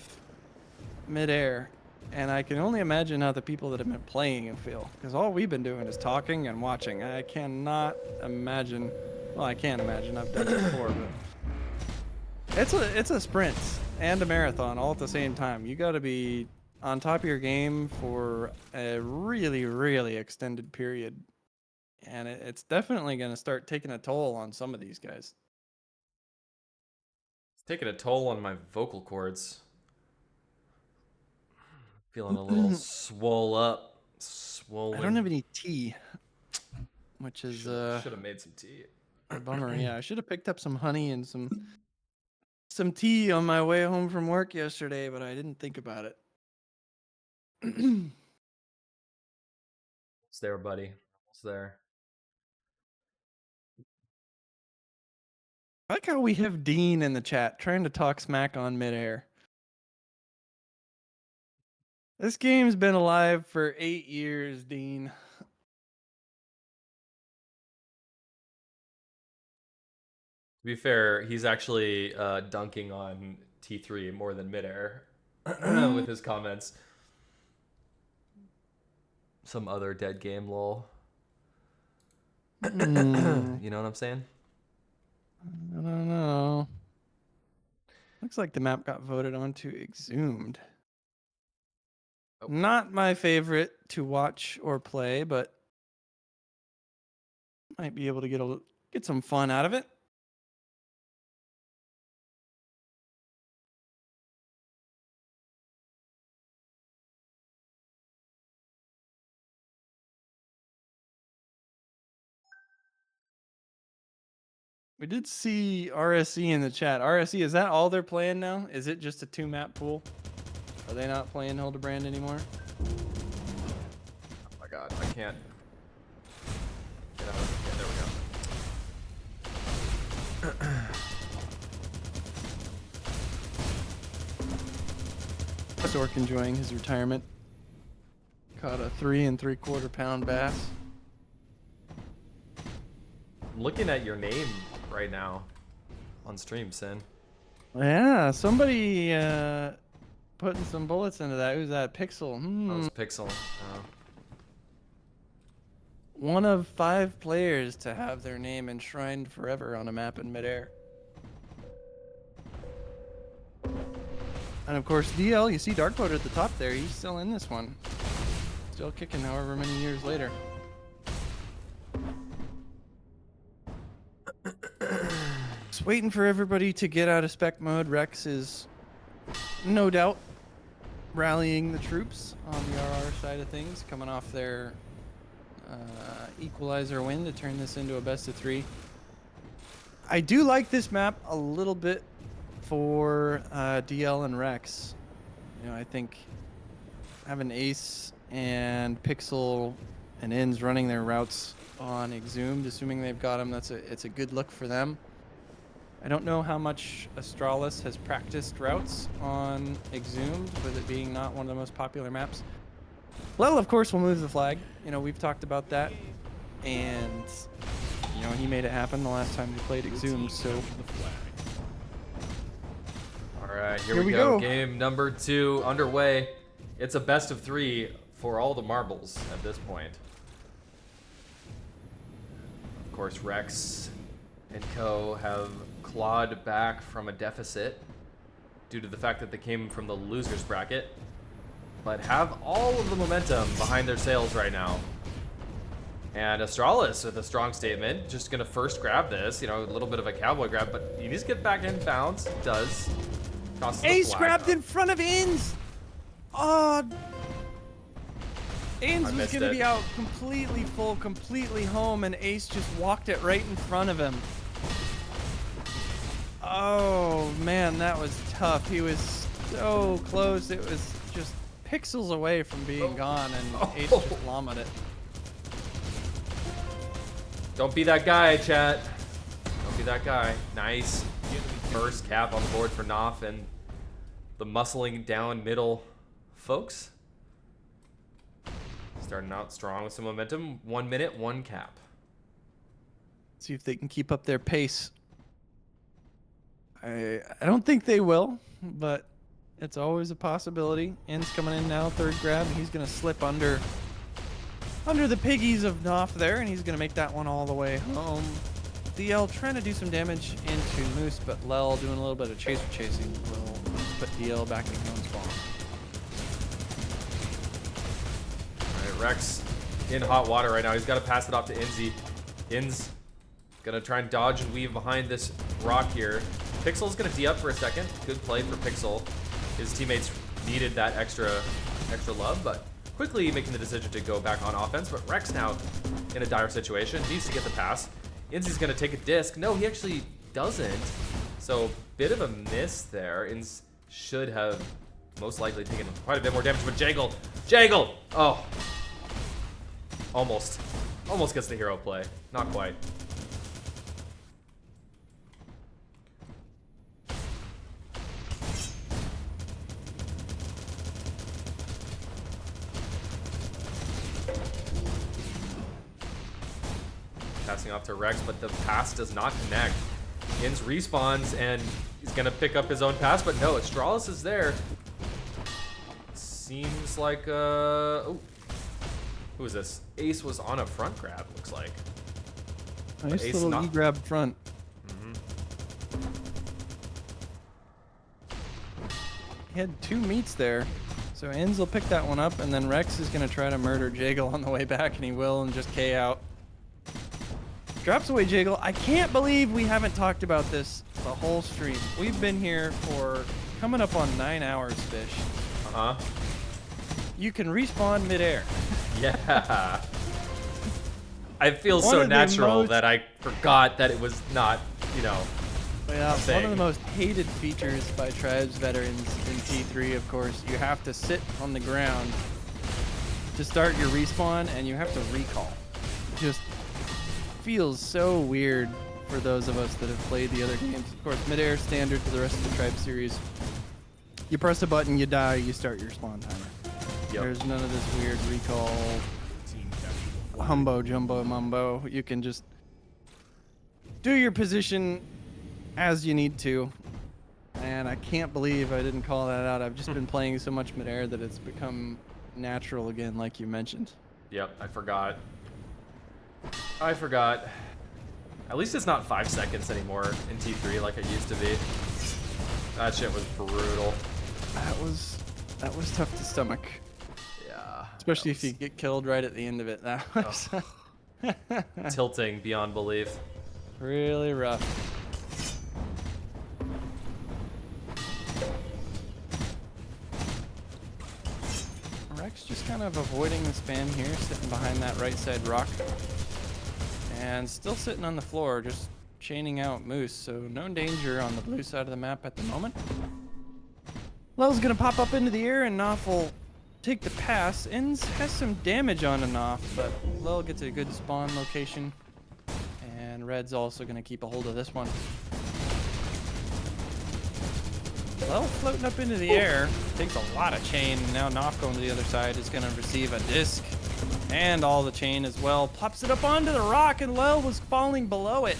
Midair, and I can only imagine how the people that have been playing feel, because all we've been doing is talking and watching. I cannot imagine. Well, I can't imagine. I've done it before, but it's a sprint and a marathon all at the same time. You got to be on top of your game for a really, really extended period, and it's definitely going to start taking a toll on some of these guys. It's taking a toll on my vocal cords. Feeling a little swollen. I don't have any tea, which is should have made some tea. a bummer. Yeah, I should have picked up some honey and some some tea on my way home from work yesterday, but I didn't think about it. It's there, buddy. It's there. I like how we have Dean in the chat trying to talk smack on Midair. This game's been alive for 8 years, Dean. To be fair, he's actually dunking on T3 more than Midair with his comments. Some other dead game, lol. You know what I'm saying? I don't know. Looks like the map got voted onto Exhumed. Oh. Not my favorite to watch or play, but might be able to get some fun out of it. We did see RSE in the chat. RSE, is that all they're playing now? Is it just a 2-map pool? Are they not playing Hildebrand anymore? Oh my god, I can't. Get out of it. Yeah, there we go. Stork enjoying his retirement. Caught a 3 3/4 pound bass. I'm looking at your name right now on stream, Sin. Yeah, somebody putting some bullets into that. Who's that? Pixel. That was Pixel. One of 5 players to have their name enshrined forever on a map in Midair. And of course, DL, you see Darkboat at the top there. He's still in this one. Still kicking however many years later. Just waiting for everybody to get out of spec mode. Rex is no doubt rallying the troops on the RR side of things, coming off their equalizer win to turn this into a best of 3. I do like this map a little bit for DL and Rex. You know, I think having Ace and Pixel and Inns running their routes on Exhumed, assuming they've got them, it's a good look for them. I don't know how much Astralis has practiced routes on Exhumed, with it being not one of the most popular maps. Well, of course, we'll move the flag. You know, we've talked about that. And, you know, he made it happen the last time we played Exhumed, so... Alright, here we go. Game number 2 underway. It's a best of 3 for all the marbles at this point. Of course, Rex and co have clawed back from a deficit due to the fact that they came from the losers bracket, but have all of the momentum behind their sails right now. And Astralis with a strong statement, just gonna first grab this, you know, a little bit of a cowboy grab, but he needs to get back in bounds. Does. Ace grabbed in front of Inns! Oh, Inns was gonna be out completely full, completely home, and Ace just walked it right in front of him. Oh man, that was tough. He was so close. It was just pixels away from being gone, and Ace just llamaed it. Don't be that guy, chat. Don't be that guy. Nice. First cap on the board for Knopf and the muscling down middle folks. Starting out strong with some momentum. 1 minute, 1 cap. See if they can keep up their pace. I don't think they will, but it's always a possibility. In's coming in now, third grab. He's gonna slip under the piggies of Knopf there, and he's gonna make that one all the way home. DL trying to do some damage into Moose, but Lel doing a little bit of chaser chasing will put DL back in his own spawn. Alright, Rex in hot water right now. He's got to pass it off to Inzy. Inz gonna try and dodge and weave behind this rock here. Pixel's gonna D up for a second. Good play for Pixel. His teammates needed that extra love, but quickly making the decision to go back on offense. But Rex now in a dire situation, needs to get the pass. Inzy's gonna take a disc. No, he actually doesn't. So, bit of a miss there. Ins should have most likely taken quite a bit more damage, but Jaggle! Oh. Almost gets the hero play. Not quite. Passing off to Rex, but the pass does not connect. Ins respawns and he's gonna pick up his own pass, but no, Astralis is there. Seems like oh, who is this? Ace was on a front grab, looks like. Nice Ace little not- E-grab front. He had 2 meets there. So Inns will pick that one up, and then Rex is going to try to murder Jaggle on the way back, and he will, and just K out. Drops away Jaggle. I can't believe we haven't talked about this the whole stream. We've been here for coming up on 9 hours, Fish. Uh-huh. You can respawn midair. Yeah. I feel One so of the natural most- that I forgot that it was not, you know. Yeah, one thing. of the most hated features by tribes veterans in T3, of course. You have to sit on the ground to start your respawn, and you have to recall. Just feels so weird for those of us that have played the other games. Of course, midair standard for the rest of the tribe series. You press a button, you die, you start your spawn timer. Yep. There's none of this weird recall Team captured the humbo jumbo mumbo. You can just do your position as you need to. And I can't believe I didn't call that out. I've just been playing so much midair that it's become natural again, like you mentioned. Yep, I forgot. I forgot. At least it's not 5 seconds anymore in T3 like it used to be. That shit was brutal. That was tough to stomach. Yeah. Especially that if you get killed right at the end of it. That was was tilting beyond belief. really rough. Rex just kind of avoiding the spam here, sitting behind that right side rock. And still sitting on the floor, just chaining out Moose, so no danger on the blue side of the map at the moment. Lel's gonna pop up into the air and Knopf will take the pass. Inns has some damage on a Knopf, but Lel gets a good spawn location. And Red's also gonna keep a hold of this one. Lel floating up into the air, takes a lot of chain. Now Knopf going to the other side is gonna receive a disc and all the chain as well. Pops it up onto the rock and Lel was falling below it.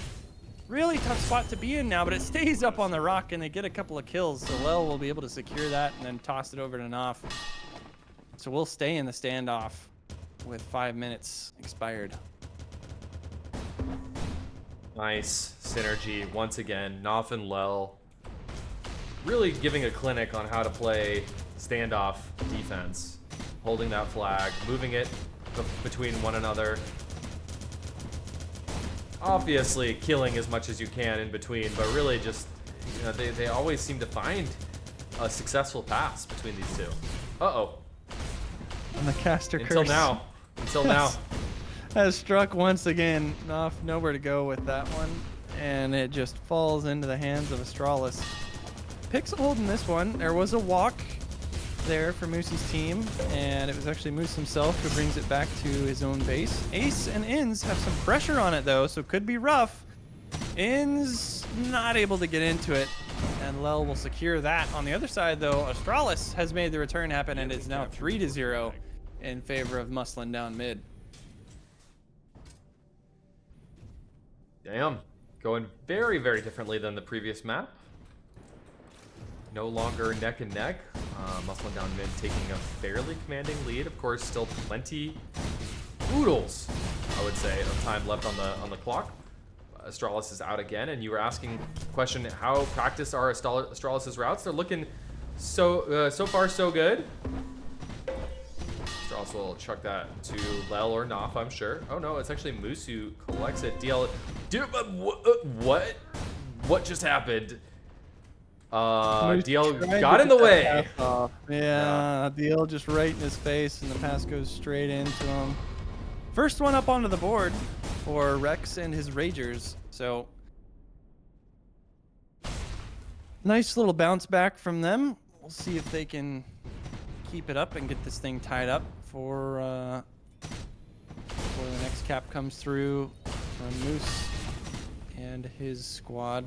Really tough spot to be in now, but it stays up on the rock and they get a couple of kills. So Lel will be able to secure that and then toss it over to Knopf. So we'll stay in the standoff with 5 minutes expired. Nice synergy once again. Knopf and Lel really giving a clinic on how to play standoff defense. Holding that flag, moving it between one another. Obviously killing as much as you can in between, but really just, you know, they always seem to find a successful pass between these two. Uh-oh. And the caster curse. Until now. Has struck once again. Knopf nowhere to go with that one. And it just falls into the hands of Astralis. Pixel holding this one. There was a walk there for Moose's team, and it was actually Moose himself who brings it back to his own base. Ace and Inns have some pressure on it though, so could be rough. Inns not able to get into it, and Lel will secure that. On the other side though, Astralis has made the return happen, and it's now 3-0 in favor of Muslin down mid. Damn. Going very, very differently than the previous map. No longer neck and neck. Muslin down mid taking a fairly commanding lead. Of course, still plenty oodles, I would say, of time left on the clock. Astralis is out again, and you were asking the question, how practiced are Astralis' routes? They're looking so far so good. Astralis will chuck that to Lel or Knopf, I'm sure. Oh no, it's actually Moose who collects it. DL, dude, what just happened? DL Tried got to in the get that way. pass off. Yeah, DL just right in his face, and the pass goes straight into him. First one up onto the board for Rex and his Ragers. So Nice little bounce back from them. We'll see if they can keep it up and get this thing tied up for before the next cap comes through from Moose and his squad.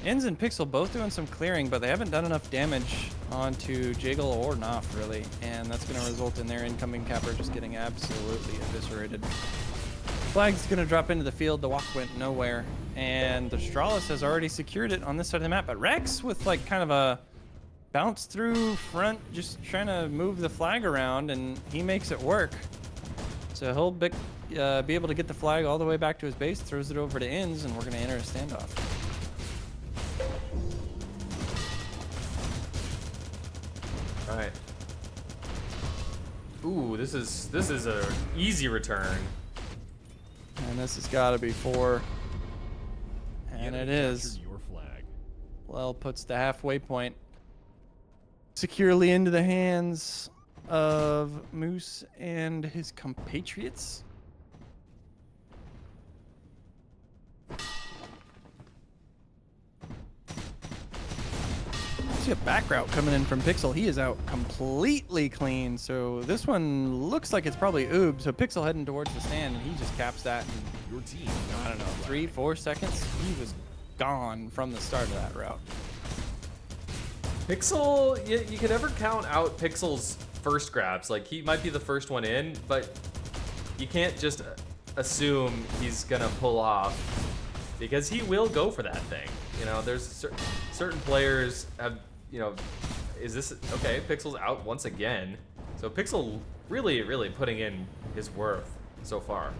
Inns and Pixel both doing some clearing, but they haven't done enough damage onto Jiggle or Knopf, really. And that's going to result in their incoming capper just getting absolutely eviscerated. Flag's going to drop into the field. The walk went nowhere. And the Stralis has already secured it on this side of the map. But Rex with like kind of a bounce through front, just trying to move the flag around, and he makes it work. So he'll be able to get the flag all the way back to his base, throws it over to Inns, and we're going to enter a standoff. All right. Ooh, this is a easy return. And this has got to be 4. And it is. Your flag. Well, puts the halfway point securely into the hands of Moose and his compatriots. See a back route coming in from Pixel. He is out completely clean. So this one looks like it's probably Oob. So Pixel heading towards the stand, and he just caps that in, Your team. I don't know, 3-4 seconds. He was gone from the start of that route. Pixel, you can never count out Pixel's first grabs. Like, he might be the first one in, but you can't just assume he's gonna pull off, because he will go for that thing. You know, there's certain players have, you know, is this okay? Pixel's out once again, so Pixel really putting in his worth so far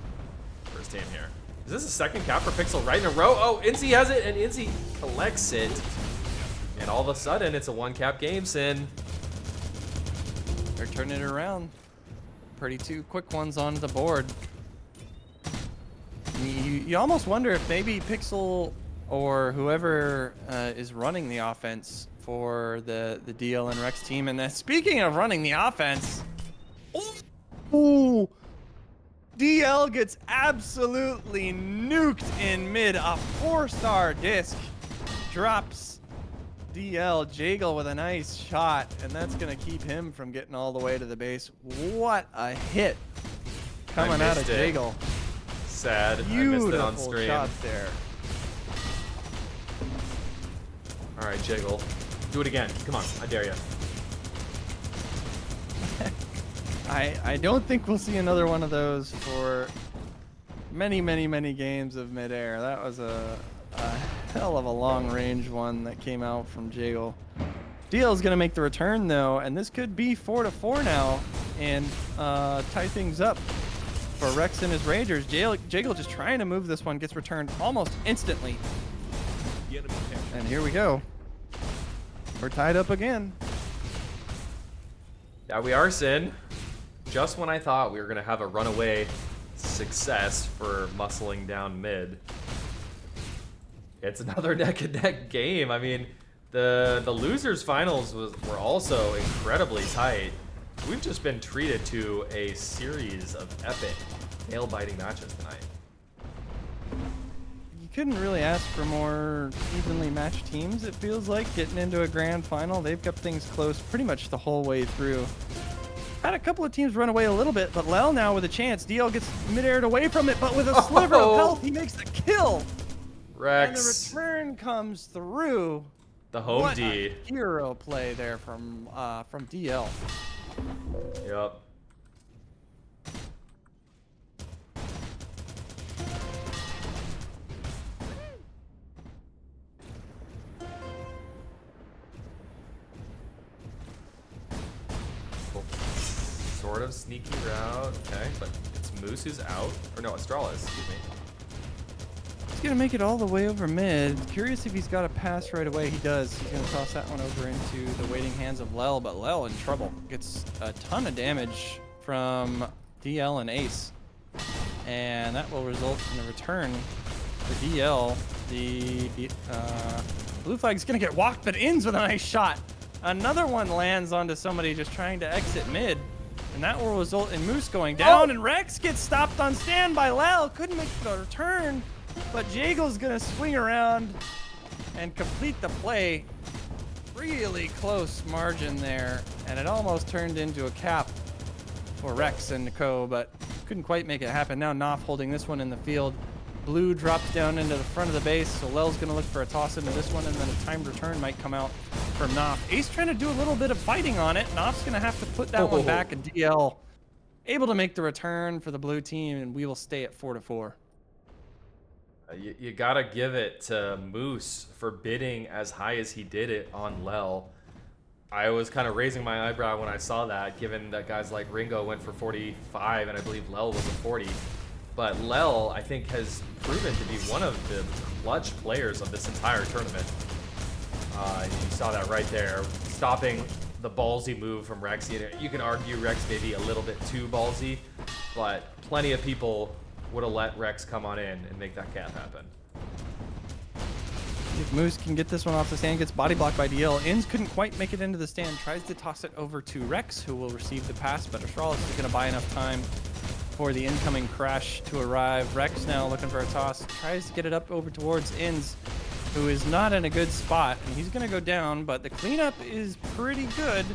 for his team here. Is this a second cap for Pixel right in a row? Oh, Inzi has it, and Inzi collects it, and all of a sudden it's a 1-cap game, Sin. They're turning it around. Pretty 2 quick ones on the board. You almost wonder if maybe Pixel or whoever is running the offense for the DL and Rex team. And then speaking of running the offense, ooh, DL gets absolutely nuked in mid. A 4-star disc drops DL. Jagel with a nice shot, and that's gonna keep him from getting all the way to the base. What a hit coming out of Jagel. Sad. I missed Beautiful it on stream. shots there. All right, Jiggle, do it again. Come on, I dare you. I don't think we'll see another one of those for many games of Midair. That was a hell of a long-range one that came out from Jagel. DL is going to make the return, though, and this could be 4-4 now and tie things up for Rex and his Rangers. Jagel just trying to move this one, gets returned almost instantly. The enemy captured. And here we go. We're tied up again. Yeah, we are, Sin. Just when I thought we were gonna have a runaway success for muscling down mid, it's another neck-and-neck game. I mean, the losers finals were also incredibly tight. We've just been treated to a series of epic nail-biting matches tonight. You couldn't really ask for more evenly matched teams, it feels like, getting into a grand final. They've kept things close pretty much the whole way through. Had a couple of teams run away a little bit, but Lel now with a chance. DL gets mid-aired away from it, but with a sliver of health, he makes the kill. Rex, And the return comes through. the home What D. a hero play there from DL. Yep. Cool. Sort of sneaky route, okay, but it's Moose who's out. Or no, Astralis, excuse me. He's gonna make it all the way over mid. Curious if he's got a pass right away. He does. He's gonna toss that one over into the waiting hands of Lel, but Lel in trouble. Gets a ton of damage from DL and Ace. And that will result in a return for DL. The blue flag's gonna get walked, but ends with a nice shot. Another one lands onto somebody just trying to exit mid. And that will result in Moose going down, and Rex gets stopped on stand by Lel. Couldn't make the return. But Jagel's gonna swing around and complete the play. Really close margin there, and it almost turned into a cap for Rex and Co, but couldn't quite make it happen. Now Knopf holding this one in the field. Blue drops down into the front of the base, so Lel's going to look for a toss into this one, and then a timed return might come out from Knopf. Ace trying to do a little bit of fighting on it. Knopf's going to have to put that one back, and DL able to make the return for the blue team, and we will stay at 4-4. You gotta give it to Moose for bidding as high as he did it on Lel. I was kind of raising my eyebrow when I saw that, given that guys like Ringo went for 45, and I believe Lel was a 40. But Lel, I think, has proven to be one of the clutch players of this entire tournament. You saw that right there, stopping the ballsy move from Rex. You can argue Rex may be a little bit too ballsy, but plenty of people would have let Rex come on in and make that cap happen. If Moose can get this one off the stand, gets body blocked by DL. Inns couldn't quite make it into the stand, tries to toss it over to Rex, who will receive the pass, but Astralis is going to buy enough time for the incoming crash to arrive. Rex now looking for a toss, tries to get it up over towards Inns, who is not in a good spot, and he's going to go down, but the cleanup is pretty good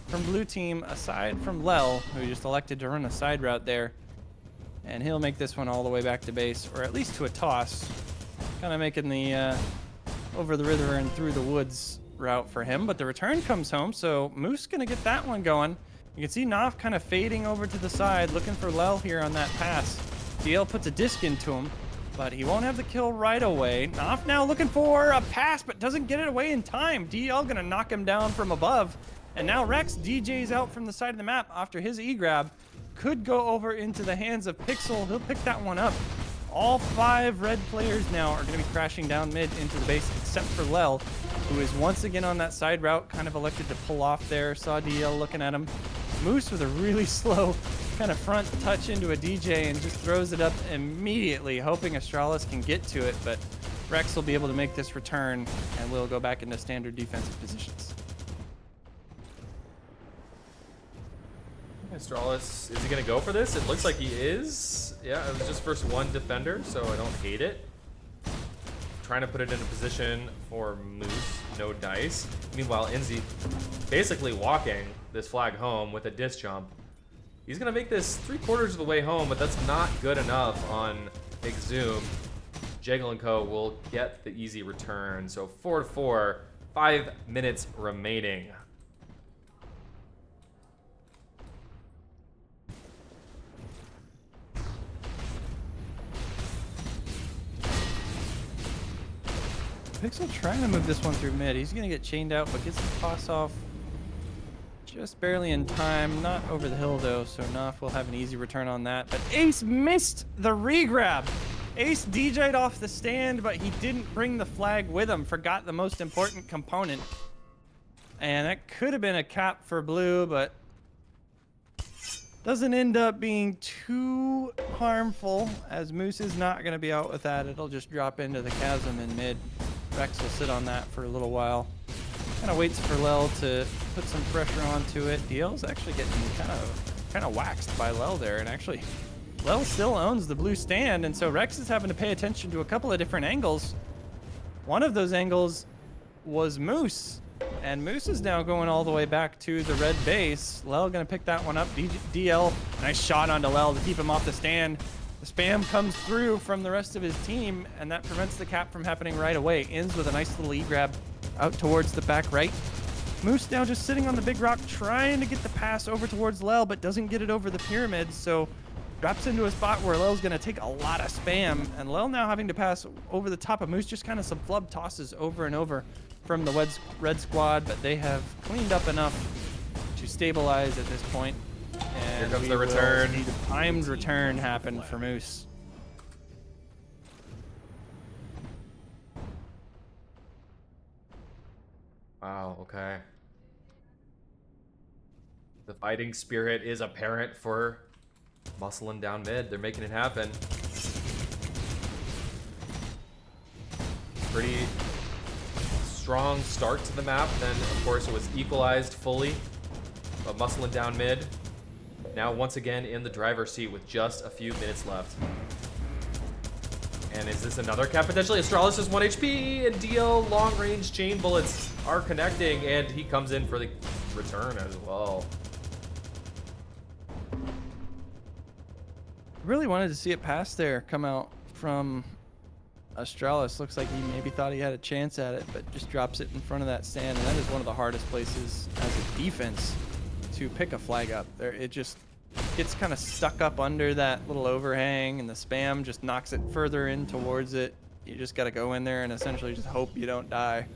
from blue team, aside from Lel, who just elected to run a side route there. And he'll make this one all the way back to base, or at least to a toss. Kind of making the over the river and through the woods route for him, but the return comes home, so Moose going to get that one going. You can see Knopf kind of fading over to the side, looking for Lel here on that pass. DL puts a disc into him, but he won't have the kill right away. Knopf now looking for a pass, but doesn't get it away in time. DL going to knock him down from above. And now Rex DJs out from the side of the map after his E-grab. Could go over into the hands of Pixel. He'll pick that one up. All 5 red players now are going to be crashing down mid into the base, except for Lel, who is once again on that side route, kind of elected to pull off there. Saw DL looking at him. Moose with a really slow kind of front touch into a DJ and just throws it up immediately, hoping Astralis can get to it, but Rex will be able to make this return, and we'll go back into standard defensive positions. Astralis, is he gonna go for this? It looks like he is. Yeah, it was just first one defender, so I don't hate it. Trying to put it in a position for Moose, no dice. Meanwhile, Inzi basically walking this flag home with a disc jump. He's gonna make this 3/4 of the way home, but that's not good enough on Big Zoom. Jaggle and Co. will get the easy return, so 4-4, 5 minutes remaining. Pixel trying to move this one through mid. He's going to get chained out, but gets the toss off just barely in time. Not over the hill, though, so Knopf will have an easy return on that. But Ace missed the regrab. Ace DJ'd off the stand, but he didn't bring the flag with him. Forgot the most important component. And that could have been a cap for blue, but doesn't end up being too harmful, as Moose is not going to be out with that. It'll just drop into the chasm in mid. Rex will sit on that for a little while. Kind of waits for Lel to put some pressure onto it. DL's actually getting kind of waxed by Lel there, and actually Lel still owns the blue stand, and so Rex is having to pay attention to a couple of different angles. One of those angles was Moose, and Moose is now going all the way back to the red base. Lel gonna pick that one up. DL, nice shot onto Lel to keep him off the stand. The spam comes through from the rest of his team, and that prevents the cap from happening right away. Ends with a nice little E-grab out towards the back right. Moose now just sitting on the big rock, trying to get the pass over towards Lel, but doesn't get it over the pyramid, so drops into a spot where Lel's gonna take a lot of spam, and Lel now having to pass over the top of Moose, just kind of some flub tosses over and over from the red squad, but they have cleaned up enough to stabilize at this point. And here comes the return. See the timed return happen for Moose. Wow, okay. The fighting spirit is apparent for muscling down mid. They're making it happen. Pretty strong start to the map. Then, of course, it was equalized fully. But muscling down mid. Now, once again, in the driver's seat with just a few minutes left. And is this another cap potentially? Astralis is 1 HP, and DL long range chain bullets are connecting, and he comes in for the return as well. Really wanted to see it pass there come out from Astralis. Looks like he maybe thought he had a chance at it, but just drops it in front of that stand, and that is one of the hardest places as a defense to pick a flag up. There, it just gets kind of stuck up under that little overhang, and the spam just knocks it further in towards it. You just got to go in there and essentially just hope you don't die.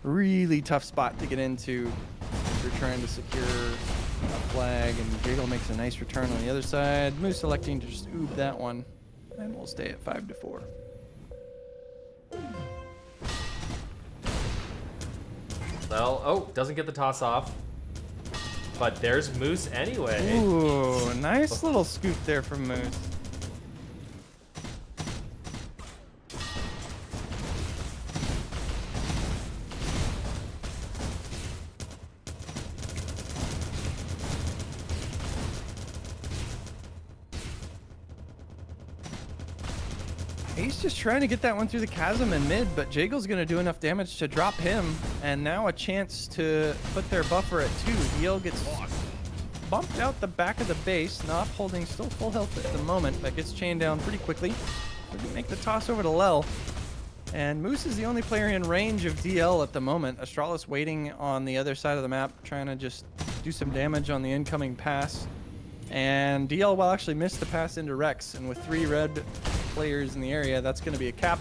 Really tough spot to get into if you're trying to secure a flag, and Jiggle makes a nice return on the other side. Moose electing to just oob that one, and we'll stay at 5-4. Well, oh, doesn't get the toss off. But there's Moose anyway. Ooh, nice little scoop there from Moose. He's just trying to get that one through the chasm in mid, but Jaggle's going to do enough damage to drop him, and now a chance to put their buffer at 2. DL gets bumped out the back of the base, not holding, still full health at the moment, but gets chained down pretty quickly. We can make the toss over to Lel, and Moose is the only player in range of DL at the moment. Astralis waiting on the other side of the map, trying to just do some damage on the incoming pass, and DL will actually miss the pass into Rex, and with 3 red players in the area, that's going to be a cap,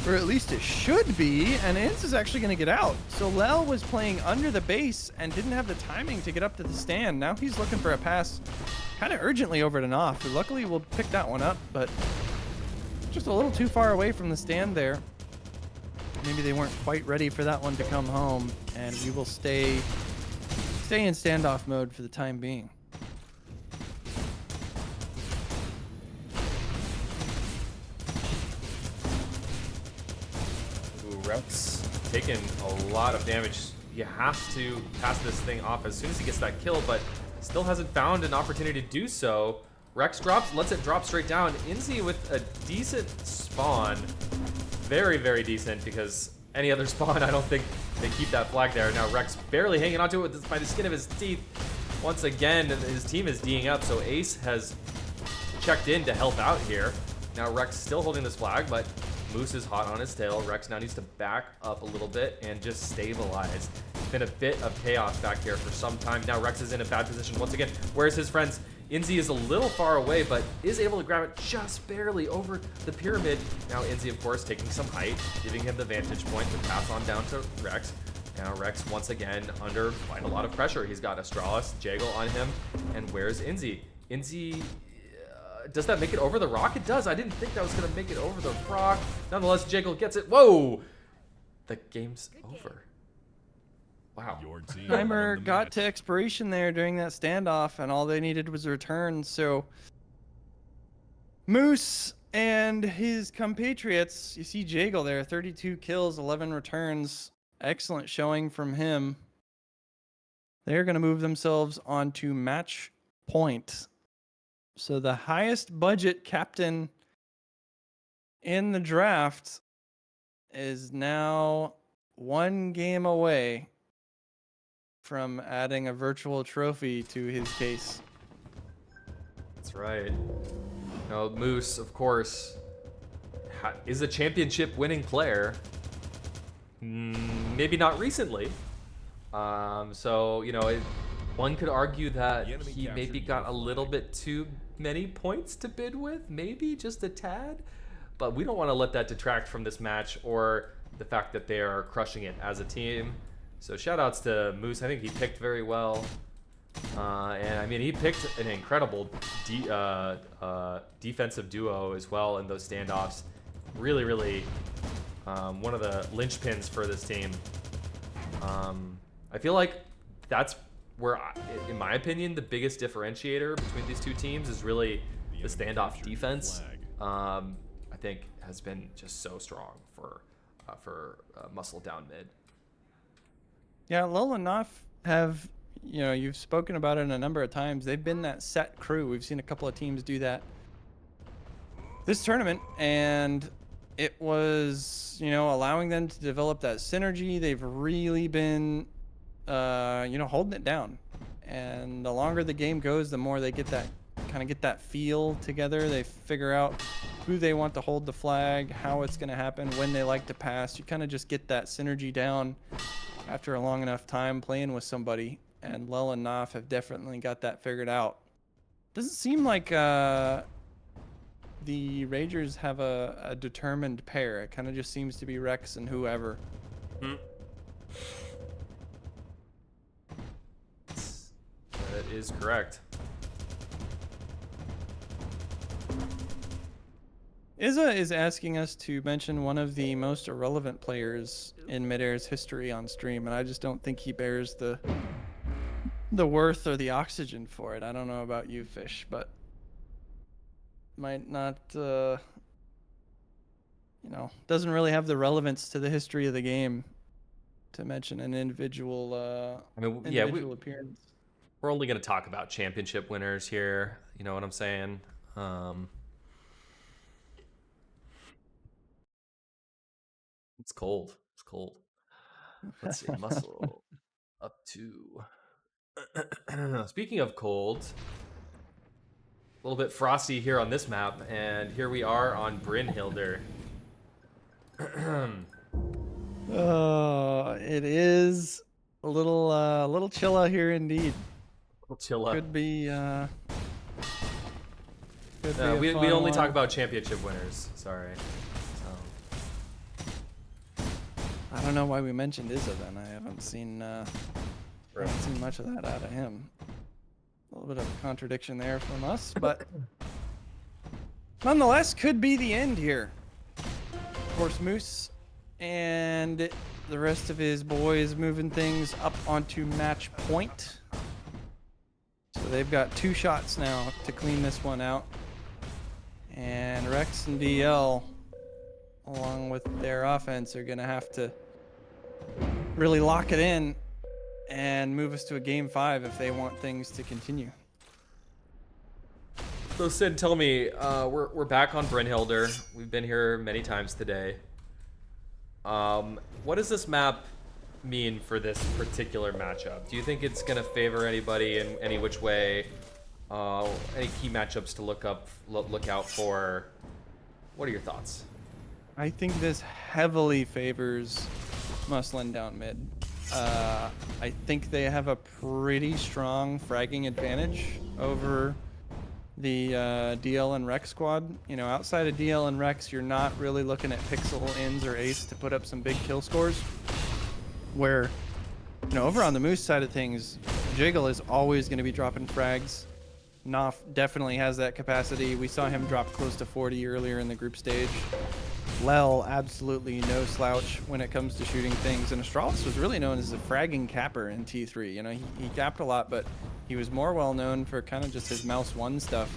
or at least it should be, and Ince is actually going to get out. So Lel was playing under the base and didn't have the timing to get up to the stand. Now he's looking for a pass kind of urgently over to Knopf, who luckily will pick that one up, but just a little too far away from the stand there. Maybe they weren't quite ready for that one to come home, and we will stay in standoff mode for the time being. Rex taking a lot of damage. You have to pass this thing off as soon as he gets that kill, but still hasn't found an opportunity to do so. Rex drops, lets it drop straight down. Inzi with a decent spawn. Very, very decent, because any other spawn, I don't think they keep that flag there. Now Rex barely hanging onto it by the skin of his teeth. Once again, his team is D'ing up, so Ace has checked in to help out here. Now Rex still holding this flag, but Moose is hot on his tail. Rex now needs to back up a little bit and just stabilize. It's been a bit of chaos back here for some time. Now Rex is in a bad position once again. Where's his friends? Inzi is a little far away, but is able to grab it just barely over the pyramid. Now Inzi, of course, taking some height, giving him the vantage point to pass on down to Rex. Now Rex, once again, under quite a lot of pressure. He's got Astralis, Jaggle on him, and where's Inzi? Inzi... does that make it over the rock? It does. I didn't think that was going to make it over the rock. Nonetheless, Jiggle gets it. Whoa! The game's over. Wow. Your team Timer won the got match. to expiration there during that standoff, and all they needed was a return. So Moose and his compatriots, you see Jaggle there, 32 kills, 11 returns. Excellent showing from him. They're going to move themselves on to match point. So the highest budget captain in the draft is now 1 game away from adding a virtual trophy to his case. That's right. Now, Moose, of course, is a championship winning player. Maybe not recently. So, you know, one could argue that The enemy he maybe captured got a your little flag. bit too many points to bid with, maybe just a tad. But we don't want to let that detract from this match or the fact that they are crushing it as a team. So shout outs to Moose. I think he picked very well. And I mean, he picked an incredible defensive duo as well in those standoffs. Really, really one of the linchpins for this team. I feel like that's where, in my opinion, the biggest differentiator between these two teams is really the standoff defense. I think has been just so strong for Muscle down mid. Yeah, Lol and Knopf have, you know, you've spoken about it a number of times. They've been that set crew. We've seen a couple of teams do that this tournament, and it was, you know, allowing them to develop that synergy. They've really been, you know, holding it down. And the longer the game goes, the more they get that feel together. They figure out who they want to hold the flag, how it's going to happen, when they like to pass. You kind of just get that synergy down after a long enough time playing with somebody. And Lel and Naf have definitely got that figured out. Doesn't seem like the Ragers have a determined pair. It kind of just seems to be Rex and whoever. That is correct. Izza is asking us to mention one of the most irrelevant players in Midair's history on stream, and I just don't think he bears the worth or the oxygen for it. I don't know about you, Fish, but might not, you know, doesn't really have the relevance to the history of the game to mention an individual, I mean, individual appearance. we're only going to talk about championship winners here. You know what I'm saying? It's cold. It's cold. Let's see. Muscle up to. Speaking of cold, a little bit frosty here on this map, and here we are on Brynhilder. It is a little chill out here indeed. Little chill up. Could be, We only talk about championship winners. Sorry. I don't know why we mentioned Izza then. I haven't seen much of that out of him. A little bit of a contradiction there from us, but nonetheless, could be the end here. Of course, Moose and the rest of his boys moving things up onto match point. So they've got 2 shots now to clean this one out. And Rex and DL, along with their offense, are going to have to really lock it in and move us to a game 5 if they want things to continue. So Sid, tell me, we're back on Brynhilder. We've been here many times today. What does this map mean for this particular matchup? Do you think it's gonna favor anybody in any which way? Any key matchups to look out for? What are your thoughts? I think this heavily favors Muslin down mid. I think they have a pretty strong fragging advantage over the DL and Rex squad. You know, outside of DL and Rex, you're not really looking at Pixel, Inns, or Ace to put up some big kill scores. Where, you know, over on the Moose side of things, Jiggle is always going to be dropping frags. Knopf definitely has that capacity. We saw him drop close to 40 earlier in the group stage. Lel, absolutely no slouch when it comes to shooting things. And Astralis was really known as a fragging capper in T3. You know, he capped a lot, but he was more well known for kind of just his mouse 1 stuff.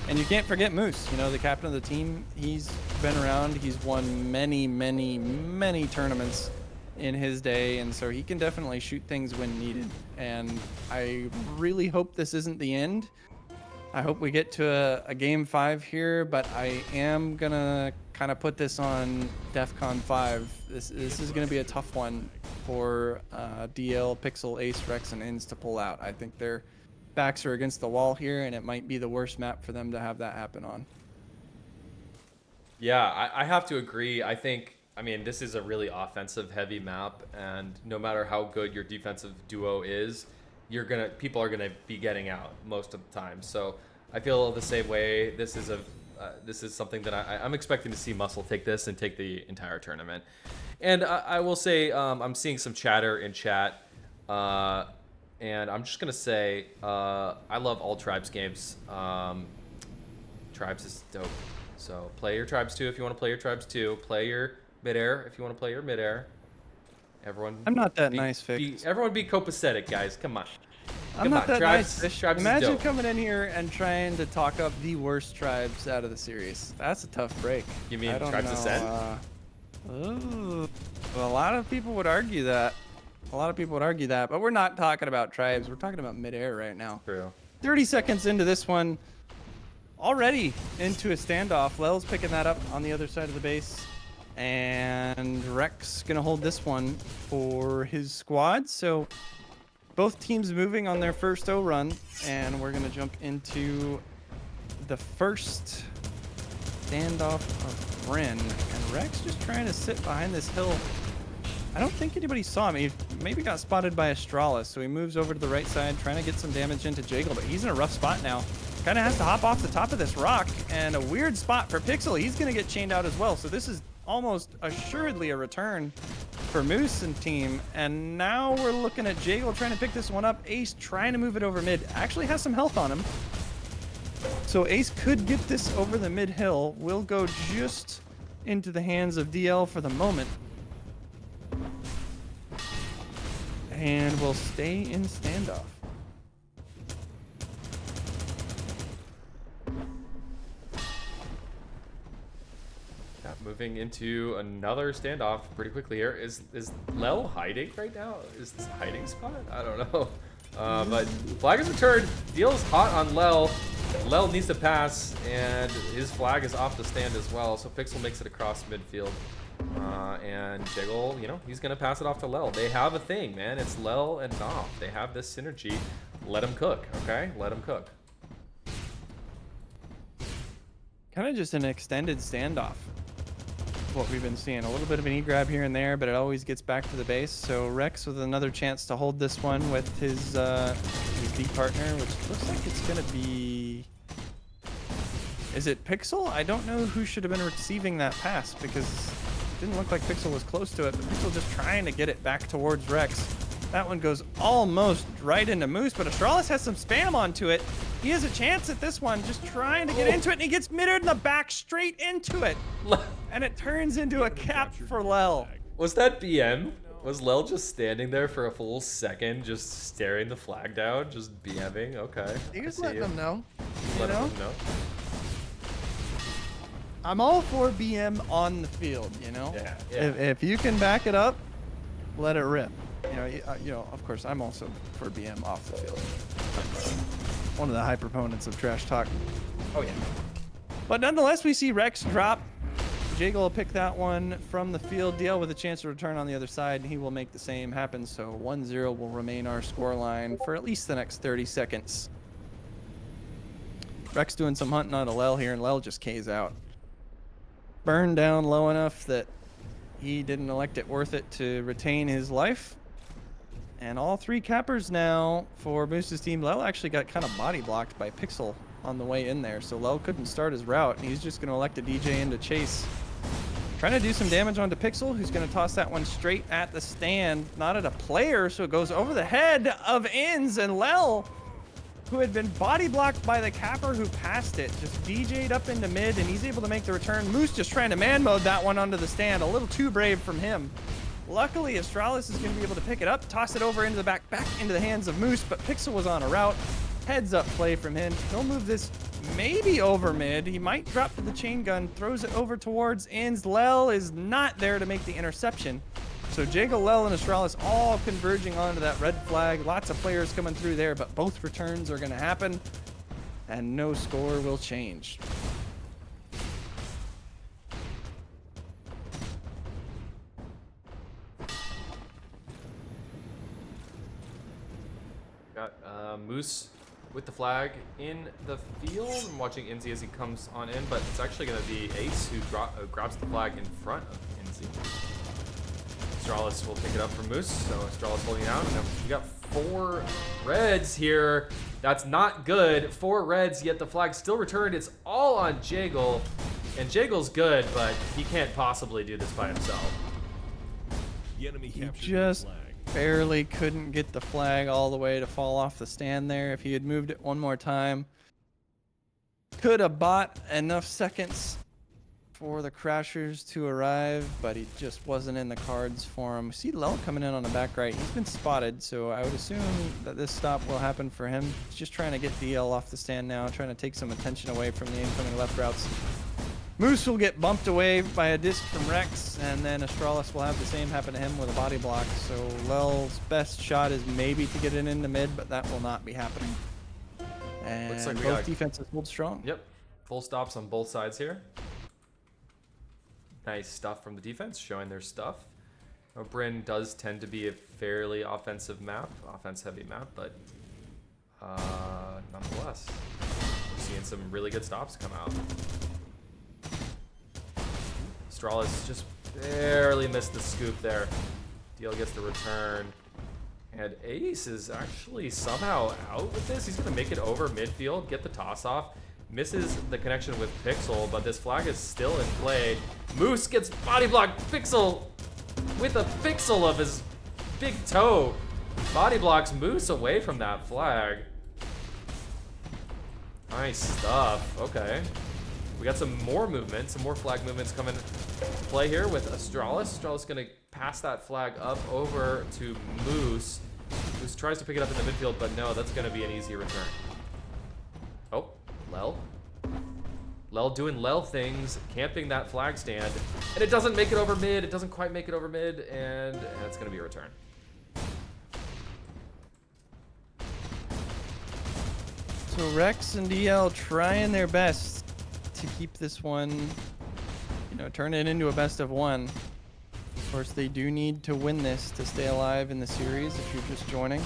And you can't forget Moose, you know, the captain of the team. He's been around. He's won many, many, many tournaments in his day, and so he can definitely shoot things when needed. And I really hope this isn't the end. I hope we get to a game 5 here, but I am gonna kind of put this on DEFCON 5. This is gonna be a tough one for DL, Pixel, Ace, Rex, and Inns to pull out. I think their backs are against the wall here, and it might be the worst map for them to have that happen on. Yeah, I have to agree. I mean, this is a really offensive heavy map, and no matter how good your defensive duo is, people are gonna be getting out most of the time. So I feel the same way. This is something that I'm expecting to see Muscle take this and take the entire tournament. And I will say, I'm seeing some chatter in chat, and I'm just gonna say, I love all Tribes games. Tribes is dope. So play your Tribes 2 if you want to play your Tribes 2. Play your Midair if you want to play your Midair. Everyone. I'm not that nice, Fix. Everyone be copacetic, guys. Come on. I'm not that Tribes, nice, Fish. Tribes is Imagine dope. coming in here and trying to talk up the worst tribes out of the series. That's a tough break. You mean I don't Tribes know, Ascent? Well, a lot of people would argue that. But we're not talking about tribes. We're talking about Midair right now. True. 30 seconds into this one, already into a standoff. Lel's picking that up on the other side of the base. And Rex gonna hold this one for his squad. So both teams moving on their first O run, and we're gonna jump into the first standoff of Bryn. And Rex just trying to sit behind this hill. I don't think anybody saw him. He maybe got spotted by Astralis, so he moves over to the right side, trying to get some damage into Jagel, but he's in a rough spot now. Kind of has to hop off the top of this rock, and a weird spot for Pixel. He's gonna get chained out as well, so this is almost assuredly a return for Moose and team. And now we're looking at Jagel trying to pick this one up. Ace trying to move it over mid. Actually has some health on him. So Ace could get this over the mid hill. Will go just into the hands of DL for the moment. And we'll stay in standoff. Moving into another standoff pretty quickly here. Is Lel hiding right now? Is this a hiding spot? I don't know. But flag is returned. Deal's hot on Lel. Lel needs to pass, and his flag is off the stand as well. So Pixel makes it across midfield. And Jiggle, you know, he's going to pass it off to Lel. They have a thing, man. It's Lel and Knopf. They have this synergy. Let him cook, okay? Let him cook. Kind of just an extended standoff. What we've been seeing, a little bit of an E-grab here and there, but it always gets back to the base. So Rex with another chance to hold this one with his D partner, which looks like it's gonna be, is it Pixel? I don't know who should have been receiving that pass, because it didn't look like Pixel was close to it, but Pixel just trying to get it back towards Rex. That one goes almost right into Moose, but Astralis has some spam onto it. He has a chance at this one, just trying to get into it, and he gets Midair in the back straight into it. And it turns into a cap for Lel. Was that BM? Was Lel just standing there for a full second, just staring the flag down, just BMing? Okay. He was letting them know. Let him know. I'm all for BM on the field, you know? Yeah. If you can back it up, let it rip. You know, of course, I'm also for BM off the field. One of the high proponents of trash talk. Oh, yeah. But nonetheless, we see Rex drop. Jagel will pick that one from the field. DL with a chance to return on the other side, and he will make the same happen. So 1-0 will remain our scoreline for at least the next 30 seconds. Rex doing some hunting on a Lel here, and Lel just K's out. Burned down low enough that he didn't elect it worth it to retain his life. And all three cappers now for Moose's team. Lel actually got kind of body blocked by Pixel on the way in there, so Lel couldn't start his route, and he's just going to elect a DJ into chase. Trying to do some damage onto Pixel, who's going to toss that one straight at the stand, not at a player, so it goes over the head of Inns, and Lel, who had been body blocked by the capper who passed it, just DJ'd up into mid, and he's able to make the return. Moose just trying to man mode that one onto the stand, a little too brave from him. Luckily, Astralis is going to be able to pick it up, toss it over into the back into the hands of Moose, but Pixel was on a route. Heads up play from him. He'll move this maybe over mid. He might drop to the chain gun, throws it over towards Inns. Lel is not there to make the interception. So Jagel, Lel, and Astralis all converging onto that red flag. Lots of players coming through there, but both returns are going to happen, and no score will change. Got Moose with the flag in the field. I'm watching Inzi as he comes on in, but it's actually going to be Ace who grabs the flag in front of Inzi. Astralis will pick it up from Moose, so Astralis holding it out. And we got 4 reds here. That's not good. 4 reds, yet the flag still returned. It's all on Jagel, and Jagel's good, but he can't possibly do this by himself. The enemy He captured the just flag. barely couldn't get the flag all the way to fall off the stand there. If he had moved it one more time, could have bought enough seconds for the Crashers to arrive, but he just wasn't in the cards for him. See Lel coming in on the back right. He's been spotted, so I would assume that this stop will happen for him. He's just trying to get DL off the stand now, trying to take some attention away from the incoming left routes. Moose will get bumped away by a disc from Rex, and then Astralis will have the same happen to him with a body block. So Lel's best shot is maybe to get it into mid, but that will not be happening. And Looks like we both got- defenses hold strong. Yep. Full stops on both sides here. Nice stuff from the defense, showing their stuff. Bryn does tend to be a fairly offensive map, offense-heavy map, but nonetheless, we're seeing some really good stops come out. Astralis just barely missed the scoop there. DL gets the return. And Ace is actually somehow out with this. He's going to make it over midfield, get the toss off. Misses the connection with Pixel, but this flag is still in play. Moose gets body blocked. Pixel with a pixel of his big toe. Body blocks Moose away from that flag. Nice stuff. Okay. We got some more movement, some more flag movements coming to play here with Astralis. Astralis going to pass that flag up over to Moose. Moose tries to pick it up in the midfield, but no, that's going to be an easy return. Oh, Lel. Lel doing Lel things, camping that flag stand, and it doesn't make it over mid. It doesn't quite make it over mid, and it's going to be a return. So Rex and DL trying their best to keep this one, you know, turn it into a best of one. Of course, they do need to win this to stay alive in the series if you're just joining.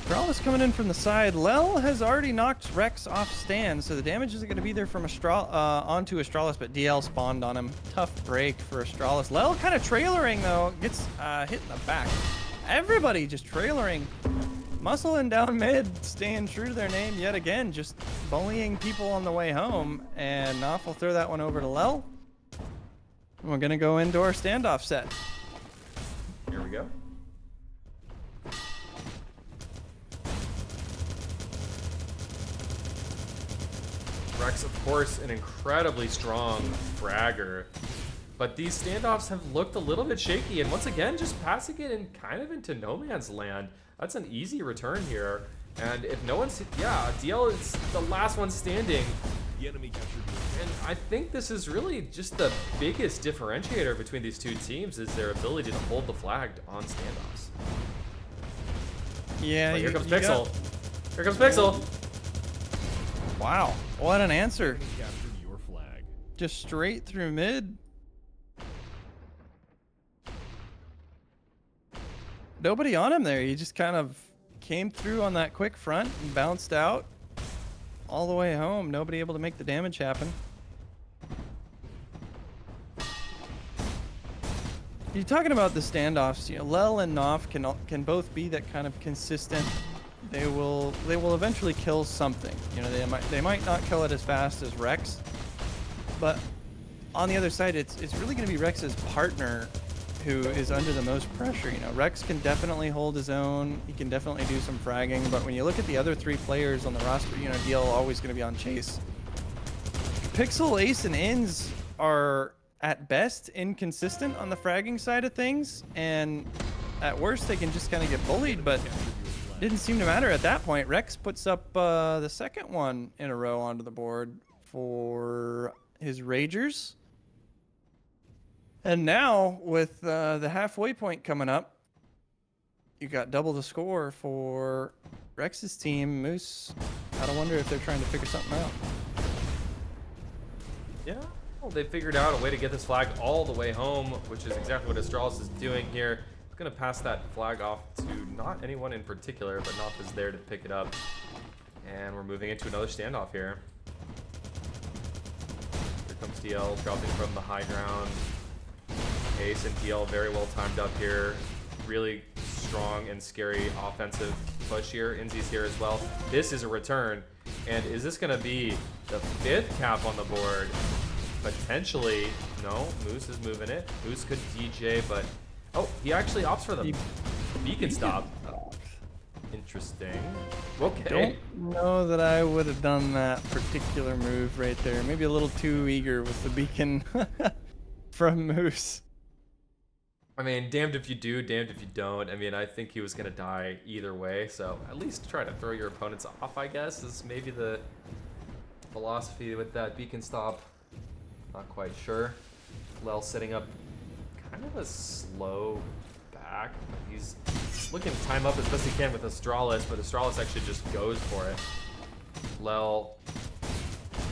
Astralis coming in from the side. Lel has already knocked Rex off stand, so the damage isn't going to be there from onto Astralis, but DL spawned on him. Tough break for Astralis. Lel kind of trailering, though. Gets hit in the back. Everybody just trailering. Muscle and down mid, staying true to their name yet again, just bullying people on the way home. And Knopf will throw that one over to Lel. And we're going to go into our standoff set. Here we go. Rex, of course, an incredibly strong fragger. But these standoffs have looked a little bit shaky, and once again, just passing it in kind of into no man's land. That's an easy return here. And if no one's, yeah, DL is the last one standing. The enemy captured And I think this is really just the biggest differentiator between these two teams is their ability to hold the flag on standoffs. Yeah, But here comes Pixel. Here comes Pixel. Wow, what an answer. enemy captured your flag. Just straight through mid. Nobody on him there. He just kind of came through on that quick front and bounced out all the way home. Nobody able to make the damage happen. You're talking about the standoffs. You know, Lel and Knopf can both be that kind of consistent. They will eventually kill something. You know, they might not kill it as fast as Rex, but on the other side, it's really going to be Rex's partner who is under the most pressure. You know, Rex can definitely hold his own. He can definitely do some fragging, but when you look at the other three players on the roster, you know, DL always going to be on chase. Pixel, Ace, and Inz are at best inconsistent on the fragging side of things, and at worst they can just kind of get bullied, but didn't seem to matter at that point. Rex puts up the second one in a row onto the board for his Ragers. And now, with the halfway point coming up, you got double the score for Rex's team. Moose, gotta wonder if they're trying to figure something out. Yeah, well, they figured out a way to get this flag all the way home, which is exactly what Astralis is doing here. He's gonna pass that flag off to not anyone in particular, but Knopf is there to pick it up. And we're moving into another standoff here. Here comes DL dropping from the high ground. Ace and DL very well timed up here. Really strong and scary offensive push here. Inzi's here as well. This is a return. And is this going to be the 5th cap on the board? Potentially. No, Moose is moving it. Moose could DJ, but... Oh, he actually opts for the beacon stop. Interesting. Okay. Don't know that I would have done that particular move right there. Maybe a little too eager with the beacon from Moose. I mean, damned if you do, damned if you don't. I mean, I think he was going to die either way, so at least try to throw your opponents off, I guess, is maybe the philosophy with that beacon stop. Not quite sure. Lel setting up kind of a slow back. He's looking to time up as best he can with Astralis, but Astralis actually just goes for it. Lel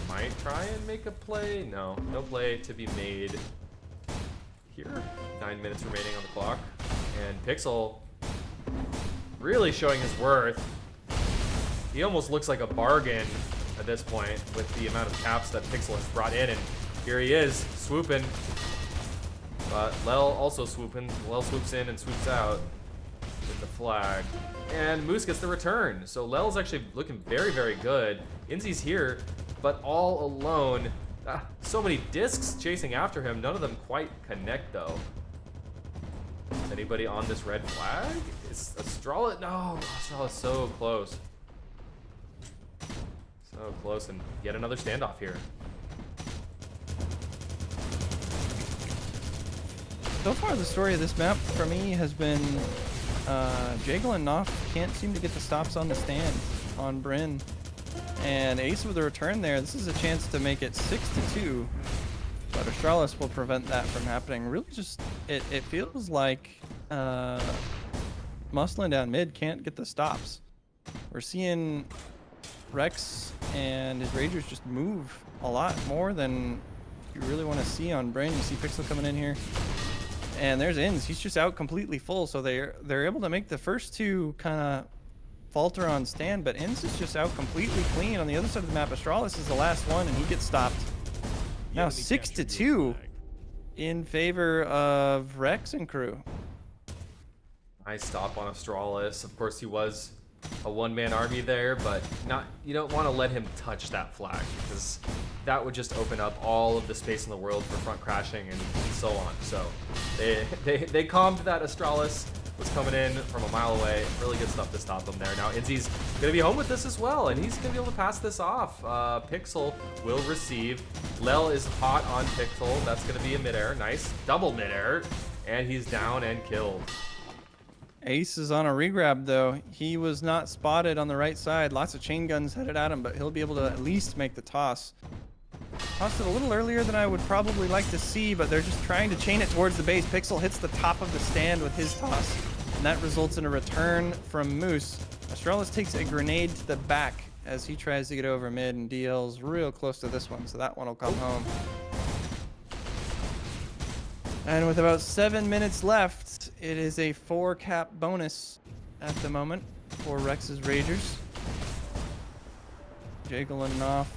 might try and make a play. No play to be made here. 9 minutes remaining on the clock. And Pixel really showing his worth. He almost looks like a bargain at this point with the amount of caps that Pixel has brought in. And here he is, swooping. But Lel also swooping. Lel swoops in and swoops out with the flag. And Moose gets the return. So Lel's actually looking very, very good. Inzi's here, but all alone. So many discs chasing after him. None of them quite connect, though. Is anybody on this red flag? Is Astrala? No, Astrala's so close. So close, and yet another standoff here. So far, the story of this map for me has been Jagel and Knopf can't seem to get the stops on the stand on Bryn. And Ace with a return there. This is a chance to make it 6-2. But Astralis will prevent that from happening. Really just, it feels like Muscling down mid can't get the stops. We're seeing Rex and his Ragers just move a lot more than you really want to see on Brain. You see Pixel coming in here. And there's Inns. He's just out completely full. So they're able to make the first two kind of falter on stand, but Inns is just out completely clean. On the other side of the map, Astralis is the last one, and he gets stopped. Now 6-2 in favor of Rex and crew. Nice stop on Astralis. Of course, he was a one-man army there, but you don't want to let him touch that flag, because that would just open up all of the space in the world for front crashing and so on. So they calmed that Astralis was coming in from a mile away. Really good stuff to stop him there. Now Inzi's gonna be home with this as well, and he's gonna be able to pass this off. Pixel will receive. Lel is hot on Pixel. That's gonna be a midair. Nice double midair, and he's down and killed. Ace is on a regrab though. He was not spotted on the right side. Lots of chain guns headed at him, but he'll be able to at least make the toss. Tossed it a little earlier than I would probably like to see, but they're just trying to chain it towards the base. Pixel hits the top of the stand with his toss, and that results in a return from Moose. Astralis takes a grenade to the back as he tries to get over mid, and DL's real close to this one, so that one will come home. And with about 7 minutes left, it is a 4-cap bonus at the moment for Rex's Ragers. Jagel and Knopf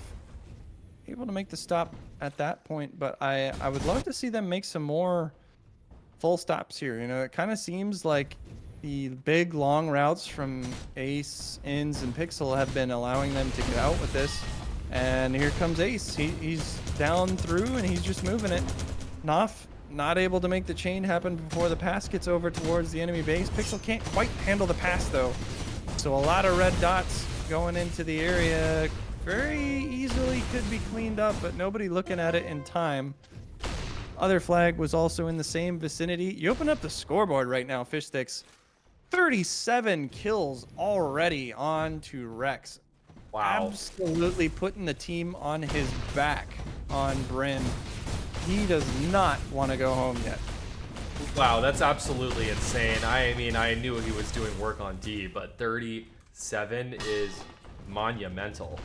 able to make the stop at that point, but I would love to see them make some more full stops here. You know, it kind of seems like the big long routes from Ace, Inns, and Pixel have been allowing them to get out with this. And here comes Ace. He's down through and he's just moving it. Knopf not able to make the chain happen before the pass gets over towards the enemy base. Pixel can't quite handle the pass though. So a lot of red dots going into the area. Very easily could be cleaned up, but nobody looking at it in time. Other flag was also in the same vicinity. You open up the scoreboard right now, Fishstix. 37 kills already on to Rex. Wow. Absolutely putting the team on his back on Bryn. He does not want to go home yet. Wow, that's absolutely insane. I mean, I knew he was doing work on D, but 37 is monumental.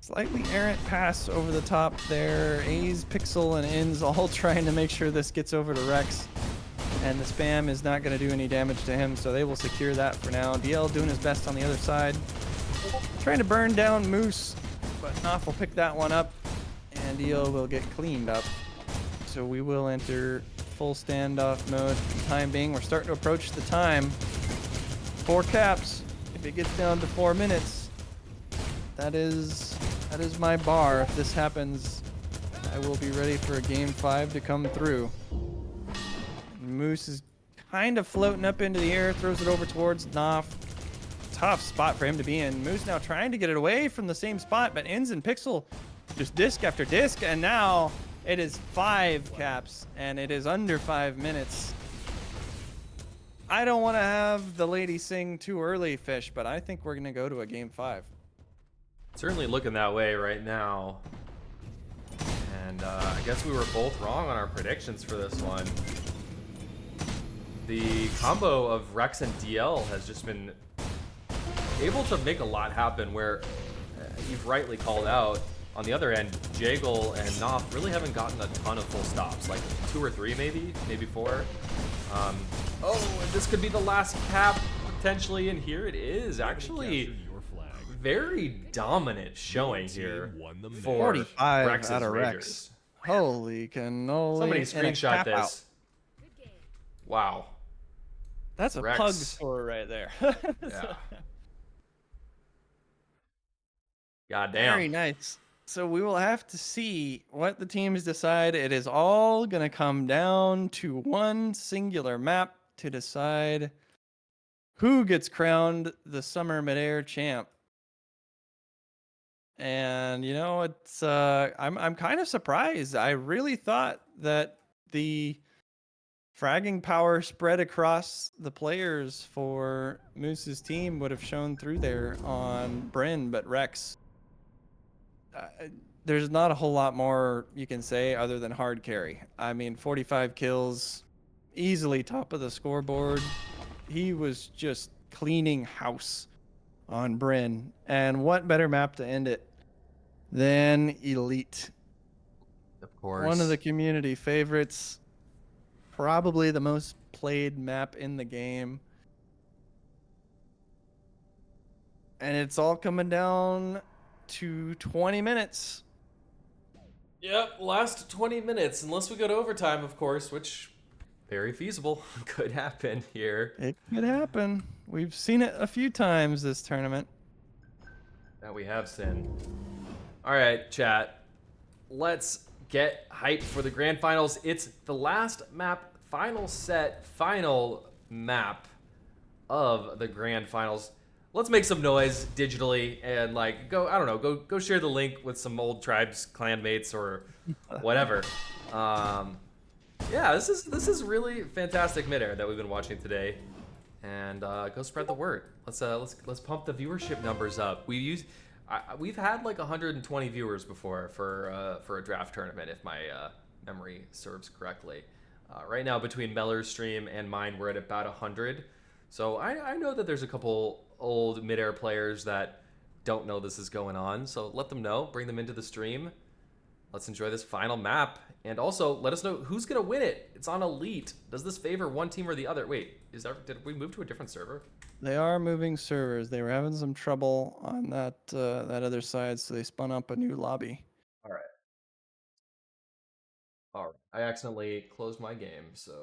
Slightly errant pass over the top there. A's, Pixel, and Inns all trying to make sure this gets over to Rex. And the spam is not going to do any damage to him, so they will secure that for now. DL doing his best on the other side. Trying to burn down Moose, but Knopf will pick that one up, and DL will get cleaned up. So we will enter full standoff mode for the time being. We're starting to approach the time. 4 caps. If it gets down to 4 minutes, that is my bar. If this happens, I will be ready for a game 5 to come through. Moose is kind of floating up into the air, throws it over towards Knopf. Tough spot for him to be in. Moose now trying to get it away from the same spot, but Inns and Pixel just disc after disc, and now it is 5 caps, and it is under 5 minutes. I don't want to have the lady sing too early, Fish, but I think we're going to go to a game 5. Certainly looking that way right now. And I guess we were both wrong on our predictions for this one. the combo of Rex and DL has just been able to make a lot happen where you've rightly called out. On the other end, Jagel and Knopf really haven't gotten a ton of full stops, like 2 or 3 maybe 4. Oh, and this could be the last cap potentially, and here it is. Actually, Captured your flag. very dominant showing Your team here won the match. for 45 Rex's out of Rangers. Rex. Holy cannoli. Somebody and a screenshot cap out. this. Wow. That's a Rex. pug score right there. Yeah. God damn. Very nice. So we will have to see what the teams decide. It is all going to come down to one singular map to decide who gets crowned the summer midair champ. And you know, it's I'm kind of surprised. I really thought that the fragging power spread across the players for Moose's team would have shown through there on Bryn, but Rex, there's not a whole lot more you can say other than hard carry. I mean, 45 kills, easily top of the scoreboard. He was just cleaning house on Bryn. And what better map to end it than Elite? Of course. One of the community favorites. Probably the most played map in the game. And it's all coming down to 20 minutes. Yep, last 20 minutes, unless we go to overtime, of course, which very feasible could happen here. It could happen. We've seen it a few times this tournament. That we have seen. All right, chat. Let's get hyped for the grand finals. It's the last map, final set, final map of the grand finals. Let's make some noise digitally and like go. I don't know. Go share the link with some old tribes, clan mates, or whatever. Yeah, this is really fantastic midair that we've been watching today, and go spread the word. Let's pump the viewership numbers up. We've had like 120 viewers before for a draft tournament, if my memory serves correctly. Right now, between Meller's stream and mine, we're at about 100. So I know that there's a couple old midair players that don't know this is going on. So let them know. Bring them into the stream. Let's enjoy this final map. And also, let us know who's going to win it. It's on Elite. Does this favor one team or the other? Wait, did we move to a different server? They are moving servers. They were having some trouble on that other side, so they spun up a new lobby. All right. All right. I accidentally closed my game, so...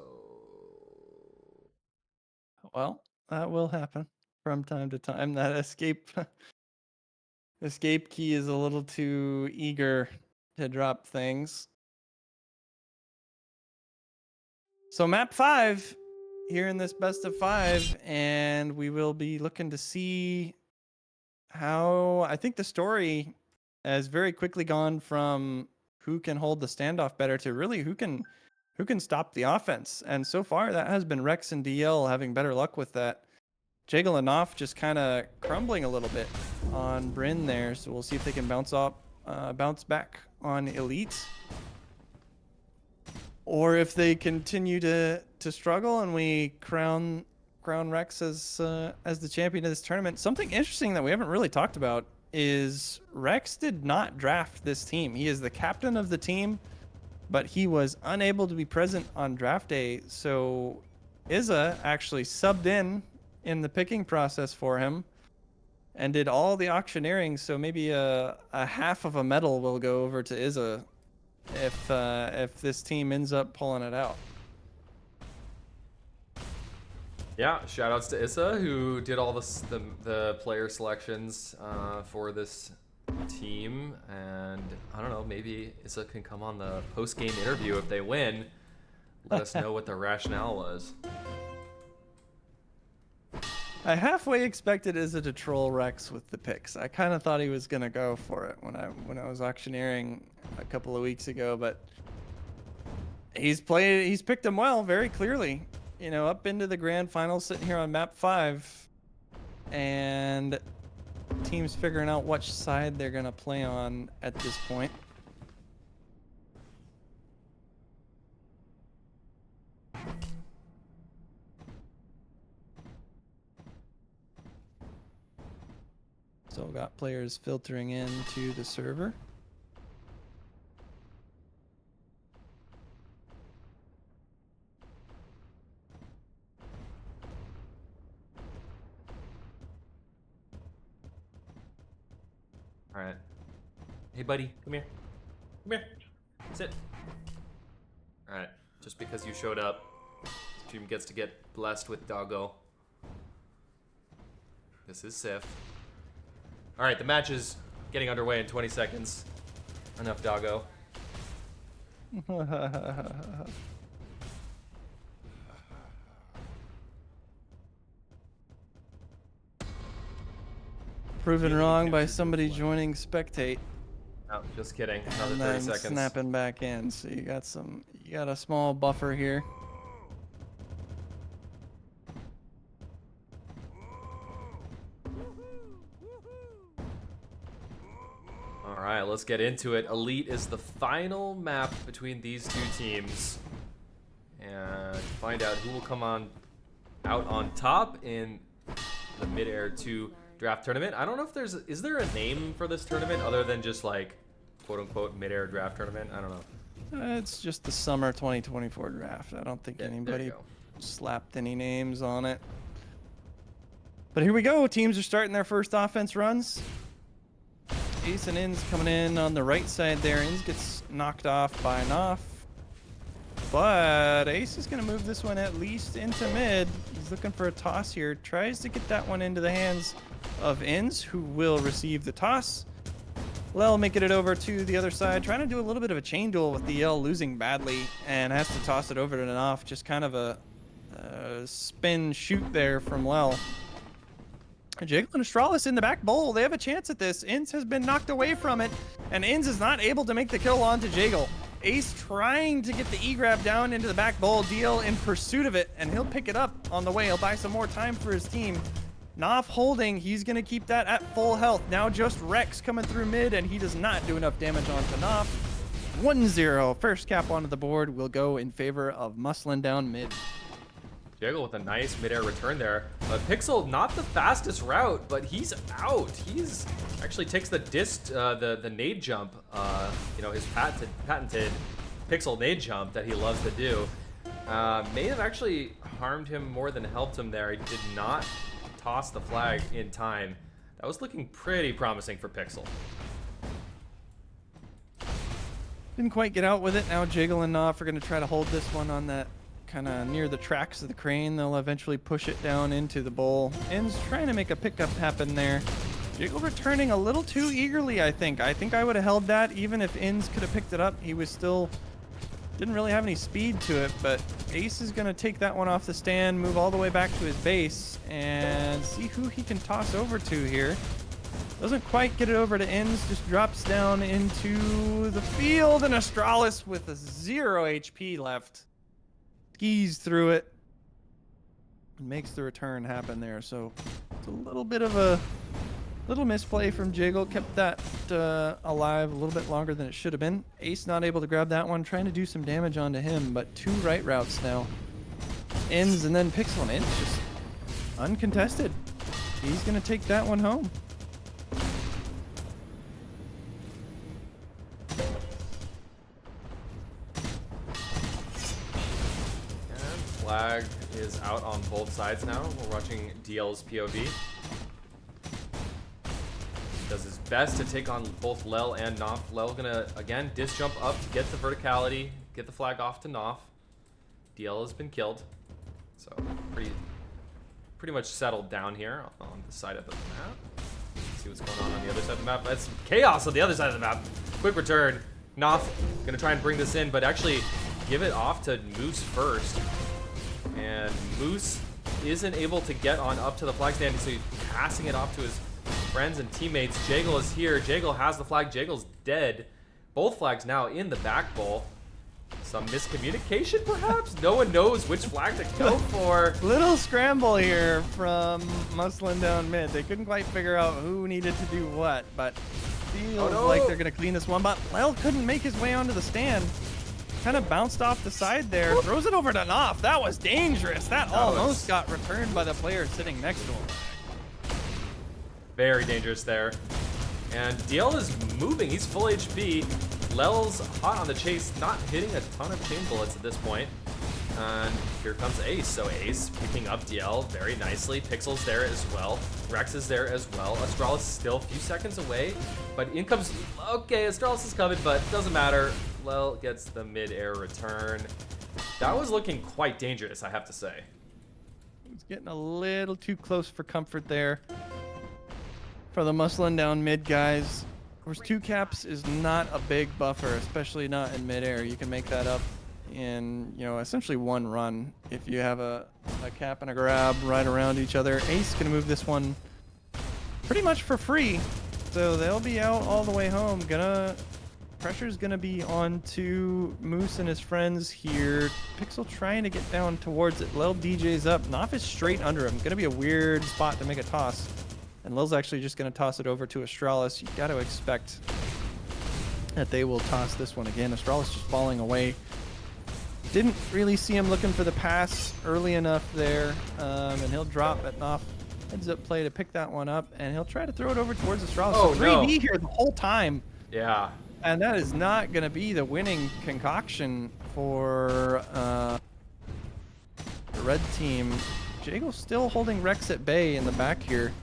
Well, that will happen from time to time. That escape key is a little too eager to drop things. So map 5 here in this best of 5, and we will be looking to see how I think the story has very quickly gone from who can hold the standoff better to really who can stop the offense. And so far that has been Rex and DL having better luck with that. Jagel and Knopf just kind of crumbling a little bit on Bryn there, so we'll see if they can bounce back on Elite, or if they continue to struggle and we crown Rex as the champion of this tournament. Something interesting that we haven't really talked about is Rex did not draft this team. He is the captain of the team, but he was unable to be present on draft day, so Izza actually subbed in the picking process for him and did all the auctioneering, so maybe a half of a medal will go over to Izza if this team ends up pulling it out. Yeah, shoutouts to Issa, who did all the player selections for this team, and I don't know, maybe Issa can come on the post-game interview if they win. Let us know what the rationale was. I halfway expected Izza to troll Rex with the picks. I kind of thought he was gonna go for it when I was auctioneering a couple of weeks ago, but he's picked him well, very clearly. You know, up into the grand final, sitting here on map 5, and teams figuring out which side they're gonna play on at this point. Still got players filtering into the server. All right. Hey, buddy, come here. Come here. Sit. All right. Just because you showed up, stream gets to get blessed with doggo. This is Sif. All right, the match is getting underway in 20 seconds. Enough doggo. Proven wrong by somebody joining spectate. No, just kidding. Another And 30 then seconds. snapping back in. So you got a small buffer here. All right, let's get into it. Elite is the final map between these two teams. And find out who will come out on top in the Midair 2 draft tournament. I don't know if is there a name for this tournament other than just like quote unquote Midair draft tournament? I don't know. It's just the summer 2024 draft. I don't think Yeah, there you anybody go. slapped any names on it. But here we go. Teams are starting their first offense runs. Ace and Inns coming in on the right side there. Inns gets knocked off by Knopf. But Ace is going to move this one at least into mid. He's looking for a toss here. Tries to get that one into the hands of Inns, who will receive the toss. Lel making it over to the other side, trying to do a little bit of a chain duel with the L losing badly, and has to toss it over to Knopf. Just kind of a spin shoot there from Lel. Jiggle and Astralis in the back bowl. They have a chance at this. Inns has been knocked away from it, and Inns is not able to make the kill onto Jiggle. Ace trying to get the E-grab down into the back bowl. DL in pursuit of it, and he'll pick it up on the way. He'll buy some more time for his team. Knopf holding. He's going to keep that at full health. Now just Rex coming through mid, and he does not do enough damage onto Knopf. 1-0. First cap onto the board will go in favor of Muslin down mid. Jiggle with a nice midair return there. Pixel, not the fastest route, but he's out. He's actually takes the the nade jump, you know, his patented Pixel nade jump that he loves to do. May have actually harmed him more than helped him there. He did not toss the flag in time. That was looking pretty promising for Pixel. Didn't quite get out with it. Now Jiggle and Knopf are going to try to hold this one on that kind of near the tracks of the crane. They'll eventually push it down into the bowl. Inns trying to make a pickup happen there. Jiggle returning a little too eagerly, I think. I think I would have held that even if Inns could have picked it up. He was still... didn't really have any speed to it, but Ace is going to take that one off the stand, move all the way back to his base, and see who he can toss over to here. Doesn't quite get it over to Inns, just drops down into the field, and Astralis with a 0 HP left. Skis through it and makes the return happen there. So it's a little bit of a little misplay from Jiggle. Kept that alive a little bit longer than it should have been. Ace not able to grab that one, trying to do some damage onto him, but 2 right routes now. Inns and then Pixel, and Inns just uncontested. He's going to take that one home. Flag is out on both sides now. We're watching DL's POV. Does his best to take on both Lel and Knopf. Lel gonna, again, disc jump up to get the verticality, get the flag off to Knopf. DL has been killed. So, pretty much settled down here on the side of the map. Let's see what's going on the other side of the map. That's chaos on the other side of the map. Quick return. Knopf gonna try and bring this in, but actually give it off to Moose first. And Moose isn't able to get on up to the flag stand, so he's passing it off to his friends and teammates. Jaggle is here. Jaggle has the flag. Jaggle's dead. Both flags now in the back bowl. Some miscommunication, perhaps? No one knows which flag to go for. Little scramble here from Muslin down mid. They couldn't quite figure out who needed to do what, but feels like they're going to clean this one. But Lel couldn't make his way onto the stand. Kind of bounced off the side there. Throws it over to Knopf. That was dangerous. That almost got returned by the player sitting next to him. Very dangerous there. And DL is moving. He's full HP. Lel's hot on the chase, not hitting a ton of chain bullets at this point. And here comes Ace. So Ace picking up DL very nicely. Pixel's there as well. Rex is there as well. Astralis is still a few seconds away. But in comes... Okay, Astralis is coming, but doesn't matter. Lel gets the mid-air return. That was looking quite dangerous, I have to say. He's getting a little too close for comfort there. For the muscling down mid guys. Of course, 2 caps is not a big buffer, especially not in midair. You can make that up in, you know, essentially one run. If you have a cap and a grab right around each other, Ace gonna move this one pretty much for free. So they'll be out all the way home. Pressure's gonna be on to Moose and his friends here. Pixel trying to get down towards it. Lil DJ's up. Knopf is straight under him. Gonna be a weird spot to make a toss. And Lil's actually just gonna toss it over to Astralis. You gotta expect that they will toss this one again. Astralis just falling away. Didn't really see him looking for the pass early enough there. And he'll drop at Knopf. Heads up play to pick that one up. And he'll try to throw it over towards Astralis. Oh, so 3v no. here the whole time. Yeah. And that is not going to be the winning concoction for the red team. Jagel's still holding Rex at bay in the back here.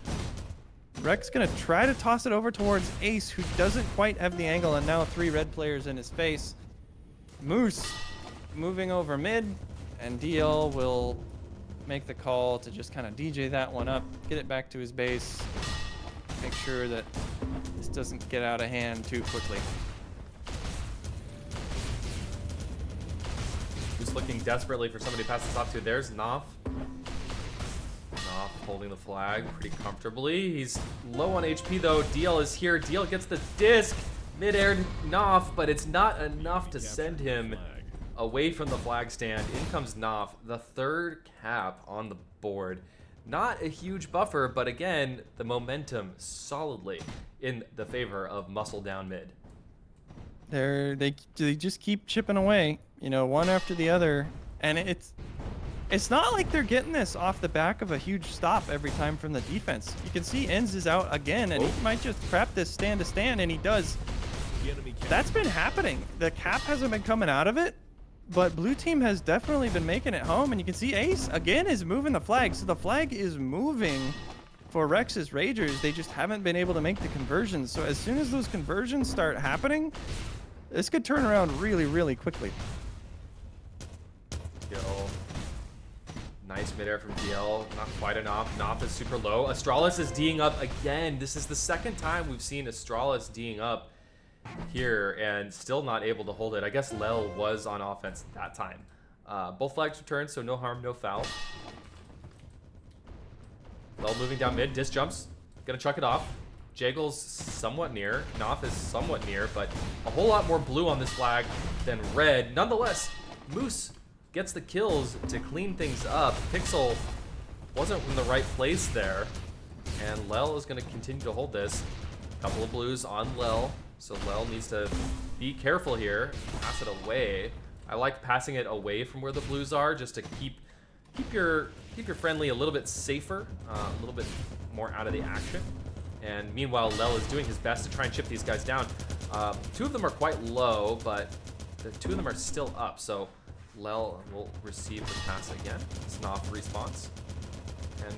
Rex going to try to toss it over towards Ace, who doesn't quite have the angle, and now 3 red players in his face. Moose moving over mid, and DL will make the call to just kind of DJ that one up, get it back to his base, make sure that this doesn't get out of hand too quickly. Who's looking desperately for somebody to pass this off to? There's Knopf. Knopf holding the flag pretty comfortably. He's low on HP though. DL is here. DL gets the disc. Mid-air Knopf, but it's not enough to send him away from the flag stand. In comes Knopf, the 3rd cap on the board. Not a huge buffer, but again, the momentum solidly in the favor of muscle down mid. They just keep chipping away, you know, one after the other, and it's not like they're getting this off the back of a huge stop every time from the defense. You can see Enz is out again, and he might just crap this stand to stand, and he does. That's been happening. The cap hasn't been coming out of it, but blue team has definitely been making it home, and you can see Ace again is moving the flag. So the flag is moving for Rex's Ragers. They just haven't been able to make the conversions. So as soon as those conversions start happening, this could turn around really, really quickly. DL. Nice midair from DL. Not quite enough. Knopf is super low. Astralis is D'ing up again. This is the 2nd time we've seen Astralis D'ing up here and still not able to hold it. I guess Lel was on offense that time. Both flags returned, so no harm, no foul. Lel moving down mid. Disc jumps. Gonna chuck it off. Jagel's somewhat near. Knopf is somewhat near, but a whole lot more blue on this flag than red. Nonetheless, Moose gets the kills to clean things up. Pixel wasn't in the right place there, and Lel is going to continue to hold this. Couple of blues on Lel, so Lel needs to be careful here. Pass it away. I like passing it away from where the blues are, just to keep your friendly a little bit safer, a little bit more out of the action. And meanwhile, Lel is doing his best to try and chip these guys down. 2 of them are quite low, but the 2 of them are still up. So Lel will receive the pass again. It's an off response. And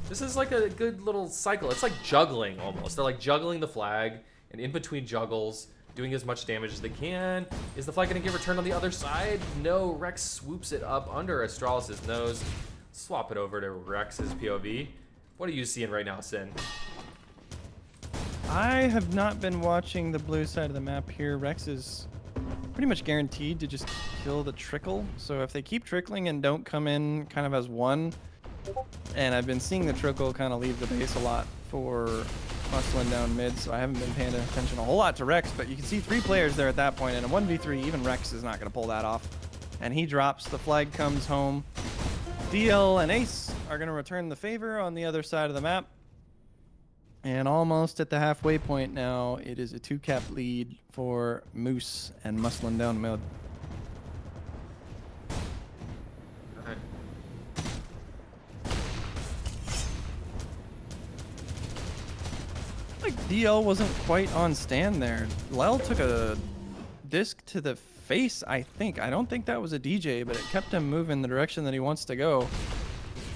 this is like a good little cycle. It's like juggling almost. They're like juggling the flag, and in between juggles, doing as much damage as they can. Is the flag going to get returned on the other side? No, Rex swoops it up under Astralis' nose. Swap it over to Rex's POV. What are you seeing right now, Sin? I have not been watching the blue side of the map here. Rex is pretty much guaranteed to just kill the trickle. So if they keep trickling and don't come in kind of as one, and I've been seeing the trickle kind of leave the base a lot for muscling down mid, so I haven't been paying attention a whole lot to Rex, but you can see 3 players there at that point, and a 1v3, even Rex is not going to pull that off. And he drops, the flag comes home. DL and Ace are going to return the favor on the other side of the map. And almost at the halfway point now, it is a 2-cap lead for Moose and muscling down mid. Okay. like DL wasn't quite on stand there. Lel took a disc to the face, I think. I don't think that was a DJ, but it kept him moving the direction that he wants to go.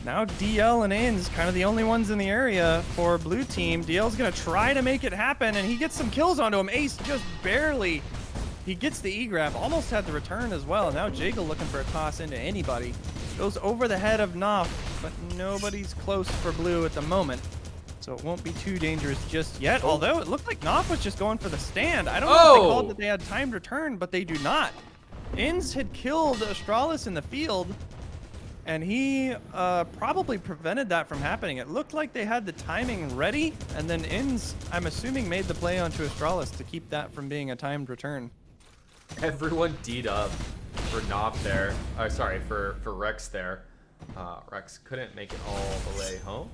Now DL and Ins kind of the only ones in the area for blue team. DL's gonna try to make it happen, and he gets some kills onto him. Ace just barely. He gets the E-grab, almost had the return as well. Now Jagle looking for a toss into anybody. Goes over the head of Knopf, but nobody's close for blue at the moment. So it won't be too dangerous just yet. Although it looked like Knopf was just going for the stand. I don't know if they called that they had timed return, but they do not. Ins had killed Astralis in the field, and he probably prevented that from happening. It looked like they had the timing ready, and then Ins, I'm assuming, made the play onto Astralis to keep that from being a timed return. Everyone D'd up for Knopf there. Sorry, for Rex there. Rex couldn't make it all the way home.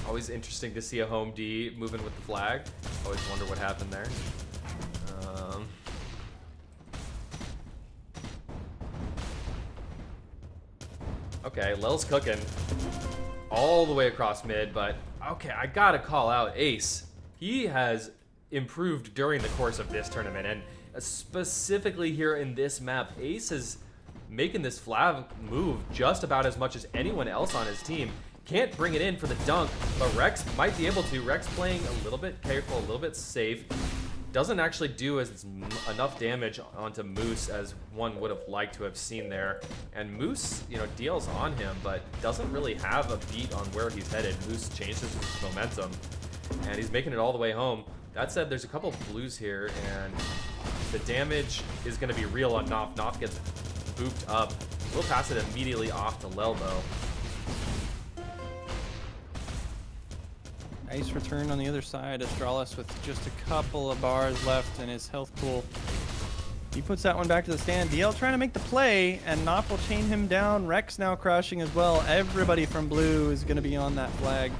Always interesting to see a home D moving with the flag. Always wonder what happened there. Okay, Lel's cooking all the way across mid, but okay, I gotta call out Ace. He has improved during the course of this tournament, and specifically here in this map, Ace is making this flag move just about as much as anyone else on his team. Can't bring it in for the dunk, but Rex might be able to. Rex playing a little bit careful, a little bit safe. Doesn't actually do enough damage onto Moose as one would have liked to have seen there. And Moose, you know, deals on him, but doesn't really have a beat on where he's headed. Moose changes his momentum, and he's making it all the way home. That said, there's a couple of blues here, and the damage is going to be real on Knopf. Knopf gets booped up. We'll pass it immediately off to Lel, though. Nice return on the other side. Astralis with just a couple of bars left in his health pool. He puts that one back to the stand. DL trying to make the play, and Knopf will chain him down. Rex now crushing as well. Everybody from blue is going to be on that flag.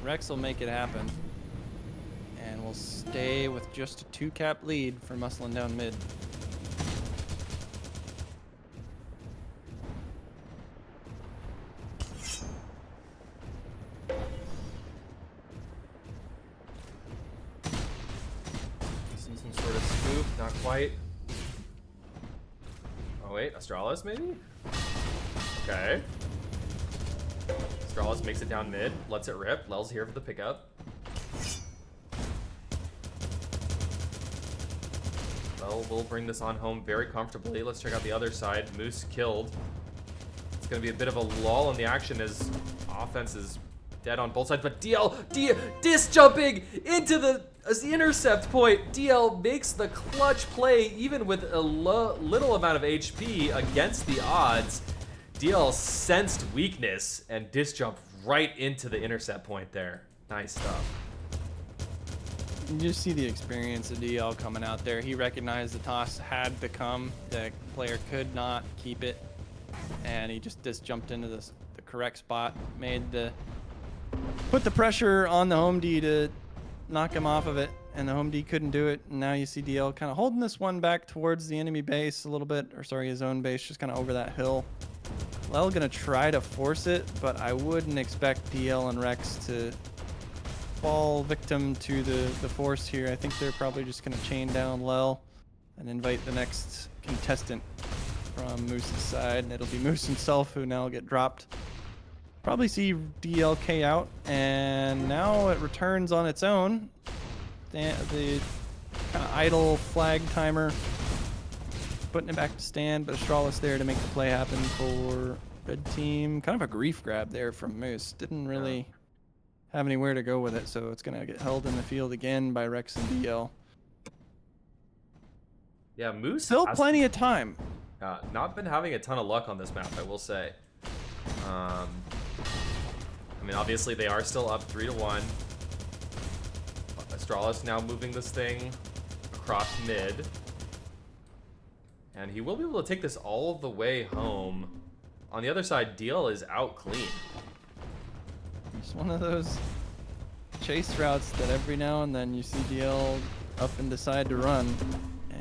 Rex will make it happen. And we'll stay with just a 2-cap lead for muscling down mid. Not quite. Oh wait, Astralis maybe? Okay. Astralis makes it down mid, lets it rip. Lel's here for the pickup. Lel will bring this on home very comfortably. Let's check out the other side. Moose killed. It's gonna be a bit of a lull in the action as offense is dead on both sides, but DL disc jumping into the intercept point. DL makes the clutch play even with a little amount of HP against the odds. DL sensed weakness and disc jumped right into the intercept point there. Nice stuff. You just see the experience of DL coming out there. He recognized the toss had to come. The player could not keep it, and he just disc jumped into the correct spot, put the pressure on the home D to knock him off of it, and the home D couldn't do it. And now you see DL kind of holding this one back towards the enemy base a little bit, or sorry, his own base, just kind of over that hill. Lel gonna try to force it, but I wouldn't expect DL and Rex to fall victim to the force here. I think they're probably just gonna chain down Lel and invite the next contestant from Moose's side, and it'll be Moose himself who now get dropped. Probably see DLK out, and now it returns on its own. The kind of idle flag timer, putting it back to stand, but Astralis there to make the play happen for red team. Kind of a grief grab there from Moose. Didn't really have anywhere to go with it, so it's gonna get held in the field again by Rex and DL. Yeah, Moose Still plenty of time. Not been having a ton of luck on this map, I will say. I mean, obviously they are still up 3-1. Astralis now moving this thing across mid. And he will be able to take this all the way home. On the other side, DL is out clean. It's one of those chase routes that every now and then you see DL up and decide to run.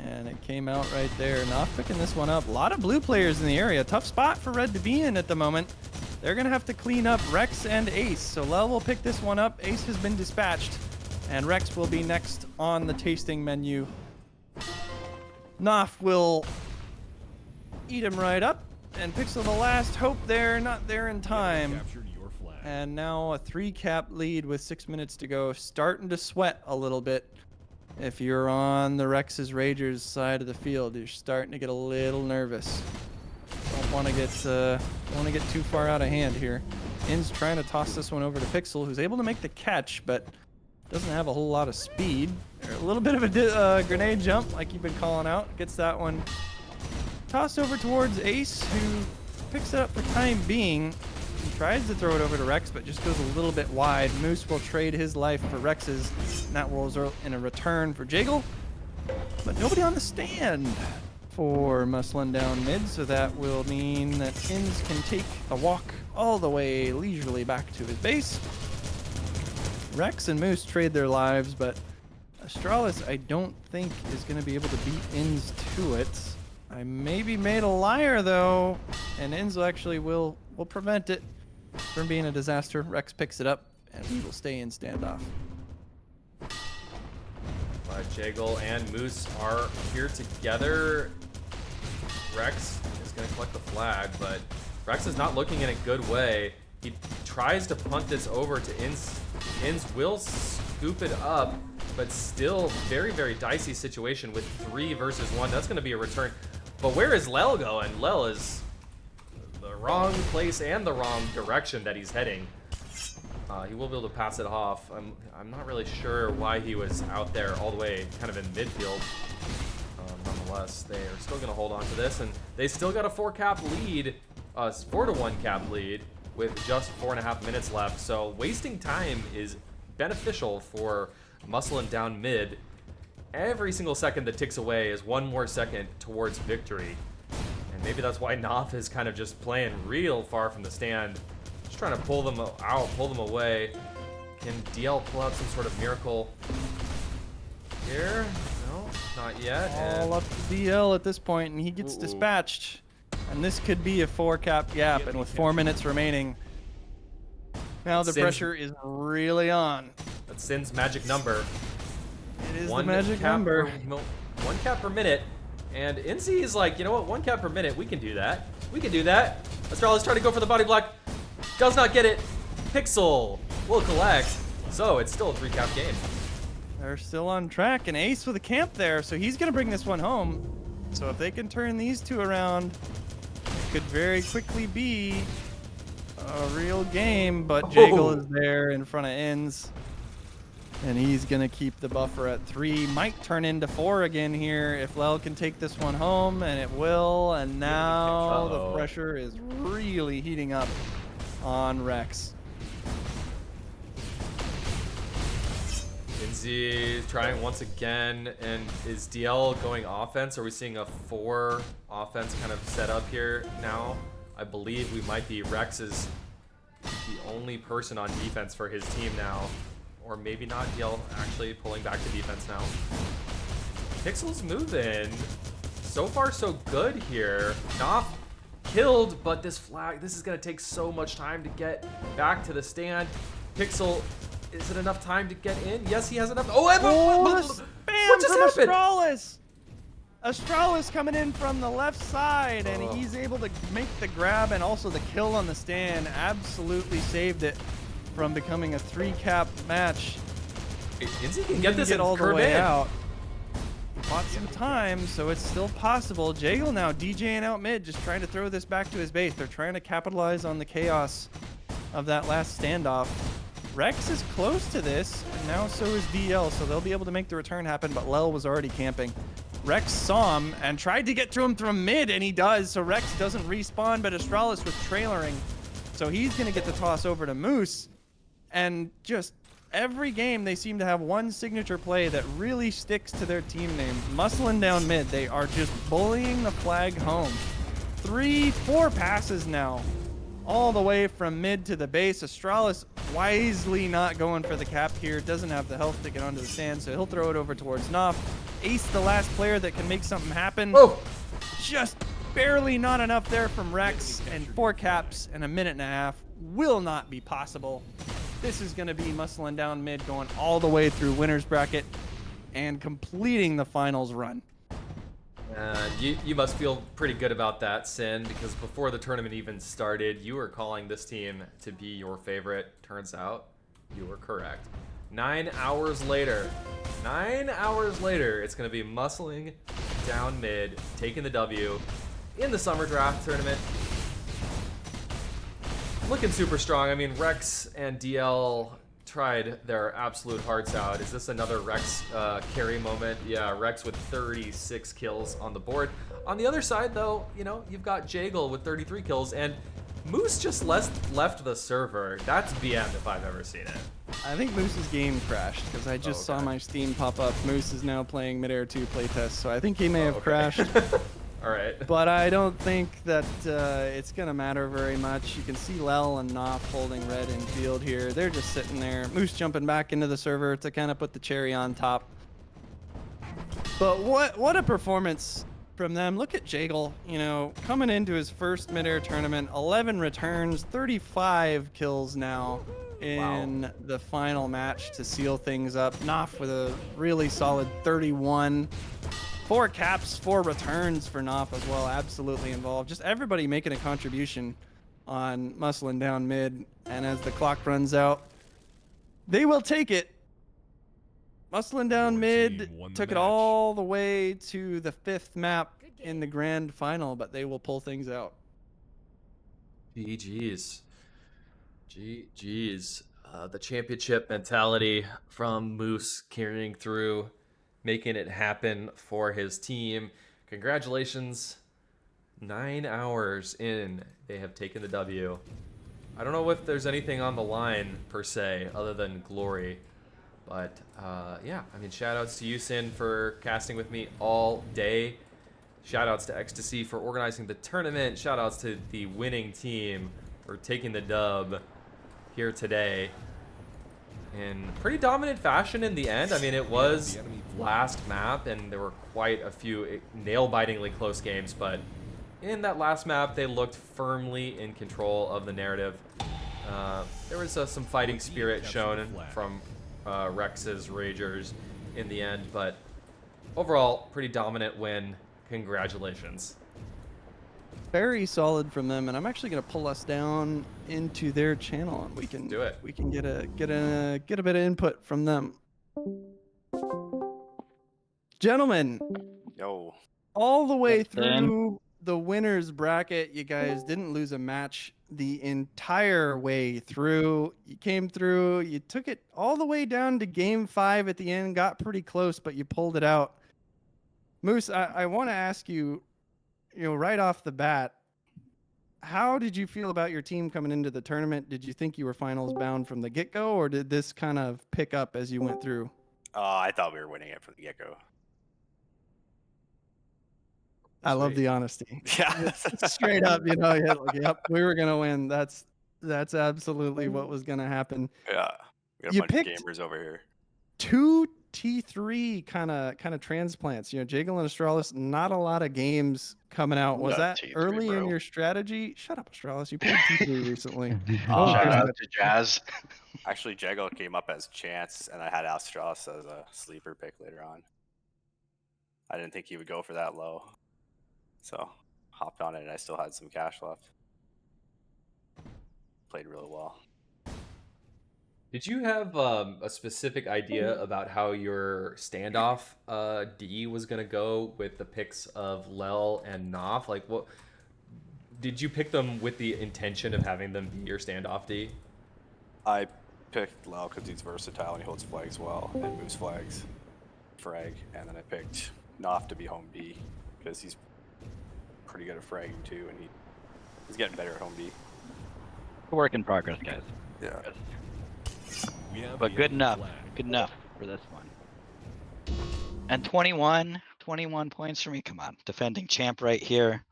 And it came out right there. Knopf picking this one up. A lot of blue players in the area. Tough spot for red to be in at the moment. They're going to have to clean up Rex and Ace. So Lel will pick this one up. Ace has been dispatched. And Rex will be next on the tasting menu. Knopf will eat him right up. And Pixel the last hope there, not there in time. Captured your flag. And now a 3-cap lead with 6 minutes to go. Starting to sweat a little bit. If you're on the Rex's Ragers side of the field, you're starting to get a little nervous. Don't want to get too far out of hand here. In's trying to toss this one over to Pixel, who's able to make the catch, but doesn't have a whole lot of speed. A little bit of a grenade jump, like you've been calling out. Gets that one tossed over towards Ace, who picks it up for time being. He tries to throw it over to Rex, but just goes a little bit wide. Moose will trade his life for Rex's, and that will result in a return for Jiggle. But nobody on the stand for muscling down mid, so that will mean that Inns can take a walk all the way leisurely back to his base. Rex and Moose trade their lives, but Astralis, I don't think, is going to be able to beat Inns to it. I maybe made a liar, though, and Inns will prevent it from being a disaster. Rex picks it up, and we will stay in standoff. Jaggle and Moose are here together. Rex is going to collect the flag, but Rex is not looking in a good way. He tries to punt this over to Inns. Inns will scoop it up, but still very, very dicey situation with 3 versus 1. That's going to be a return. But where is Lel going? Lel is the wrong place and the wrong direction that he's heading. He will be able to pass it off. I'm not really sure why he was out there all the way kind of in midfield. Nonetheless, they are still going to hold on to this, and they still got a 4-cap lead, 4-to-1 cap lead with just 4.5 minutes left. So wasting time is beneficial for muscling down mid. Every single second that ticks away is 1 more second towards victory. And maybe that's why Knopf is kind of just playing real far from the stand. Just trying to pull them out, pull them away. Can DL pull out some sort of miracle here? No, not yet. All up to DL at this point, and he gets dispatched. And this could be a 4-cap gap, and with 4 minutes remaining, now the pressure is really on. That's Sin's magic number. It is the magic number. 1 cap per minute. And NC is like, you know what? 1 cap per minute. We can do that. We can do that. Astralis trying to go for the body block. Does not get it. Pixel will collect. So it's still a 3-cap game. They're still on track, and Ace with a camp there, so he's going to bring this one home. So if they can turn these 2 around, it could very quickly be a real game, but Jaggle is there in front of Inns. And he's going to keep the buffer at 3. Might turn into 4 again here if Lel can take this one home, and it will. And now the pressure is really heating up on Rex. Inzi trying once again, and is DL going offense? Are we seeing a 4 offense kind of set up here now? I believe we might be. Rex is the only person on defense for his team now. Or maybe not. DL actually pulling back to defense now. Pixel's moving. So far, so good here. Knopf killed, but this is going to take so much time to get back to the stand. Pixel, is it enough time to get in? Yes, he has enough. Oh, the spam what just from happened? Astralis! Astralis coming in from the left side, and he's able to make the grab and also the kill on the stand. Absolutely saved it from becoming a 3-cap match. Inzi can get this all the curve way in. out. Bought some time, so it's still possible. Jaggle now DJing out mid, just trying to throw this back to his base. They're trying to capitalize on the chaos of that last standoff. Rex is close to this, and now so is DL, so they'll be able to make the return happen, but Lel was already camping. Rex saw him and tried to get to him from mid, and he does, so Rex doesn't respawn, but Astralis was trailering. So he's going to get the toss over to Moose. And just every game, they seem to have one signature play that really sticks to their team name. Muscling down mid, they are just bullying the flag home. 3-4 passes now, all the way from mid to the base. Astralis wisely not going for the cap here. Doesn't have the health to get onto the stand, so he'll throw it over towards Knopf. Ace, the last player that can make something happen. Just barely not enough there from Rex, and 4 caps in a minute and a half will not be possible. This is going to be muscling down mid, going all the way through winner's bracket and completing the finals run. You must feel pretty good about that, Sin, because before the tournament even started, you were calling this team to be your favorite. Turns out, you were correct. 9 hours later, it's going to be muscling down mid, taking the W in the summer draft tournament. Looking super strong. I mean, Rex and DL tried their absolute hearts out. Is this another Rex carry moment? Yeah, Rex with 36 kills on the board. On the other side, though, you know, you've got Jagel with 33 kills, and Moose just left the server. That's BM if I've ever seen it. I think Moose's game crashed because I just saw my Steam pop up. Moose is now playing Midair 2 playtest, so I think he may have crashed. All right. But I don't think that it's going to matter very much. You can see Lel and Knopf holding red in field here. They're just sitting there. Moose jumping back into the server to kind of put the cherry on top. But what a performance from them. Look at Jagel, you know, coming into his first Midair tournament. 11 returns, 35 kills now in the final match to seal things up. Knopf with a really solid 31. 4 caps, 4 returns for Knopf as well. Absolutely involved. Just everybody making a contribution on muscling down mid. And as the clock runs out, they will take it. Muscling down Your mid team won the took it match. all the way to the 5th map in the grand final, but they will pull things out. GG's. GG's. The championship mentality from Moose carrying through, making it happen for his team. Congratulations. 9 hours in, they have taken the W. I don't know if there's anything on the line, per se, other than glory. But, yeah, I mean, shout-outs to you, Sin, for casting with me all day. Shout-outs to Ecstasy for organizing the tournament. Shout-outs to the winning team for taking the dub here today in pretty dominant fashion in the end. I mean, it was last map, and there were quite a few nail-bitingly close games, but in that last map, they looked firmly in control of the narrative. There was some fighting spirit shown from Rex's Ragers in the end, but overall, pretty dominant win. Congratulations. Very solid from them, and I'm actually going to pull us down into their channel, and we can Do it. We can get a bit of input from them. Gentlemen, Yo. all the way Yes, Dan. through the winners bracket, you guys didn't lose a match the entire way through. You came through, you took it all the way down to game 5 at the end, got pretty close, but you pulled it out. Moose, I want to ask you, right off the bat, how did you feel about your team coming into the tournament? Did you think you were finals bound from the get-go, or did this kind of pick up as you went through? I thought we were winning it from the get-go. I love the honesty. Yeah. Straight up, you're like, yep, we were gonna win. That's absolutely what was gonna happen. Yeah. We got a You bunch of picked- gamers over here. 2 T3 kind of transplants. Jagel and Astralis, not a lot of games coming out. Was Not that T3, early in bro. your strategy? Shut up, Astralis. You played T3 recently. Shout there's out that. to Jazz. Actually, Jago came up as chance, and I had Astralis as a sleeper pick later on. I didn't think he would go for that low. So, hopped on it, and I still had some cash left. Played really well. Did you have a specific idea about how your standoff D was gonna go with the picks of Lel and Knopf? Like, what did you pick them with the intention of having them be your standoff D? I picked Lau because he's versatile and he holds flags well and moves flags. Frag, and then I picked Knopf to be home B because he's pretty good at fragging too, and he's getting better at home B. Work in progress, guys. Yeah. We have But the good enemy enough. flag. Good enough for this one. And 21 points for me. Come on. Defending champ right here.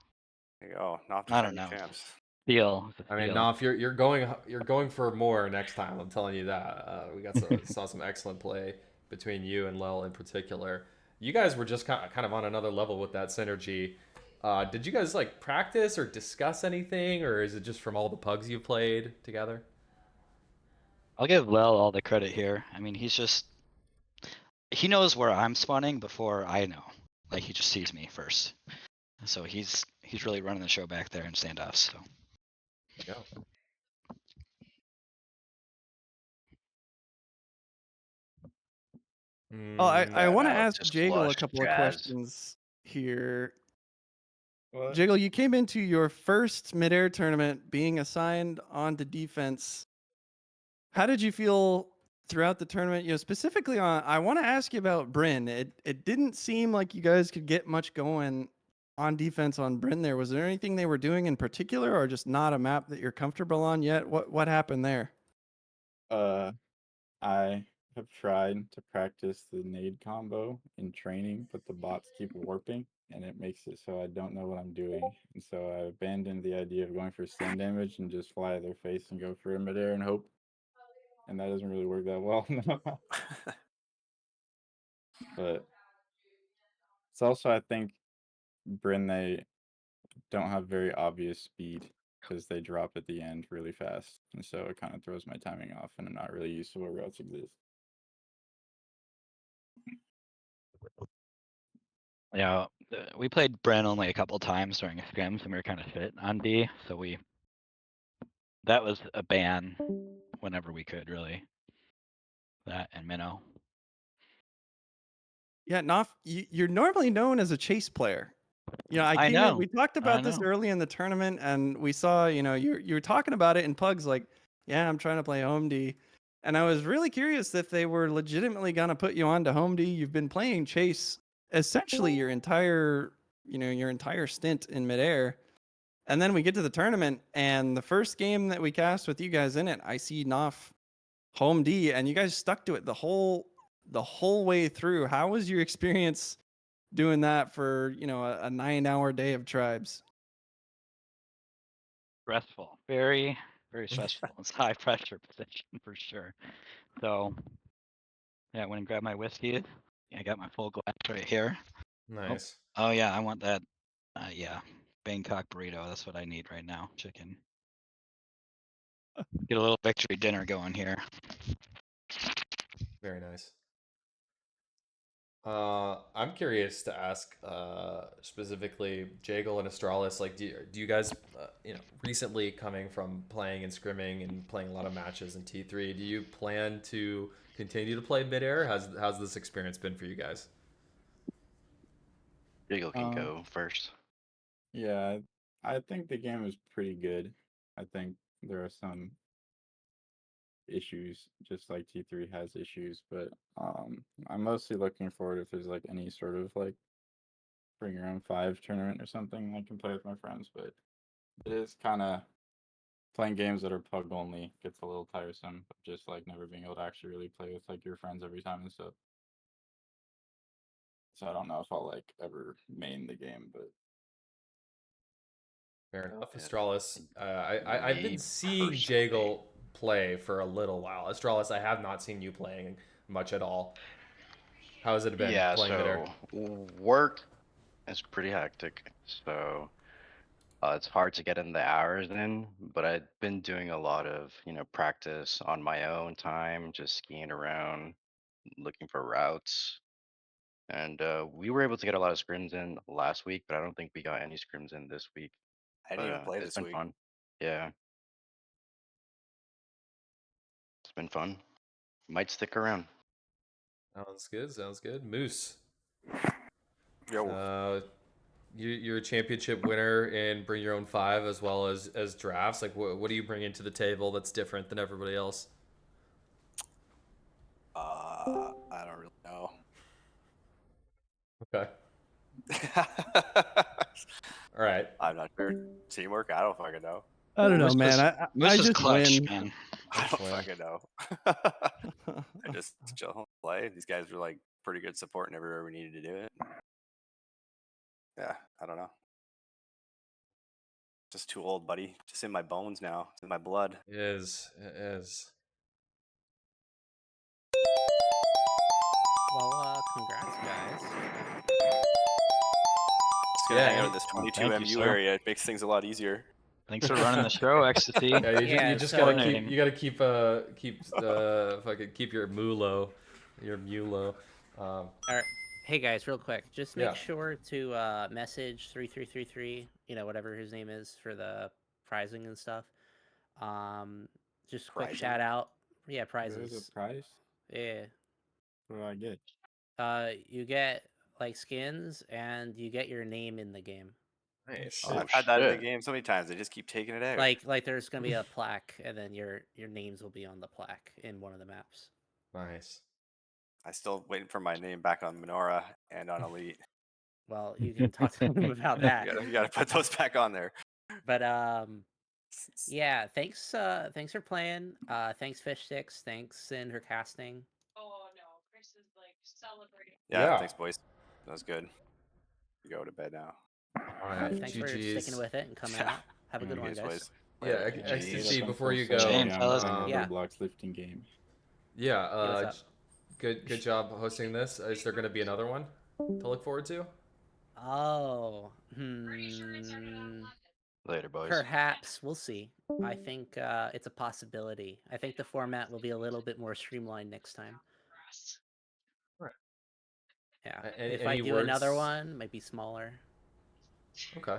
There you go. Not I don't defending know. champs. Deal. It's a I mean, steal. Knopf, you're going for more next time. I'm telling you that. We saw some excellent play between you and Lel in particular. You guys were just kind of on another level with that synergy. Did you guys like practice or discuss anything, or is it just from all the pugs you played together? I'll give Lel all the credit here. I mean, he knows where I'm spawning before I know. Like he just sees me first. So he's really running the show back there in standoffs. So Yeah. Oh, I Yeah, want to no, ask just Jagel a flush couple of jazz. questions here. What? Jagel, you came into your first Midair tournament being assigned onto defense. How did you feel throughout the tournament? You know, specifically on, I want to ask you about Bryn. It didn't seem like you guys could get much going on defense on Bryn there. Was there anything they were doing in particular, or just not a map that you're comfortable on yet? What happened there? I have tried to practice the nade combo in training, but the bots keep warping and it makes it so I don't know what I'm doing. And so I abandoned the idea of going for stun damage and just fly at their face and go for a midair and hope. And that doesn't really work that well. But it's also, I think, Bryn, they don't have very obvious speed because they drop at the end really fast. And so it kind of throws my timing off and I'm not really used to what routes exist. yeah, we played Bren only a couple times during scrims, and we were kind of fit on B. So that was a ban whenever we could, really. That and Minnow. Yeah, Knopf, you're normally known as a chase player. You know, I I came in, know. we talked I about this know. early in the tournament, and we saw, you know, you were talking about it in Pugs, like, yeah, I'm trying to play Home D. And I was really curious if they were legitimately going to put you on to Home D. You've been playing chase essentially your entire, you know, your entire stint in midair. And then we get to the tournament, and the first game that we cast with you guys in it, I see Knopf Home D, and you guys stuck to it the whole way through. How was your experience doing that for, you know, a 9-hour day of tribes? Stressful. Very, very stressful. It's high pressure position for sure. So yeah, I went and grabbed my whiskey. I got my full glass right here. Nice. Oh yeah, I want that. Yeah, Bangkok burrito. That's what I need right now. Chicken. Get a little victory dinner going here. Very nice. I'm curious to ask specifically Jagle and Astralis. Like, do you guys, you know, recently coming from playing and scrimming and playing a lot of matches in T3, do you plan to continue to play midair? How's this experience been for you guys? Jiggle can go first. Yeah, I think the game is pretty good. I think there are some issues, just like T3 has issues, but I'm mostly looking forward if there's like any sort of like bring your own 5 tournament or something I can play with my friends, but it is kind of playing games that are pug only gets a little tiresome, of just like never being able to actually really play with like your friends every time and stuff. So I don't know if I'll like ever main the game, but Fair enough. Yeah. Astralis, I've been Me seeing personally. Jagle play for a little while. Astralis, I have not seen you playing much at all. How has it been Yeah, playing midair? so work is pretty hectic. So it's hard to get in the hours in, but I've been doing a lot of, practice on my own time, just skiing around, looking for routes. And we were able to get a lot of scrims in last week, but I don't think we got any scrims in this week. I didn't even play It's this been week. fun. Yeah, it's been fun. Might stick around. Sounds good. Sounds good. Moose. Yo, You're a championship winner in Bring Your Own 5 as well as drafts. Like, what do you bring into the table that's different than everybody else? I don't really know. Okay. All right. I'm not sure. Teamwork? I don't fucking know. I don't know, man. Moose I is just clutch, win. man. I don't Win. fucking know. I just chill, play. These guys were like pretty good support everywhere we needed to do it. Yeah, I don't know. Just too old, buddy. Just in my bones now. It's in my blood. It is. It is. Well, congrats, guys. Just gonna hang Yeah, out in this 22 thank you, MU sir. area. It makes things a lot easier. Thanks for running the show, Ecstasy. Yeah, Yeah, you just so- gotta Coordinating. you gotta keep your moo low, your mew low. Alright. Hey guys, real quick, just make Yeah. sure to message 3333, whatever his name is for the prizing and stuff. Just quick Prizing? shout out. Yeah, There's a prizes. price. Yeah. What do I get? You get like skins and you get your name in the game. Nice. Oh, Oh, I've had that in the shit. game so many times. They just keep taking it out. Like there's gonna be a plaque and then your names will be on the plaque in one of the maps. Nice. I still waiting for my name back on Menorah and on Elite. Well, you can talk to them about that. You gotta put those back on there. But yeah, thanks for playing. Thanks Fishstix, thanks Sin for casting. Yeah, thanks, boys. That was good. You go to bed now. All right. Thanks for sticking with it and coming out. Have a good one, Yes, guys. boys. Yeah, Later. ecstasy. GGs. Before you go, James, I'm fellas. playing a Yeah. Roblox lifting game. yeah. what's up? Good job hosting this. Is there gonna be another one to look forward to? Oh, Later, boys. perhaps we'll see. I think it's a possibility. I think the format will be a little bit more streamlined next time. Right. Yeah. Any If I do another words? one, might be smaller. Okay.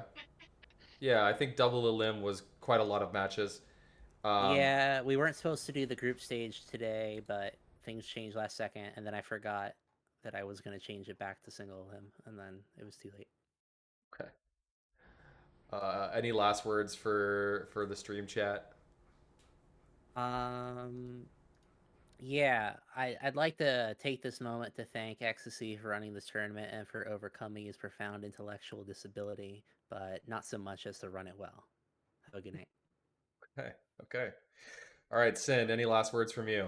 Yeah, I think double the limb was quite a lot of matches. Yeah, we weren't supposed to do the group stage today, but things changed last second, and then I forgot that I was going to change it back to single limb, and then it was too late. Okay. Any last words for the stream chat? Yeah, I'd like to take this moment to thank Ecstasy for running this tournament and for overcoming his profound intellectual disability, but not so much as to run it well. Have a good night. Okay. Okay. All right, Sin. Any last words from you?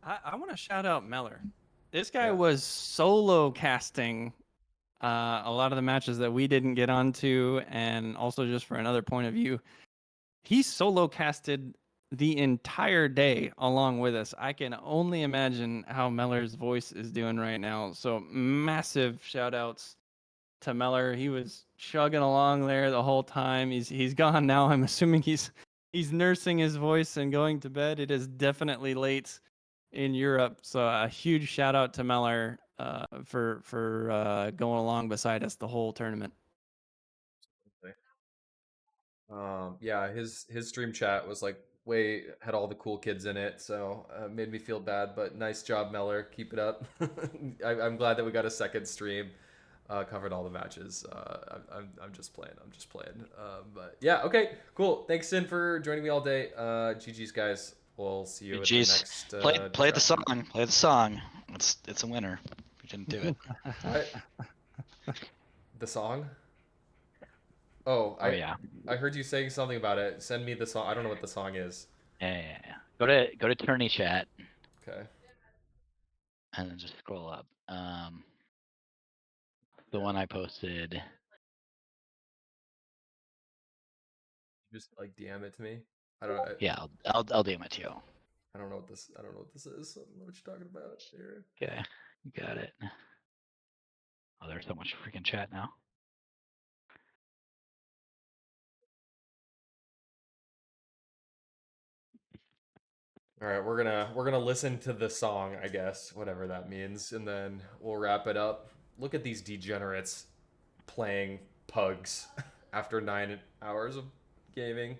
I want to shout out Meller. This guy Yeah. was solo casting a lot of the matches that we didn't get onto, and also just for another point of view, he solo casted the entire day along with us. I can only imagine how Meller's voice is doing right now. So massive shout outs to Meller. He was chugging along there the whole time. He's gone now. I'm assuming he's nursing his voice and going to bed. It is definitely late in Europe. So a huge shout out to Meller for going along beside us the whole tournament. Yeah, his stream chat was like had all the cool kids in it, so made me feel bad. But nice job, Meller. Keep it up. I'm glad that we got a second stream. Covered all the matches. I'm just playing. But yeah, okay, cool. Thanks, Sin, for joining me all day. GG's, guys. We'll see you at the GG's. next. Play the draft. song. Play the song. It's a winner. We didn't do it. What? The song? Oh, Yeah. I heard you saying something about it. Send me the song. I don't know what the song is. Yeah. Go to Tourney chat Okay. and then just scroll up. The one I posted. Just like DM it to me. I don't. Yeah, I'll DM it to you. I don't know what this. I don't know what this is. I don't know what you're talking about here. Okay, you got it. Oh, there's so much freaking chat now. All right, we're gonna listen to the song, I guess, whatever that means, and then we'll wrap it up. Look at these degenerates playing pugs after 9 hours of gaming.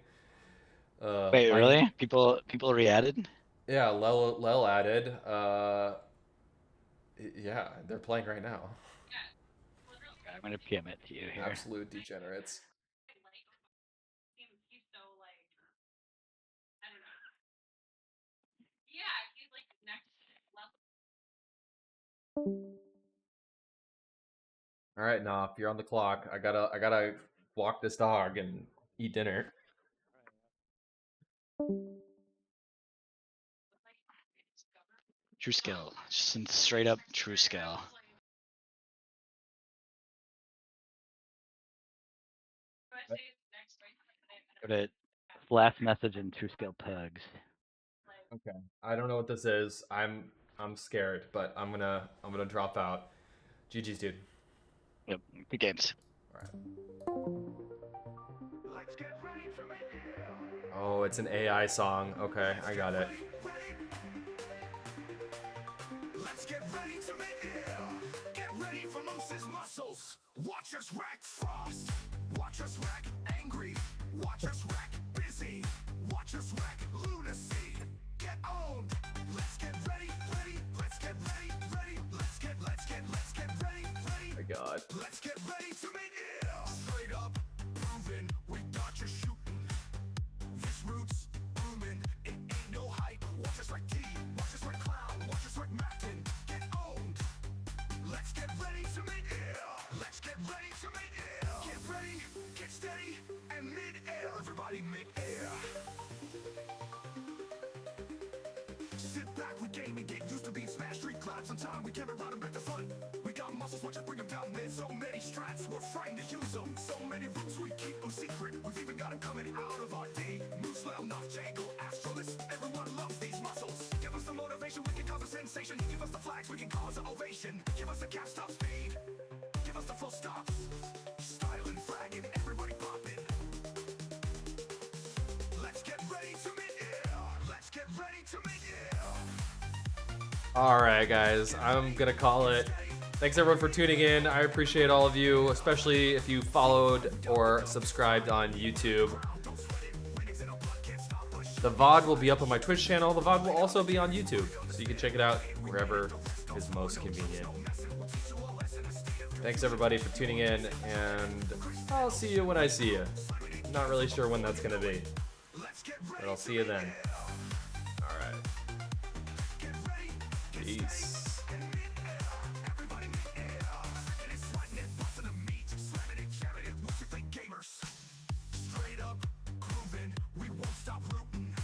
Wait, really? People re-added? Yeah, Lel added. Yeah, they're playing right now. Okay, I'm gonna PM it to you here. Absolute degenerates. All right, Knopf, you're on the clock. I gotta walk this dog and eat dinner. True skill, just some straight up true skill. Go to last message in true skill pugs. Okay. I don't know what this is. I'm scared, but I'm gonna drop out. GG's, dude. Yep, good games. All right. Oh, it's an AI song. Okay, I got it. Let's get ready to Midair. Get ready for Moose's muscles. Watch us rack frost. Watch us rack angry. Watch us rack busy. Watch us rack lunacy. Get owned. Let's get ready, ready. Let's get ready, ready. Let's get ready, ready. My God. Let's get ready to Midair. Straight up, proven. We got you shooting. This root's booming. It ain't no hype. Watch us like T. Watch us like Clown. Watch us like Mackin. Get owned. Let's get ready to Midair. Let's get ready to Midair. Get ready, get steady, and Midair. Everybody Midair. Sit back with game and get used to being smashed. Street clouds on time. We carry around them back to front. We got muscles, watch us bring them down. There's so many strats, we're frightened to use them. So many roots, we keep them secret. We've even got them coming out of our D. Moose, Lel, Nuff, Jangle, Astralis. Everyone loves these muscles. Give us the motivation, we can cause a sensation. Give us the flags, we can cause an ovation. Give us the cap stop speed. Give us the full stops. Styling, flagging, everybody popping. Let's get ready to Midair. Let's get ready to Midair. All right, guys, I'm gonna call it. Thanks everyone for tuning in. I appreciate all of you, especially if you followed or subscribed on YouTube. The VOD will be up on my Twitch channel. The VOD will also be on YouTube, so you can check it out wherever is most convenient. Thanks everybody for tuning in, and I'll see you when I see you. I'm not really sure when that's gonna be, but I'll see you then. All right. Peace. Straight up, grooving, we won't stop rooting.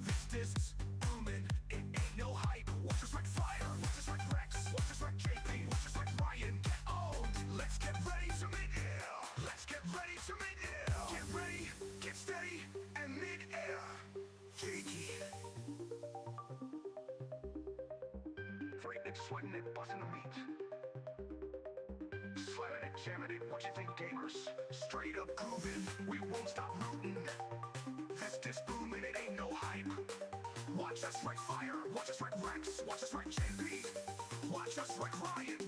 Fishstix, booming, it ain't no hype. Watch us like fire, watch us like Rex, watch us like JP, watch us like Ryan. Get owned. Let's get ready to Midair. Let's get ready to Midair. Get ready, get steady, and Midair. Jakey. Fighting it, sweating it, busting the meat. Slamming it, jamming it, what you think, gamers? Straight up grooving, we won't stop rooting. Fishstix booming, it ain't no hype. Watch us like fire, watch us like Rex, watch us like JP. Watch us like Ryan.